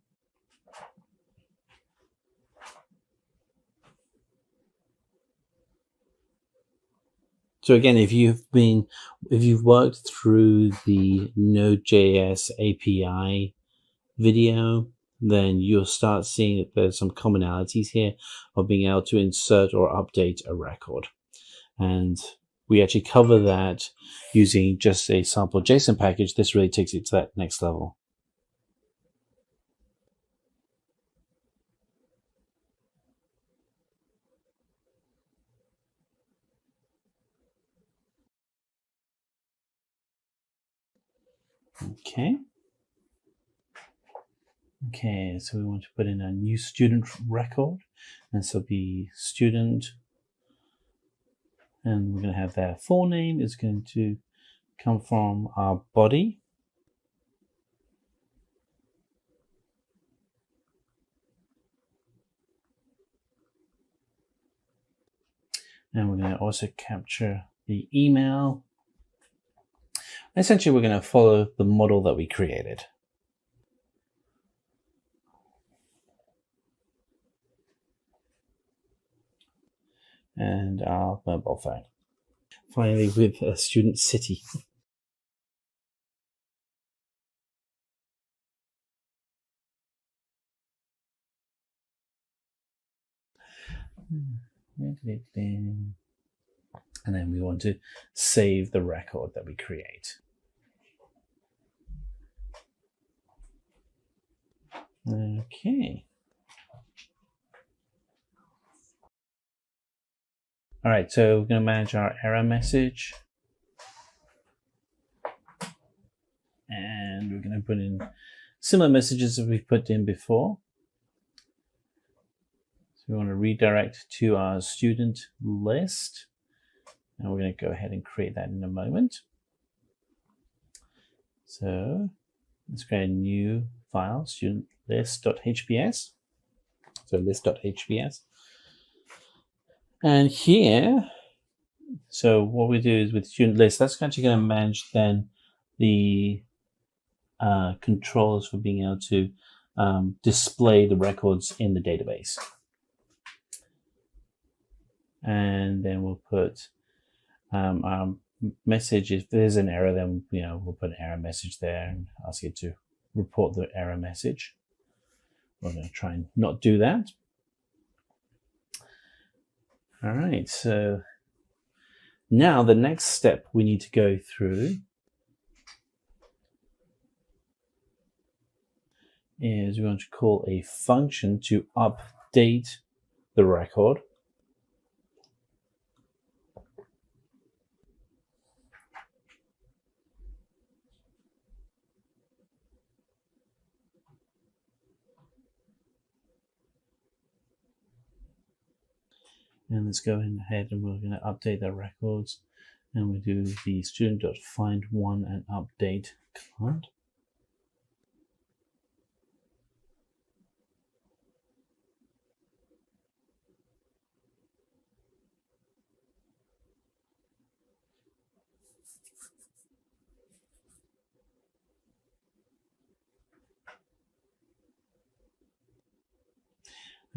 So again, if you've worked through the Node.js API video, then you'll start seeing that there's some commonalities here of being able to insert or update a record. And we actually cover that using just a sample JSON package. This really takes it to that next level. Okay. Okay, so we want to put in a new student record, and so be student, and we're going to have their full name is going to come from our body. And we're going to also capture the email. Essentially, we're going to follow the model that we created. And our mobile phone. Finally, with a student city. And then we want to save the record that we create. Okay. All right, so we're going to manage our error message. And we're going to put in similar messages that we've put in before. So we want to redirect to our student list. And we're going to go ahead and create that in a moment. So let's create a new file, student list.hps. So list.hps. And here, so what we do is with student list, that's actually going to manage then the controls for being able to display the records in the database. And then we'll put our message. If there's an error, then we'll put an error message there and ask it to report the error message. We're going to try and not do that. All right, so now the next step we need to go through is we want to call a function to update the record. And let's go ahead and we're going to update the records. And we do the student.find1 and update command.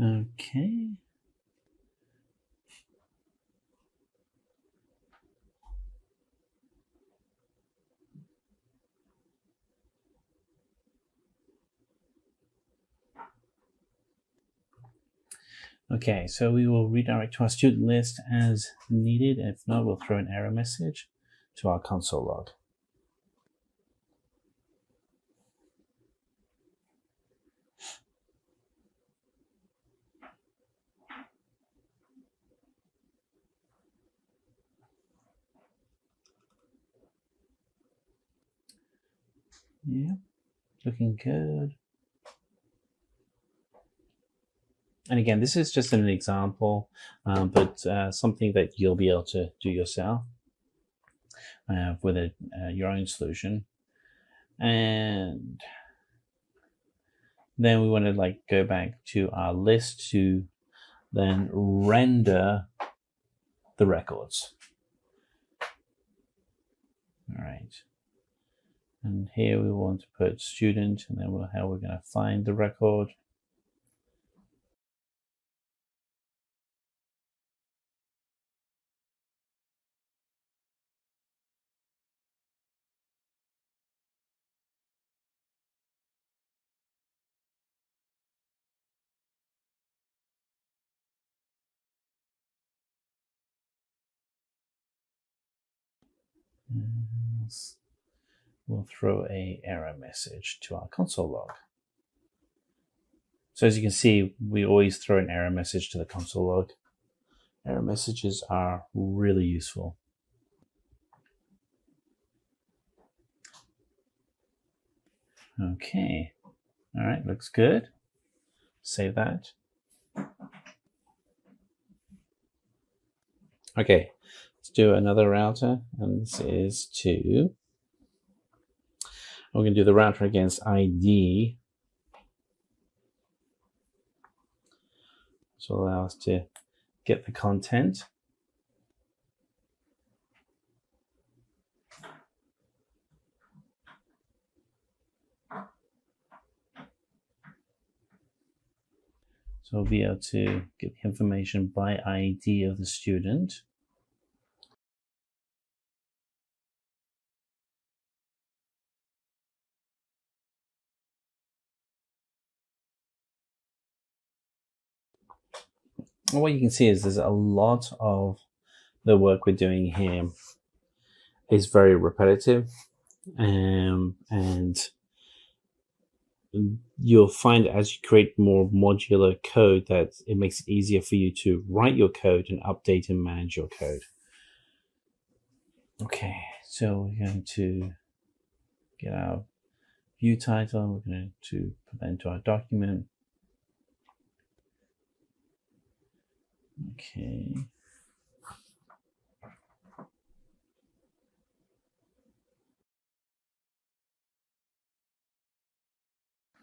Okay. Okay, so we will redirect to our student list as needed. If not, we'll throw an error message to our console log. Yeah, looking good. And again, this is just an example, but something that you'll be able to do yourself with your own solution. And then we want to go back to our list to then render the records. All right. And here we want to put student, and then how we're going to find the record. We'll throw a error message to our console log. So as you can see, we always throw an error message to the console log. Error messages are really useful. Okay. All right, looks good. Save that. Okay, let's do another router, and this is to, we're going to do the router against ID. This will allow us to get the content. So we'll be able to get the information by ID of the student. And what you can see is there's a lot of the work we're doing here is very repetitive, and you'll find as you create more modular code that it makes it easier for you to write your code and update and manage your code. Okay, so we're going to get our view title. We're going to put that into our document. Okay.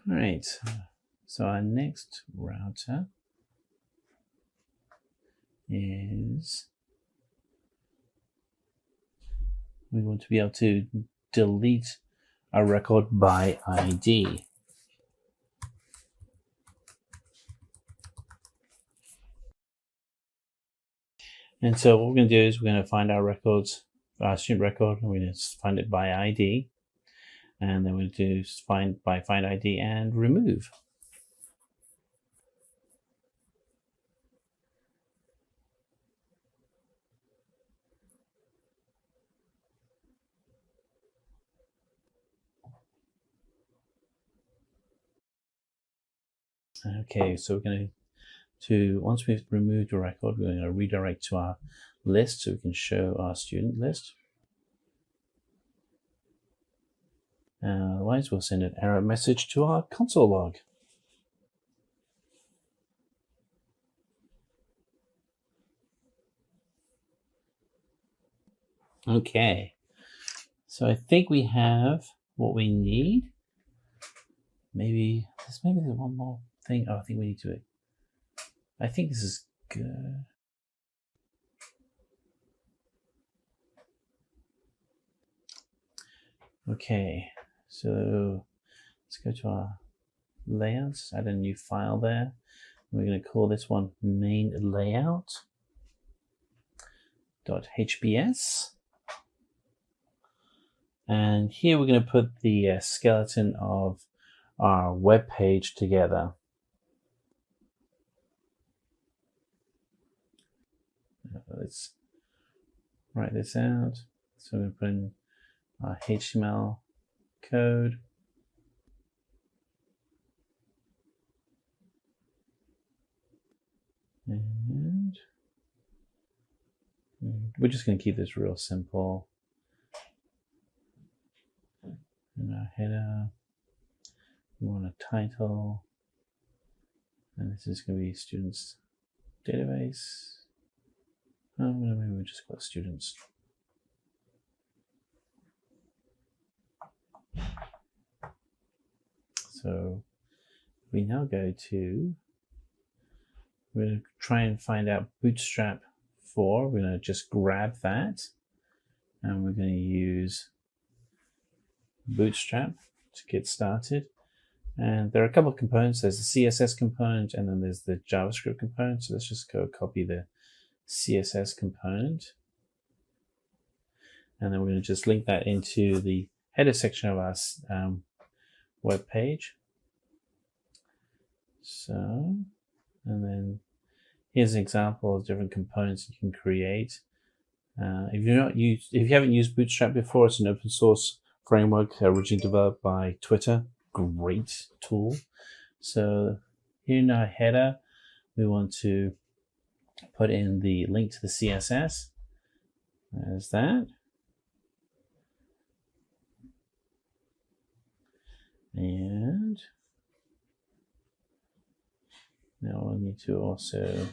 All right, so our next router is, we want to be able to delete a record by ID. And so what we're going to do is we're going to find our records, our student record, and we're going to find it by ID. And then we'll do find ID and remove. Okay, so we're going to, once we've removed a record, we're going to redirect to our list so we can show our student list. Otherwise, we'll send an error message to our console log. Okay, so I think we have what we need. Maybe there's one more thing. Oh, I think we need to. I think this is good. Okay, so let's go to our layouts, add a new file there. We're going to call this one main layout.hbs. And here we're going to put the skeleton of our web page together. Let's write this out. So we're going to put in our HTML code. And we're just going to keep this real simple. And our header, we want a title, and this is going to be students database. Oh, maybe we'll just call students. So we now go to, we're going to try and find out Bootstrap 4. We're going to just grab that, and we're going to use Bootstrap to get started. And there are a couple of components. There's the CSS component, and then there's the JavaScript component. So let's just go copy the CSS component. And then we're going to just link that into the header section of our web page. So, and then here's an example of different components you can create. If you haven't used Bootstrap before, it's an open source framework originally developed by Twitter. Great tool. So here in our header, we want to put in the link to the CSS. There's that. And Now we'll need to also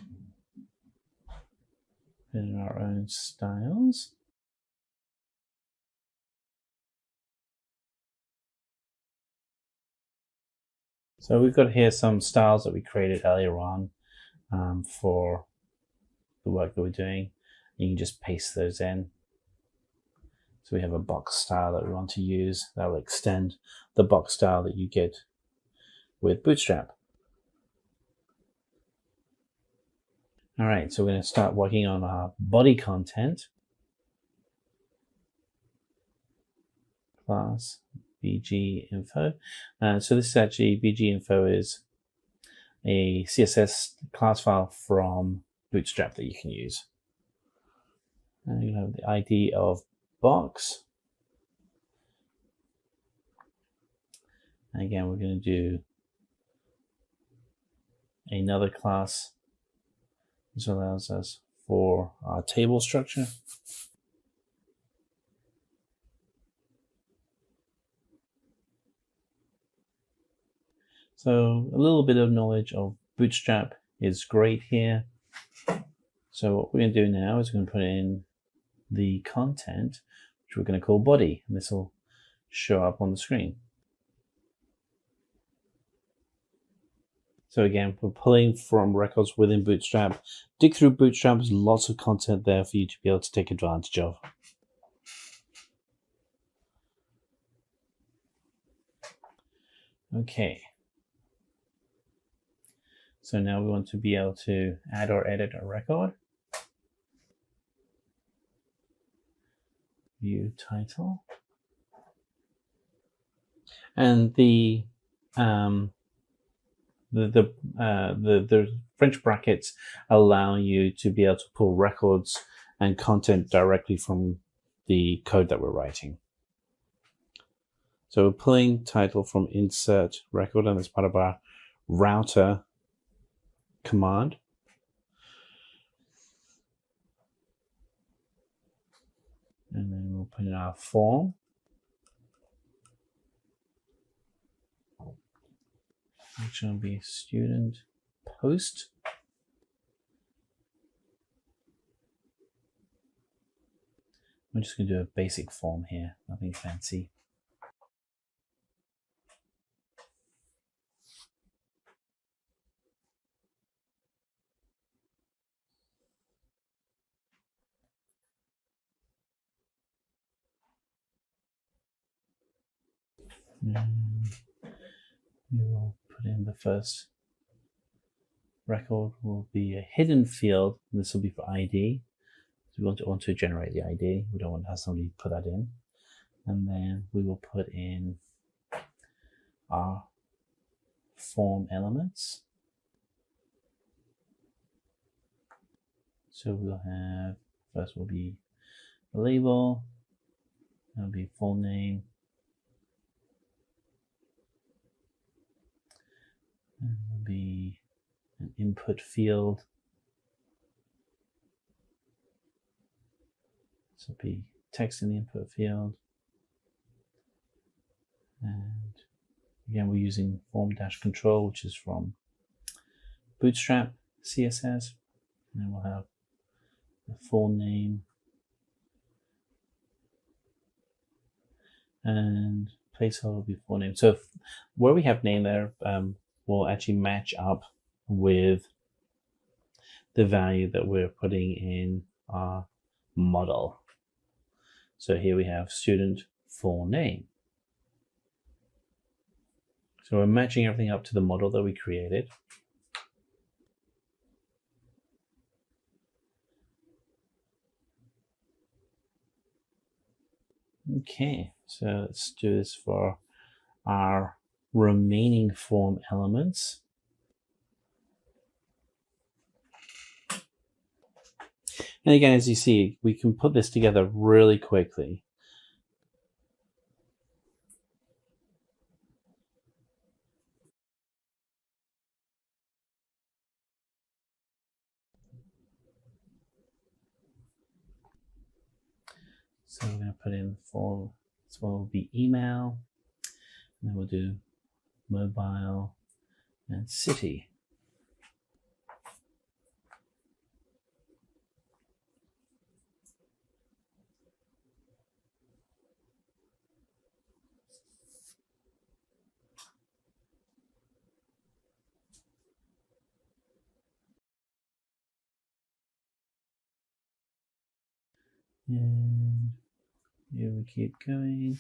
put in our own styles. So we've got here some styles that we created earlier on for the work that we're doing. You can just paste those in. So we have a box style that we want to use that will extend the box style that you get with Bootstrap. All right, so we're going to start working on our body content. Class bg info. So this is actually bg info is a CSS class file from Bootstrap that you can use. And you have the ID of box. And again, we're going to do another class. This allows us for our table structure. So a little bit of knowledge of Bootstrap is great here. So what we're going to do now is we're going to put in the content, which we're going to call body, and this will show up on the screen. So again, we're pulling from records within Bootstrap. Dig through Bootstrap, there's lots of content there for you to be able to take advantage of. Okay. So now we want to be able to add or edit a record. View title. And the French brackets allow you to be able to pull records and content directly from the code that we're writing. So we're pulling title from insert record, and that's part of our router command. And then we'll put in our form. Which will be student post. I'm just going to do a basic form here, nothing fancy. And we will put in the first record will be a hidden field. And this will be for ID. So we want to generate the ID. We don't want to have somebody put that in. And then we will put in our form elements. So we'll have, first will be a label. That'll be full name. And there'll be an input field. So it'll be text in the input field. And again, we're using form-control, which is from Bootstrap CSS. And then we'll have the full name and placeholder will be full name. So where we have name there will actually match up with the value that we're putting in our model. So here we have student full name. So we're matching everything up to the model that we created. Okay, so let's do this for our remaining form elements. And again, as you see, we can put this together really quickly. So we're going to put in form, this one will be email, and then we'll do mobile and city. And here we keep going.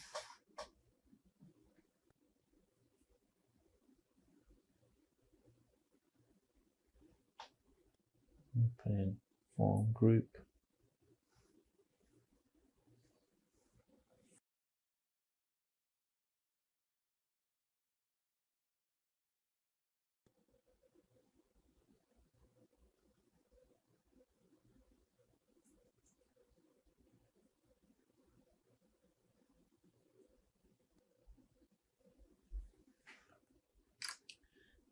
Put in form group.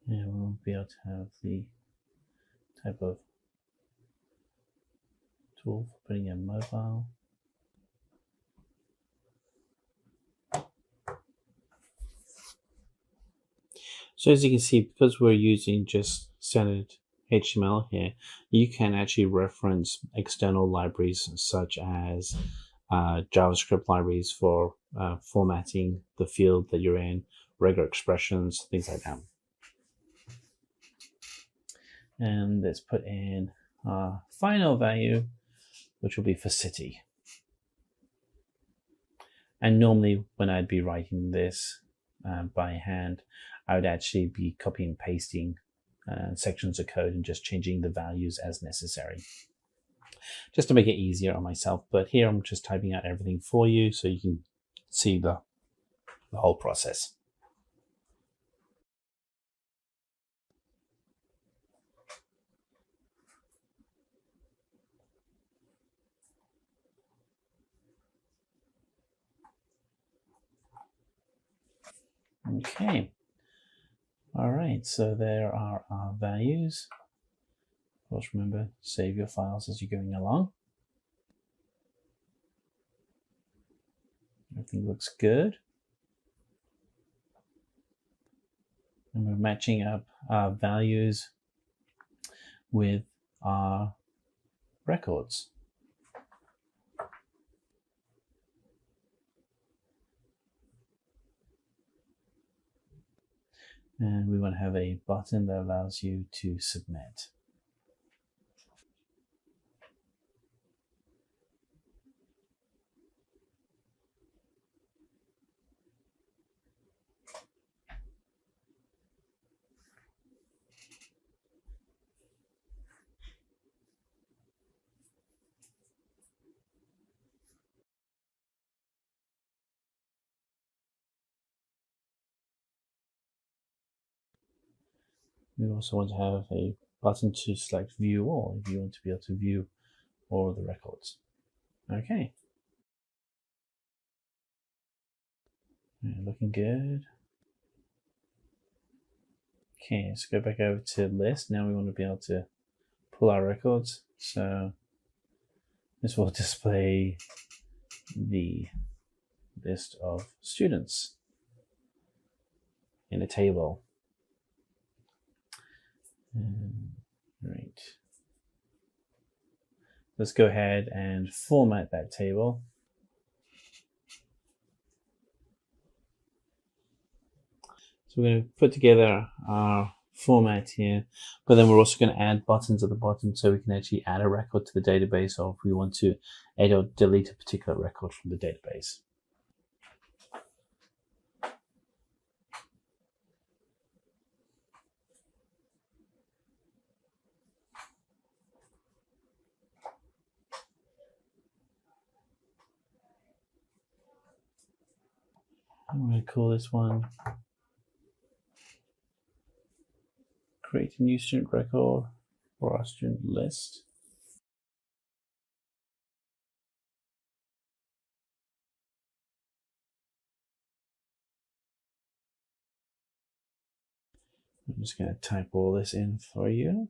And we'll be able to have the type of tool for putting in mobile. So as you can see, because we're using just standard HTML here, you can actually reference external libraries such as JavaScript libraries for formatting the field that you're in, regular expressions, things like that. And let's put in our final value, which will be for city. And normally when I'd be writing this by hand, I would actually be copying and pasting sections of code and just changing the values as necessary, just to make it easier on myself. But here I'm just typing out everything for you so you can see the whole process. Okay. All right, so there are our values. Of course, remember, save your files as you're going along. Everything looks good. And we're matching up our values with our records. And we want to have a button that allows you to submit. We also want to have a button to select view all if you want to be able to view all of the records. Okay. Looking good. Okay, let's go back over to list. Now we want to be able to pull our records. So this will display the list of students in a table. Right. Let's go ahead and format that table. So we're going to put together our format here, but then we're also going to add buttons at the bottom so we can actually add a record to the database, or if we want to add or delete a particular record from the database. I'm going to call this one create a new student record for our student list. I'm just going to type all this in for you.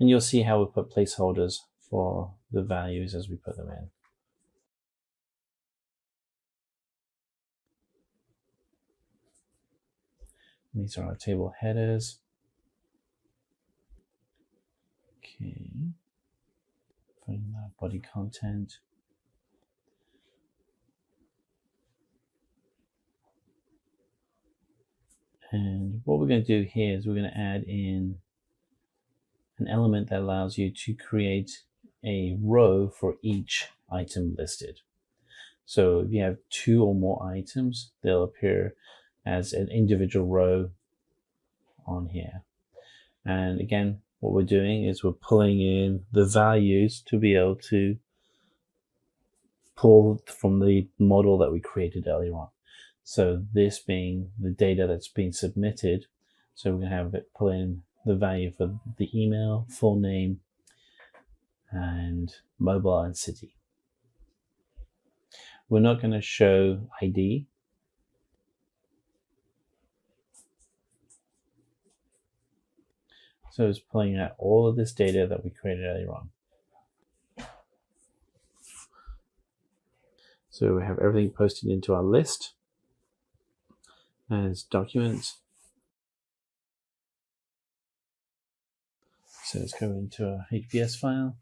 And you'll see how we put placeholders for the values as we put them in. These are our table headers. Okay. Putting our body content. And what we're going to do here is we're going to add in an element that allows you to create a row for each item listed. So if you have 2 or more items, they'll appear as an individual row on here. And again, what we're doing is we're pulling in the values to be able to pull from the model that we created earlier on. So this being the data that's been submitted, so we're going to have it pull in the value for the email, full name, and mobile and city. We're not going to show ID. So it's pulling out all of this data that we created earlier on. So we have everything posted into our list as documents. So let's go into a HBS file,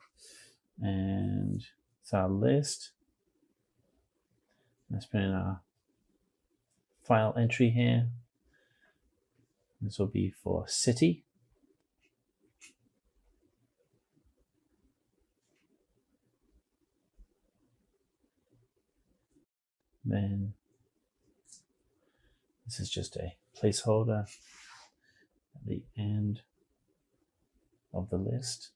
and it's our list. Let's put in our file entry here. This will be for city. Then this is just a placeholder at the end of the list.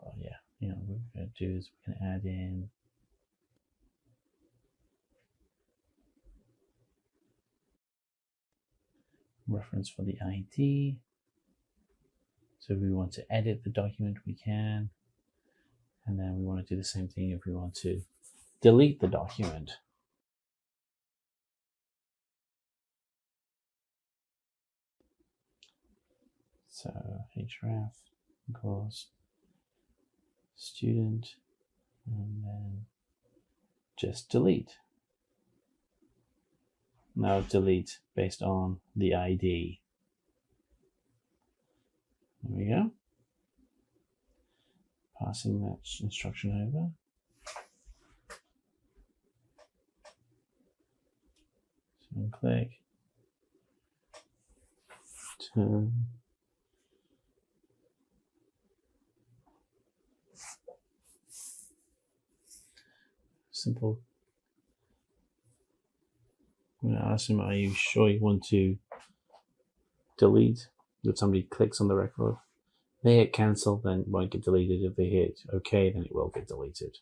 Oh yeah, what we're going to do is we're going to add in reference for the ID. So if we want to edit the document, we can. And then we want to do the same thing if we want to delete the document. So href equals student, and then just delete. Now delete based on the ID. There we go. Passing that instruction over. So click, turn, simple. I'm going to ask him, are you sure you want to delete? If somebody clicks on the record, they hit cancel, then it won't get deleted. If they hit OK, then it will get deleted.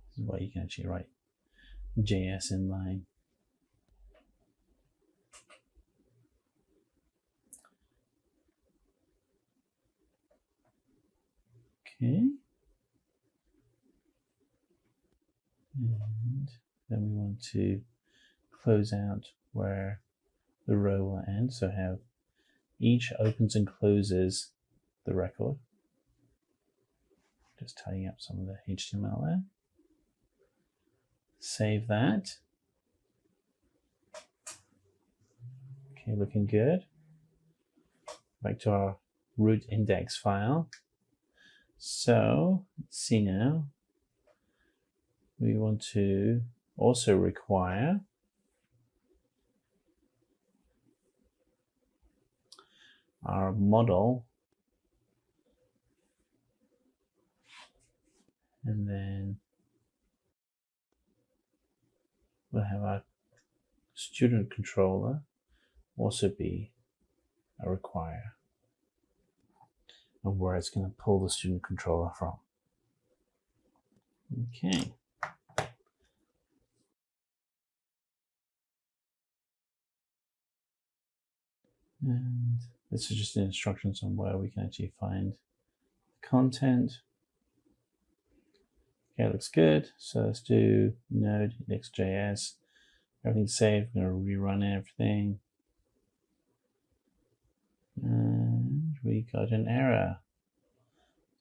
This is why you can actually write JS inline. Okay. And then we want to close out where the row will end. So have each opens and closes the record. Just tidying up some of the HTML there. Save that. Okay, looking good. Back to our root index file. So let's see now. We want to also require our model, and then we'll have our student controller also be a require, and where it's going to pull the student controller from. Okay. And this is just the instructions on where we can actually find content. Okay, looks good. So let's do Node, Node.js. Everything's saved. We're going to rerun everything. And we got an error.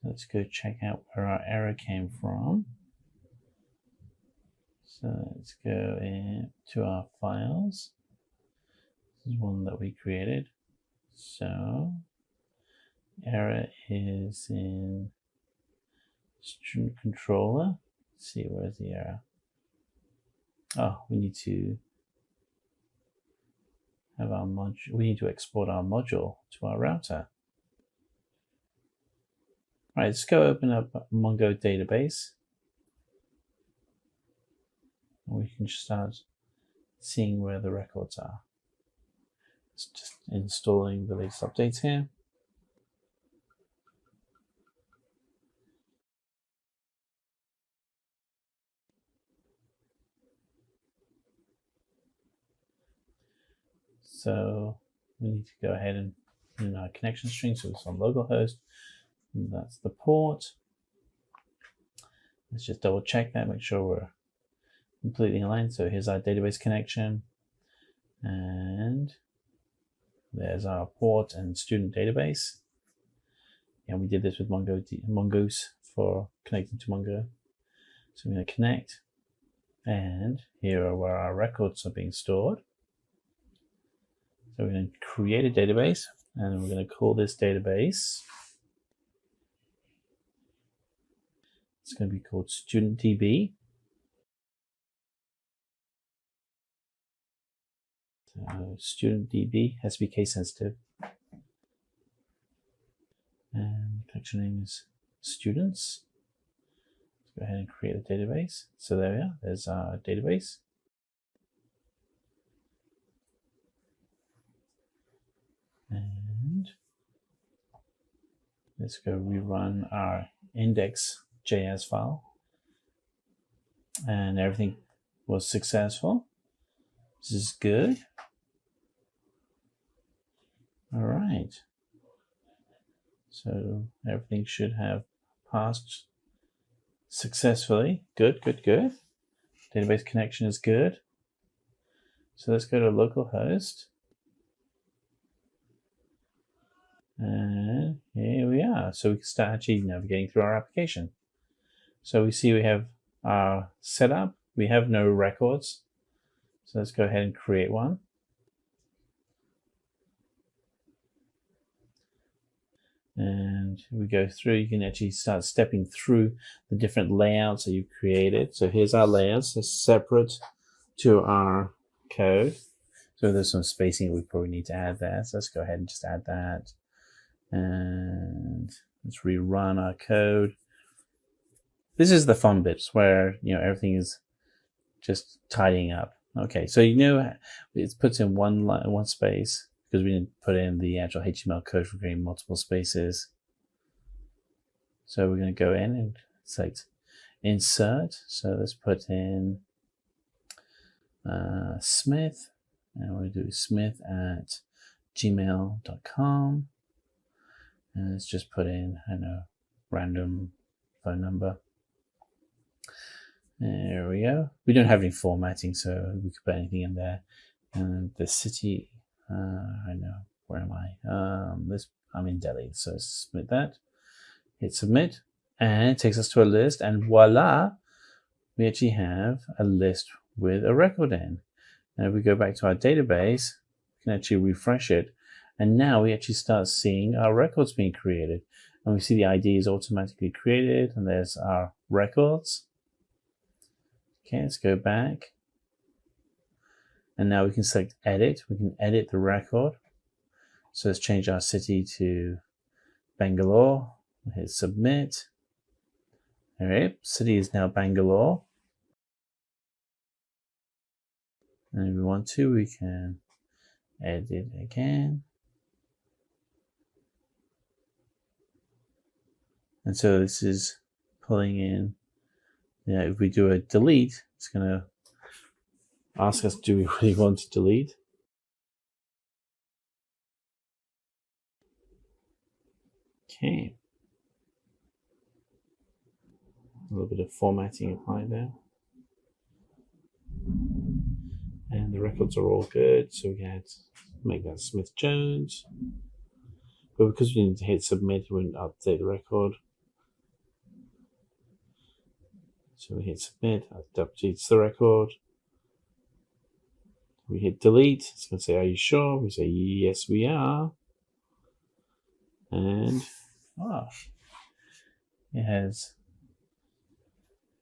Let's go check out where our error came from. So let's go into our files. This is one that we created. So error is in Student controller. Let's see, where's the error? Oh, we need to have our module. We need to export our module to our router. All right, let's go open up Mongo database. And we can start seeing where the records are. It's just installing the latest updates here. So we need to go ahead and put in our connection string. So it's on localhost. And that's the port. Let's just double check that, make sure we're completely aligned. So here's our database connection. And there's our port and student database. And we did this with Mongoose for connecting to Mongo. So I'm going to connect. And here are where our records are being stored. So we're going to create a database, and we're going to call this database. It's going to be called StudentDB. So StudentDB has to be case sensitive. And the collection name is students. Let's go ahead and create a database. So there we are. There's our database. And let's go rerun our index.js file. And everything was successful. This is good. All right. So everything should have passed successfully. Good, good, good. Database connection is good. So let's go to localhost. And here we are. So we can start actually navigating through our application. So we see we have our setup. We have no records. So let's go ahead and create one. And we go through, you can actually start stepping through the different layouts that you've created. So here's our layouts, they're separate to our code. So there's some spacing we probably need to add there. So let's go ahead and just add that. And let's rerun our code. This is the fun bits where everything is just tidying up. Okay, so it puts in one space because we didn't put in the actual HTML code for creating multiple spaces. So we're going to go in and select insert. So let's put in Smith, and we'll do Smith at gmail.com. And let's just put in, random phone number. There we go. We don't have any formatting, so we could put anything in there. And the city, where am I? I'm in Delhi, so submit that. Hit submit, and it takes us to a list, and voila, we actually have a list with a record in. And if we go back to our database, we can actually refresh it. And now we actually start seeing our records being created. And we see the ID is automatically created, and there's our records. Okay, let's go back. And now we can select edit. We can edit the record. So let's change our city to Bangalore. Hit submit. All right, city is now Bangalore. And if we want to, we can edit again. And so this is pulling in, if we do a delete, it's going to ask us, do we really want to delete? Okay. A little bit of formatting applied there. And the records are all good, so we can make that Smith Jones. But because we didn't hit submit, it wouldn't update the record. So we hit submit, it updates the record. We hit delete, it's going to say, are you sure? We say, yes, we are. And it has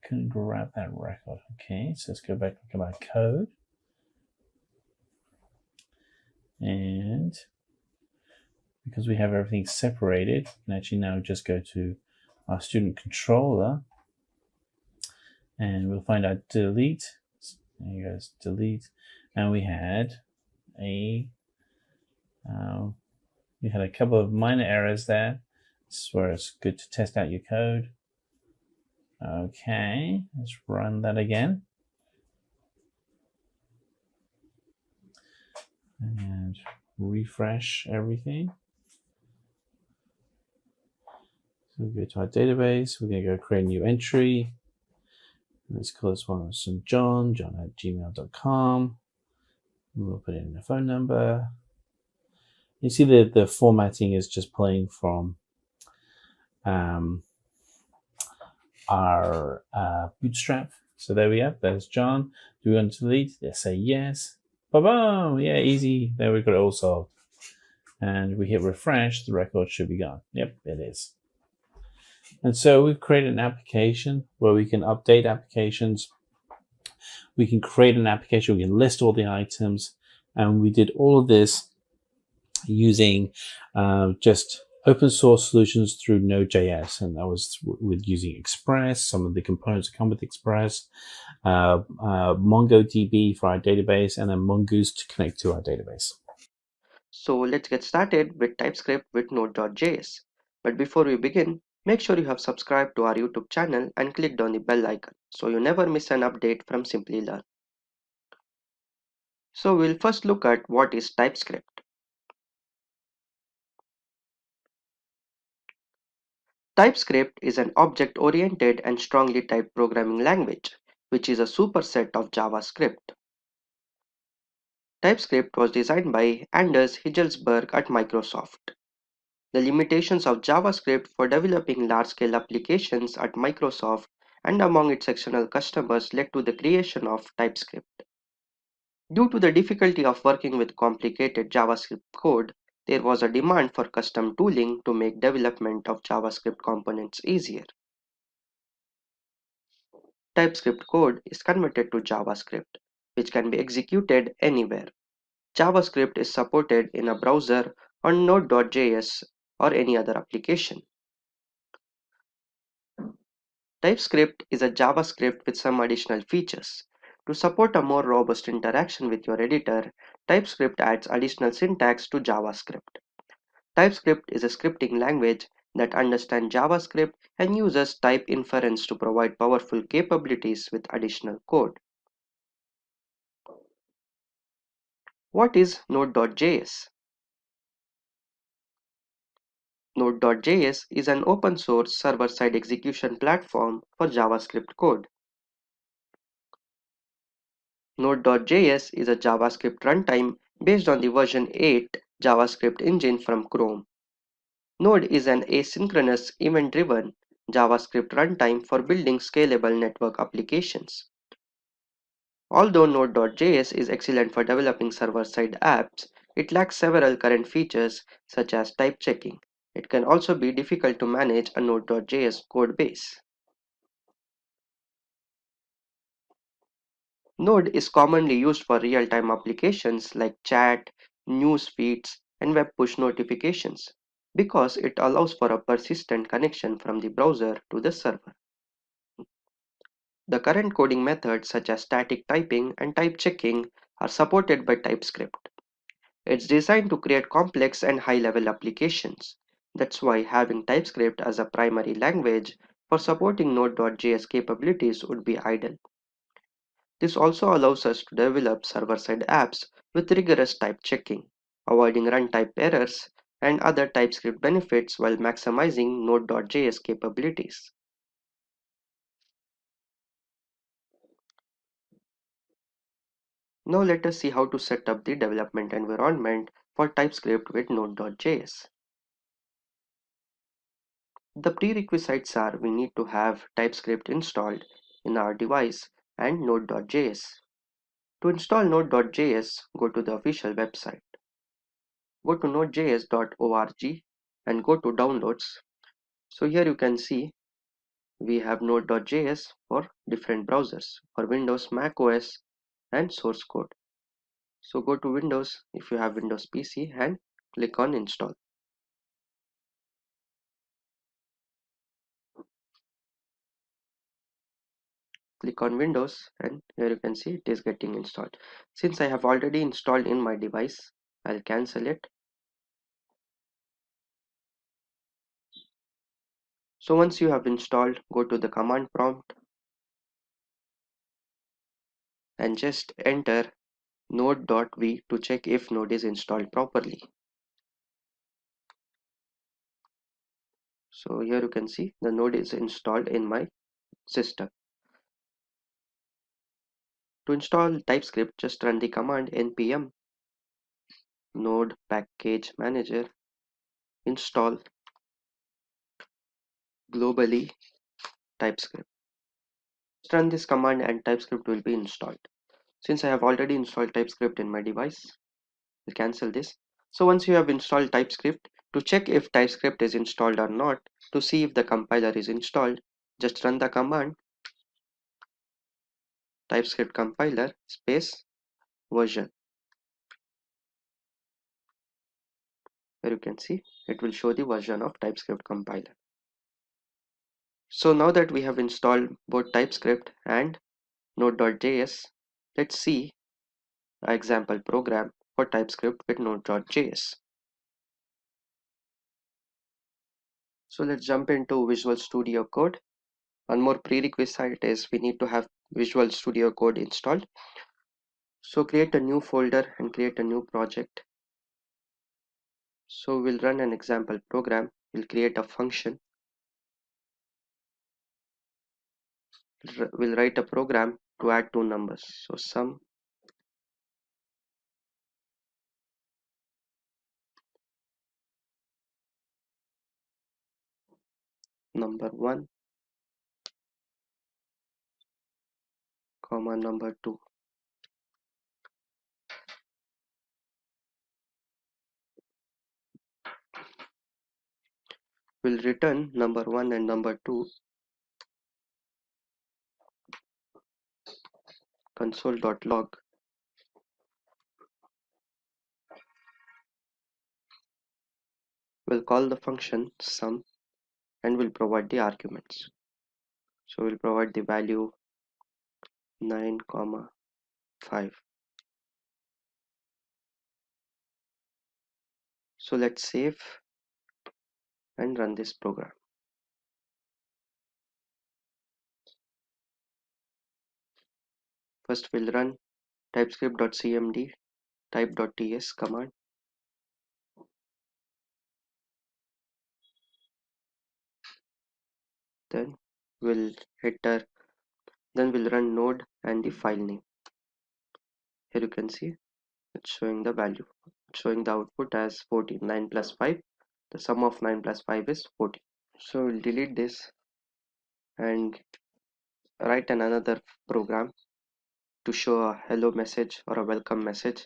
couldn't grab that record. Okay, so let's go back and look at my code. And because we have everything separated, we can actually now just go to our student controller and we'll find our delete. There you go, delete. And we had a couple of minor errors there. This is where it's good to test out your code. Okay, let's run that again. And refresh everything. So we go to our database. We're going to go create a new entry. Let's call this one St. John at gmail.com. We'll put in the phone number. You see the formatting is just playing from our Bootstrap. So there we have. There's John. Do we want to delete? Let's say yes. Ba-boom! Yeah, easy. There we've got it all solved. And we hit refresh. The record should be gone. Yep, it is. And so we've created an application where we can update applications. We can create an application. We can list all the items. And we did all of this using just open source solutions through Node.js, and that was with using Express, some of the components that come with Express, MongoDB for our database, and then Mongoose to connect to our database. So let's get started with TypeScript with Node.js. But before we begin, make sure you have subscribed to our YouTube channel and clicked on the bell icon so you never miss an update from Simplilearn. So we'll first look at what is TypeScript. TypeScript is an object-oriented and strongly typed programming language, which is a superset of JavaScript. TypeScript was designed by Anders Hijelsberg at Microsoft. The limitations of JavaScript for developing large-scale applications at Microsoft and among its external customers led to the creation of TypeScript. Due to the difficulty of working with complicated JavaScript code, there was a demand for custom tooling to make development of JavaScript components easier. TypeScript code is converted to JavaScript, which can be executed anywhere. JavaScript is supported in a browser on Node.js or any other application. TypeScript is a JavaScript with some additional features. To support a more robust interaction with your editor, TypeScript adds additional syntax to JavaScript. TypeScript is a scripting language that understands JavaScript and uses type inference to provide powerful capabilities with additional code. What is Node.js? Node.js is an open source server-side execution platform for JavaScript code. Node.js is a JavaScript runtime based on the version 8 JavaScript engine from Chrome. Node is an asynchronous, event-driven JavaScript runtime for building scalable network applications. Although Node.js is excellent for developing server-side apps, it lacks several current features such as type checking. It can also be difficult to manage a Node.js code base. Node is commonly used for real-time applications like chat, news feeds, and web push notifications because it allows for a persistent connection from the browser to the server. The current coding methods such as static typing and type checking are supported by TypeScript. It's designed to create complex and high-level applications. That's why having TypeScript as a primary language for supporting Node.js capabilities would be ideal. This also allows us to develop server-side apps with rigorous type checking, avoiding runtime errors and other TypeScript benefits while maximizing Node.js capabilities. Now let us see how to set up the development environment for TypeScript with Node.js. The prerequisites are we need to have TypeScript installed in our device and Node.js. To install Node.js, go to the official website. Go to nodejs.org and go to downloads. So here you can see we have Node.js for different browsers, for Windows, Mac OS, and source code. So go to Windows if you have Windows PC and click on install. Click on Windows and here you can see it is getting installed. Since I have already installed in my device, I'll cancel it. So once you have installed, go to the command prompt and just enter node.v to check if node is installed properly. So here you can see the node is installed in my system. To install TypeScript, just run the command npm node package manager install globally TypeScript. Just run this command and TypeScript will be installed. Since I have already installed TypeScript in my device, I'll cancel this. So once you have installed TypeScript, to check if TypeScript is installed or not, to see if the compiler is installed, just run the command TypeScript compiler space version. Here you can see it will show the version of TypeScript compiler. So now that we have installed both TypeScript and Node.js, let's see an example program for TypeScript with Node.js. So let's jump into Visual Studio Code. One more prerequisite is we need to have Visual Studio Code installed. So create a new folder and create a new project. So we'll run an example program. We'll create a function. We'll write a program to add two numbers. So sum number 1 comma number 2. We'll return number 1 and number 2 console.log. We'll call the function sum and we'll provide the arguments. So we'll provide the value 9 comma 5. So let's save and run this program. First we'll run typescript.cmd type.ts command. Then we'll then we'll run node and the file name. Here you can see it's showing the value. It's showing the output as 14. 9 plus 5. The sum of 9 plus 5 is 14. So we'll delete this and write another program to show a hello message or a welcome message.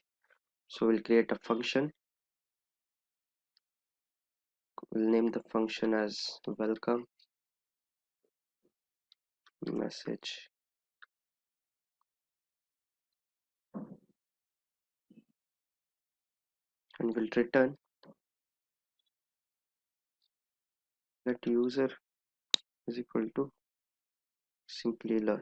So we'll create a function. We'll name the function as welcome message. And we'll return that user is equal to Simplilearn.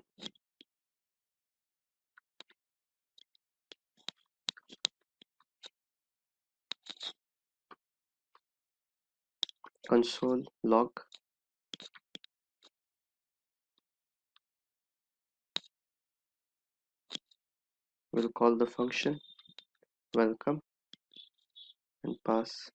Console log. We'll call the function welcome and pass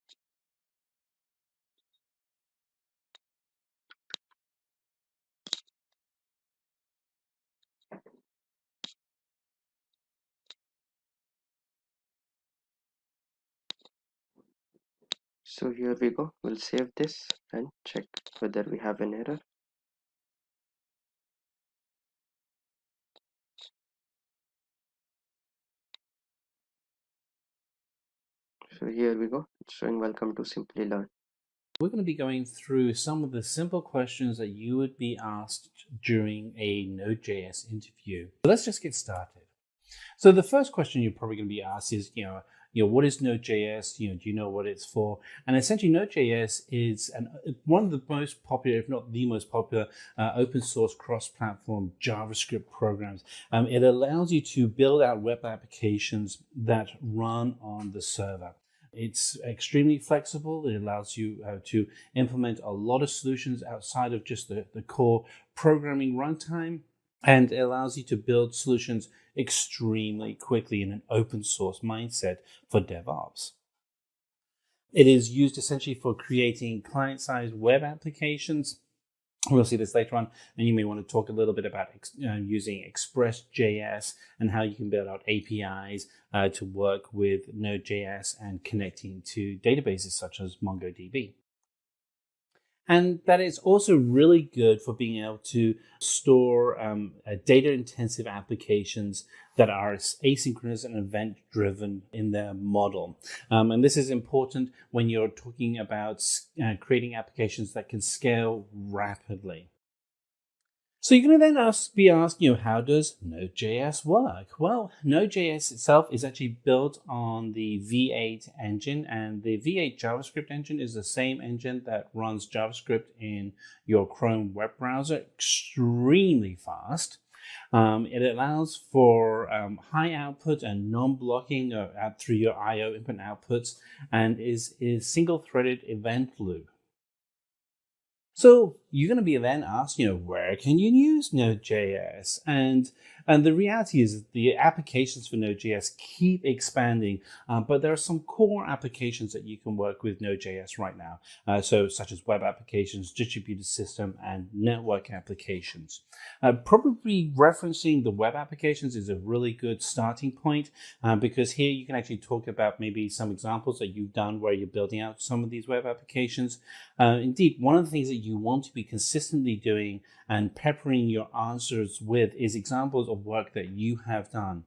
so here we go. We'll save this and check whether we have an error. So here we go. It's showing welcome to Simplilearn. we're going to be going through some of the simple questions that you would be asked during a Node.js interview. So let's just get started. So the first question you're probably going to be asked is, what is Node.js? Do you know what it's for? And essentially, Node.js is one of the most popular, if not the most popular, open source cross-platform JavaScript programs. It allows you to build out web applications that run on the server. It's extremely flexible. It allows you to implement a lot of solutions outside of just the core programming runtime. And it allows you to build solutions extremely quickly in an open source mindset for DevOps. It is used essentially for creating client-side web applications. We'll see this later on, and you may want to talk a little bit about using Express.js and how you can build out APIs to work with Node.js and connecting to databases such as MongoDB. And that is also really good for being able to store data-intensive applications that are asynchronous and event-driven in their model. And this is important when you're talking about creating applications that can scale rapidly. So you're going to then be asked, how does Node.js work? Well, Node.js itself is actually built on the V8 engine, and the V8 JavaScript engine is the same engine that runs JavaScript in your Chrome web browser, extremely fast. It allows for high output and non-blocking through your I/O input outputs, and is single-threaded event loop. So you're going to be then asked, where can you use Node.js? And the reality is the applications for Node.js keep expanding, but there are some core applications that you can work with Node.js right now. Such as web applications, distributed system, and network applications. Probably referencing the web applications is a really good starting point, because here you can actually talk about maybe some examples that you've done where you're building out some of these web applications. Indeed, one of the things that you want to be consistently doing and peppering your answers with is examples of work that you have done.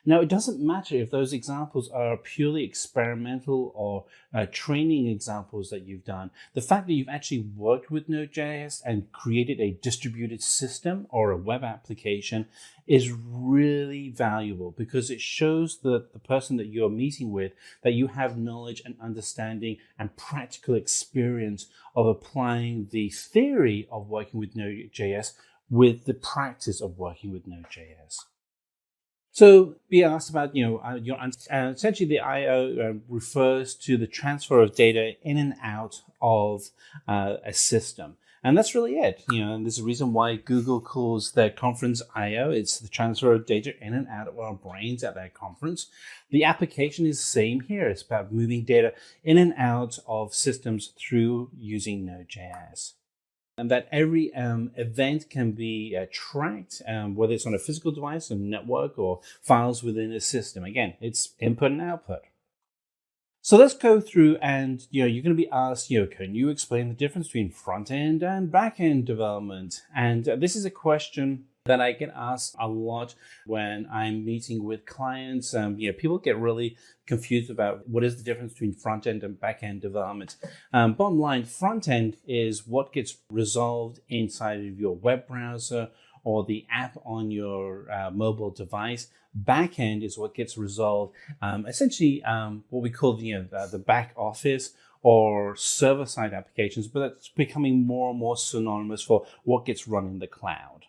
Now, it doesn't matter if those examples are purely experimental or training examples that you've done. The fact that you've actually worked with Node.js and created a distributed system or a web application is really valuable, because it shows the person that you're meeting with that you have knowledge and understanding and practical experience of applying the theory of working with Node.js with the practice of working with Node.js. So be asked about, essentially the I/O refers to the transfer of data in and out of a system. And that's really it. And there's a reason why Google calls their conference I/O. It's the transfer of data in and out of our brains at their conference. The application is the same here. It's about moving data in and out of systems through using Node.js. And that every event can be tracked, whether it's on a physical device, a network, or files within a system. Again, it's input and output. So let's go through, and you're going to be asked, can you explain the difference between front-end and back-end development? And this is a question that I get asked a lot when I'm meeting with clients. People get really confused about what is the difference between front-end and back-end development. Bottom line, front-end is what gets resolved inside of your web browser or the app on your mobile device. Back-end is what gets resolved, essentially what we call the back office or server-side applications, but that's becoming more and more synonymous for what gets run in the cloud.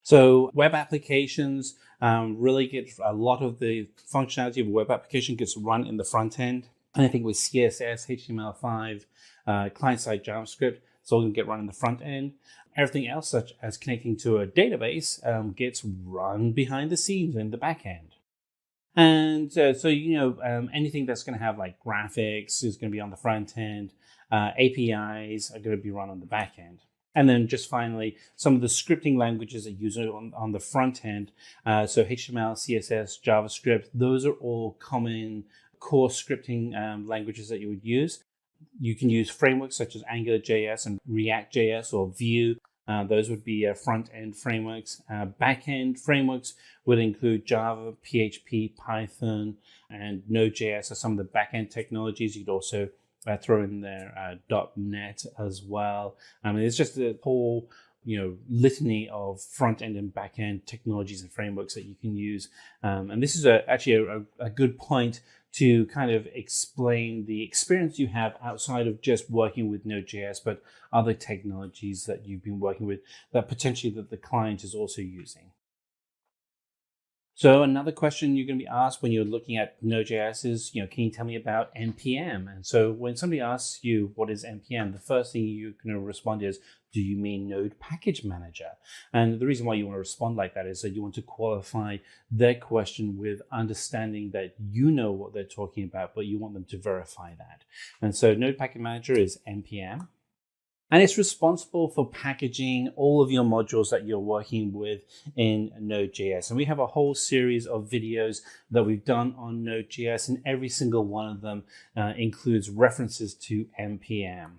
So web applications really get a lot of the functionality of a web application gets run in the front end. And I think with CSS, HTML5, client-side JavaScript, it's all going to get run in the front end. Everything else, such as connecting to a database, gets run behind the scenes in the back end. And anything that's going to have like graphics is going to be on the front end. APIs are going to be run on the back end. And then just finally, some of the scripting languages that you use on the front end. So HTML, CSS, JavaScript, those are all common core scripting languages that you would use. You can use frameworks such as AngularJS and React.js or Vue. Those would be front-end frameworks. Back-end frameworks would include Java, PHP, Python, and Node.js are some of the back-end technologies. You'd also throw in there .NET as well. I mean, it's just a whole litany of front-end and back-end technologies and frameworks that you can use. And this is actually a good point to kind of explain the experience you have outside of just working with Node.js, but other technologies that you've been working with that potentially that the client is also using. So another question you're going to be asked when you're looking at Node.js is, can you tell me about NPM? And so when somebody asks you what is NPM, the first thing you're going to respond is, do you mean Node Package Manager? And the reason why you want to respond like that is that you want to qualify their question with understanding that you know what they're talking about, but you want them to verify that. And so Node Package Manager is NPM. And it's responsible for packaging all of your modules that you're working with in Node.js. And we have a whole series of videos that we've done on Node.js, and every single one of them includes references to NPM.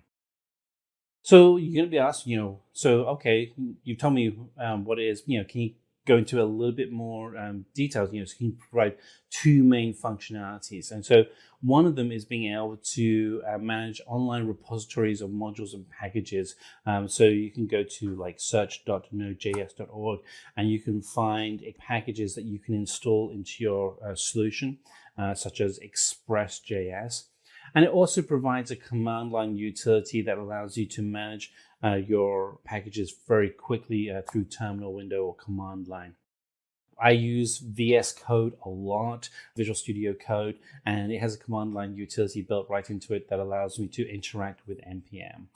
So you're going to be asked, okay, you told me what it is, can you go into a little bit more details, so can you provide two main functionalities? And so one of them is being able to manage online repositories of modules and packages. So you can go to like search.nodejs.org and you can find packages that you can install into your solution, such as Express.js. And it also provides a command line utility that allows you to manage your packages very quickly through terminal window or command line. I use VS Code a lot, Visual Studio Code, and it has a command line utility built right into it that allows me to interact with NPM.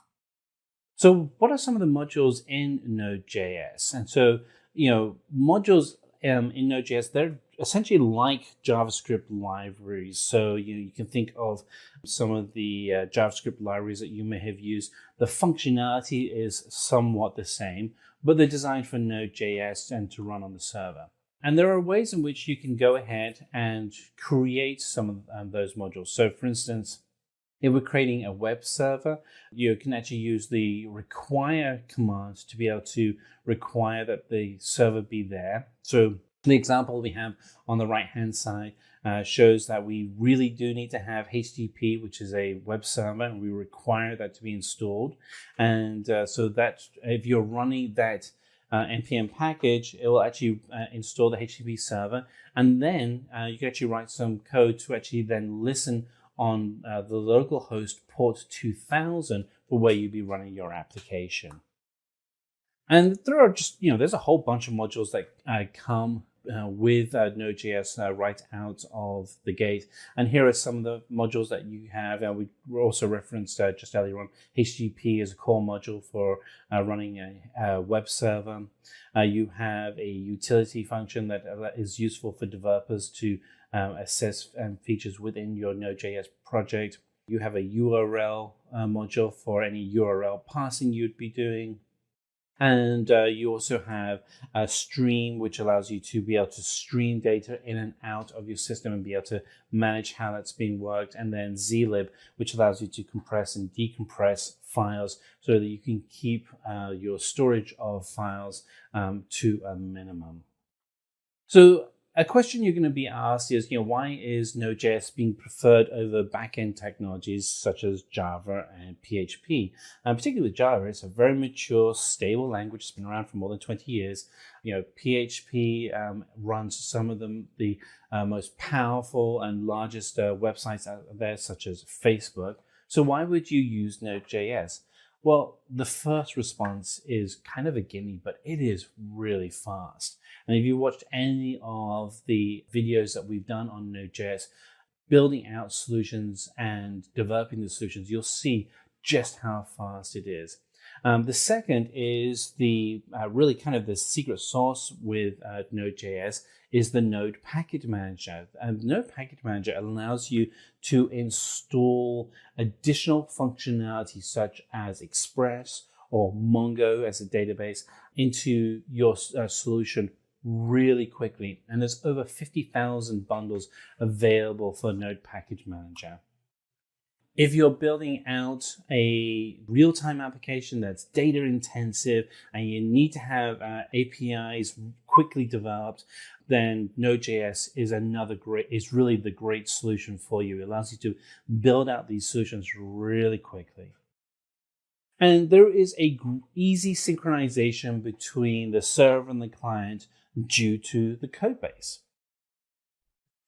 So what are some of the modules in Node.js? And so, modules in Node.js, they're essentially like JavaScript libraries. So you can think of some of the JavaScript libraries that you may have used. The functionality is somewhat the same, but they're designed for Node.js and to run on the server. And there are ways in which you can go ahead and create some of those modules. So for instance, if we're creating a web server, you can actually use the require command to be able to require that the server be there. So the example we have on the right-hand side shows that we really do need to have HTTP, which is a web server, and we require that to be installed. And so that if you're running that NPM package, it will actually install the HTTP server, and then you can actually write some code to actually then listen on the local host port 2000 for where you'll be running your application. And there are just, there's a whole bunch of modules that come with Node.js right out of the gate. And here are some of the modules that you have. We also referenced just earlier on, HTTP is a core module for running a web server. You have a utility function that is useful for developers to assess features within your Node.js project. You have a URL module for any URL parsing you'd be doing. And you also have a stream, which allows you to be able to stream data in and out of your system and be able to manage how that's being worked. And then zlib, which allows you to compress and decompress files so that you can keep your storage of files to a minimum. So a question you're going to be asked is, why is Node.js being preferred over backend technologies such as Java and PHP? And particularly with Java, it's a very mature, stable language. It's been around for more than 20 years. PHP runs some of the most powerful and largest websites out there, such as Facebook. So why would you use Node.js? Well, the first response is kind of a gimme, but it is really fast. And if you watched any of the videos that we've done on Node.js, building out solutions and developing the solutions, you'll see just how fast it is. The second is the really kind of the secret sauce with Node.js is the Node Package Manager. And the Node Package Manager allows you to install additional functionality such as Express or Mongo as a database into your solution really quickly. And there's over 50,000 bundles available for Node Package Manager. If you're building out a real-time application that's data intensive and you need to have APIs quickly developed, then Node.js is really the great solution for you. It allows you to build out these solutions really quickly. And there is a easy synchronization between the server and the client due to the code base.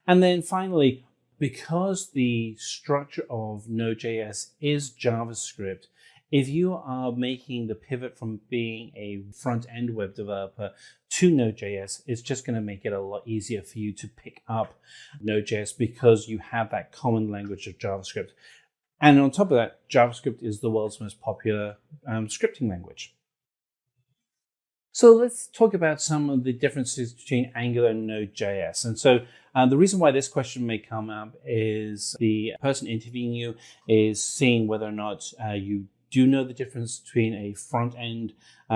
And then finally, because the structure of Node.js is JavaScript, if you are making the pivot from being a front-end web developer to Node.js, it's just going to make it a lot easier for you to pick up Node.js because you have that common language of JavaScript. And on top of that, JavaScript is the world's most popular scripting language. So let's talk about some of the differences between Angular and Node.js. And so the reason why this question may come up is the person interviewing you is seeing whether or not you do know the difference between a front-end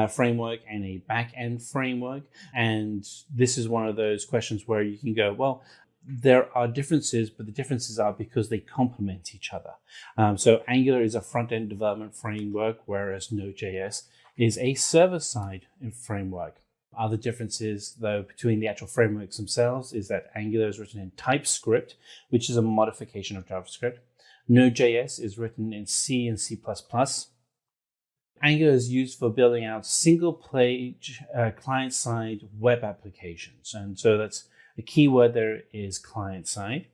framework and a back-end framework. And this is one of those questions where you can go, well, there are differences, but the differences are because they complement each other. So Angular is a front-end development framework, whereas Node.js is a server-side framework. Other differences, though, between the actual frameworks themselves is that Angular is written in TypeScript, which is a modification of JavaScript. Node.js is written in C and C++. Angular is used for building out single-page client-side web applications. And so that's the key word there is client-side.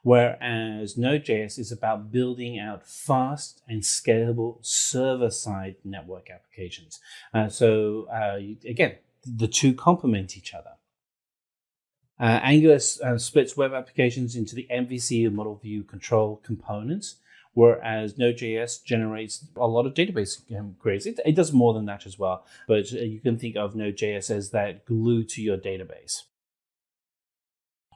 Whereas Node.js is about building out fast and scalable server-side network applications. Again, the two complement each other. Angular splits web applications into the MVC and model view control components, whereas Node.js generates a lot of database queries. It does more than that as well, but you can think of Node.js as that glue to your database.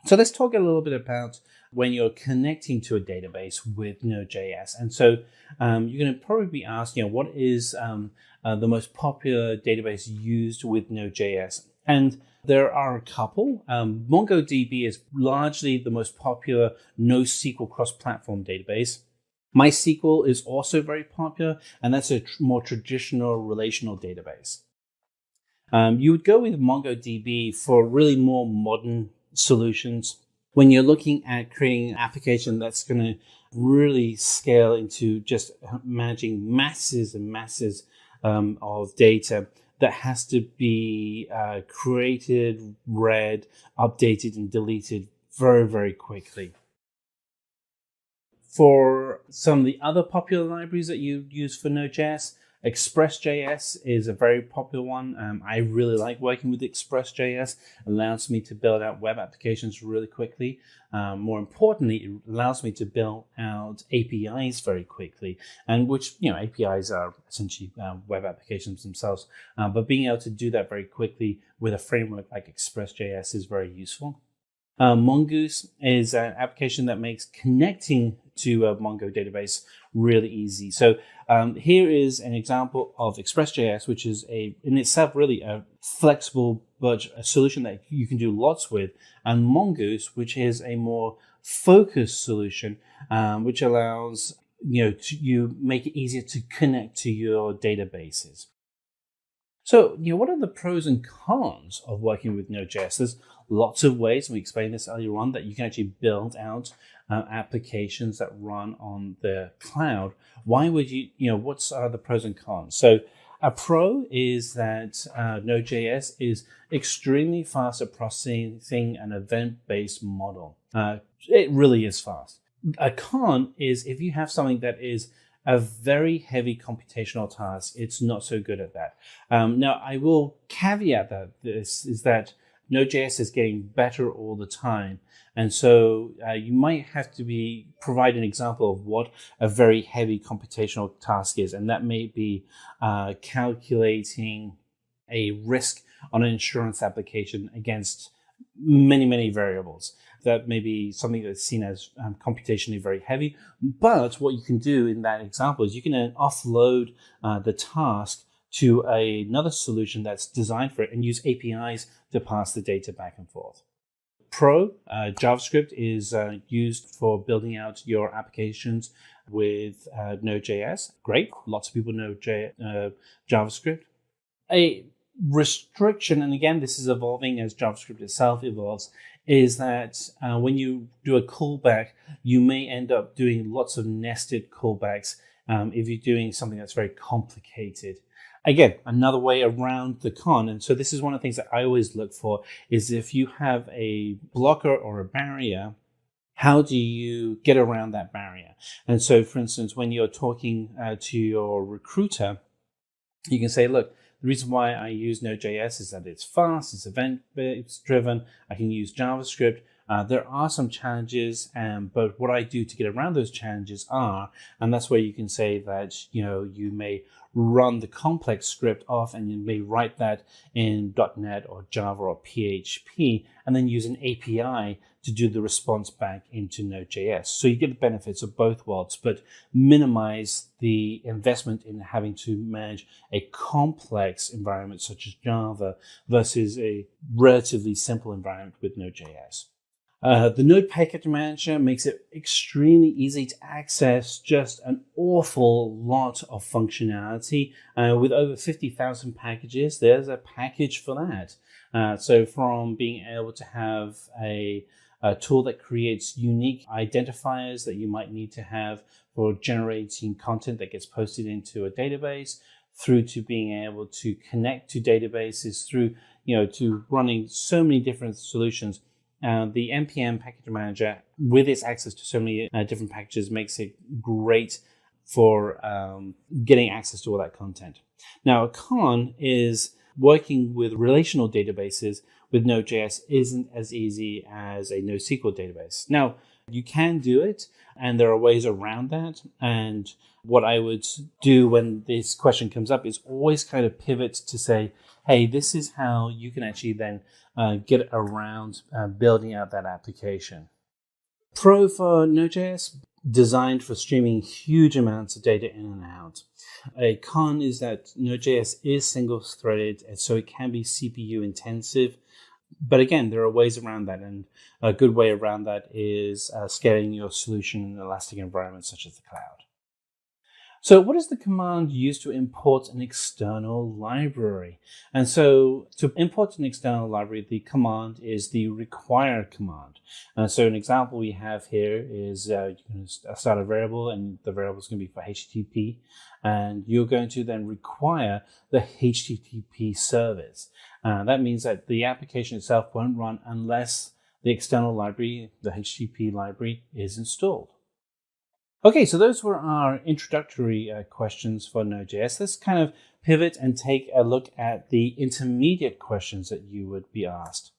So let's talk a little bit about when you're connecting to a database with Node.js. And so you're going to probably be asked, what is the most popular database used with Node.js? And there are a couple. MongoDB is largely the most popular NoSQL cross-platform database. MySQL is also very popular, and that's a more traditional relational database. You would go with MongoDB for really more modern solutions. When you're looking at creating an application that's going to really scale into just managing masses and masses of data that has to be created, read, updated, and deleted very, very quickly. For some of the other popular libraries that you use for Node.js, Express.js is a very popular one. I really like working with Express.js. It allows me to build out web applications really quickly. More importantly, it allows me to build out APIs very quickly, and which, APIs are essentially web applications themselves. But being able to do that very quickly with a framework like Express.js is very useful. Mongoose is an application that makes connecting to a Mongo database really easy. So here is an example of Express.js, which is in itself really a flexible but a solution that you can do lots with, and Mongoose, which is a more focused solution, which allows you make it easier to connect to your databases. So, what are the pros and cons of working with Node.js? There's lots of ways, and we explained this earlier on, that you can actually build out applications that run on the cloud. Why would what are the pros and cons? So a pro is that Node.js is extremely fast at processing an event-based model. It really is fast. A con is if you have something that is a very heavy computational task, it's not so good at that. Now, I will caveat that Node.js is getting better all the time. And so you might have to provide an example of what a very heavy computational task is. And that may be calculating a risk on an insurance application against many, many variables. That may be something that's seen as computationally very heavy. But what you can do in that example is you can then offload the task to another solution that's designed for it and use APIs to pass the data back and forth. Pro, JavaScript is used for building out your applications with Node.js. Great. Lots of people know JavaScript. A restriction, and again, this is evolving as JavaScript itself evolves, is that when you do a callback, you may end up doing lots of nested callbacks if you're doing something that's very complicated. Again, another way around the con, and so this is one of the things that I always look for, is if you have a blocker or a barrier, how do you get around that barrier? And so, for instance, when you're talking to your recruiter, you can say, look, the reason why I use Node.js is that it's fast, it's event-based driven, I can use JavaScript. There are some challenges, but what I do to get around those challenges are, and that's where you can say that, you may run the complex script off and you may write that in .NET or Java or PHP and then use an API to do the response back into Node.js. So you get the benefits of both worlds, but minimize the investment in having to manage a complex environment such as Java versus a relatively simple environment with Node.js. The Node Package Manager makes it extremely easy to access just an awful lot of functionality. With over 50,000 packages, there's a package for that. So from being able to have a tool that creates unique identifiers that you might need to have for generating content that gets posted into a database, through to being able to connect to databases, through to running so many different solutions. The NPM Package Manager, with its access to so many different packages, makes it great for getting access to all that content. Now, a con is working with relational databases with Node.js isn't as easy as a NoSQL database. Now, you can do it, and there are ways around that. And what I would do when this question comes up is always kind of pivot to say, hey, this is how you can actually then get around building out that application. Pro for Node.js, designed for streaming huge amounts of data in and out. A con is that Node.js is single-threaded, and so it can be CPU intensive. But again, there are ways around that, and a good way around that is scaling your solution in elastic environments such as the cloud. So what is the command used to import an external library? And so to import an external library, the command is the require command. So an example we have here is you can start a variable, and the variable is going to be for HTTP, and you're going to then require the HTTP service. That means that the application itself won't run unless the external library, the HTTP library, is installed. Okay, so those were our introductory questions for Node.js. Let's kind of pivot and take a look at the intermediate questions that you would be asked.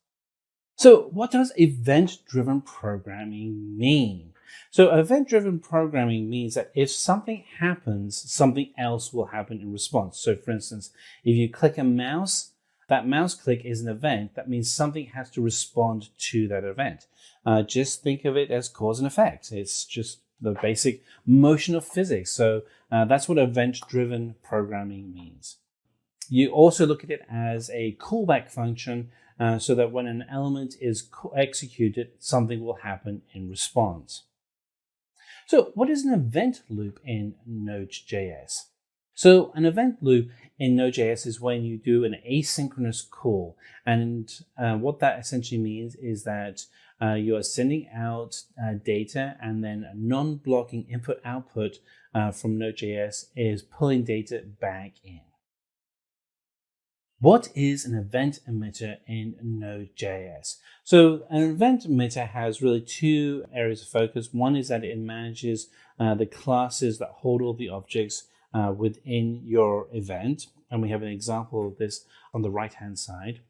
So what does event-driven programming mean? So event-driven programming means that if something happens, something else will happen in response. So for instance, if you click a mouse, that mouse click is an event. That means something has to respond to that event. Just think of it as cause and effect. It's just the basic motion of physics. So that's what event-driven programming means. You also look at it as a callback function so that when an element is executed, something will happen in response. So what is an event loop in Node.js? So an event loop in Node.js is when you do an asynchronous call. And what that essentially means is that you are sending out data, and then a non-blocking input-output from Node.js is pulling data back in. What is an event emitter in Node.js? So an event emitter has really two areas of focus. One is that it manages the classes that hold all the objects within your event. And we have an example of this on the right-hand side.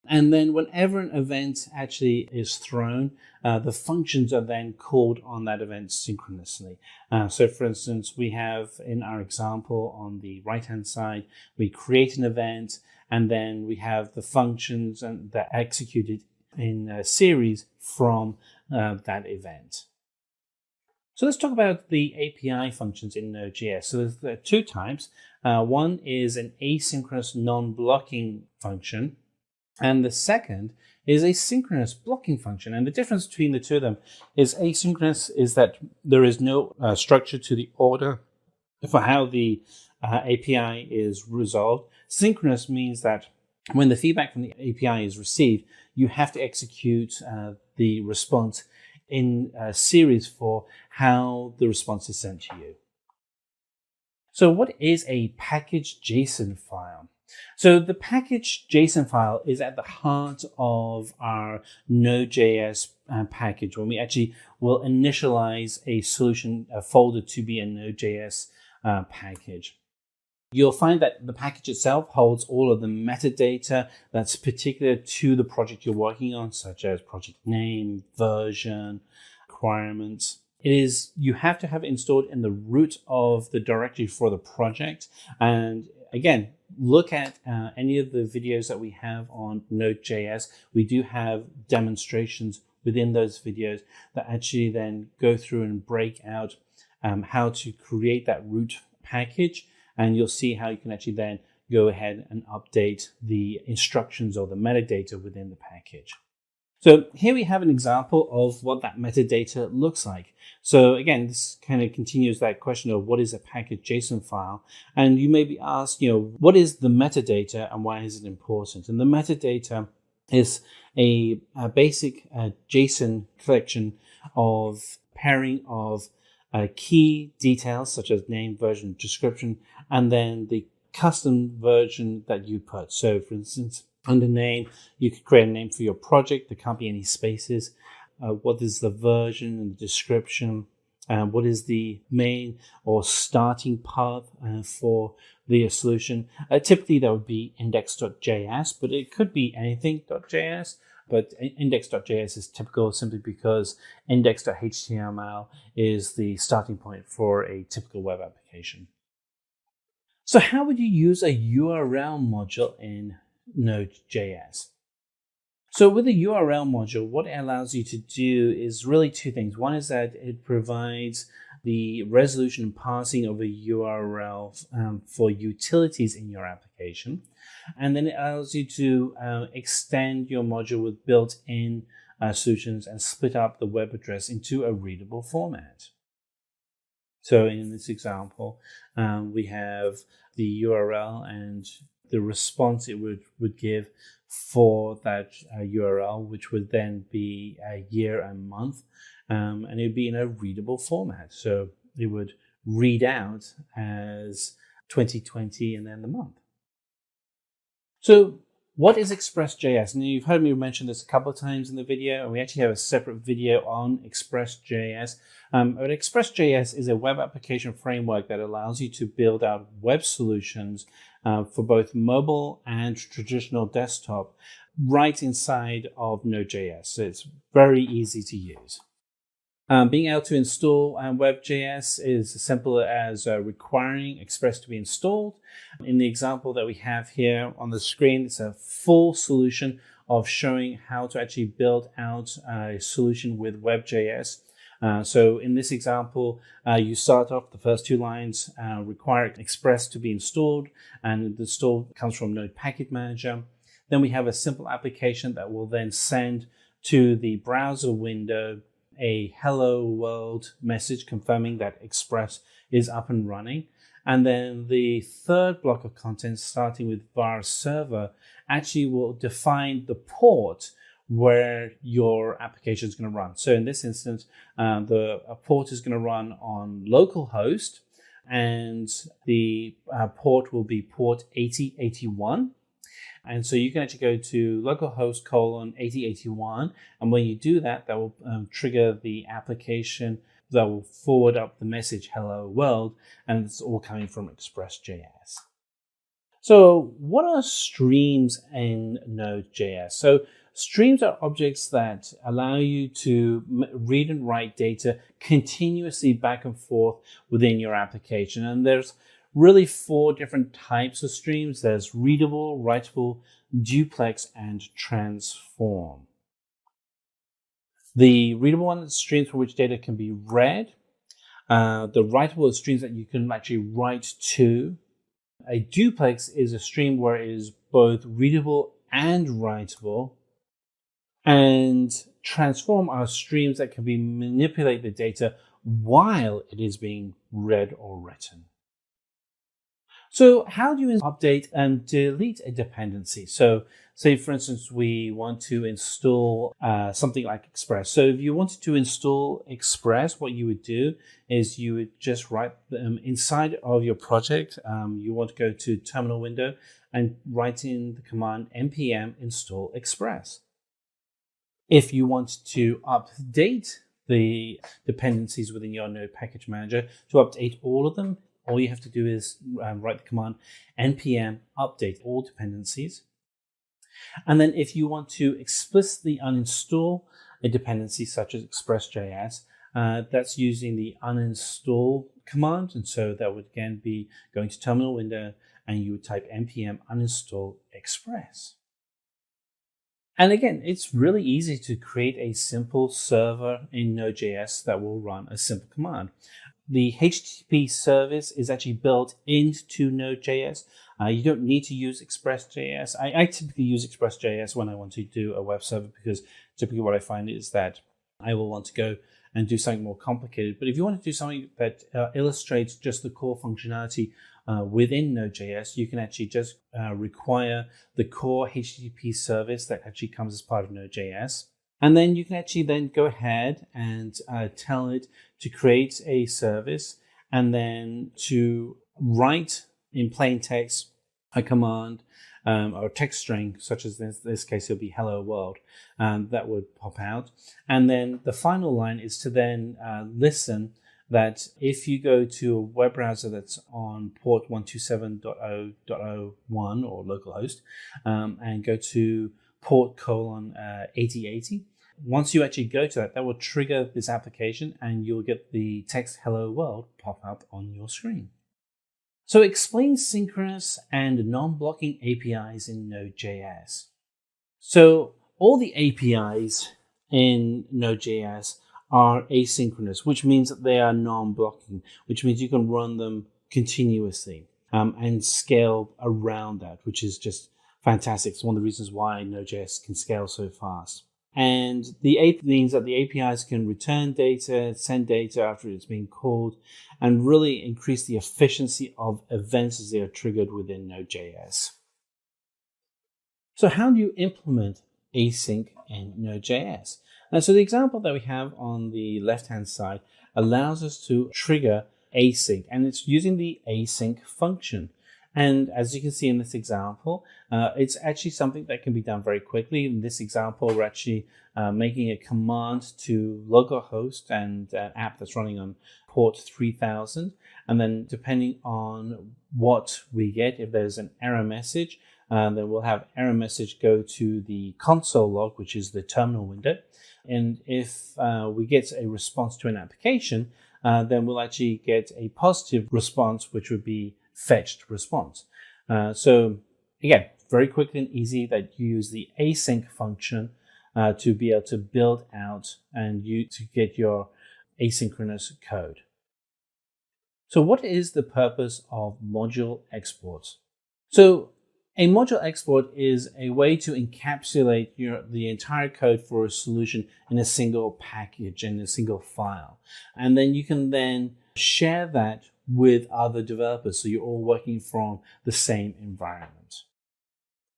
And then whenever an event actually is thrown, the functions are then called on that event synchronously. So for instance, we have in our example on the right-hand side, we create an event, and then we have the functions that are executed in a series from that event. So let's talk about the API functions in Node.js. So there are two types. One is an asynchronous non-blocking function, and the second is a synchronous blocking function. And the difference between the two of them is asynchronous is that there is no structure to the order for how the API is resolved. Synchronous means that when the feedback from the API is received, you have to execute the response in a series for how the response is sent to you. So what is a package JSON file? So the package JSON file is at the heart of our Node.js package, when we actually will initialize a solution folder to be a Node.js package. You'll find that the package itself holds all of the metadata that's particular to the project you're working on, such as project name, version, requirements. You have to have it installed in the root of the directory for the project. And again, look at any of the videos that we have on Node.js. We do have demonstrations within those videos that actually then go through and break out how to create that root package. And you'll see how you can actually then go ahead and update the instructions or the metadata within the package. So here we have an example of what that metadata looks like. So again, this kind of continues that question of what is a package JSON file? And you may be asked, what is the metadata and why is it important? And the metadata is a basic JSON collection of pairing of key details such as name, version, description, and then the custom version that you put. So for instance, under name, you could create a name for your project. There can't be any spaces. What is the version and the description? What is the main or starting path for the solution? Typically, that would be index.js, but it could be anything.js. But index.js is typical simply because index.html is the starting point for a typical web application. So how would you use a URL module in Node.js? So with a URL module, what it allows you to do is really two things. One is that it provides the resolution and parsing of a URL for utilities in your application. And then it allows you to extend your module with built-in solutions and split up the web address into a readable format. So in this example, we have the URL and the response it would give for that URL, which would then be a year and month, and it would be in a readable format. So it would read out as 2020 and then the month. So what is Express.js? Now you've heard me mention this a couple of times in the video, and we actually have a separate video on Express.js. But Express.js is a web application framework that allows you to build out web solutions for both mobile and traditional desktop right inside of Node.js. So it's very easy to use. Being able to install Web.js is as simple as requiring Express to be installed. In the example that we have here on the screen, it's a full solution of showing how to actually build out a solution with Web.js. So in this example, you start off the first two lines, require Express to be installed, and the install comes from Node Package Manager. Then we have a simple application that will then send to the browser window a hello world message confirming that Express is up and running. And then the third block of content, starting with var server, actually will define the port where your application is going to run. So in this instance, the port is going to run on localhost, and the port will be port 8081. And so you can actually go to localhost 8081. And when you do that, that will trigger the application that will forward up the message, hello world. And it's all coming from Express.js. So what are streams in Node.js? So streams are objects that allow you to read and write data continuously back and forth within your application. And there's really four different types of streams. There's readable, writable, duplex, and transform. The readable one is streams for which data can be read. The writable is streams that you can actually write to. A duplex is a stream where it is both readable and writable. and transform our streams that can be manipulate the data while it is being read or written. So how do you update and delete a dependency? So say, for instance, we want to install something like Express. So if you wanted to install Express, what you would do is you would just write inside of your project. You want to go to terminal window and write in the command npm install Express. If you want to update the dependencies within your Node package manager, to update all of them, all you have to do is write the command npm update all dependencies. And then if you want to explicitly uninstall a dependency such as Express.js, that's using the uninstall command. And so that would again be going to terminal window and you would type npm uninstall Express. And again, it's really easy to create a simple server in Node.js that will run a simple command. The HTTP service is actually built into Node.js. You don't need to use Express.js. I typically use Express.js when I want to do a web server because typically what I find is that I will want to go and do something more complicated. But if you want to do something that illustrates just the core functionality within Node.js, you can actually just require the core HTTP service that actually comes as part of Node.js. And then you can actually then go ahead and tell it to create a service and then to write in plain text a command or a text string, such as this case, it'll be hello world, that would pop out. And then the final line is to then listen that if you go to a web browser that's on port 127.0.01 or localhost and go to port 8080, once you actually go to that will trigger this application and you'll get the text hello world pop up on your screen. So explain synchronous and non-blocking APIs in Node.js. So all the APIs in Node.js are asynchronous, which means that they are non-blocking, which means you can run them continuously and scale around that, which is just fantastic. It's one of the reasons why Node.js can scale so fast. And the means that the APIs can return data, send data after it's been called, and really increase the efficiency of events as they are triggered within Node.js. So how do you implement async in Node.js? And so the example that we have on the left-hand side allows us to trigger async, and it's using the async function. And as you can see in this example, it's actually something that can be done very quickly. In this example, we're actually making a command to localhost and an app that's running on port 3000. And then depending on what we get, if there's an error message, then we'll have error message go to the console log, which is the terminal window. And if we get a response to an application, then we'll actually get a positive response, which would be fetched response. So again, very quick and easy that you use the async function to be able to build out and to get your asynchronous code. So what is the purpose of module exports? So a module export is a way to encapsulate the entire code for a solution in a single package, in a single file. And then you can then share that with other developers, so you're all working from the same environment.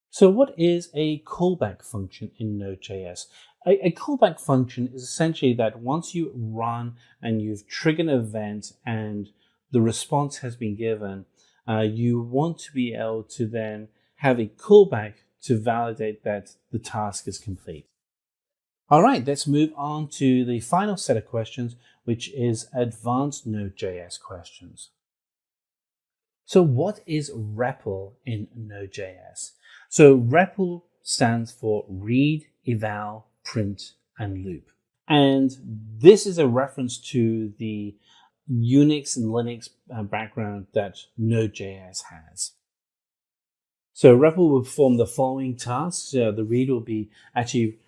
So what is a callback function in Node.js? A callback function is essentially that once you run and you've triggered an event and the response has been given, you want to be able to then have a callback to validate that the task is complete. All right, let's move on to the final set of questions, which is advanced Node.js questions. So what is REPL in Node.js? So REPL stands for read, eval, print, and loop. And this is a reference to the Unix and Linux background that Node.js has. So REPL will perform the following tasks. The read will be actually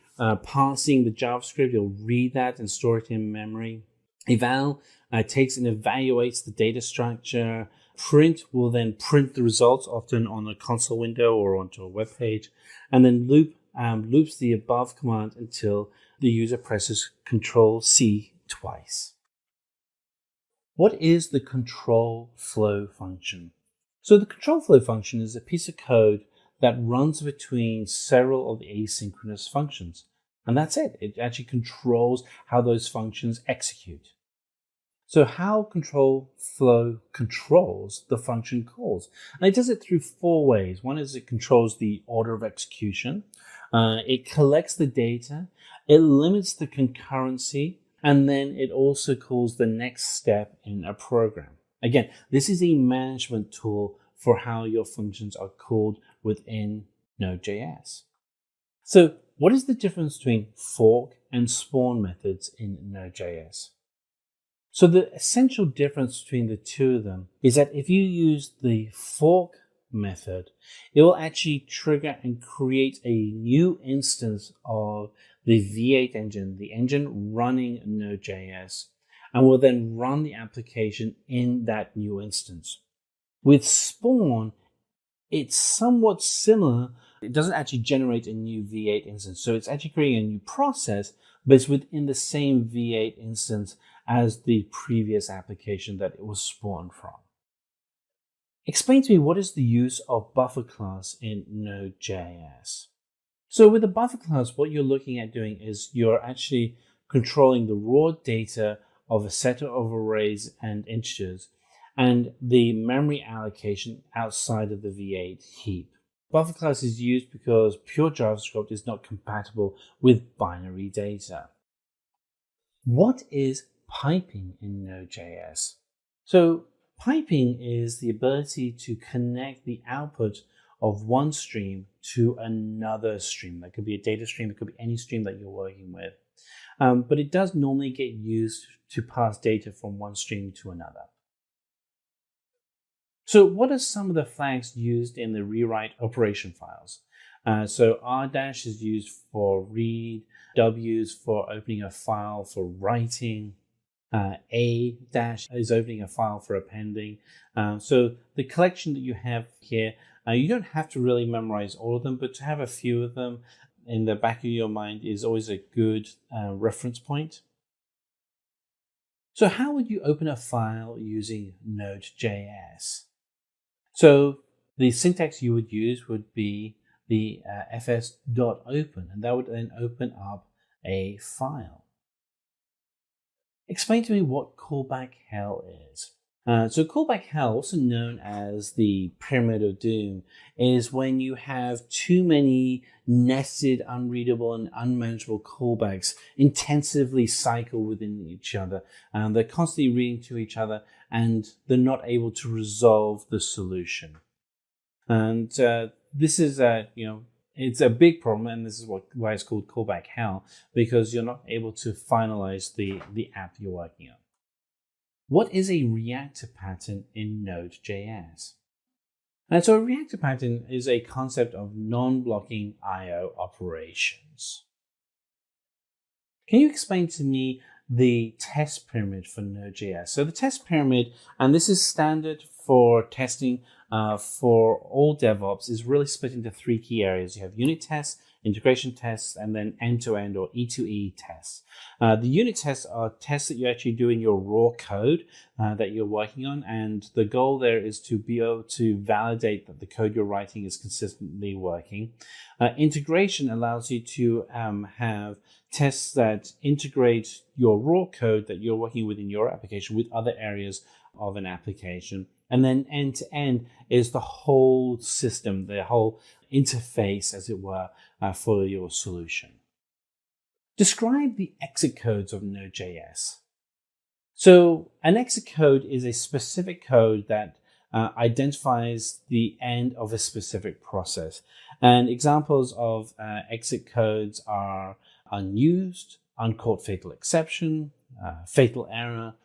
parsing the JavaScript. You'll read that and store it in memory. Eval takes and evaluates the data structure. Print will then print the results, often on a console window or onto a web page. And then loop loops the above command until the user presses Control-C twice. What is the control flow function? So the control flow function is a piece of code that runs between several of the asynchronous functions. And that's it. It actually controls how those functions execute. So how control flow controls the function calls? And it does it through 4 ways. One is it controls the order of execution. It collects the data. It limits the concurrency. And then it also calls the next step in a program. Again, this is a management tool for how your functions are called within Node.js. So what is the difference between fork and spawn methods in Node.js? So the essential difference between the two of them is that if you use the fork method, it will actually trigger and create a new instance of the V8 engine, the engine running Node.js, and will then run the application in that new instance. With spawn, it's somewhat similar. It doesn't actually generate a new V8 instance, so it's actually creating a new process, but it's within the same V8 instance as the previous application that it was spawned from. Explain to me, what is the use of buffer class in Node.js? So with the buffer class, what you're looking at doing is you're actually controlling the raw data of a set of arrays and integers and the memory allocation outside of the V8 heap. Buffer class is used because pure JavaScript is not compatible with binary data. What is piping in Node.js? So piping is the ability to connect the output of one stream to another stream. That could be a data stream, it could be any stream that you're working with. But it does normally get used to pass data from one stream to another. So what are some of the flags used in the rewrite operation files? So R- is used for read, W is for opening a file for writing, A- is opening a file for appending. So the collection that you have here, you don't have to really memorize all of them, but to have a few of them in the back of your mind is always a good reference point. So how would you open a file using Node.js? So the syntax you would use would be the fs.open, and that would then open up a file. Explain to me what callback hell is. So callback hell, also known as the pyramid of doom, is when you have too many nested, unreadable, and unmanageable callbacks intensively cycle within each other. They're constantly reading to each other, and they're not able to resolve the solution. And this is, it's a big problem, and this is why it's called callback hell, because you're not able to finalize the app you're working on. What is a reactor pattern in Node.js? And so a reactor pattern is a concept of non-blocking I/O operations. Can you explain to me the test pyramid for Node.js? So the test pyramid, and this is standard for testing for all DevOps, is really split into 3 key areas. You have unit tests, integration tests, and then end-to-end or E2E tests. The unit tests are tests that you actually do in your raw code that you're working on, and the goal there is to be able to validate that the code you're writing is consistently working. Integration allows you to have tests that integrate your raw code that you're working with in your application with other areas of an application. And then end-to-end is the whole system, the whole interface, as it were, for your solution. Describe the exit codes of Node.js. So an exit code is a specific code that identifies the end of a specific process. And examples of exit codes are unused, uncaught fatal exception, fatal error,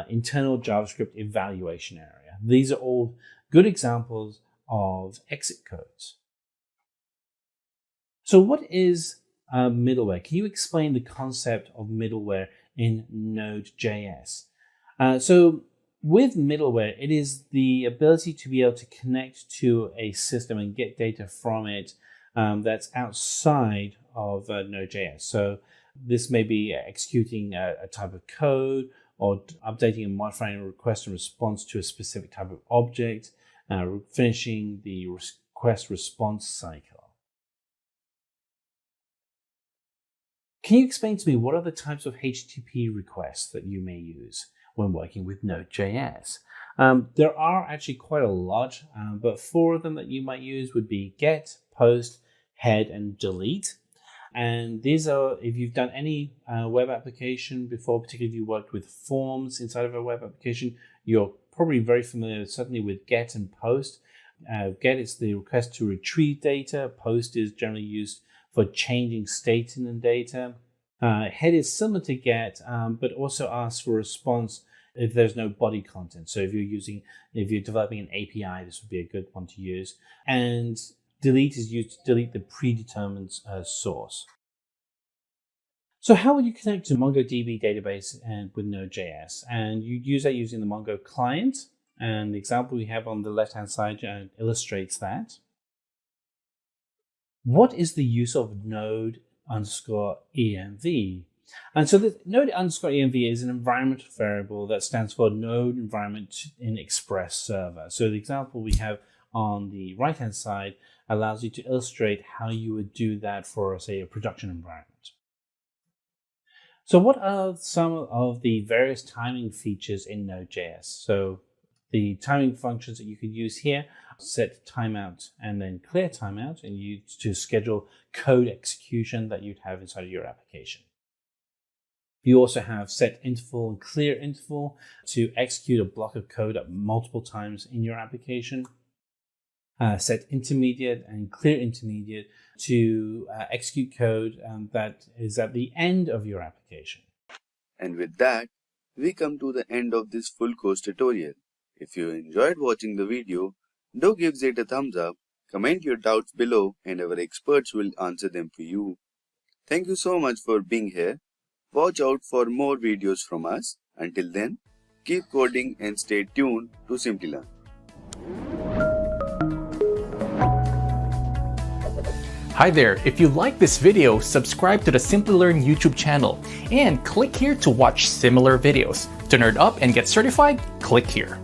internal JavaScript evaluation area. These are all good examples of exit codes. So what is middleware? Can you explain the concept of middleware in Node.js? So with middleware, it is the ability to be able to connect to a system and get data from it that's outside of Node.js. So this may be executing a type of code, or updating and modifying a request and response to a specific type of object, finishing the request response cycle. Can you explain to me what are the types of HTTP requests that you may use when working with Node.js? There are actually quite a lot, but 4 of them that you might use would be get, post, head, and delete. And these are, if you've done any web application before, particularly if you worked with forms inside of a web application, you're probably very familiar certainly with get and post. Get is the request to retrieve data. Post is generally used for changing state in the data. Head is similar to get, but also asks for a response if there's no body content. So if you're developing an API, this would be a good one to use. And delete is used to delete the predetermined source. So how would you connect to MongoDB database and with Node.js? And you use that using the Mongo client. And the example we have on the left-hand side illustrates that. What is the use of Node_env? And so the Node_env is an environment variable that stands for Node Environment in Express Server. So the example we have on the right-hand side allows you to illustrate how you would do that for, say, a production environment. So what are some of the various timing features in Node.js? So the timing functions that you could use here: set timeout and then clear timeout, and use to schedule code execution that you'd have inside of your application. You also have set interval and clear interval to execute a block of code up multiple times in your application. Set intermediate and clear intermediate to execute code that is at the end of your application. And with that, we come to the end of this full course tutorial. If you enjoyed watching the video, do give it a thumbs up, comment your doubts below, and our experts will answer them for you. Thank you so much for being here. Watch out for more videos from us. Until then, keep coding and stay tuned to Simplilearn. Hi there, if you like this video, subscribe to the Simplilearn YouTube channel and click here to watch similar videos. To nerd up and get certified, click here.